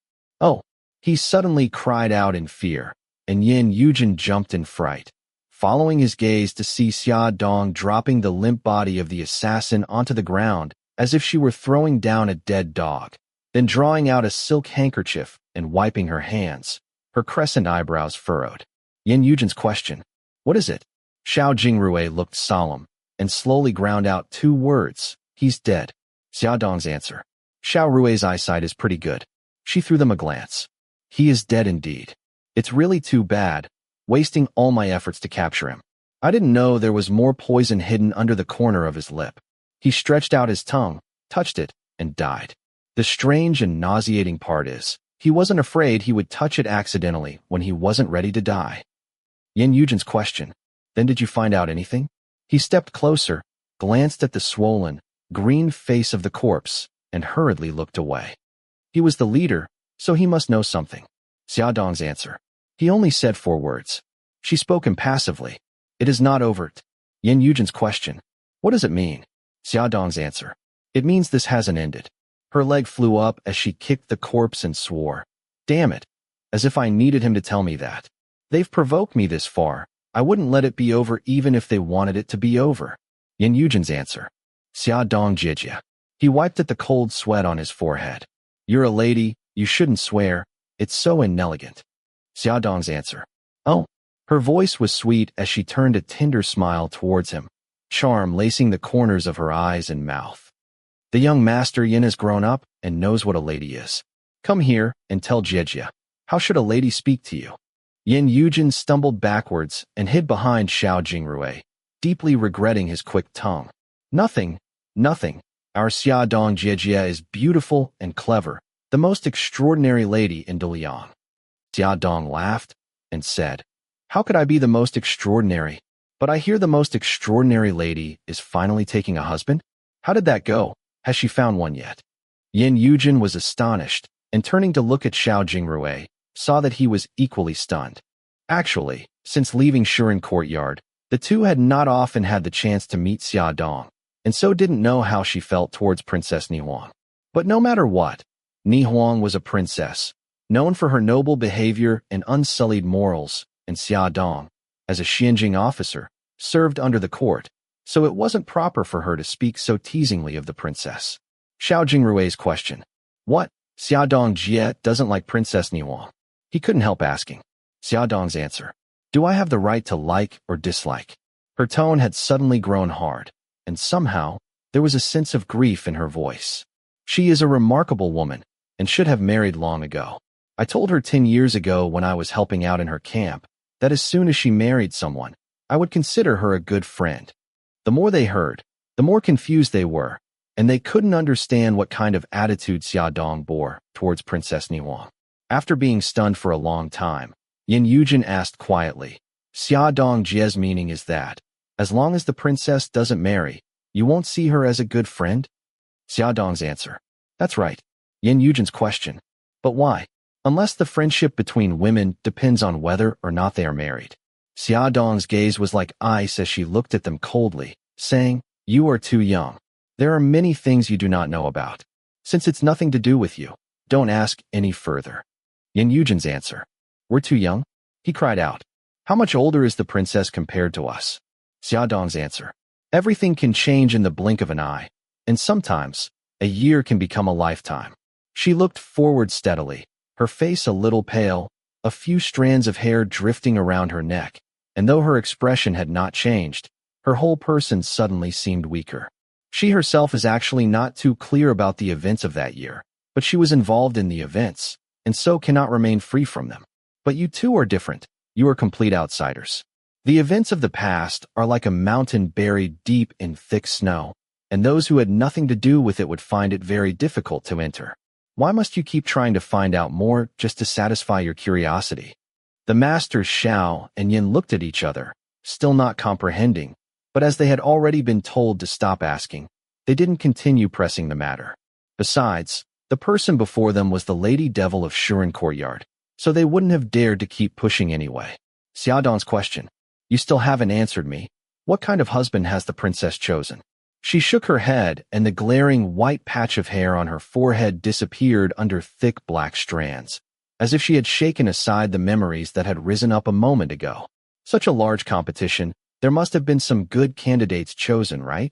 Oh! He suddenly cried out in fear, and Yin Yujin jumped in fright, following his gaze to see Xia Dong dropping the limp body of the assassin onto the ground as if she were throwing down a dead dog, then drawing out a silk handkerchief and wiping her hands, her crescent eyebrows furrowed. Yin Yujin's question. What is it? Xiao Jingrui looked solemn and slowly ground out 2 words. He's dead. Xia Dong's answer. Xiao Rui's eyesight is pretty good. She threw them a glance. He is dead indeed. It's really too bad, wasting all my efforts to capture him. I didn't know there was more poison hidden under the corner of his lip. He stretched out his tongue, touched it, and died. The strange and nauseating part is, he wasn't afraid he would touch it accidentally when he wasn't ready to die. Yin Yujin's question. Then did you find out anything? He stepped closer, glanced at the swollen, green face of the corpse, and hurriedly looked away. He was the leader, so he must know something. Xia Dong's answer. He only said 4 words. She spoke impassively. It is not overt. Yin Yujin's question. What does it mean? Xia Dong's answer. It means this hasn't ended. Her leg flew up as she kicked the corpse and swore. Damn it. As if I needed him to tell me that. They've provoked me this far. I wouldn't let it be over even if they wanted it to be over. Yin Yujin's answer. Xia Dongjie. He wiped at the cold sweat on his forehead. You're a lady, you shouldn't swear. It's so inelegant. Xia Dong's answer. Oh. Her voice was sweet as she turned a tender smile towards him, charm lacing the corners of her eyes and mouth. The young master Yin has grown up and knows what a lady is. Come here and tell Jie. How should a lady speak to you? Yin Yujin stumbled backwards and hid behind Xiao Jingrui, deeply regretting his quick tongue. Nothing. Our Xia Dongjie is beautiful and clever, the most extraordinary lady in Daliang. Xia Dong laughed and said, How could I be the most extraordinary? But I hear the most extraordinary lady is finally taking a husband? How did that go? Has she found one yet? Yin Yujin was astonished, and turning to look at Xiao Jingrui, saw that he was equally stunned. Actually, since leaving Shuren Courtyard, the two had not often had the chance to meet Xia Dong, and so didn't know how she felt towards Princess Ni Huang. But no matter what, Ni Huang was a princess, known for her noble behavior and unsullied morals, and Xia Dong, as a Xianjing officer, served under the court, so it wasn't proper for her to speak so teasingly of the princess. Xiao Jingrui's question. What? Xia Dongjie doesn't like Princess Ni Huang. He couldn't help asking. Xia Dong's answer. Do I have the right to like or dislike? Her tone had suddenly grown hard, and somehow, there was a sense of grief in her voice. She is a remarkable woman, and should have married long ago. I told her 10 years ago when I was helping out in her camp, that as soon as she married someone, I would consider her a good friend. The more they heard, the more confused they were, and they couldn't understand what kind of attitude Xia Dong bore towards Princess Ni Huang. After being stunned for a long time, Yin Yujin asked quietly, Xia Dongjie's meaning is that, as long as the princess doesn't marry, you won't see her as a good friend? Xia Dong's answer. That's right. Yin Yujin's question. But why? Unless the friendship between women depends on whether or not they are married. Xia Dong's gaze was like ice as she looked at them coldly, saying, You are too young. There are many things you do not know about. Since it's nothing to do with you, don't ask any further. Yin Yujin's answer. We're too young? He cried out. How much older is the princess compared to us? Xia Dong's answer. Everything can change in the blink of an eye, and sometimes, a year can become a lifetime. She looked forward steadily, her face a little pale, a few strands of hair drifting around her neck, and though her expression had not changed, her whole person suddenly seemed weaker. She herself is actually not too clear about the events of that year, but she was involved in the events, and so cannot remain free from them. But you two are different. You are complete outsiders. The events of the past are like a mountain buried deep in thick snow, and those who had nothing to do with it would find it very difficult to enter. Why must you keep trying to find out more just to satisfy your curiosity? The masters Xiao and Yin looked at each other, still not comprehending, but as they had already been told to stop asking, they didn't continue pressing the matter. Besides, the person before them was the Lady Devil of Shuren Courtyard, so they wouldn't have dared to keep pushing anyway. Xiaodong's question. You still haven't answered me. What kind of husband has the princess chosen? She shook her head, and the glaring white patch of hair on her forehead disappeared under thick black strands, as if she had shaken aside the memories that had risen up a moment ago. Such a large competition, there must have been some good candidates chosen, right?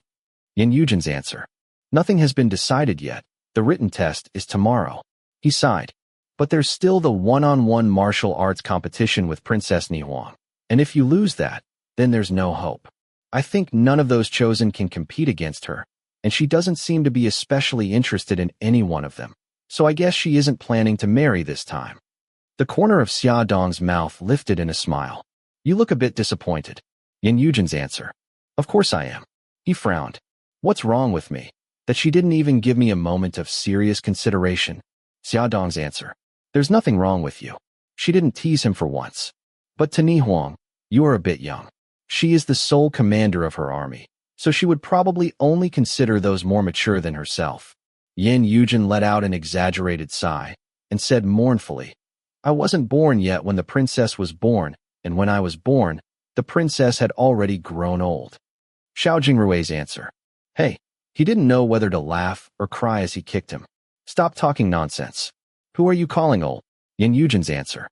Yin Yujin's answer. Nothing has been decided yet. The written test is tomorrow. He sighed. But there's still the one-on-one martial arts competition with Princess Nihuang. And if you lose that, then there's no hope. I think none of those chosen can compete against her, and she doesn't seem to be especially interested in any one of them. So I guess she isn't planning to marry this time. The corner of Xiaodong's mouth lifted in a smile. You look a bit disappointed. Yin Yujin's answer. Of course I am. He frowned. What's wrong with me? That she didn't even give me a moment of serious consideration. Xiaodong's answer. There's nothing wrong with you. She didn't tease him for once. But to Nihuang, you are a bit young. She is the sole commander of her army, so she would probably only consider those more mature than herself. Yin Yujin let out an exaggerated sigh and said mournfully, I wasn't born yet when the princess was born, and when I was born, the princess had already grown old. Xiao Jingrui's answer. Hey, he didn't know whether to laugh or cry as he kicked him. Stop talking nonsense. Who are you calling old? Yin Yujin's answer.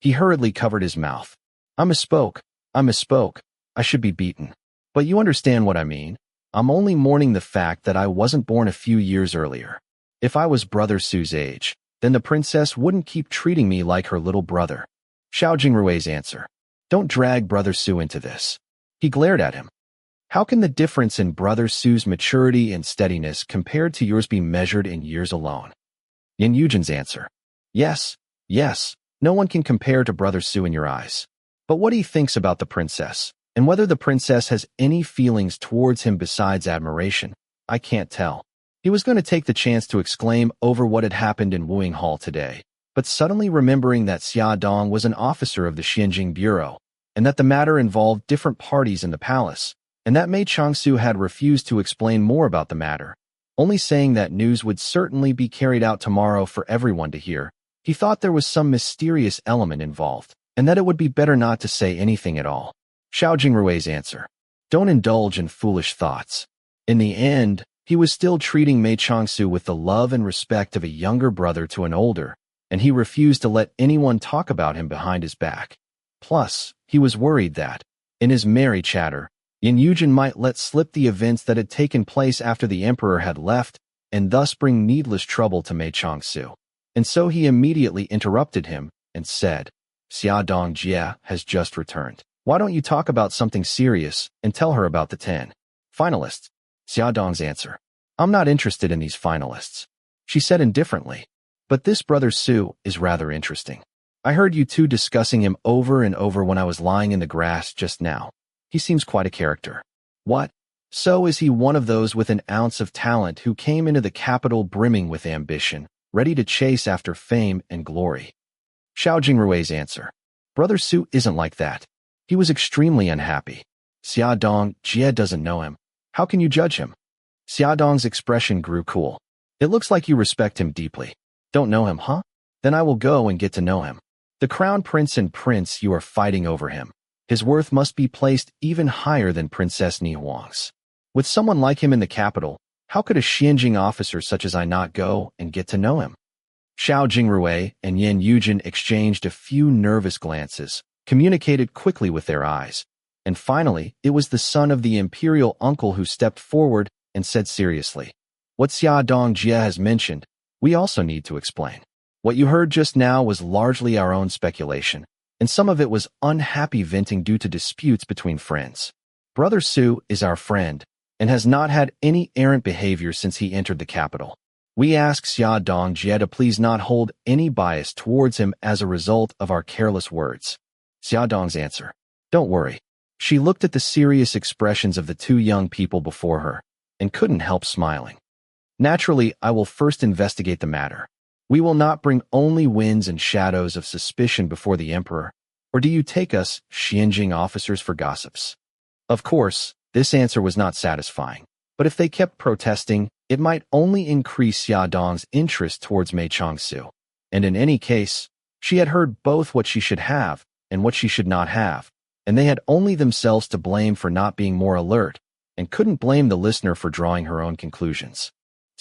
He hurriedly covered his mouth. I misspoke. I should be beaten. But you understand what I mean. I'm only mourning the fact that I wasn't born a few years earlier. If I was Brother Su's age, then the princess wouldn't keep treating me like her little brother. Xiao Jingrui's answer. Don't drag Brother Su into this. He glared at him. How can the difference in Brother Su's maturity and steadiness compared to yours be measured in years alone? Yin Yujin's answer. Yes, no one can compare to Brother Su in your eyes. But what he thinks about the princess, and whether the princess has any feelings towards him besides admiration, I can't tell. He was going to take the chance to exclaim over what had happened in Wuing Hall today, but suddenly remembering that Xia Dong was an officer of the Xianjing Bureau, and that the matter involved different parties in the palace, and that Mei Changsu had refused to explain more about the matter, only saying that news would certainly be carried out tomorrow for everyone to hear, he thought there was some mysterious element involved, and that it would be better not to say anything at all. Xiao Jingrui's answer. Don't indulge in foolish thoughts. In the end, he was still treating Mei Changsu with the love and respect of a younger brother to an older, and he refused to let anyone talk about him behind his back. Plus, he was worried that, in his merry chatter, Yin Yujin might let slip the events that had taken place after the emperor had left, and thus bring needless trouble to Mei Changsu. And so he immediately interrupted him and said, Xia Dong Jie has just returned. Why don't you talk about something serious and tell her about the 10 finalists? Xia Dong's answer. I'm not interested in these finalists. She said indifferently. But this Brother Su is rather interesting. I heard you two discussing him over and over when I was lying in the grass just now. He seems quite a character. What? So is he one of those with an ounce of talent who came into the capital brimming with ambition, ready to chase after fame and glory? Xiao Jingrui's answer. Brother Su isn't like that. He was extremely unhappy. Xia Dong Jie doesn't know him. How can you judge him? Xia Dong's expression grew cool. It looks like you respect him deeply. Don't know him, huh? Then I will go and get to know him. The crown prince and prince you are fighting over him. His worth must be placed even higher than Princess Nihuang's. With someone like him in the capital, how could a Xianjing officer such as I not go and get to know him? Xiao Jingrui and Yin Yujin exchanged a few nervous glances, communicated quickly with their eyes, and finally it was the son of the imperial uncle who stepped forward and said seriously, What Xia Dong Jie has mentioned, we also need to explain. What you heard just now was largely our own speculation, and some of it was unhappy venting due to disputes between friends. Brother Su is our friend, and has not had any errant behavior since he entered the capital. We ask Xia Dongjie to please not hold any bias towards him as a result of our careless words. Xia Dong's answer. Don't worry. She looked at the serious expressions of the two young people before her, and couldn't help smiling. Naturally, I will first investigate the matter. We will not bring only winds and shadows of suspicion before the emperor, or do you take us, Xianjing officers, for gossips? Of course, this answer was not satisfying, but if they kept protesting, it might only increase Xia Dong's interest towards Mei Changsu. And in any case, she had heard both what she should have and what she should not have, and they had only themselves to blame for not being more alert, and couldn't blame the listener for drawing her own conclusions.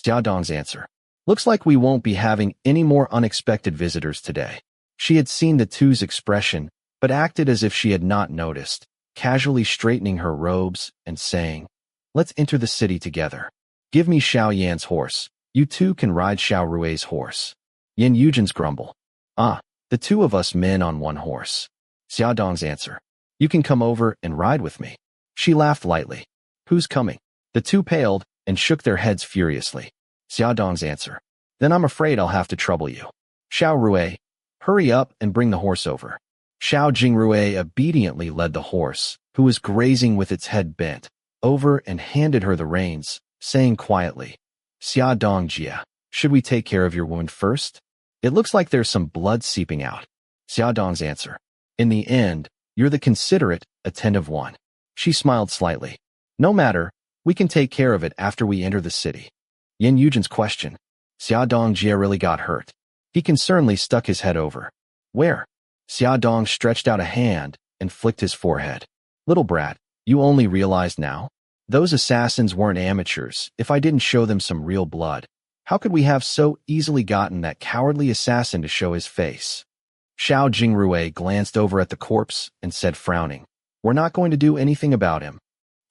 Xia Dong's answer. Looks like we won't be having any more unexpected visitors today. She had seen the two's expression, but acted as if she had not noticed, casually straightening her robes and saying, Let's enter the city together. Give me Xiao Yan's horse. You two can ride Xiao Rui's horse. Yin Yujin's grumble. The two of us men on one horse. Xia Dong's answer. You can come over and ride with me. She laughed lightly. Who's coming? The two paled and shook their heads furiously. Xia Dong's answer. Then I'm afraid I'll have to trouble you. Xiao Rui, hurry up and bring the horse over. Xiao Jingrui obediently led the horse, who was grazing with its head bent, over and handed her the reins, saying quietly, Xia Dongjie, should we take care of your wound first? It looks like there's some blood seeping out. Xia Dong's answer. In the end, you're the considerate, attentive one. She smiled slightly. No matter, we can take care of it after we enter the city. Yin Yujin's question. Xia Dongjie really got hurt. He concernedly stuck his head over. Where? Xia Dong stretched out a hand and flicked his forehead. Little brat, you only realized now? Those assassins weren't amateurs. If I didn't show them some real blood, how could we have so easily gotten that cowardly assassin to show his face? Xiao Jingrui glanced over at the corpse and said, frowning, We're not going to do anything about him.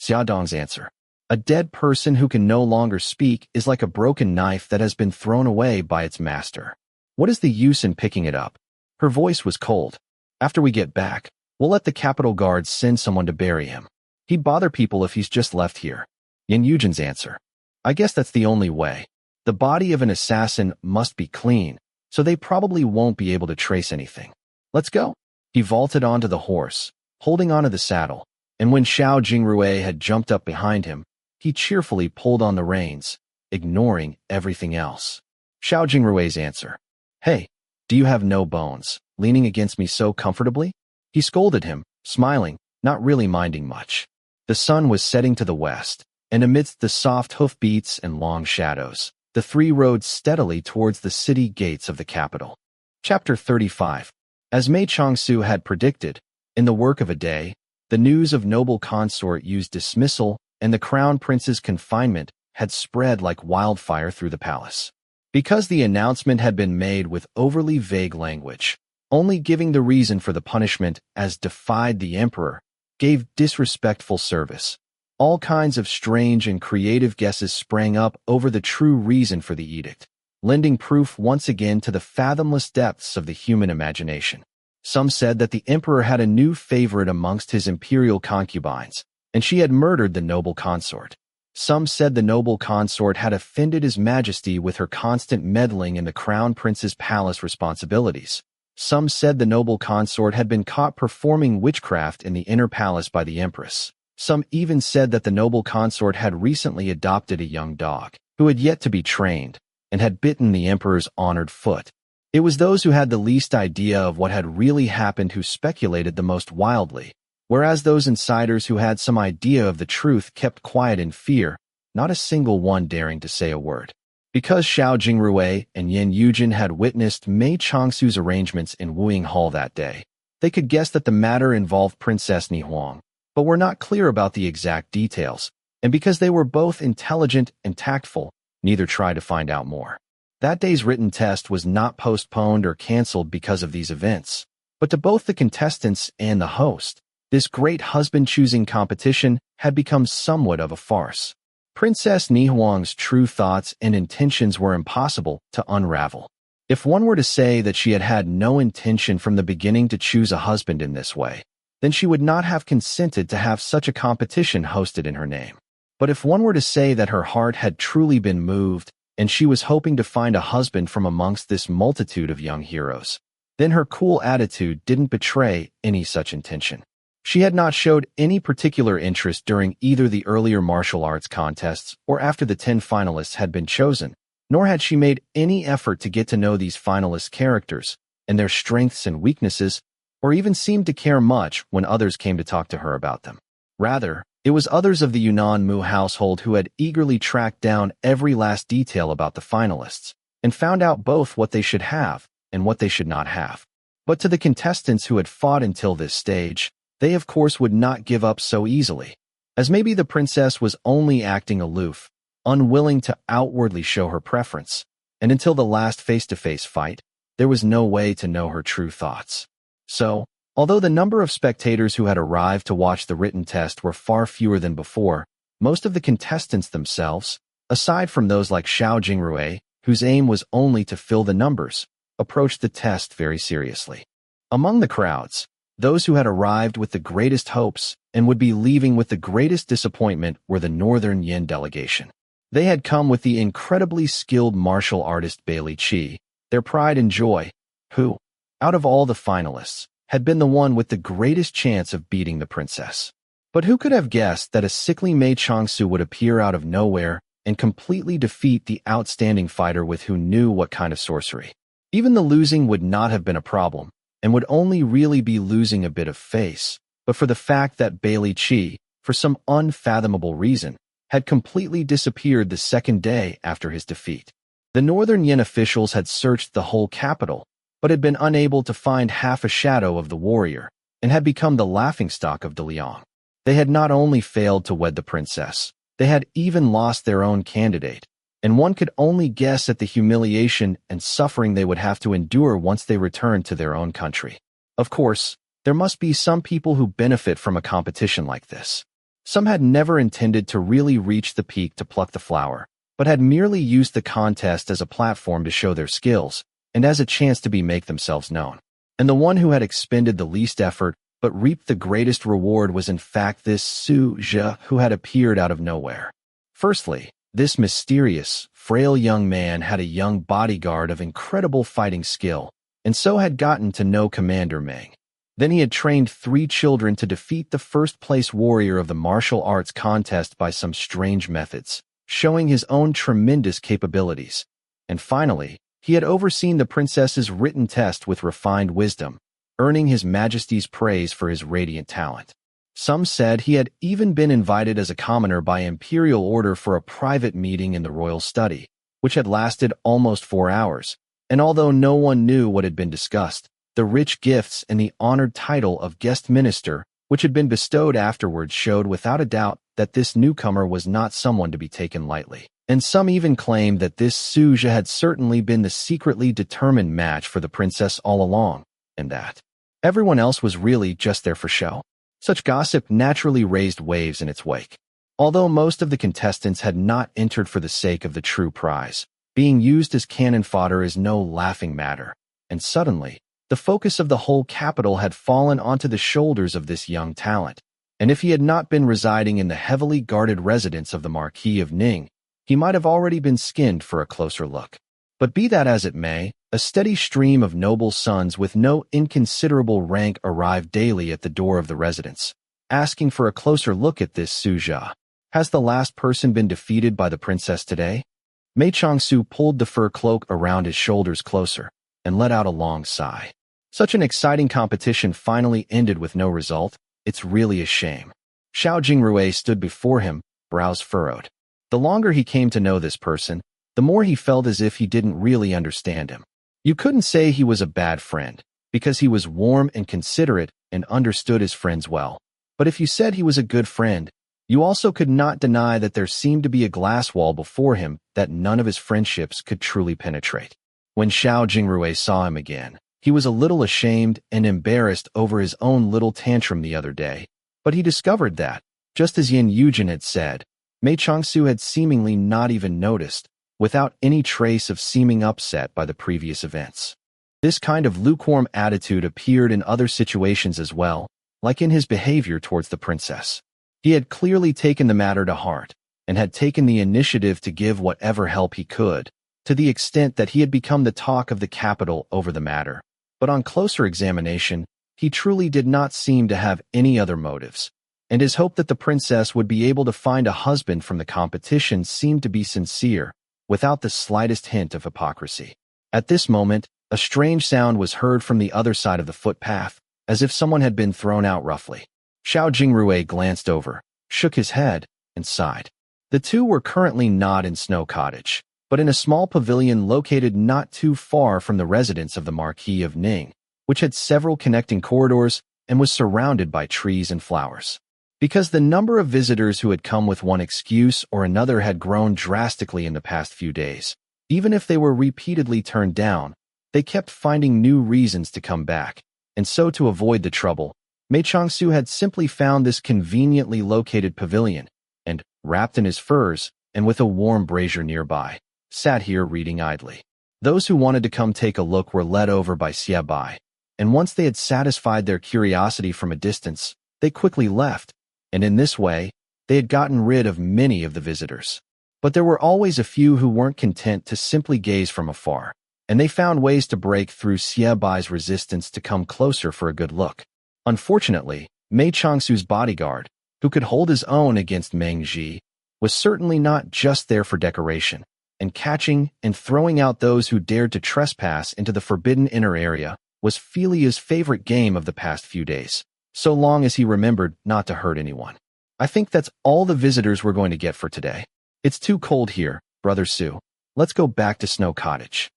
Xia Dong's answer. A dead person who can no longer speak is like a broken knife that has been thrown away by its master. What is the use in picking it up? Her voice was cold. After we get back, we'll let the Capitol Guards send someone to bury him. He'd bother people if he's just left here. Yin Yujin's answer. I guess that's the only way. The body of an assassin must be clean, so they probably won't be able to trace anything. Let's go. He vaulted onto the horse, holding onto the saddle, and when Xiao Jingrui had jumped up behind him, he cheerfully pulled on the reins, ignoring everything else. Xiao Jingrui's answer. Hey, do you have no bones, leaning against me so comfortably? He scolded him, smiling, not really minding much. The sun was setting to the west, and amidst the soft hoofbeats and long shadows, the three rode steadily towards the city gates of the capital. Chapter 35. As Mei Changsu had predicted, in the work of a day, the news of noble consort Yu's dismissal and the crown prince's confinement had spread like wildfire through the palace. Because the announcement had been made with overly vague language, only giving the reason for the punishment as defied the emperor, gave disrespectful service. All kinds of strange and creative guesses sprang up over the true reason for the edict, lending proof once again to the fathomless depths of the human imagination. Some said that the emperor had a new favorite amongst his imperial concubines, and she had murdered the noble consort. Some said the noble consort had offended his majesty with her constant meddling in the crown prince's palace responsibilities. Some said the noble consort had been caught performing witchcraft in the inner palace by the empress. Some even said that the noble consort had recently adopted a young dog, who had yet to be trained, and had bitten the emperor's honored foot. It was those who had the least idea of what had really happened who speculated the most wildly, whereas those insiders who had some idea of the truth kept quiet in fear, not a single one daring to say a word. Because Xiao Jingrui and Yin Yujin had witnessed Mei Changsu's arrangements in Wuying Hall that day, they could guess that the matter involved Princess Nihuang, but were not clear about the exact details, and because they were both intelligent and tactful, neither tried to find out more. That day's written test was not postponed or canceled because of these events, but to both the contestants and the host, this great husband-choosing competition had become somewhat of a farce. Princess Nihuang's true thoughts and intentions were impossible to unravel. If one were to say that she had had no intention from the beginning to choose a husband in this way, then she would not have consented to have such a competition hosted in her name. But if one were to say that her heart had truly been moved and she was hoping to find a husband from amongst this multitude of young heroes, then her cool attitude didn't betray any such intention. She had not showed any particular interest during either the earlier martial arts contests or after the 10 finalists had been chosen, nor had she made any effort to get to know these finalists' characters and their strengths and weaknesses, or even seemed to care much when others came to talk to her about them. Rather, it was others of the Yunnan Mu household who had eagerly tracked down every last detail about the finalists and found out both what they should have and what they should not have. But to the contestants who had fought until this stage, they of course would not give up so easily, as maybe the princess was only acting aloof, unwilling to outwardly show her preference, and until the last face-to-face fight, there was no way to know her true thoughts. So, although the number of spectators who had arrived to watch the written test were far fewer than before, most of the contestants themselves, aside from those like Xiao Jingrui, whose aim was only to fill the numbers, approached the test very seriously. Among the crowds, those who had arrived with the greatest hopes and would be leaving with the greatest disappointment were the Northern Yin delegation. They had come with the incredibly skilled martial artist Bailey Qi, their pride and joy, who, out of all the finalists, had been the one with the greatest chance of beating the princess. But who could have guessed that a sickly Mei Changsu would appear out of nowhere and completely defeat the outstanding fighter with who knew what kind of sorcery? Even the losing would not have been a problem, and would only really be losing a bit of face, but for the fact that Bailey Qi, for some unfathomable reason, had completely disappeared the second day after his defeat. The Northern Yin officials had searched the whole capital, but had been unable to find half a shadow of the warrior, and had become the laughingstock of DeLiang. They had not only failed to wed the princess, they had even lost their own candidate, and one could only guess at the humiliation and suffering they would have to endure once they returned to their own country. Of course, there must be some people who benefit from a competition like this. Some had never intended to really reach the peak to pluck the flower, but had merely used the contest as a platform to show their skills, and as a chance to make themselves known. And the one who had expended the least effort but reaped the greatest reward was in fact this Su Zhe who had appeared out of nowhere. Firstly, this mysterious, frail young man had a young bodyguard of incredible fighting skill, and so had gotten to know Commander Meng. Then he had trained 3 children to defeat the first-place warrior of the martial arts contest by some strange methods, showing his own tremendous capabilities. And finally, he had overseen the princess's written test with refined wisdom, earning His Majesty's praise for his radiant talent. Some said he had even been invited as a commoner by imperial order for a private meeting in the royal study, which had lasted almost 4 hours, and although no one knew what had been discussed, the rich gifts and the honored title of guest minister, which had been bestowed afterwards, showed without a doubt that this newcomer was not someone to be taken lightly. And some even claimed that this Su Zhe had certainly been the secretly determined match for the princess all along, and that everyone else was really just there for show. Such gossip naturally raised waves in its wake. Although most of the contestants had not entered for the sake of the true prize, being used as cannon fodder is no laughing matter, and suddenly, the focus of the whole capital had fallen onto the shoulders of this young talent, and if he had not been residing in the heavily guarded residence of the Marquis of Ning, he might have already been skinned for a closer look. But be that as it may, a steady stream of noble sons with no inconsiderable rank arrived daily at the door of the residence, asking for a closer look at this Su Zhe. Has the last person been defeated by the princess today? Mei Changsu pulled the fur cloak around his shoulders closer and let out a long sigh. Such an exciting competition finally ended with no result. It's really a shame. Xiao Jingrui stood before him, brows furrowed. The longer he came to know this person, the more he felt as if he didn't really understand him. You couldn't say he was a bad friend, because he was warm and considerate and understood his friends well. But if you said he was a good friend, you also could not deny that there seemed to be a glass wall before him that none of his friendships could truly penetrate. When Xiao Jingrui saw him again, he was a little ashamed and embarrassed over his own little tantrum the other day, but he discovered that, just as Yin Yujin had said, Mei Changsu had seemingly not even noticed, without any trace of seeming upset by the previous events. This kind of lukewarm attitude appeared in other situations as well, like in his behavior towards the princess. He had clearly taken the matter to heart, and had taken the initiative to give whatever help he could, to the extent that he had become the talk of the capital over the matter. But on closer examination, he truly did not seem to have any other motives, and his hope that the princess would be able to find a husband from the competition seemed to be sincere, without the slightest hint of hypocrisy. At this moment, a strange sound was heard from the other side of the footpath, as if someone had been thrown out roughly. Xiao Jingrui glanced over, shook his head, and sighed. The two were currently not in Snow Cottage, but in a small pavilion located not too far from the residence of the Marquis of Ning, which had several connecting corridors and was surrounded by trees and flowers. Because the number of visitors who had come with one excuse or another had grown drastically in the past few days, even if they were repeatedly turned down, they kept finding new reasons to come back, and so to avoid the trouble, Mei Changsu had simply found this conveniently located pavilion, and, wrapped in his furs, and with a warm brazier nearby, sat here reading idly. Those who wanted to come take a look were led over by Xie Bai, and once they had satisfied their curiosity from a distance, they quickly left, and in this way, they had gotten rid of many of the visitors. But there were always a few who weren't content to simply gaze from afar, and they found ways to break through Xie Bai's resistance to come closer for a good look. Unfortunately, Mei Changsu's bodyguard, who could hold his own against Meng Ji, was certainly not just there for decoration, and catching and throwing out those who dared to trespass into the forbidden inner area was Felia's favorite game of the past few days, so long as he remembered not to hurt anyone. I think that's all the visitors we're going to get for today. It's too cold here, Brother Su. Let's go back to Snow Cottage.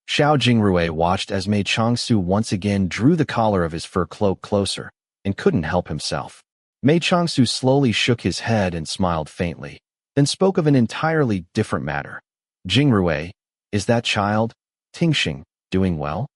Xiao Jingrui watched as Mei Changsu once again drew the collar of his fur cloak closer, and couldn't help himself. Mei Changsu slowly shook his head and smiled faintly, then spoke of an entirely different matter. Jingrui, is that child, Tingxing, doing well?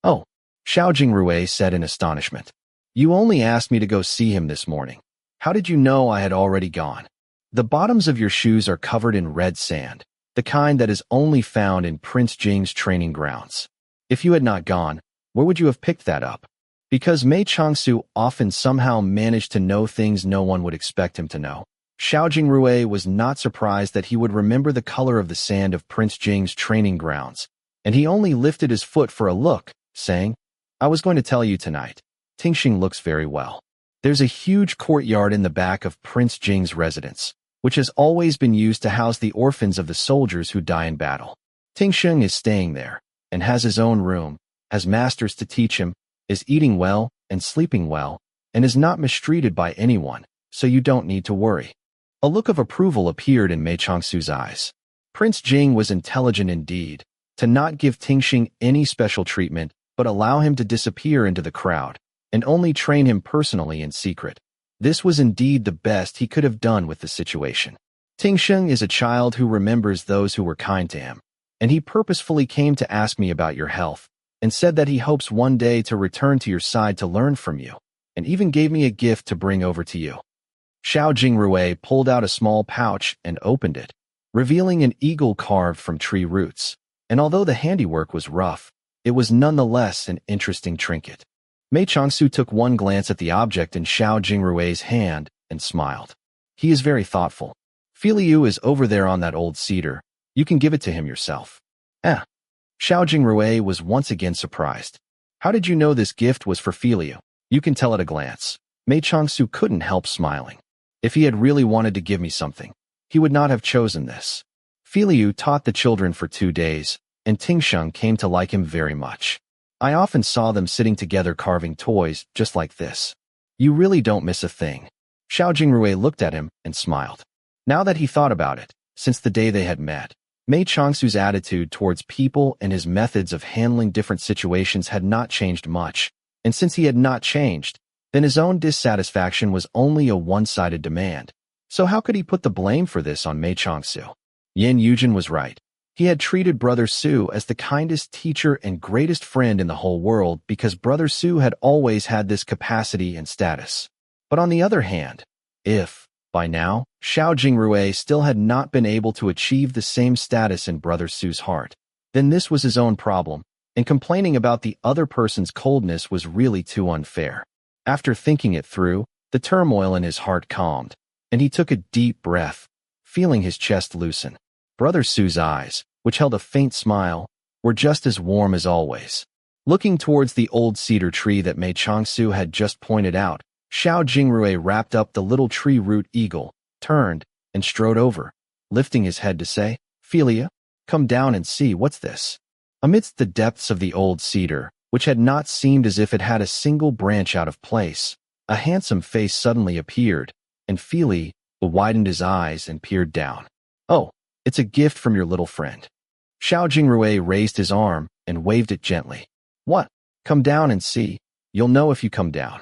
Oh, Xiao Jingrui said in astonishment. You only asked me to go see him this morning. How did you know I had already gone? The bottoms of your shoes are covered in red sand, the kind that is only found in Prince Jing's training grounds. If you had not gone, where would you have picked that up? Because Mei Changsu often somehow managed to know things no one would expect him to know, Xiao Jingrui was not surprised that he would remember the color of the sand of Prince Jing's training grounds, and he only lifted his foot for a look, saying, I was going to tell you tonight. Tingxing looks very well. There's a huge courtyard in the back of Prince Jing's residence, which has always been used to house the orphans of the soldiers who die in battle. Tingxing is staying there, and has his own room, has masters to teach him, is eating well and sleeping well, and is not mistreated by anyone, so you don't need to worry. A look of approval appeared in Mei Changsu's eyes. Prince Jing was intelligent indeed, to not give Tingxing any special treatment, but allow him to disappear into the crowd, and only train him personally in secret. This was indeed the best he could have done with the situation. Tingxing is a child who remembers those who were kind to him, and he purposefully came to ask me about your health, and said that he hopes one day to return to your side to learn from you, and even gave me a gift to bring over to you. Xiao Jingrui pulled out a small pouch and opened it, revealing an eagle carved from tree roots, and although the handiwork was rough, it was nonetheless an interesting trinket. Mei Changsu took one glance at the object in Xiao Jingrui's hand and smiled. He is very thoughtful. Filiu is over there on that old cedar. You can give it to him yourself. Xiao Jingrui was once again surprised. How did you know this gift was for Filiu? You can tell at a glance. Mei Changsu couldn't help smiling. If he had really wanted to give me something, he would not have chosen this. Filiu taught the children for 2 days, and Tingxing came to like him very much. I often saw them sitting together carving toys just like this. You really don't miss a thing. Xiao Jingrui looked at him and smiled. Now that he thought about it, since the day they had met, Mei Changsu's attitude towards people and his methods of handling different situations had not changed much, and since he had not changed, then his own dissatisfaction was only a one-sided demand. So how could he put the blame for this on Mei Changsu? Yin Yujin was right. He had treated Brother Su as the kindest teacher and greatest friend in the whole world because Brother Su had always had this capacity and status. But on the other hand, if By now, Xiao Jingrui still had not been able to achieve the same status in Brother Su's heart. Then this was his own problem, and complaining about the other person's coldness was really too unfair. After thinking it through, the turmoil in his heart calmed, and he took a deep breath, feeling his chest loosen. Brother Su's eyes, which held a faint smile, were just as warm as always. Looking towards the old cedar tree that Mei Changsu had just pointed out, Xiao Jingrui wrapped up the little tree root eagle, turned, and strode over, lifting his head to say, "Philia, come down and see what's this." Amidst the depths of the old cedar, which had not seemed as if it had a single branch out of place, a handsome face suddenly appeared, and Philia widened his eyes and peered down. "Oh, it's a gift from your little friend." Xiao Jingrui raised his arm and waved it gently. "What? Come down and see. You'll know if you come down."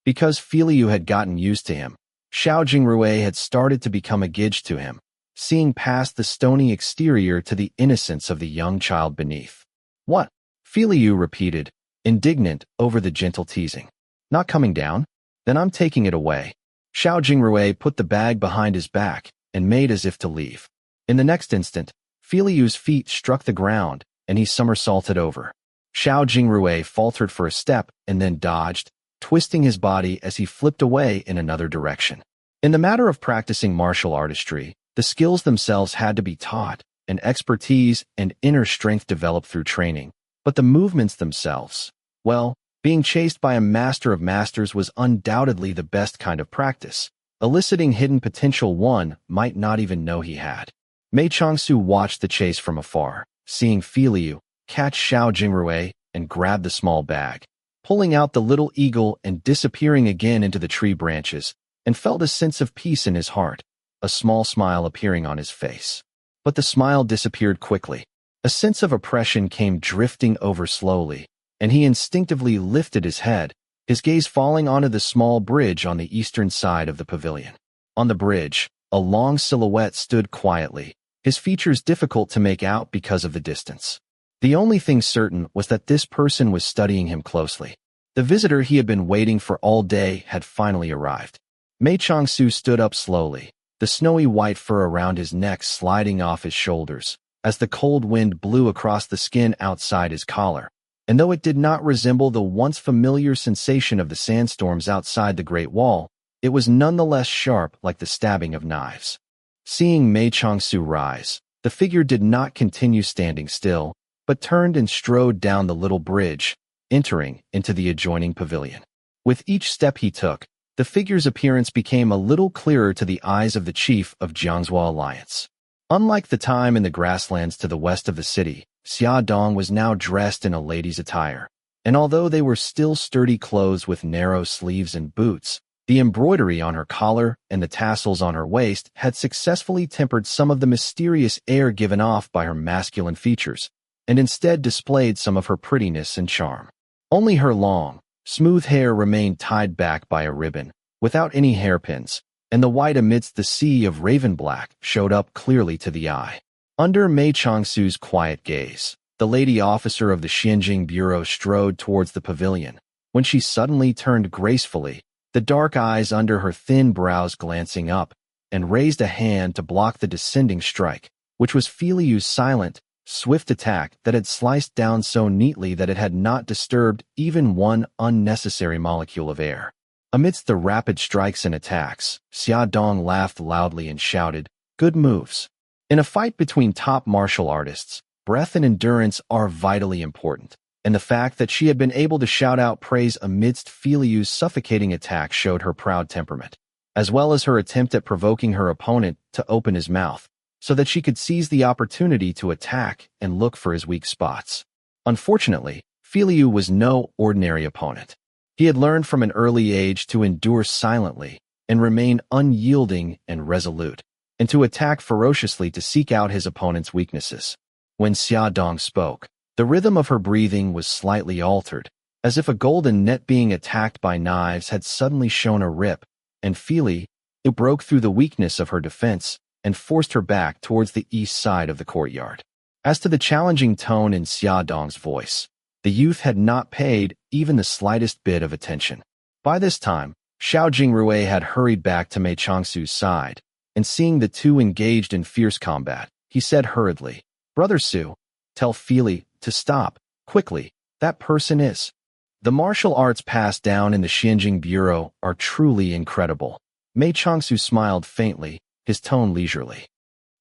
Because Philia had gotten used to him, Xiao Jingrui had started to become a gauge to him, seeing past the stony exterior to the innocence of the young child beneath. "What?" Philia repeated, indignant over the gentle teasing. "Not coming down? Then I'm taking it away." Xiao Jingrui put the bag behind his back and made as if to leave. In the next instant, Philiu's feet struck the ground, and he somersaulted over. Xiao Jingrui faltered for a step and then dodged, twisting his body as he flipped away in another direction. In the matter of practicing martial artistry, the skills themselves had to be taught, and expertise and inner strength developed through training. But the movements themselves, well, being chased by a master of masters was undoubtedly the best kind of practice, eliciting hidden potential one might not even know he had. Mei Changsu watched the chase from afar, seeing Philia catch Xiao Jingrui and grab the small bag, pulling out the little eagle and disappearing again into the tree branches, and felt a sense of peace in his heart, a small smile appearing on his face. But the smile disappeared quickly. A sense of oppression came drifting over slowly, and he instinctively lifted his head, his gaze falling onto the small bridge on the eastern side of the pavilion. On the bridge, a long silhouette stood quietly, his features difficult to make out because of the distance. The only thing certain was that this person was studying him closely. The visitor he had been waiting for all day had finally arrived. Mei Changsu stood up slowly, the snowy white fur around his neck sliding off his shoulders, as the cold wind blew across the skin outside his collar. And though it did not resemble the once familiar sensation of the sandstorms outside the Great Wall, it was nonetheless sharp like the stabbing of knives. Seeing Mei Changsu rise, the figure did not continue standing still, but turned and strode down the little bridge, entering into the adjoining pavilion. With each step he took, the figure's appearance became a little clearer to the eyes of the chief of Jiang Zuo Alliance. Unlike the time in the grasslands to the west of the city, Xia Dong was now dressed in a lady's attire, and although they were still sturdy clothes with narrow sleeves and boots, the embroidery on her collar and the tassels on her waist had successfully tempered some of the mysterious air given off by her masculine features, and instead displayed some of her prettiness and charm. Only her long, smooth hair remained tied back by a ribbon, without any hairpins, and the white amidst the sea of raven black showed up clearly to the eye. Under Mei Changsu's quiet gaze, the lady officer of the Xianjing Bureau strode towards the pavilion, when she suddenly turned gracefully, the dark eyes under her thin brows glancing up, and raised a hand to block the descending strike, which was Philiu's silent, swift attack that had sliced down so neatly that it had not disturbed even one unnecessary molecule of air. Amidst the rapid strikes and attacks, Xia Dong laughed loudly and shouted, "Good moves." In a fight between top martial artists, breath and endurance are vitally important, and the fact that she had been able to shout out praise amidst Philiu's suffocating attack showed her proud temperament, as well as her attempt at provoking her opponent to open his mouth, so that she could seize the opportunity to attack and look for his weak spots. Unfortunately, Philiu was no ordinary opponent. He had learned from an early age to endure silently and remain unyielding and resolute, and to attack ferociously to seek out his opponent's weaknesses. When Xia Dong spoke, the rhythm of her breathing was slightly altered, as if a golden net being attacked by knives had suddenly shown a rip, and Philiu broke through the weakness of her defense and forced her back towards the east side of the courtyard. As to the challenging tone in Xia Dong's voice, the youth had not paid even the slightest bit of attention. By this time, Xiao Jingrui had hurried back to Mei Changsu's side, and seeing the two engaged in fierce combat, he said hurriedly, "Brother Su, tell Fili to stop, quickly, that person is." The martial arts passed down in the Xianjing Bureau are truly incredible. Mei Changsu smiled faintly, his tone leisurely.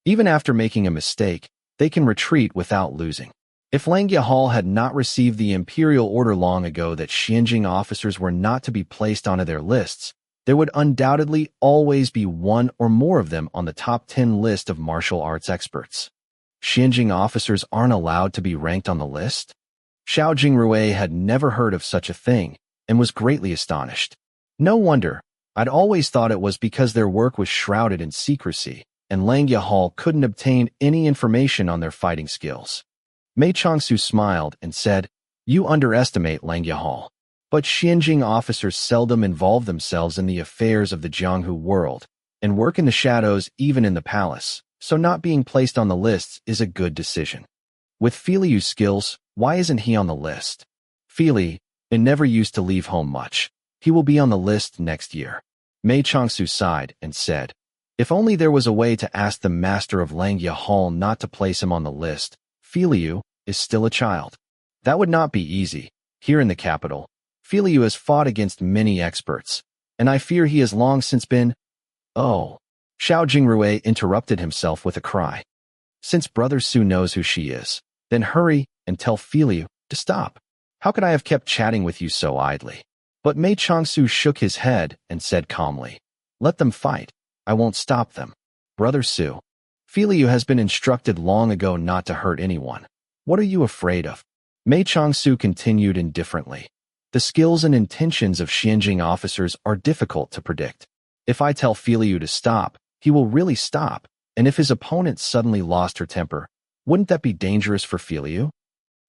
Even after making a mistake, they can retreat without losing. If Langya Hall had not received the imperial order long ago that Xianjing officers were not to be placed onto their lists, there would undoubtedly always be one or more of them on the top 10 list of martial arts experts. Xianjing officers aren't allowed to be ranked on the list? Xiao Jingrui had never heard of such a thing and was greatly astonished. No wonder, I'd always thought it was because their work was shrouded in secrecy, and Langya Hall couldn't obtain any information on their fighting skills. Mei Changsu smiled and said, "You underestimate Langya Hall. But Xianjing officers seldom involve themselves in the affairs of the Jianghu world, and work in the shadows even in the palace, so not being placed on the lists is a good decision. With Filiu's skills, why isn't he on the list? Fili never used to leave home much. He will be on the list next year." Mei Changsu sighed and said, "If only there was a way to ask the master of Langya Hall not to place him on the list. Filiu is still a child. That would not be easy. Here in the capital, Filiu has fought against many experts, and I fear he has long since been—" "Oh." Xiao Jingrui interrupted himself with a cry. "Since Brother Su knows who she is, then hurry and tell Filiu to stop. How could I have kept chatting with you so idly?" But Mei Changsu shook his head and said calmly, "Let them fight. I won't stop them. Brother Su, Filiu has been instructed long ago not to hurt anyone. What are you afraid of?" Mei Changsu continued indifferently. "The skills and intentions of Xianjing officers are difficult to predict. If I tell Filiu to stop, he will really stop, and if his opponent suddenly lost her temper, wouldn't that be dangerous for Filiu?"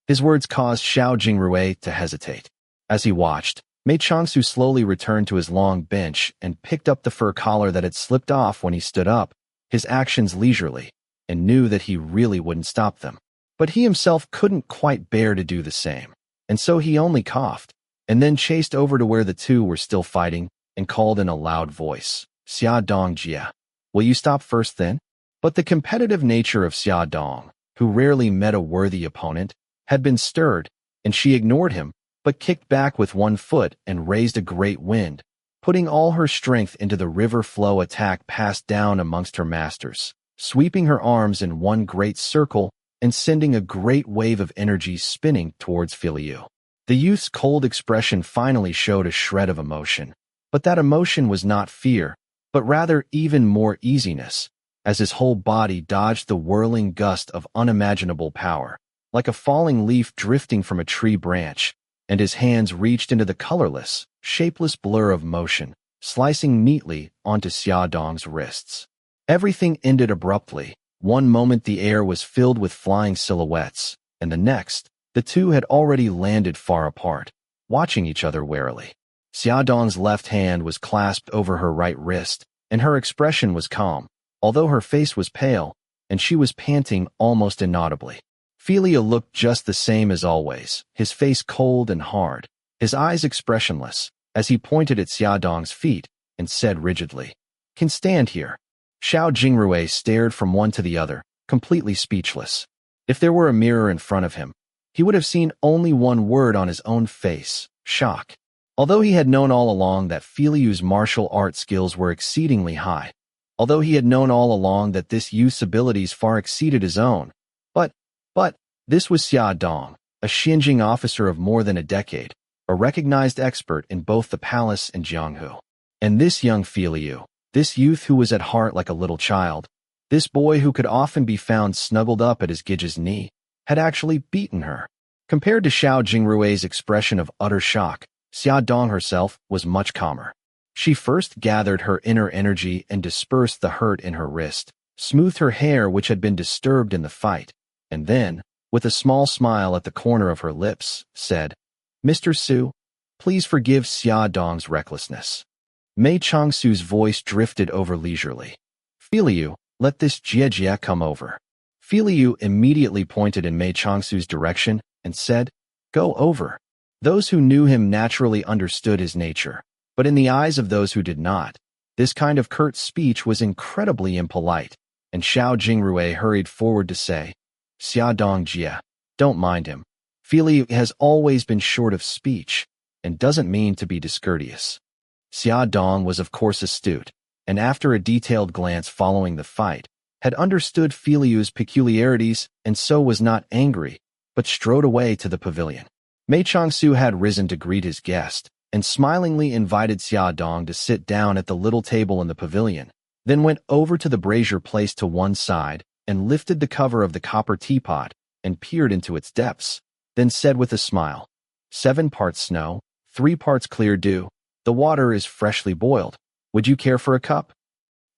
His words caused Xiao Jingrui to hesitate. As he watched, Mei Changsu slowly returned to his long bench and picked up the fur collar that had slipped off when he stood up, his actions leisurely, and knew that he really wouldn't stop them. But he himself couldn't quite bear to do the same, and so he only coughed, and then chased over to where the two were still fighting and called in a loud voice, "Xia Dong Jia. Will you stop first then?" But the competitive nature of Xia Dong, who rarely met a worthy opponent, had been stirred, and she ignored him, but kicked back with one foot and raised a great wind, putting all her strength into the river flow attack passed down amongst her masters, sweeping her arms in one great circle and sending a great wave of energy spinning towards Filiu. The youth's cold expression finally showed a shred of emotion, but that emotion was not fear, but rather even more easiness, as his whole body dodged the whirling gust of unimaginable power, like a falling leaf drifting from a tree branch, and his hands reached into the colorless, shapeless blur of motion, slicing neatly onto Xia Dong's wrists. Everything ended abruptly. One moment the air was filled with flying silhouettes, and the next, the two had already landed far apart, watching each other warily. Xia Dong's left hand was clasped over her right wrist, and her expression was calm, although her face was pale, and she was panting almost inaudibly. Filiu looked just the same as always, his face cold and hard, his eyes expressionless, as he pointed at Xia Dong's feet and said rigidly, "Can stand here." Xiao Jingrui stared from one to the other, completely speechless. If there were a mirror in front of him, he would have seen only one word on his own face: shock. Although he had known all along that Filiu's martial art skills were exceedingly high, although he had known all along that this youth's abilities far exceeded his own, but this was Xia Dong, a Xianjing officer of more than a decade, a recognized expert in both the palace and Jianghu. And this young Filiu, this youth who was at heart like a little child, this boy who could often be found snuggled up at his Gija's knee, had actually beaten her. Compared to Xiao Jingrui's expression of utter shock, Xia Dong herself was much calmer. She first gathered her inner energy and dispersed the hurt in her wrist, smoothed her hair which had been disturbed in the fight, and then, with a small smile at the corner of her lips, said, "Mr. Su, please forgive Xia Dong's recklessness." Mei Changsu's voice drifted over leisurely. "Filiu, let this Jia come over." Filiu immediately pointed in Mei Changsu's direction and said, "Go over." Those who knew him naturally understood his nature. But in the eyes of those who did not, this kind of curt speech was incredibly impolite, and Xiao Jingrui hurried forward to say, Xia Dongjie, don't mind him. Fili has always been short of speech, and doesn't mean to be discourteous. Xia Dong was of course astute, and after a detailed glance following the fight, had understood Filiu's peculiarities and so was not angry, but strode away to the pavilion. Mei Changsu had risen to greet his guest, and smilingly invited Xia Dong to sit down at the little table in the pavilion, then went over to the brazier placed to one side and lifted the cover of the copper teapot and peered into its depths, then said with a smile, 7 parts snow, 3 parts clear dew. The water is freshly boiled. Would you care for a cup?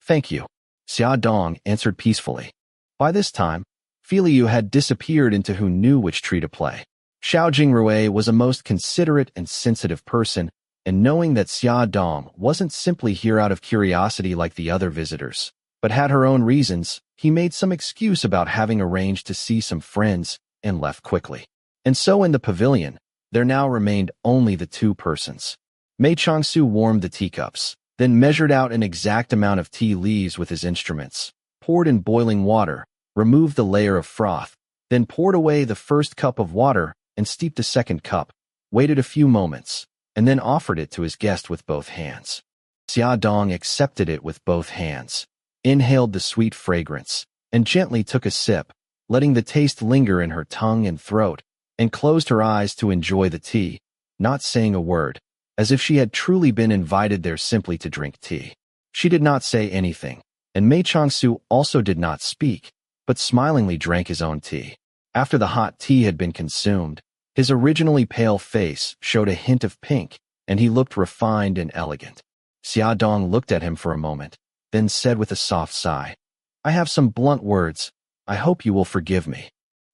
Thank you, Xia Dong answered peacefully. By this time, Filiu had disappeared into who knew which tree to play. Xiao Jingrui was a most considerate and sensitive person, and knowing that Xia Dong wasn't simply here out of curiosity like the other visitors, but had her own reasons, he made some excuse about having arranged to see some friends and left quickly. And so in the pavilion, there now remained only the 2 persons. Mei Changsu warmed the teacups, then measured out an exact amount of tea leaves with his instruments, poured in boiling water, removed the layer of froth, then poured away the first cup of water and steeped the second cup, waited a few moments, and then offered it to his guest with both hands. Xia Dong accepted it with both hands, inhaled the sweet fragrance, and gently took a sip, letting the taste linger in her tongue and throat, and closed her eyes to enjoy the tea, not saying a word, as if she had truly been invited there simply to drink tea. She did not say anything, and Mei Changsu also did not speak, but smilingly drank his own tea. After the hot tea had been consumed, his originally pale face showed a hint of pink, and he looked refined and elegant. Xia Dong looked at him for a moment, then said with a soft sigh, I have some blunt words. I hope you will forgive me.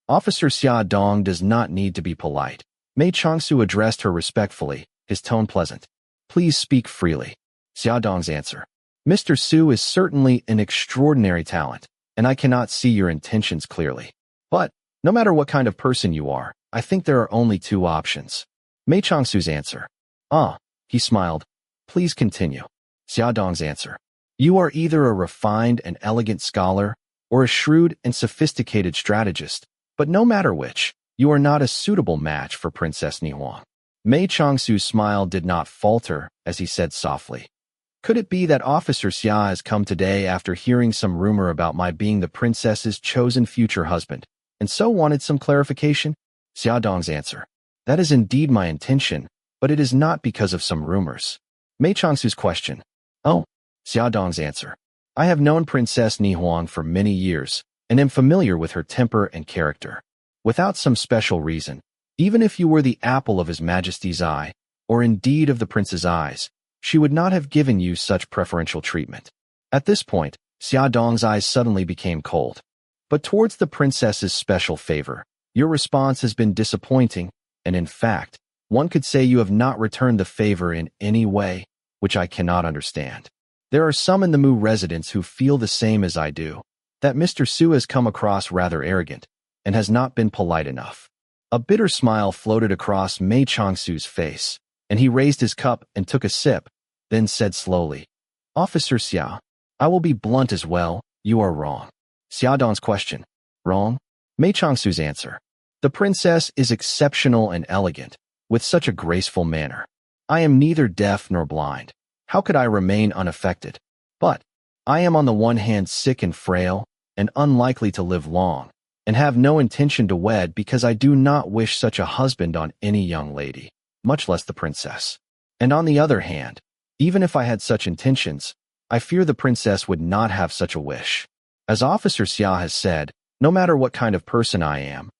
Officer Xia Dong does not need to be polite. Mei Changsu addressed her respectfully, his tone pleasant. Please speak freely. Xia Dong's answer. Mr. Su is certainly an extraordinary talent, and I cannot see your intentions clearly. But, no matter what kind of person you are, I think there are only 2 options. Mei Changsu's answer. Ah, he smiled. Please continue. Xia Dong's answer. You are either a refined and elegant scholar, or a shrewd and sophisticated strategist, but no matter which, you are not a suitable match for Princess Nihuang. Mei Changsu's smile did not falter as he said softly, Could it be that Officer Xia has come today after hearing some rumor about my being the princess's chosen future husband, and so wanted some clarification? Xia Dong's answer. That is indeed my intention, but it is not because of some rumors. Mei Changsu's question. Oh, Xia Dong's answer. I have known Princess Nihuang for many years, and am familiar with her temper and character. Without some special reason, even if you were the apple of His Majesty's eye, or indeed of the prince's eyes, she would not have given you such preferential treatment. At this point, Xia Dong's eyes suddenly became cold. But towards the princess's special favor, your response has been disappointing, and in fact, one could say you have not returned the favor in any way, which I cannot understand. There are some in the Mu residence who feel the same as I do, that Mr. Su has come across rather arrogant, and has not been polite enough. A bitter smile floated across Mei Changsu's face, and he raised his cup and took a sip, then said slowly, Officer Xia, I will be blunt as well, you are wrong. Xia Dong's question. Wrong? Mei Changsu's answer. The princess is exceptional and elegant, with such a graceful manner. I am neither deaf nor blind. How could I remain unaffected? But I am on the one hand sick and frail, and unlikely to live long, and have no intention to wed because I do not wish such a husband on any young lady, much less the princess. And on the other hand, even if I had such intentions, I fear the princess would not have such a wish. As Officer Xia has said, no matter what kind of person I am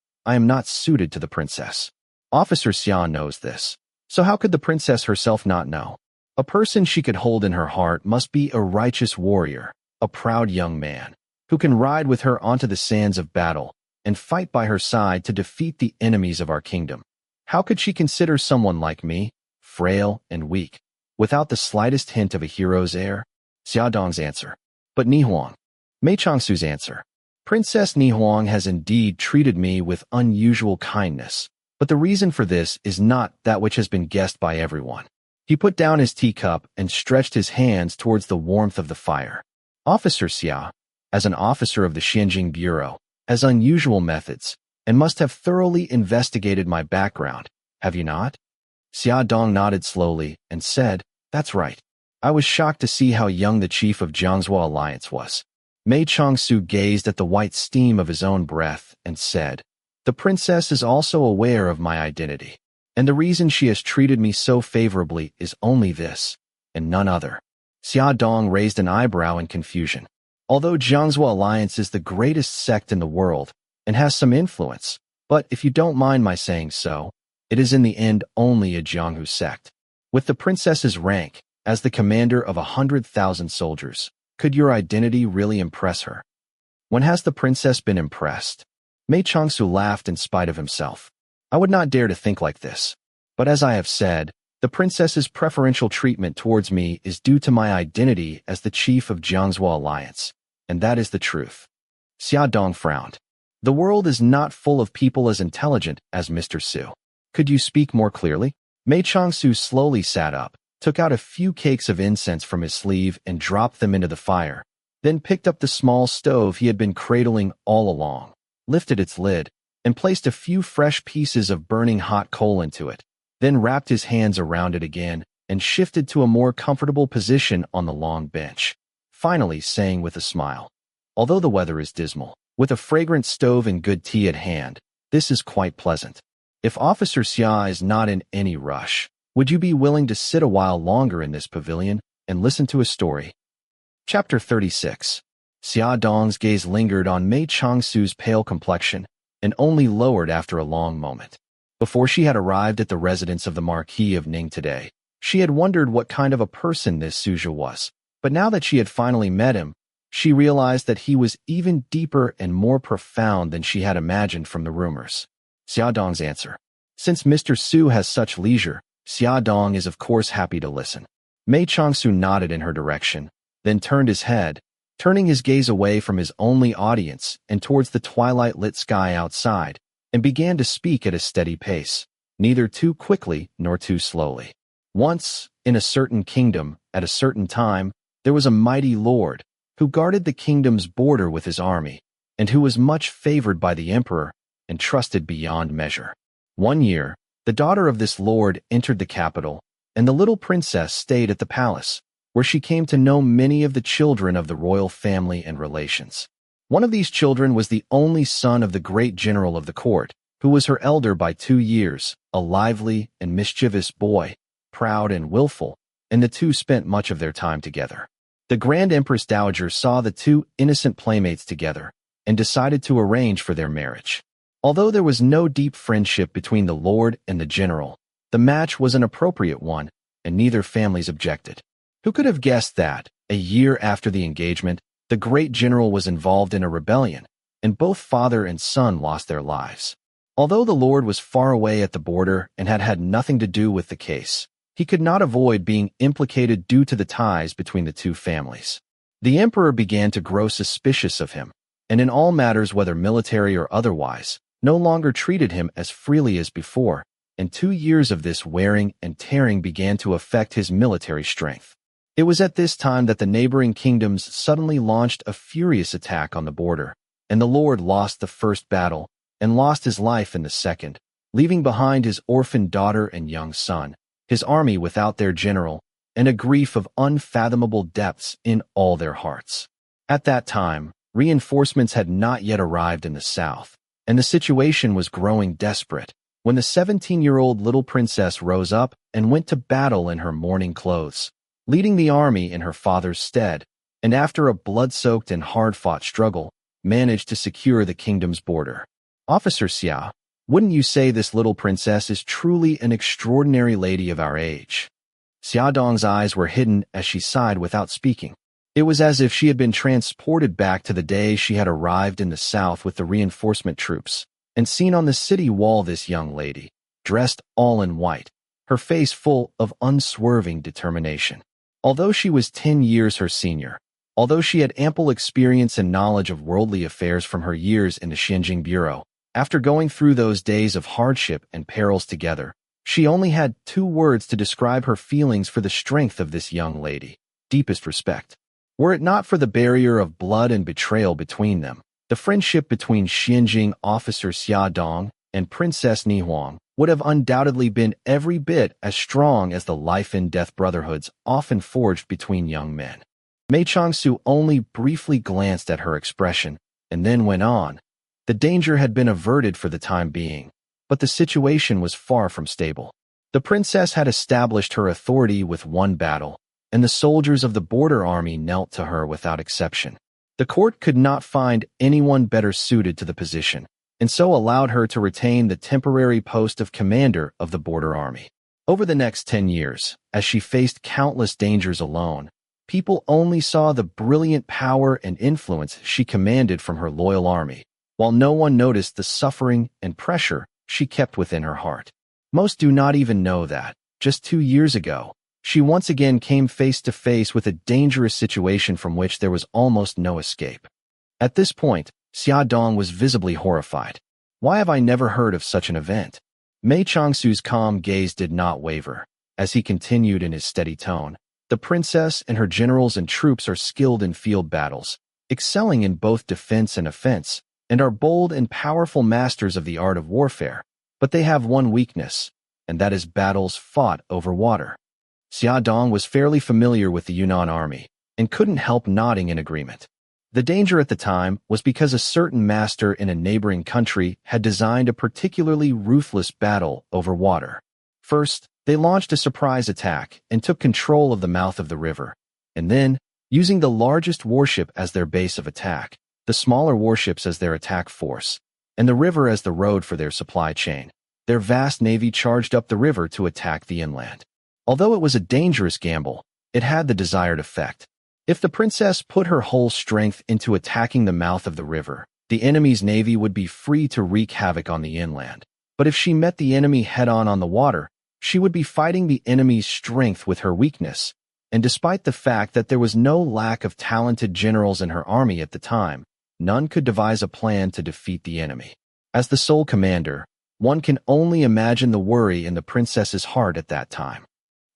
not suited to the princess. Officer Xia knows this. So how could the princess herself not know? A person she could hold in her heart must be a righteous warrior, a proud young man, who can ride with her onto the sands of battle and fight by her side to defeat the enemies of our kingdom. How could she consider someone like me, frail and weak, without the slightest hint of a hero's air? Xia Dong's answer. But Nihuang. Mei Changsu's answer. Princess Nihuang has indeed treated me with unusual kindness, but the reason for this is not that which has been guessed by everyone. He put down his teacup and stretched his hands towards the warmth of the fire. Officer Xia, as an officer of the Xianjing Bureau, has unusual methods, and must have thoroughly investigated my background, have you not? Xia Dong nodded slowly and said, That's right. I was shocked to see how young the chief of Jiang Zuo Alliance was. Mei Changsu gazed at the white steam of his own breath and said, The princess is also aware of my identity, and the reason she has treated me so favorably is only this, and none other. Xia Dong raised an eyebrow in confusion. Although Jiang Zuo Alliance is the greatest sect in the world and has some influence, but if you don't mind my saying so, it is in the end only a Jianghu sect. With the princess's rank, as the commander of 100,000 soldiers, could your identity really impress her? When has the princess been impressed? Mei Changsu laughed in spite of himself. I would not dare to think like this. But as I have said, the princess's preferential treatment towards me is due to my identity as the chief of Jiang Zuo Alliance, and that is the truth. Xia Dong frowned. The world is not full of people as intelligent as Mr. Su. Could you speak more clearly? Mei Changsu slowly sat up, took out a few cakes of incense from his sleeve and dropped them into the fire, then picked up the small stove he had been cradling all along, lifted its lid, and placed a few fresh pieces of burning hot coal into it, then wrapped his hands around it again and shifted to a more comfortable position on the long bench, finally saying with a smile, Although the weather is dismal, with a fragrant stove and good tea at hand, this is quite pleasant. If Officer Xia is not in any rush, would you be willing to sit a while longer in this pavilion and listen to a story? Chapter 36. Xia Dong's gaze lingered on Mei Changsu's pale complexion and only lowered after a long moment. Before she had arrived at the residence of the Marquis of Ning today, she had wondered what kind of a person this Suzhou was, but now that she had finally met him, she realized that he was even deeper and more profound than she had imagined from the rumors. Xia Dong's answer. Since Mr. Su has such leisure, Xia Dong is of course happy to listen. Mei Changsu nodded in her direction, then turned his head, turning his gaze away from his only audience and towards the twilight-lit sky outside, and began to speak at a steady pace, neither too quickly nor too slowly. Once, in a certain kingdom, at a certain time, there was a mighty lord who guarded the kingdom's border with his army, and who was much favored by the emperor and trusted beyond measure. One year, the daughter of this lord entered the capital, and the little princess stayed at the palace, where she came to know many of the children of the royal family and relations. One of these children was the only son of the great general of the court, who was her elder by 2 years, a lively and mischievous boy, proud and willful, and the two spent much of their time together. The Grand Empress Dowager saw the two innocent playmates together and decided to arrange for their marriage. Although there was no deep friendship between the lord and the general, the match was an appropriate one, and neither families objected. Who could have guessed that, a year after the engagement, the great general was involved in a rebellion, and both father and son lost their lives? Although the lord was far away at the border and had had nothing to do with the case, he could not avoid being implicated due to the ties between the two families. The emperor began to grow suspicious of him, and in all matters whether military or otherwise, no longer treated him as freely as before, and 2 years of this wearing and tearing began to affect his military strength. It was at this time that the neighboring kingdoms suddenly launched a furious attack on the border, and the lord lost the first battle and lost his life in the second, leaving behind his orphaned daughter and young son, his army without their general, and a grief of unfathomable depths in all their hearts. At that time, reinforcements had not yet arrived in the south, and the situation was growing desperate, when the 17-year-old little princess rose up and went to battle in her mourning clothes, leading the army in her father's stead, and after a blood-soaked and hard-fought struggle, managed to secure the kingdom's border. Officer Xia, wouldn't you say this little princess is truly an extraordinary lady of our age? Xia Dong's eyes were hidden as she sighed without speaking. It was as if she had been transported back to the day she had arrived in the south with the reinforcement troops, and seen on the city wall this young lady, dressed all in white, her face full of unswerving determination. Although she was 10 years her senior, although she had ample experience and knowledge of worldly affairs from her years in the Xianjing Bureau, after going through those days of hardship and perils together, She only had 2 words to describe her feelings for the strength of this young lady: deepest respect. Were it not for the barrier of blood and betrayal between them, the friendship between Xinjing officer Xia Dong and Princess Ni Huang would have undoubtedly been every bit as strong as the life-and-death brotherhoods often forged between young men. Mei Changsu only briefly glanced at her expression and then went on. The danger had been averted for the time being, but the situation was far from stable. The princess had established her authority with one battle, and the soldiers of the border army knelt to her without exception. The court could not find anyone better suited to the position, and so allowed her to retain the temporary post of commander of the border army. Over the next 10 years, as she faced countless dangers alone, people only saw the brilliant power and influence she commanded from her loyal army, while no one noticed the suffering and pressure she kept within her heart. Most do not even know that, just 2 years ago, she once again came face to face with a dangerous situation from which there was almost no escape. At this point, Xia Dong was visibly horrified. Why have I never heard of such an event? Mei Changsu's calm gaze did not waver, as he continued in his steady tone. The princess and her generals and troops are skilled in field battles, excelling in both defense and offense, and are bold and powerful masters of the art of warfare. But they have one weakness, and that is battles fought over water. Xia Dong was fairly familiar with the Yunnan army, and couldn't help nodding in agreement. The danger at the time was because a certain master in a neighboring country had designed a particularly ruthless battle over water. First, they launched a surprise attack and took control of the mouth of the river, and then, using the largest warship as their base of attack, the smaller warships as their attack force, and the river as the road for their supply chain, their vast navy charged up the river to attack the inland. Although it was a dangerous gamble, it had the desired effect. If the princess put her whole strength into attacking the mouth of the river, the enemy's navy would be free to wreak havoc on the inland. But if she met the enemy head-on on the water, she would be fighting the enemy's strength with her weakness. And despite the fact that there was no lack of talented generals in her army at the time, none could devise a plan to defeat the enemy. As the sole commander, one can only imagine the worry in the princess's heart at that time.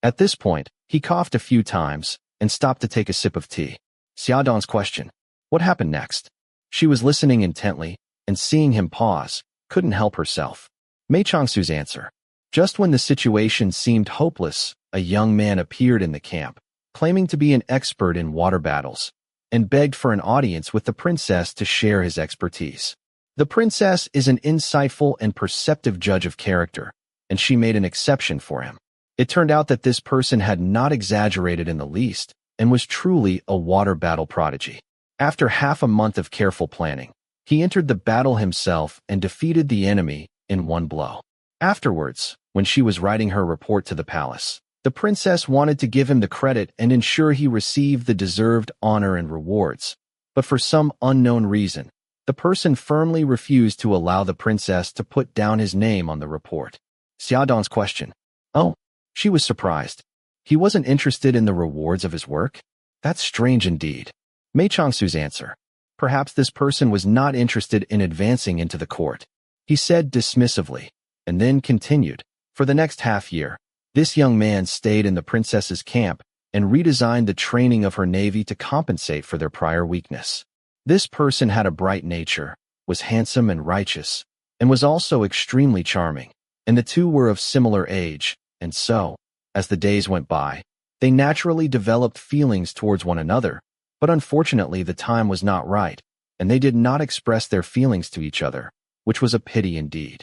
At this point, he coughed a few times and stopped to take a sip of tea. Xia Dong's question, what happened next? She was listening intently, and seeing him pause, couldn't help herself. Mei Changsu's answer. Just when the situation seemed hopeless, a young man appeared in the camp, claiming to be an expert in water battles, and begged for an audience with the princess to share his expertise. The princess is an insightful and perceptive judge of character, and she made an exception for him. It turned out that this person had not exaggerated in the least, and was truly a water battle prodigy. After half a month of careful planning, he entered the battle himself and defeated the enemy in one blow. Afterwards, when she was writing her report to the palace, the princess wanted to give him the credit and ensure he received the deserved honor and rewards. But for some unknown reason, the person firmly refused to allow the princess to put down his name on the report. Xia Dong's question. Oh, she was surprised. He wasn't interested in the rewards of his work? That's strange indeed. Mei Changsu's answer. Perhaps this person was not interested in advancing into the court. He said dismissively, and then continued. For the next half year, this young man stayed in the princess's camp and redesigned the training of her navy to compensate for their prior weakness. This person had a bright nature, was handsome and righteous, and was also extremely charming, and the two were of similar age. And so, as the days went by, they naturally developed feelings towards one another, but unfortunately the time was not right, and they did not express their feelings to each other, which was a pity indeed.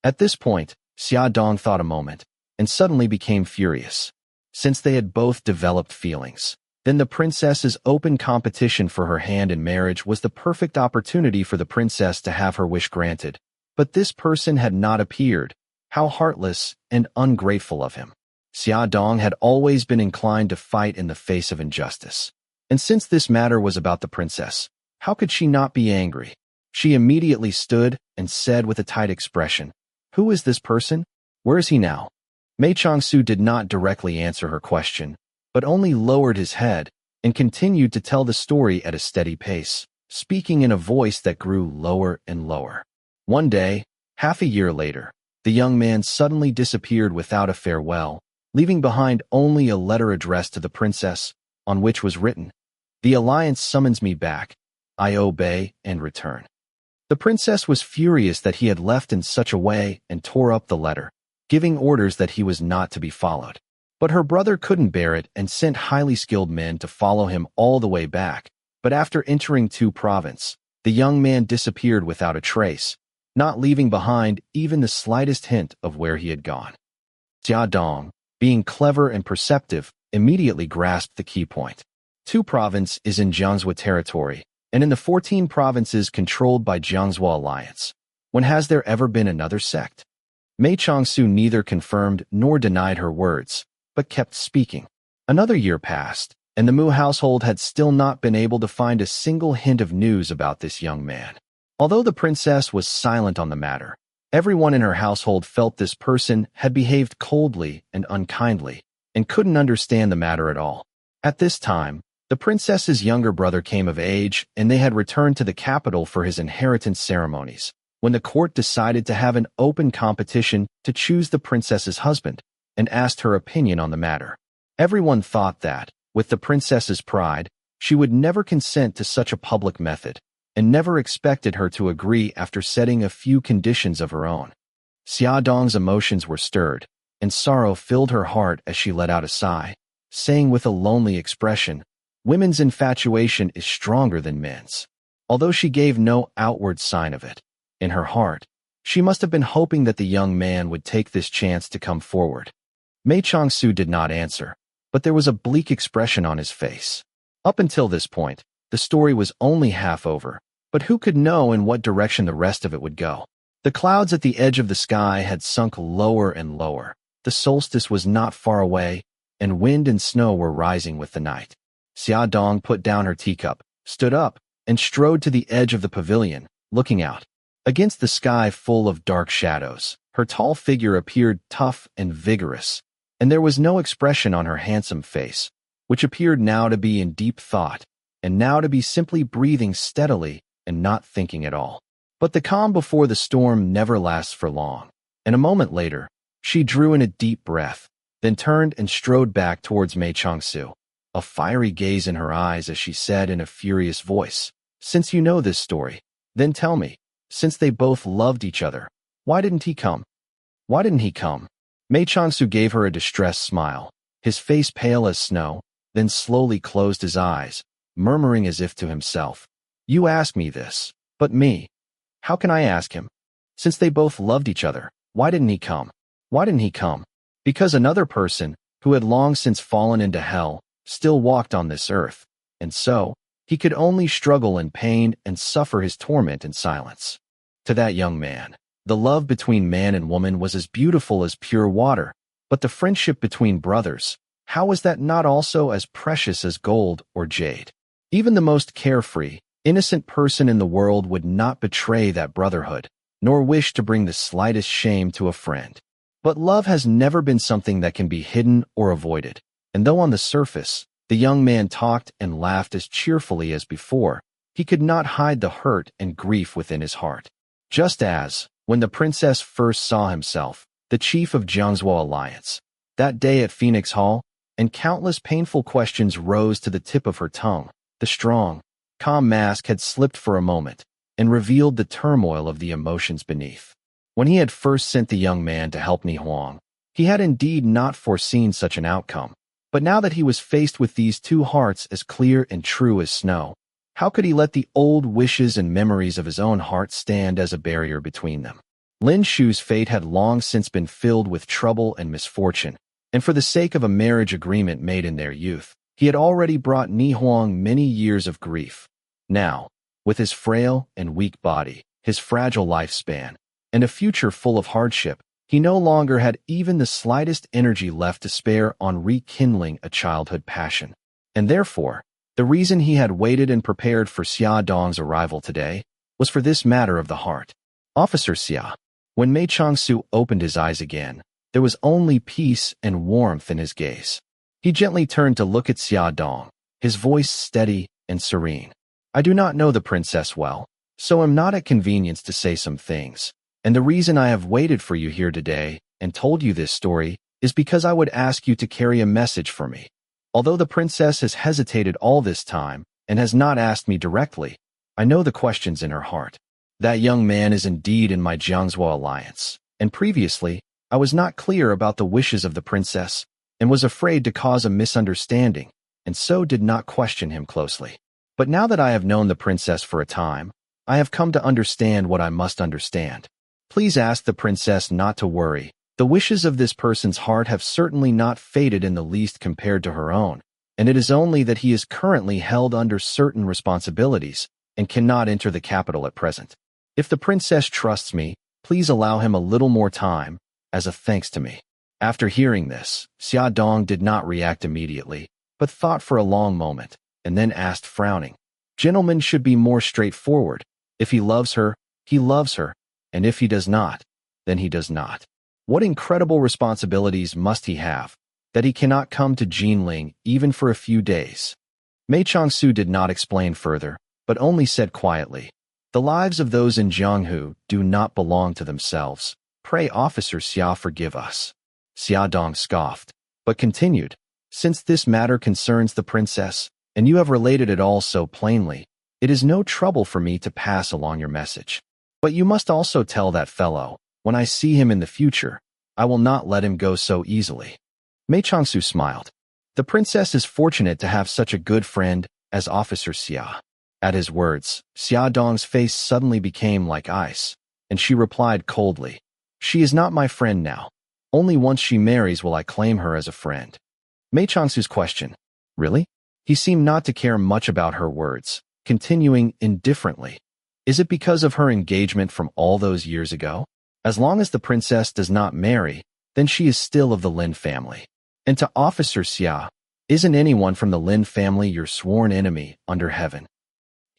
At this point, Xia Dong thought a moment, and suddenly became furious. Since they had both developed feelings, then the princess's open competition for her hand in marriage was the perfect opportunity for the princess to have her wish granted. But this person had not appeared. How heartless and ungrateful of him. Xia Dong had always been inclined to fight in the face of injustice. And since this matter was about the princess, how could she not be angry? She immediately stood and said with a tight expression, "Who is this person? Where is he now?" Mei Changsu did not directly answer her question, but only lowered his head and continued to tell the story at a steady pace, speaking in a voice that grew lower and lower. One day, half a year later, the young man suddenly disappeared without a farewell, leaving behind only a letter addressed to the princess, on which was written, "The Alliance summons me back. I obey and return." The princess was furious that he had left in such a way and tore up the letter, giving orders that he was not to be followed. But her brother couldn't bear it and sent highly skilled men to follow him all the way back. But after entering Tu province, the young man disappeared without a trace, not leaving behind even the slightest hint of where he had gone. Jia Dong, being clever and perceptive, immediately grasped the key point. Tu province is in Jiang Zuo territory, and in the 14 provinces controlled by Jiang Zuo Alliance. When has there ever been another sect? Mei Changsu neither confirmed nor denied her words, but kept speaking. Another year passed, and the Mu household had still not been able to find a single hint of news about this young man. Although the princess was silent on the matter, everyone in her household felt this person had behaved coldly and unkindly, and couldn't understand the matter at all. At this time, the princess's younger brother came of age, and they had returned to the capital for his inheritance ceremonies, when the court decided to have an open competition to choose the princess's husband, and asked her opinion on the matter. Everyone thought that, with the princess's pride, she would never consent to such a public method, and never expected her to agree after setting a few conditions of her own. Xia Dong's emotions were stirred, and sorrow filled her heart as she let out a sigh, saying with a lonely expression, "Women's infatuation is stronger than men's." Although she gave no outward sign of it, in her heart, she must have been hoping that the young man would take this chance to come forward. Mei Changsu did not answer, but there was a bleak expression on his face. Up until this point, the story was only half over, but who could know in what direction the rest of it would go? The clouds at the edge of the sky had sunk lower and lower. The solstice was not far away, and wind and snow were rising with the night. Xia Dong put down her teacup, stood up, and strode to the edge of the pavilion, looking out. Against the sky full of dark shadows, her tall figure appeared tough and vigorous, and there was no expression on her handsome face, which appeared now to be in deep thought, and now to be simply breathing steadily and not thinking at all. But the calm before the storm never lasts for long, and a moment later, she drew in a deep breath, then turned and strode back towards Mei Changsu, a fiery gaze in her eyes as she said in a furious voice, "Since you know this story, then tell me, since they both loved each other, why didn't he come? Why didn't he come?" Mei Changsu gave her a distressed smile, his face pale as snow, then slowly closed his eyes, murmuring as if to himself, "You ask me this, but me? How can I ask him? Since they both loved each other, why didn't he come? Why didn't he come? Because another person, who had long since fallen into hell, still walked on this earth, and so, he could only struggle in pain and suffer his torment in silence. To that young man, the love between man and woman was as beautiful as pure water, but the friendship between brothers, how was that not also as precious as gold or jade? Even the most carefree, innocent person in the world would not betray that brotherhood, nor wish to bring the slightest shame to a friend. But love has never been something that can be hidden or avoided, and though on the surface, the young man talked and laughed as cheerfully as before, he could not hide the hurt and grief within his heart. Just as, when the princess first saw himself, the chief of Jiang Zuo Alliance, that day at Phoenix Hall, and countless painful questions rose to the tip of her tongue, the strong, calm mask had slipped for a moment, and revealed the turmoil of the emotions beneath. When he had first sent the young man to help Ni Huang, he had indeed not foreseen such an outcome. But now that he was faced with these two hearts as clear and true as snow, how could he let the old wishes and memories of his own heart stand as a barrier between them? Lin Shu's fate had long since been filled with trouble and misfortune, and for the sake of a marriage agreement made in their youth, he had already brought Ni Huang many years of grief. Now, with his frail and weak body, his fragile lifespan, and a future full of hardship, he no longer had even the slightest energy left to spare on rekindling a childhood passion. And therefore, the reason he had waited and prepared for Xia Dong's arrival today was for this matter of the heart. "Officer Xia." When Mei Changsu opened his eyes again, there was only peace and warmth in his gaze. He gently turned to look at Xia Dong, his voice steady and serene. "I do not know the princess well, so am not at convenience to say some things, And the reason I have waited for you here today and told you this story is because I would ask you to carry a message for me. Although the princess has hesitated all this time and has not asked me directly, I know the questions in her heart. That young man is indeed in my Jiang Zuo Alliance, and previously, I was not clear about the wishes of the princess and was afraid to cause a misunderstanding, and so did not question him closely. But now that I have known the princess for a time, I have come to understand what I must understand. Please ask the princess not to worry. The wishes of this person's heart have certainly not faded in the least compared to her own, and it is only that he is currently held under certain responsibilities and cannot enter the capital at present. If the princess trusts me, please allow him a little more time, as a thanks to me. After hearing this, Xia Dong did not react immediately, but thought for a long moment, and then asked frowning, "Gentlemen should be more straightforward. If he loves her, he loves her, and if he does not, then he does not. What incredible responsibilities must he have, that he cannot come to Jinling even for a few days?" Mei Changsu did not explain further, but only said quietly, "The lives of those in Jianghu do not belong to themselves. Pray, Officer Xia, forgive us." Xia Dong scoffed, but continued, "Since this matter concerns the princess, and you have related it all so plainly, it is no trouble for me to pass along your message. But you must also tell that fellow, when I see him in the future, I will not let him go so easily." Mei Changsu smiled. The princess is fortunate to have such a good friend as Officer Xia. At his words, Xia Dong's face suddenly became like ice, and she replied coldly, "She is not my friend now. Only once she marries will I claim her as a friend." Mei Changsu's question, "Really?" He seemed not to care much about her words, continuing indifferently, "Is it because of her engagement from all those years ago? As long as the princess does not marry, then she is still of the Lin family. And to Officer Xia, isn't anyone from the Lin family your sworn enemy under heaven?"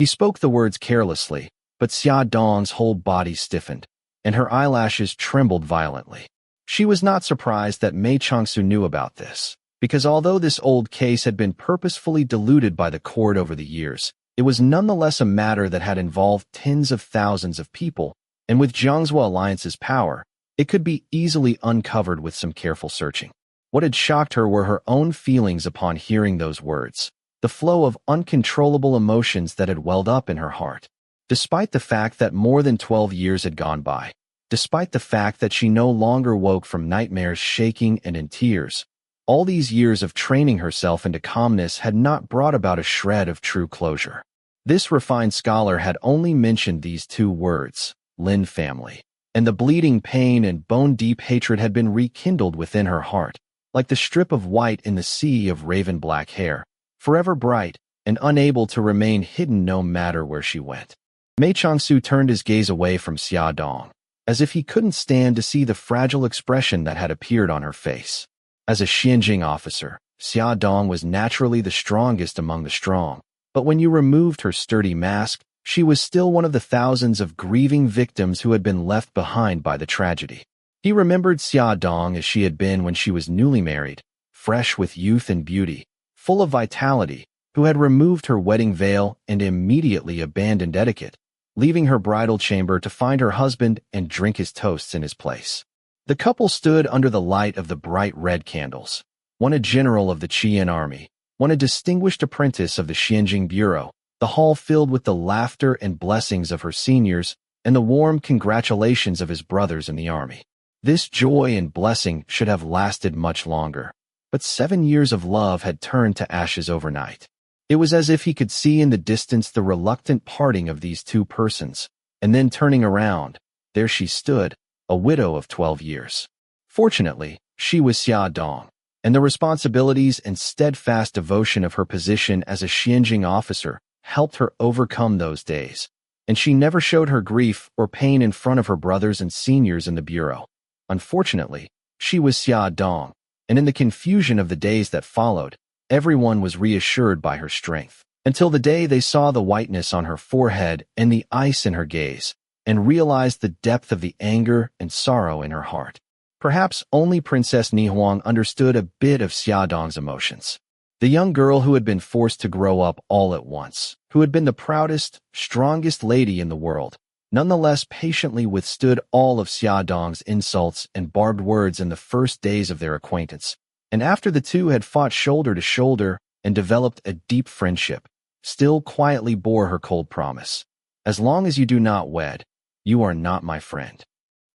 He spoke the words carelessly, but Xia Dong's whole body stiffened, and her eyelashes trembled violently. She was not surprised that Mei Changsu knew about this, because although this old case had been purposefully diluted by the court over the years, it was nonetheless a matter that had involved tens of thousands of people, and with Jiang Zuo Alliance's power, it could be easily uncovered with some careful searching. What had shocked her were her own feelings upon hearing those words, the flow of uncontrollable emotions that had welled up in her heart. Despite the fact that more than 12 years had gone by, despite the fact that she no longer woke from nightmares shaking and in tears, all these years of training herself into calmness had not brought about a shred of true closure. This refined scholar had only mentioned these two words, Lin family, and the bleeding pain and bone-deep hatred had been rekindled within her heart, like the strip of white in the sea of raven-black hair, forever bright and unable to remain hidden no matter where she went. Mei Changsu turned his gaze away from Xia Dong, as if he couldn't stand to see the fragile expression that had appeared on her face. As a Xianjing officer, Xia Dong was naturally the strongest among the strong, but when you removed her sturdy mask, she was still one of the thousands of grieving victims who had been left behind by the tragedy. He remembered Xia Dong as she had been when she was newly married, fresh with youth and beauty, full of vitality, who had removed her wedding veil and immediately abandoned etiquette, leaving her bridal chamber to find her husband and drink his toasts in his place. The couple stood under the light of the bright red candles, one a general of the Qian army, one a distinguished apprentice of the Xianjing Bureau, the hall filled with the laughter and blessings of her seniors and the warm congratulations of his brothers in the army. This joy and blessing should have lasted much longer, but 7 years of love had turned to ashes overnight. It was as if he could see in the distance the reluctant parting of these two persons, and then turning around, there she stood, a widow of 12 years. Fortunately, she was Xia Dong, and the responsibilities and steadfast devotion of her position as a Xianjing officer helped her overcome those days, and she never showed her grief or pain in front of her brothers and seniors in the bureau. Unfortunately, she was Xia Dong, and in the confusion of the days that followed, everyone was reassured by her strength, until the day they saw the whiteness on her forehead and the ice in her gaze, and realized the depth of the anger and sorrow in her heart. Perhaps only Princess Nihuang understood a bit of Xia Dong's emotions. The young girl who had been forced to grow up all at once, who had been the proudest, strongest lady in the world, nonetheless patiently withstood all of Xia Dong's insults and barbed words in the first days of their acquaintance. And after the two had fought shoulder to shoulder and developed a deep friendship, still quietly bore her cold promise. As long as you do not wed, you are not my friend.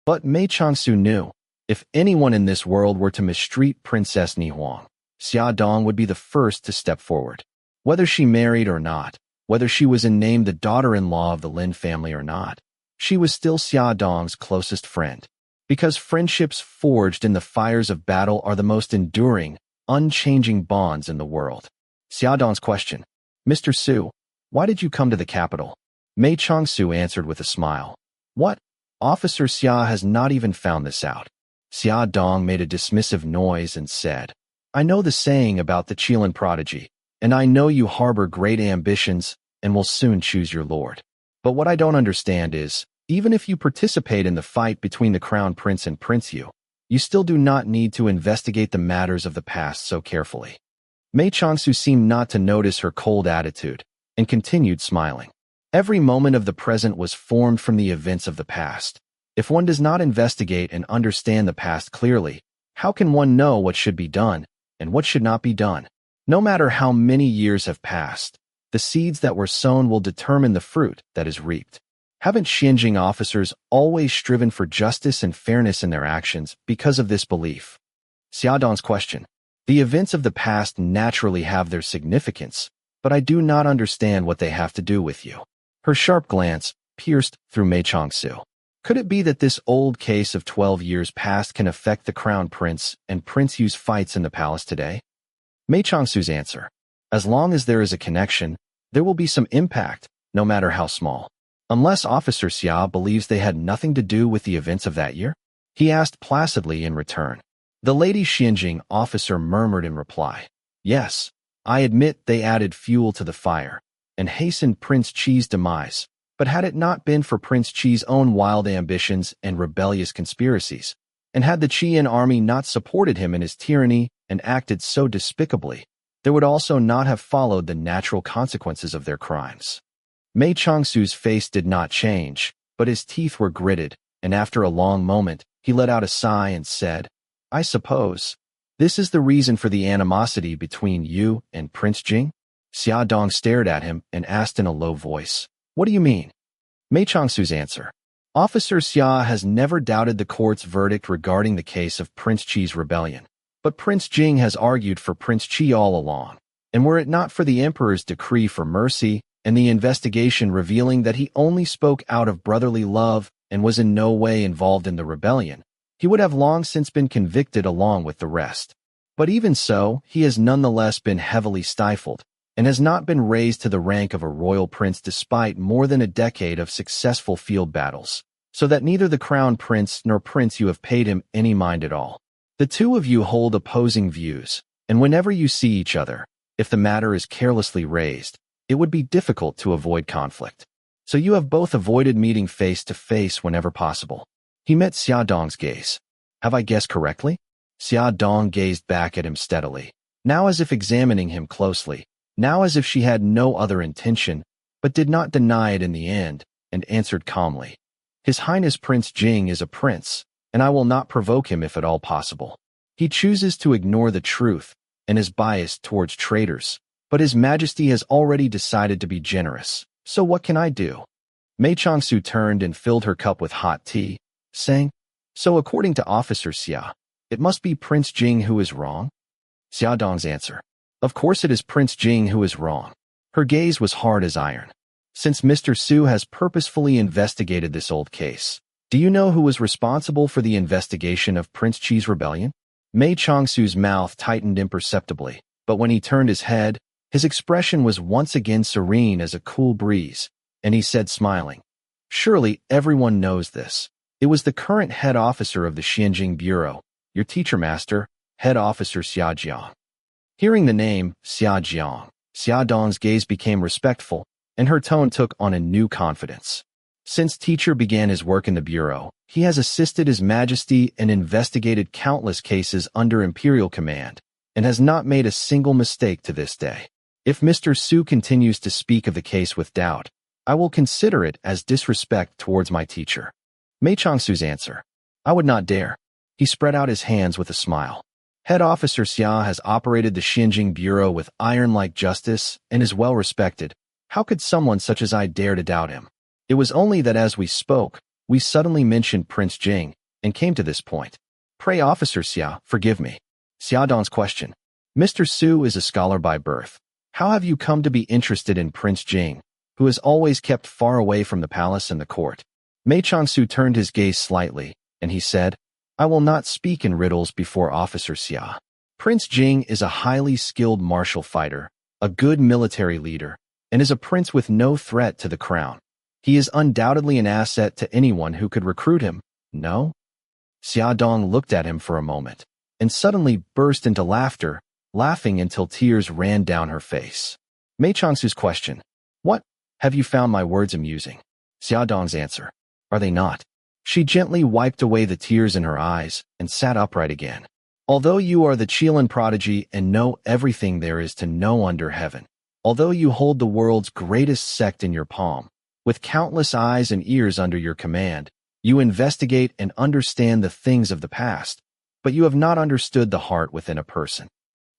But Mei Changsu knew, if anyone in this world were to mistreat Princess Ni Huang, Xia Dong would be the first to step forward. Whether she married or not, whether she was in name the daughter-in-law of the Lin family or not, she was still Xia Dong's closest friend. Because friendships forged in the fires of battle are the most enduring, unchanging bonds in the world. Xia Dong's question, Mr. Su, why did you come to the capital? Mei Changsu answered with a smile. What? Officer Xia has not even found this out. Xia Dong made a dismissive noise and said, I know the saying about the Qilin prodigy, and I know you harbor great ambitions and will soon choose your lord. But what I don't understand is, even if you participate in the fight between the Crown Prince and Prince Yu, you still do not need to investigate the matters of the past so carefully. Mei Changsu seemed not to notice her cold attitude, and continued smiling. Every moment of the present was formed from the events of the past. If one does not investigate and understand the past clearly, how can one know what should be done and what should not be done? No matter how many years have passed, the seeds that were sown will determine the fruit that is reaped. Haven't Xinjiang officers always striven for justice and fairness in their actions because of this belief? Xia Dong's question. The events of the past naturally have their significance, but I do not understand what they have to do with you. Her sharp glance pierced through Mei Changsu. Could it be that this old case of 12 years past can affect the Crown Prince and Prince Yu's fights in the palace today? Mei Changsu's answer. As long as there is a connection, there will be some impact, no matter how small. Unless Officer Xia believes they had nothing to do with the events of that year? He asked placidly in return. The Lady Xinjiang officer murmured in reply. Yes, I admit they added fuel to the fire and hastened Prince Qi's demise. But had it not been for Prince Qi's own wild ambitions and rebellious conspiracies, and had the Qian army not supported him in his tyranny and acted so despicably, there would also not have followed the natural consequences of their crimes. Mei Changsu's face did not change, but his teeth were gritted, and after a long moment, he let out a sigh and said, I suppose. This is the reason for the animosity between you and Prince Jing? Xia Dong stared at him and asked in a low voice, What do you mean? Mei Changsu's answer. Officer Xia has never doubted the court's verdict regarding the case of Prince Qi's rebellion. But Prince Jing has argued for Prince Qi all along, and were it not for the Emperor's decree for mercy and the investigation revealing that he only spoke out of brotherly love and was in no way involved in the rebellion, he would have long since been convicted along with the rest. But even so, he has nonetheless been heavily stifled, and has not been raised to the rank of a royal prince despite more than a decade of successful field battles, so that neither the Crown Prince nor Prince Yu have paid him any mind at all. The two of you hold opposing views, and whenever you see each other, if the matter is carelessly raised, it would be difficult to avoid conflict. So you have both avoided meeting face to face whenever possible. He met Xia Dong's gaze. Have I guessed correctly? Xia Dong gazed back at him steadily, now as if examining him closely, now as if she had no other intention, but did not deny it in the end, and answered calmly. His Highness Prince Jing is a prince, and I will not provoke him if at all possible. He chooses to ignore the truth and is biased towards traitors, but His Majesty has already decided to be generous, so what can I do? Mei Changsu turned and filled her cup with hot tea, saying, So according to Officer Xia, it must be Prince Jing who is wrong? Xia Dong's answer. Of course it is Prince Jing who is wrong. Her gaze was hard as iron. Since Mr. Su has purposefully investigated this old case, do you know who was responsible for the investigation of Prince Qi's rebellion? Mei Changsu's mouth tightened imperceptibly, but when he turned his head, his expression was once again serene as a cool breeze, and he said smiling, Surely everyone knows this. It was the current head officer of the Xinjiang Bureau, your teacher master, head officer Xia Jiang. Hearing the name, Xia Jiang, Xia Dong's gaze became respectful, and her tone took on a new confidence. Since teacher began his work in the Bureau, he has assisted His Majesty and investigated countless cases under imperial command, and has not made a single mistake to this day. If Mr. Su continues to speak of the case with doubt, I will consider it as disrespect towards my teacher. Mei Changsu's answer. I would not dare. He spread out his hands with a smile. Head Officer Xia has operated the Xinjing Bureau with iron-like justice and is well respected. How could someone such as I dare to doubt him? It was only that as we spoke, we suddenly mentioned Prince Jing and came to this point. Pray, Officer Xia, forgive me. Xia Dong's question. Mr. Su is a scholar by birth. How have you come to be interested in Prince Jing, who has always kept far away from the palace and the court? Mei Changsu turned his gaze slightly, and he said, I will not speak in riddles before Officer Xia. Prince Jing is a highly skilled martial fighter, a good military leader, and is a prince with no threat to the crown. He is undoubtedly an asset to anyone who could recruit him, no? Xia Dong looked at him for a moment, and suddenly burst into laughter, laughing until tears ran down her face. Mei Changsu's question. What? Have you found my words amusing? Xia Dong's answer. Are they not? She gently wiped away the tears in her eyes and sat upright again. Although you are the Qilin prodigy and know everything there is to know under heaven, although you hold the world's greatest sect in your palm, with countless eyes and ears under your command, you investigate and understand the things of the past, but you have not understood the heart within a person.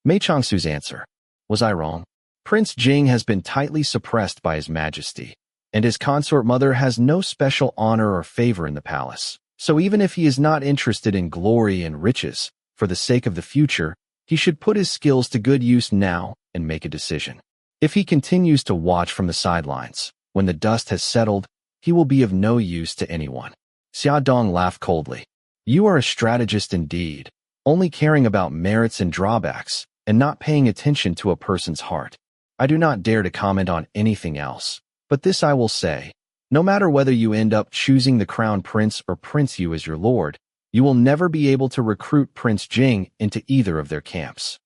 Mei Changsu's answer. Was I wrong? Prince Jing has been tightly suppressed by His Majesty, and his consort mother has no special honor or favor in the palace. So even if he is not interested in glory and riches, for the sake of the future, he should put his skills to good use now and make a decision. If he continues to watch from the sidelines, when the dust has settled, he will be of no use to anyone. Xia Dong laughed coldly. You are a strategist indeed, only caring about merits and drawbacks, and not paying attention to a person's heart. I do not dare to comment on anything else, but this I will say. No matter whether you end up choosing the crown prince or Prince Yu as your lord, you will never be able to recruit Prince Jing into either of their camps.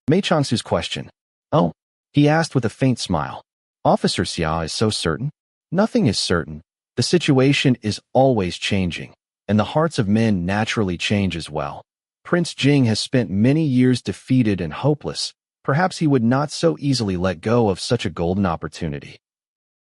Mei Changsu's question. Oh, he asked with a faint smile. Officer Xia is so certain? Nothing is certain. The situation is always changing, and the hearts of men naturally change as well. Prince Jing has spent many years defeated and hopeless. Perhaps he would not so easily let go of such a golden opportunity.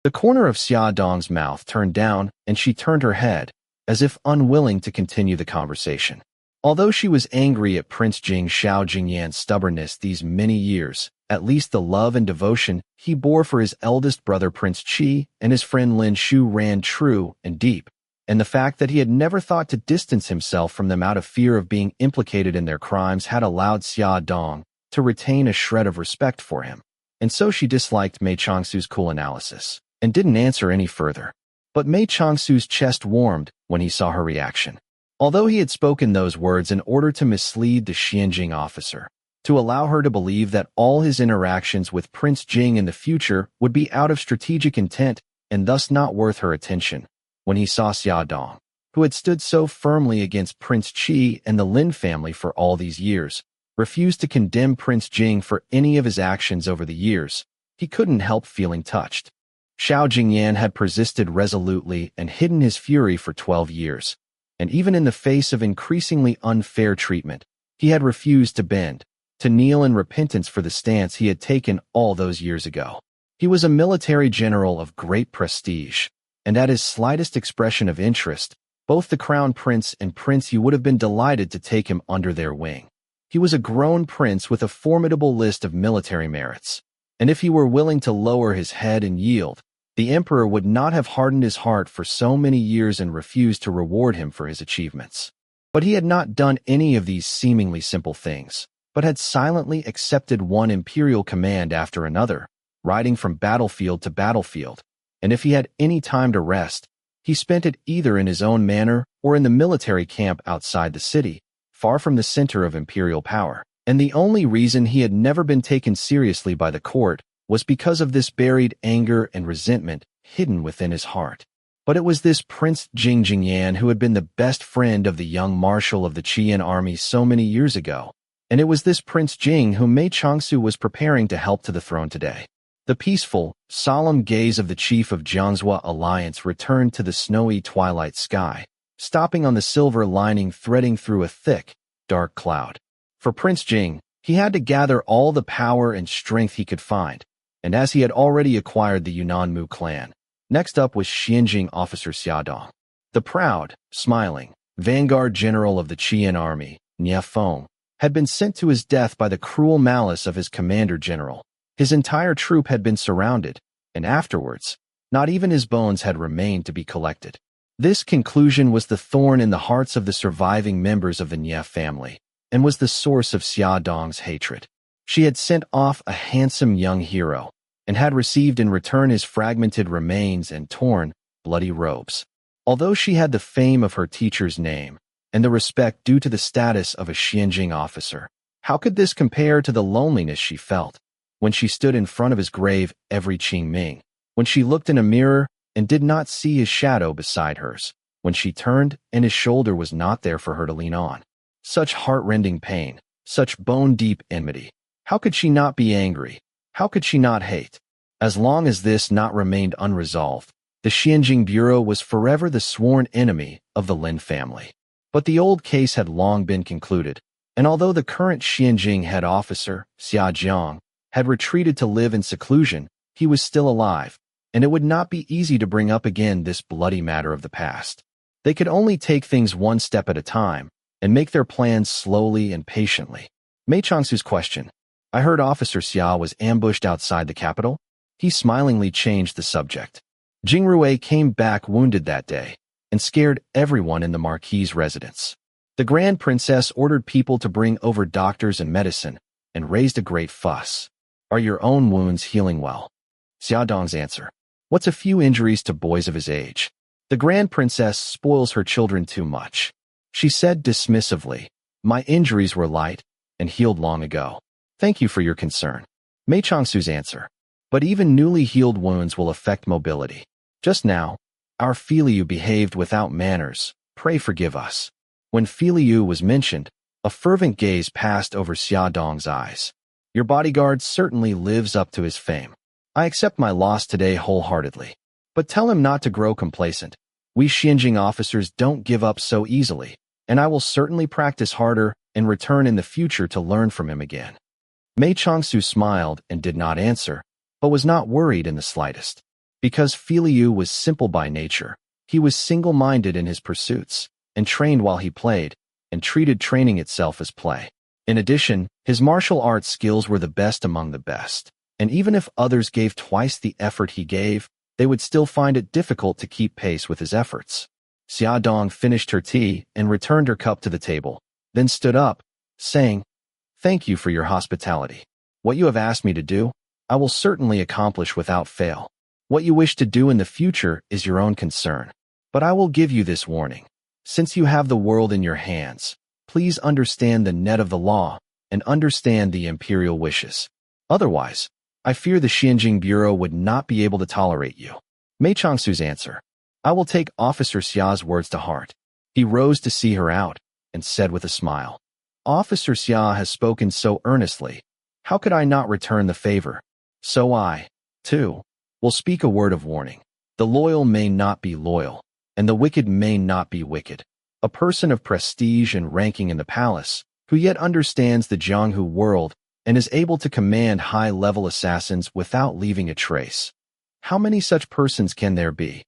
The corner of Xia Dong's mouth turned down, and she turned her head, as if unwilling to continue the conversation. Although she was angry at Prince Jing Shao Jingyan's stubbornness these many years, at least the love and devotion he bore for his eldest brother Prince Qi and his friend Lin Shu ran true and deep, and the fact that he had never thought to distance himself from them out of fear of being implicated in their crimes had allowed Xia Dong to retain a shred of respect for him, and so she disliked Mei Changsu's cool analysis, and didn't answer any further. But Mei Changsu's chest warmed when he saw her reaction. Although he had spoken those words in order to mislead the Xinjing officer, to allow her to believe that all his interactions with Prince Jing in the future would be out of strategic intent and thus not worth her attention, when he saw Xia Dong, who had stood so firmly against Prince Qi and the Lin family for all these years, refused to condemn Prince Jing for any of his actions over the years, he couldn't help feeling touched. Shao Jingyan had persisted resolutely and hidden his fury for 12 years, and even in the face of increasingly unfair treatment, he had refused to bend, to kneel in repentance for the stance he had taken all those years ago. He was a military general of great prestige, and at his slightest expression of interest, both the Crown Prince and Prince Yu would have been delighted to take him under their wing. He was a grown prince with a formidable list of military merits, and if he were willing to lower his head and yield, the emperor would not have hardened his heart for so many years and refused to reward him for his achievements. But he had not done any of these seemingly simple things, but had silently accepted one imperial command after another, riding from battlefield to battlefield, and if he had any time to rest, he spent it either in his own manor or in the military camp outside the city, far from the center of imperial power. And the only reason he had never been taken seriously by the court was because of this buried anger and resentment hidden within his heart. But it was this Prince Jing Jingyan who had been the best friend of the young marshal of the Qian army so many years ago, and it was this Prince Jing whom Mei Changsu was preparing to help to the throne today. The peaceful, solemn gaze of the chief of Jiang Zuo Alliance returned to the snowy twilight sky, stopping on the silver lining threading through a thick, dark cloud. For Prince Jing, he had to gather all the power and strength he could find, and as he had already acquired the Yunnan Mu clan, Next up was Xianjing officer Xiaodong. The proud, smiling, vanguard general of the Qian army, Nie Feng, had been sent to his death by the cruel malice of his commander-general. His entire troop had been surrounded, and afterwards, not even his bones had remained to be collected. This conclusion was the thorn in the hearts of the surviving members of the Nie family, and was the source of Xiaodong's hatred. She had sent off a handsome young hero, and had received in return his fragmented remains and torn, bloody robes. Although she had the fame of her teacher's name, and the respect due to the status of a Xianjing officer, how could this compare to the loneliness she felt when she stood in front of his grave every Qingming, when she looked in a mirror and did not see his shadow beside hers, when she turned and his shoulder was not there for her to lean on? Such heart-rending pain, such bone-deep enmity. How could she not be angry? How could she not hate? As long as this not remained unresolved, the Xianjing Bureau was forever the sworn enemy of the Lin family. But the old case had long been concluded, and although the current Xianjing head officer, Xia Jiang, had retreated to live in seclusion, he was still alive, and it would not be easy to bring up again this bloody matter of the past. They could only take things one step at a time, and make their plans slowly and patiently. Mei Changsu's question, "I heard Officer Xia was ambushed outside the capital?" He smilingly changed the subject. Jing Rui came back wounded that day, and scared everyone in the Marquis's residence. The Grand Princess ordered people to bring over doctors and medicine, and raised a great fuss. "Are your own wounds healing well?" Xiaodong's answer, "What's a few injuries to boys of his age? The Grand Princess spoils her children too much." She said dismissively, "My injuries were light, and healed long ago. Thank you for your concern." Mei Changsu's answer, "But even newly healed wounds will affect mobility. Just now, our Filiu behaved without manners. Pray forgive us." When Filiu was mentioned, a fervent gaze passed over Xiaodong's eyes. "Your bodyguard certainly lives up to his fame. I accept my loss today wholeheartedly. But tell him not to grow complacent. We Xianjing officers don't give up so easily, and I will certainly practice harder and return in the future to learn from him again." Mei Changsu smiled and did not answer, but was not worried in the slightest. Because Filiu was simple by nature, he was single-minded in his pursuits, and trained while he played, and treated training itself as play. In addition, his martial arts skills were the best among the best, and even if others gave twice the effort he gave, they would still find it difficult to keep pace with his efforts. Xiaodong finished her tea and returned her cup to the table, then stood up, saying, "Thank you for your hospitality. What you have asked me to do, I will certainly accomplish without fail. What you wish to do in the future is your own concern. But I will give you this warning. Since you have the world in your hands, please understand the net of the law and understand the imperial wishes. Otherwise, I fear the Xianjing Bureau would not be able to tolerate you." Mei Changsu's answer, "I will take Officer Xia's words to heart." He rose to see her out and said with a smile, "Officer Xia has spoken so earnestly. How could I not return the favor? So I, too, will speak a word of warning. The loyal may not be loyal, and the wicked may not be wicked. A person of prestige and ranking in the palace, who yet understands the Jianghu world and is able to command high-level assassins without leaving a trace. How many such persons can there be?"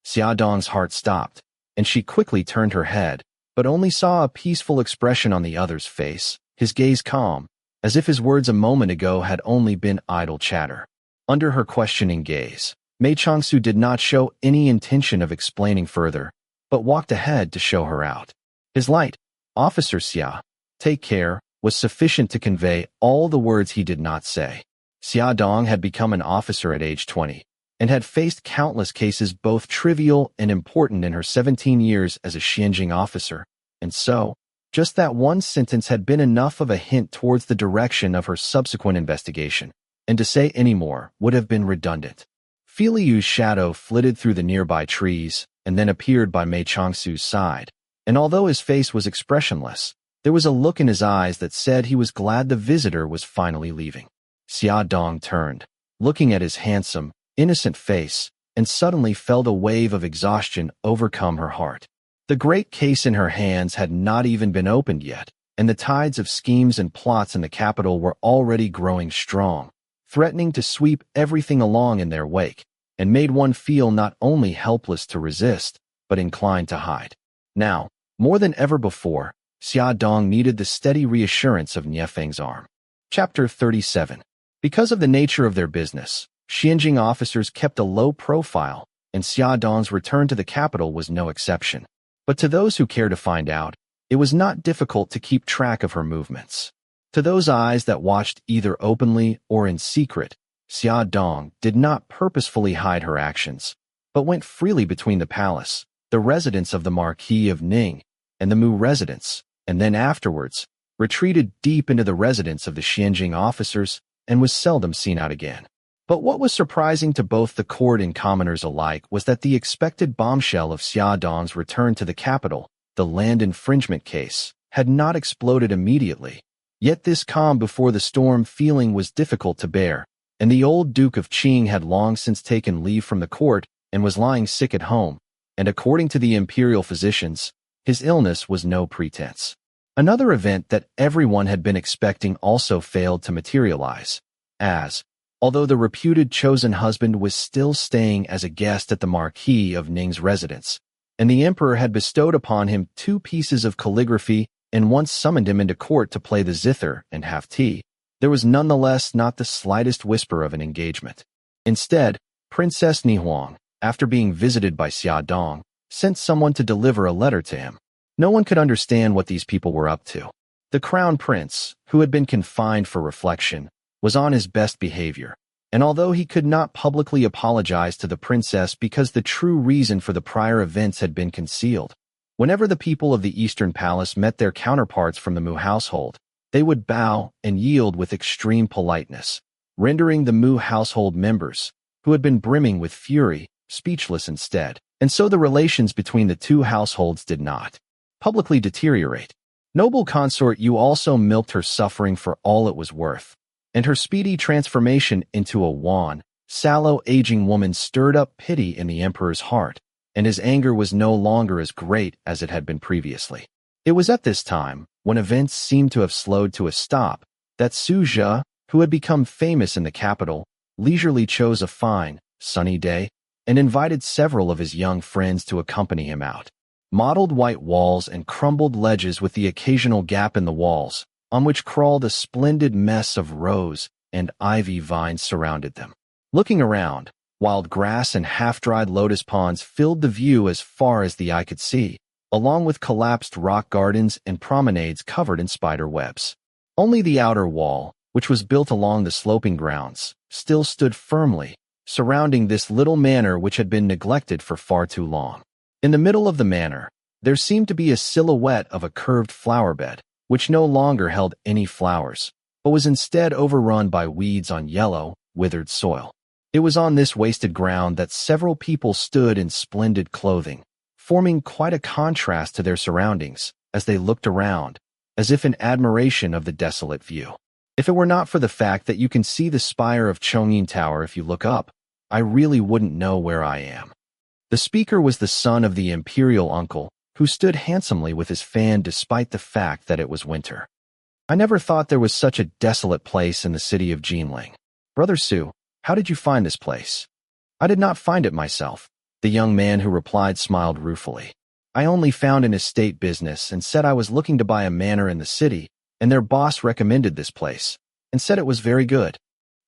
Xiaodong's heart stopped, and she quickly turned her head, but only saw a peaceful expression on the other's face, his gaze calm, as if his words a moment ago had only been idle chatter. Under her questioning gaze, Mei Changsu did not show any intention of explaining further, but walked ahead to show her out. His light, "Officer Xia, take care," was sufficient to convey all the words he did not say. Xiaodong had become an officer at age 20, and had faced countless cases both trivial and important in her 17 years as a Xianjing officer, and so, just that one sentence had been enough of a hint towards the direction of her subsequent investigation, and to say any more would have been redundant. Filiu's shadow flitted through the nearby trees, and then appeared by Mei Changsu's side, and although his face was expressionless, there was a look in his eyes that said he was glad the visitor was finally leaving. Xiaodong turned, looking at his handsome, innocent face, and suddenly felt a wave of exhaustion overcome her heart. The great case in her hands had not even been opened yet, and the tides of schemes and plots in the capital were already growing strong, threatening to sweep everything along in their wake. and made one feel not only helpless to resist, but inclined to hide. Now, more than ever before, Xia Dong needed the steady reassurance of Niefeng's arm. Chapter 37. Because of the nature of their business, Xianjing officers kept a low profile, and Xia Dong's return to the capital was no exception. But to those who care to find out, it was not difficult to keep track of her movements. To those eyes that watched either openly or in secret, Xia Dong did not purposefully hide her actions, but went freely between the palace, the residence of the Marquis of Ning, and the Mu residence, and then afterwards, retreated deep into the residence of the Xianjing officers and was seldom seen out again. But what was surprising to both the court and commoners alike was that the expected bombshell of Xia Dong's return to the capital, the land infringement case, had not exploded immediately. Yet this calm before the storm feeling was difficult to bear, and the old Duke of Qing had long since taken leave from the court and was lying sick at home, and according to the imperial physicians, his illness was no pretense. Another event that everyone had been expecting also failed to materialize, as, although the reputed chosen husband was still staying as a guest at the Marquis of Ning's residence, and the emperor had bestowed upon him 2 pieces of calligraphy and once summoned him into court to play the zither and have tea, there was nonetheless not the slightest whisper of an engagement. Instead, Princess Nihuang, after being visited by Xia Dong, sent someone to deliver a letter to him. No one could understand what these people were up to. The crown prince, who had been confined for reflection, was on his best behavior, and although he could not publicly apologize to the princess because the true reason for the prior events had been concealed, whenever the people of the Eastern Palace met their counterparts from the Mu household, they would bow and yield with extreme politeness, rendering the Mu household members, who had been brimming with fury, speechless instead. And so the relations between the 2 households did not publicly deteriorate. Noble consort, you also milked her suffering for all it was worth, and her speedy transformation into a wan, sallow aging woman stirred up pity in the emperor's heart, and his anger was no longer as great as it had been previously. It was at this time, when events seemed to have slowed to a stop, that Su Zhe, who had become famous in the capital, leisurely chose a fine, sunny day, and invited several of his young friends to accompany him out. Mottled white walls and crumbled ledges with the occasional gap in the walls, on which crawled a splendid mess of rose and ivy vines surrounded them. Looking around, wild grass and half-dried lotus ponds filled the view as far as the eye could see, along with collapsed rock gardens and promenades covered in spider webs. Only the outer wall, which was built along the sloping grounds, still stood firmly, surrounding this little manor which had been neglected for far too long. In the middle of the manor, there seemed to be a silhouette of a curved flower bed, which no longer held any flowers, but was instead overrun by weeds on yellow, withered soil. It was on this wasted ground that several people stood in splendid clothing, forming quite a contrast to their surroundings as they looked around, as if in admiration of the desolate view. If it were not for the fact that you can see the spire of Chongyin Tower if you look up, I really wouldn't know where I am. The speaker was the son of the imperial uncle, who stood handsomely with his fan despite the fact that it was winter. I never thought there was such a desolate place in the city of Jinling. Brother Su, how did you find this place? I did not find it myself. The young man who replied smiled ruefully. I only found an estate business and said I was looking to buy a manor in the city, and their boss recommended this place, and said it was very good.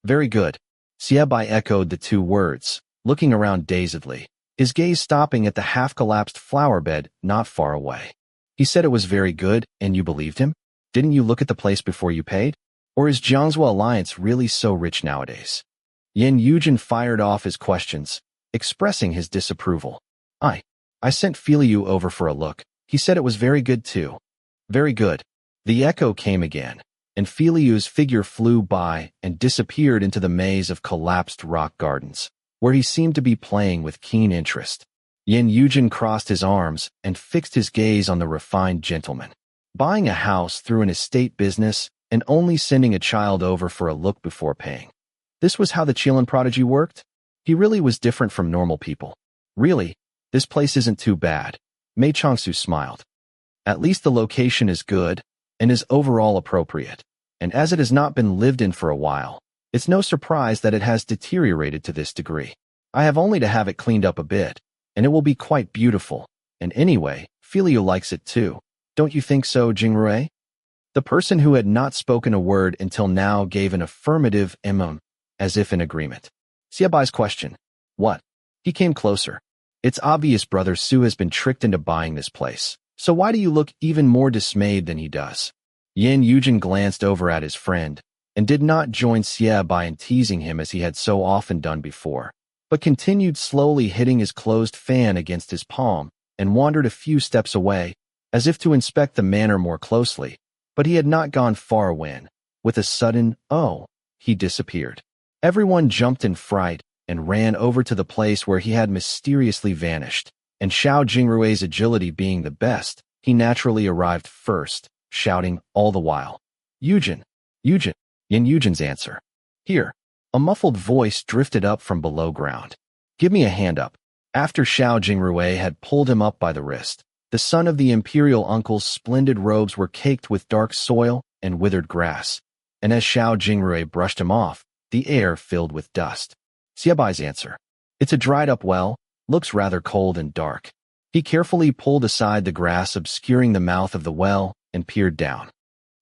Very good. Xiebai echoed the 2 words, looking around dazedly, his gaze stopping at the half-collapsed flower bed not far away. He said it was very good, and you believed him? Didn't you look at the place before you paid? Or is Jiang Zuo Alliance really so rich nowadays? Yin Yujin fired off his questions, expressing his disapproval. I sent Filiu over for a look. He said it was very good too. Very good. The echo came again, and Filiu's figure flew by and disappeared into the maze of collapsed rock gardens, where he seemed to be playing with keen interest. Yin Yujin crossed his arms and fixed his gaze on the refined gentleman. Buying a house through an estate business and only sending a child over for a look before paying. This was how the Qilin prodigy worked? He really was different from normal people. Really, this place isn't too bad. Mei Changsu smiled. At least the location is good and is overall appropriate, and as it has not been lived in for a while, it's no surprise that it has deteriorated to this degree. I have only to have it cleaned up a bit, and it will be quite beautiful. And anyway, Filio likes it too. Don't you think so, Jingrui? The person who had not spoken a word until now gave an affirmative as if in agreement. Xiaobai's question. What? He came closer. It's obvious Brother Su has been tricked into buying this place. So why do you look even more dismayed than he does? Yin Yujin glanced over at his friend and did not join Xiaobai in teasing him as he had so often done before, but continued slowly hitting his closed fan against his palm and wandered a few steps away, as if to inspect the manor more closely. But he had not gone far when, with a sudden, "Oh," he disappeared. Everyone jumped in fright and ran over to the place where he had mysteriously vanished, and Xiao Jingrui's agility being the best, he naturally arrived first, shouting all the while, "Yujin! Yujin!" Yin Yujin's answer. "Here." A muffled voice drifted up from below ground. "Give me a hand up." After Xiao Jingrui had pulled him up by the wrist, the son of the imperial uncle's splendid robes were caked with dark soil and withered grass, and as Xiao Jingrui brushed him off, the air filled with dust. Xiaobai's answer. "It's a dried-up well, looks rather cold and dark." He carefully pulled aside the grass obscuring the mouth of the well and peered down.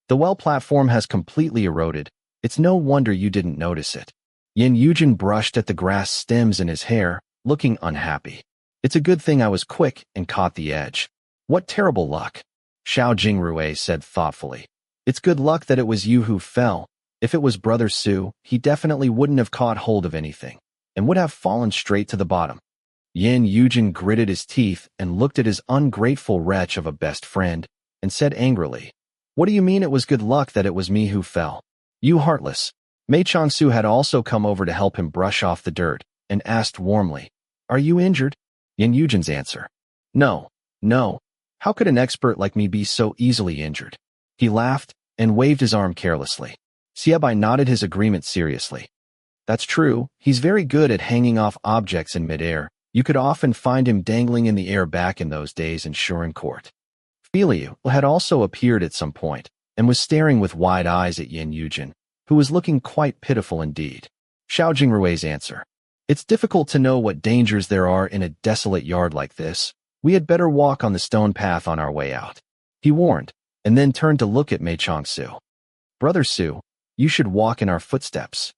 "The well platform has completely eroded. It's no wonder you didn't notice it." Yin Yujin brushed at the grass stems in his hair, looking unhappy. "It's a good thing I was quick and caught the edge." "What terrible luck," Xiao Jingrui said thoughtfully. "It's good luck that it was you who fell. If it was Brother Su, he definitely wouldn't have caught hold of anything, and would have fallen straight to the bottom." Yin Yujin gritted his teeth and looked at his ungrateful wretch of a best friend, and said angrily, "What do you mean it was good luck that it was me who fell? You heartless." Mei Changsu had also come over to help him brush off the dirt, and asked warmly, "Are you injured?" Yin Yujin's answer. No. How could an expert like me be so easily injured?" He laughed and waved his arm carelessly. Xiaobai nodded his agreement seriously. "That's true, he's very good at hanging off objects in midair. You could often find him dangling in the air back in those days in Shuren Court." Filio had also appeared at some point, and was staring with wide eyes at Yin Yujin, who was looking quite pitiful indeed. Xiao Jingrui's answer. "It's difficult to know what dangers there are in a desolate yard like this. We had better walk on the stone path on our way out," he warned, and then turned to look at Mei Changsu. "Brother Su, you should walk in our footsteps,"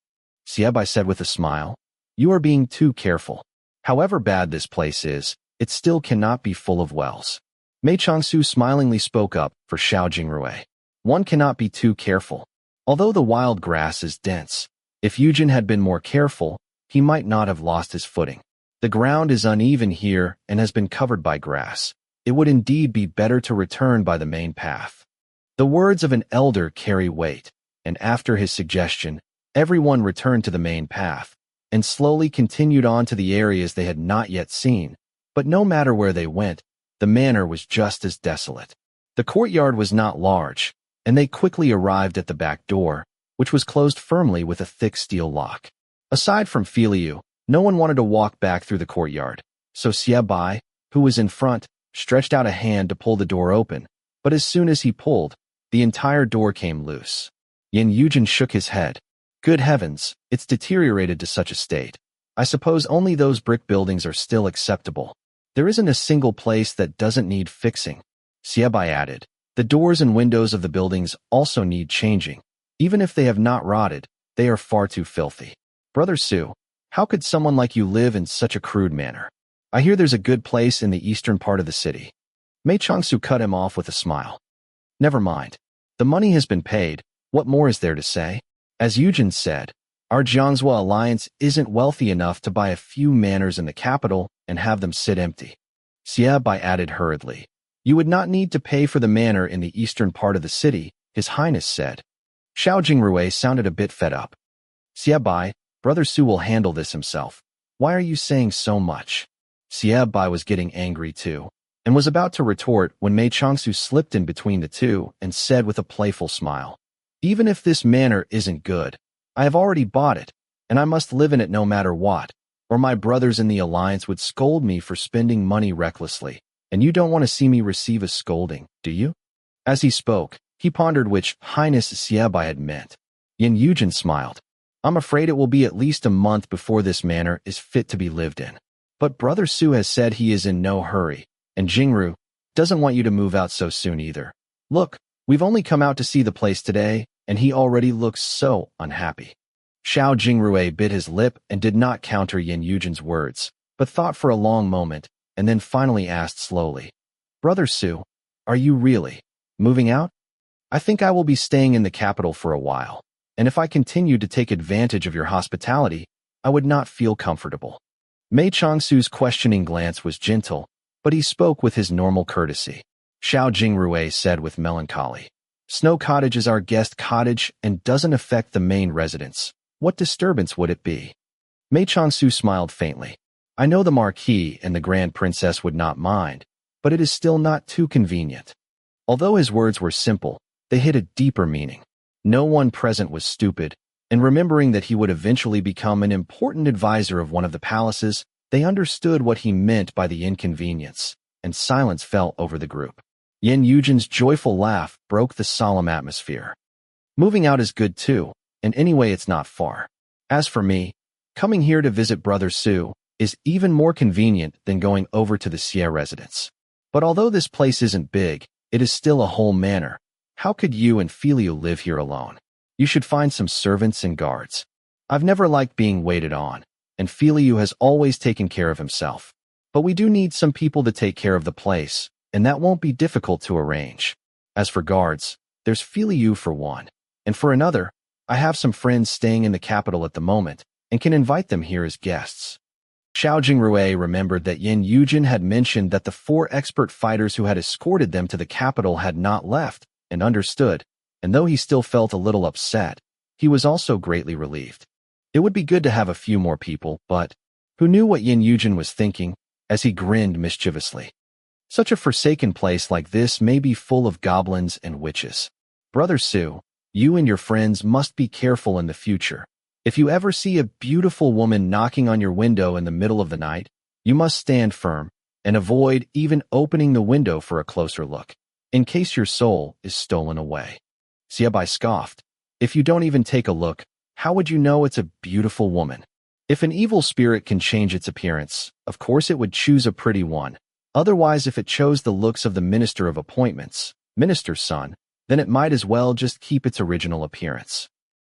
Xiaobai said with a smile. "You are being too careful. However bad this place is, it still cannot be full of wells." Mei Changsu smilingly spoke up for Xiao Jingrui. "One cannot be too careful. Although the wild grass is dense, if Yujin had been more careful, he might not have lost his footing. The ground is uneven here and has been covered by grass. It would indeed be better to return by the main path." The words of an elder carry weight, and after his suggestion, everyone returned to the main path, and slowly continued on to the areas they had not yet seen. But no matter where they went, the manor was just as desolate. The courtyard was not large, and they quickly arrived at the back door, which was closed firmly with a thick steel lock. Aside from Filio, no one wanted to walk back through the courtyard, so Xiaobai, who was in front, stretched out a hand to pull the door open, but as soon as he pulled, the entire door came loose. Yin Yujin shook his head. "Good heavens, it's deteriorated to such a state. I suppose only those brick buildings are still acceptable. There isn't a single place that doesn't need fixing." Xiaobai added, "The doors and windows of the buildings also need changing. Even if they have not rotted, they are far too filthy. Brother Su, how could someone like you live in such a crude manner? I hear there's a good place in the eastern part of the city." Mei Changsu cut him off with a smile. "Never mind. The money has been paid. What more is there to say? As Yujin said, our Jiang Zuo Alliance isn't wealthy enough to buy a few manors in the capital and have them sit empty." Xiaobai added hurriedly, "You would not need to pay for the manor in the eastern part of the city," His Highness said. Xiao Jingrui sounded a bit fed up. "Xiaobai, Brother Su will handle this himself. Why are you saying so much?" Xiaobai was getting angry too, and was about to retort when Mei Changsu slipped in between the two and said with a playful smile, "Even if this manor isn't good, I have already bought it, and I must live in it no matter what, or my brothers in the Alliance would scold me for spending money recklessly, and you don't want to see me receive a scolding, do you?" As he spoke, he pondered which Highness Xiaobai had meant. Yin Yujin smiled. I'm afraid it will be at least a month before this manor is fit to be lived in. But Brother Su has said he is in no hurry, and Jingru doesn't want you to move out so soon either. Look, we've only come out to see the place today, and he already looks so unhappy. Xiao Jingrui bit his lip and did not counter Yin Yujin's words, but thought for a long moment, and then finally asked slowly, Brother Su, are you really moving out? I think I will be staying in the capital for a while, and if I continued to take advantage of your hospitality, I would not feel comfortable. Mei Changsu's questioning glance was gentle, but he spoke with his normal courtesy. Xiao Jingrui said with melancholy, Snow Cottage is our guest cottage and doesn't affect the main residence. What disturbance would it be? Mei Changsu smiled faintly. I know the Marquis and the Grand Princess would not mind, but it is still not too convenient. Although his words were simple, they hid a deeper meaning. No one present was stupid, and remembering that he would eventually become an important advisor of one of the palaces, they understood what he meant by the inconvenience, and silence fell over the group. Yin Yujin's joyful laugh broke the solemn atmosphere. Moving out is good too, and anyway it's not far. As for me, coming here to visit Brother Su is even more convenient than going over to the Xie residence. But although this place isn't big, it is still a whole manor. How could you and Filiu live here alone? You should find some servants and guards. I've never liked being waited on, and Filiu has always taken care of himself. But we do need some people to take care of the place, and that won't be difficult to arrange. As for guards, there's Filiu for one, and for another, I have some friends staying in the capital at the moment, and can invite them here as guests. Xiao Jingrui remembered that Yin Yujin had mentioned that the 4 expert fighters who had escorted them to the capital had not left, and understood, and though he still felt a little upset, he was also greatly relieved. It would be good to have a few more people, but who knew what Yin Yujin was thinking, as he grinned mischievously. Such a forsaken place like this may be full of goblins and witches. Brother Su, you and your friends must be careful in the future. If you ever see a beautiful woman knocking on your window in the middle of the night, you must stand firm and avoid even opening the window for a closer look, in case your soul is stolen away. Xiaobai scoffed. If you don't even take a look, how would you know it's a beautiful woman? If an evil spirit can change its appearance, of course it would choose a pretty one. Otherwise, if it chose the looks of the Minister of Appointments, Minister's son, then it might as well just keep its original appearance.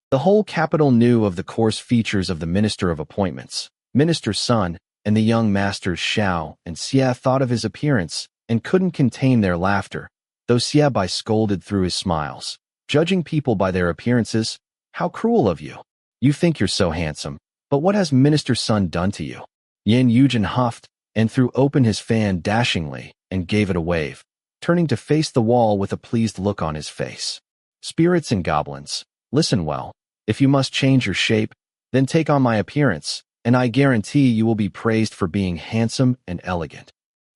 The whole capital knew of the coarse features of the Minister of Appointments, Minister's son, and the young masters Xiao and Xia thought of his appearance and couldn't contain their laughter, though Xiaobai scolded through his smiles. Judging people by their appearances? How cruel of you. You think you're so handsome, but what has Minister's son done to you? Yin Yujin huffed and threw open his fan dashingly and gave it a wave, turning to face the wall with a pleased look on his face. Spirits and goblins, listen well. If you must change your shape, then take on my appearance, and I guarantee you will be praised for being handsome and elegant.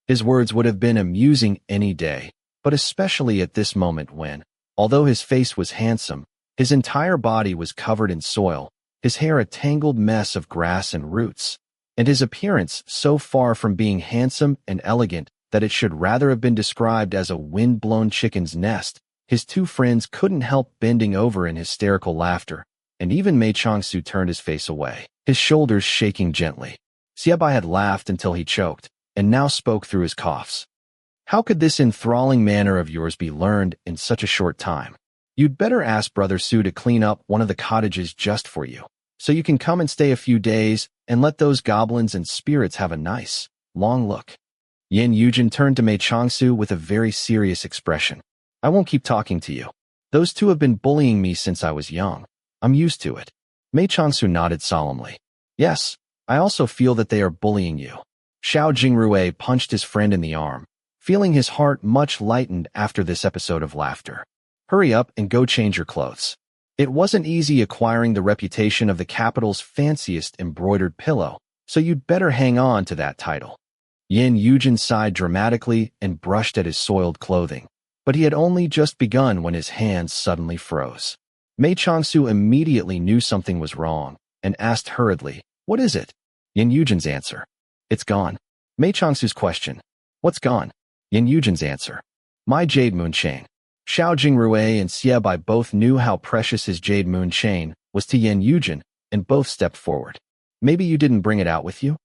His words would have been amusing any day, but especially at this moment when, although his face was handsome, his entire body was covered in soil, his hair a tangled mess of grass and roots, and his appearance so far from being handsome and elegant that it should rather have been described as a wind-blown chicken's nest. His 2 friends couldn't help bending over in hysterical laughter, and even Mei Changsu turned his face away, his shoulders shaking gently. Xiaobai had laughed until he choked, and now spoke through his coughs. How could this enthralling manner of yours be learned in such a short time? You'd better ask Brother Su to clean up one of the cottages just for you, so you can come and stay a few days and let those goblins and spirits have a nice, long look. Yin Yujin turned to Mei Changsu with a very serious expression. I won't keep talking to you. Those 2 have been bullying me since I was young. I'm used to it. Mei Changsu nodded solemnly. Yes, I also feel that they are bullying you. Xiao Jingrui punched his friend in the arm, feeling his heart much lightened after this episode of laughter. Hurry up and go change your clothes. It wasn't easy acquiring the reputation of the capital's fanciest embroidered pillow, so you'd better hang on to that title. Yin Yujin sighed dramatically and brushed at his soiled clothing, but he had only just begun when his hands suddenly froze. Mei Changsu immediately knew something was wrong and asked hurriedly, What is it? Yin Yujin's answer. It's gone. Mei Changsu's question. What's gone? Yin Yujin's answer. My jade moon chain. Xiao Jingrui and Xiaobai both knew how precious his jade moon chain was to Yin Yujin, and both stepped forward. Maybe you didn't bring it out with you?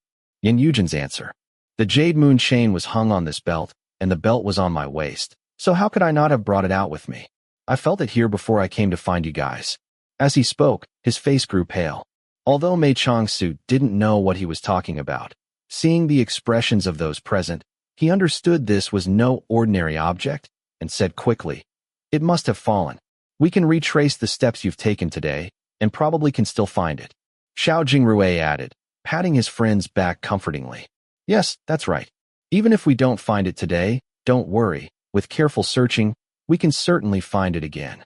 Yin Yujin's answer. The jade moon chain was hung on this belt, and the belt was on my waist, so how could I not have brought it out with me? I felt it here before I came to find you guys. As he spoke, his face grew pale. Although Mei Changsu didn't know what he was talking about, seeing the expressions of those present, he understood this was no ordinary object, and said quickly, "It must have fallen. We can retrace the steps you've taken today, and probably can still find it." Xiao Jingrui added, patting his friend's back comfortingly. "Yes, that's right. Even if we don't find it today, don't worry. With careful searching, we can certainly find it again."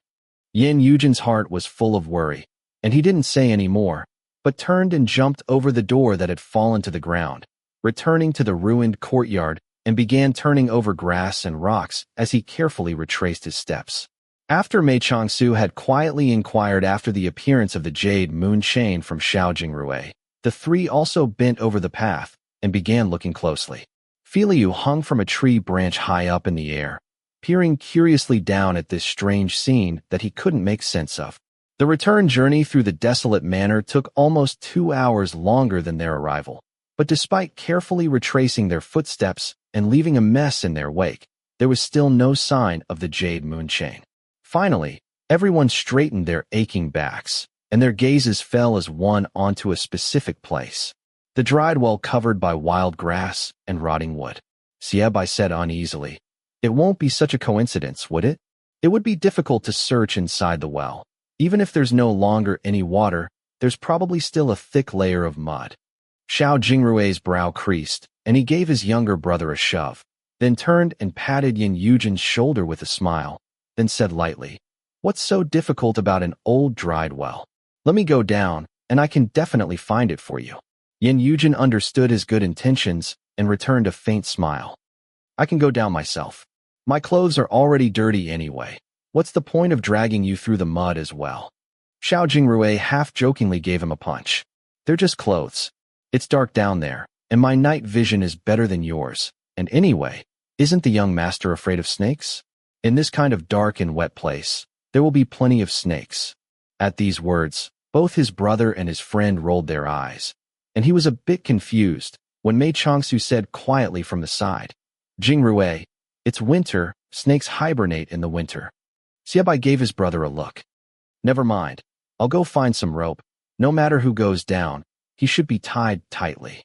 Yin Yujin's heart was full of worry, and he didn't say any more, but turned and jumped over the door that had fallen to the ground, returning to the ruined courtyard and began turning over grass and rocks as he carefully retraced his steps. After Mei Changsu had quietly inquired after the appearance of the jade moon chain from Xiao Jingrui, the three also bent over the path and began looking closely. Filiu hung from a tree branch high up in the air, peering curiously down at this strange scene that he couldn't make sense of. The return journey through the desolate manor took almost 2 hours longer than their arrival, but despite carefully retracing their footsteps and leaving a mess in their wake, there was still no sign of the jade moon chain. Finally, everyone straightened their aching backs, and their gazes fell as one onto a specific place. The dried well covered by wild grass and rotting wood. Siebai said uneasily, "It won't be such a coincidence, would it? It would be difficult to search inside the well. Even if there's no longer any water, there's probably still a thick layer of mud." Xiao Jingrui's brow creased, and he gave his younger brother a shove, then turned and patted Yin Yujin's shoulder with a smile, then said lightly, "What's so difficult about an old dried well? Let me go down, and I can definitely find it for you." Yin Yujin understood his good intentions and returned a faint smile. "I can go down myself. My clothes are already dirty anyway. What's the point of dragging you through the mud as well?" Xiao Jingrui half-jokingly gave him a punch. "They're just clothes. It's dark down there, and my night vision is better than yours. And anyway, isn't the young master afraid of snakes? In this kind of dark and wet place, there will be plenty of snakes." At these words, both his brother and his friend rolled their eyes, and he was a bit confused when Mei Changsu said quietly from the side, "Jingrui, it's winter, snakes hibernate in the winter." Siebai gave his brother a look. "Never mind, I'll go find some rope. No matter who goes down, he should be tied tightly."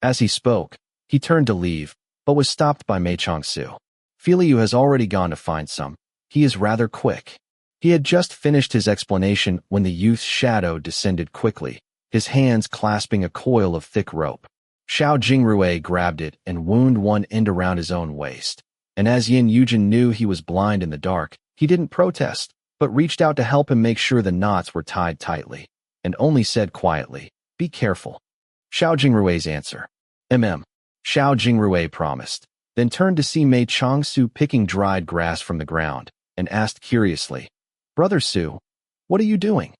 As he spoke, he turned to leave, but was stopped by Mei Changsu. "Filiu has already gone to find some. He is rather quick." He had just finished his explanation when the youth's shadow descended quickly, his hands clasping a coil of thick rope. Xiao Jingrui grabbed it and wound one end around his own waist, and as Yin Yujin knew he was blind in the dark, he didn't protest, but reached out to help him make sure the knots were tied tightly, and only said quietly, "Be careful." Xiao Jingrui's answer, Xiao Jingrui promised, then turned to see Mei Changsu picking dried grass from the ground, and asked curiously, "Brother Su, what are you doing?"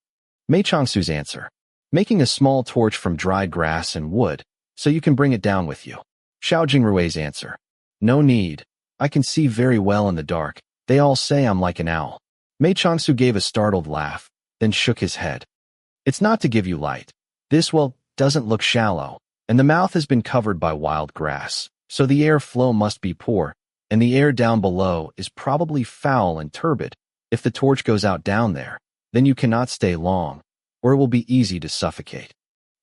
Mei Changsu's answer, "Making a small torch from dried grass and wood, so you can bring it down with you." Xiao Jingrui's answer, "No need. I can see very well in the dark. They all say I'm like an owl." Mei Changsu gave a startled laugh, then shook his head. "It's not to give you light. This well doesn't look shallow, and the mouth has been covered by wild grass, so the air flow must be poor, and the air down below is probably foul and turbid. If the torch goes out down there, then you cannot stay long, or it will be easy to suffocate."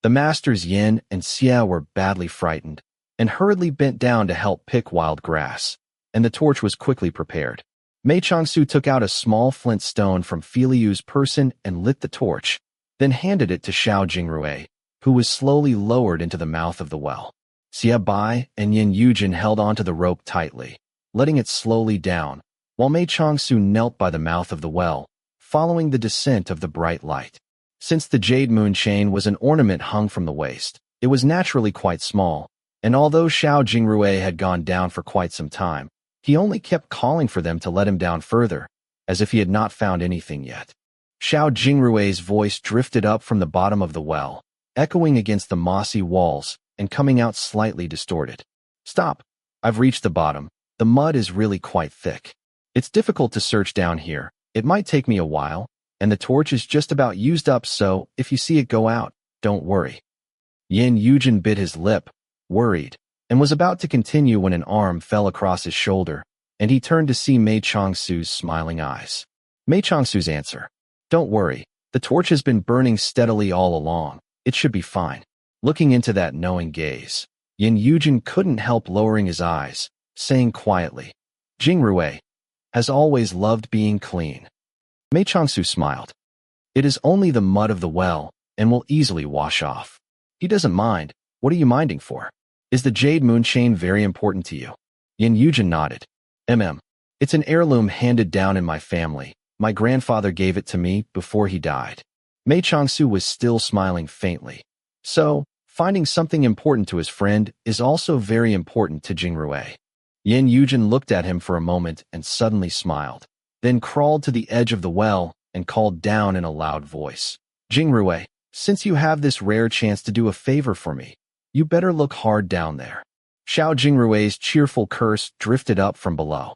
The masters Yin and Xia were badly frightened, and hurriedly bent down to help pick wild grass, and the torch was quickly prepared. Mei Changsu took out a small flint stone from Filiu's person and lit the torch, then handed it to Xiao Jingrui, who was slowly lowered into the mouth of the well. Xia Bai and Yin Yujin held onto the rope tightly, letting it slowly down, while Mei Changsu knelt by the mouth of the well, following the descent of the bright light. Since the jade moon chain was an ornament hung from the waist, it was naturally quite small, and although Xiao Jingrui had gone down for quite some time, he only kept calling for them to let him down further, as if he had not found anything yet. Xiao Jingrui's voice drifted up from the bottom of the well, echoing against the mossy walls and coming out slightly distorted. "Stop. I've reached the bottom. The mud is really quite thick. It's difficult to search down here. It might take me a while, and the torch is just about used up, so if you see it go out, don't worry. Yin Yujin bit his lip, worried, and was about to continue when an arm fell across his shoulder, and he turned to see Mei Changsu's smiling eyes. Mei Changsu's answer. Don't worry, the torch has been burning steadily all along. It should be fine. Looking into that knowing gaze, Yin Yujin couldn't help lowering his eyes, saying quietly, Jingrui has always loved being clean. Mei Changsu smiled. It is only the mud of the well, and will easily wash off. He doesn't mind. What are you minding for? Is the jade moon chain very important to you? Yin Yujin nodded. It's an heirloom handed down in my family. My grandfather gave it to me before he died. Mei Changsu was still smiling faintly. So, finding something important to his friend is also very important to Jingrui. Yin Yujin looked at him for a moment and suddenly smiled, then crawled to the edge of the well and called down in a loud voice. Jingrui, since you have this rare chance to do a favor for me, you better look hard down there. Xiao Jingrui's cheerful curse drifted up from below.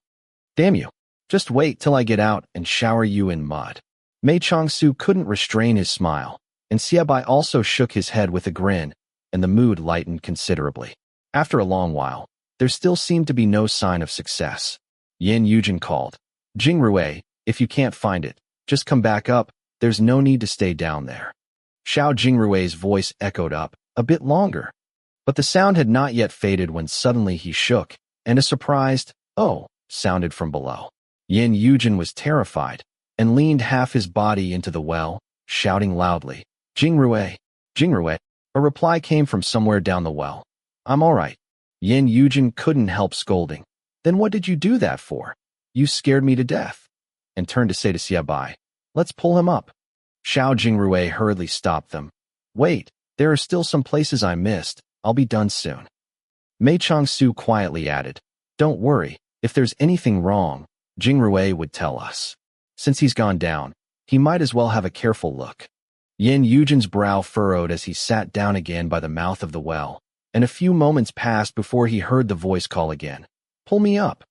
Damn you. Just wait till I get out and shower you in mud. Mei Changsu couldn't restrain his smile, and Xiaobai also shook his head with a grin, and the mood lightened considerably. After a long while, there still seemed to be no sign of success. Yin Yujin called, Jingrui, if you can't find it, just come back up, there's no need to stay down there. Xiao Jingrui's voice echoed up, a bit longer. But the sound had not yet faded when suddenly he shook, and a surprised, oh, sounded from below. Yin Yujin was terrified, and leaned half his body into the well, shouting loudly, Jingrui, Jingrui. A reply came from somewhere down the well. I'm all right. Yin Yujin couldn't help scolding. Then what did you do that for? You scared me to death. And turned to say to Xiaobai, let's pull him up. Xiao Jingrui hurriedly stopped them. Wait, there are still some places I missed. I'll be done soon. Mei Changsu quietly added, don't worry, if there's anything wrong, Jingrui would tell us. Since he's gone down, he might as well have a careful look. Yin Yujin's brow furrowed as he sat down again by the mouth of the well, and a few moments passed before he heard the voice call again. Pull me up.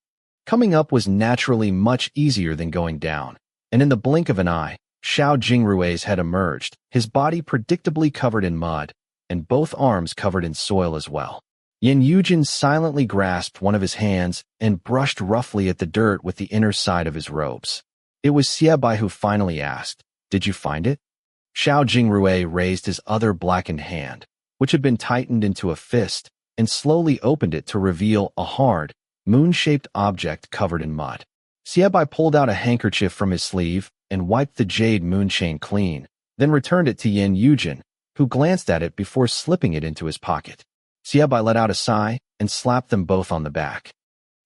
Coming up was naturally much easier than going down, and in the blink of an eye, Xiao Jingrui's head emerged, his body predictably covered in mud, and both arms covered in soil as well. Yin Yujin silently grasped one of his hands and brushed roughly at the dirt with the inner side of his robes. It was Xiaobai who finally asked, Did you find it? Xiao Jingrui raised his other blackened hand, which had been tightened into a fist, and slowly opened it to reveal a hard, moon-shaped object covered in mud. Xiaobai pulled out a handkerchief from his sleeve and wiped the jade moon chain clean, then returned it to Yin Yujin, who glanced at it before slipping it into his pocket. Xiaobai let out a sigh and slapped them both on the back.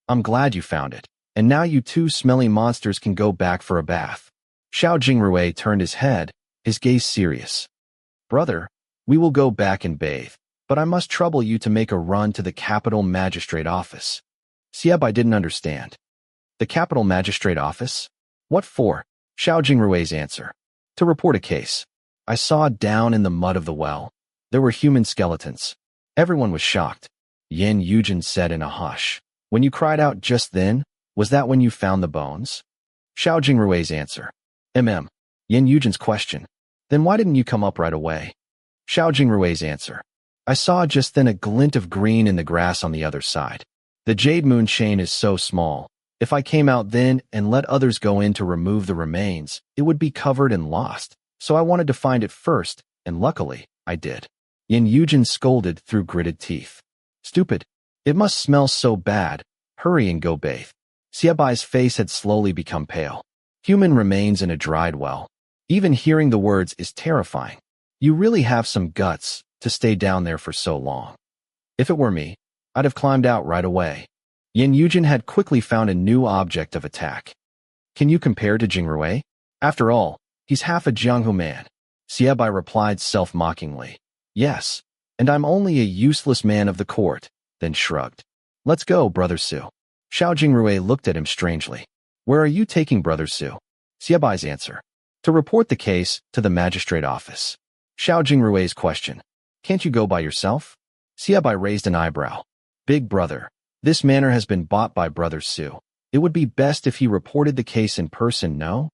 I'm glad you found it, and now you two smelly monsters can go back for a bath. Xiao Jingrui turned his head, his gaze serious. Brother, we will go back and bathe, but I must trouble you to make a run to the capital magistrate office. Xiaobai didn't understand. The capital magistrate office? What for? Xiao Jingrui's answer. To report a case. I saw down in the mud of the well. There were human skeletons. Everyone was shocked. Yin Yujin said in a hush. When you cried out just then, was that when you found the bones? Xiao Jingrui's answer. Yin Yujin's question. Then why didn't you come up right away? Xiao Jingrui's answer. I saw just then a glint of green in the grass on the other side. The jade moon chain is so small. If I came out then and let others go in to remove the remains, it would be covered and lost. So I wanted to find it first, and luckily, I did. Yin Yujin scolded through gritted teeth. Stupid. It must smell so bad. Hurry and go bathe. Xiaobai's face had slowly become pale. Human remains in a dried well. Even hearing the words is terrifying. You really have some guts to stay down there for so long. If it were me, I'd have climbed out right away. Yin Yujin had quickly found a new object of attack. Can you compare to Jingrui? After all, he's half a Jianghu man. Xiaobai replied self-mockingly. Yes, and I'm only a useless man of the court, then shrugged. Let's go, Brother Su. Xiao Jingrui looked at him strangely. Where are you taking Brother Su? Xiaobai's answer. To report the case to the magistrate office. Xiao Jingrui's question. Can't you go by yourself? Xiaobai raised an eyebrow. Big brother, this manor has been bought by Brother Su. It would be best if he reported the case in person, no?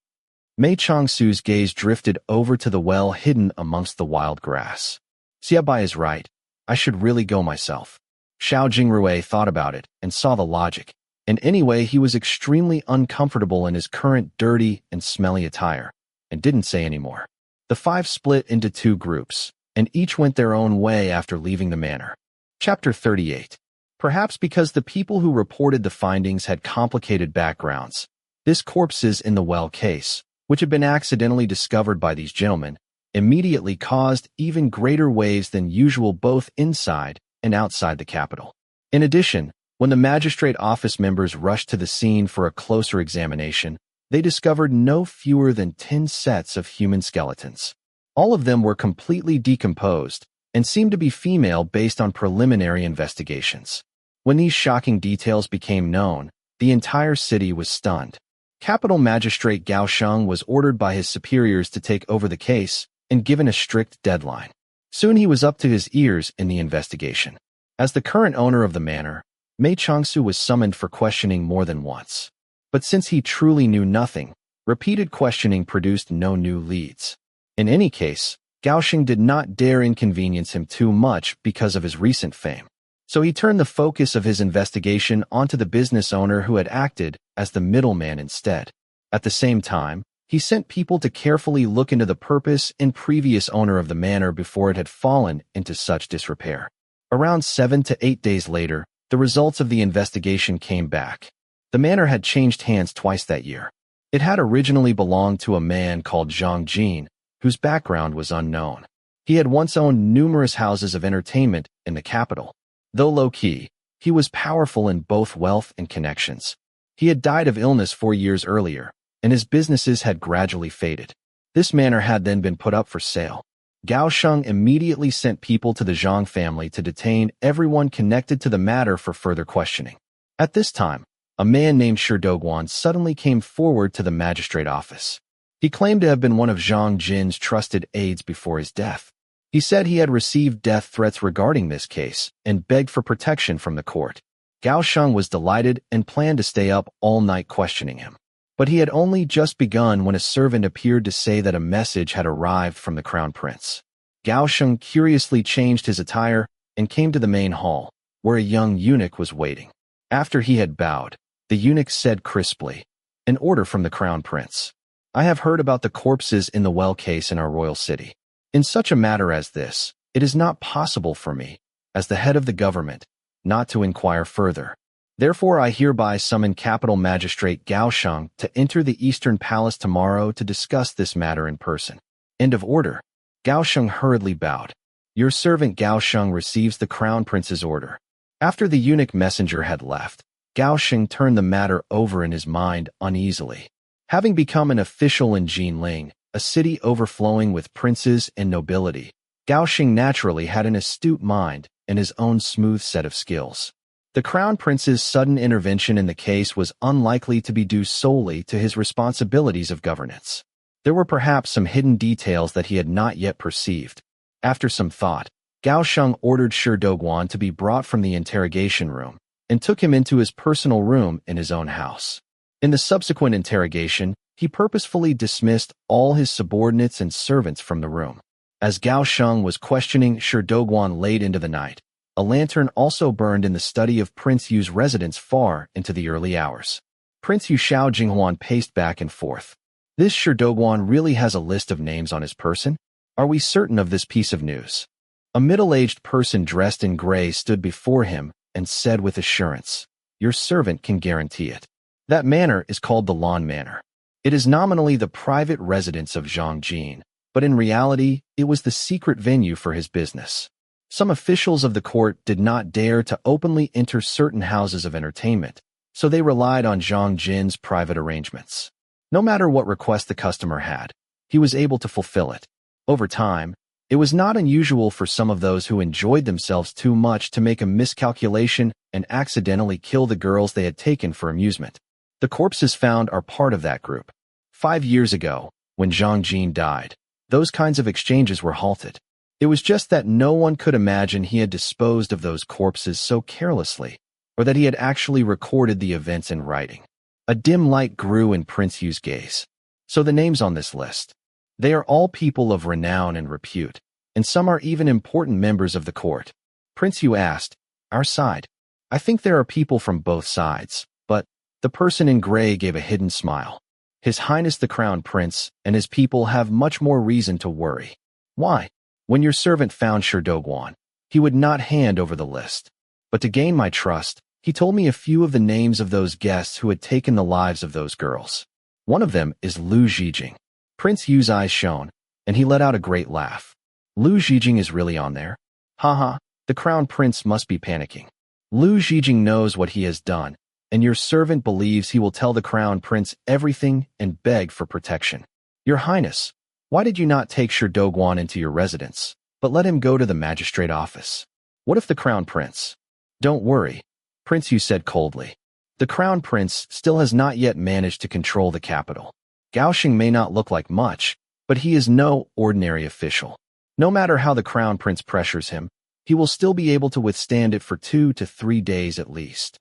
Mei Changsu's gaze drifted over to the well hidden amongst the wild grass. Xiaobai is right. I should really go myself. Xiao Jingrui thought about it and saw the logic. And anyway, he was extremely uncomfortable in his current dirty and smelly attire, and didn't say any more. The five split into two groups, and each went their own way after leaving the manor. Chapter 38. Perhaps because the people who reported the findings had complicated backgrounds, this corpses in the well case, which had been accidentally discovered by these gentlemen, immediately caused even greater waves than usual both inside and outside the capital. In addition, when the magistrate office members rushed to the scene for a closer examination, they discovered no fewer than 10 sets of human skeletons. All of them were completely decomposed and seemed to be female based on preliminary investigations. When these shocking details became known, the entire city was stunned. Capital Magistrate Gao Sheng was ordered by his superiors to take over the case and given a strict deadline. Soon he was up to his ears in the investigation. As the current owner of the manor, Mei Changsu was summoned for questioning more than once. But since he truly knew nothing, repeated questioning produced no new leads. In any case, Gao Sheng did not dare inconvenience him too much because of his recent fame. So he turned the focus of his investigation onto the business owner who had acted as the middleman instead. At the same time, he sent people to carefully look into the purpose and previous owner of the manor before it had fallen into such disrepair. Around 7 to 8 days later, the results of the investigation came back. The manor had changed hands twice that year. It had originally belonged to a man called Jiang Zuo, whose background was unknown. He had once owned numerous houses of entertainment in the capital. Though low-key, he was powerful in both wealth and connections. He had died of illness 4 years earlier, and his businesses had gradually faded. This manor had then been put up for sale. Gao Sheng immediately sent people to the Zhang family to detain everyone connected to the matter for further questioning. At this time, a man named Shi Doguan suddenly came forward to the magistrate office. He claimed to have been one of Zhang Jin's trusted aides before his death. He said he had received death threats regarding this case and begged for protection from the court. Gao Sheng was delighted and planned to stay up all night questioning him. But he had only just begun when a servant appeared to say that a message had arrived from the crown prince. Gao Sheng curiously changed his attire and came to the main hall, where a young eunuch was waiting. After he had bowed, the eunuch said crisply, "An order from the crown prince. I have heard about the corpses in the well case in our royal city. In such a matter as this, it is not possible for me, as the head of the government, not to inquire further. Therefore, I hereby summon Capital Magistrate Gao Sheng to enter the Eastern Palace tomorrow to discuss this matter in person." End of order. Gao Sheng hurriedly bowed. Your servant Gao Sheng receives the crown prince's order. After the eunuch messenger had left, Gao Sheng turned the matter over in his mind uneasily. Having become an official in Jinling, a city overflowing with princes and nobility, Gao Sheng naturally had an astute mind and his own smooth set of skills. The crown prince's sudden intervention in the case was unlikely to be due solely to his responsibilities of governance. There were perhaps some hidden details that he had not yet perceived. After some thought, Gao Sheng ordered Shi Doguan to be brought from the interrogation room and took him into his personal room in his own house. In the subsequent interrogation, he purposefully dismissed all his subordinates and servants from the room. As Gao Sheng was questioning Shi Doguan late into the night, a lantern also burned in the study of Prince Yu's residence far into the early hours. Prince Yu Xiao Jinghuan paced back and forth. This Shi Doguan really has a list of names on his person? Are we certain of this piece of news? A middle-aged person dressed in gray stood before him and said with assurance, "Your servant can guarantee it." That manor is called the Lawn Manor. It is nominally the private residence of Zhang Jin, but in reality, it was the secret venue for his business. Some officials of the court did not dare to openly enter certain houses of entertainment, so they relied on Zhang Jin's private arrangements. No matter what request the customer had, he was able to fulfill it. Over time, it was not unusual for some of those who enjoyed themselves too much to make a miscalculation and accidentally kill the girls they had taken for amusement. The corpses found are part of that group. 5 years ago, when Zhang Jin died, those kinds of exchanges were halted. It was just that no one could imagine he had disposed of those corpses so carelessly, or that he had actually recorded the events in writing. A dim light grew in Prince Yu's gaze. So the names on this list. They are all people of renown and repute, and some are even important members of the court. Prince Yu asked, our side. I think there are people from both sides, but the person in gray gave a hidden smile. His Highness the Crown Prince and his people have much more reason to worry. Why? When your servant found Sherdogwan, he would not hand over the list. But to gain my trust, he told me a few of the names of those guests who had taken the lives of those girls. One of them is Lu Zhijing. Prince Yu's eyes shone, and he let out a great laugh. Lu Zhijing is really on there? Haha, the Crown Prince must be panicking. Lu Zhijing knows what he has done, and your servant believes he will tell the Crown Prince everything and beg for protection. Your Highness, why did you not take Sherdogwan into your residence, but let him go to the magistrate office? What if the Crown Prince? Don't worry, Prince Yu said coldly. The Crown Prince still has not yet managed to control the capital. Gaoxing may not look like much, but he is no ordinary official. No matter how the Crown Prince pressures him, he will still be able to withstand it for 2 to 3 days at least.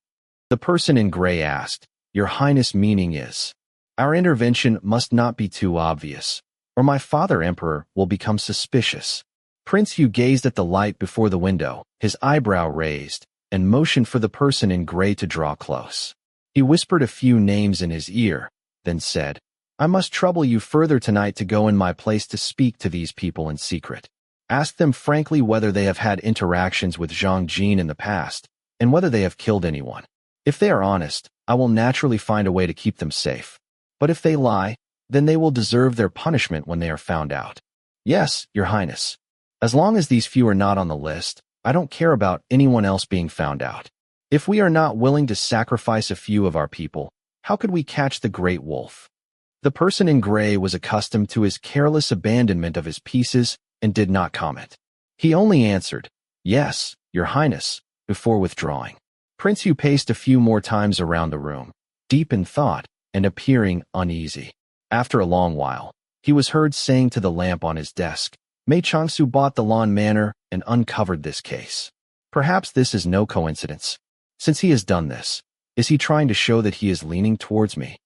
The person in gray asked, Your Highness, meaning is, our intervention must not be too obvious, or my father Emperor will become suspicious. Prince Yu gazed at the light before the window, his eyebrow raised, and motioned for the person in gray to draw close. He whispered a few names in his ear, then said, I must trouble you further tonight to go in my place to speak to these people in secret. Ask them frankly whether they have had interactions with Zhang Jin in the past, and whether they have killed anyone. If they are honest, I will naturally find a way to keep them safe. But if they lie, then they will deserve their punishment when they are found out. Yes, Your Highness. As long as these few are not on the list, I don't care about anyone else being found out. If we are not willing to sacrifice a few of our people, how could we catch the great wolf? The person in gray was accustomed to his careless abandonment of his pieces and did not comment. He only answered, Yes, Your Highness, before withdrawing. Prince Yu paced a few more times around the room, deep in thought and appearing uneasy. After a long while, he was heard saying to the lamp on his desk, Mei Changsu bought the Lan Manor and uncovered this case. Perhaps this is no coincidence. Since he has done this, is he trying to show that he is leaning towards me?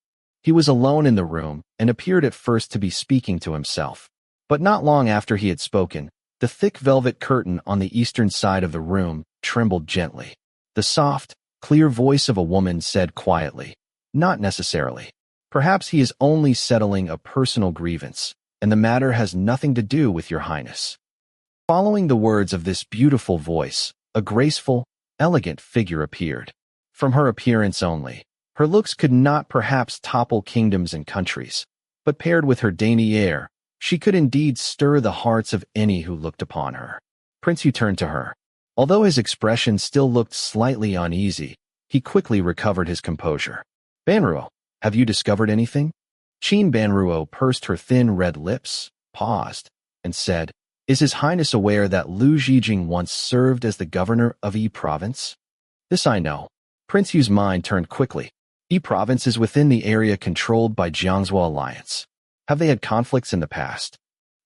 He was alone in the room and appeared at first to be speaking to himself. But not long after he had spoken, the thick velvet curtain on the eastern side of the room trembled gently. The soft, clear voice of a woman said quietly, Not necessarily. Perhaps he is only settling a personal grievance, and the matter has nothing to do with Your Highness. Following the words of this beautiful voice, a graceful, elegant figure appeared. From her appearance only, her looks could not perhaps topple kingdoms and countries, but paired with her dainty air, she could indeed stir the hearts of any who looked upon her. Prince Yu turned to her. Although his expression still looked slightly uneasy, he quickly recovered his composure. Banruo, have you discovered anything? Qin Banruo pursed her thin red lips, paused, and said, Is His Highness aware that Lu Zhijing once served as the governor of Yi Province? This I know. Prince Yu's mind turned quickly. Yi Province is within the area controlled by Jiang Zuo Alliance. Have they had conflicts in the past?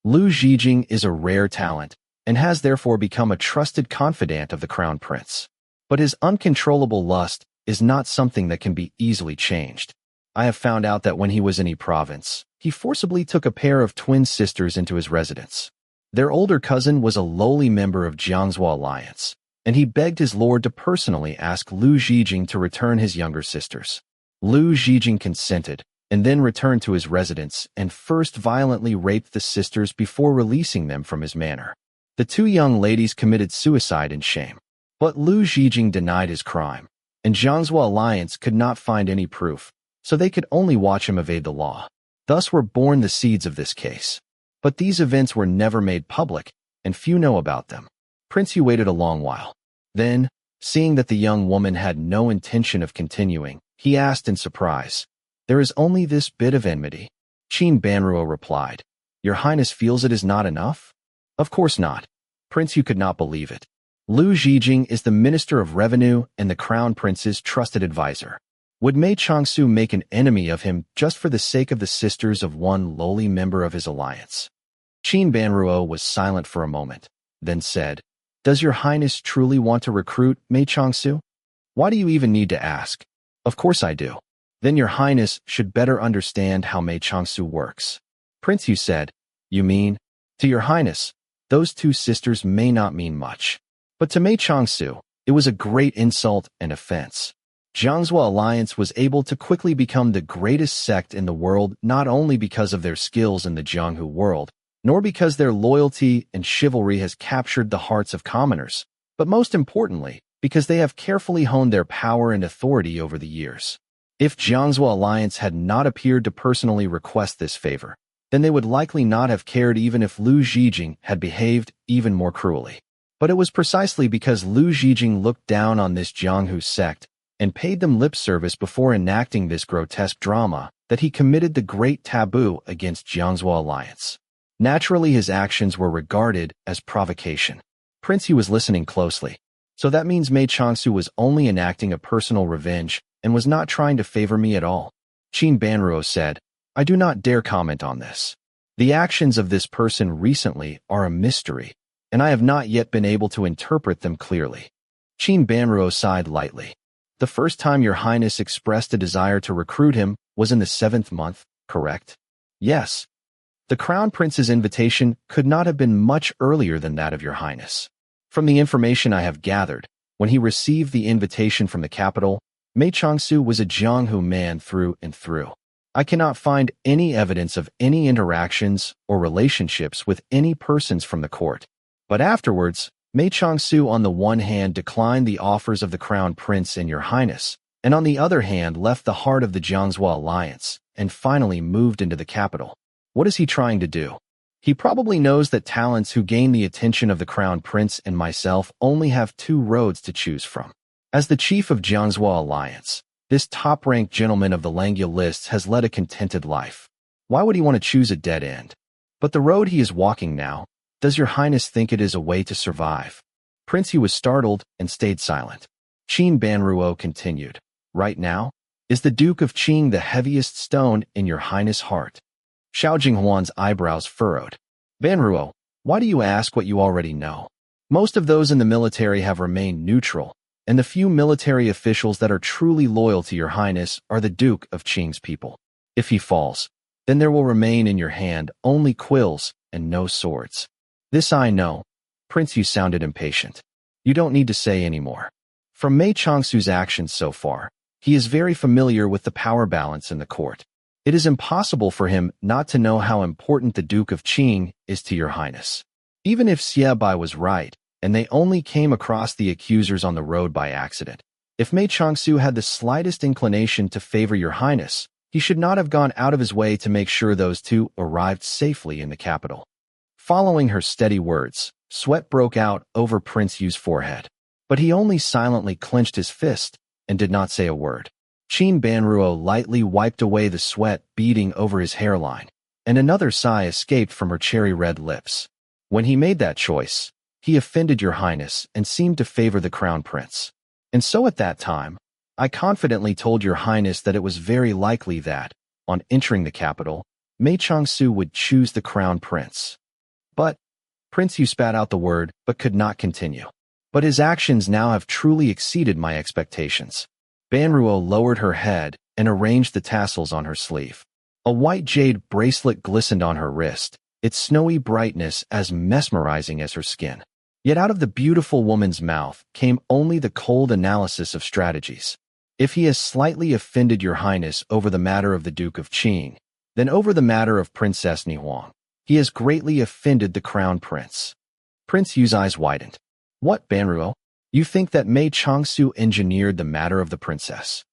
Lu Zhijing is a rare talent, and has therefore become a trusted confidant of the Crown Prince. But his uncontrollable lust is not something that can be easily changed. I have found out that when he was in Yi Province, he forcibly took a pair of twin sisters into his residence. Their older cousin was a lowly member of Jiang Zuo Alliance, and he begged his lord to personally ask Lu Zhijing to return his younger sisters. Lu Zhijing consented, and then returned to his residence and first violently raped the sisters before releasing them from his manor. The 2 young ladies committed suicide in shame. But Lu Zhijing denied his crime, and Jiang Zuo Alliance could not find any proof, so they could only watch him evade the law. Thus were born the seeds of this case. But these events were never made public, and few know about them. Prince Yu waited a long while. Then, seeing that the young woman had no intention of continuing, he asked in surprise, There is only this bit of enmity. Qin Banruo replied, Your Highness feels it is not enough? Of course not. Prince Yu could not believe it. Lu Zhijing is the Minister of Revenue and the Crown Prince's trusted advisor. Would Mei Changsu make an enemy of him just for the sake of the sisters of one lowly member of his alliance? Qin Banruo was silent for a moment, then said, Does Your Highness truly want to recruit Mei Changsu? Why do you even need to ask? Of course I do. Then your highness should better understand how Mei Changsu works. Prince Yu said, you mean? To your highness, those two sisters may not mean much. But to Mei Changsu, it was a great insult and offense. Jiang Zuo Alliance was able to quickly become the greatest sect in the world not only because of their skills in the Jianghu world, nor because their loyalty and chivalry has captured the hearts of commoners, but most importantly, because they have carefully honed their power and authority over the years. If Jiang Zuo Alliance had not appeared to personally request this favor, then they would likely not have cared even if Lu Zhijing had behaved even more cruelly. But it was precisely because Lu Zhijing looked down on this Jianghu sect and paid them lip service before enacting this grotesque drama that he committed the great taboo against Jiang Zuo Alliance. Naturally, his actions were regarded as provocation. Prince Yu was listening closely. So that means Mei Changsu was only enacting a personal revenge and was not trying to favor me at all. Qin Banruo said, I do not dare comment on this. The actions of this person recently are a mystery, and I have not yet been able to interpret them clearly. Qin Banruo sighed lightly. The first time your highness expressed a desire to recruit him was in the 7th month, correct? Yes. The crown prince's invitation could not have been much earlier than that of your highness. From the information I have gathered, when he received the invitation from the capital, Mei Changsu was a Jianghu man through and through. I cannot find any evidence of any interactions or relationships with any persons from the court. But afterwards, Mei Changsu on the one hand declined the offers of the crown prince and your highness, and on the other hand left the heart of the Jiang Zuo Alliance and finally moved into the capital. What is he trying to do? He probably knows that talents who gain the attention of the crown prince and myself only have two roads to choose from. As the chief of Jiang Zuo Alliance, this top-ranked gentleman of the Langya lists has led a contented life. Why would he want to choose a dead end? But the road he is walking now, does your highness think it is a way to survive? Prince Yu was startled and stayed silent. Qin Banruo continued, right now, is the Duke of Qing the heaviest stone in your highness' heart? Xiao Jinghuan's eyebrows furrowed. Banruo, why do you ask what you already know? Most of those in the military have remained neutral, and the few military officials that are truly loyal to your highness are the Duke of Qing's people. If he falls, then there will remain in your hand only quills and no swords. This I know. Prince Yu sounded impatient. You don't need to say any more. From Mei Changsu's actions so far, he is very familiar with the power balance in the court. It is impossible for him not to know how important the Duke of Qing is to your highness. Even if Xie Bai was right, and they only came across the accusers on the road by accident, if Mei Changsu had the slightest inclination to favor your highness, he should not have gone out of his way to make sure those two arrived safely in the capital. Following her steady words, sweat broke out over Prince Yu's forehead, but he only silently clenched his fist and did not say a word. Qin Banruo lightly wiped away the sweat beading over his hairline, and another sigh escaped from her cherry-red lips. When he made that choice, he offended your highness and seemed to favor the crown prince. And so at that time, I confidently told your highness that it was very likely that, on entering the capital, Mei Changsu would choose the crown prince. But, Prince Yu spat out the word but could not continue. But his actions now have truly exceeded my expectations. Banruo lowered her head and arranged the tassels on her sleeve. A white jade bracelet glistened on her wrist, its snowy brightness as mesmerizing as her skin. Yet out of the beautiful woman's mouth came only the cold analysis of strategies. If he has slightly offended your highness over the matter of the Duke of Qing, then over the matter of Princess Nihuang, he has greatly offended the crown prince. Prince Yu's eyes widened. What, Banruo? You think that Mei Changsu engineered the matter of the princess?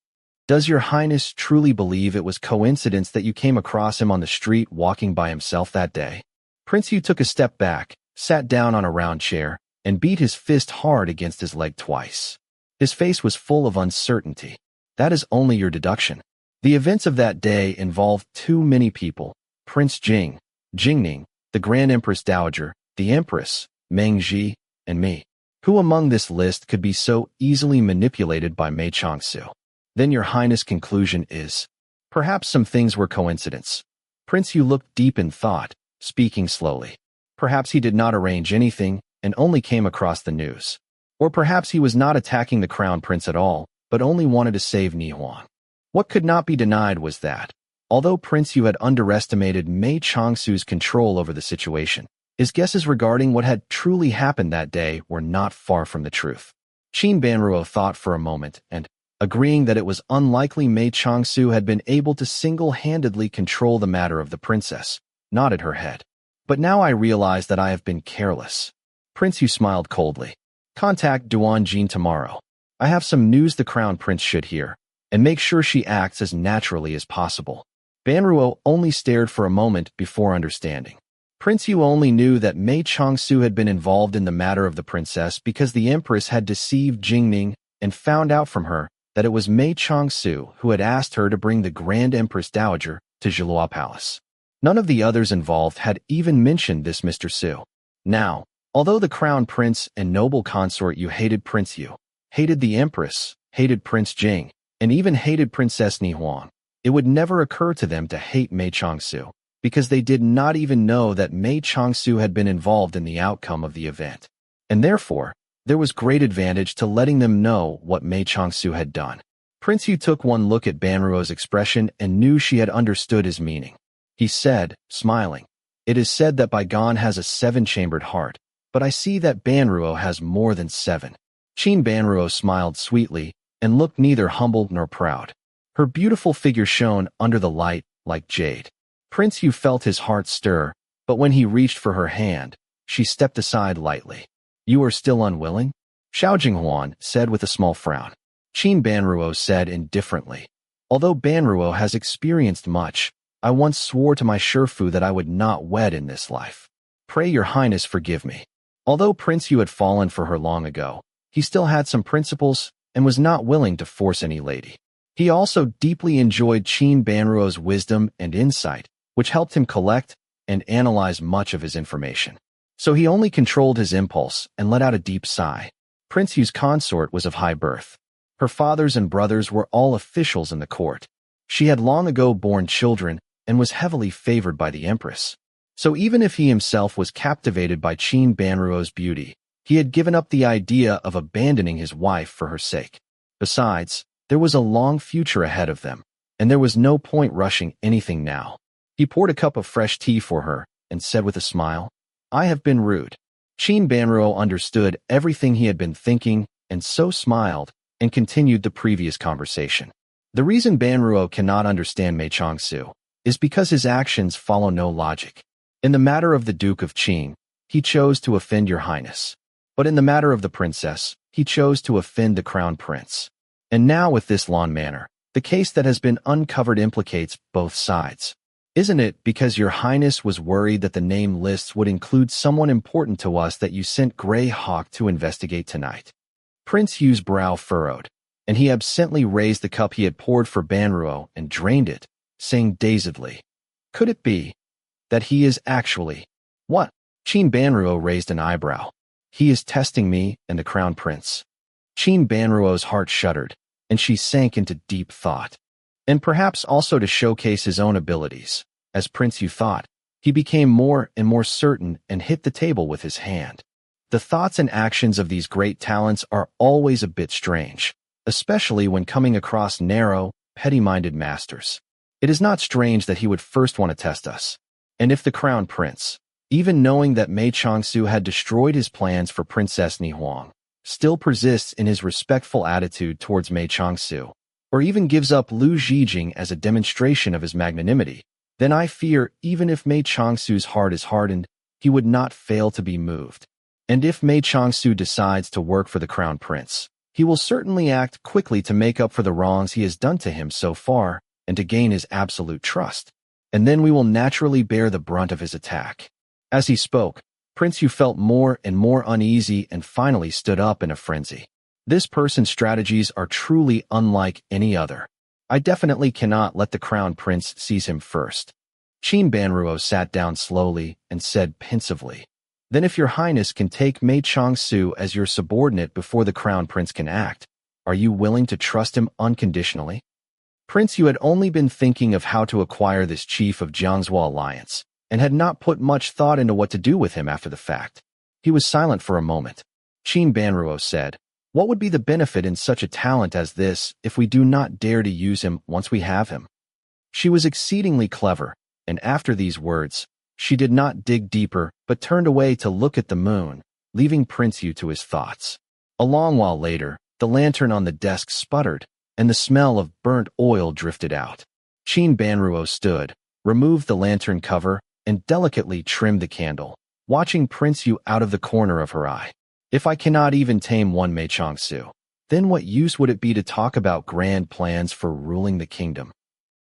Does your highness truly believe it was coincidence that you came across him on the street walking by himself that day? Prince Yu took a step back, sat down on a round chair, and beat his fist hard against his leg twice. His face was full of uncertainty. That is only your deduction. The events of that day involved too many people: Prince Jing, Jingning, the Grand Empress Dowager, the Empress, Mengji, and me. Who among this list could be so easily manipulated by Mei Changsu? Then your highness' conclusion is, perhaps some things were coincidence. Prince Yu looked deep in thought, speaking slowly. Perhaps he did not arrange anything and only came across the news. Or perhaps he was not attacking the crown prince at all, but only wanted to save Nihuang. What could not be denied was that, although Prince Yu had underestimated Mei Changsu's control over the situation, his guesses regarding what had truly happened that day were not far from the truth. Qin Banruo thought for a moment and, agreeing that it was unlikely Mei Changsu had been able to single-handedly control the matter of the princess, nodded her head. But now I realize that I have been careless. Prince Yu smiled coldly. Contact Duan Jin tomorrow. I have some news the crown prince should hear, and make sure she acts as naturally as possible. Banruo only stared for a moment before understanding. Prince Yu only knew that Mei Changsu had been involved in the matter of the princess because the empress had deceived Jingning and found out from her that it was Mei Changsu who had asked her to bring the Grand Empress Dowager to Zhilua Palace. None of the others involved had even mentioned this Mr. Su. Now, although the crown prince and noble consort Yu hated Prince Yu, hated the empress, hated Prince Jing, and even hated Princess Nihuang, it would never occur to them to hate Mei Changsu, because they did not even know that Mei Changsu had been involved in the outcome of the event. And therefore, there was great advantage to letting them know what Mei Changsu had done. Prince Yu took one look at Banruo's expression and knew she had understood his meaning. He said, smiling, "It is said that Baigan has a 7-chambered heart, but I see that Banruo has more than 7. Qin Banruo smiled sweetly and looked neither humble nor proud. Her beautiful figure shone under the light like jade. Prince Yu felt his heart stir, but when he reached for her hand, she stepped aside lightly. "You are still unwilling?" Xiao Jinghuan said with a small frown. Qin Banruo said indifferently, "Although Banruo has experienced much, I once swore to my Shifu that I would not wed in this life. Pray your highness forgive me." Although Prince Yu had fallen for her long ago, he still had some principles and was not willing to force any lady. He also deeply enjoyed Qin Banruo's wisdom and insight, which helped him collect and analyze much of his information. So he only controlled his impulse and let out a deep sigh. Prince Yu's consort was of high birth. Her fathers and brothers were all officials in the court. She had long ago borne children and was heavily favored by the empress. So even if he himself was captivated by Qin Banruo's beauty, he had given up the idea of abandoning his wife for her sake. Besides, there was a long future ahead of them, and there was no point rushing anything now. He poured a cup of fresh tea for her and said with a smile, "I have been rude." Qin Banruo understood everything he had been thinking and so smiled and continued the previous conversation. The reason Banruo cannot understand Mei Changsu is because his actions follow no logic. In the matter of the Duke of Qin, he chose to offend your highness. But in the matter of the princess, he chose to offend the crown prince. And now with this lawn manner, the case that has been uncovered implicates both sides. Isn't it because your highness was worried that the name lists would include someone important to us that you sent Grey Hawk to investigate tonight? Prince Yu's brow furrowed, and he absently raised the cup he had poured for Banruo and drained it, saying dazedly, "Could it be that he is actually—" "What?" Qin Banruo raised an eyebrow. "He is testing me and the crown prince." Qin Banruo's heart shuddered, and she sank into deep thought. And perhaps also to showcase his own abilities, as Prince Yu thought, he became more and more certain and hit the table with his hand. The thoughts and actions of these great talents are always a bit strange, especially when coming across narrow, petty-minded masters. It is not strange that he would first want to test us. And if the crown prince, even knowing that Mei Changsu had destroyed his plans for Princess Nihuang, still persists in his respectful attitude towards Mei Changsu, or even gives up Lu Zhijing as a demonstration of his magnanimity, then I fear even if Mei Changsu's heart is hardened, he would not fail to be moved. And if Mei Changsu decides to work for the crown prince, he will certainly act quickly to make up for the wrongs he has done to him so far and to gain his absolute trust. And then we will naturally bear the brunt of his attack. As he spoke, Prince Yu felt more and more uneasy and finally stood up in a frenzy. This person's strategies are truly unlike any other. I definitely cannot let the crown prince seize him first. Qin Banruo sat down slowly and said pensively, "Then if your highness can take Mei Changsu as your subordinate before the crown prince can act, are you willing to trust him unconditionally?" Prince Yu had only been thinking of how to acquire this chief of Jiang Zuo Alliance, and had not put much thought into what to do with him after the fact. He was silent for a moment. Qin Banruo said, What would be the benefit in such a talent as this if we do not dare to use him once we have him? She was exceedingly clever, and after these words, she did not dig deeper but turned away to look at the moon, leaving Prince Yu to his thoughts. A long while later, the lantern on the desk sputtered, and the smell of burnt oil drifted out. Qin Banruo stood, removed the lantern cover, and delicately trimmed the candle, watching Prince Yu out of the corner of her eye. If I cannot even tame one Mei Changsu, then what use would it be to talk about grand plans for ruling the kingdom?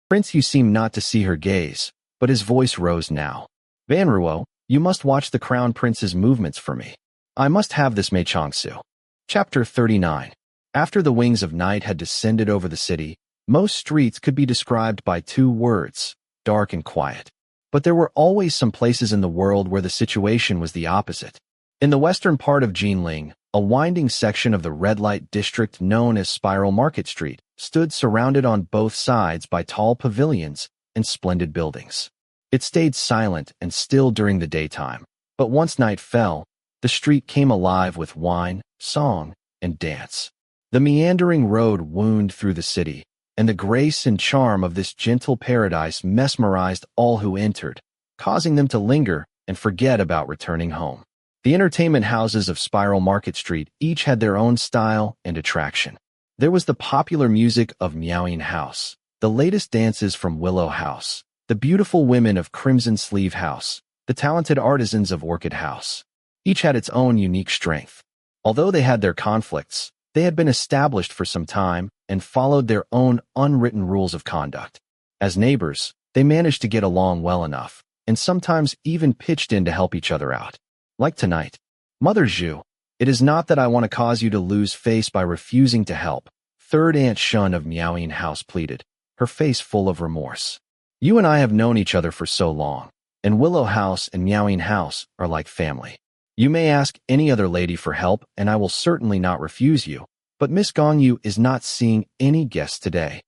Prince Yu seemed not to see her gaze, but his voice rose now. Banruo, you must watch the crown prince's movements for me. I must have this Mei Changsu. Chapter 39. After the wings of night had descended over the city, most streets could be described by two words, dark and quiet. But there were always some places in the world where the situation was the opposite. In the western part of Jinling, a winding section of the red light district known as Spiral Market Street stood surrounded on both sides by tall pavilions and splendid buildings. It stayed silent and still during the daytime, but once night fell, the street came alive with wine, song, and dance. The meandering road wound through the city, and the grace and charm of this gentle paradise mesmerized all who entered, causing them to linger and forget about returning home. The entertainment houses of Spiral Market Street each had their own style and attraction. There was the popular music of Miaoying House, the latest dances from Willow House, the beautiful women of Crimson Sleeve House, the talented artisans of Orchid House. Each had its own unique strength. Although they had their conflicts, they had been established for some time and followed their own unwritten rules of conduct. As neighbors, they managed to get along well enough, and sometimes even pitched in to help each other out. Like tonight. Mother Zhu, it is not that I want to cause you to lose face by refusing to help, Third Aunt Shun of Miaoying House pleaded, her face full of remorse. You and I have known each other for so long, and Willow House and Miaoying House are like family. You may ask any other lady for help, and I will certainly not refuse you, but Miss Gongyu is not seeing any guests today.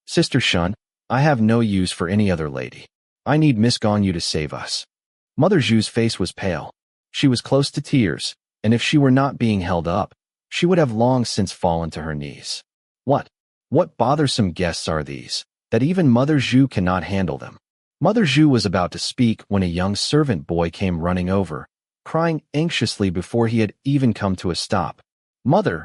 Sister Shun, I have no use for any other lady. I need Miss Gongyu to save us. Mother Zhu's face was pale. She was close to tears, and if she were not being held up, she would have long since fallen to her knees. What bothersome guests are these, that even Mother Zhu cannot handle them? Mother Zhu was about to speak when a young servant boy came running over, crying anxiously before he had even come to a stop. Mother,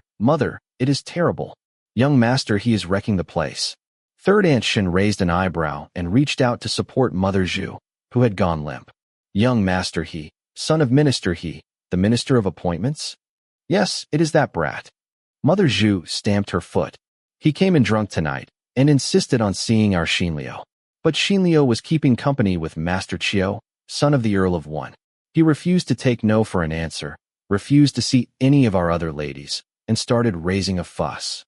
it is terrible. Young master, he is wrecking the place. Third Aunt Shin raised an eyebrow and reached out to support Mother Zhu, who had gone limp. Young master, he, son of minister, he, the minister of appointments? Yes, it is that brat. Mother Zhu stamped her foot. He came in drunk tonight and insisted on seeing our Xinliu. But Xinliu was keeping company with Master Qiu, son of the Earl of One. He refused to take no for an answer, refused to see any of our other ladies, and started raising a fuss.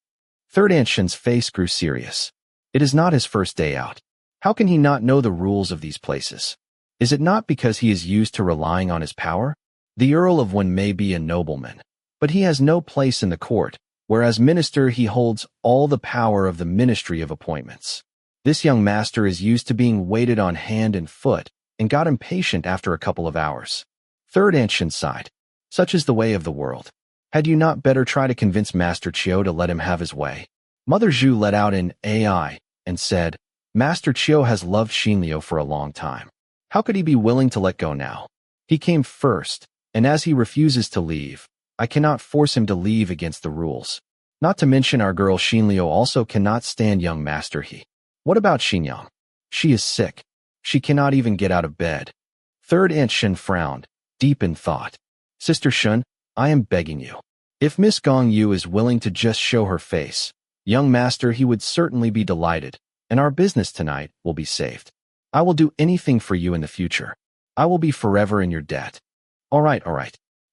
Third Aunt Shin's face grew serious. It is not his first day out. How can he not know the rules of these places? Is it not because he is used to relying on his power? The Earl of One may be a nobleman, but he has no place in the court, whereas minister he holds all the power of the Ministry of Appointments. This young master is used to being waited on hand and foot, and got impatient after a couple of hours. Third Aunt Shin sighed. Such is the way of the world. Had you not better try to convince Master Qiu to let him have his way? Mother Zhu let out an AI and said, Master Qiu has loved Xinliu for a long time. How could he be willing to let go now? He came first, and as he refuses to leave, I cannot force him to leave against the rules. Not to mention our girl Xinliu also cannot stand young Master He. What about Xinyang? She is sick. She cannot even get out of bed. Third Aunt Shin frowned, deep in thought. Sister Shun, I am begging you. If Miss Gongyu is willing to just show her face, young master he would certainly be delighted, and our business tonight will be saved. I will do anything for you in the future. I will be forever in your debt. All right.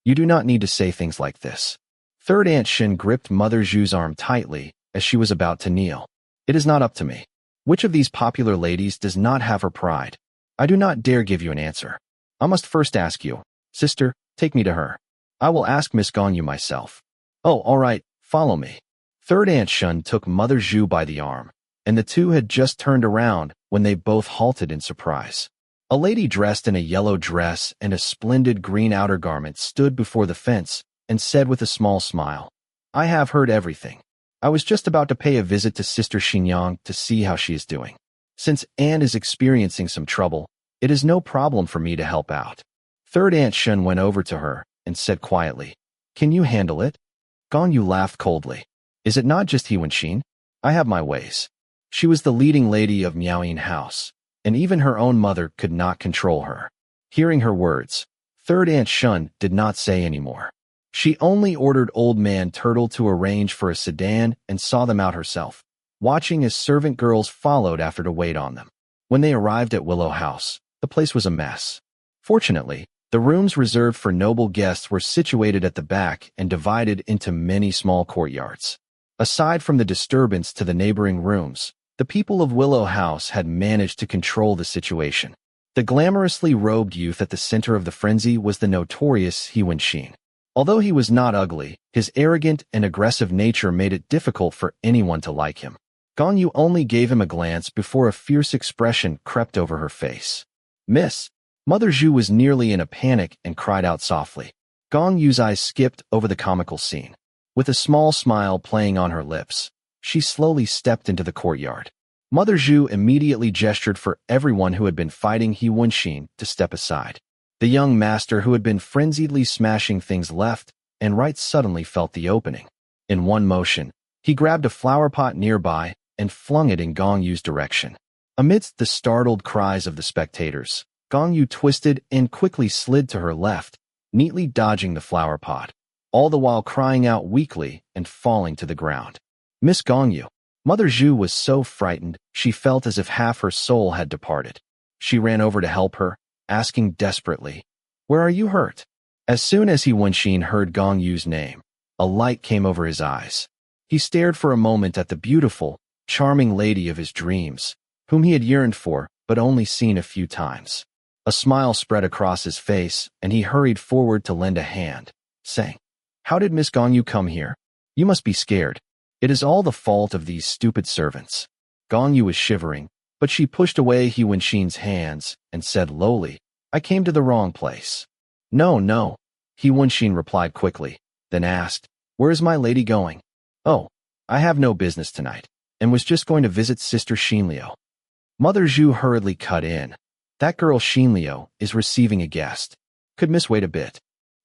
You do not need to say things like this. Third Aunt Shin gripped Mother Zhu's arm tightly as she was about to kneel. It is not up to me. Which of these popular ladies does not have her pride? I do not dare give you an answer. I must first ask you. Sister, take me to her. I will ask Miss Gongyu myself. Oh, all right, follow me. Third Aunt Shun took Mother Zhu by the arm, and the two had just turned around when they both halted in surprise. A lady dressed in a yellow dress and a splendid green outer garment stood before the fence and said with a small smile, I have heard everything. I was just about to pay a visit to Sister Xinyang to see how she is doing. Since Anne is experiencing some trouble, it is no problem for me to help out. Third Aunt Shun went over to her and said quietly, "Can you handle it?" Gong Yu laughed coldly. "Is it not just he Wenxin? I have my ways." She was the leading lady of Miaoyin House, and even her own mother could not control her. Hearing her words, Third Aunt Shun did not say any more. She only ordered Old Man Turtle to arrange for a sedan and saw them out herself, watching as servant girls followed after to wait on them. When they arrived at Willow House, the place was a mess. Fortunately, the rooms reserved for noble guests were situated at the back and divided into many small courtyards. Aside from the disturbance to the neighboring rooms, the people of Willow House had managed to control the situation. The glamorously robed youth at the center of the frenzy was the notorious He Wenxin. Although he was not ugly, his arrogant and aggressive nature made it difficult for anyone to like him. Gong Yu only gave him a glance before a fierce expression crept over her face. "Miss!" Mother Zhu was nearly in a panic and cried out softly. Gong Yu's eyes skipped over the comical scene. With a small smile playing on her lips, she slowly stepped into the courtyard. Mother Zhu immediately gestured for everyone who had been fighting He Wenxin to step aside. The young master who had been frenziedly smashing things left and right suddenly felt the opening. In one motion, he grabbed a flower pot nearby and flung it in Gong Yu's direction. Amidst the startled cries of the spectators, Gong Yu twisted and quickly slid to her left, neatly dodging the flower pot, all the while crying out weakly and falling to the ground. "Miss Gong Yu." Mother Zhu was so frightened she felt as if half her soul had departed. She ran over to help her, asking desperately, "Where are you hurt?" As soon as He Wenxin heard Gong Yu's name, a light came over his eyes. He stared for a moment at the beautiful, charming lady of his dreams, whom he had yearned for but only seen a few times. A smile spread across his face, and he hurried forward to lend a hand, saying, "How did Miss Gong Yu come here? You must be scared. It is all the fault of these stupid servants." Gong Yu was shivering, but she pushed away He Wenxin's hands and said lowly, "I came to the wrong place." "No, no," He Wenxin replied quickly, then asked, "Where is my lady going?" "Oh, I have no business tonight, and was just going to visit Sister Xinliu." Mother Zhu hurriedly cut in. "That girl Xinliu is receiving a guest. Could Miss wait a bit?"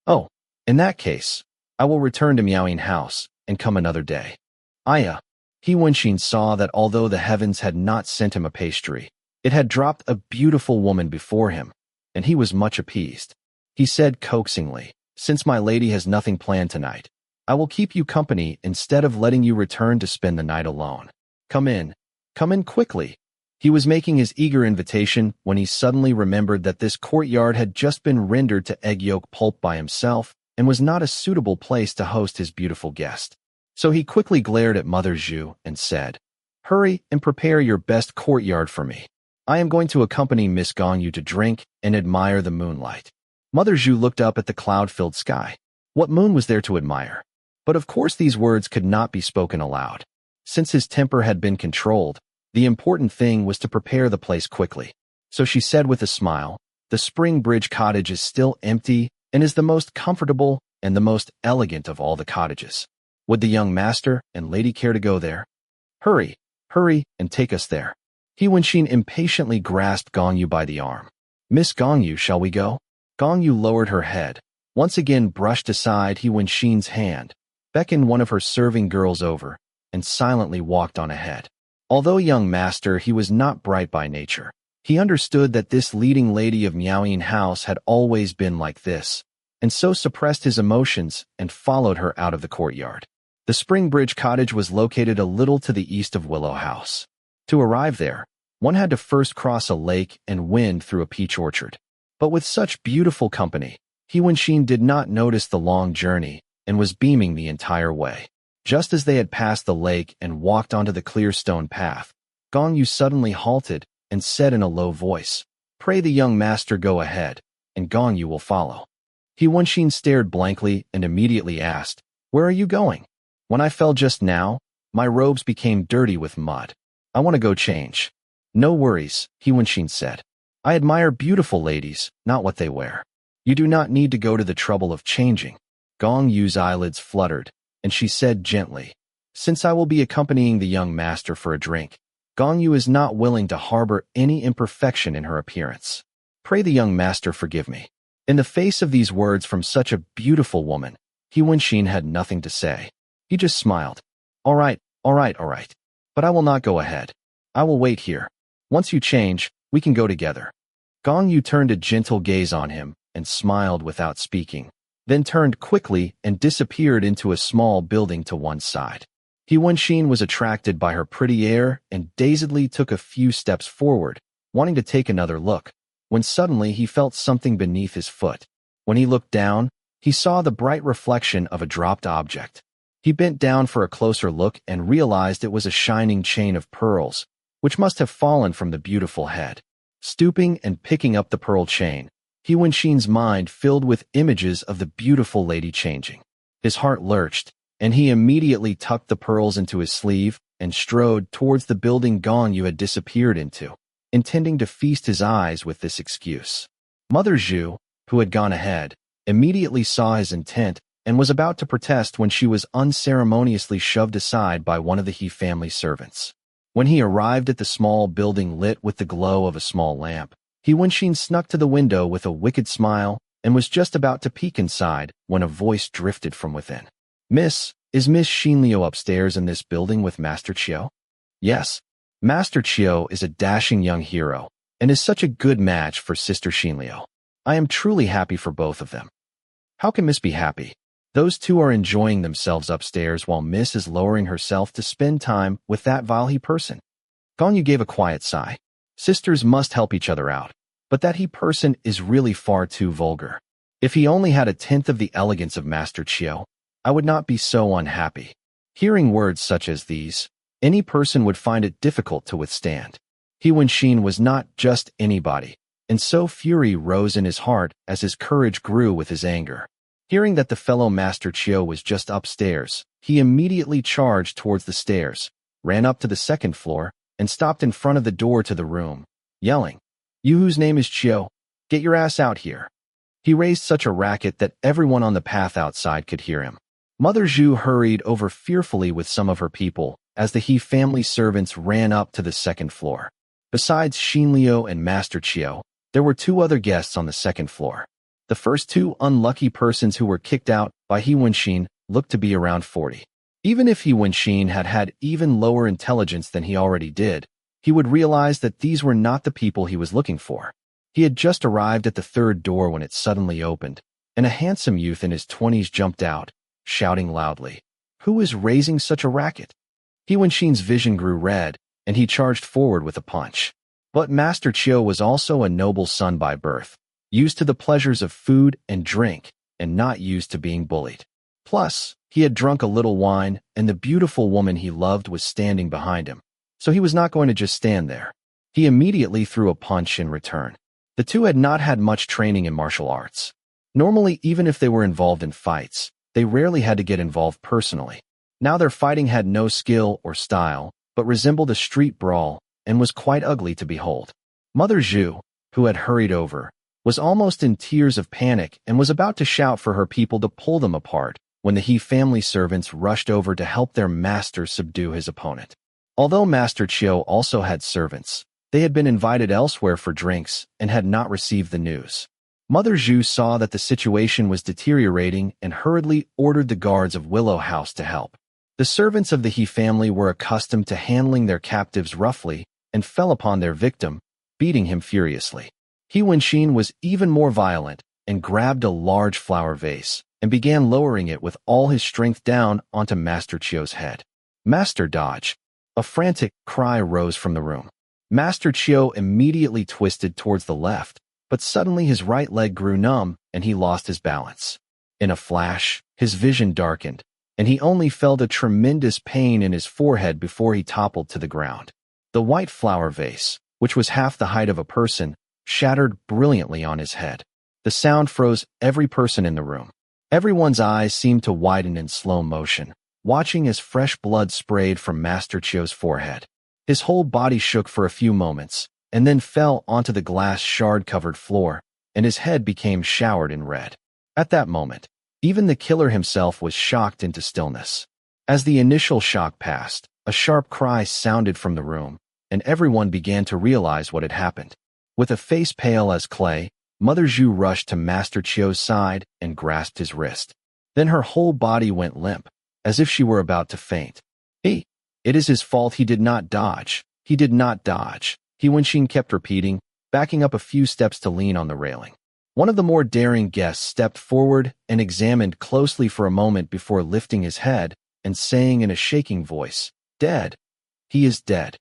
"Oh, in that case, I will return to Miaoyin House and come another day." "Aya." He Wenxin saw that although the heavens had not sent him a pastry, it had dropped a beautiful woman before him, and he was much appeased. He said coaxingly, "Since my lady has nothing planned tonight, I will keep you company instead of letting you return to spend the night alone. Come in quickly." He was making his eager invitation when he suddenly remembered that this courtyard had just been rendered to egg yolk pulp by himself and was not a suitable place to host his beautiful guest. So he quickly glared at Mother Zhu and said, "Hurry and prepare your best courtyard for me. I am going to accompany Miss Gong Yu to drink and admire the moonlight." Mother Zhu looked up at the cloud-filled sky. What moon was there to admire? But of course these words could not be spoken aloud. Since his temper had been controlled, the important thing was to prepare the place quickly. So she said with a smile, "The Spring Bridge cottage is still empty and is the most comfortable and the most elegant of all the cottages. Would the young master and lady care to go there? Hurry, and take us there." He Wenxin impatiently grasped Gong Yu by the arm. "Miss Gong Yu, shall we go?" Gong Yu lowered her head, once again brushed aside He Wenxin's hand, beckoned one of her serving girls over, and silently walked on ahead. Although young master, he was not bright by nature. He understood that this leading lady of Miaoyin House had always been like this, and so suppressed his emotions and followed her out of the courtyard. The Spring Bridge cottage was located a little to the east of Willow House. To arrive there, one had to first cross a lake and wend through a peach orchard. But with such beautiful company, He Wenxin did not notice the long journey and was beaming the entire way. Just as they had passed the lake and walked onto the clear stone path, Gong Yu suddenly halted and said in a low voice, "Pray the young master go ahead, and Gong Yu will follow." He Wenxin stared blankly and immediately asked, "Where are you going?" "When I fell just now, my robes became dirty with mud. I want to go change." "No worries," He Wenxin said. "I admire beautiful ladies, not what they wear. You do not need to go to the trouble of changing." Gong Yu's eyelids fluttered, and she said gently, "Since I will be accompanying the young master for a drink, Gong Yu is not willing to harbor any imperfection in her appearance. Pray the young master forgive me." In the face of these words from such a beautiful woman, He Wenxin had nothing to say. He just smiled. All right, all right, all right. But I will not go ahead. I will wait here. Once you change, we can go together." Gong Yu turned a gentle gaze on him and smiled without speaking, then turned quickly and disappeared into a small building to one side. He Wenxin was attracted by her pretty air and dazedly took a few steps forward, wanting to take another look, when suddenly he felt something beneath his foot. When he looked down, he saw the bright reflection of a dropped object. He bent down for a closer look and realized it was a shining chain of pearls, which must have fallen from the beautiful head. Stooping and picking up the pearl chain, He Wenxin's mind filled with images of the beautiful lady changing. His heart lurched, and he immediately tucked the pearls into his sleeve and strode towards the building Gong Yu had disappeared into, intending to feast his eyes with this excuse. Mother Zhu, who had gone ahead, immediately saw his intent and was about to protest when she was unceremoniously shoved aside by one of the He family servants. When he arrived at the small building lit with the glow of a small lamp, He Wenxin snuck to the window with a wicked smile and was just about to peek inside when a voice drifted from within. "Miss, is Miss Xinliu upstairs in this building with Master Qiu?" "Yes. Master Qiu is a dashing young hero and is such a good match for Sister Xinliu. I am truly happy for both of them." "How can Miss be happy? Those two are enjoying themselves upstairs while Miss is lowering herself to spend time with that vile He person." Gong Yu gave a quiet sigh. Sisters must help each other out, but that He person is really far too vulgar. If he only had a tenth of the elegance of Master Qiu, I would not be so unhappy. Hearing words such as these, any person would find it difficult to withstand. He Wenxin was not just anybody, and so fury rose in his heart as his courage grew with his anger. Hearing that the fellow Master Qiu was just upstairs, he immediately charged towards the stairs, ran up to the second floor, and stopped in front of the door to the room, yelling, "You whose name is Qiu, get your ass out here." He raised such a racket that everyone on the path outside could hear him. Mother Zhu hurried over fearfully with some of her people as the He family servants ran up to the second floor. Besides Xinliu and Master Qiu, there were two other guests on the second floor. The first two unlucky persons who were kicked out by He Wenxin looked to be around 40. Even if He Wenxin had had even lower intelligence than he already did, he would realize that these were not the people he was looking for. He had just arrived at the third door when it suddenly opened, and a handsome youth in his 20s jumped out, shouting loudly, "Who is raising such a racket?" He Wenxin's vision grew red, and he charged forward with a punch. But Master Qiu was also a noble son by birth, used to the pleasures of food and drink, and not used to being bullied. Plus, he had drunk a little wine, and the beautiful woman he loved was standing behind him, so he was not going to just stand there. He immediately threw a punch in return. The two had not had much training in martial arts. Normally, even if they were involved in fights, they rarely had to get involved personally. Now their fighting had no skill or style, but resembled a street brawl, and was quite ugly to behold. Mother Zhu, who had hurried over, was almost in tears of panic and was about to shout for her people to pull them apart when the He family servants rushed over to help their master subdue his opponent. Although Master Qiu also had servants, they had been invited elsewhere for drinks and had not received the news. Mother Zhu saw that the situation was deteriorating and hurriedly ordered the guards of Willow House to help. The servants of the He family were accustomed to handling their captives roughly and fell upon their victim, beating him furiously. He Wenxin was even more violent and grabbed a large flower vase and began lowering it with all his strength down onto Master Qiu's head. "Master, dodge!" A frantic cry rose from the room. Master Qiu immediately twisted towards the left, but suddenly his right leg grew numb and he lost his balance. In a flash, his vision darkened, and he only felt a tremendous pain in his forehead before he toppled to the ground. The white flower vase, which was half the height of a person, shattered brilliantly on his head. The sound froze every person in the room. Everyone's eyes seemed to widen in slow motion, watching as fresh blood sprayed from Master Qiu's forehead. His whole body shook for a few moments, and then fell onto the glass shard-covered floor, and his head became showered in red. At that moment, Even the killer himself was shocked into stillness. As the initial shock passed, a sharp cry sounded from the room, and everyone began to realize what had happened. With a face pale as clay, Mother Zhu rushed to Master Qiu's side and grasped his wrist. Then her whole body went limp, as if she were about to faint. It is his fault he did not dodge. He did not dodge. Wenxin kept repeating, backing up a few steps to lean on the railing. One of the more daring guests stepped forward and examined closely for a moment before lifting his head and saying in a shaking voice, "Dead. He is dead."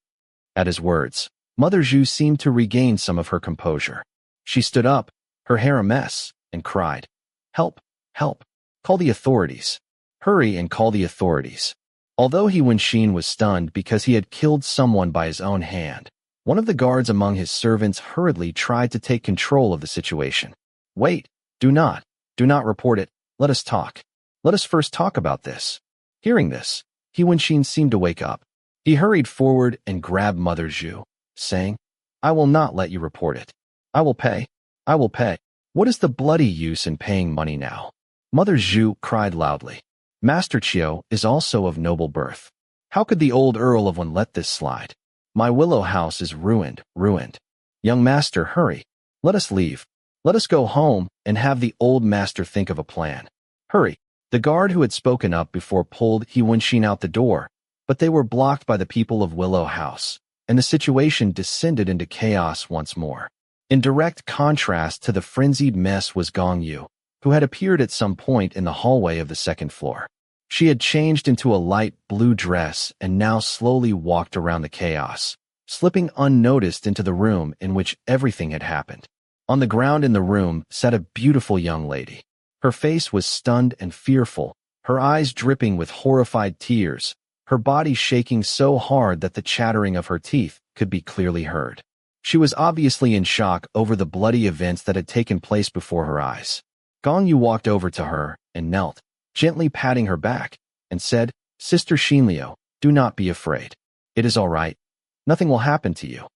At his words, Mother Zhu seemed to regain some of her composure. She stood up, her hair a mess, and cried, "Help! Help! Call the authorities. Hurry and call the authorities." Although Wenxin was stunned because he had killed someone by his own hand, one of the guards among his servants hurriedly tried to take control of the situation. "Wait, do not report it. Let us talk. Let us first talk about this." Hearing this, Wenxin seemed to wake up. He hurried forward and grabbed Mother Zhu, saying, "I will not let you report it. I will pay. I will pay." "What is the bloody use in paying money now?" Mother Zhu cried loudly. "Master Qiu is also of noble birth. How could the old Earl of Wen let this slide? My willow house is ruined, ruined. Young master, hurry. Let us leave. Let us go home and have the old master think of a plan. Hurry." The guard who had spoken up before pulled Wenxin out the door, but they were blocked by the people of Willow House, and the situation descended into chaos once more. In direct contrast to the frenzied mess was Gong Yu, who had appeared at some point in the hallway of the second floor. She had changed into a light blue dress and now slowly walked around the chaos, slipping unnoticed into the room in which everything had happened. On the ground in the room sat a beautiful young lady. Her face was stunned and fearful, her eyes dripping with horrified tears, her body shaking so hard that the chattering of her teeth could be clearly heard. She was obviously in shock over the bloody events that had taken place before her eyes. Gong Yu walked over to her and knelt, gently patting her back, and said, "Sister Xinliu, do not be afraid. It is all right. Nothing will happen to you."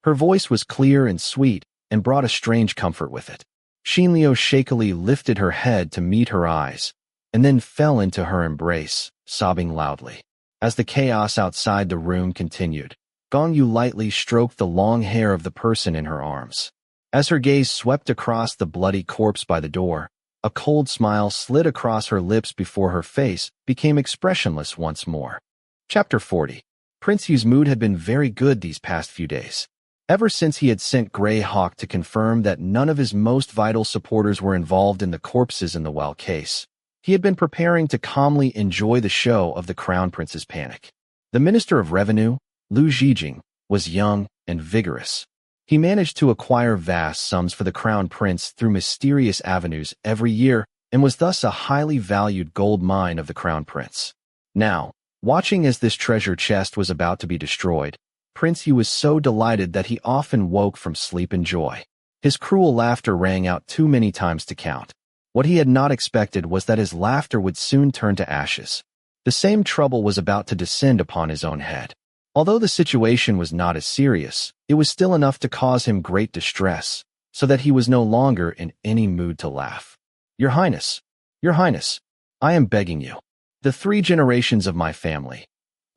Her voice was clear and sweet and brought a strange comfort with it. Xinliu shakily lifted her head to meet her eyes, and then fell into her embrace, sobbing loudly. As the chaos outside the room continued, Gong Yu lightly stroked the long hair of the person in her arms. As her gaze swept across the bloody corpse by the door, a cold smile slid across her lips before her face became expressionless once more. Chapter 40. Prince Yu's mood had been very good these past few days. Ever since he had sent Grey Hawk to confirm that none of his most vital supporters were involved in the corpses in the Well case, he had been preparing to calmly enjoy the show of the Crown Prince's panic. The Minister of Revenue, Lu Zhijing, was young and vigorous. He managed to acquire vast sums for the Crown Prince through mysterious avenues every year and was thus a highly valued gold mine of the Crown Prince. Now, watching as this treasure chest was about to be destroyed, Prince Yu was so delighted that he often woke from sleep in joy. His cruel laughter rang out too many times to count. What he had not expected was that his laughter would soon turn to ashes. The same trouble was about to descend upon his own head. Although the situation was not as serious, it was still enough to cause him great distress, so that he was no longer in any mood to laugh. Your Highness, I am begging you. The 3 generations of my family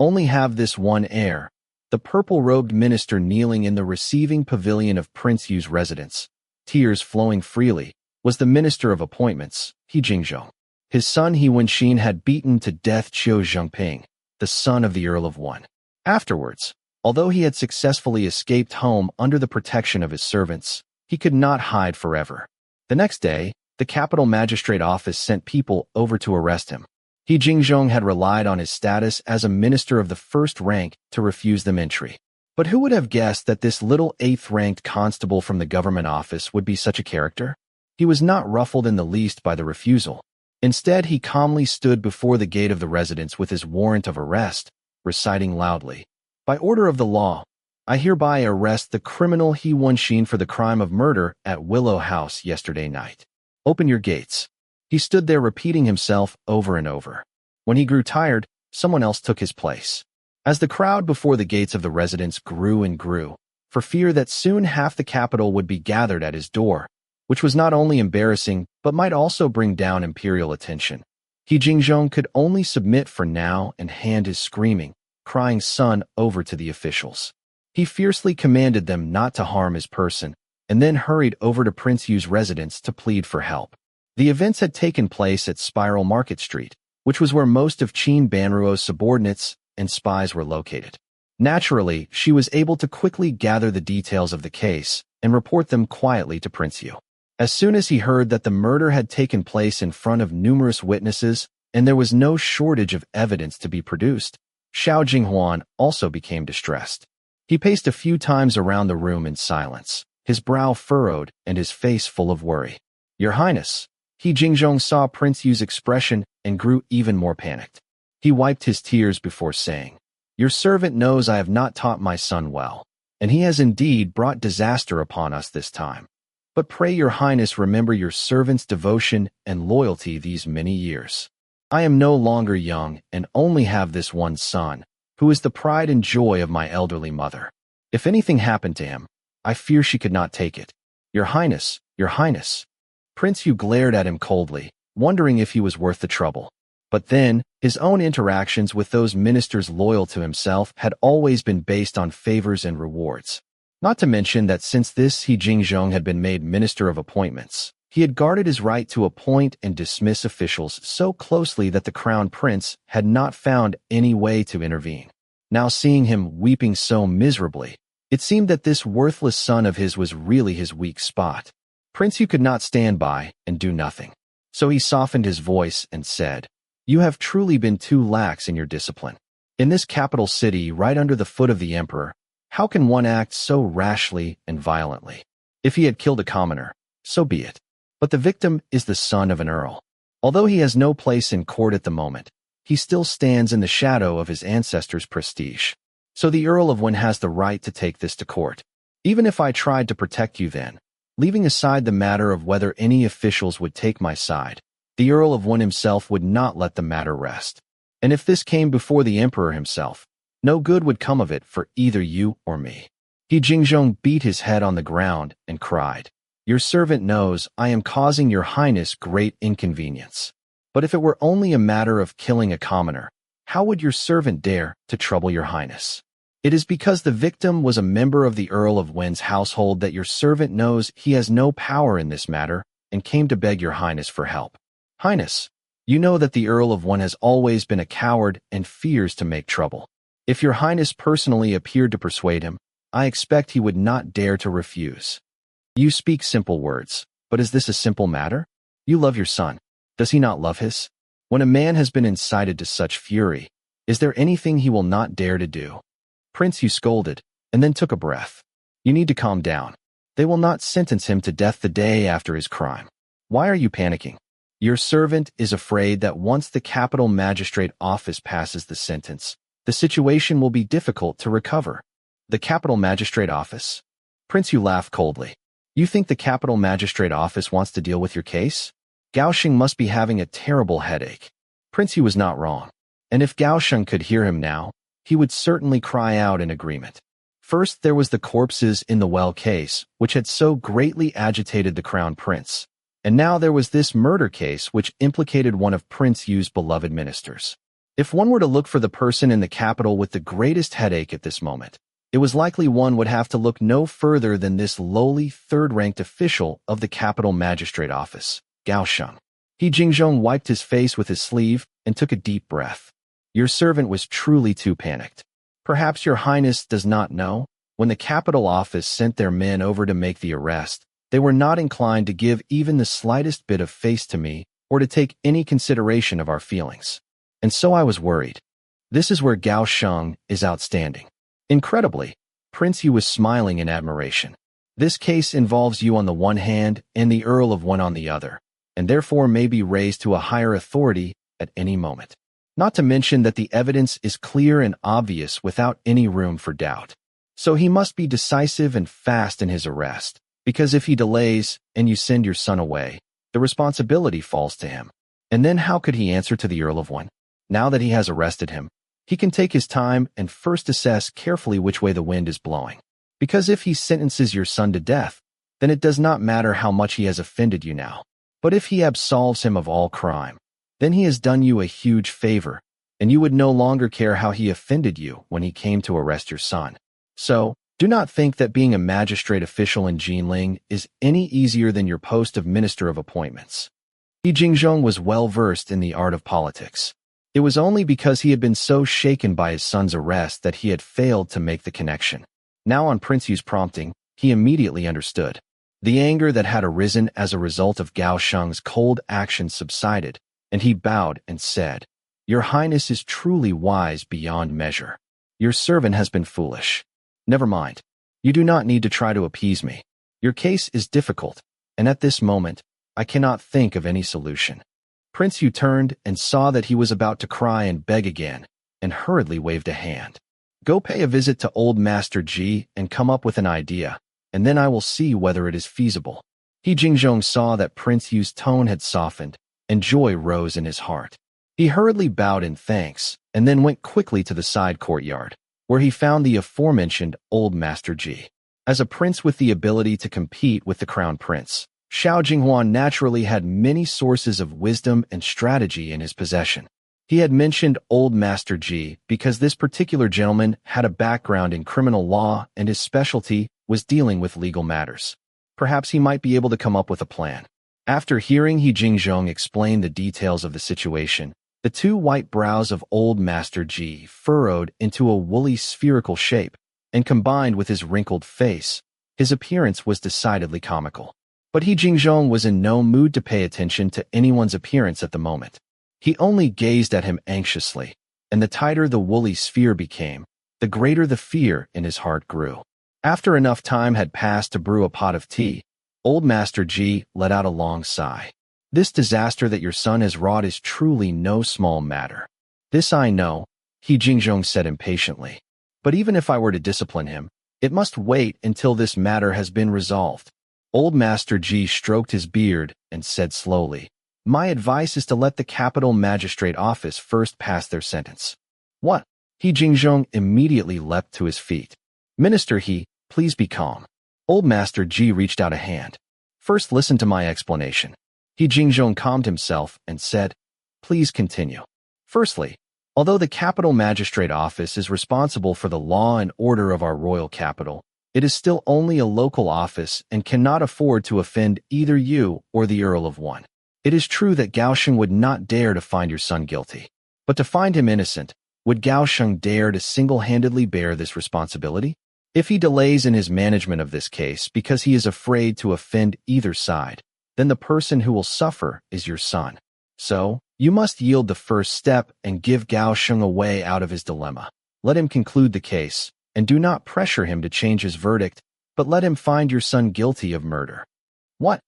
only have this one heir. The purple-robed minister kneeling in the receiving pavilion of Prince Yu's residence, tears flowing freely, was the Minister of Appointments, He Jingzhong. His son Wenxin had beaten to death Qiu Zhengping, the son of the Earl of Wen. Afterwards, although he had successfully escaped home under the protection of his servants, he could not hide forever. The next day, the capital magistrate office sent people over to arrest him. He Jingzhong had relied on his status as a minister of the first rank to refuse them entry. But who would have guessed that this little 8th-ranked constable from the government office would be such a character? He was not ruffled in the least by the refusal. Instead, he calmly stood before the gate of the residence with his warrant of arrest, reciting loudly, "By order of the law, I hereby arrest the criminal He Wenxin for the crime of murder at Willow House yesterday night. Open your gates." He stood there repeating himself over and over. When he grew tired, someone else took his place. As the crowd before the gates of the residence grew and grew, for fear that soon half the capital would be gathered at his door, which was not only embarrassing but might also bring down imperial attention. He Jingzhong could only submit for now and hand his screaming, crying son over to the officials. He fiercely commanded them not to harm his person, and then hurried over to Prince Yu's residence to plead for help. The events had taken place at Spiral Market Street, which was where most of Qin Banruo's subordinates and spies were located. Naturally, she was able to quickly gather the details of the case and report them quietly to Prince Yu. As soon as he heard that the murder had taken place in front of numerous witnesses and there was no shortage of evidence to be produced, Xiao Jinghuan also became distressed. He paced a few times around the room in silence, his brow furrowed and his face full of worry. "Your Highness." He Jingzhong saw Prince Yu's expression and grew even more panicked. He wiped his tears before saying, "Your servant knows I have not taught my son well, and he has indeed brought disaster upon us this time. But pray your Highness remember your servant's devotion and loyalty these many years. I am no longer young and only have this one son, who is the pride and joy of my elderly mother. If anything happened to him, I fear she could not take it. Your Highness, your Highness." Prince Yu glared at him coldly, wondering if he was worth the trouble. But then, his own interactions with those ministers loyal to himself had always been based on favors and rewards. Not to mention that since this He Jingzhong had been made Minister of Appointments, he had guarded his right to appoint and dismiss officials so closely that the Crown Prince had not found any way to intervene. Now seeing him weeping so miserably, it seemed that this worthless son of his was really his weak spot. Prince Yu could not stand by and do nothing. So he softened his voice and said, "You have truly been too lax in your discipline. In this capital city, right under the foot of the emperor, how can one act so rashly and violently? If he had killed a commoner, so be it. But the victim is the son of an earl. Although he has no place in court at the moment, he still stands in the shadow of his ancestors' prestige. So the Earl of Wen has the right to take this to court. Even if I tried to protect you then, leaving aside the matter of whether any officials would take my side, the Earl of Wen himself would not let the matter rest. And if this came before the emperor himself, no good would come of it for either you or me." He Jingzhong beat his head on the ground and cried, "Your servant knows I am causing your Highness great inconvenience. But if it were only a matter of killing a commoner, how would your servant dare to trouble your Highness? It is because the victim was a member of the Earl of Wen's household that your servant knows he has no power in this matter and came to beg your Highness for help. Highness, you know that the Earl of Wen has always been a coward and fears to make trouble. If your Highness personally appeared to persuade him, I expect he would not dare to refuse. You speak simple words, but is this a simple matter? You love your son. Does he not love his? When a man has been incited to such fury, is there anything he will not dare to do?" Prince Yu scolded, and then took a breath. "You need to calm down. They will not sentence him to death the day after his crime. Why are you panicking? Your servant is afraid that once the capital magistrate office passes the sentence, the situation will be difficult to recover." "The capital magistrate office?" Prince Yu laughed coldly. "You think the capital magistrate office wants to deal with your case? Gaosheng must be having a terrible headache." Prince Yu was not wrong, and if Gaosheng could hear him now, he would certainly cry out in agreement. First, there was the corpses in the well case, which had so greatly agitated the crown prince, and now there was this murder case which implicated one of Prince Yu's beloved ministers. If one were to look for the person in the capital with the greatest headache at this moment, it was likely one would have to look no further than this lowly third-ranked official of the capital magistrate office, Gaosheng. He Jingzhong wiped his face with his sleeve and took a deep breath. Your servant was truly too panicked. Perhaps your Highness does not know, when the capital office sent their men over to make the arrest, they were not inclined to give even the slightest bit of face to me or to take any consideration of our feelings. And so I was worried. This is where Gaosheng is outstanding. Incredibly, Prince Yu was smiling in admiration. This case involves you on the one hand and the Earl of Wen on the other, and therefore may be raised to a higher authority at any moment. Not to mention that the evidence is clear and obvious without any room for doubt. So he must be decisive and fast in his arrest, because if he delays and you send your son away, the responsibility falls to him. And then how could he answer to the Earl of Wen? Now that he has arrested him, he can take his time and first assess carefully which way the wind is blowing. Because if he sentences your son to death, then it does not matter how much he has offended you now. But if he absolves him of all crime, then he has done you a huge favor, and you would no longer care how he offended you when he came to arrest your son. So, do not think that being a magistrate official in Jinling is any easier than your post of Minister of Appointments. He Jingzhong was well versed in the art of politics. It was only because he had been so shaken by his son's arrest that he had failed to make the connection. Now on Prince Yu's prompting, he immediately understood. The anger that had arisen as a result of Gao Sheng's cold action subsided, and he bowed and said, "Your Highness is truly wise beyond measure. Your servant has been foolish. Never mind. You do not need to try to appease me. Your case is difficult, and at this moment, I cannot think of any solution." Prince Yu turned and saw that he was about to cry and beg again, and hurriedly waved a hand. "Go pay a visit to old Master Ji and come up with an idea, and then I will see whether it is feasible." He Jingzhong saw that Prince Yu's tone had softened, and joy rose in his heart. He hurriedly bowed in thanks, and then went quickly to the side courtyard, where he found the aforementioned old Master Ji. As a prince with the ability to compete with the crown prince, Xiao Jinghuan naturally had many sources of wisdom and strategy in his possession. He had mentioned old Master Ji because this particular gentleman had a background in criminal law and his specialty was dealing with legal matters. Perhaps he might be able to come up with a plan. After hearing He Jingzhong explain the details of the situation, the two white brows of old Master Ji furrowed into a woolly spherical shape, and combined with his wrinkled face, his appearance was decidedly comical. But He Jingzhong was in no mood to pay attention to anyone's appearance at the moment. He only gazed at him anxiously, and the tighter the woolly sphere became, the greater the fear in his heart grew. After enough time had passed to brew a pot of tea, old Master Ji let out a long sigh. "This disaster that your son has wrought is truly no small matter." "This I know," He Jingzhong said impatiently. "But even if I were to discipline him, it must wait until this matter has been resolved." Old Master Ji stroked his beard and said slowly, "My advice is to let the capital magistrate office first pass their sentence." "What?" He Jingzhong immediately leapt to his feet. "Minister He, please be calm." Old Master Ji reached out a hand. "First listen to my explanation." He Jingzhong calmed himself and said, "Please continue." "Firstly, although the capital magistrate office is responsible for the law and order of our royal capital, it is still only a local office and cannot afford to offend either you or the Earl of One. It is true that Gao Sheng would not dare to find your son guilty. But to find him innocent, would Gao Sheng dare to single-handedly bear this responsibility? If he delays in his management of this case because he is afraid to offend either side, then the person who will suffer is your son. So, you must yield the first step and give Gao Sheng a way out of his dilemma. Let him conclude the case, and do not pressure him to change his verdict, but let him find your son guilty of murder." "What?"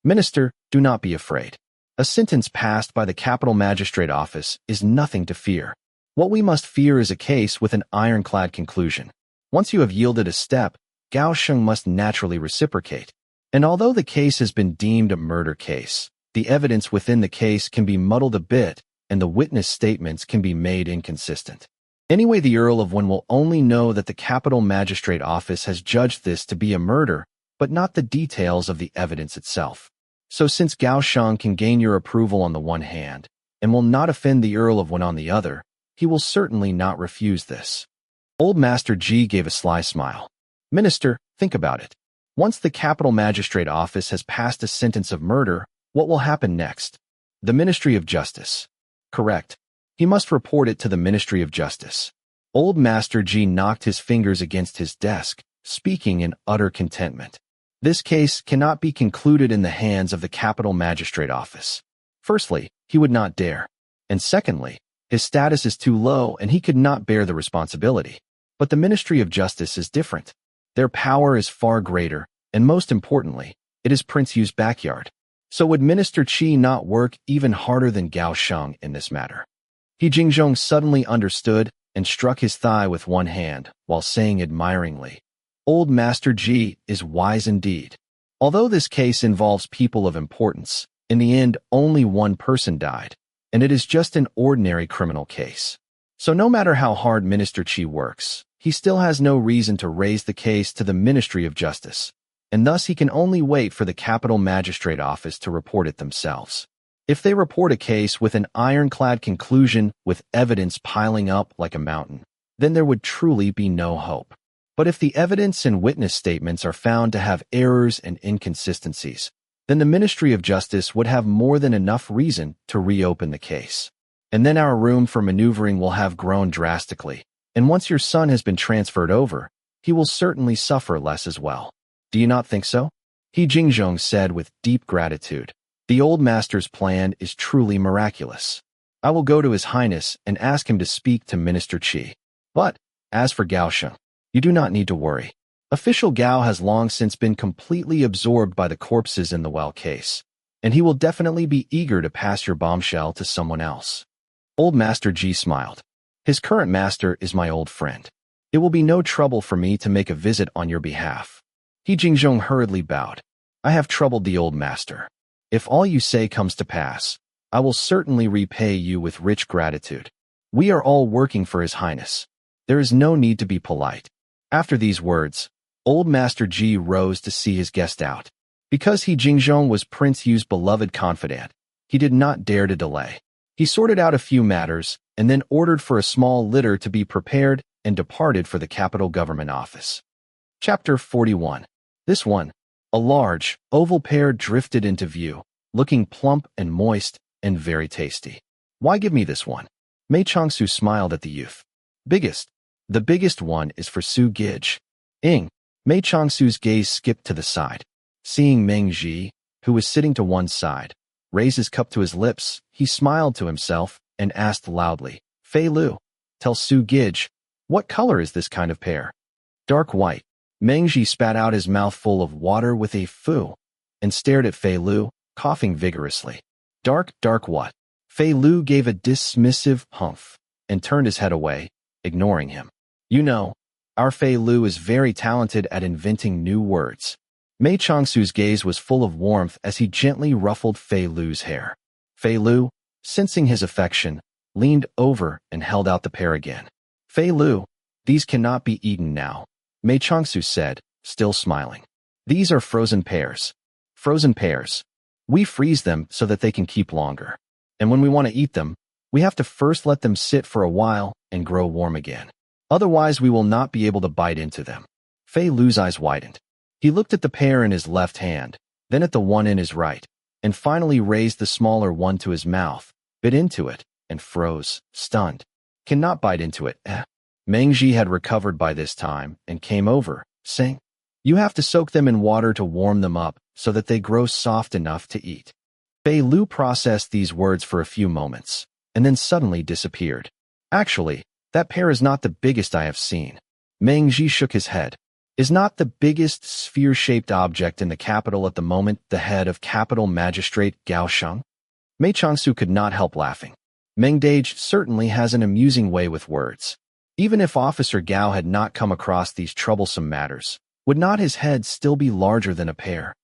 "Minister, do not be afraid. A sentence passed by the capital magistrate office is nothing to fear. What we must fear is a case with an ironclad conclusion. Once you have yielded a step, Gao Sheng must naturally reciprocate. And although the case has been deemed a murder case, the evidence within the case can be muddled a bit, and the witness statements can be made inconsistent. Anyway, the Earl of One will only know that the capital magistrate office has judged this to be a murder, but not the details of the evidence itself. So since Gao Sheng can gain your approval on the one hand, and will not offend the Earl of One on the other, he will certainly not refuse this." Old Master Ji gave a sly smile. "Minister, think about it. Once the capital magistrate office has passed a sentence of murder, what will happen next? The Ministry of Justice. Correct. He must report it to the Ministry of Justice." Old Master Ji knocked his fingers against his desk, speaking in utter contentment. This case cannot be concluded in the hands of the capital magistrate office. Firstly, he would not dare. And secondly, his status is too low and he could not bear the responsibility. But the Ministry of Justice is different. Their power is far greater, and most importantly, it is Prince Yu's backyard. So would Minister Qi not work even harder than Gao Sheng in this matter? He Jingzhong suddenly understood and struck his thigh with one hand while saying admiringly, "Old Master Ji is wise indeed. Although this case involves people of importance, in the end only one person died, and it is just an ordinary criminal case. So no matter how hard Minister Qi works, he still has no reason to raise the case to the Ministry of Justice. and thus he can only wait for the capital magistrate office to report it themselves. If they report a case with an ironclad conclusion with evidence piling up like a mountain, then there would truly be no hope. But if the evidence and witness statements are found to have errors and inconsistencies, then the Ministry of Justice would have more than enough reason to reopen the case. And then our room for maneuvering will have grown drastically, and once your son has been transferred over, he will certainly suffer less as well. Do you not think so? He Jingzhong said with deep gratitude. The old master's plan is truly miraculous. I will go to His Highness and ask him to speak to Minister Qi. But, as for Gao Sheng, you do not need to worry. Official Gao has long since been completely absorbed by the corpses in the well case, and he will definitely be eager to pass your bombshell to someone else. Old Master Ji smiled. His current master is my old friend. It will be no trouble for me to make a visit on your behalf. He Jingzhong hurriedly bowed. I have troubled the old master. If all you say comes to pass, I will certainly repay you with rich gratitude. We are all working for His Highness. There is no need to be polite. After these words, old Master Ji rose to see his guest out. Because he Jingzhong was Prince Yu's beloved confidant, he did not dare to delay. He sorted out a few matters and then ordered for a small litter to be prepared and departed for the capital government office. Chapter 41. This one, a large, oval pear drifted into view, looking plump and moist and very tasty. Why give me this one? Mei Changsu smiled at the youth. The biggest one is for Su Gij. Mei Changsu's gaze skipped to the side. Seeing Meng Ji, who was sitting to one side, raise his cup to his lips, he smiled to himself and asked loudly, Fei Lu, tell Su Gij, what color is this kind of pear? Dark white. Meng Ji spat out his mouth full of water with a fu, and stared at Fei Lu, coughing vigorously. Dark what? Fei Lu gave a dismissive humph, and turned his head away, ignoring him. You know, our Fei Lu is very talented at inventing new words. Mei Changsu's gaze was full of warmth as he gently ruffled Fei Lu's hair. Fei Lu, sensing his affection, leaned over and held out the pear again. Fei Lu, these cannot be eaten now, Mei Changsu said, still smiling. These are frozen pears. Frozen pears. We freeze them so that they can keep longer. And when we want to eat them, we have to first let them sit for a while and grow warm again. Otherwise, we will not be able to bite into them. Fei Lu's eyes widened. He looked at the pear in his left hand, then at the one in his right, and finally raised the smaller one to his mouth, bit into it, and froze, stunned. Cannot bite into it, Meng Ji had recovered by this time and came over, saying, You have to soak them in water to warm them up so that they grow soft enough to eat. Fei Lu processed these words for a few moments, and then suddenly disappeared. Actually, that pear is not the biggest I have seen. Meng Ji shook his head. Is not the biggest sphere-shaped object in the capital at the moment the head of capital magistrate Gao Sheng? Mei Changsu could not help laughing. Meng Dage certainly has an amusing way with words. Even if Officer Gao had not come across these troublesome matters, would not his head still be larger than a pear?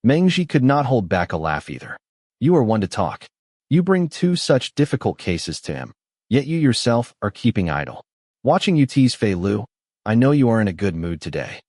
Meng Ji could not hold back a laugh either. You are one to talk. You bring two such difficult cases to him, yet you yourself are keeping idle. Watching you tease Fei Lu, I know you are in a good mood today.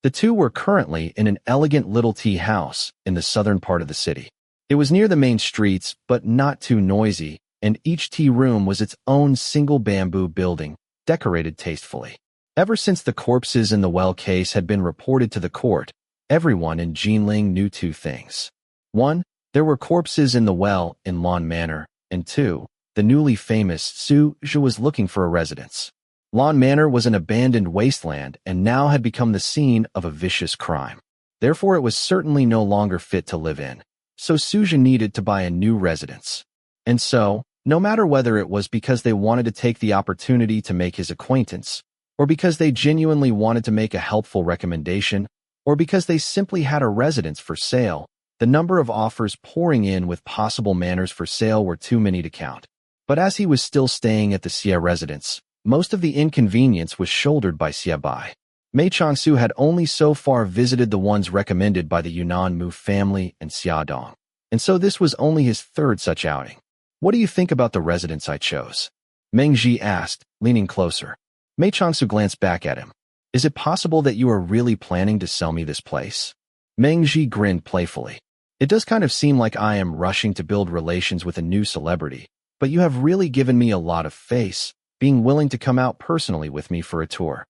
The two were currently in an elegant little tea house in the southern part of the city. It was near the main streets, but not too noisy, and each tea room was its own single bamboo building, decorated tastefully. Ever since the corpses in the well case had been reported to the court, everyone in Jinling knew two things. 1. There were corpses in the well in Lan Manor, and 2. The newly famous Su Zhu was looking for a residence. Lan Manor was an abandoned wasteland and now had become the scene of a vicious crime. Therefore, it was certainly no longer fit to live in. So Su Zhu needed to buy a new residence. And so, no matter whether it was because they wanted to take the opportunity to make his acquaintance, or because they genuinely wanted to make a helpful recommendation, or because they simply had a residence for sale, the number of offers pouring in with possible manors for sale were too many to count. But as he was still staying at the Xia residence, most of the inconvenience was shouldered by Xia Bai. Mei Changsu had only so far visited the ones recommended by the Yunnan Mu family and Xia Dong, and so this was only his third such outing. What do you think about the residence I chose? Meng Ji asked, leaning closer. Mei Changsu glanced back at him. Is it possible that you are really planning to sell me this place? Meng Ji grinned playfully. It does kind of seem like I am rushing to build relations with a new celebrity, but you have really given me a lot of face, being willing to come out personally with me for a tour.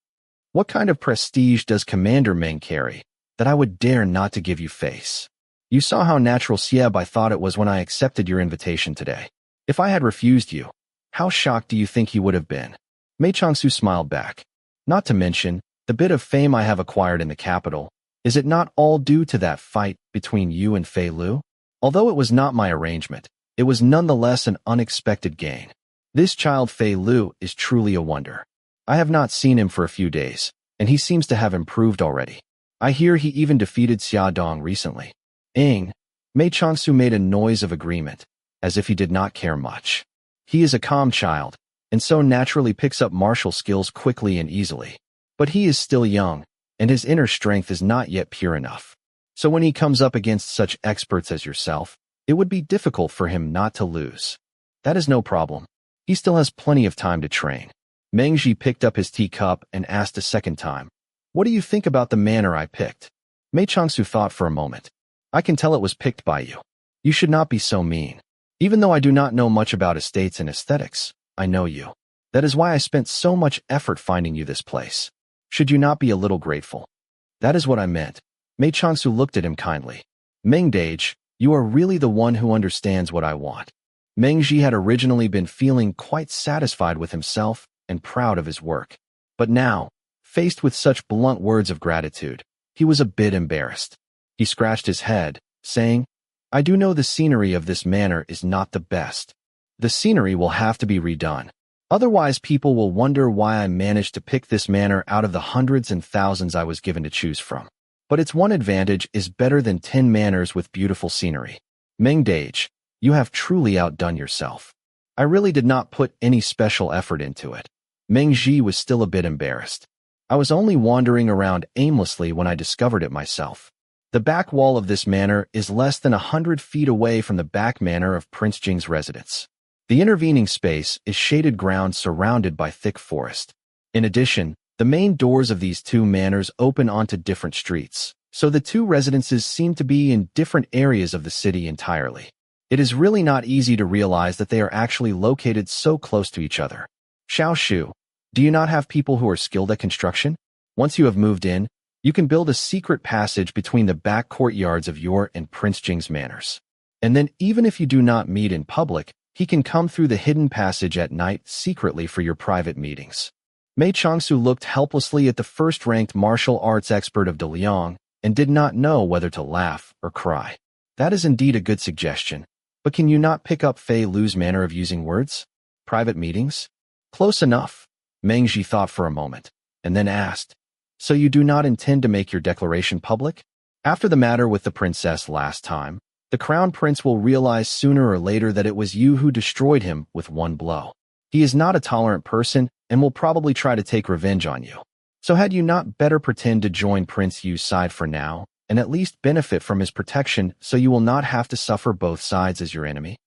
What kind of prestige does Commander Meng carry, that I would dare not to give you face? You saw how natural Sieb I thought it was when I accepted your invitation today. If I had refused you, how shocked do you think you would have been? Mei Changsu smiled back. Not to mention, the bit of fame I have acquired in the capital, is it not all due to that fight between you and Fei Lu? Although it was not my arrangement, it was nonetheless an unexpected gain. This child Fei Lu is truly a wonder. I have not seen him for a few days, and he seems to have improved already. I hear he even defeated Xia Dong recently. Mei Changsu made a noise of agreement, as if he did not care much. He is a calm child, and so naturally picks up martial skills quickly and easily. But he is still young, and his inner strength is not yet pure enough. So when he comes up against such experts as yourself, it would be difficult for him not to lose. That is no problem. He still has plenty of time to train. Meng Ji picked up his teacup and asked a second time, "What do you think about the manner I picked?" Mei Changsu thought for a moment. "I can tell it was picked by you. You should not be so mean. Even though I do not know much about estates and aesthetics, I know you. That is why I spent so much effort finding you this place. Should you not be a little grateful?" "That is what I meant." Mei Changsu looked at him kindly. "Meng Dage, you are really the one who understands what I want." Meng Ji had originally been feeling quite satisfied with himself and proud of his work. But now, faced with such blunt words of gratitude, he was a bit embarrassed. He scratched his head, saying, "I do know the scenery of this manor is not the best. The scenery will have to be redone. Otherwise people will wonder why I managed to pick this manor out of the hundreds and thousands I was given to choose from. But its one advantage is better than 10 manors with beautiful scenery. Meng Dage, you have truly outdone yourself. I really did not put any special effort into it." Meng Ji was still a bit embarrassed. "I was only wandering around aimlessly when I discovered it myself. The back wall of this manor is less than 100 feet away from the back manor of Prince Jing's residence. The intervening space is shaded ground surrounded by thick forest. In addition, the main doors of these two manors open onto different streets, so the two residences seem to be in different areas of the city entirely. It is really not easy to realize that they are actually located so close to each other. Xiao Shu, do you not have people who are skilled at construction? Once you have moved in, you can build a secret passage between the back courtyards of your and Prince Jing's manors. And then even if you do not meet in public, he can come through the hidden passage at night secretly for your private meetings." Mei Changsu looked helplessly at the first-ranked martial arts expert of DeLiang and did not know whether to laugh or cry. "That is indeed a good suggestion, but can you not pick up Fei Lu's manner of using words? Private meetings? Close enough." Meng Ji thought for a moment, and then asked, "So you do not intend to make your declaration public? After the matter with the princess last time, the crown prince will realize sooner or later that it was you who destroyed him with one blow. He is not a tolerant person and will probably try to take revenge on you. So had you not better pretend to join Prince Yu's side for now, and at least benefit from his protection so you will not have to suffer both sides as your enemy?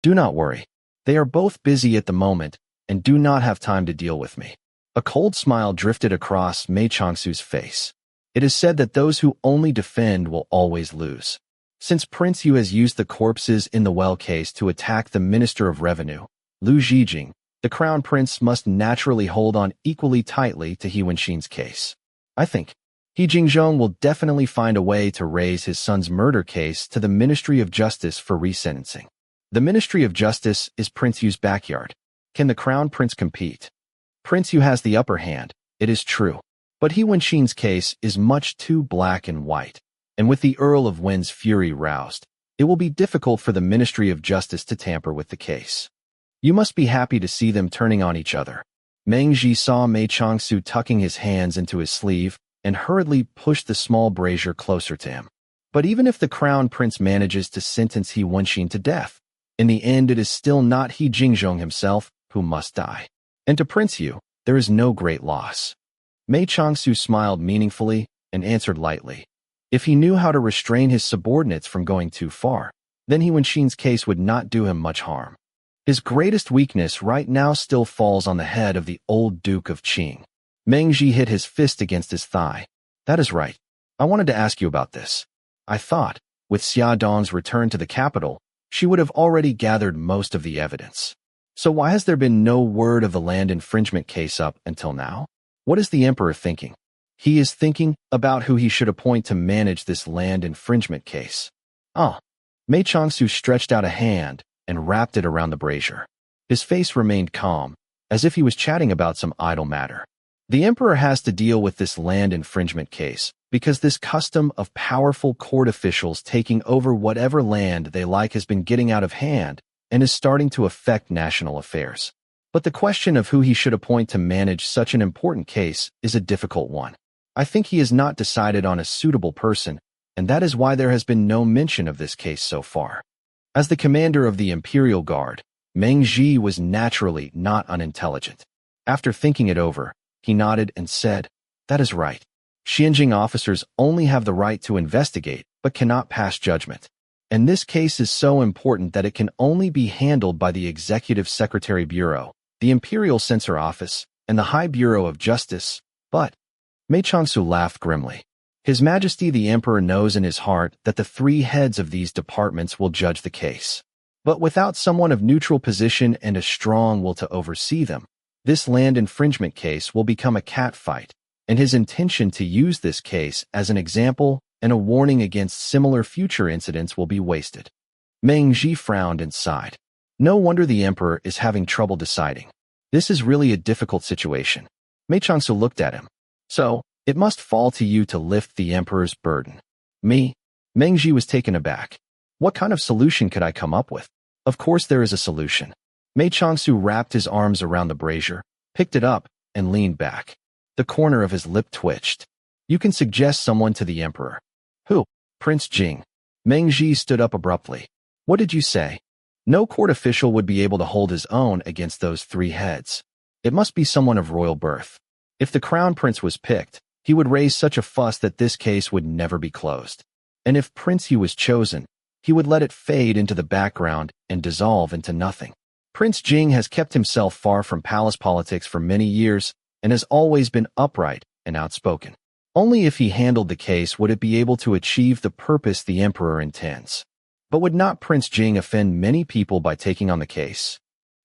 Do not worry. They are both busy at the moment and do not have time to deal with me." A cold smile drifted across Mei Changsu's face. "It is said that those who only defend will always lose. Since Prince Yu has used the corpses in the well case to attack the Minister of Revenue, Lu Zhijing, the Crown Prince must naturally hold on equally tightly to He Wenxin's case. I think He Jingzhong will definitely find a way to raise his son's murder case to the Ministry of Justice for resentencing. The Ministry of Justice is Prince Yu's backyard. Can the Crown Prince compete? Prince Yu has the upper hand, it is true, but He Wenxin's case is much too black and white. And with the Earl of Wen's fury roused, it will be difficult for the Ministry of Justice to tamper with the case. You must be happy to see them turning on each other." Meng Ji saw Mei Changsu tucking his hands into his sleeve and hurriedly pushed the small brazier closer to him. "But even if the Crown Prince manages to sentence He Wenxin to death, in the end it is still not He Jingzhong himself who must die. And to Prince Yu, there is no great loss." Mei Changsu smiled meaningfully and answered lightly. If he knew how to restrain his subordinates from going too far, then He Wenxin's case would not do him much harm. His greatest weakness right now still falls on the head of the old Duke of Qing. Meng Ji hit his fist against his thigh. "That is right. I wanted to ask you about this. I thought, with Xia Dong's return to the capital, she would have already gathered most of the evidence. So why has there been no word of the land infringement case up until now? What is the emperor thinking? He is thinking about who he should appoint to manage this land infringement case. Mei Changsu stretched out a hand and wrapped it around the brazier. His face remained calm, as if he was chatting about some idle matter. The emperor has to deal with this land infringement case because this custom of powerful court officials taking over whatever land they like has been getting out of hand and is starting to affect national affairs. But the question of who he should appoint to manage such an important case is a difficult one. I think he has not decided on a suitable person, and that is why there has been no mention of this case so far. As the commander of the Imperial Guard, Meng Ji was naturally not unintelligent. After thinking it over, he nodded and said, "That is right. Xianjing officers only have the right to investigate, but cannot pass judgment. And this case is so important that it can only be handled by the Executive Secretary Bureau, the Imperial Censor Office, and the High Bureau of Justice, but..." Mei Changsu laughed grimly. His Majesty the Emperor knows in his heart that the three heads of these departments will judge the case. But without someone of neutral position and a strong will to oversee them, this land infringement case will become a catfight, and his intention to use this case as an example and a warning against similar future incidents will be wasted. Meng Ji frowned and sighed. No wonder the emperor is having trouble deciding. This is really a difficult situation. Mei Changsu looked at him. So, it must fall to you to lift the emperor's burden. Me? Meng Ji was taken aback. What kind of solution could I come up with? Of course there is a solution. Mei Changsu wrapped his arms around the brazier, picked it up, and leaned back. The corner of his lip twitched. You can suggest someone to the emperor. Who? Prince Jing. Meng Ji stood up abruptly. What did you say? No court official would be able to hold his own against those three heads. It must be someone of royal birth. If the crown prince was picked, he would raise such a fuss that this case would never be closed. And if Prince He was chosen, he would let it fade into the background and dissolve into nothing. Prince Jing has kept himself far from palace politics for many years and has always been upright and outspoken. Only if he handled the case would it be able to achieve the purpose the emperor intends. But would not Prince Jing offend many people by taking on the case?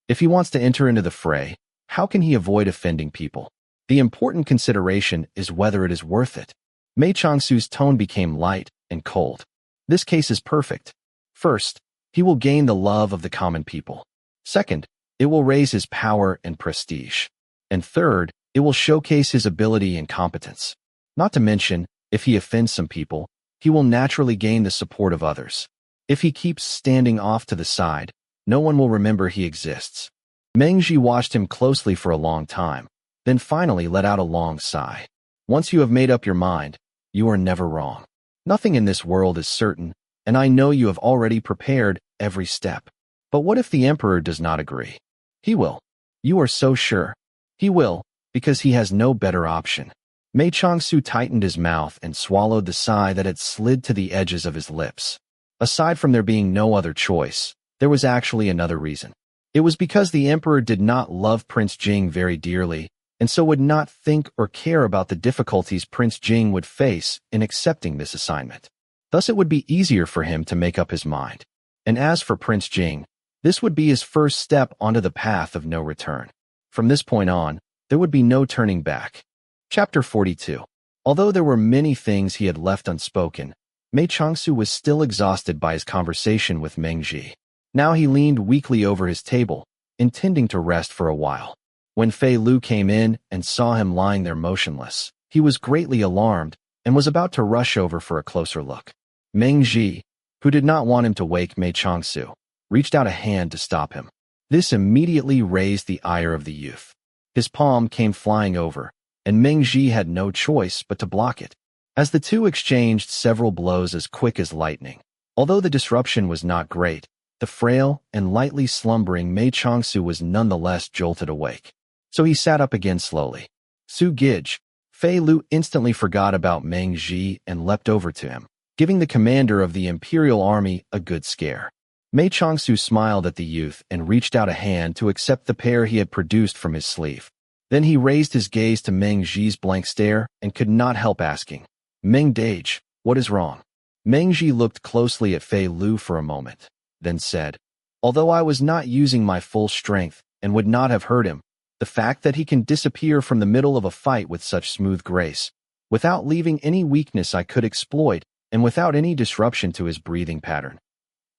If he wants to enter into the fray, how can he avoid offending people? The important consideration is whether it is worth it. Mei Changsu's tone became light and cold. This case is perfect. First, he will gain the love of the common people. Second, it will raise his power and prestige. And third, it will showcase his ability and competence. Not to mention, if he offends some people, he will naturally gain the support of others. If he keeps standing off to the side, no one will remember he exists. Meng Ji watched him closely for a long time, then finally let out a long sigh. Once you have made up your mind, you are never wrong. Nothing in this world is certain, and I know you have already prepared every step. But what if the emperor does not agree? He will. You are so sure. He will, because he has no better option. Mei Changsu tightened his mouth and swallowed the sigh that had slid to the edges of his lips. Aside from there being no other choice, there was actually another reason. It was because the emperor did not love Prince Jing very dearly, and so would not think or care about the difficulties Prince Jing would face in accepting this assignment. Thus it would be easier for him to make up his mind. And as for Prince Jing, this would be his first step onto the path of no return. From this point on, there would be no turning back. Chapter 42. Although there were many things he had left unspoken, Mei Changsu was still exhausted by his conversation with Meng Ji. Now he leaned weakly over his table, intending to rest for a while. When Fei Lu came in and saw him lying there motionless, he was greatly alarmed and was about to rush over for a closer look. Meng Ji, who did not want him to wake Mei Changsu, reached out a hand to stop him. This immediately raised the ire of the youth. His palm came flying over, and Meng Ji had no choice but to block it. As the two exchanged several blows as quick as lightning, although the disruption was not great, the frail and lightly slumbering Mei Changsu was nonetheless jolted awake. So he sat up again slowly. Su Gij, Fei Lu instantly forgot about Meng Ji and leapt over to him, giving the commander of the imperial army a good scare. Mei Changsu smiled at the youth and reached out a hand to accept the pair he had produced from his sleeve. Then he raised his gaze to Meng Ji's blank stare and could not help asking, Meng Dage, what is wrong? Meng Ji looked closely at Fei Lu for a moment, then said, although I was not using my full strength and would not have hurt him, the fact that he can disappear from the middle of a fight with such smooth grace, without leaving any weakness I could exploit and without any disruption to his breathing pattern.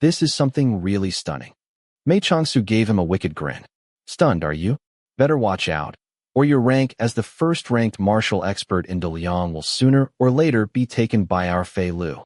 This is something really stunning. Mei Changsu gave him a wicked grin. Stunned, are you? Better watch out, or your rank as the first-ranked martial expert in Daliang will sooner or later be taken by our Fei Lu.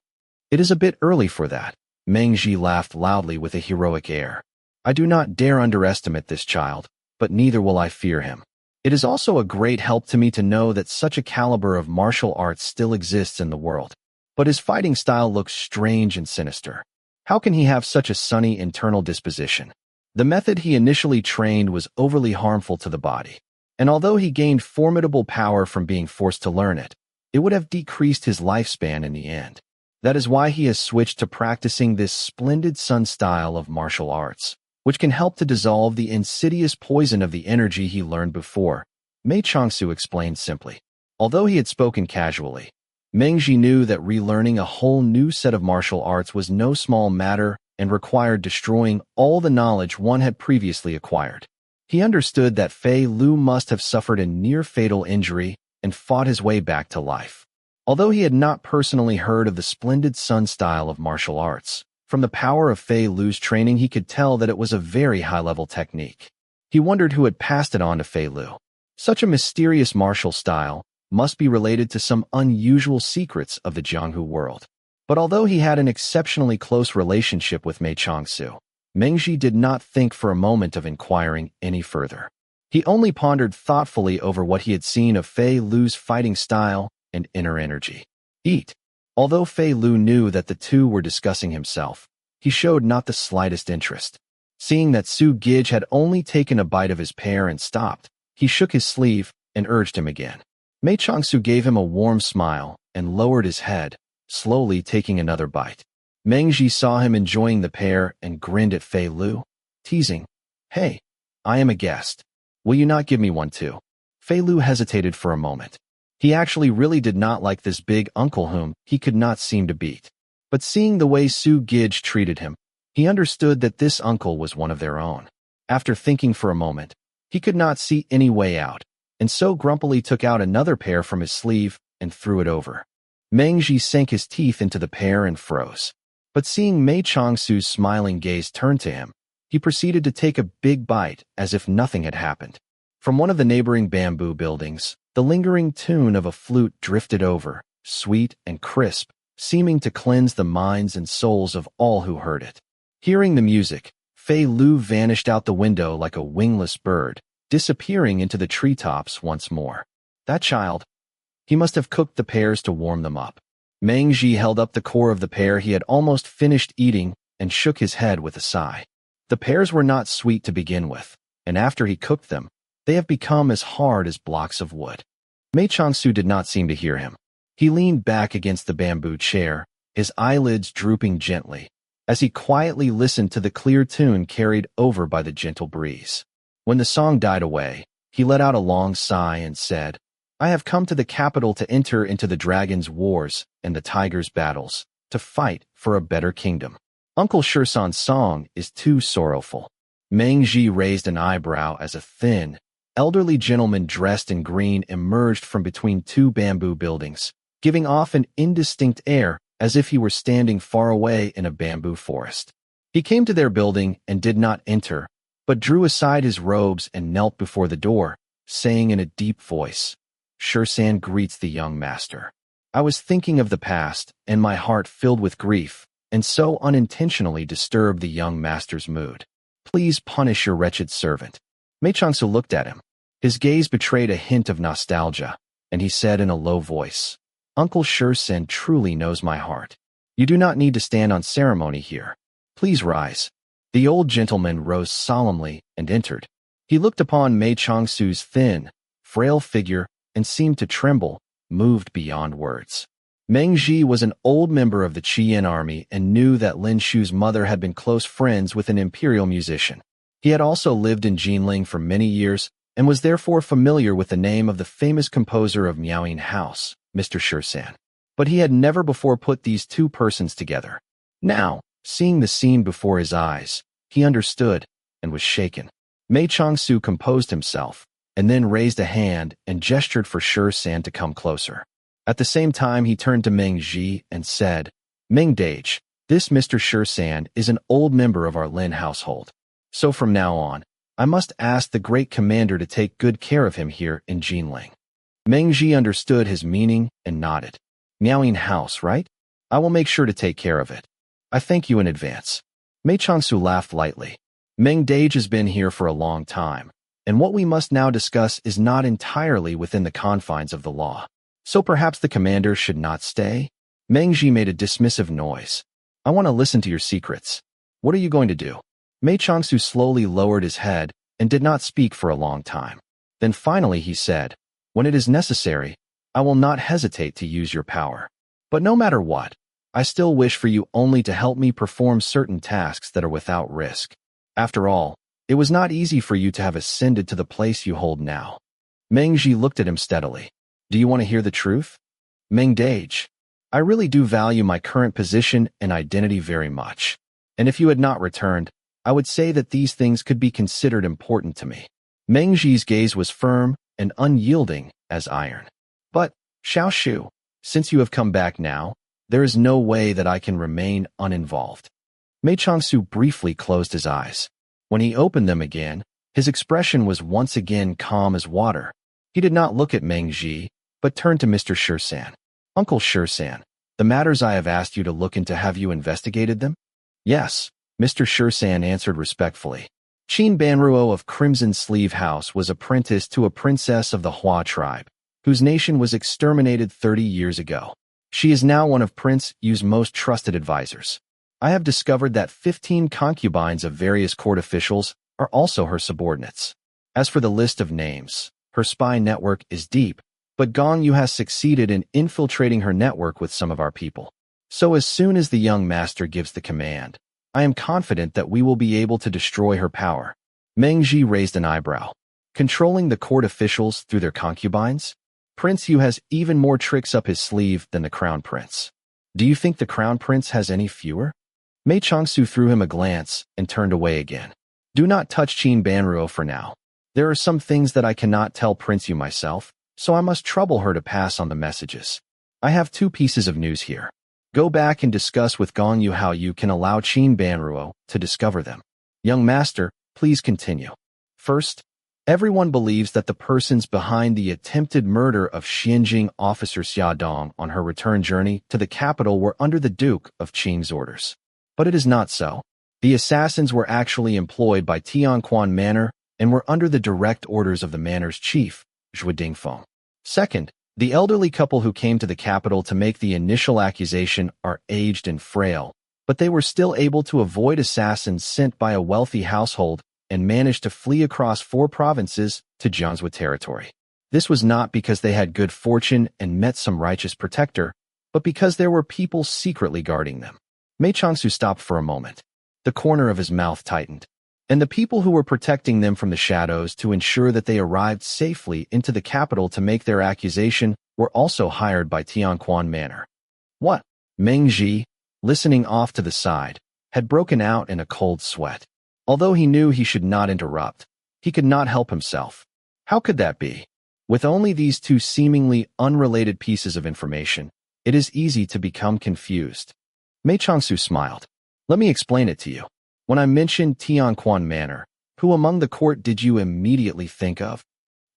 It is a bit early for that. Meng Ji laughed loudly with a heroic air. I do not dare underestimate this child, but neither will I fear him. It is also a great help to me to know that such a caliber of martial arts still exists in the world. But his fighting style looks strange and sinister. How can he have such a sunny internal disposition? The method he initially trained was overly harmful to the body, and although he gained formidable power from being forced to learn it, it would have decreased his lifespan in the end. That is why he has switched to practicing this splendid sun style of martial arts, which can help to dissolve the insidious poison of the energy he learned before, Mei Changsu explained simply. Although he had spoken casually, Meng Ji knew that relearning a whole new set of martial arts was no small matter and required destroying all the knowledge one had previously acquired. He understood that Fei Lu must have suffered a near-fatal injury and fought his way back to life. Although he had not personally heard of the splendid sun style of martial arts, from the power of Fei Lu's training he could tell that it was a very high-level technique. He wondered who had passed it on to Fei Lu. Such a mysterious martial style must be related to some unusual secrets of the Jianghu world. But although he had an exceptionally close relationship with Mei Changsu, Meng Ji did not think for a moment of inquiring any further. He only pondered thoughtfully over what he had seen of Fei Lu's fighting style and inner energy. Eat. Although Fei Lu knew that the two were discussing himself, he showed not the slightest interest. Seeing that Su Gij had only taken a bite of his pear and stopped, he shook his sleeve and urged him again. Mei Changsu gave him a warm smile and lowered his head, slowly taking another bite. Meng Ji saw him enjoying the pear and grinned at Fei Lu, teasing, Hey, I am a guest. Will you not give me one too? Fei Lu hesitated for a moment. He actually really did not like this big uncle whom he could not seem to beat. But seeing the way Su Gij treated him, he understood that this uncle was one of their own. After thinking for a moment, he could not see any way out, and so grumpily took out another pear from his sleeve and threw it over. Meng Ji sank his teeth into the pear and froze. But seeing Mei Changsu's smiling gaze turn to him, he proceeded to take a big bite as if nothing had happened. From one of the neighboring bamboo buildings, the lingering tune of a flute drifted over, sweet and crisp, seeming to cleanse the minds and souls of all who heard it. Hearing the music, Fei Lu vanished out the window like a wingless bird, disappearing into the treetops once more. That child. He must have cooked the pears to warm them up. Meng Ji held up the core of the pear he had almost finished eating and shook his head with a sigh. The pears were not sweet to begin with, and after he cooked them, they have become as hard as blocks of wood. Mei Changsu did not seem to hear him. He leaned back against the bamboo chair, his eyelids drooping gently, as he quietly listened to the clear tune carried over by the gentle breeze. When the song died away, he let out a long sigh and said, I have come to the capital to enter into the dragon's wars and the tiger's battles, to fight for a better kingdom. Uncle Shirsan's song is too sorrowful. Meng Ji raised an eyebrow as a thin, elderly gentleman dressed in green emerged from between two bamboo buildings, giving off an indistinct air as if he were standing far away in a bamboo forest. He came to their building and did not enter, but drew aside his robes and knelt before the door, saying in a deep voice, Shirsan greets the young master. I was thinking of the past, and my heart filled with grief, and so unintentionally disturbed the young master's mood. Please punish your wretched servant. Mei Changsu looked at him. His gaze betrayed a hint of nostalgia, and he said in a low voice, Uncle Shirsan truly knows my heart. You do not need to stand on ceremony here. Please rise. The old gentleman rose solemnly and entered. He looked upon Mei Changsu's thin, frail figure and seemed to tremble, moved beyond words. Meng Ji was an old member of the Qian army and knew that Lin Shu's mother had been close friends with an imperial musician. He had also lived in Jinling for many years and was therefore familiar with the name of the famous composer of Miaoying House, Mr. Shirsan. but he had never before put these two persons together. Now, seeing the scene before his eyes, he understood and was shaken. Mei Changsu composed himself, and then raised a hand and gestured for Shan to come closer. At the same time, he turned to Meng Ji and said, "Meng Dage, this Mr. Shan is an old member of our Lin household. So from now on, I must ask the great commander to take good care of him here in Jinling." Meng Ji understood his meaning and nodded. "Miaoying house, right? I will make sure to take care of it. I thank you in advance." Mei Changsu laughed lightly. "Meng Dage has been here for a long time, and what we must now discuss is not entirely within the confines of the law. So perhaps the commander should not stay?" Meng Ji made a dismissive noise. "I want to listen to your secrets. What are you going to do?" Mei Changsu slowly lowered his head and did not speak for a long time. Then finally he said, "When it is necessary, I will not hesitate to use your power. But no matter what, I still wish for you only to help me perform certain tasks that are without risk. After all, it was not easy for you to have ascended to the place you hold now." Meng Ji looked at him steadily. "Do you want to hear the truth? Meng Dage, I really do value my current position and identity very much. And if you had not returned, I would say that these things could be considered important to me." Meng Ji's gaze was firm and unyielding as iron. "But, Xiao Shu, since you have come back now, there is no way that I can remain uninvolved." Mei Changsu briefly closed his eyes. When he opened them again, his expression was once again calm as water. He did not look at Meng Ji, but turned to Mr. Shan. "Uncle Shan, the matters I have asked you to look into, have you investigated them?" "Yes," Mr. Shan answered respectfully. "Qin Banruo of Crimson Sleeve House was apprenticed to a princess of the Hua tribe, whose nation was exterminated 30 years ago. She is now one of Prince Yu's most trusted advisors. I have discovered that 15 concubines of various court officials are also her subordinates. As for the list of names, her spy network is deep, but Gong Yu has succeeded in infiltrating her network with some of our people. So as soon as the young master gives the command, I am confident that we will be able to destroy her power." Meng Ji raised an eyebrow. "Controlling the court officials through their concubines? Prince Yu has even more tricks up his sleeve than the crown prince. Do you think the crown prince has any fewer?" Mei Changsu threw him a glance and turned away again. "Do not touch Qin Banruo for now. There are some things that I cannot tell Prince Yu myself, so I must trouble her to pass on the messages. I have 2 pieces of news here. Go back and discuss with Gong Yu how you can allow Qin Banruo to discover them. Young master, please continue. First, everyone believes that the persons behind the attempted murder of Xinjing officer Xia Dong on her return journey to the capital were under the Duke of Qing's orders. But it is not so. The assassins were actually employed by Tianquan Manor and were under the direct orders of the manor's chief, Zhuo Dingfeng. Second, the elderly couple who came to the capital to make the initial accusation are aged and frail, but they were still able to avoid assassins sent by a wealthy household and managed to flee across 4 provinces to Jiang Zuo territory. This was not because they had good fortune and met some righteous protector, but because there were people secretly guarding them." Mei Changsu stopped for a moment. The corner of his mouth tightened. "And the people who were protecting them from the shadows to ensure that they arrived safely into the capital to make their accusation were also hired by Tianquan Manor." "What?" Meng Ji, listening off to the side, had broken out in a cold sweat. Although he knew he should not interrupt, he could not help himself. How could that be? With only these 2 seemingly unrelated pieces of information, it is easy to become confused. Mei Changsu smiled. "Let me explain it to you. When I mentioned Tianquan Manor, who among the court did you immediately think of?"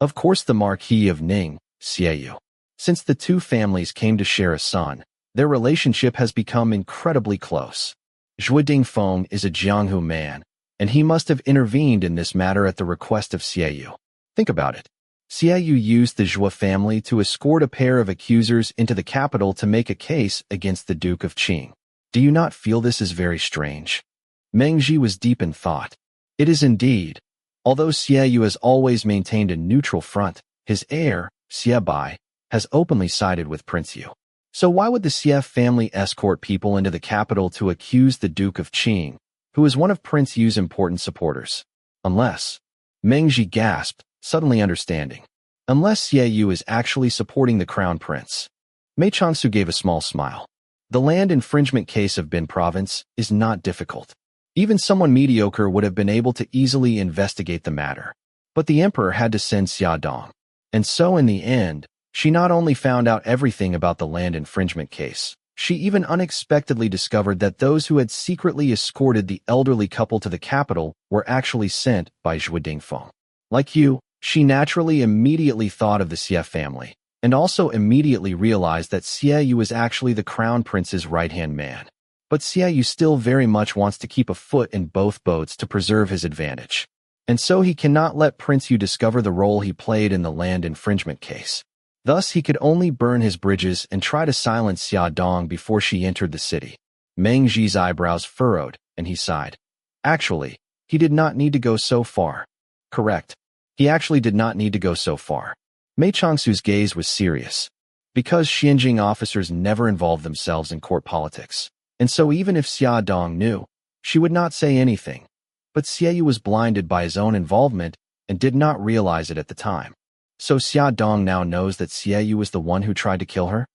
"Of course the Marquis of Ning, Xieyu. Since the 2 families came to share a son, their relationship has become incredibly close. Zhuo Dingfeng is a Jianghu man, and he must have intervened in this matter at the request of Xieyu. Think about it. Xieyu used the Zhuo family to escort a pair of accusers into the capital to make a case against the Duke of Qing. Do you not feel this is very strange?" Meng Ji was deep in thought. "It is indeed. Although Xieyu has always maintained a neutral front, his heir, Xie Bai, has openly sided with Prince Yu. So why would the Xie family escort people into the capital to accuse the Duke of Qing, who is one of Prince Yu's important supporters? Unless..." Meng Ji gasped, suddenly understanding. "Unless Xieyu is actually supporting the crown prince." Mei Changsu gave a small smile. The land infringement case of Bin Province is not difficult. Even someone mediocre would have been able to easily investigate the matter. But the emperor had to send Xia Dong. And so in the end, she not only found out everything about the land infringement case, she even unexpectedly discovered that those who had secretly escorted the elderly couple to the capital were actually sent by Zhuo Dingfeng. Like you, she naturally immediately thought of the Xie family, and also immediately realized that Xie Yu was actually the crown prince's right-hand man. But Xie Yu still very much wants to keep a foot in both boats to preserve his advantage. And so he cannot let Prince Yu discover the role he played in the land infringement case. Thus, he could only burn his bridges and try to silence Xia Dong before she entered the city. Meng Ji's eyebrows furrowed, and he sighed. Actually, he did not need to go so far. Correct. He actually did not need to go so far. Mei Changsu's gaze was serious. Because Xinjing officers never involved themselves in court politics. And so even if Xia Dong knew, she would not say anything. But Xie Yu was blinded by his own involvement and did not realize it at the time. So Xia Dong now knows that Xie Yu was the one who tried to kill her?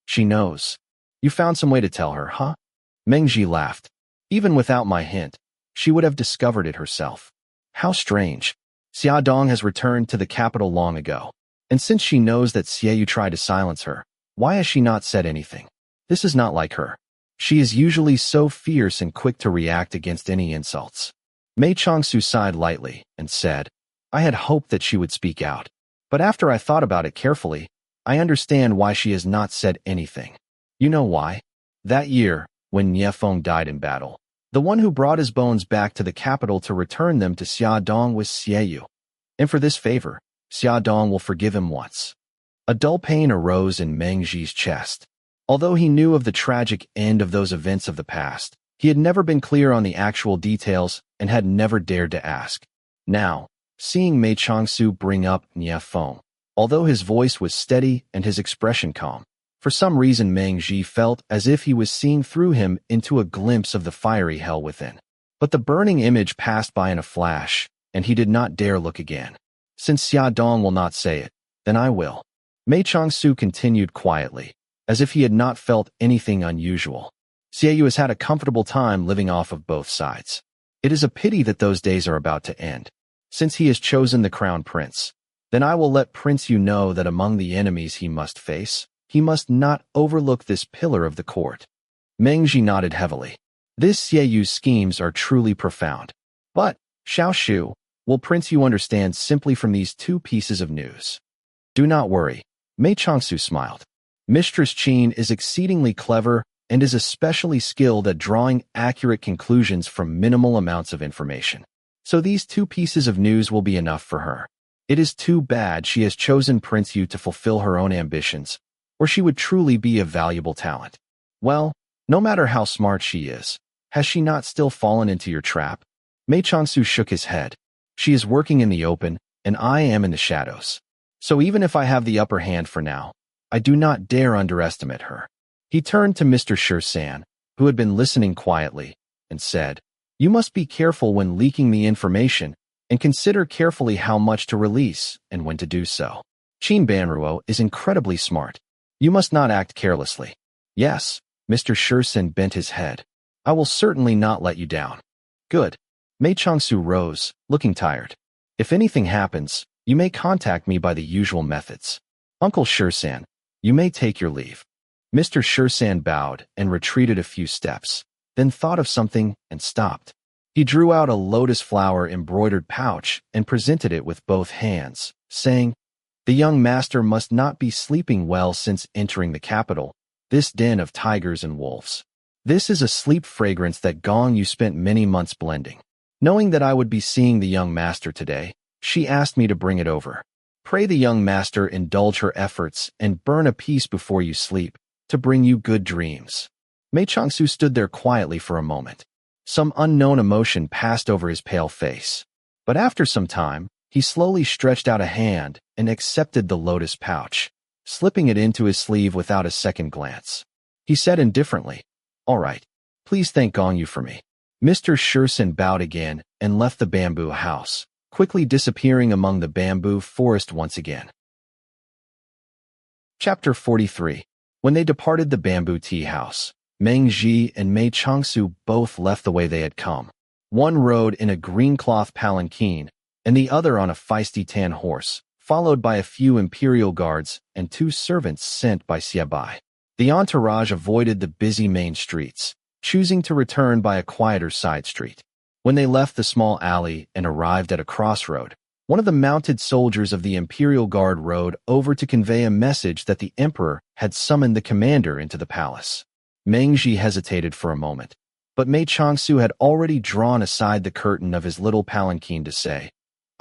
She knows. You found some way to tell her, huh? Meng Ji laughed. Even without my hint, she would have discovered it herself. How strange. Xia Dong has returned to the capital long ago. And since she knows that Xie Yu tried to silence her, why has she not said anything? This is not like her. She is usually so fierce and quick to react against any insults. Mei Changsu sighed lightly and said, I had hoped that she would speak out. But after I thought about it carefully, I understand why she has not said anything. You know why? That year, when Nie Feng died in battle, the one who brought his bones back to the capital to return them to Xia Dong was Xie Yu. And for this favor, Xia Dong will forgive him once. A dull pain arose in Meng Ji's chest. Although he knew of the tragic end of those events of the past, he had never been clear on the actual details and had never dared to ask. Now, seeing Mei Changsu bring up Nie Feng, although his voice was steady and his expression calm, for some reason Meng Ji felt as if he was seeing through him into a glimpse of the fiery hell within. But the burning image passed by in a flash, and he did not dare look again. Since Xia Dong will not say it, then I will. Mei Changsu continued quietly, as if he had not felt anything unusual. Xie Yu has had a comfortable time living off of both sides. It is a pity that those days are about to end. Since he has chosen the crown prince, then I will let Prince Yu know that among the enemies he must face, he must not overlook this pillar of the court. Meng Ji nodded heavily. This Xie Yu's schemes are truly profound. But, Xiao Shu, will Prince Yu understand simply from these two pieces of news? Do not worry. Mei Changsu smiled. Mistress Qin is exceedingly clever and is especially skilled at drawing accurate conclusions from minimal amounts of information. So these two pieces of news will be enough for her. It is too bad she has chosen Prince Yu to fulfill her own ambitions, or she would truly be a valuable talent. Well, no matter how smart she is, has she not still fallen into your trap? Mei Changsu shook his head. She is working in the open, and I am in the shadows. So even if I have the upper hand for now, I do not dare underestimate her. He turned to Mr. Sher-san, who had been listening quietly, and said, You must be careful when leaking the information, and consider carefully how much to release and when to do so. Qin Banruo is incredibly smart. You must not act carelessly. Yes, Mr. Sher-san bent his head. I will certainly not let you down. Good. Mei Changsu rose, looking tired. If anything happens, you may contact me by the usual methods. Uncle Sher-san, you may take your leave. Mr. Sher-san bowed and retreated a few steps, then thought of something and stopped. He drew out a lotus flower embroidered pouch and presented it with both hands, saying, The young master must not be sleeping well since entering the capital, this den of tigers and wolves. This is a sleep fragrance that Gong Yu spent many months blending. Knowing that I would be seeing the young master today, she asked me to bring it over. Pray the young master indulge her efforts and burn a piece before you sleep, to bring you good dreams. Mei Changsu stood there quietly for a moment. Some unknown emotion passed over his pale face. But after some time, he slowly stretched out a hand and accepted the lotus pouch, slipping it into his sleeve without a second glance. He said indifferently, All right, please thank Gong Yu for me. Mr. Sher-san bowed again and left the bamboo house, quickly disappearing among the bamboo forest once again. Chapter 43. When they departed the bamboo tea house, Meng Ji and Mei Changsu both left the way they had come. One rode in a green cloth palanquin, and the other on a feisty tan horse, followed by a few imperial guards and 2 servants sent by Xiaobai. The entourage avoided the busy main streets, choosing to return by a quieter side street. When they left the small alley and arrived at a crossroad, one of the mounted soldiers of the Imperial Guard rode over to convey a message that the emperor had summoned the commander into the palace. Meng Ji hesitated for a moment, but Mei Changsu had already drawn aside the curtain of his little palanquin to say,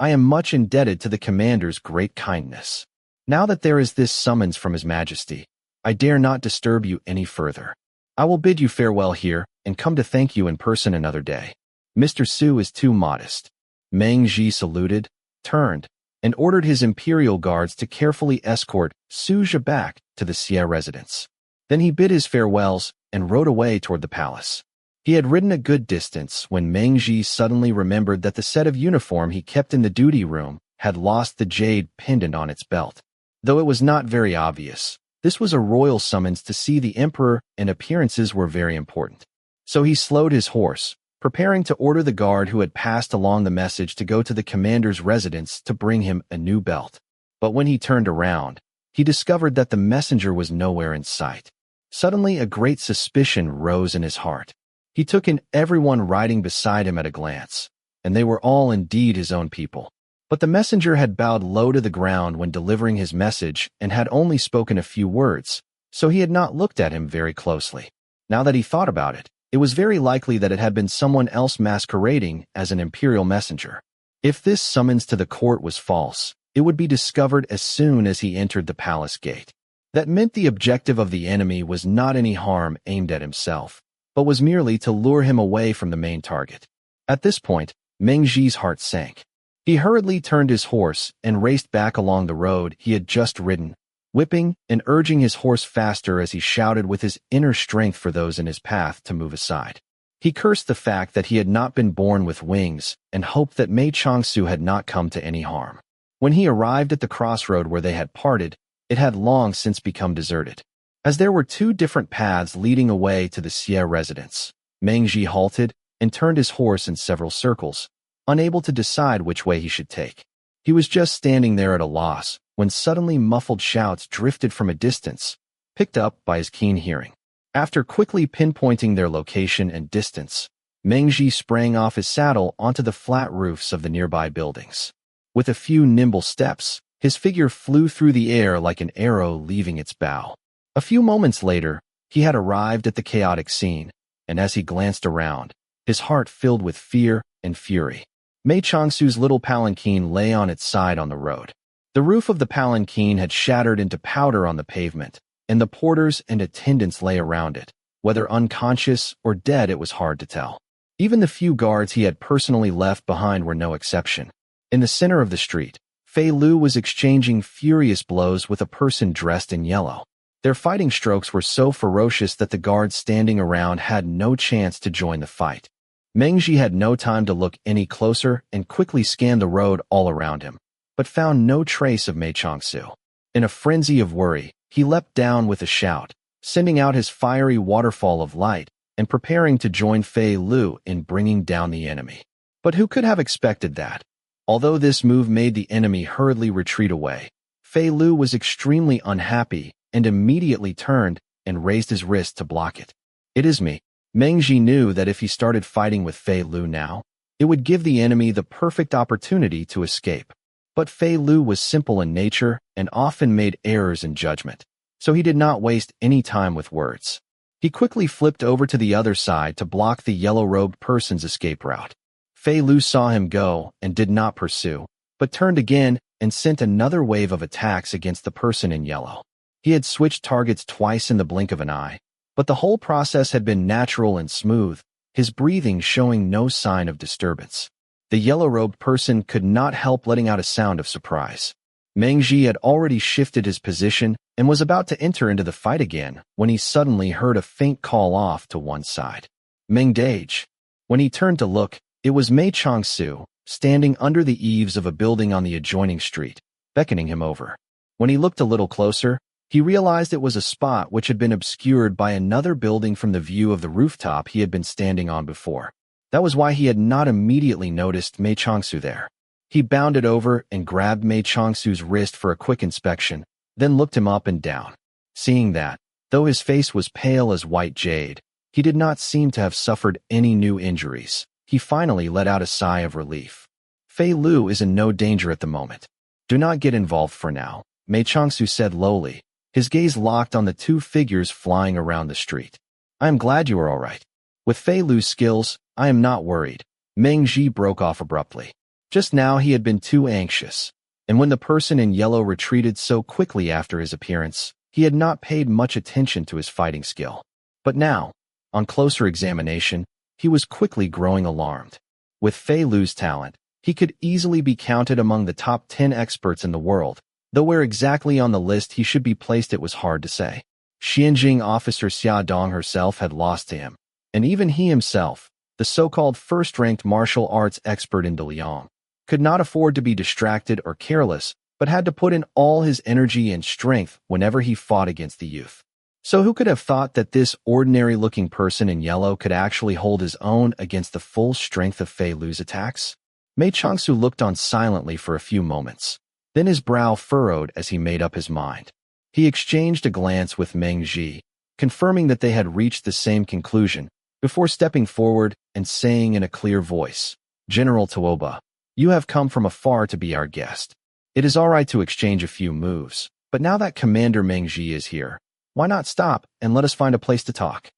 "I am much indebted to the commander's great kindness. Now that there is this summons from His Majesty, I dare not disturb you any further. I will bid you farewell here and come to thank you in person another day. Mr. Su is too modest." Meng Ji saluted, turned, and ordered his imperial guards to carefully escort Suja back to the Xie residence. Then he bid his farewells and rode away toward the palace. He had ridden a good distance when Meng Ji suddenly remembered that the set of uniform he kept in the duty room had lost the jade pendant on its belt. Though it was not very obvious, this was a royal summons to see the emperor, and appearances were very important. So he slowed his horse, preparing to order the guard who had passed along the message to go to the commander's residence to bring him a new belt. But when he turned around, he discovered that the messenger was nowhere in sight. Suddenly a great suspicion rose in his heart. He took in everyone riding beside him at a glance, and they were all indeed his own people. But the messenger had bowed low to the ground when delivering his message and had only spoken a few words, so he had not looked at him very closely. Now that he thought about it, it was very likely that it had been someone else masquerading as an imperial messenger. If this summons to the court was false, it would be discovered as soon as he entered the palace gate. That meant the objective of the enemy was not any harm aimed at himself, but was merely to lure him away from the main target. At this point, Meng Ji's heart sank. He hurriedly turned his horse and raced back along the road he had just ridden, whipping and urging his horse faster as he shouted with his inner strength for those in his path to move aside. He cursed the fact that he had not been born with wings and hoped that Mei Changsu had not come to any harm. When he arrived at the crossroad where they had parted, it had long since become deserted. As there were 2 different paths leading away to the Xie residence, Meng Ji halted and turned his horse in several circles, unable to decide which way he should take. He was just standing there at a loss when suddenly muffled shouts drifted from a distance, picked up by his keen hearing. After quickly pinpointing their location and distance, Meng Ji sprang off his saddle onto the flat roofs of the nearby buildings. With a few nimble steps, his figure flew through the air like an arrow leaving its bow. A few moments later, he had arrived at the chaotic scene, and as he glanced around, his heart filled with fear and fury. Mei Changsu's little palanquin lay on its side on the road. The roof of the palanquin had shattered into powder on the pavement, and the porters and attendants lay around it. Whether unconscious or dead, it was hard to tell. Even the few guards he had personally left behind were no exception. In the center of the street, Fei Lu was exchanging furious blows with a person dressed in yellow. Their fighting strokes were so ferocious that the guards standing around had no chance to join the fight. Meng Ji had no time to look any closer and quickly scanned the road all around him, but found no trace of Mei Changsu. In a frenzy of worry, he leapt down with a shout, sending out his fiery waterfall of light and preparing to join Fei Lu in bringing down the enemy. But who could have expected that? Although this move made the enemy hurriedly retreat away, Fei Lu was extremely unhappy and immediately turned and raised his wrist to block it. "It is me." Meng Ji knew that if he started fighting with Fei Lu now, it would give the enemy the perfect opportunity to escape. But Fei Lu was simple in nature and often made errors in judgment, so he did not waste any time with words. He quickly flipped over to the other side to block the yellow-robed person's escape route. Fei Lu saw him go and did not pursue, but turned again and sent another wave of attacks against the person in yellow. He had switched targets twice in the blink of an eye, but the whole process had been natural and smooth, his breathing showing no sign of disturbance. The yellow-robed person could not help letting out a sound of surprise. Meng Ji had already shifted his position and was about to enter into the fight again when he suddenly heard a faint call off to one side. "Meng Dage." When he turned to look, it was Mei Changsu, standing under the eaves of a building on the adjoining street, beckoning him over. When he looked a little closer, He realized it was a spot which had been obscured by another building from the view of the rooftop he had been standing on before. That was why he had not immediately noticed Mei Changsu there. He bounded over and grabbed Mei Changsu's wrist for a quick inspection, then looked him up and down. Seeing that, though his face was pale as white jade, he did not seem to have suffered any new injuries. He finally let out a sigh of relief. Fei Lu is in no danger at the moment. Do not get involved for now, Mei Changsu said lowly, his gaze locked on the two figures flying around the street. I am glad you are all right. With Fei Lu's skills, I am not worried. Meng Ji broke off abruptly. Just now he had been too anxious, and when the person in yellow retreated so quickly after his appearance, he had not paid much attention to his fighting skill. But now, on closer examination, he was quickly growing alarmed. With Fei Lu's talent, he could easily be counted among the top 10 experts in the world, though where exactly on the list he should be placed it was hard to say. Xianjing officer Xia Dong herself had lost to him, and even he himself, the so-called first-ranked martial arts expert in Daliang, could not afford to be distracted or careless, but had to put in all his energy and strength whenever he fought against the youth. So who could have thought that this ordinary-looking person in yellow could actually hold his own against the full strength of Fei Lu's attacks? Mei Changsu looked on silently for a few moments. Then his brow furrowed as he made up his mind. He exchanged a glance with Meng Ji, confirming that they had reached the same conclusion, before stepping forward and saying in a clear voice, General Tuoba, you have come from afar to be our guest. It is all right to exchange a few moves, but now that Commander Meng Ji is here, why not stop and let us find a place to talk?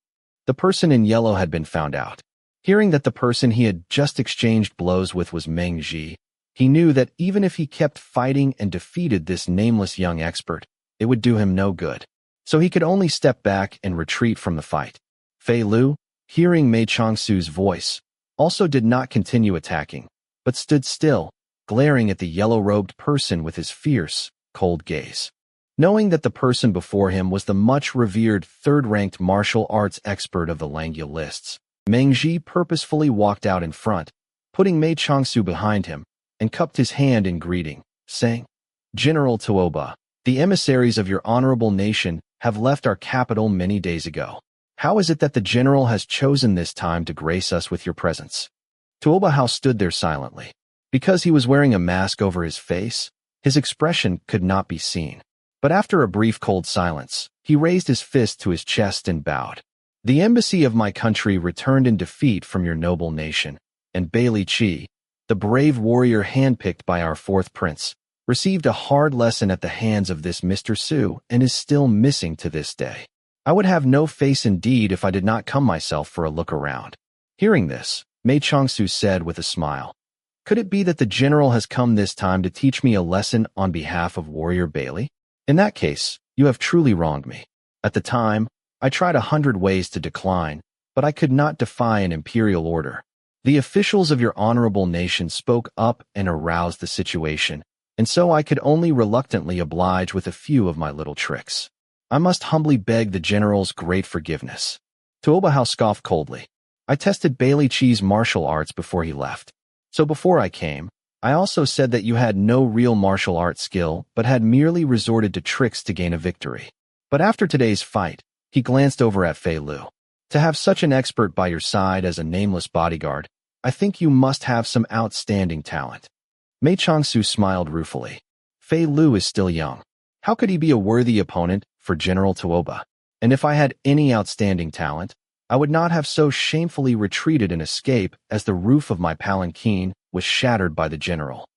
The person in yellow had been found out. Hearing that the person he had just exchanged blows with was Meng Ji, he knew that even if he kept fighting and defeated this nameless young expert, it would do him no good. So he could only step back and retreat from the fight. Fei Lu, hearing Mei Changsu's voice, also did not continue attacking, but stood still, glaring at the yellow-robed person with his fierce, cold gaze. Knowing that the person before him was the much-revered third-ranked martial arts expert of the Langya lists, Meng Ji purposefully walked out in front, putting Mei Changsu behind him, and cupped his hand in greeting, saying, General Tuoba, the emissaries of your honorable nation have left our capital many days ago. How is it that the general has chosen this time to grace us with your presence? Tuoba Hao stood there silently. Because he was wearing a mask over his face, his expression could not be seen. But after a brief cold silence, he raised his fist to his chest and bowed. The embassy of my country returned in defeat from your noble nation, and Bailey Qi, the brave warrior handpicked by our fourth prince, received a hard lesson at the hands of this Mr. Su and is still missing to this day. I would have no face indeed if I did not come myself for a look around. Hearing this, Mei Changsu said with a smile, Could it be that the general has come this time to teach me a lesson on behalf of warrior Bailey? In that case, you have truly wronged me. At the time, I tried 100 ways to decline, but I could not defy an imperial order. The officials of your honorable nation spoke up and aroused the situation, and so I could only reluctantly oblige with a few of my little tricks. I must humbly beg the general's great forgiveness. Tuoba Hao scoffed coldly. I tested Bailey Qi's martial arts before he left. So before I came, I also said that you had no real martial arts skill, but had merely resorted to tricks to gain a victory. But after today's fight, he glanced over at Fei Lu. To have such an expert by your side as a nameless bodyguard, I think you must have some outstanding talent. Mei Changsu smiled ruefully. Fei Lu is still young. How could he be a worthy opponent for General Tuoba? And if I had any outstanding talent, I would not have so shamefully retreated and escaped as the roof of my palanquin was shattered by the general.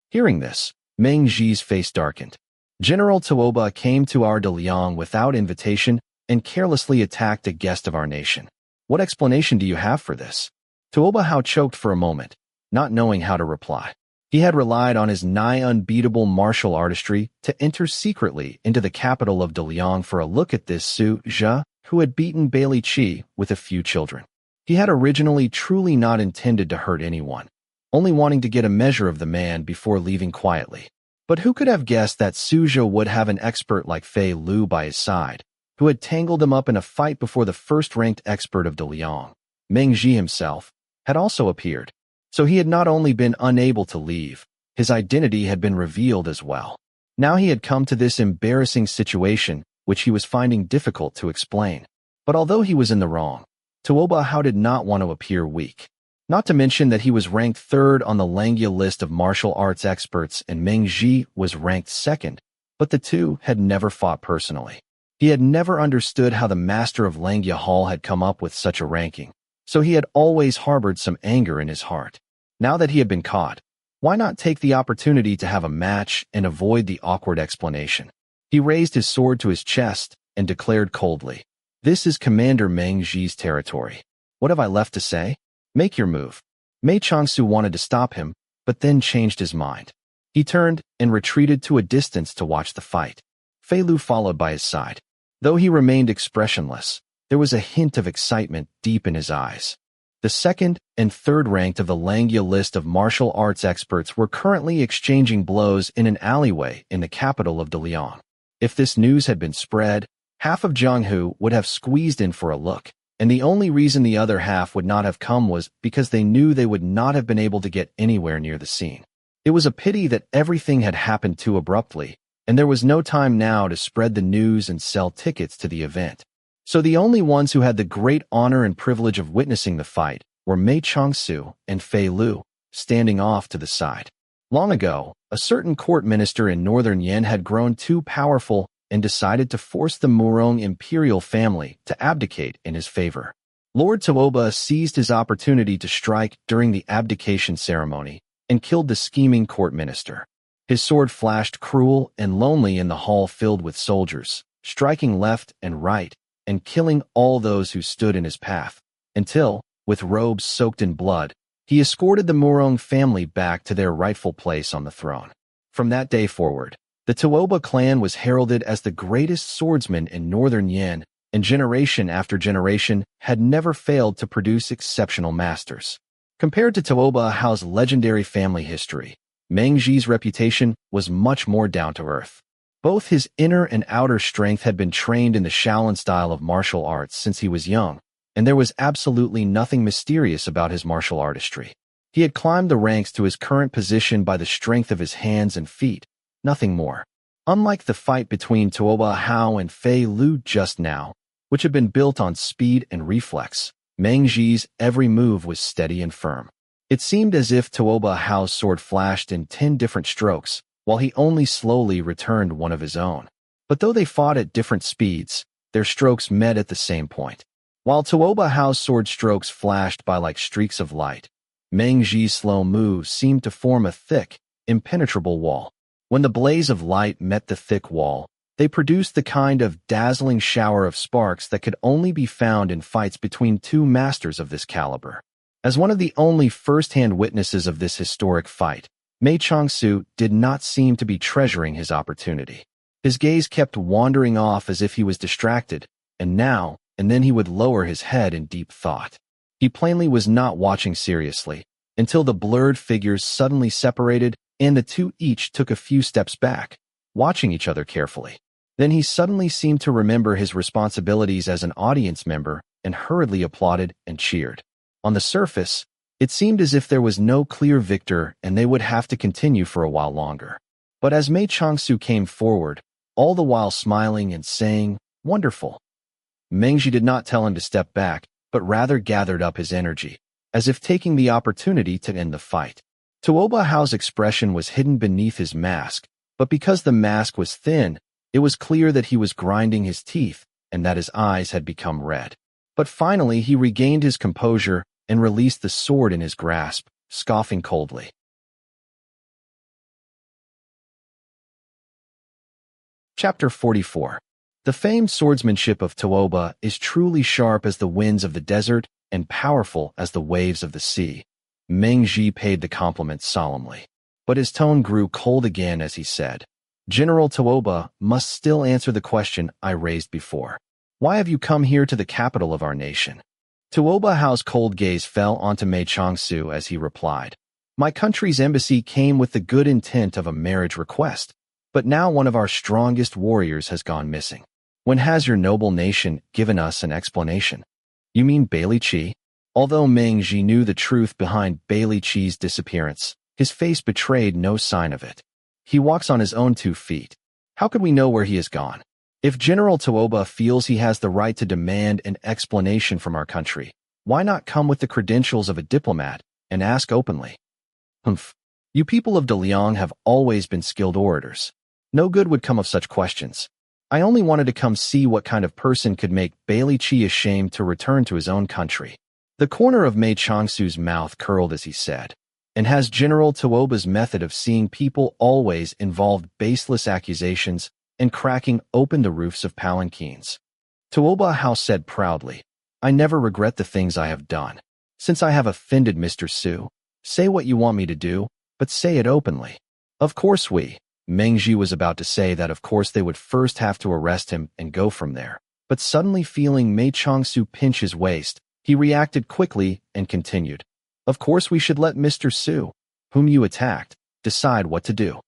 Hearing this, Meng Ji's face darkened. General Tuoba came to our Daliang without invitation and carelessly attacked a guest of our nation. What explanation do you have for this? Tuoba Hao choked for a moment, not knowing how to reply. He had relied on his nigh unbeatable martial artistry to enter secretly into the capital of Daliang for a look at this Su Zhe, who had beaten Bailey Qi with a few children. He had originally truly not intended to hurt anyone, only wanting to get a measure of the man before leaving quietly. But who could have guessed that Su Zhe would have an expert like Fei Lu by his side, who had tangled him up in a fight before the first-ranked expert of Daliang, Meng Ji himself, had also appeared. So he had not only been unable to leave, his identity had been revealed as well. Now he had come to this embarrassing situation which he was finding difficult to explain. But although he was in the wrong, Tuoba Hao did not want to appear weak. Not to mention that he was ranked third on the Langya list of martial arts experts and Meng Ji was ranked second, but the two had never fought personally. He had never understood how the master of Langya Hall had come up with such a ranking, so he had always harbored some anger in his heart. Now that he had been caught, why not take the opportunity to have a match and avoid the awkward explanation? He raised his sword to his chest and declared coldly, "This is Commander Meng Ji's territory. What have I left to say? Make your move." Mei Changsu wanted to stop him, but then changed his mind. He turned and retreated to a distance to watch the fight. Fei Lu followed by his side. Though he remained expressionless, there was a hint of excitement deep in his eyes. The second and third ranked of the Langya list of martial arts experts were currently exchanging blows in an alleyway in the capital of Dalian. If this news had been spread, half of Jianghu would have squeezed in for a look, and the only reason the other half would not have come was because they knew they would not have been able to get anywhere near the scene. It was a pity that everything had happened too abruptly, and there was no time now to spread the news and sell tickets to the event. So the only ones who had the great honor and privilege of witnessing the fight were Mei Changsu and Fei Lu, standing off to the side. Long ago, a certain court minister in northern Yan had grown too powerful and decided to force the Murong imperial family to abdicate in his favor. Lord Tuoba seized his opportunity to strike during the abdication ceremony and killed the scheming court minister. His sword flashed cruel and lonely in the hall filled with soldiers, striking left and right and killing all those who stood in his path, until, with robes soaked in blood, he escorted the Murong family back to their rightful place on the throne. From that day forward, the Tuoba clan was heralded as the greatest swordsman in northern Yan, and generation after generation had never failed to produce exceptional masters. Compared to Tuoba Hao's legendary family history, Meng Ji's reputation was much more down-to-earth. Both his inner and outer strength had been trained in the Shaolin style of martial arts since he was young, and there was absolutely nothing mysterious about his martial artistry. He had climbed the ranks to his current position by the strength of his hands and feet, nothing more. Unlike the fight between Tuoba Hao and Fei Lu just now, which had been built on speed and reflex, Meng Ji's every move was steady and firm. It seemed as if Tuoba Hao's sword flashed in 10 different strokes, while he only slowly returned one of his own. But though they fought at different speeds, their strokes met at the same point. While Tuoba Hao's sword strokes flashed by like streaks of light, Meng Ji's slow moves seemed to form a thick, impenetrable wall. When the blaze of light met the thick wall, they produced the kind of dazzling shower of sparks that could only be found in fights between two masters of this caliber. As one of the only first-hand witnesses of this historic fight, Mei Changsu did not seem to be treasuring his opportunity. His gaze kept wandering off as if he was distracted, and now and then he would lower his head in deep thought. He plainly was not watching seriously, until the blurred figures suddenly separated and the two each took a few steps back, watching each other carefully. Then he suddenly seemed to remember his responsibilities as an audience member and hurriedly applauded and cheered. On the surface, it seemed as if there was no clear victor and they would have to continue for a while longer. But as Mei Changsu came forward, all the while smiling and saying, "Wonderful," Meng Ji did not tell him to step back, but rather gathered up his energy, as if taking the opportunity to end the fight. Tuoba Hao's expression was hidden beneath his mask, but because the mask was thin, it was clear that he was grinding his teeth and that his eyes had become red. But finally he regained his composure and released the sword in his grasp, scoffing coldly. Chapter 44. The famed swordsmanship of Tuoba is truly sharp as the winds of the desert and powerful as the waves of the sea. Meng Ji paid the compliment solemnly, but his tone grew cold again as he said, "General Tuoba must still answer the question I raised before. Why have you come here to the capital of our nation?" Tuoba Hao's cold gaze fell onto Mei Changsu as he replied, "My country's embassy came with the good intent of a marriage request, but now one of our strongest warriors has gone missing. When has your noble nation given us an explanation?" "You mean Bailey Qi?" Although Meng Ji knew the truth behind Bailey Qi's disappearance, his face betrayed no sign of it. "He walks on his own 2 feet. How could we know where he has gone?" If General Tuoba feels he has the right to demand an explanation from our country, why not come with the credentials of a diplomat and ask openly? Humph. You people of DeLiang have always been skilled orators. No good would come of such questions. I only wanted to come see what kind of person could make Bailey Qi ashamed to return to his own country. The corner of Mei Changsu's mouth curled as he said, and has General Tuoba's method of seeing people always involved baseless accusations and cracking open the roofs of palanquins. Tuoba Hao said proudly, I never regret the things I have done. Since I have offended Mr. Su, say what you want me to do, but say it openly. Of course Meng Ji was about to say that of course they would first have to arrest him and go from there, but suddenly feeling Mei Changsu pinch his waist, he reacted quickly and continued. Of course we should let Mr. Su, whom you attacked, decide what to do.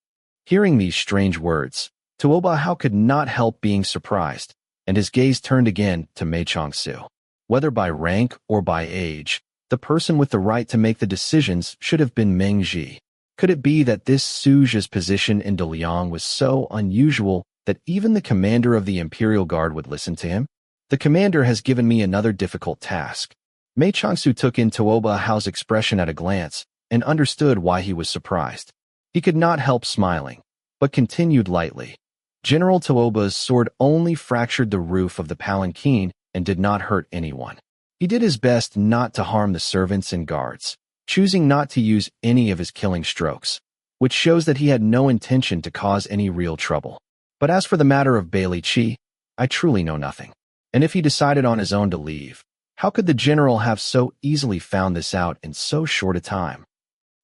Hearing these strange words, Tuoba Hao could not help being surprised, and his gaze turned again to Mei Changsu. Whether by rank or by age, the person with the right to make the decisions should have been Meng Ji. Could it be that this Suja's position in DeLiang was so unusual that even the commander of the Imperial Guard would listen to him? The commander has given me another difficult task. Mei Changsu took in Tuoba Hao's expression at a glance and understood why he was surprised. He could not help smiling, but continued lightly. General Tuoba's sword only fractured the roof of the palanquin and did not hurt anyone. He did his best not to harm the servants and guards, choosing not to use any of his killing strokes, which shows that he had no intention to cause any real trouble. But as for the matter of Bailey Qi, I truly know nothing. And if he decided on his own to leave, how could the general have so easily found this out in so short a time?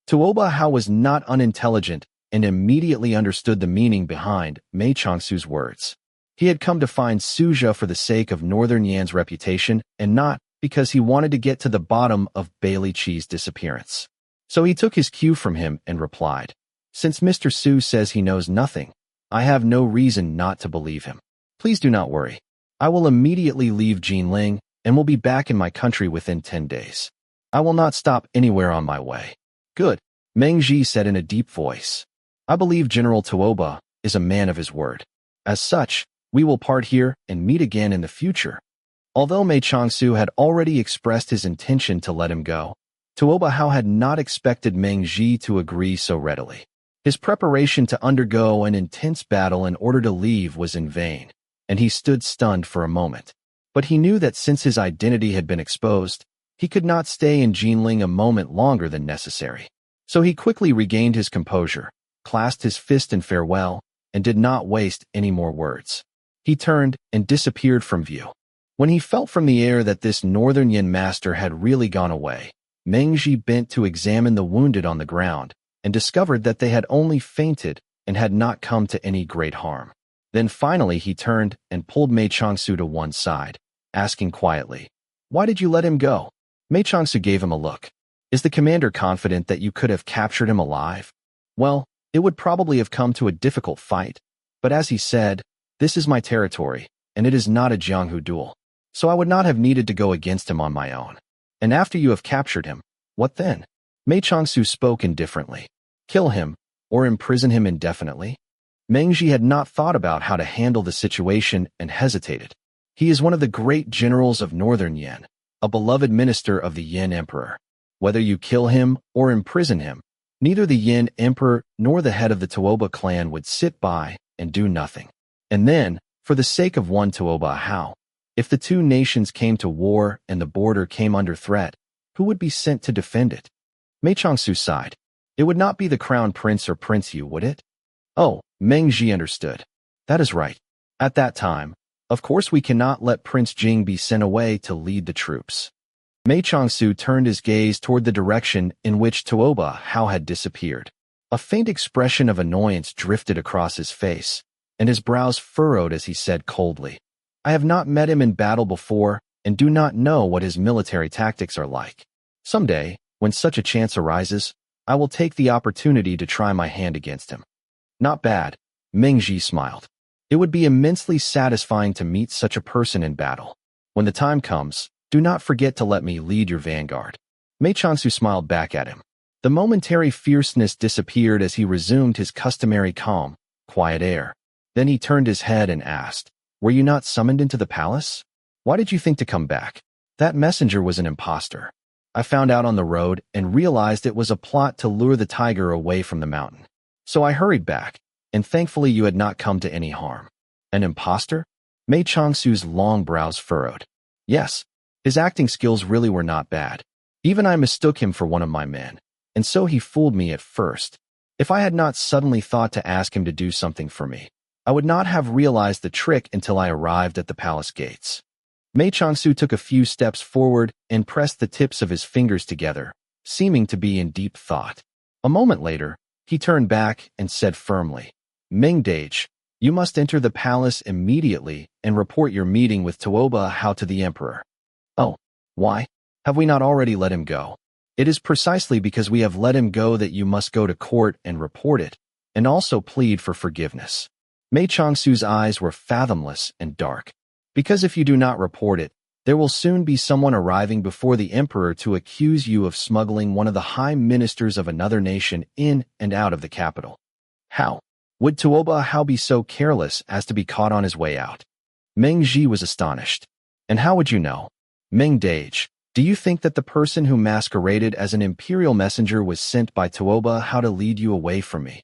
Tuoba Hao was not unintelligent and immediately understood the meaning behind Mei Changsu's words. He had come to find Suja for the sake of Northern Yan's reputation and not because he wanted to get to the bottom of Bailey Qi's disappearance. So he took his cue from him and replied, Since Mr. Su says he knows nothing, I have no reason not to believe him. Please do not worry. I will immediately leave Jinling and will be back in my country within 10 days. I will not stop anywhere on my way. Good, Meng Ji said in a deep voice. I believe General Tuoba is a man of his word. As such, we will part here and meet again in the future. Although Mei Changsu had already expressed his intention to let him go, Tuoba Hao had not expected Meng Ji to agree so readily. His preparation to undergo an intense battle in order to leave was in vain, and he stood stunned for a moment. But he knew that since his identity had been exposed, he could not stay in Jinling a moment longer than necessary. So he quickly regained his composure, clasped his fist in farewell, and did not waste any more words. He turned and disappeared from view. When he felt from the air that this Northern Yin master had really gone away, Meng Ji bent to examine the wounded on the ground and discovered that they had only fainted and had not come to any great harm. Then finally he turned and pulled Mei Changsu to one side, asking quietly, Why did you let him go? Mei Changsu gave him a look. Is the commander confident that you could have captured him alive? Well, it would probably have come to a difficult fight, but as he said, this is my territory, and it is not a Jianghu duel, so I would not have needed to go against him on my own. And after you have captured him, what then? Mei Changsu spoke indifferently. Kill him, or imprison him indefinitely? Meng Ji had not thought about how to handle the situation and hesitated. He is one of the great generals of Northern Yan, a beloved minister of the Yin Emperor. Whether you kill him or imprison him, neither the Yin Emperor nor the head of the Tuoba clan would sit by and do nothing. And then, for the sake of one Tuoba Hao, if the two nations came to war and the border came under threat, who would be sent to defend it? Mei Changsu sighed. It would not be the crown prince or prince Yu, would it? Oh, Meng Ji understood. That is right. At that time, of course we cannot let Prince Jing be sent away to lead the troops. Mei Changsu turned his gaze toward the direction in which Tuoba Hao had disappeared. A faint expression of annoyance drifted across his face, and his brows furrowed as he said coldly, I have not met him in battle before and do not know what his military tactics are like. Someday, when such a chance arises, I will take the opportunity to try my hand against him. Not bad, Meng Ji smiled. It would be immensely satisfying to meet such a person in battle. When the time comes, do not forget to let me lead your vanguard. Mei Changsu smiled back at him. The momentary fierceness disappeared as he resumed his customary calm, quiet air. Then he turned his head and asked, Were you not summoned into the palace? Why did you think to come back? That messenger was an impostor. I found out on the road and realized it was a plot to lure the tiger away from the mountain. So I hurried back, and thankfully you had not come to any harm. An impostor? Mei Changsu's long brows furrowed. Yes, his acting skills really were not bad. Even I mistook him for one of my men, and so he fooled me at first. If I had not suddenly thought to ask him to do something for me, I would not have realized the trick until I arrived at the palace gates. Mei Changsu took a few steps forward and pressed the tips of his fingers together, seeming to be in deep thought. A moment later, he turned back and said firmly, "Ming Dage, you must enter the palace immediately and report your meeting with Tuoba Hao to the emperor." "Oh, why? Have we not already let him go?" "It is precisely because we have let him go that you must go to court and report it, and also plead for forgiveness." Mei Changsu's eyes were fathomless and dark. "Because if you do not report it, there will soon be someone arriving before the emperor to accuse you of smuggling one of the high ministers of another nation in and out of the capital." "How? Would Tuoba Hao be so careless as to be caught on his way out?" Meng Ji was astonished. "And how would you know? Meng Dage, do you think that the person who masqueraded as an imperial messenger was sent by Tuoba Hao to lead you away from me?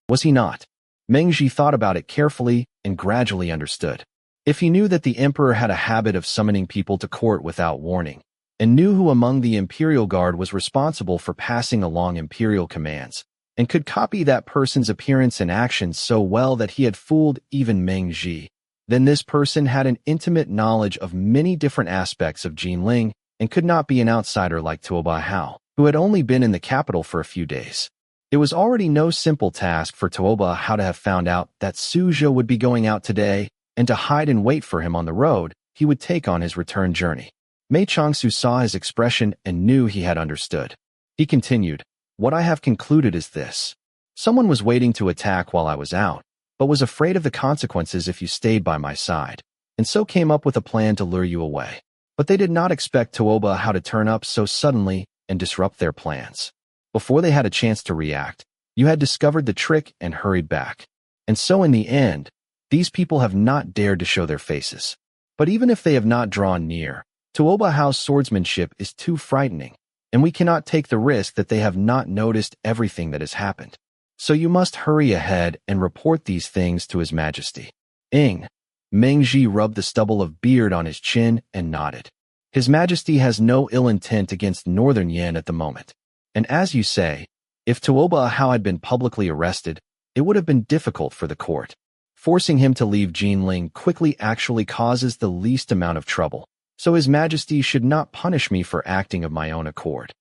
Was he not?" Meng Ji thought about it carefully and gradually understood. If he knew that the emperor had a habit of summoning people to court without warning, and knew who among the imperial guard was responsible for passing along imperial commands, and could copy that person's appearance and actions so well that he had fooled even Meng Ji, then this person had an intimate knowledge of many different aspects of Jinling and could not be an outsider like Tuoba Hao, who had only been in the capital for a few days. It was already no simple task for Tuoba Hao to have found out that Suzhou would be going out today and to hide and wait for him on the road he would take on his return journey. Mei Changsu saw his expression and knew he had understood. He continued, "What I have concluded is this. Someone was waiting to attack while I was out, but was afraid of the consequences if you stayed by my side, and so came up with a plan to lure you away. But they did not expect Tuoba Hao to turn up so suddenly and disrupt their plans. Before they had a chance to react, you had discovered the trick and hurried back. And so in the end, these people have not dared to show their faces. But even if they have not drawn near, Tuoba Hao's swordsmanship is too frightening, and we cannot take the risk that they have not noticed everything that has happened. So you must hurry ahead and report these things to His Majesty." Ing. Meng Ji rubbed the stubble of beard on his chin and nodded. "His Majesty has no ill intent against Northern Yan at the moment. And as you say, if Tuoba Hao had been publicly arrested, it would have been difficult for the court. Forcing him to leave Jinling quickly actually causes the least amount of trouble, so His Majesty should not punish me for acting of my own accord.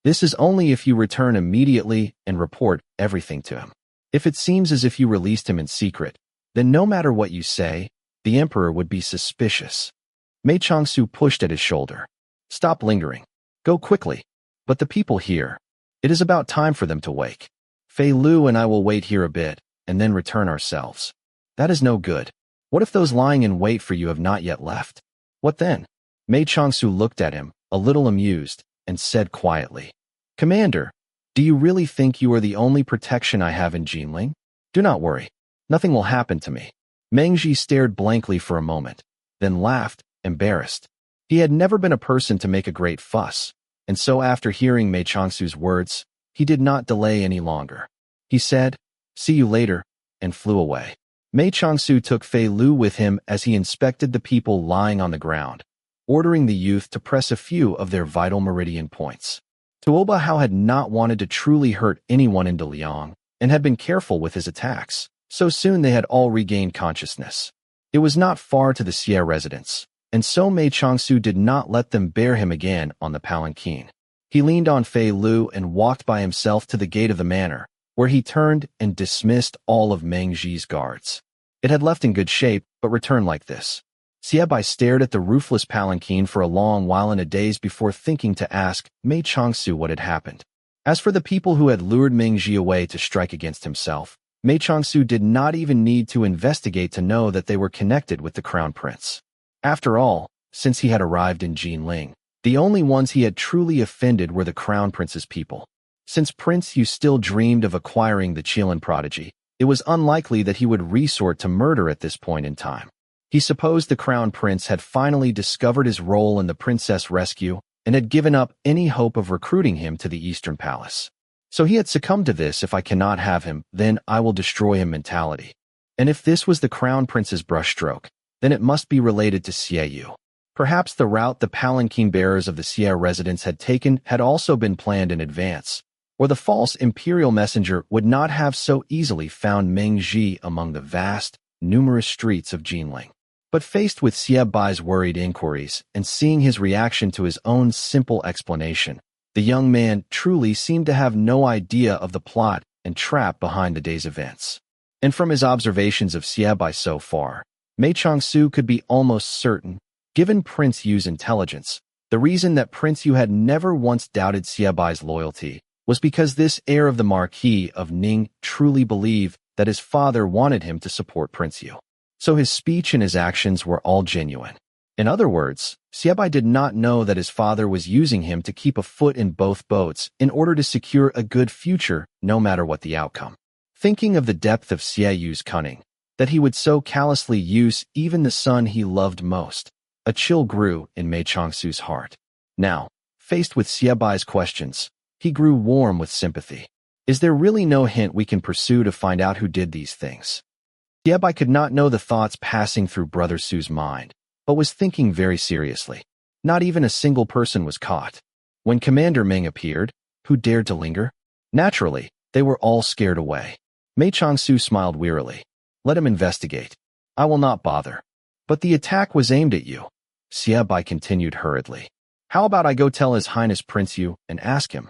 This is only if you return immediately and report everything to him. If it seems as if you released him in secret, then no matter what you say, the emperor would be suspicious." Mei Changsu pushed at his shoulder. "Stop lingering. Go quickly. But the people here, it is about time for them to wake. Fei Lu and I will wait here a bit, and then return ourselves." "That is no good. What if those lying in wait for you have not yet left? What then?" Mei Changsu looked at him, a little amused, and said quietly, "Commander, do you really think you are the only protection I have in Jinling? Do not worry. Nothing will happen to me." Meng Ji stared blankly for a moment, then laughed, embarrassed. He had never been a person to make a great fuss, and so after hearing Mei Changsu's words, he did not delay any longer. He said, "See you later," and flew away. Mei Changsu took Fei Lu with him as he inspected the people lying on the ground, ordering the youth to press a few of their vital meridian points. Tuoba Hao had not wanted to truly hurt anyone in DeLiang and had been careful with his attacks, so soon they had all regained consciousness. It was not far to the Xie residence, and so Mei Changsu did not let them bear him again on the palanquin. He leaned on Fei Lu and walked by himself to the gate of the manor, where he turned and dismissed all of Meng Ji's guards. It had left in good shape, but returned like this. Xie Bai stared at the roofless palanquin for a long while in a daze before thinking to ask Mei Changsu what had happened. As for the people who had lured Meng Ji away to strike against himself, Mei Changsu did not even need to investigate to know that they were connected with the crown prince. After all, since he had arrived in Jinling, the only ones he had truly offended were the crown prince's people. Since Prince Yu still dreamed of acquiring the Qilin prodigy, it was unlikely that he would resort to murder at this point in time. He supposed the crown prince had finally discovered his role in the princess rescue and had given up any hope of recruiting him to the Eastern Palace. So he had succumbed to this "if I cannot have him, then I will destroy him" mentality. And if this was the crown prince's brushstroke, then it must be related to Xie Yu. Perhaps the route the palanquin bearers of the Xie residence had taken had also been planned in advance, or the false imperial messenger would not have so easily found Meng Ji among the vast, numerous streets of Jinling. But faced with Xie Bai's worried inquiries and seeing his reaction to his own simple explanation, the young man truly seemed to have no idea of the plot and trap behind the day's events. And from his observations of Xie Bai so far, Mei Changsu could be almost certain, given Prince Yu's intelligence, the reason that Prince Yu had never once doubted Xie Bai's loyalty was because this heir of the Marquis of Ning truly believed that his father wanted him to support Prince Yu. So his speech and his actions were all genuine. In other words, Xie Bai did not know that his father was using him to keep a foot in both boats in order to secure a good future no matter what the outcome. Thinking of the depth of Xie Yu's cunning, that he would so callously use even the son he loved most, a chill grew in Mei Changsu's heart. Now, faced with Xie Bai's questions, he grew warm with sympathy. Is there really no hint we can pursue to find out who did these things? Xie Bai could not know the thoughts passing through Brother Su's mind, but was thinking very seriously. Not even a single person was caught. When Commander Meng appeared, who dared to linger? Naturally, they were all scared away. Mei Changsu smiled wearily. Let him investigate. I will not bother. But the attack was aimed at you. Xie Bai continued hurriedly. How about I go tell His Highness Prince Yu and ask him?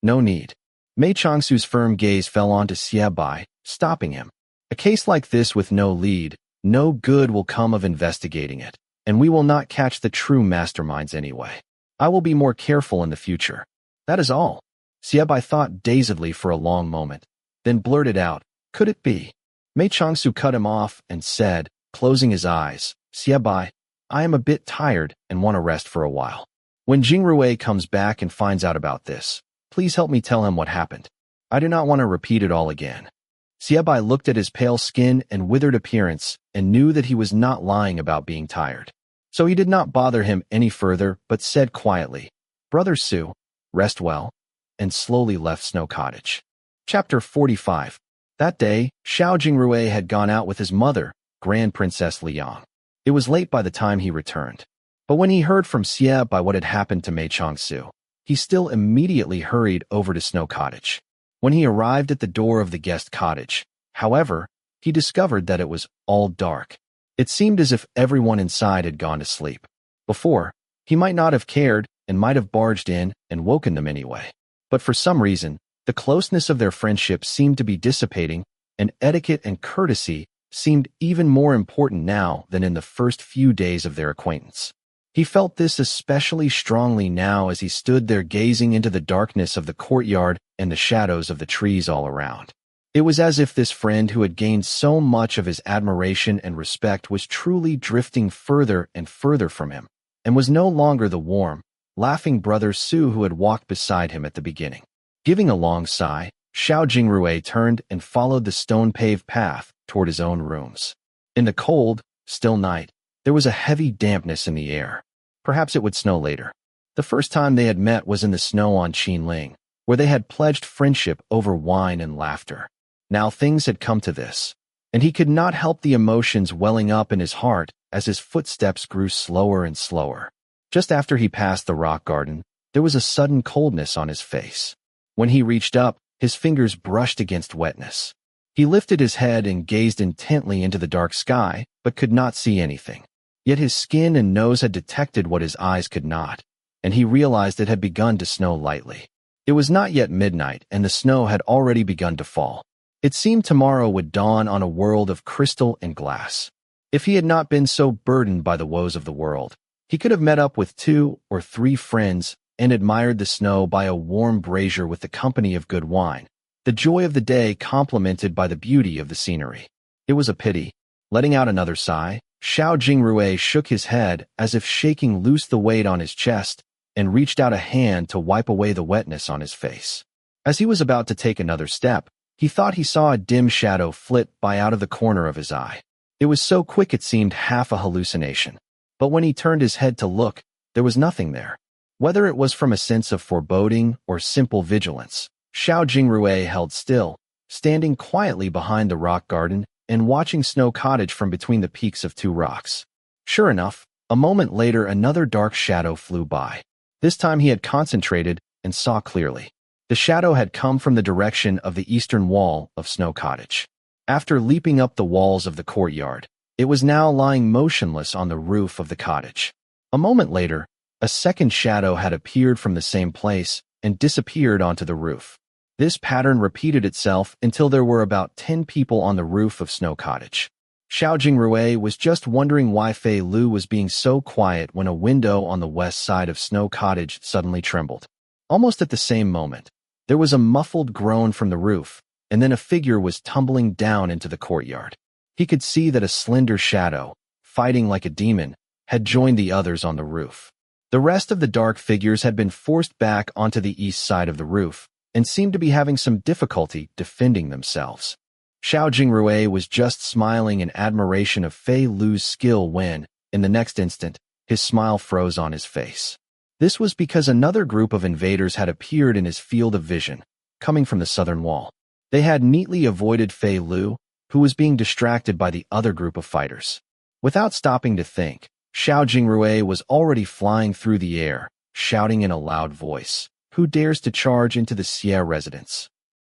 No need. Mei Changsu's firm gaze fell onto Xie Bai, stopping him. A case like this with no lead, no good will come of investigating it, and we will not catch the true masterminds anyway. I will be more careful in the future. That is all. Xie Bai thought dazedly for a long moment, then blurted out, could it be? Mei Changsu cut him off and said, closing his eyes, Xie Bai, I am a bit tired and want to rest for a while. When Jing Rui comes back and finds out about this, please help me tell him what happened. I do not want to repeat it all again. Xie Bai looked at his pale skin and withered appearance and knew that he was not lying about being tired. So he did not bother him any further but said quietly, Brother Su, rest well, and slowly left Snow Cottage. Chapter 45. That day, Xiao Jingrui had gone out with his mother, Grand Princess Liang. It was late by the time he returned. But when he heard from Xie Bai what had happened to Mei Changsu, he still immediately hurried over to Snow Cottage. When he arrived at the door of the guest cottage, however, he discovered that it was all dark. It seemed as if everyone inside had gone to sleep. Before, he might not have cared and might have barged in and woken them anyway. But for some reason, the closeness of their friendship seemed to be dissipating, and etiquette and courtesy seemed even more important now than in the first few days of their acquaintance. He felt this especially strongly now as he stood there gazing into the darkness of the courtyard and the shadows of the trees all around. It was as if this friend who had gained so much of his admiration and respect was truly drifting further and further from him, and was no longer the warm, laughing Brother Su who had walked beside him at the beginning. Giving a long sigh, Xiao Jingrui turned and followed the stone-paved path toward his own rooms. In the cold, still night, there was a heavy dampness in the air. Perhaps it would snow later. The first time they had met was in the snow on Qinling, where they had pledged friendship over wine and laughter. Now things had come to this, and he could not help the emotions welling up in his heart as his footsteps grew slower and slower. Just after he passed the rock garden, there was a sudden coldness on his face. When he reached up, his fingers brushed against wetness. He lifted his head and gazed intently into the dark sky, but could not see anything. Yet his skin and nose had detected what his eyes could not, and he realized it had begun to snow lightly. It was not yet midnight, and the snow had already begun to fall. It seemed tomorrow would dawn on a world of crystal and glass. If he had not been so burdened by the woes of the world, he could have met up with 2 or 3 friends and admired the snow by a warm brazier with the company of good wine, the joy of the day complemented by the beauty of the scenery. It was a pity. Letting out another sigh, Xiao Jingrui shook his head as if shaking loose the weight on his chest and reached out a hand to wipe away the wetness on his face. As he was about to take another step, he thought he saw a dim shadow flit by out of the corner of his eye. It was so quick it seemed half a hallucination. But when he turned his head to look, there was nothing there. Whether it was from a sense of foreboding or simple vigilance, Xiao Jingrui held still, standing quietly behind the rock garden and watching Snow Cottage from between the peaks of two rocks. Sure enough, a moment later another dark shadow flew by. This time he had concentrated and saw clearly. The shadow had come from the direction of the eastern wall of Snow Cottage. After leaping up the walls of the courtyard, it was now lying motionless on the roof of the cottage. A moment later, a second shadow had appeared from the same place and disappeared onto the roof. This pattern repeated itself until there were about 10 people on the roof of Snow Cottage. Xiao Jingrui was just wondering why Fei Lu was being so quiet when a window on the west side of Snow Cottage suddenly trembled. Almost at the same moment, there was a muffled groan from the roof, and then a figure was tumbling down into the courtyard. He could see that a slender shadow, fighting like a demon, had joined the others on the roof. The rest of the dark figures had been forced back onto the east side of the roof and seemed to be having some difficulty defending themselves. Xiao Jingrui was just smiling in admiration of Fei Lu's skill when, in the next instant, his smile froze on his face. This was because another group of invaders had appeared in his field of vision, coming from the southern wall. They had neatly avoided Fei Lu, who was being distracted by the other group of fighters. Without stopping to think, Xiao Jingrui was already flying through the air, shouting in a loud voice, "Who dares to charge into the Xie residence?"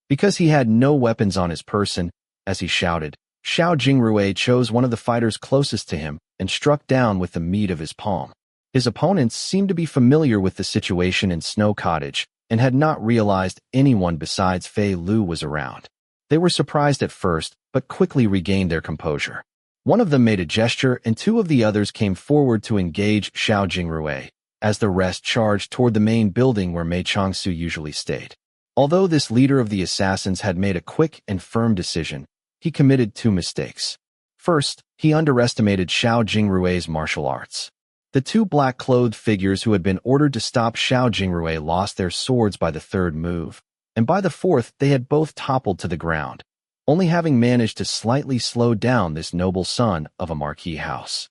Because he had no weapons on his person, as he shouted, Xiao Jingrui chose one of the fighters closest to him and struck down with the meat of his palm. His opponents seemed to be familiar with the situation in Snow Cottage and had not realized anyone besides Fei Lu was around. They were surprised at first, but quickly regained their composure. One of them made a gesture and two of the others came forward to engage Xiao Jingrui, as the rest charged toward the main building where Mei Changsu usually stayed. Although this leader of the assassins had made a quick and firm decision, he committed two mistakes. First, he underestimated Xiao Jingrui's martial arts. The two black-clothed figures who had been ordered to stop Xiao Jingrui lost their swords by the third move, and by the fourth they had both toppled to the ground, only having managed to slightly slow down this noble son of a marquis house.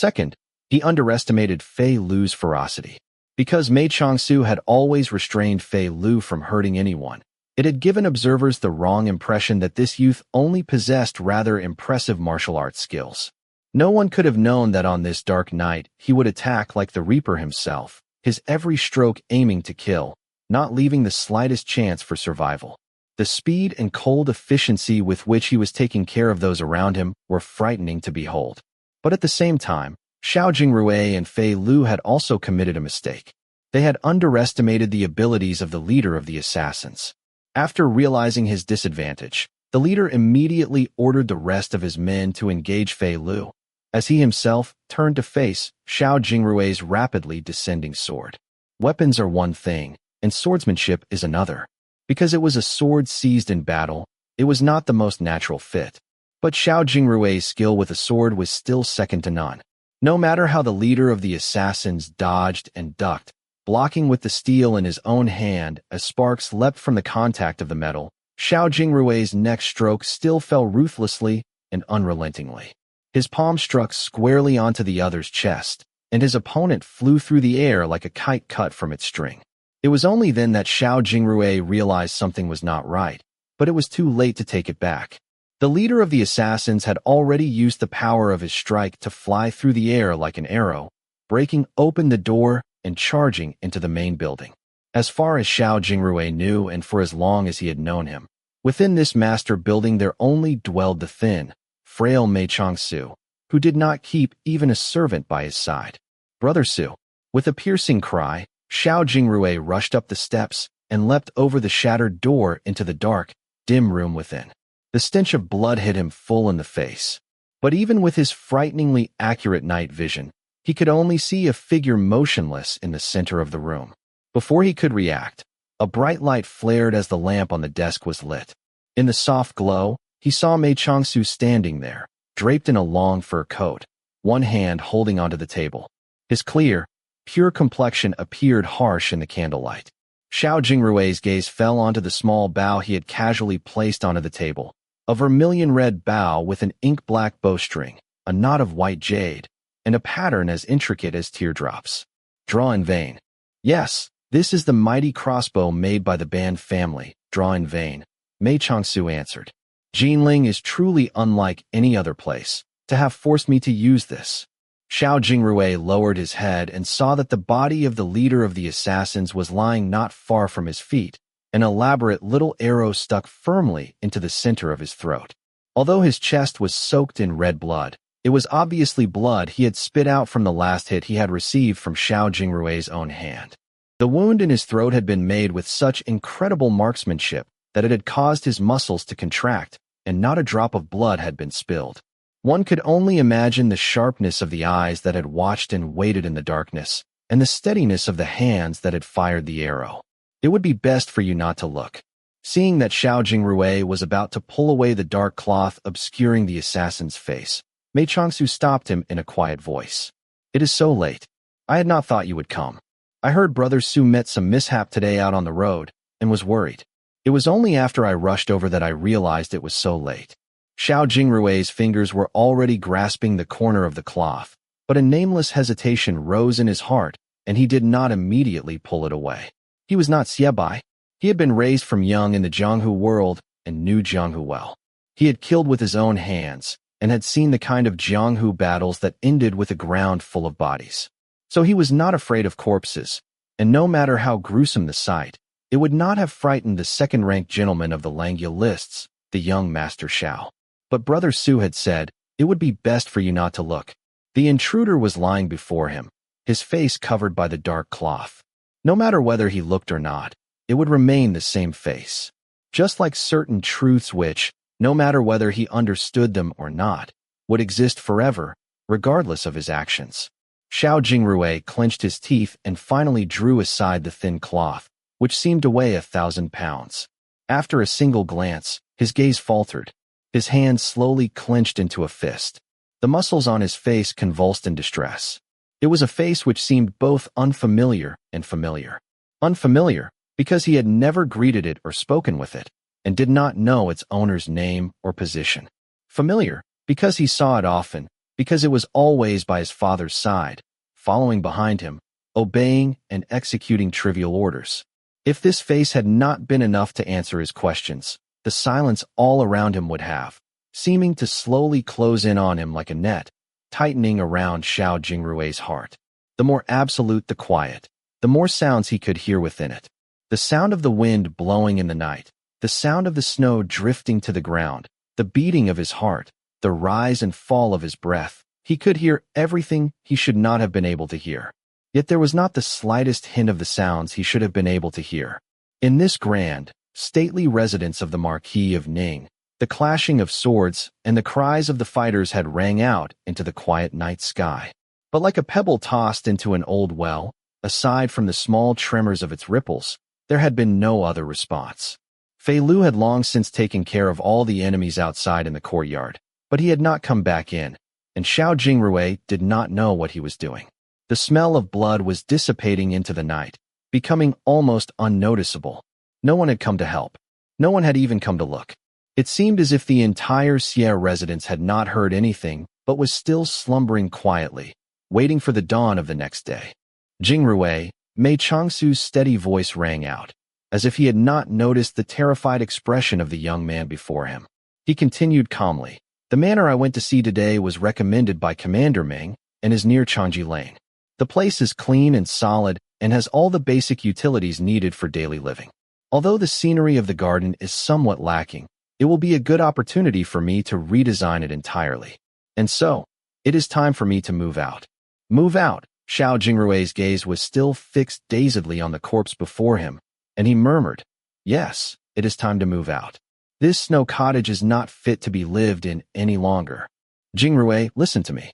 Second, he underestimated Fei Lu's ferocity. Because Mei Changsu had always restrained Fei Lu from hurting anyone, it had given observers the wrong impression that this youth only possessed rather impressive martial arts skills. No one could have known that on this dark night he would attack like the Reaper himself, his every stroke aiming to kill, not leaving the slightest chance for survival. The speed and cold efficiency with which he was taking care of those around him were frightening to behold. But at the same time, Xiao Jingrui and Fei Lu had also committed a mistake. They had underestimated the abilities of the leader of the assassins. After realizing his disadvantage, the leader immediately ordered the rest of his men to engage Fei Lu, as he himself turned to face Xiao Jingrui's rapidly descending sword. Weapons are one thing, and swordsmanship is another. Because it was a sword seized in battle, it was not the most natural fit. But Xiao Jingrui's skill with a sword was still second to none. No matter how the leader of the assassins dodged and ducked, blocking with the steel in his own hand as sparks leapt from the contact of the metal, Xiao Jingrui's next stroke still fell ruthlessly and unrelentingly. His palm struck squarely onto the other's chest, and his opponent flew through the air like a kite cut from its string. It was only then that Xiao Jingrui realized something was not right, but it was too late to take it back. The leader of the assassins had already used the power of his strike to fly through the air like an arrow, breaking open the door and charging into the main building. As far as Xiao Jingrui knew and for as long as he had known him, within this master building there only dwelled the thin, frail Mei Changsu, who did not keep even a servant by his side. "Brother Su!" With a piercing cry, Xiao Jingrui rushed up the steps and leapt over the shattered door into the dark, dim room within. The stench of blood hit him full in the face. But even with his frighteningly accurate night vision, he could only see a figure motionless in the center of the room. Before he could react, a bright light flared as the lamp on the desk was lit. In the soft glow, he saw Mei Changsu standing there, draped in a long fur coat, one hand holding onto the table. His clear, pure complexion appeared harsh in the candlelight. Xiao Jingrui's gaze fell onto the small bough he had casually placed onto the table, A vermilion-red bow with an ink-black bowstring, a knot of white jade, and a pattern as intricate as teardrops. Draw in vain. Yes, this is the mighty crossbow made by the Ban family. Draw in vain, Mei Changsu answered. Jinling is truly unlike any other place, to have forced me to use this. Xiao Jingrui lowered his head and saw that the body of the leader of the assassins was lying not far from his feet, an elaborate little arrow stuck firmly into the center of his throat. Although his chest was soaked in red blood, it was obviously blood he had spit out from the last hit he had received from Xiao Jingrui's own hand. The wound in his throat had been made with such incredible marksmanship that it had caused his muscles to contract, and not a drop of blood had been spilled. One could only imagine the sharpness of the eyes that had watched and waited in the darkness, and the steadiness of the hands that had fired the arrow. It would be best for you not to look. Seeing that Xiao Jingrui was about to pull away the dark cloth obscuring the assassin's face, Mei Changsu stopped him in a quiet voice. It is so late. I had not thought you would come. I heard Brother Su met some mishap today out on the road, and was worried. It was only after I rushed over that I realized it was so late. Xiao Jingrui's fingers were already grasping the corner of the cloth, but a nameless hesitation rose in his heart, and he did not immediately pull it away. He was not Xiebai. He had been raised from young in the Jianghu world and knew Jianghu well. He had killed with his own hands and had seen the kind of Jianghu battles that ended with a ground full of bodies. So he was not afraid of corpses, and no matter how gruesome the sight, it would not have frightened the second-ranked gentleman of the Langya lists, the young Master Xiao. But Brother Su had said, it would be best for you not to look. The intruder was lying before him, his face covered by the dark cloth. No matter whether he looked or not, it would remain the same face. Just like certain truths which, no matter whether he understood them or not, would exist forever, regardless of his actions. Xiao Jingrui clenched his teeth and finally drew aside the thin cloth, which seemed to weigh 1,000 pounds. After a single glance, his gaze faltered. His hand slowly clenched into a fist. The muscles on his face convulsed in distress. It was a face which seemed both unfamiliar and familiar. Unfamiliar, because he had never greeted it or spoken with it, and did not know its owner's name or position. Familiar, because he saw it often, because it was always by his father's side, following behind him, obeying and executing trivial orders. If this face had not been enough to answer his questions, the silence all around him would have, seeming to slowly close in on him like a net, tightening around Xiao Jingrui's heart. The more absolute the quiet, the more sounds he could hear within it. The sound of the wind blowing in the night, the sound of the snow drifting to the ground, the beating of his heart, the rise and fall of his breath. He could hear everything he should not have been able to hear. Yet there was not the slightest hint of the sounds he should have been able to hear. In this grand, stately residence of the Marquis of Ning, the clashing of swords and the cries of the fighters had rang out into the quiet night sky. But like a pebble tossed into an old well, aside from the small tremors of its ripples, there had been no other response. Fei Lu had long since taken care of all the enemies outside in the courtyard, but he had not come back in, and Xiao Jingrui did not know what he was doing. The smell of blood was dissipating into the night, becoming almost unnoticeable. No one had come to help. No one had even come to look. It seemed as if the entire Xie residence had not heard anything, but was still slumbering quietly, waiting for the dawn of the next day. Jingrui, Mei Changsu's steady voice rang out, as if he had not noticed the terrified expression of the young man before him. He continued calmly, "The manor I went to see today was recommended by Commander Ming and is near Changji Lane. The place is clean and solid and has all the basic utilities needed for daily living. Although the scenery of the garden is somewhat lacking, it will be a good opportunity for me to redesign it entirely. And so, it is time for me to move out." Move out? Xiao Jingrui's gaze was still fixed dazedly on the corpse before him, and he murmured, "Yes, it is time to move out. This snow cottage is not fit to be lived in any longer. Jingrui, listen to me."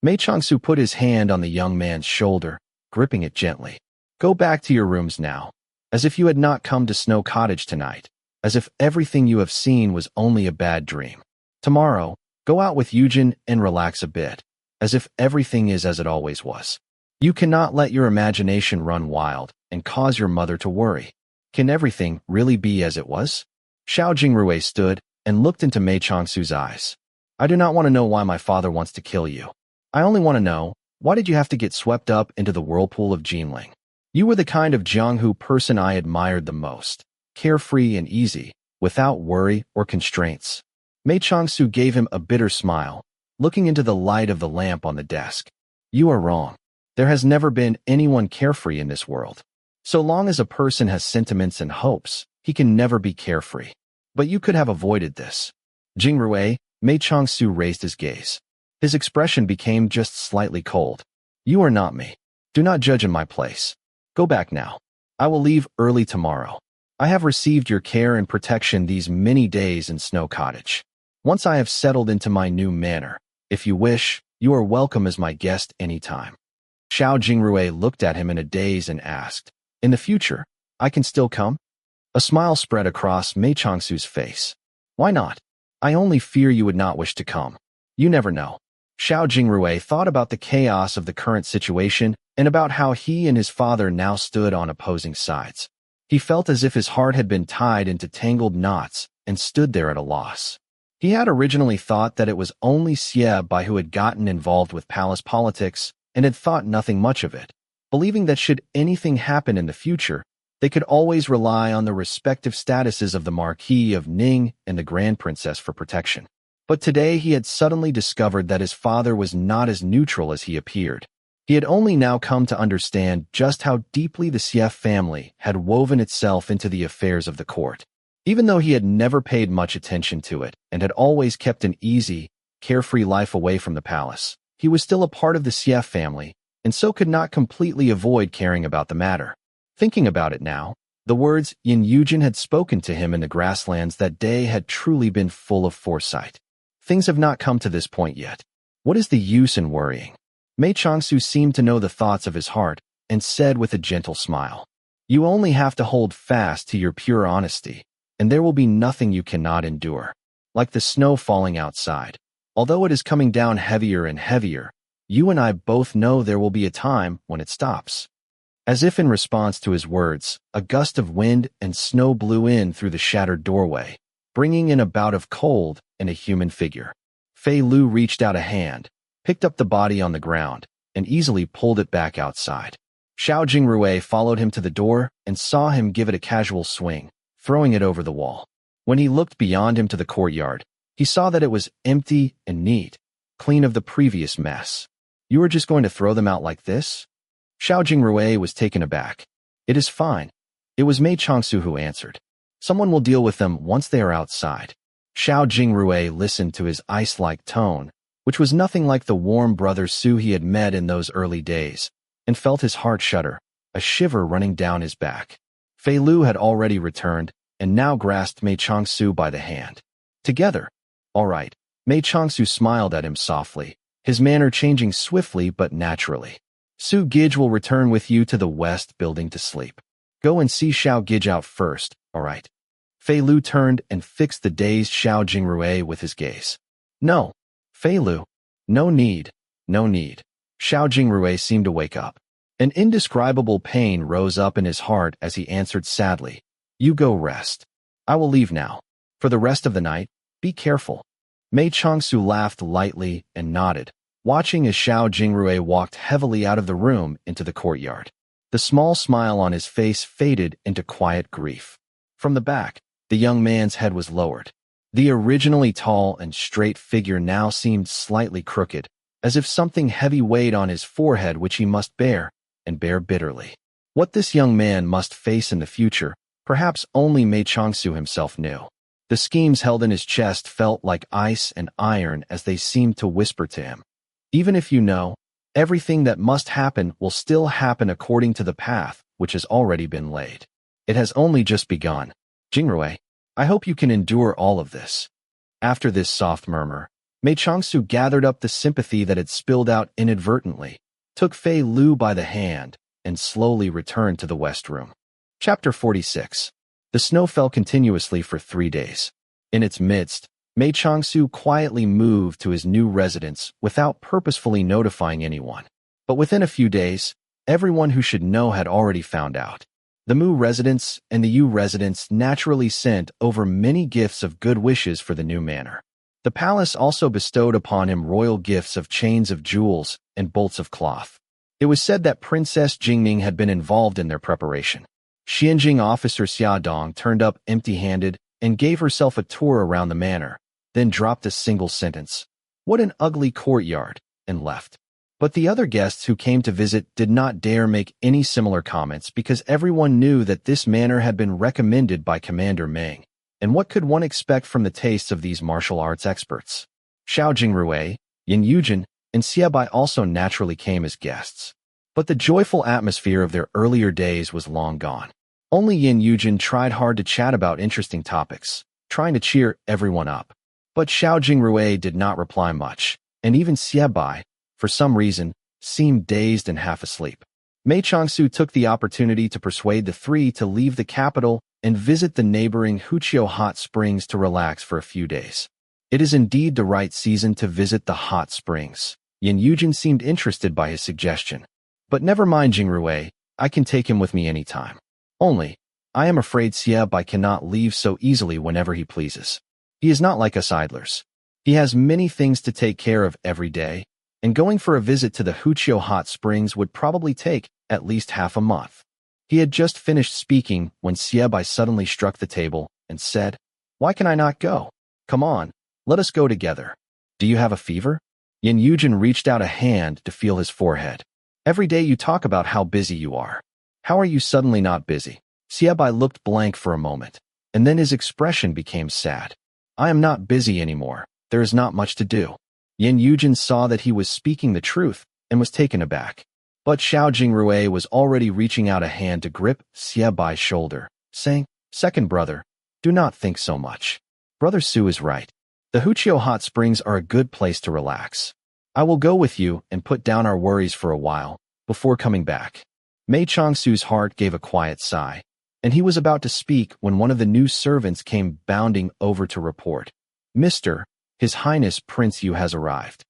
Mei Changsu put his hand on the young man's shoulder, gripping it gently. "Go back to your rooms now, as if you had not come to Snow Cottage tonight, as if everything you have seen was only a bad dream. Tomorrow, go out with Eugen and relax a bit, as if everything is as it always was. You cannot let your imagination run wild and cause your mother to worry. Can everything really be as it was?" Xiao Jingrui stood, and looked into Mei Changsu's eyes. I do not want to know why my father wants to kill you. I only want to know, why did you have to get swept up into the whirlpool of Jinling? You were the kind of Jianghu person I admired the most, carefree and easy, without worry or constraints. Mei Changsu gave him a bitter smile, looking into the light of the lamp on the desk. You are wrong. There has never been anyone carefree in this world. So long as a person has sentiments and hopes, he can never be carefree. But you could have avoided this. Jingrui, Mei Changsu raised his gaze. His expression became just slightly cold. You are not me. Do not judge in my place. Go back now. I will leave early tomorrow. I have received your care and protection these many days in Snow Cottage. Once I have settled into my new manor, if you wish, you are welcome as my guest anytime. Xiao Jingrui looked at him in a daze and asked, In the future, I can still come? A smile spread across Mei Changsu's face. Why not? I only fear you would not wish to come. You never know. Xiao Jingrui thought about the chaos of the current situation and about how he and his father now stood on opposing sides. He felt as if his heart had been tied into tangled knots and stood there at a loss. He had originally thought that it was only Xie Bai who had gotten involved with palace politics and had thought nothing much of it, believing that should anything happen in the future, they could always rely on the respective statuses of the Marquis of Ning and the Grand Princess for protection. But today he had suddenly discovered that his father was not as neutral as he appeared. He had only now come to understand just how deeply the Xie family had woven itself into the affairs of the court. Even though he had never paid much attention to it and had always kept an easy, carefree life away from the palace, he was still a part of the Xie family and so could not completely avoid caring about the matter. Thinking about it now, the words Yin Yujin had spoken to him in the grasslands that day had truly been full of foresight. Things have not come to this point yet. What is the use in worrying? Mei Changsu seemed to know the thoughts of his heart and said with a gentle smile, You only have to hold fast to your pure honesty, and there will be nothing you cannot endure. Like the snow falling outside, although it is coming down heavier and heavier, you and I both know there will be a time when it stops. As if in response to his words, a gust of wind and snow blew in through the shattered doorway, bringing in a bout of cold and a human figure. Fei Lu reached out a hand, picked up the body on the ground, and easily pulled it back outside. Xiao Jingrui followed him to the door and saw him give it a casual swing, throwing it over the wall. When he looked beyond him to the courtyard, he saw that it was empty and neat, clean of the previous mess. You are just going to throw them out like this? Xiao Jingrui was taken aback. It is fine. It was Mei Changsu who answered. Someone will deal with them once they are outside. Xiao Jingrui listened to his ice-like tone, which was nothing like the warm brother Su he had met in those early days, and felt his heart shudder, a shiver running down his back. Fei Lu had already returned, and now grasped Mei Changsu by the hand. Together. All right. Mei Changsu smiled at him softly, his manner changing swiftly but naturally. Su Gij will return with you to the west building to sleep. Go and see Xiao Gij out first, all right? Fei Lu turned and fixed the dazed Xiao Jingrui with his gaze. No. Fei Lu. No need. No need. Xiao Jingrui seemed to wake up. An indescribable pain rose up in his heart as he answered sadly, You go rest. I will leave now. For the rest of the night, be careful. Mei Changsu laughed lightly and nodded, watching as Xiao Jingrui walked heavily out of the room into the courtyard. The small smile on his face faded into quiet grief. From the back, the young man's head was lowered. The originally tall and straight figure now seemed slightly crooked, as if something heavy weighed on his forehead which he must bear, and bear bitterly. What this young man must face in the future, perhaps only Mei Changsu himself knew. The schemes held in his chest felt like ice and iron as they seemed to whisper to him. Even if you know, everything that must happen will still happen according to the path which has already been laid. It has only just begun. Jingrui, I hope you can endure all of this. After this soft murmur, Mei Changsu gathered up the sympathy that had spilled out inadvertently, took Fei Lu by the hand, and slowly returned to the west room. Chapter 46. The snow fell continuously for 3 days. In its midst, Mei Changsu quietly moved to his new residence without purposefully notifying anyone. But within a few days, everyone who should know had already found out. The Mu residents and the Yu residents naturally sent over many gifts of good wishes for the new manor. The palace also bestowed upon him royal gifts of chains of jewels and bolts of cloth. It was said that Princess Jingning had been involved in their preparation. Xianjing officer Xia Dong turned up empty-handed and gave herself a tour around the manor, then dropped a single sentence, "What an ugly courtyard," and left. But the other guests who came to visit did not dare make any similar comments because everyone knew that this manor had been recommended by Commander Meng. And what could one expect from the tastes of these martial arts experts? Xiao Jingrui, Yin Yujin, and Xiebai also naturally came as guests. But the joyful atmosphere of their earlier days was long gone. Only Yin Yujin tried hard to chat about interesting topics, trying to cheer everyone up. But Xiao Jingrui did not reply much, and even Xiebai, for some reason, seemed dazed and half asleep. Mei Changsu took the opportunity to persuade the three to leave the capital and visit the neighboring Wuxia hot springs to relax for a few days. It is indeed the right season to visit the hot springs. Yin Yujin seemed interested by his suggestion. But never mind, Jingrui, I can take him with me anytime. Only, I am afraid Xiebai cannot leave so easily whenever he pleases. He is not like us idlers. He has many things to take care of every day, and going for a visit to the Wuxia hot springs would probably take at least half a month. He had just finished speaking when Xiebai suddenly struck the table and said, "Why can I not go? Come on, let us go together. Do you have a fever?" Yin Yujin reached out a hand to feel his forehead. "Every day you talk about how busy you are. How are you suddenly not busy?" Xiebai looked blank for a moment, and then his expression became sad. "I am not busy anymore. There is not much to do." Yin Yujin saw that he was speaking the truth and was taken aback. But Xiao Jingrui was already reaching out a hand to grip Xiebai's shoulder, saying, "Second brother, do not think so much. Brother Su is right. The Wuxia hot springs are a good place to relax. I will go with you and put down our worries for a while, before coming back." Mei Changsu's heart gave a quiet sigh, and he was about to speak when one of the new servants came bounding over to report, "Mr. His Highness Prince Yu has arrived."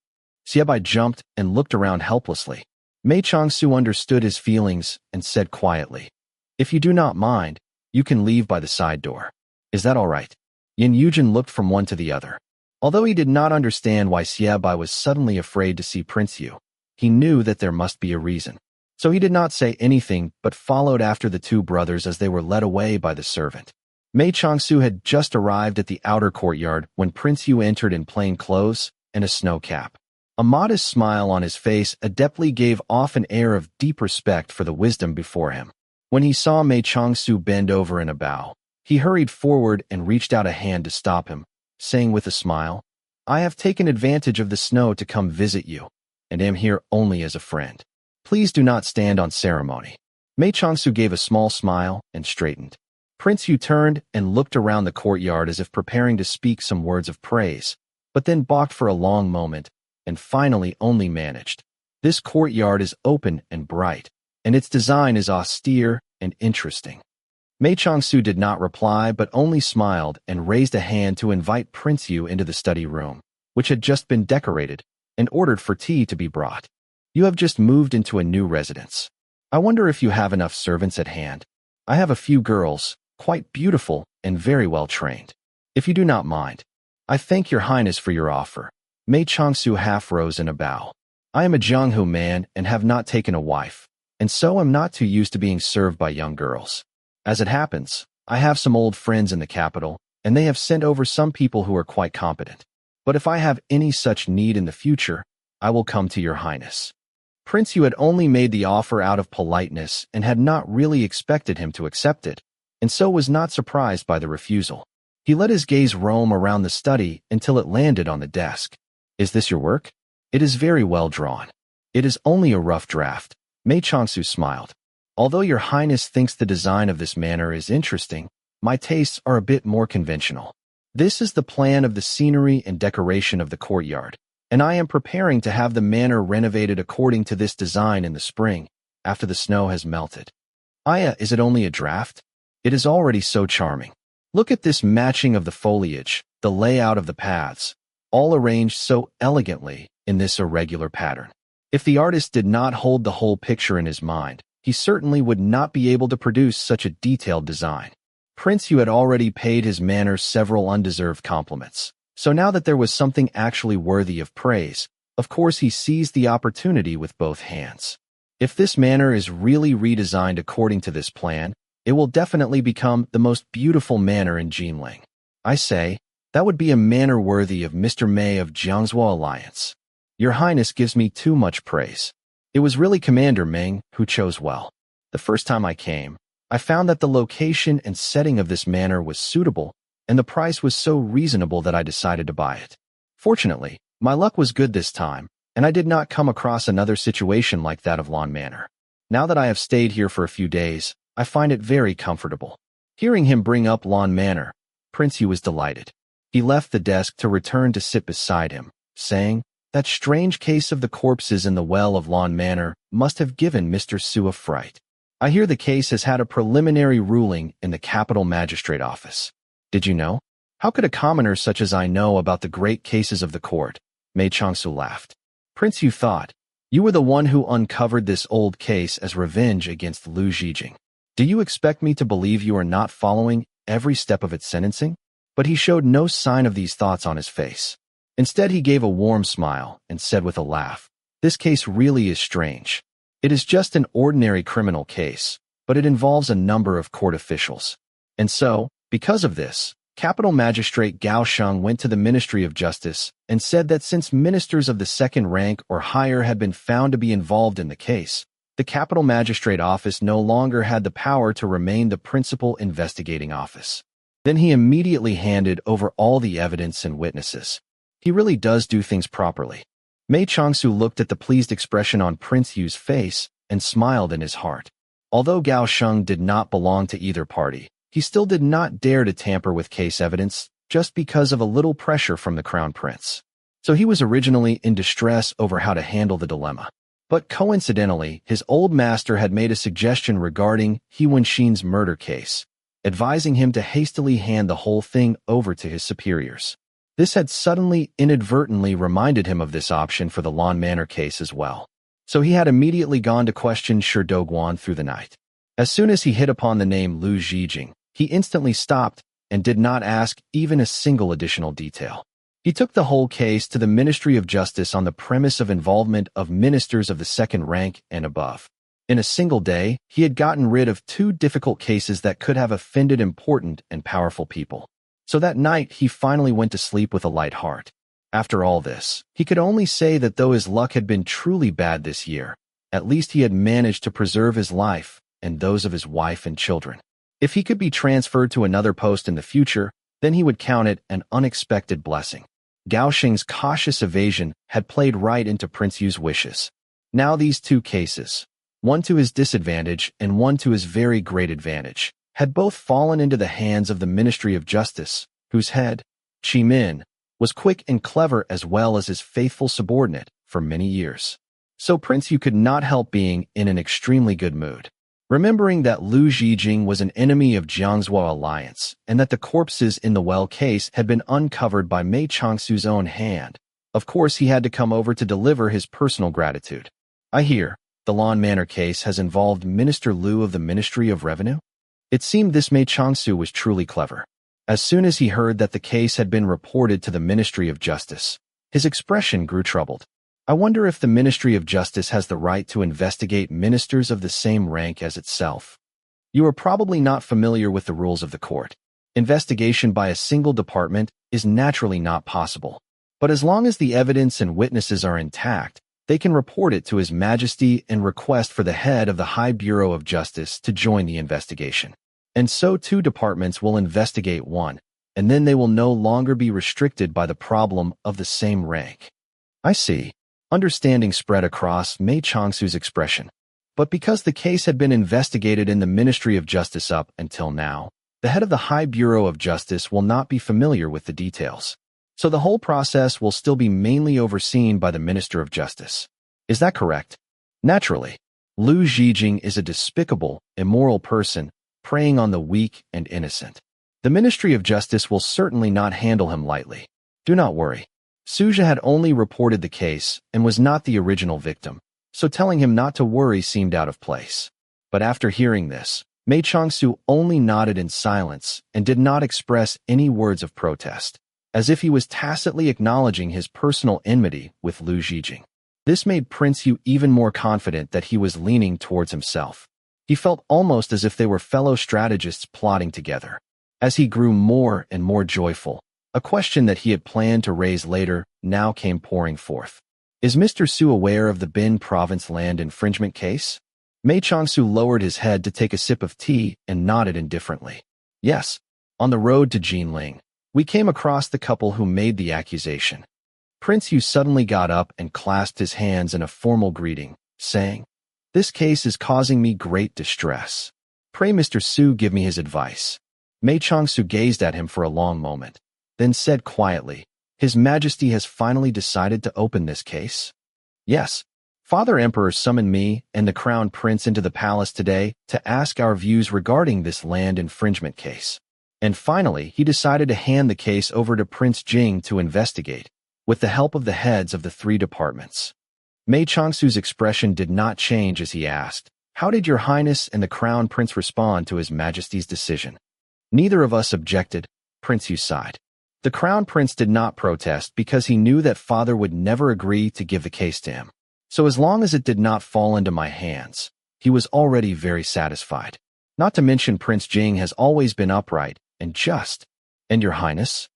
Xiebai jumped and looked around helplessly. Mei Changsu understood his feelings and said quietly, "If you do not mind, you can leave by the side door. Is that all right?" Yin Yujin looked from one to the other. Although he did not understand why Xiebai was suddenly afraid to see Prince Yu, he knew that there must be a reason. So he did not say anything but followed after the two brothers as they were led away by the servant. Mei Changsu had just arrived at the outer courtyard when Prince Yu entered in plain clothes and a snow cap. A modest smile on his face adeptly gave off an air of deep respect for the wisdom before him. When he saw Mei Changsu bend over in a bow, he hurried forward and reached out a hand to stop him, saying with a smile, "I have taken advantage of the snow to come visit you, and am here only as a friend. Please do not stand on ceremony." Mei Changsu gave a small smile and straightened. Prince Yu turned and looked around the courtyard as if preparing to speak some words of praise, but then balked for a long moment, and finally only managed, "This courtyard is open and bright, and its design is austere and interesting." Mei Changsu did not reply but only smiled and raised a hand to invite Prince Yu into the study room, which had just been decorated, and ordered for tea to be brought. "You have just moved into a new residence. I wonder if you have enough servants at hand. I have a few girls, quite beautiful and very well trained. If you do not mind, I thank your highness for your offer." Mei Changsu half rose in a bow. "I am a Jianghu man and have not taken a wife, and so am not too used to being served by young girls. As it happens, I have some old friends in the capital, and they have sent over some people who are quite competent. But if I have any such need in the future, I will come to your highness." Prince Yu had only made the offer out of politeness and had not really expected him to accept it, and so was not surprised by the refusal. He let his gaze roam around the study until it landed on the desk. "Is this your work? It is very well drawn." "It is only a rough draft," Mei Changsu smiled. "Although your highness thinks the design of this manor is interesting, my tastes are a bit more conventional. This is the plan of the scenery and decoration of the courtyard, and I am preparing to have the manor renovated according to this design in the spring, after the snow has melted." "Aya, is it only a draft? It is already so charming. Look at this matching of the foliage, the layout of the paths, all arranged so elegantly in this irregular pattern." If the artist did not hold the whole picture in his mind, he certainly would not be able to produce such a detailed design. Prince Yu had already paid his manor several undeserved compliments, so now that there was something actually worthy of praise, of course he seized the opportunity with both hands. If this manor is really redesigned according to this plan, it will definitely become the most beautiful manor in Jinling. I say, that would be a manor worthy of Mr. Mei of Jiang Zuo Alliance. Your Highness gives me too much praise. It was really Commander Ming who chose well. The first time I came, I found that the location and setting of this manor was suitable, and the price was so reasonable that I decided to buy it. Fortunately, my luck was good this time, and I did not come across another situation like that of Lawn Manor. Now that I have stayed here for a few days, I find it very comfortable. Hearing him bring up Lawn Manor, Prince Yu was delighted. He left the desk to return to sit beside him, saying, "That strange case of the corpses in the well of Lawn Manor must have given Mr. Su a fright. I hear the case has had a preliminary ruling in the capital magistrate office. Did you know? How could a commoner such as I know about the great cases of the court?" Mei Changsu laughed. Prince Yu thought, "You were the one who uncovered this old case as revenge against Lu Zhijing. Do you expect me to believe you are not following every step of its sentencing?" But he showed no sign of these thoughts on his face. Instead, he gave a warm smile and said with a laugh, "This case really is strange. It is just an ordinary criminal case, but it involves a number of court officials. And so, because of this, Capital Magistrate Gao Sheng went to the Ministry of Justice and said that since ministers of the second rank or higher had been found to be involved in the case, the Capital Magistrate Office no longer had the power to remain the principal investigating office. Then he immediately handed over all the evidence and witnesses. He really does do things properly." Mei Changsu looked at the pleased expression on Prince Yu's face and smiled in his heart. Although Gao Sheng did not belong to either party, he still did not dare to tamper with case evidence just because of a little pressure from the Crown Prince. So he was originally in distress over how to handle the dilemma. But coincidentally, his old master had made a suggestion regarding He Wenxin's murder case, advising him to hastily hand the whole thing over to his superiors. This had suddenly, inadvertently reminded him of this option for the Lawn Manor case as well. So he had immediately gone to question Shi Doguan through the night. As soon as he hit upon the name Lu Zhijing, he instantly stopped and did not ask even a single additional detail. He took the whole case to the Ministry of Justice on the premise of involvement of ministers of the second rank and above. In a single day, he had gotten rid of 2 difficult cases that could have offended important and powerful people. So that night, he finally went to sleep with a light heart. After all this, he could only say that though his luck had been truly bad this year, at least he had managed to preserve his life and those of his wife and children. If he could be transferred to another post in the future, then he would count it an unexpected blessing. Gao Sheng's cautious evasion had played right into Prince Yu's wishes. Now these 2 cases, one to his disadvantage and one to his very great advantage, had both fallen into the hands of the Ministry of Justice, whose head, Qi Min, was quick and clever as well as his faithful subordinate for many years. So Prince Yu could not help being in an extremely good mood. Remembering that Lu Zhijing was an enemy of Jiang Zuo Alliance and that the corpses in the well case had been uncovered by Mei Changsu's own hand, of course he had to come over to deliver his personal gratitude. "I hear the Lawn Manor case has involved Minister Lu of the Ministry of Revenue?" It seemed this Mei Changsu was truly clever. As soon as he heard that the case had been reported to the Ministry of Justice, his expression grew troubled. "I wonder if the Ministry of Justice has the right to investigate ministers of the same rank as itself. You are probably not familiar with the rules of the court. Investigation by a single department is naturally not possible. But as long as the evidence and witnesses are intact, they can report it to His Majesty and request for the head of the High Bureau of Justice to join the investigation. And so 2 departments will investigate one, and then they will no longer be restricted by the problem of the same rank." "I see." Understanding spread across Mei Changsu's expression. But because the case had been investigated in the Ministry of Justice up until now, the head of the High Bureau of Justice will not be familiar with the details. So the whole process will still be mainly overseen by the Minister of Justice. Is that correct? Naturally. Lu Zhijing is a despicable, immoral person, preying on the weak and innocent. The Ministry of Justice will certainly not handle him lightly. Do not worry. Suja had only reported the case and was not the original victim, so telling him not to worry seemed out of place. But after hearing this, Mei Changsu only nodded in silence and did not express any words of protest, as if he was tacitly acknowledging his personal enmity with Lu Zhijing. This made Prince Yu even more confident that he was leaning towards himself. He felt almost as if they were fellow strategists plotting together. As he grew more and more joyful, a question that he had planned to raise later now came pouring forth. Is Mr. Su aware of the Bin province land infringement case? Mei Changsu lowered his head to take a sip of tea and nodded indifferently. Yes, on the road to Jinling, we came across the couple who made the accusation. Prince Yu suddenly got up and clasped his hands in a formal greeting, saying, "This case is causing me great distress. Pray Mr. Su give me his advice." Mei Changsu gazed at him for a long moment, then said quietly, "His Majesty has finally decided to open this case?" "Yes. Father Emperor summoned me and the Crown Prince into the palace today to ask our views regarding this land infringement case. And finally, he decided to hand the case over to Prince Jing to investigate, with the help of the heads of the 3 departments." Mei Changsu's expression did not change as he asked, "How did Your Highness and the Crown Prince respond to His Majesty's decision?" "Neither of us objected," Prince Yu sighed. The Crown Prince did not protest because he knew that Father would never agree to give the case to him. So as long as it did not fall into my hands, he was already very satisfied. Not to mention Prince Jing has always been upright and just. "And Your Highness?"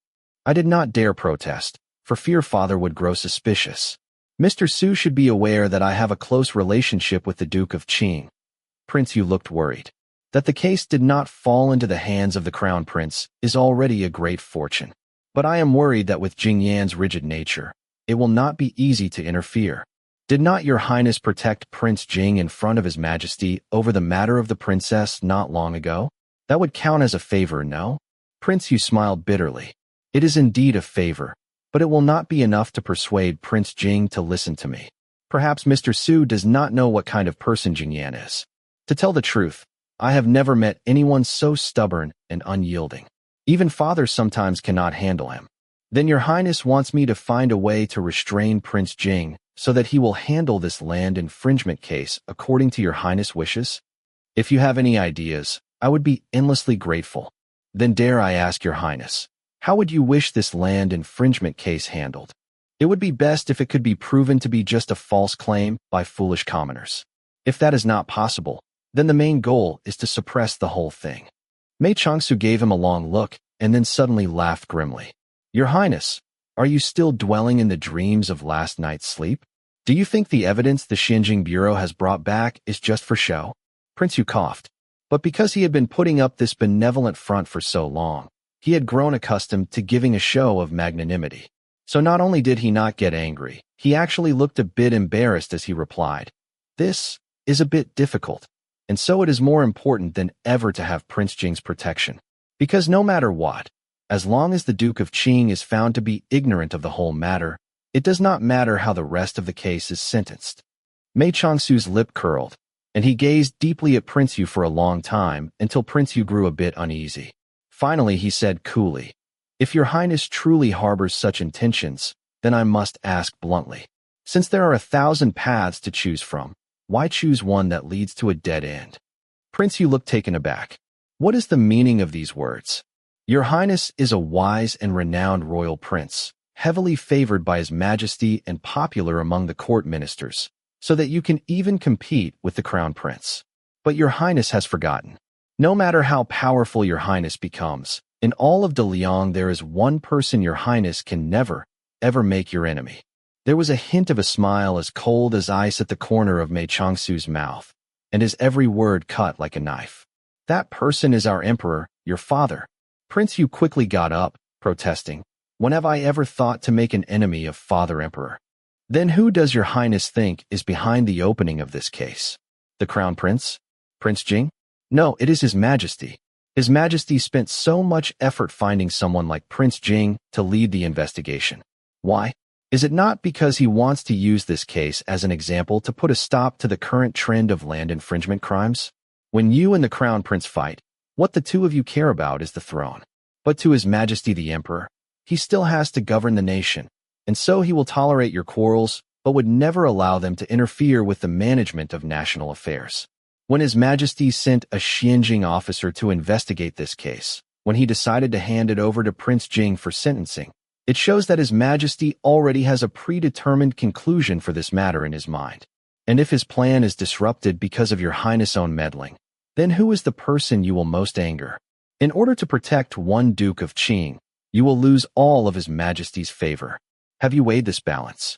I did not dare protest, for fear Father would grow suspicious. "Mr. Su should be aware that I have a close relationship with the Duke of Qing." Prince Yu looked worried. That the case did not fall into the hands of the Crown Prince is already a great fortune. But I am worried that with Jing Yan's rigid nature, it will not be easy to interfere. Did not Your Highness protect Prince Jing in front of His Majesty over the matter of the princess not long ago? That would count as a favor, no? Prince Yu smiled bitterly. It is indeed a favor, but it will not be enough to persuade Prince Jing to listen to me. Perhaps Mr. Su does not know what kind of person Jing Yan is. To tell the truth, I have never met anyone so stubborn and unyielding. Even Father sometimes cannot handle him. Then Your Highness wants me to find a way to restrain Prince Jing so that he will handle this land infringement case according to Your Highness' wishes? If you have any ideas, I would be endlessly grateful. Then dare I ask Your Highness, how would you wish this land infringement case handled? It would be best if it could be proven to be just a false claim by foolish commoners. If that is not possible, then the main goal is to suppress the whole thing. Mei Changsu gave him a long look and then suddenly laughed grimly. Your Highness, are you still dwelling in the dreams of last night's sleep? Do you think the evidence the Xinjiang Bureau has brought back is just for show? Prince Yu coughed. But because he had been putting up this benevolent front for so long, he had grown accustomed to giving a show of magnanimity. So not only did he not get angry, he actually looked a bit embarrassed as he replied, "This is a bit difficult, and so it is more important than ever to have Prince Jing's protection. Because no matter what, as long as the Duke of Qing is found to be ignorant of the whole matter, it does not matter how the rest of the case is sentenced." Mei Changsu's lip curled, and he gazed deeply at Prince Yu for a long time until Prince Yu grew a bit uneasy. Finally, he said coolly, "If Your Highness truly harbors such intentions, then I must ask bluntly. Since there are 1,000 paths to choose from, why choose one that leads to a dead end?" Prince Yu looked taken aback. What is the meaning of these words? Your Highness is a wise and renowned royal prince, heavily favored by His Majesty and popular among the court ministers, so that you can even compete with the Crown Prince. But Your Highness has forgotten. No matter how powerful Your Highness becomes, in all of De Liang there is one person Your Highness can never, ever make your enemy. There was a hint of a smile as cold as ice at the corner of Mei Changsu's mouth, and his every word cut like a knife. That person is our emperor, your father. Prince Yu quickly got up, protesting. When have I ever thought to make an enemy of Father Emperor? Then who does Your Highness think is behind the opening of this case? The Crown Prince? Prince Jing? No, it is His Majesty. His Majesty spent so much effort finding someone like Prince Jing to lead the investigation. Why? Is it not because he wants to use this case as an example to put a stop to the current trend of land infringement crimes? When you and the Crown Prince fight, what the two of you care about is the throne. But to His Majesty the Emperor, he still has to govern the nation, and so he will tolerate your quarrels, but would never allow them to interfere with the management of national affairs. When His Majesty sent a Xianjing officer to investigate this case, when he decided to hand it over to Prince Jing for sentencing, it shows that His Majesty already has a predetermined conclusion for this matter in his mind. And if his plan is disrupted because of your Highness' own meddling, then who is the person you will most anger? In order to protect one Duke of Qing, you will lose all of His Majesty's favor. Have you weighed this balance?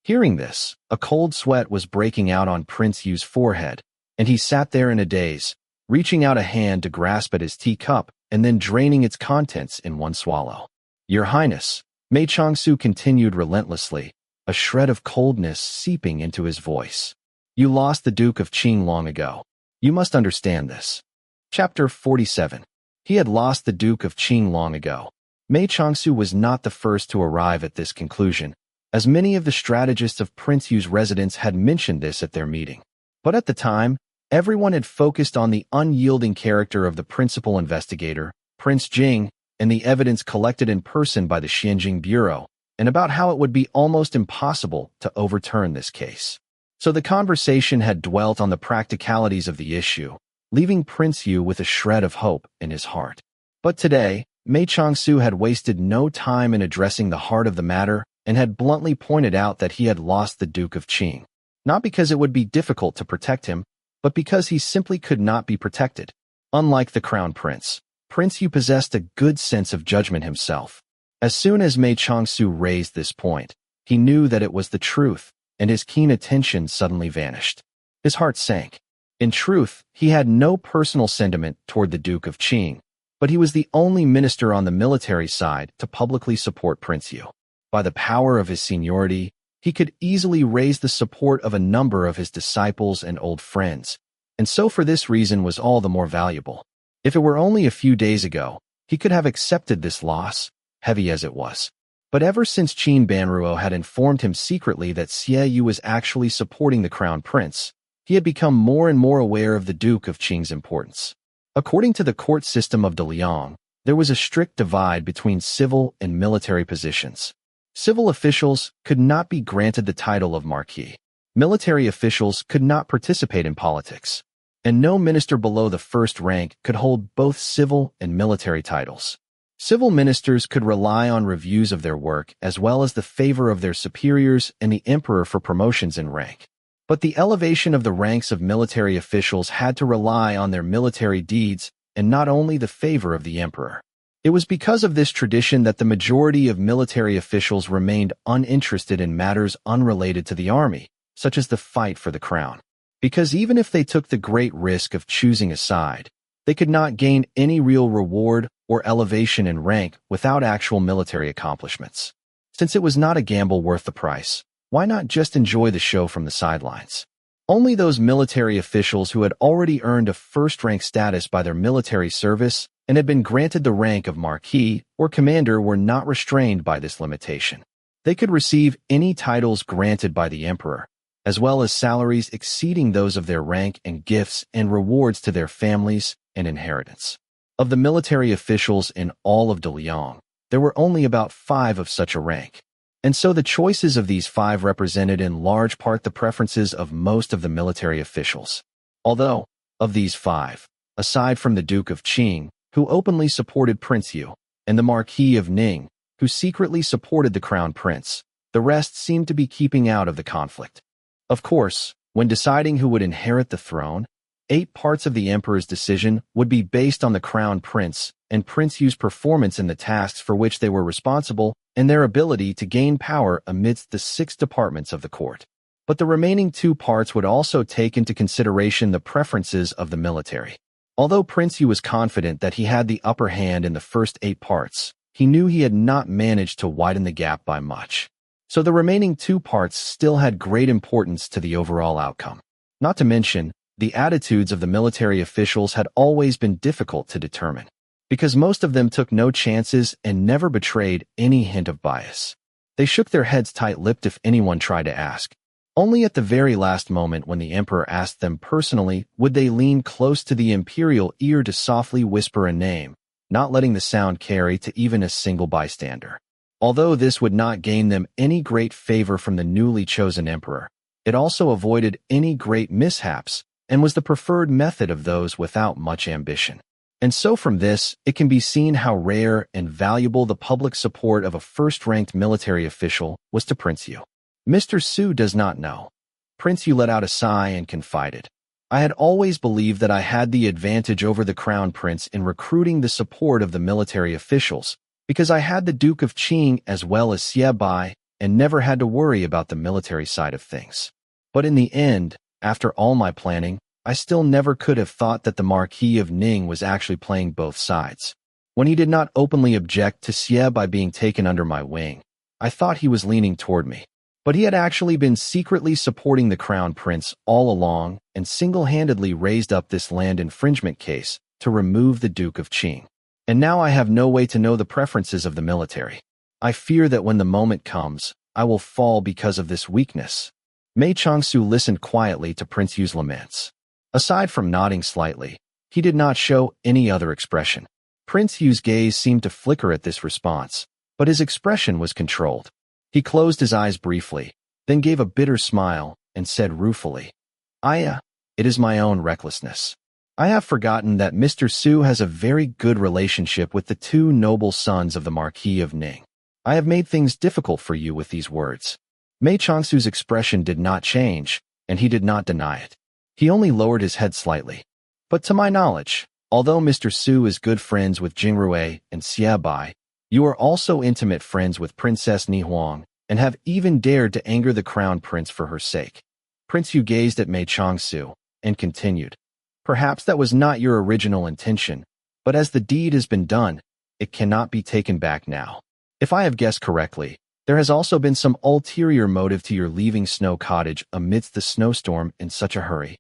Hearing this, a cold sweat was breaking out on Prince Yu's forehead, and he sat there in a daze, reaching out a hand to grasp at his teacup and then draining its contents in one swallow. Your Highness, Mei Changsu continued relentlessly, a shred of coldness seeping into his voice. You lost the Duke of Qing long ago. You must understand this. Chapter 47. He had lost the Duke of Qing long ago. Mei Changsu was not the first to arrive at this conclusion, as many of the strategists of Prince Yu's residence had mentioned this at their meeting. But at the time, everyone had focused on the unyielding character of the principal investigator, Prince Jing, and the evidence collected in person by the Xianjing Bureau, and about how it would be almost impossible to overturn this case. So the conversation had dwelt on the practicalities of the issue, leaving Prince Yu with a shred of hope in his heart. But today, Mei Changsu had wasted no time in addressing the heart of the matter and had bluntly pointed out that he had lost the Duke of Qing, not because it would be difficult to protect him, but because he simply could not be protected. Unlike the Crown Prince, Prince Yu possessed a good sense of judgment himself. As soon as Mei Changsu raised this point, he knew that it was the truth, and his keen attention suddenly vanished. His heart sank. In truth, he had no personal sentiment toward the Duke of Qing, but he was the only minister on the military side to publicly support Prince Yu. By the power of his seniority, he could easily raise the support of a number of his disciples and old friends, and so for this reason was all the more valuable. If it were only a few days ago, he could have accepted this loss, heavy as it was. But ever since Qin Banruo had informed him secretly that Xie Yu was actually supporting the Crown Prince, he had become more and more aware of the Duke of Qing's importance. According to the court system of De Liang, there was a strict divide between civil and military positions. Civil officials could not be granted the title of marquis. Military officials could not participate in politics, and no minister below the first rank could hold both civil and military titles. Civil ministers could rely on reviews of their work as well as the favor of their superiors and the emperor for promotions in rank. But the elevation of the ranks of military officials had to rely on their military deeds and not only the favor of the emperor. It was because of this tradition that the majority of military officials remained uninterested in matters unrelated to the army, such as the fight for the crown. Because even if they took the great risk of choosing a side, they could not gain any real reward or elevation in rank without actual military accomplishments. Since it was not a gamble worth the price, why not just enjoy the show from the sidelines? Only those military officials who had already earned a first-rank status by their military service and had been granted the rank of marquis or commander were not restrained by this limitation. They could receive any titles granted by the emperor, as well as salaries exceeding those of their rank and gifts and rewards to their families and inheritance. Of the military officials in all of De Liang, there were only about 5 of such a rank. And so the choices of these 5 represented in large part the preferences of most of the military officials. Although, of these 5, aside from the Duke of Qing, who openly supported Prince Yu, and the Marquis of Ning, who secretly supported the Crown Prince, the rest seemed to be keeping out of the conflict. Of course, when deciding who would inherit the throne, 8 parts of the emperor's decision would be based on the Crown Prince and Prince Yu's performance in the tasks for which they were responsible and their ability to gain power amidst the 6 departments of the court. But the remaining 2 parts would also take into consideration the preferences of the military. Although Prince Yu was confident that he had the upper hand in the first 8 parts, he knew he had not managed to widen the gap by much. So the remaining 2 parts still had great importance to the overall outcome. Not to mention, the attitudes of the military officials had always been difficult to determine, because most of them took no chances and never betrayed any hint of bias. They shook their heads tight-lipped if anyone tried to ask. Only at the very last moment when the emperor asked them personally would they lean close to the imperial ear to softly whisper a name, not letting the sound carry to even a single bystander. Although this would not gain them any great favor from the newly chosen emperor, it also avoided any great mishaps and was the preferred method of those without much ambition. And so from this, it can be seen how rare and valuable the public support of a first-ranked military official was to Prince Yu. Mr. Su does not know. Prince Yu let out a sigh and confided. I had always believed that I had the advantage over the crown prince in recruiting the support of the military officials, because I had the Duke of Qing as well as Xie Bai and never had to worry about the military side of things. But in the end, after all my planning, I still never could have thought that the Marquis of Ning was actually playing both sides. When he did not openly object to Xie Bai being taken under my wing, I thought he was leaning toward me. But he had actually been secretly supporting the crown prince all along and single-handedly raised up this land infringement case to remove the Duke of Qing. And now I have no way to know the preferences of the military. I fear that when the moment comes, I will fall because of this weakness. Mei Changsu listened quietly to Prince Yu's laments. Aside from nodding slightly, he did not show any other expression. Prince Yu's gaze seemed to flicker at this response, but his expression was controlled. He closed his eyes briefly, then gave a bitter smile and said ruefully, it is my own recklessness. I have forgotten that Mr. Su has a very good relationship with the two noble sons of the Marquis of Ning. I have made things difficult for you with these words. Mei Changsu's expression did not change, and he did not deny it. He only lowered his head slightly. But to my knowledge, although Mr. Su is good friends with Jingrui and Xie Bai, you are also intimate friends with Princess Ni Huang and have even dared to anger the crown prince for her sake. Prince Yu gazed at Mei Changsu and continued. Perhaps that was not your original intention, but as the deed has been done, it cannot be taken back now. If I have guessed correctly, there has also been some ulterior motive to your leaving Snow Cottage amidst the snowstorm in such a hurry.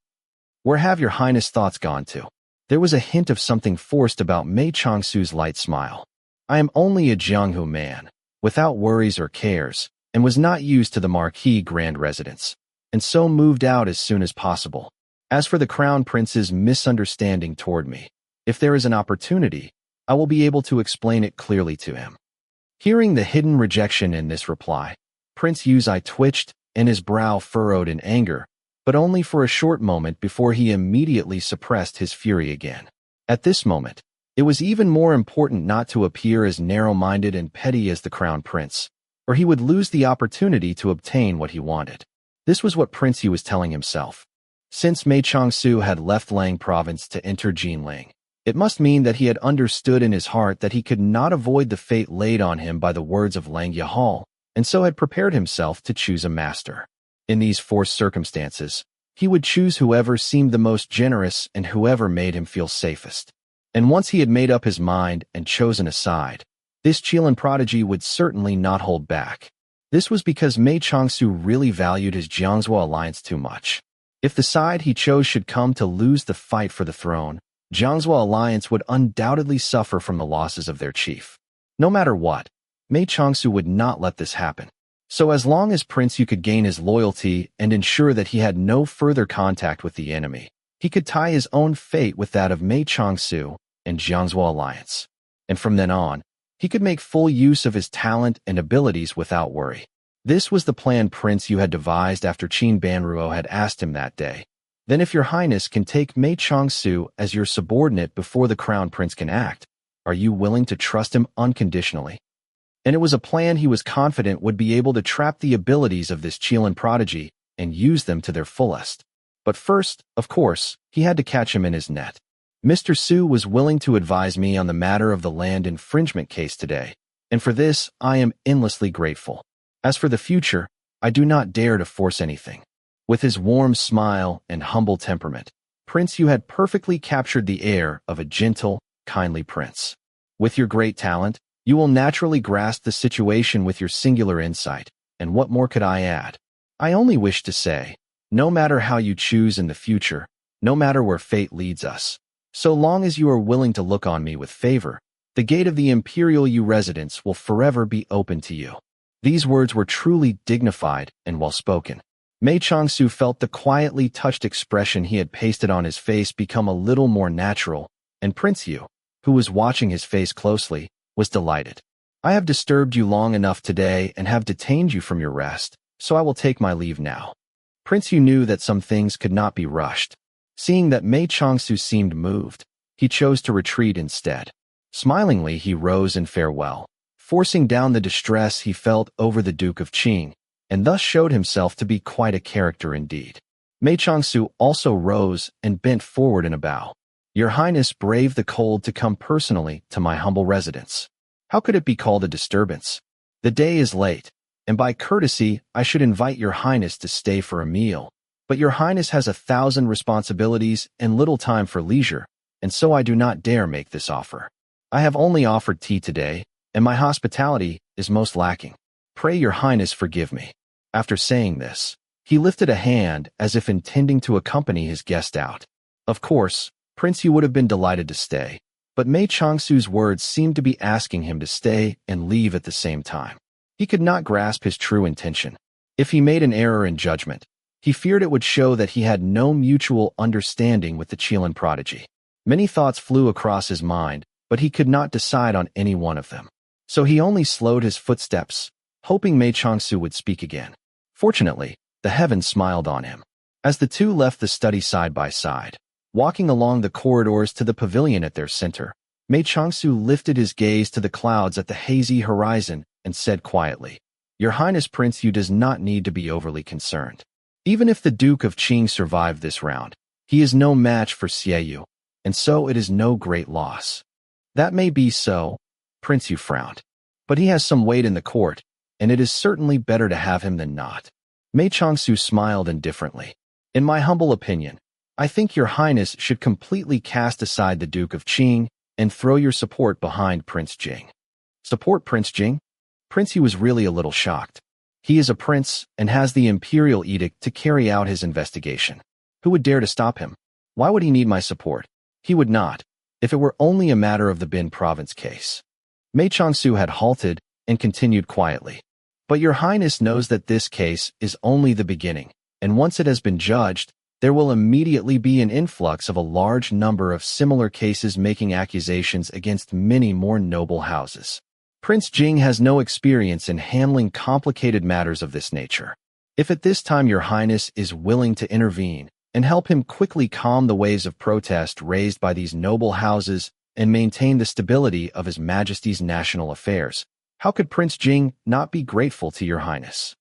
Where have your highness thoughts gone to? There was a hint of something forced about Mei Changsu's light smile. I am only a Jianghu man, without worries or cares, and was not used to the Marquis grand residence, and so moved out as soon as possible. As for the crown prince's misunderstanding toward me, if there is an opportunity, I will be able to explain it clearly to him. Hearing the hidden rejection in this reply, Prince Yu's eye twitched and his brow furrowed in anger, but only for a short moment before he immediately suppressed his fury again. At this moment, it was even more important not to appear as narrow-minded and petty as the crown prince, or he would lose the opportunity to obtain what he wanted. This was what Prince Yu was telling himself. Since Mei Changsu had left Lang province to enter Jinling, it must mean that he had understood in his heart that he could not avoid the fate laid on him by the words of Lang Yahal, and so had prepared himself to choose a master. In these forced circumstances, he would choose whoever seemed the most generous and whoever made him feel safest. And once he had made up his mind and chosen a side, this Qilin prodigy would certainly not hold back. This was because Mei Changsu really valued his Jiang Zuo Alliance too much. If the side he chose should come to lose the fight for the throne, Jiang Zuo Alliance would undoubtedly suffer from the losses of their chief. No matter what, Mei Changsu would not let this happen. So as long as Prince Yu could gain his loyalty and ensure that he had no further contact with the enemy, he could tie his own fate with that of Mei Changsu and Jiang Zuo Alliance. And from then on, he could make full use of his talent and abilities without worry. This was the plan Prince Yu had devised after Qin Banruo had asked him that day. Then if your highness can take Mei Changsu as your subordinate before the crown prince can act, are you willing to trust him unconditionally? And it was a plan he was confident would be able to trap the abilities of this Qilin prodigy and use them to their fullest. But first, of course, he had to catch him in his net. Mr. Su was willing to advise me on the matter of the land infringement case today, and for this I am endlessly grateful. As for the future, I do not dare to force anything. With his warm smile and humble temperament, Prince Yu had perfectly captured the air of a gentle, kindly prince. With your great talent, you will naturally grasp the situation with your singular insight, and what more could I add? I only wish to say, no matter how you choose in the future, no matter where fate leads us, so long as you are willing to look on me with favor, the gate of the Imperial Yu residence will forever be open to you. These words were truly dignified and well-spoken. Mei Changsu felt the quietly touched expression he had pasted on his face become a little more natural, and Prince Yu, who was watching his face closely, was delighted. I have disturbed you long enough today and have detained you from your rest, so I will take my leave now. Prince Yu knew that some things could not be rushed, Seeing that Mei Changsu seemed moved, he chose to retreat instead. Smilingly, he rose in farewell, forcing down the distress he felt over the Duke of Qing, and thus showed himself to be quite a character indeed. Mei Changsu also rose and bent forward in a bow. Your Highness braved the cold to come personally to my humble residence. How could it be called a disturbance? The day is late, and by courtesy I should invite your Highness to stay for a meal. But your Highness has 1,000 responsibilities and little time for leisure, and so I do not dare make this offer. I have only offered tea today, and my hospitality is most lacking. Pray your Highness forgive me. After saying this, he lifted a hand as if intending to accompany his guest out. Of course, Prince Yu would have been delighted to stay, but Mei Changsu's words seemed to be asking him to stay and leave at the same time. He could not grasp his true intention. If he made an error in judgment, he feared it would show that he had no mutual understanding with the Qilin prodigy. Many thoughts flew across his mind, but he could not decide on any one of them. So he only slowed his footsteps, hoping Mei Changsu would speak again. Fortunately, the heavens smiled on him. As the two left the study side by side, walking along the corridors to the pavilion at their center, Mei Changsu lifted his gaze to the clouds at the hazy horizon and said quietly, Your Highness Prince Yu does not need to be overly concerned. Even if the Duke of Qing survived this round, he is no match for Xie Yu, and so it is no great loss. That may be so, Prince Yu frowned, but he has some weight in the court, and it is certainly better to have him than not. Mei Changsu smiled indifferently. In my humble opinion, I think your Highness should completely cast aside the Duke of Qing and throw your support behind Prince Jing. Support Prince Jing? Prince Yu was really a little shocked. He is a prince and has the imperial edict to carry out his investigation. Who would dare to stop him? Why would he need my support? He would not, if it were only a matter of the Bin province case. Mei Changsu had halted and continued quietly. But your Highness knows that this case is only the beginning, and once it has been judged, there will immediately be an influx of a large number of similar cases making accusations against many more noble houses. Prince Jing has no experience in handling complicated matters of this nature. If at this time your Highness is willing to intervene and help him quickly calm the waves of protest raised by these noble houses and maintain the stability of His Majesty's national affairs, how could Prince Jing not be grateful to your Highness?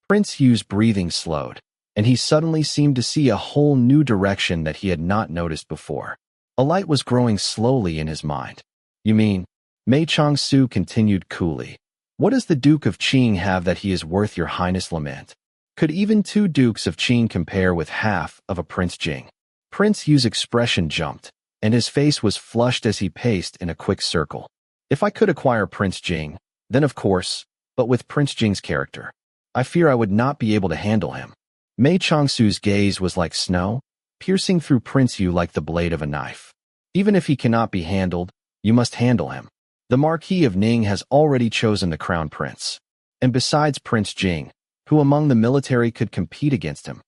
Prince Yu's breathing slowed, and he suddenly seemed to see a whole new direction that he had not noticed before. A light was growing slowly in his mind. You mean? Mei Changsu continued coolly. What does the Duke of Qing have that he is worth your Highness' lament? Could even 2 Dukes of Qing compare with half of a Prince Jing? Prince Yu's expression jumped, and his face was flushed as he paced in a quick circle. If I could acquire Prince Jing, then of course, but with Prince Jing's character, I fear I would not be able to handle him. Mei Changsu's gaze was like snow, piercing through Prince Yu like the blade of a knife. Even if he cannot be handled, you must handle him. The Marquis of Ning has already chosen the crown prince. And besides Prince Jing, who among the military could compete against him?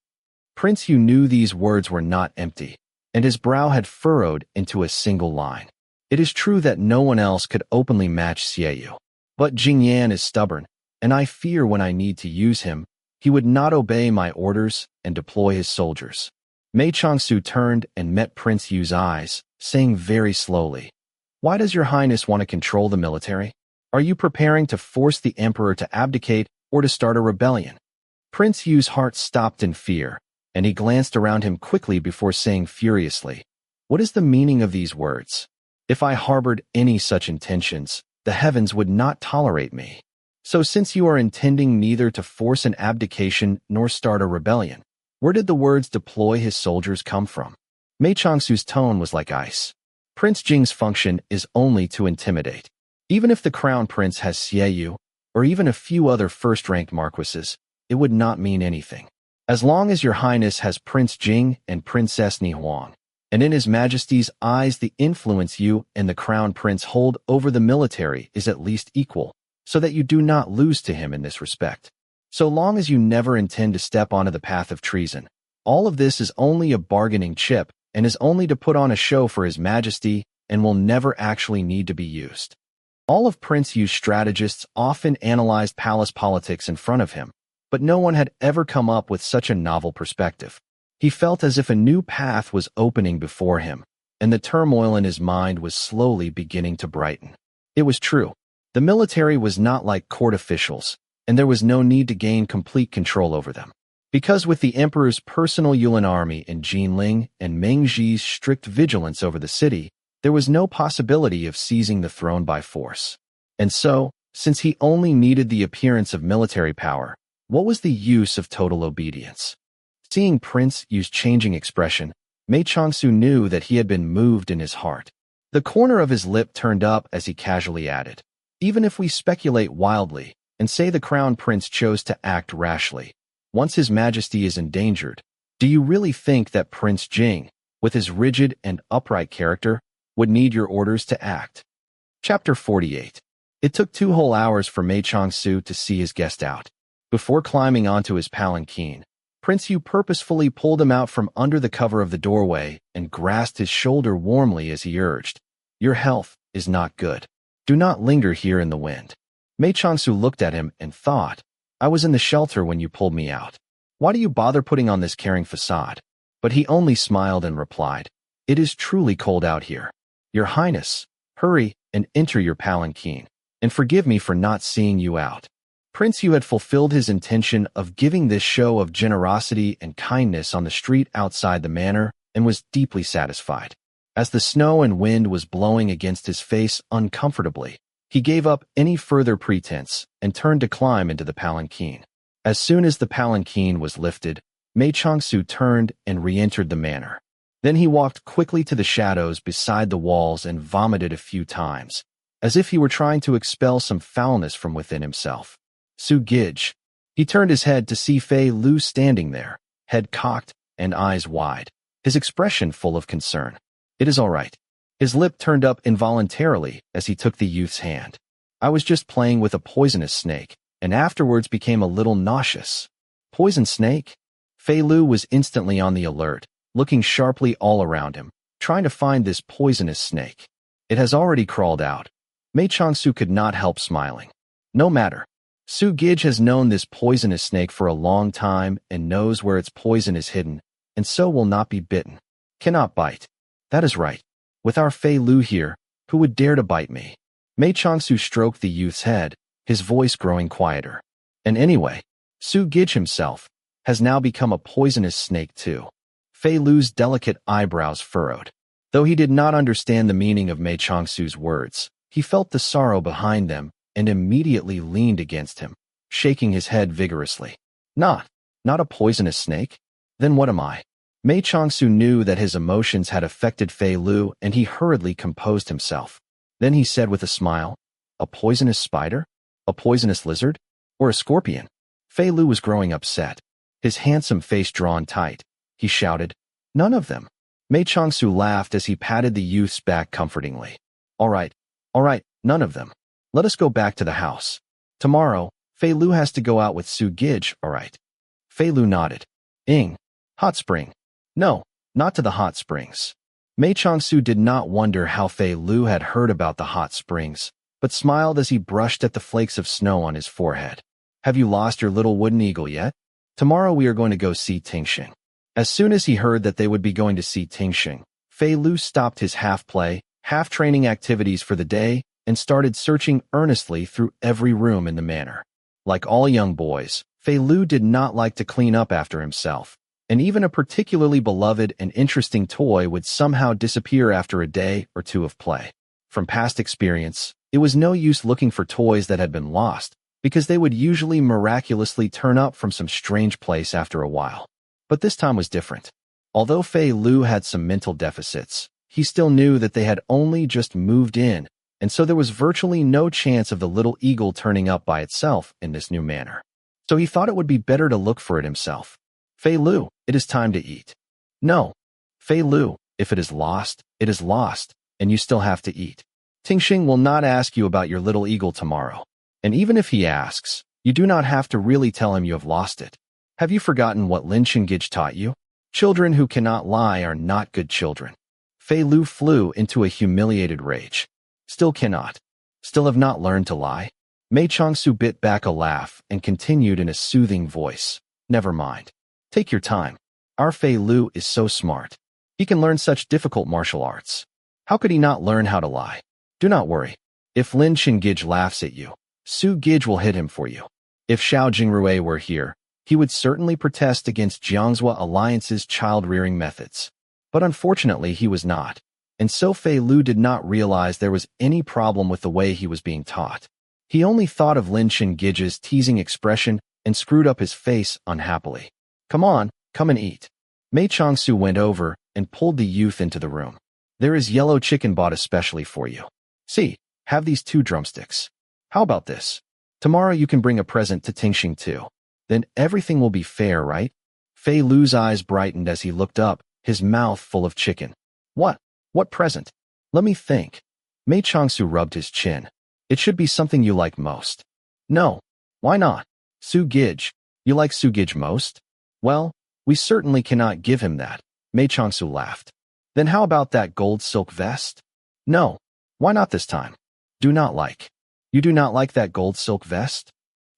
Prince Yu knew these words were not empty, and his brow had furrowed into a single line. It is true that no one else could openly match Xie Yu. But Jing Yan is stubborn, and I fear when I need to use him, he would not obey my orders and deploy his soldiers. Mei Changsu turned and met Prince Yu's eyes, saying very slowly, Why does your Highness want to control the military? Are you preparing to force the emperor to abdicate or to start a rebellion? Prince Yu's heart stopped in fear, and he glanced around him quickly before saying furiously, What is the meaning of these words? If I harbored any such intentions, the heavens would not tolerate me. So since you are intending neither to force an abdication nor start a rebellion, where did the words deploy his soldiers come from? Mei Changsu's tone was like ice. Prince Jing's function is only to intimidate. Even if the crown prince has Xie Yu, or even a few other first-ranked marquises, it would not mean anything. As long as your Highness has Prince Jing and Princess Ni Huang, and in His Majesty's eyes the influence you and the crown prince hold over the military is at least equal, so that you do not lose to him in this respect. So long as you never intend to step onto the path of treason, all of this is only a bargaining chip and is only to put on a show for His Majesty and will never actually need to be used. All of Prince Yu's strategists often analyzed palace politics in front of him, but no one had ever come up with such a novel perspective. He felt as if a new path was opening before him, and the turmoil in his mind was slowly beginning to brighten. It was true. The military was not like court officials, and there was no need to gain complete control over them. Because with the emperor's personal Yuan army in Jinling and Meng Ji's strict vigilance over the city, there was no possibility of seizing the throne by force. And so, since he only needed the appearance of military power, what was the use of total obedience? Seeing Prince Yu's changing expression, Mei Changsu knew that he had been moved in his heart. The corner of his lip turned up as he casually added, "Even if we speculate wildly and say the crown prince chose to act rashly, once his majesty is endangered, do you really think that Prince Jing, with his rigid and upright character, would need your orders to act?" Chapter 48. It took 2 whole hours for Mei Changsu to see his guest out. Before climbing onto his palanquin, Prince Yu purposefully pulled him out from under the cover of the doorway and grasped his shoulder warmly as he urged, "Your health is not good. Do not linger here in the wind." Mei Changsu looked at him and thought, "I was in the shelter when you pulled me out. Why do you bother putting on this caring facade?" But he only smiled and replied, "It is truly cold out here. Your Highness, hurry and enter your palanquin, and forgive me for not seeing you out." Prince Yu had fulfilled his intention of giving this show of generosity and kindness on the street outside the manor and was deeply satisfied. As the snow and wind was blowing against his face uncomfortably, he gave up any further pretense and turned to climb into the palanquin. As soon as the palanquin was lifted, Mei Changsu turned and re-entered the manor. Then he walked quickly to the shadows beside the walls and vomited a few times, as if he were trying to expel some foulness from within himself. Su Gij. He turned his head to see Fei Lu standing there, head cocked and eyes wide, his expression full of concern. "It is all right." His lip turned up involuntarily as he took the youth's hand. "I was just playing with a poisonous snake, and afterwards became a little nauseous." Poison snake? Fei Lu was instantly on the alert, looking sharply all around him, trying to find this poisonous snake. "It has already crawled out." Mei Changsu could not help smiling. "No matter. Su Gij has known this poisonous snake for a long time and knows where its poison is hidden, and so will not be bitten. Cannot bite. That is right. With our Fei Lu here, who would dare to bite me?" Mei Changsu stroked the youth's head, his voice growing quieter. "And anyway, Su Gij himself has now become a poisonous snake too." Fei Lu's delicate eyebrows furrowed. Though he did not understand the meaning of Mei Changsu's words, he felt the sorrow behind them and immediately leaned against him, shaking his head vigorously. Not a poisonous snake? Then what am I?" Mei Changsu knew that his emotions had affected Fei Lu, and he hurriedly composed himself. Then he said with a smile, "A poisonous spider? A poisonous lizard? Or a scorpion?" Fei Lu was growing upset, his handsome face drawn tight. He shouted, "None of them." Mei Changsu laughed as he patted the youth's back comfortingly. All right, none of them. Let us go back to the house. Tomorrow, Fei Lu has to go out with Su Gij, all right?" Fei Lu nodded. Hot spring. No, not to the hot springs." Mei Changsu did not wonder how Fei Lu had heard about the hot springs, but smiled as he brushed at the flakes of snow on his forehead. "Have you lost your little wooden eagle yet? Tomorrow we are going to go see Tingxing." As soon as he heard that they would be going to see Tingxing, Fei Lu stopped his half-play, half-training activities for the day and started searching earnestly through every room in the manor. Like all young boys, Fei Lu did not like to clean up after himself, and even a particularly beloved and interesting toy would somehow disappear after a day or two of play. From past experience, it was no use looking for toys that had been lost, because they would usually miraculously turn up from some strange place after a while. But this time was different. Although Fei Lu had some mental deficits, he still knew that they had only just moved in, and so there was virtually no chance of the little eagle turning up by itself in this new manor. So he thought it would be better to look for it himself. "Fei Lu, it is time to eat." "No. Fei Lu, if it is lost, and you still have to eat. Tingxing will not ask you about your little eagle tomorrow. And even if he asks, you do not have to really tell him you have lost it. Have you forgotten what Lin Shu taught you? Children who cannot lie are not good children." Fei Lu flew into a humiliated rage. "Still cannot. Still have not learned to lie?" Mei Changsu bit back a laugh and continued in a soothing voice. "Never mind. Take your time. Our Fei Lu is so smart. He can learn such difficult martial arts. How could he not learn how to lie? Do not worry. If Lin Shu laughs at you, Su Gij will hit him for you. If Xiao Jingrui were here, he would certainly protest against Jiang Zuo Alliance's child-rearing methods. But unfortunately he was not, and so Fei Lu did not realize there was any problem with the way he was being taught. He only thought of Lin Shu's teasing expression and screwed up his face unhappily. Come on, come and eat. Mei Changsu went over and pulled the youth into the room. There is yellow chicken bought especially for you. See, have these 2 drumsticks. How about this? Tomorrow you can bring a present to Tingxing too. Then everything will be fair, right? Fei Lu's eyes brightened as he looked up, his mouth full of chicken. What? What present? Let me think. Mei Changsu rubbed his chin. It should be something you like most. No. Why not? Su Gij. You like Su Gij most? Well, we certainly cannot give him that. Mei Changsu laughed. Then how about that gold silk vest? No. Why not this time? Do not like. You do not like that gold silk vest?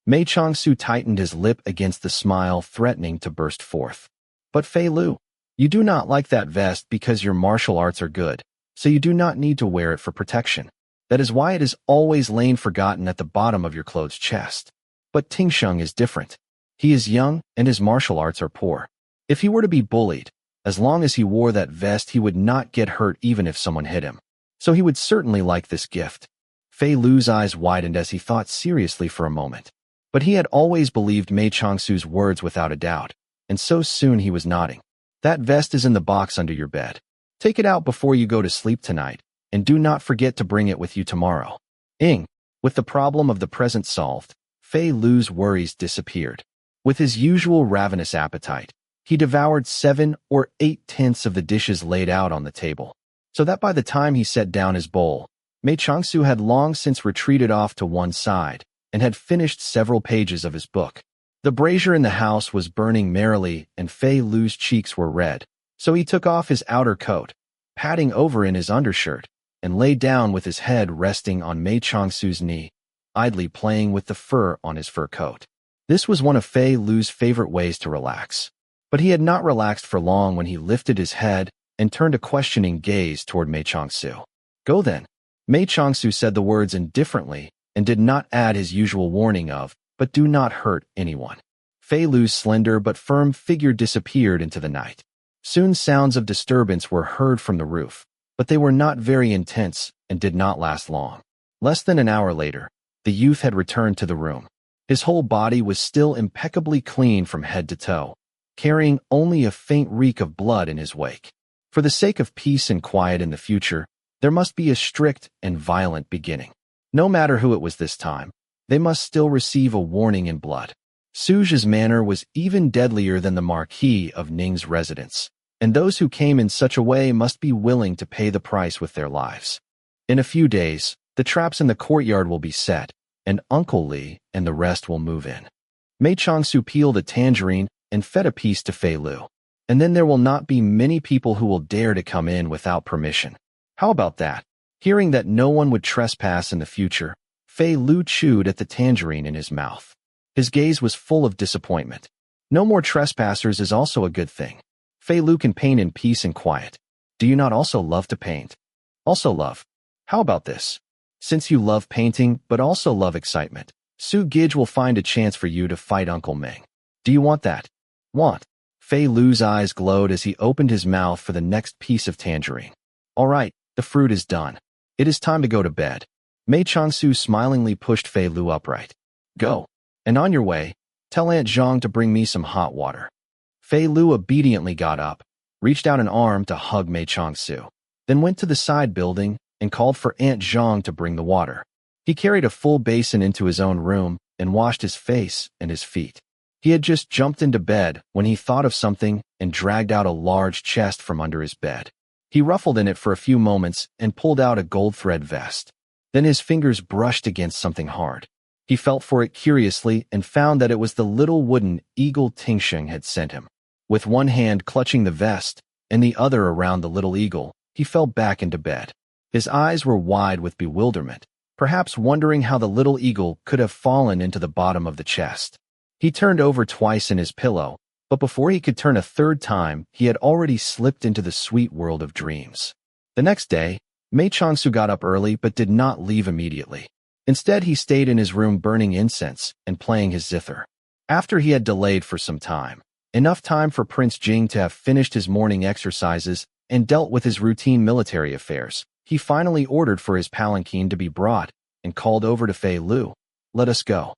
Mei Changsu tightened his lip against the smile threatening to burst forth. But Fei Lu, you do not like that vest because your martial arts are good, so you do not need to wear it for protection. That is why it is always lain forgotten at the bottom of your clothes chest. But Tingxing is different. He is young and his martial arts are poor. If he were to be bullied, as long as he wore that vest he would not get hurt even if someone hit him. So he would certainly like this gift. Fei Lu's eyes widened as he thought seriously for a moment. But he had always believed Mei Changsu's words without a doubt, and so soon he was nodding. That vest is in the box under your bed. Take it out before you go to sleep tonight, and do not forget to bring it with you tomorrow. With the problem of the present solved, Fei Lu's worries disappeared. With his usual ravenous appetite, he devoured 7 or 8/10 of the dishes laid out on the table, so that by the time he set down his bowl, Mei Changsu had long since retreated off to one side and had finished several pages of his book. The brazier in the house was burning merrily and Fei Lu's cheeks were red, so he took off his outer coat, padding over in his undershirt, and lay down with his head resting on Mei Changsu's knee, idly playing with the fur on his fur coat. This was one of Fei Lu's favorite ways to relax. But he had not relaxed for long when he lifted his head and turned a questioning gaze toward Mei Changsu. Go then. Mei Changsu said the words indifferently and did not add his usual warning of, but do not hurt anyone. Fei Lu's slender but firm figure disappeared into the night. Soon sounds of disturbance were heard from the roof, but they were not very intense and did not last long. Less than an hour later, the youth had returned to the room. His whole body was still impeccably clean from head to toe, carrying only a faint reek of blood in his wake. For the sake of peace and quiet in the future, there must be a strict and violent beginning. No matter who it was this time, they must still receive a warning in blood. Suge's manner was even deadlier than the Marquis of Ning's residence, and those who came in such a way must be willing to pay the price with their lives. In a few days, the traps in the courtyard will be set, and Uncle Li and the rest will move in. Mei Changsu peeled a tangerine and fed a piece to Fei Lu, and then there will not be many people who will dare to come in without permission. How about that? Hearing that no one would trespass in the future, Fei Lu chewed at the tangerine in his mouth. His gaze was full of disappointment. No more trespassers is also a good thing. Fei Lu can paint in peace and quiet. Do you not also love to paint? Also love. How about this? Since you love painting but also love excitement, Su Gij will find a chance for you to fight Uncle Meng. Do you want that? Want? Fei Lu's eyes glowed as he opened his mouth for the next piece of tangerine. All right, the fruit is done. It is time to go to bed. Mei Changsu smilingly pushed Fei Lu upright. Go. And on your way, tell Aunt Zhang to bring me some hot water. Fei Lu obediently got up, reached out an arm to hug Mei Changsu, then went to the side building and called for Aunt Zhang to bring the water. He carried a full basin into his own room and washed his face and his feet. He had just jumped into bed when he thought of something and dragged out a large chest from under his bed. He ruffled in it for a few moments and pulled out a gold thread vest. Then his fingers brushed against something hard. He felt for it curiously and found that it was the little wooden eagle Tingxing had sent him. With one hand clutching the vest and the other around the little eagle, he fell back into bed. His eyes were wide with bewilderment, perhaps wondering how the little eagle could have fallen into the bottom of the chest. He turned over twice in his pillow But before he could turn a third time, he had already slipped into the sweet world of dreams. The next day, Mei Changsu got up early but did not leave immediately. Instead, he stayed in his room burning incense and playing his zither. After he had delayed for some time, enough time for Prince Jing to have finished his morning exercises and dealt with his routine military affairs, he finally ordered for his palanquin to be brought and called over to Fei Lu. "Let us go."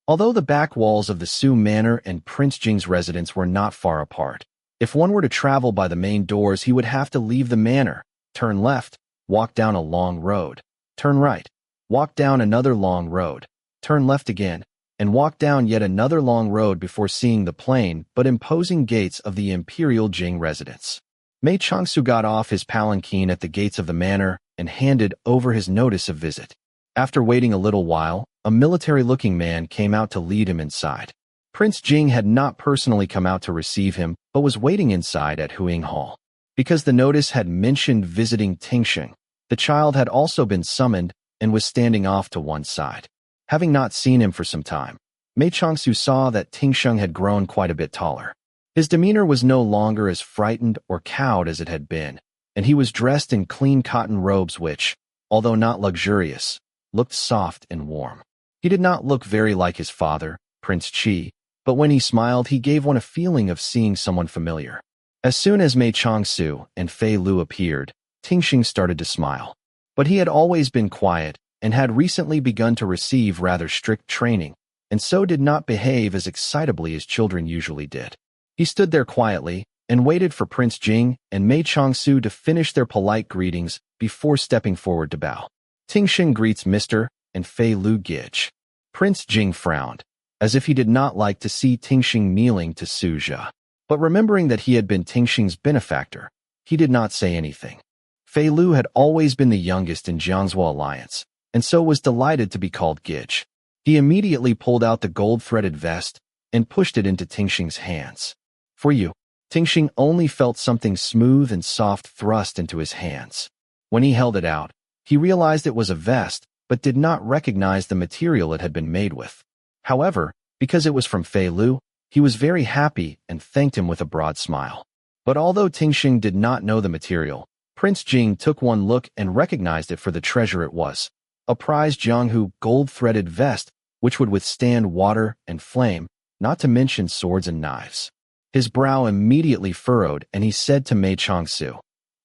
Although the back walls of the Su Manor and Prince Jing's residence were not far apart, if one were to travel by the main doors, he would have to leave the manor, turn left, walk down a long road, turn right, walk down another long road, turn left again, and walk down yet another long road before seeing the plain but imposing gates of the imperial Jing residence. Mei Changsu got off his palanquin at the gates of the manor and handed over his notice of visit. After waiting a little while, a military-looking man came out to lead him inside. Prince Jing had not personally come out to receive him, but was waiting inside at Huiying Hall. Because the notice had mentioned visiting Tingsheng, the child had also been summoned and was standing off to one side. Having not seen him for some time, Mei Changsu saw that Tingsheng had grown quite a bit taller. His demeanor was no longer as frightened or cowed as it had been, and he was dressed in clean cotton robes which, although not luxurious, looked soft and warm. He did not look very like his father, Prince Qi, but when he smiled he gave one a feeling of seeing someone familiar. As soon as Mei Changsu and Fei Lu appeared, Tingsheng started to smile. But he had always been quiet and had recently begun to receive rather strict training, and so did not behave as excitably as children usually did. He stood there quietly and waited for Prince Jing and Mei Changsu to finish their polite greetings before stepping forward to bow. Tingsheng greets Mr. and Fei Lu Gij. Prince Jing frowned, as if he did not like to see Tingsheng kneeling to Suzhou. But remembering that he had been Tingsheng's benefactor, he did not say anything. Fei Lu had always been the youngest in Jiang Zuo Alliance, and so was delighted to be called Gij. He immediately pulled out the gold-threaded vest and pushed it into Tingsheng's hands. "For you." Tingsheng only felt something smooth and soft thrust into his hands. When he held it out, he realized it was a vest, but did not recognize the material it had been made with. However, because it was from Fei Lu, he was very happy and thanked him with a broad smile. But although Tingsheng did not know the material, Prince Jing took one look and recognized it for the treasure it was, a prized Jianghu gold-threaded vest which would withstand water and flame, not to mention swords and knives. His brow immediately furrowed and he said to Mei Changsu,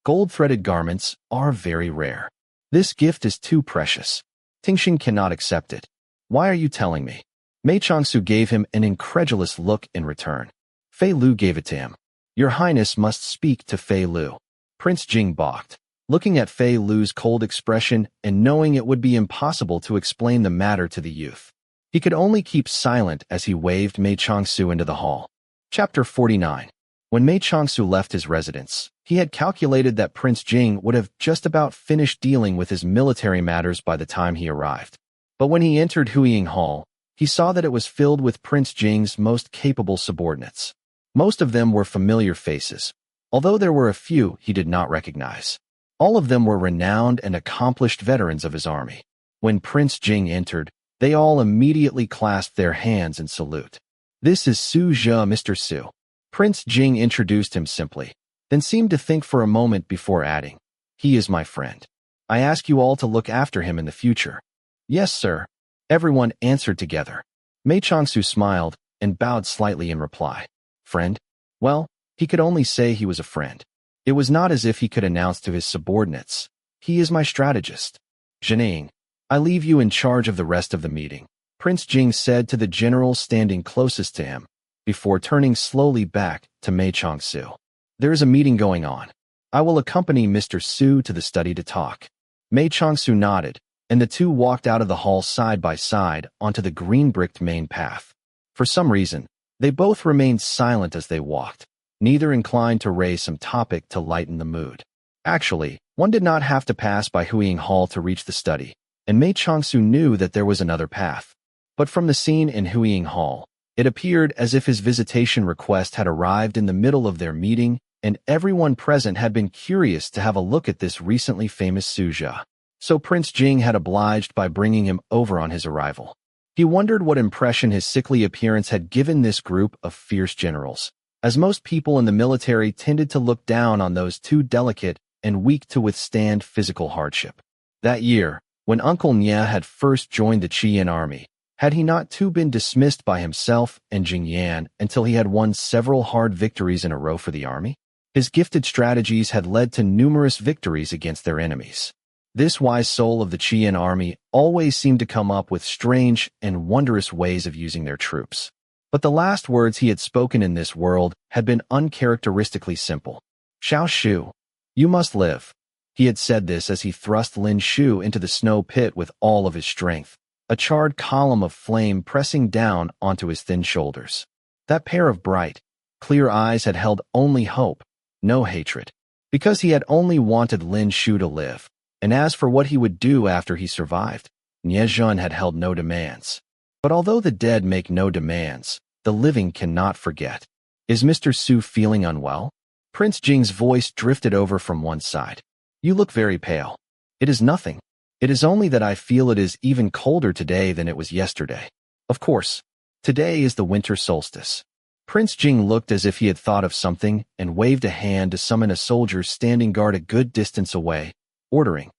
"Gold-threaded garments are very rare. This gift is too precious. Tingsheng cannot accept it. Why are you telling me?" Mei Changsu gave him an incredulous look in return. Fei Lu gave it to him. "Your Highness must speak to Fei Lu." Prince Jing balked, looking at Fei Lu's cold expression and knowing it would be impossible to explain the matter to the youth. He could only keep silent as he waved Mei Changsu into the hall. Chapter 49. When Mei Changsu left his residence, he had calculated that Prince Jing would have just about finished dealing with his military matters by the time he arrived. But when he entered Huiying Hall, he saw that it was filled with Prince Jing's most capable subordinates. Most of them were familiar faces, although there were a few he did not recognize. All of them were renowned and accomplished veterans of his army. When Prince Jing entered, they all immediately clasped their hands in salute. "This is Suzhou, Mr. Su." Prince Jing introduced him simply, then seemed to think for a moment before adding, "He is my friend. I ask you all to look after him in the future." "Yes, sir," everyone answered together. Mei Changsu smiled and bowed slightly in reply. "Friend?" Well, he could only say he was a friend. It was not as if he could announce to his subordinates, "He is my strategist." "Zhening, I leave you in charge of the rest of the meeting," Prince Jing said to the general standing closest to him, before turning slowly back to Mei Changsu. "There is a meeting going on. I will accompany Mr. Su to the study to talk." Mei Changsu nodded, and the two walked out of the hall side by side onto the green-bricked main path. For some reason, they both remained silent as they walked, neither inclined to raise some topic to lighten the mood. Actually, one did not have to pass by Huiying Hall to reach the study, and Mei Changsu knew that there was another path. But from the scene in Huiying Hall, it appeared as if his visitation request had arrived in the middle of their meeting, and everyone present had been curious to have a look at this recently famous Suzhou. So Prince Jing had obliged by bringing him over on his arrival. He wondered what impression his sickly appearance had given this group of fierce generals. as most people in the military tended to look down on those too delicate and weak to withstand physical hardship. That year, when Uncle Nye had first joined the Qian army, had he not too been dismissed by himself and Jing Yan until he had won several hard victories in a row for the army? His gifted strategies had led to numerous victories against their enemies. This wise soul of the Qian army always seemed to come up with strange and wondrous ways of using their troops. But the last words he had spoken in this world had been uncharacteristically simple. "Xiao Shu, you must live." He had said this as he thrust Lin Shu into the snow pit with all of his strength, a charred column of flame pressing down onto his thin shoulders. That pair of bright, clear eyes had held only hope, no hatred, because he had only wanted Lin Shu to live. And as for what he would do after he survived, Nye Zhen had held no demands. But although the dead make no demands, the living cannot forget. "Is Mr. Su feeling unwell?" Prince Jing's voice drifted over from one side. "You look very pale." "It is nothing. It is only that I feel it is even colder today than it was yesterday. Of course, today is the winter solstice." Prince Jing looked as if he had thought of something and waved a hand to summon a soldier standing guard a good distance away, ordering,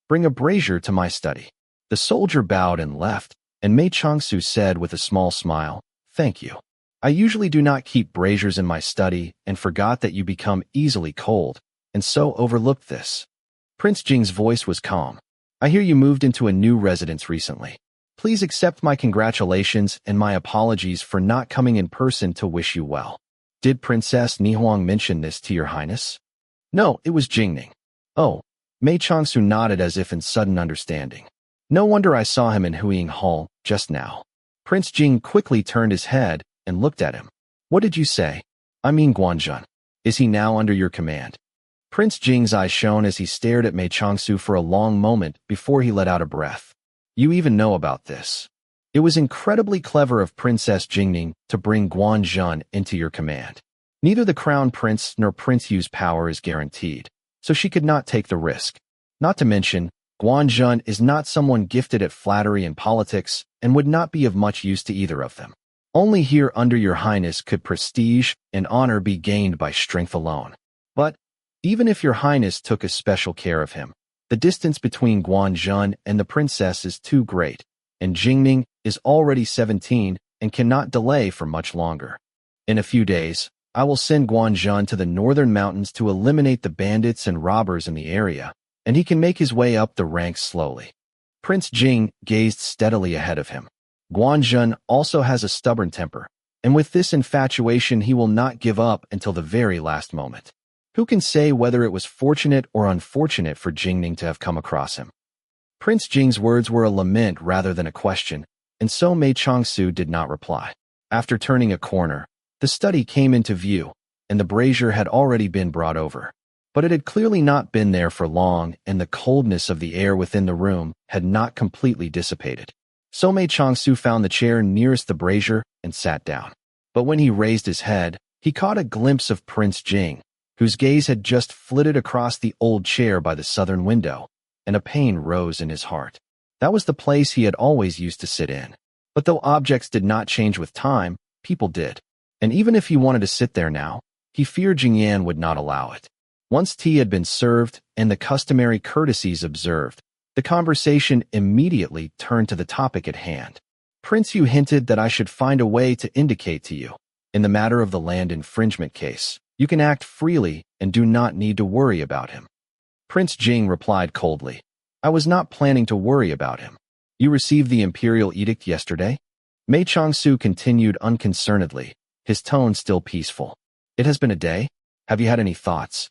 "Bring a brazier to my study." The soldier bowed and left, and Mei Changsu said with a small smile, "Thank you. I usually do not keep braziers in my study and forgot that you become easily cold, and so overlooked this." Prince Jing's voice was calm. "I hear you moved into a new residence recently. Please accept my congratulations and my apologies for not coming in person to wish you well." "Did Princess Nihuang mention this to your highness?" "No, it was Jingning." "Oh." Mei Changsu nodded as if in sudden understanding. "No wonder I saw him in Huiying Hall just now." Prince Jing quickly turned his head and looked at him. "What did you say?" "I mean Guanzhun. Is he now under your command?" Prince Jing's eyes shone as he stared at Mei Changsu for a long moment before he let out a breath. "You even know about this. It was incredibly clever of Princess Jingning to bring Guanzhun into your command. Neither the Crown Prince nor Prince Yu's power is guaranteed, so she could not take the risk. Not to mention, Guanzhun is not someone gifted at flattery and politics and would not be of much use to either of them. Only here under your highness could prestige and honor be gained by strength alone. But even if your highness took especial care of him, the distance between Guanzhun and the princess is too great, and Jingning is already 17 and cannot delay for much longer. In a few days, I will send Guanzhun to the northern mountains to eliminate the bandits and robbers in the area, and he can make his way up the ranks slowly." Prince Jing gazed steadily ahead of him. Guanzhun also has a stubborn temper, and with this infatuation he will not give up until the very last moment. Who can say whether it was fortunate or unfortunate for Jingning to have come across him? Prince Jing's words were a lament rather than a question, and so Mei Changsu did not reply. After turning a corner, the study came into view, and the brazier had already been brought over. But it had clearly not been there for long, and the coldness of the air within the room had not completely dissipated. So Mei Changsu found the chair nearest the brazier and sat down. But when he raised his head, he caught a glimpse of Prince Jing, whose gaze had just flitted across the old chair by the southern window, and a pain rose in his heart. That was the place he had always used to sit in. But though objects did not change with time, people did. And even if he wanted to sit there now, he feared Jingyan would not allow it. Once tea had been served and the customary courtesies observed, the conversation immediately turned to the topic at hand. "Prince Yu hinted that I should find a way to indicate to you. In the matter of the land infringement case, you can act freely and do not need to worry about him." Prince Jing replied coldly, "I was not planning to worry about him." "You received the imperial edict yesterday?" Mei Changsu continued unconcernedly, his tone still peaceful. "It has been a day. Have you had any thoughts?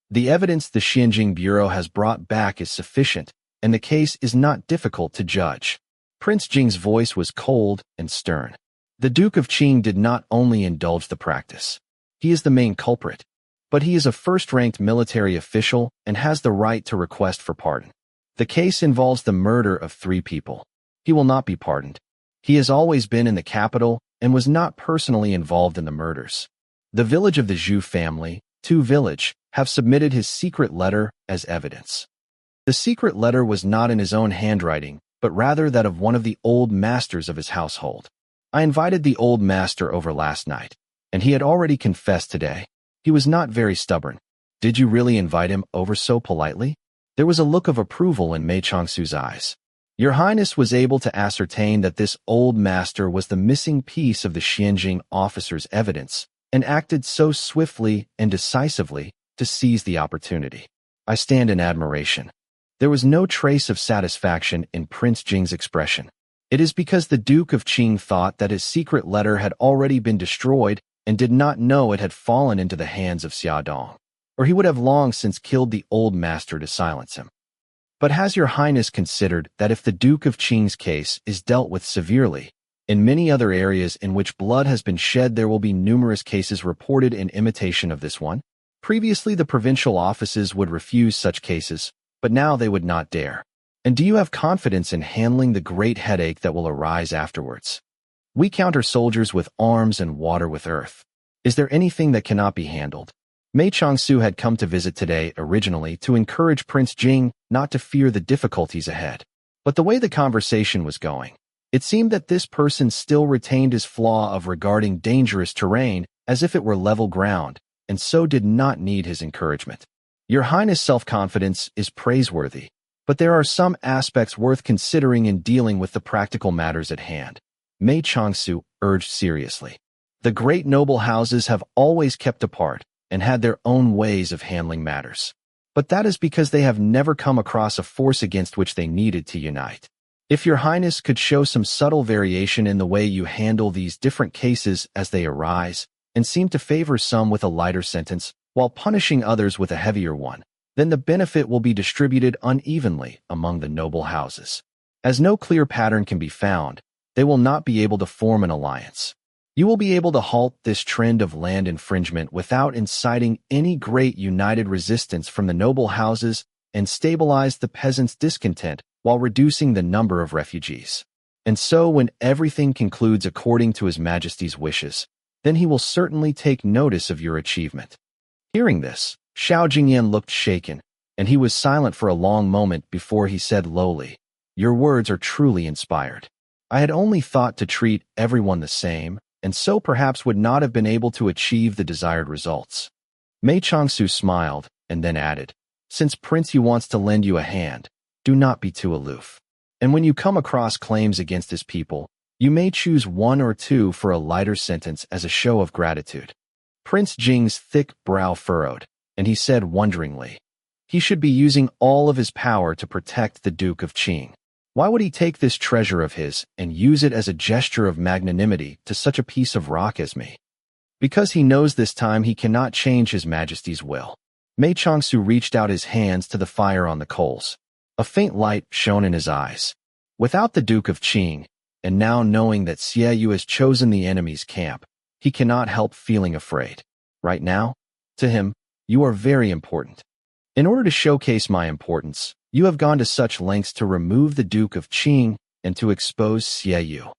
The evidence the Xianjing Bureau has brought back is sufficient, and the case is not difficult to judge." Prince Jing's voice was cold and stern. The Duke of Qing did not only indulge the practice. He is the main culprit, but he is a first-ranked military official and has the right to request for pardon. The case involves the murder of 3 people. He will not be pardoned. He has always been in the capital and was not personally involved in the murders. The village of the Zhu family, Tu Village, have submitted his secret letter as evidence. The secret letter was not in his own handwriting, but rather that of one of the old masters of his household. I invited the old master over last night, And he had already confessed today. He was not very stubborn. Did you really invite him over so politely? There was a look of approval in Mei Changsu's eyes. Your Highness was able to ascertain that this old master was the missing piece of the Xianjing officer's evidence and acted so swiftly and decisively to seize the opportunity. I stand in admiration. There was no trace of satisfaction in Prince Jing's expression. It is because the Duke of Qing thought that his secret letter had already been destroyed and did not know it had fallen into the hands of Xiaodong, or he would have long since killed the old master to silence him. But has your Highness considered that if the Duke of Qing's case is dealt with severely, in many other areas in which blood has been shed there will be numerous cases reported in imitation of this one? Previously the provincial offices would refuse such cases, but now they would not dare. And do you have confidence in handling the great headache that will arise afterwards? We counter soldiers with arms and water with earth. Is there anything that cannot be handled? Mei Changsu had come to visit today originally to encourage Prince Jing not to fear the difficulties ahead. But the way the conversation was going, it seemed that this person still retained his flaw of regarding dangerous terrain as if it were level ground, and so did not need his encouragement. Your Highness' self-confidence is praiseworthy, but there are some aspects worth considering in dealing with the practical matters at hand. Mei Changsu urged seriously. The great noble houses have always kept apart and had their own ways of handling matters. But that is because they have never come across a force against which they needed to unite. If your Highness could show some subtle variation in the way you handle these different cases as they arise, and seem to favor some with a lighter sentence, while punishing others with a heavier one, then the benefit will be distributed unevenly among the noble houses. As no clear pattern can be found, they will not be able to form an alliance. You will be able to halt this trend of land infringement without inciting any great united resistance from the noble houses and stabilize the peasants' discontent while reducing the number of refugees. And so when everything concludes according to His Majesty's wishes, then he will certainly take notice of your achievement. Hearing this, Xiao Jingyan looked shaken, and he was silent for a long moment before he said lowly, "Your words are truly inspired. I had only thought to treat everyone the same, and so perhaps would not have been able to achieve the desired results." Mei Changsu smiled, and then added, "Since Prince Yu wants to lend you a hand, do not be too aloof. And when you come across claims against his people, you may choose one or two for a lighter sentence as a show of gratitude." Prince Jing's thick brow furrowed, and he said wonderingly, "He should be using all of his power to protect the Duke of Qing. Why would he take this treasure of his and use it as a gesture of magnanimity to such a piece of rock as me? Because he knows this time he cannot change His Majesty's will." Mei Changsu reached out his hands to the fire on the coals. A faint light shone in his eyes. Without the Duke of Qing, and now knowing that Xie Yu has chosen the enemy's camp, he cannot help feeling afraid. Right now, to him, you are very important. In order to showcase my importance, you have gone to such lengths to remove the Duke of Qing and to expose Xie Yu.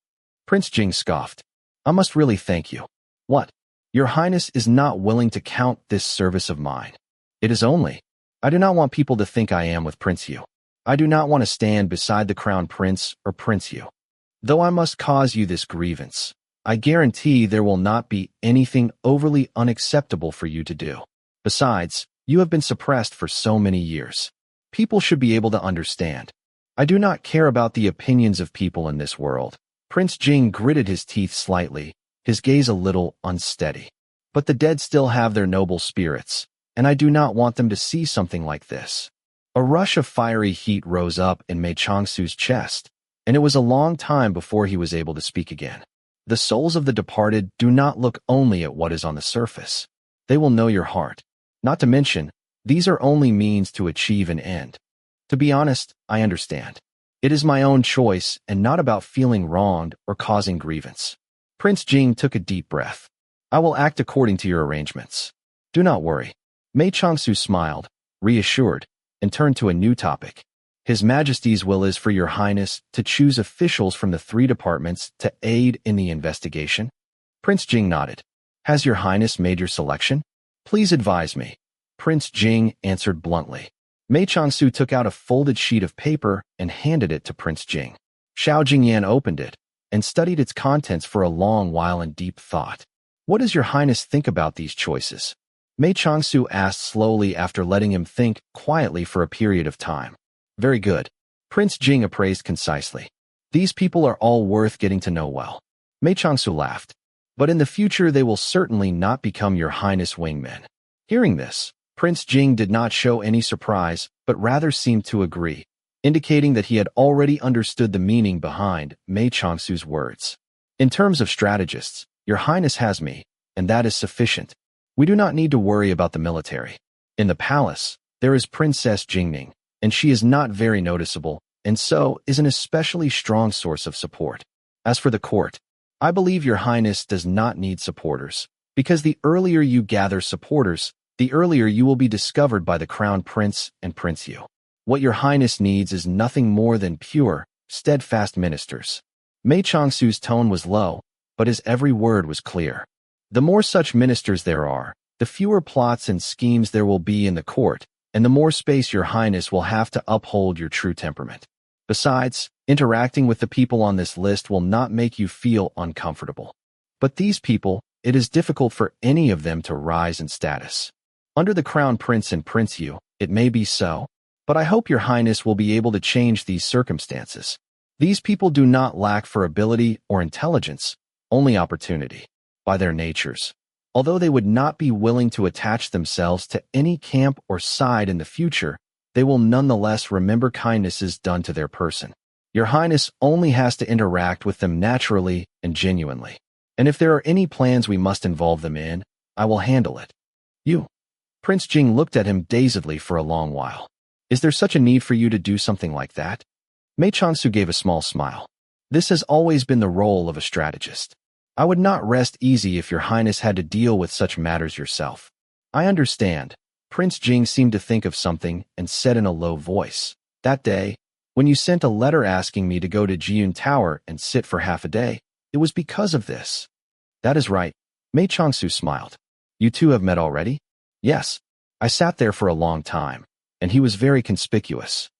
Prince Jing scoffed. "I must really thank you." "What? Your Highness is not willing to count this service of mine. It is only, I do not want people to think I am with Prince Yu. I do not want to stand beside the Crown Prince or Prince Yu. Though I must cause you this grievance, I guarantee there will not be anything overly unacceptable for you to do. Besides, you have been suppressed for so many years. People should be able to understand. I do not care about the opinions of people in this world." Prince Jing gritted his teeth slightly, his gaze a little unsteady. "But the dead still have their noble spirits, and I do not want them to see something like this." A rush of fiery heat rose up in Mei Changsu's chest, and it was a long time before he was able to speak again. The souls of the departed do not look only at what is on the surface. They will know your heart. Not to mention, these are only means to achieve an end. To be honest, I understand. It is my own choice and not about feeling wronged or causing grievance. Prince Jing took a deep breath. "I will act according to your arrangements. Do not worry." Mei Changsu smiled, reassured, and turned to a new topic. "His Majesty's will is for your Highness to choose officials from the 3 departments to aid in the investigation?" Prince Jing nodded. "Has your Highness made your selection? Please advise me." Prince Jing answered bluntly. Mei Changsu took out a folded sheet of paper and handed it to Prince Jing. Xiao Jingyan opened it and studied its contents for a long while in deep thought. What does your highness think about these choices? Mei Changsu asked slowly after letting him think quietly for a period of time. Very good. Prince Jing appraised concisely. These people are all worth getting to know well. Mei Changsu laughed. But in the future they will certainly not become your highness wingmen. Hearing this, Prince Jing did not show any surprise, but rather seemed to agree, indicating that he had already understood the meaning behind Mei Changsu's words. In terms of strategists, your highness has me, and that is sufficient. We do not need to worry about the military. In the palace, there is Princess Jingning, and she is not very noticeable, and so is an especially strong source of support. As for the court, I believe your highness does not need supporters, because the earlier you gather supporters, the earlier you will be discovered by the crown prince and Prince Yu. What your highness needs is nothing more than pure, steadfast ministers. Mei Changsu's tone was low, but his every word was clear. The more such ministers there are, the fewer plots and schemes there will be in the court, and the more space your highness will have to uphold your true temperament. Besides, interacting with the people on this list will not make you feel uncomfortable. But these people, it is difficult for any of them to rise in status. Under the crown prince and Prince Yu, it may be so, but I hope your highness will be able to change these circumstances. These people do not lack for ability or intelligence, only opportunity, by their natures. Although they would not be willing to attach themselves to any camp or side in the future, they will nonetheless remember kindnesses done to their person. Your highness only has to interact with them naturally and genuinely. And if there are any plans we must involve them in, I will handle it. You. Prince Jing looked at him dazedly for a long while. Is there such a need for you to do something like that? Mei Changsu gave a small smile. This has always been the role of a strategist. I would not rest easy if your highness had to deal with such matters yourself. I understand. Prince Jing seemed to think of something and said in a low voice, that day, when you sent a letter asking me to go to Jiun Tower and sit for half a day, it was because of this. That is right. Mei Changsu smiled. You two have met already? Yes. I sat there for a long time, and he was very conspicuous.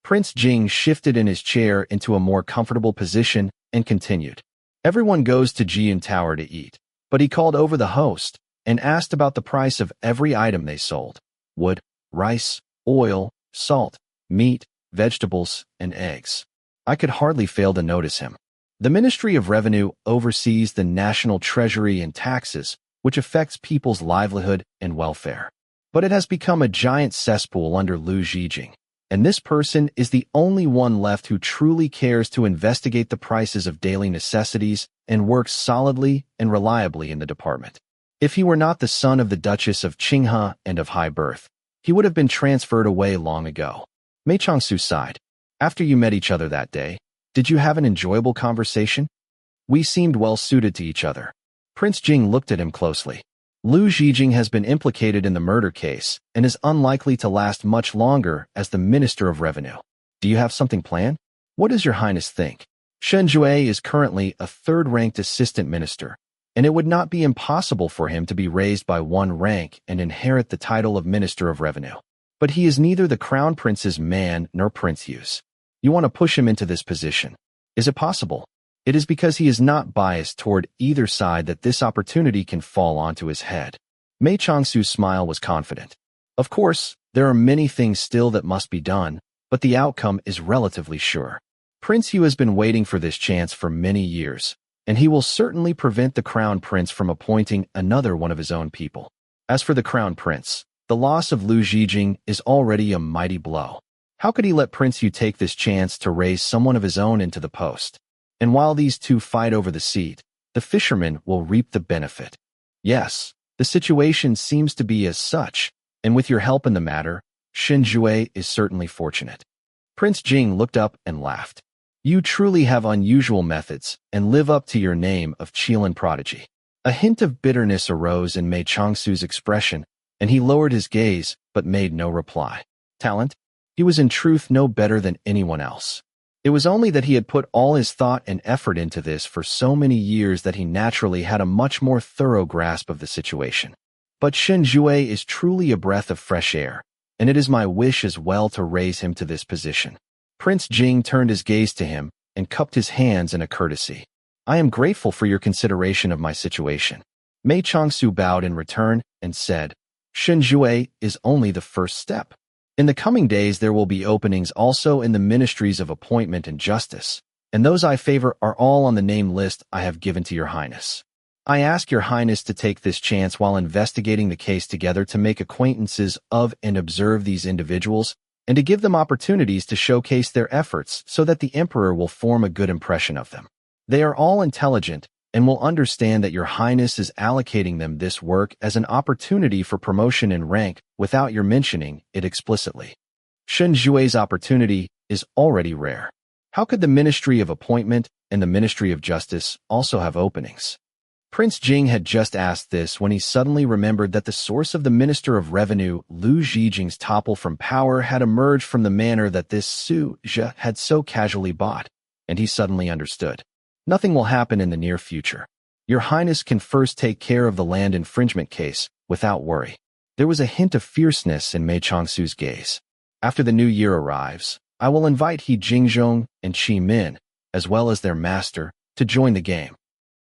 Prince Jing shifted in his chair into a more comfortable position and continued. Everyone goes to Jiun Tower to eat, but he called over the host and asked about the price of every item they sold: wood, rice, oil, salt, meat, vegetables, and eggs. I could hardly fail to notice him. The Ministry of Revenue oversees the national treasury and taxes, which affects people's livelihood and welfare. But it has become a giant cesspool under Lu Zhijing, and this person is the only one left who truly cares to investigate the prices of daily necessities and works solidly and reliably in the department. If he were not the son of the Duchess of Qinghe and of high birth, he would have been transferred away long ago. Mei Changsu sighed. After you met each other that day, did you have an enjoyable conversation? We seemed well suited to each other. Prince Jing looked at him closely. Lu Zhijing has been implicated in the murder case and is unlikely to last much longer as the Minister of Revenue. Do you have something planned? What does your highness think? Shen Jue is currently a third-ranked assistant minister, and it would not be impossible for him to be raised by one rank and inherit the title of Minister of Revenue. But he is neither the Crown Prince's man nor Prince Yu's. You want to push him into this position. Is it possible? It is because he is not biased toward either side that this opportunity can fall onto his head. Mei Changsu's smile was confident. Of course, there are many things still that must be done, but the outcome is relatively sure. Prince Yu has been waiting for this chance for many years, and he will certainly prevent the Crown Prince from appointing another one of his own people. As for the Crown Prince, the loss of Lu Zhijing is already a mighty blow. How could he let Prince Yu take this chance to raise someone of his own into the post? And while these two fight over the seat, the fisherman will reap the benefit. Yes, the situation seems to be as such, and with your help in the matter, Shen Jue is certainly fortunate. Prince Jing looked up and laughed. You truly have unusual methods and live up to your name of Qilin prodigy. A hint of bitterness arose in Mei Changsu's expression, and he lowered his gaze but made no reply. Talent? He was in truth no better than anyone else. It was only that he had put all his thought and effort into this for so many years that he naturally had a much more thorough grasp of the situation. But Shen Jue is truly a breath of fresh air, and it is my wish as well to raise him to this position. Prince Jing turned his gaze to him and cupped his hands in a courtesy. I am grateful for your consideration of my situation. Mei Changsu bowed in return and said, Shenjue is only the first step. In the coming days there will be openings also in the ministries of appointment and justice, and those I favor are all on the name list I have given to your highness. I ask your highness to take this chance while investigating the case together to make acquaintances of and observe these individuals, and to give them opportunities to showcase their efforts so that the emperor will form a good impression of them. They are all intelligent and will understand that your highness is allocating them this work as an opportunity for promotion in rank without your mentioning it explicitly. Shenjue's opportunity is already rare. How could the Ministry of Appointment and the Ministry of Justice also have openings? Prince Jing had just asked this when he suddenly remembered that the source of the Minister of Revenue, Lu Zhijing's topple from power, had emerged from the manor that this Su Zhe had so casually bought, and he suddenly understood. Nothing will happen in the near future. Your Highness can first take care of the land infringement case without worry. There was a hint of fierceness in Mei Changsu's gaze. After the new year arrives, I will invite He Jingzhong and Qi Min, as well as their master, to join the game.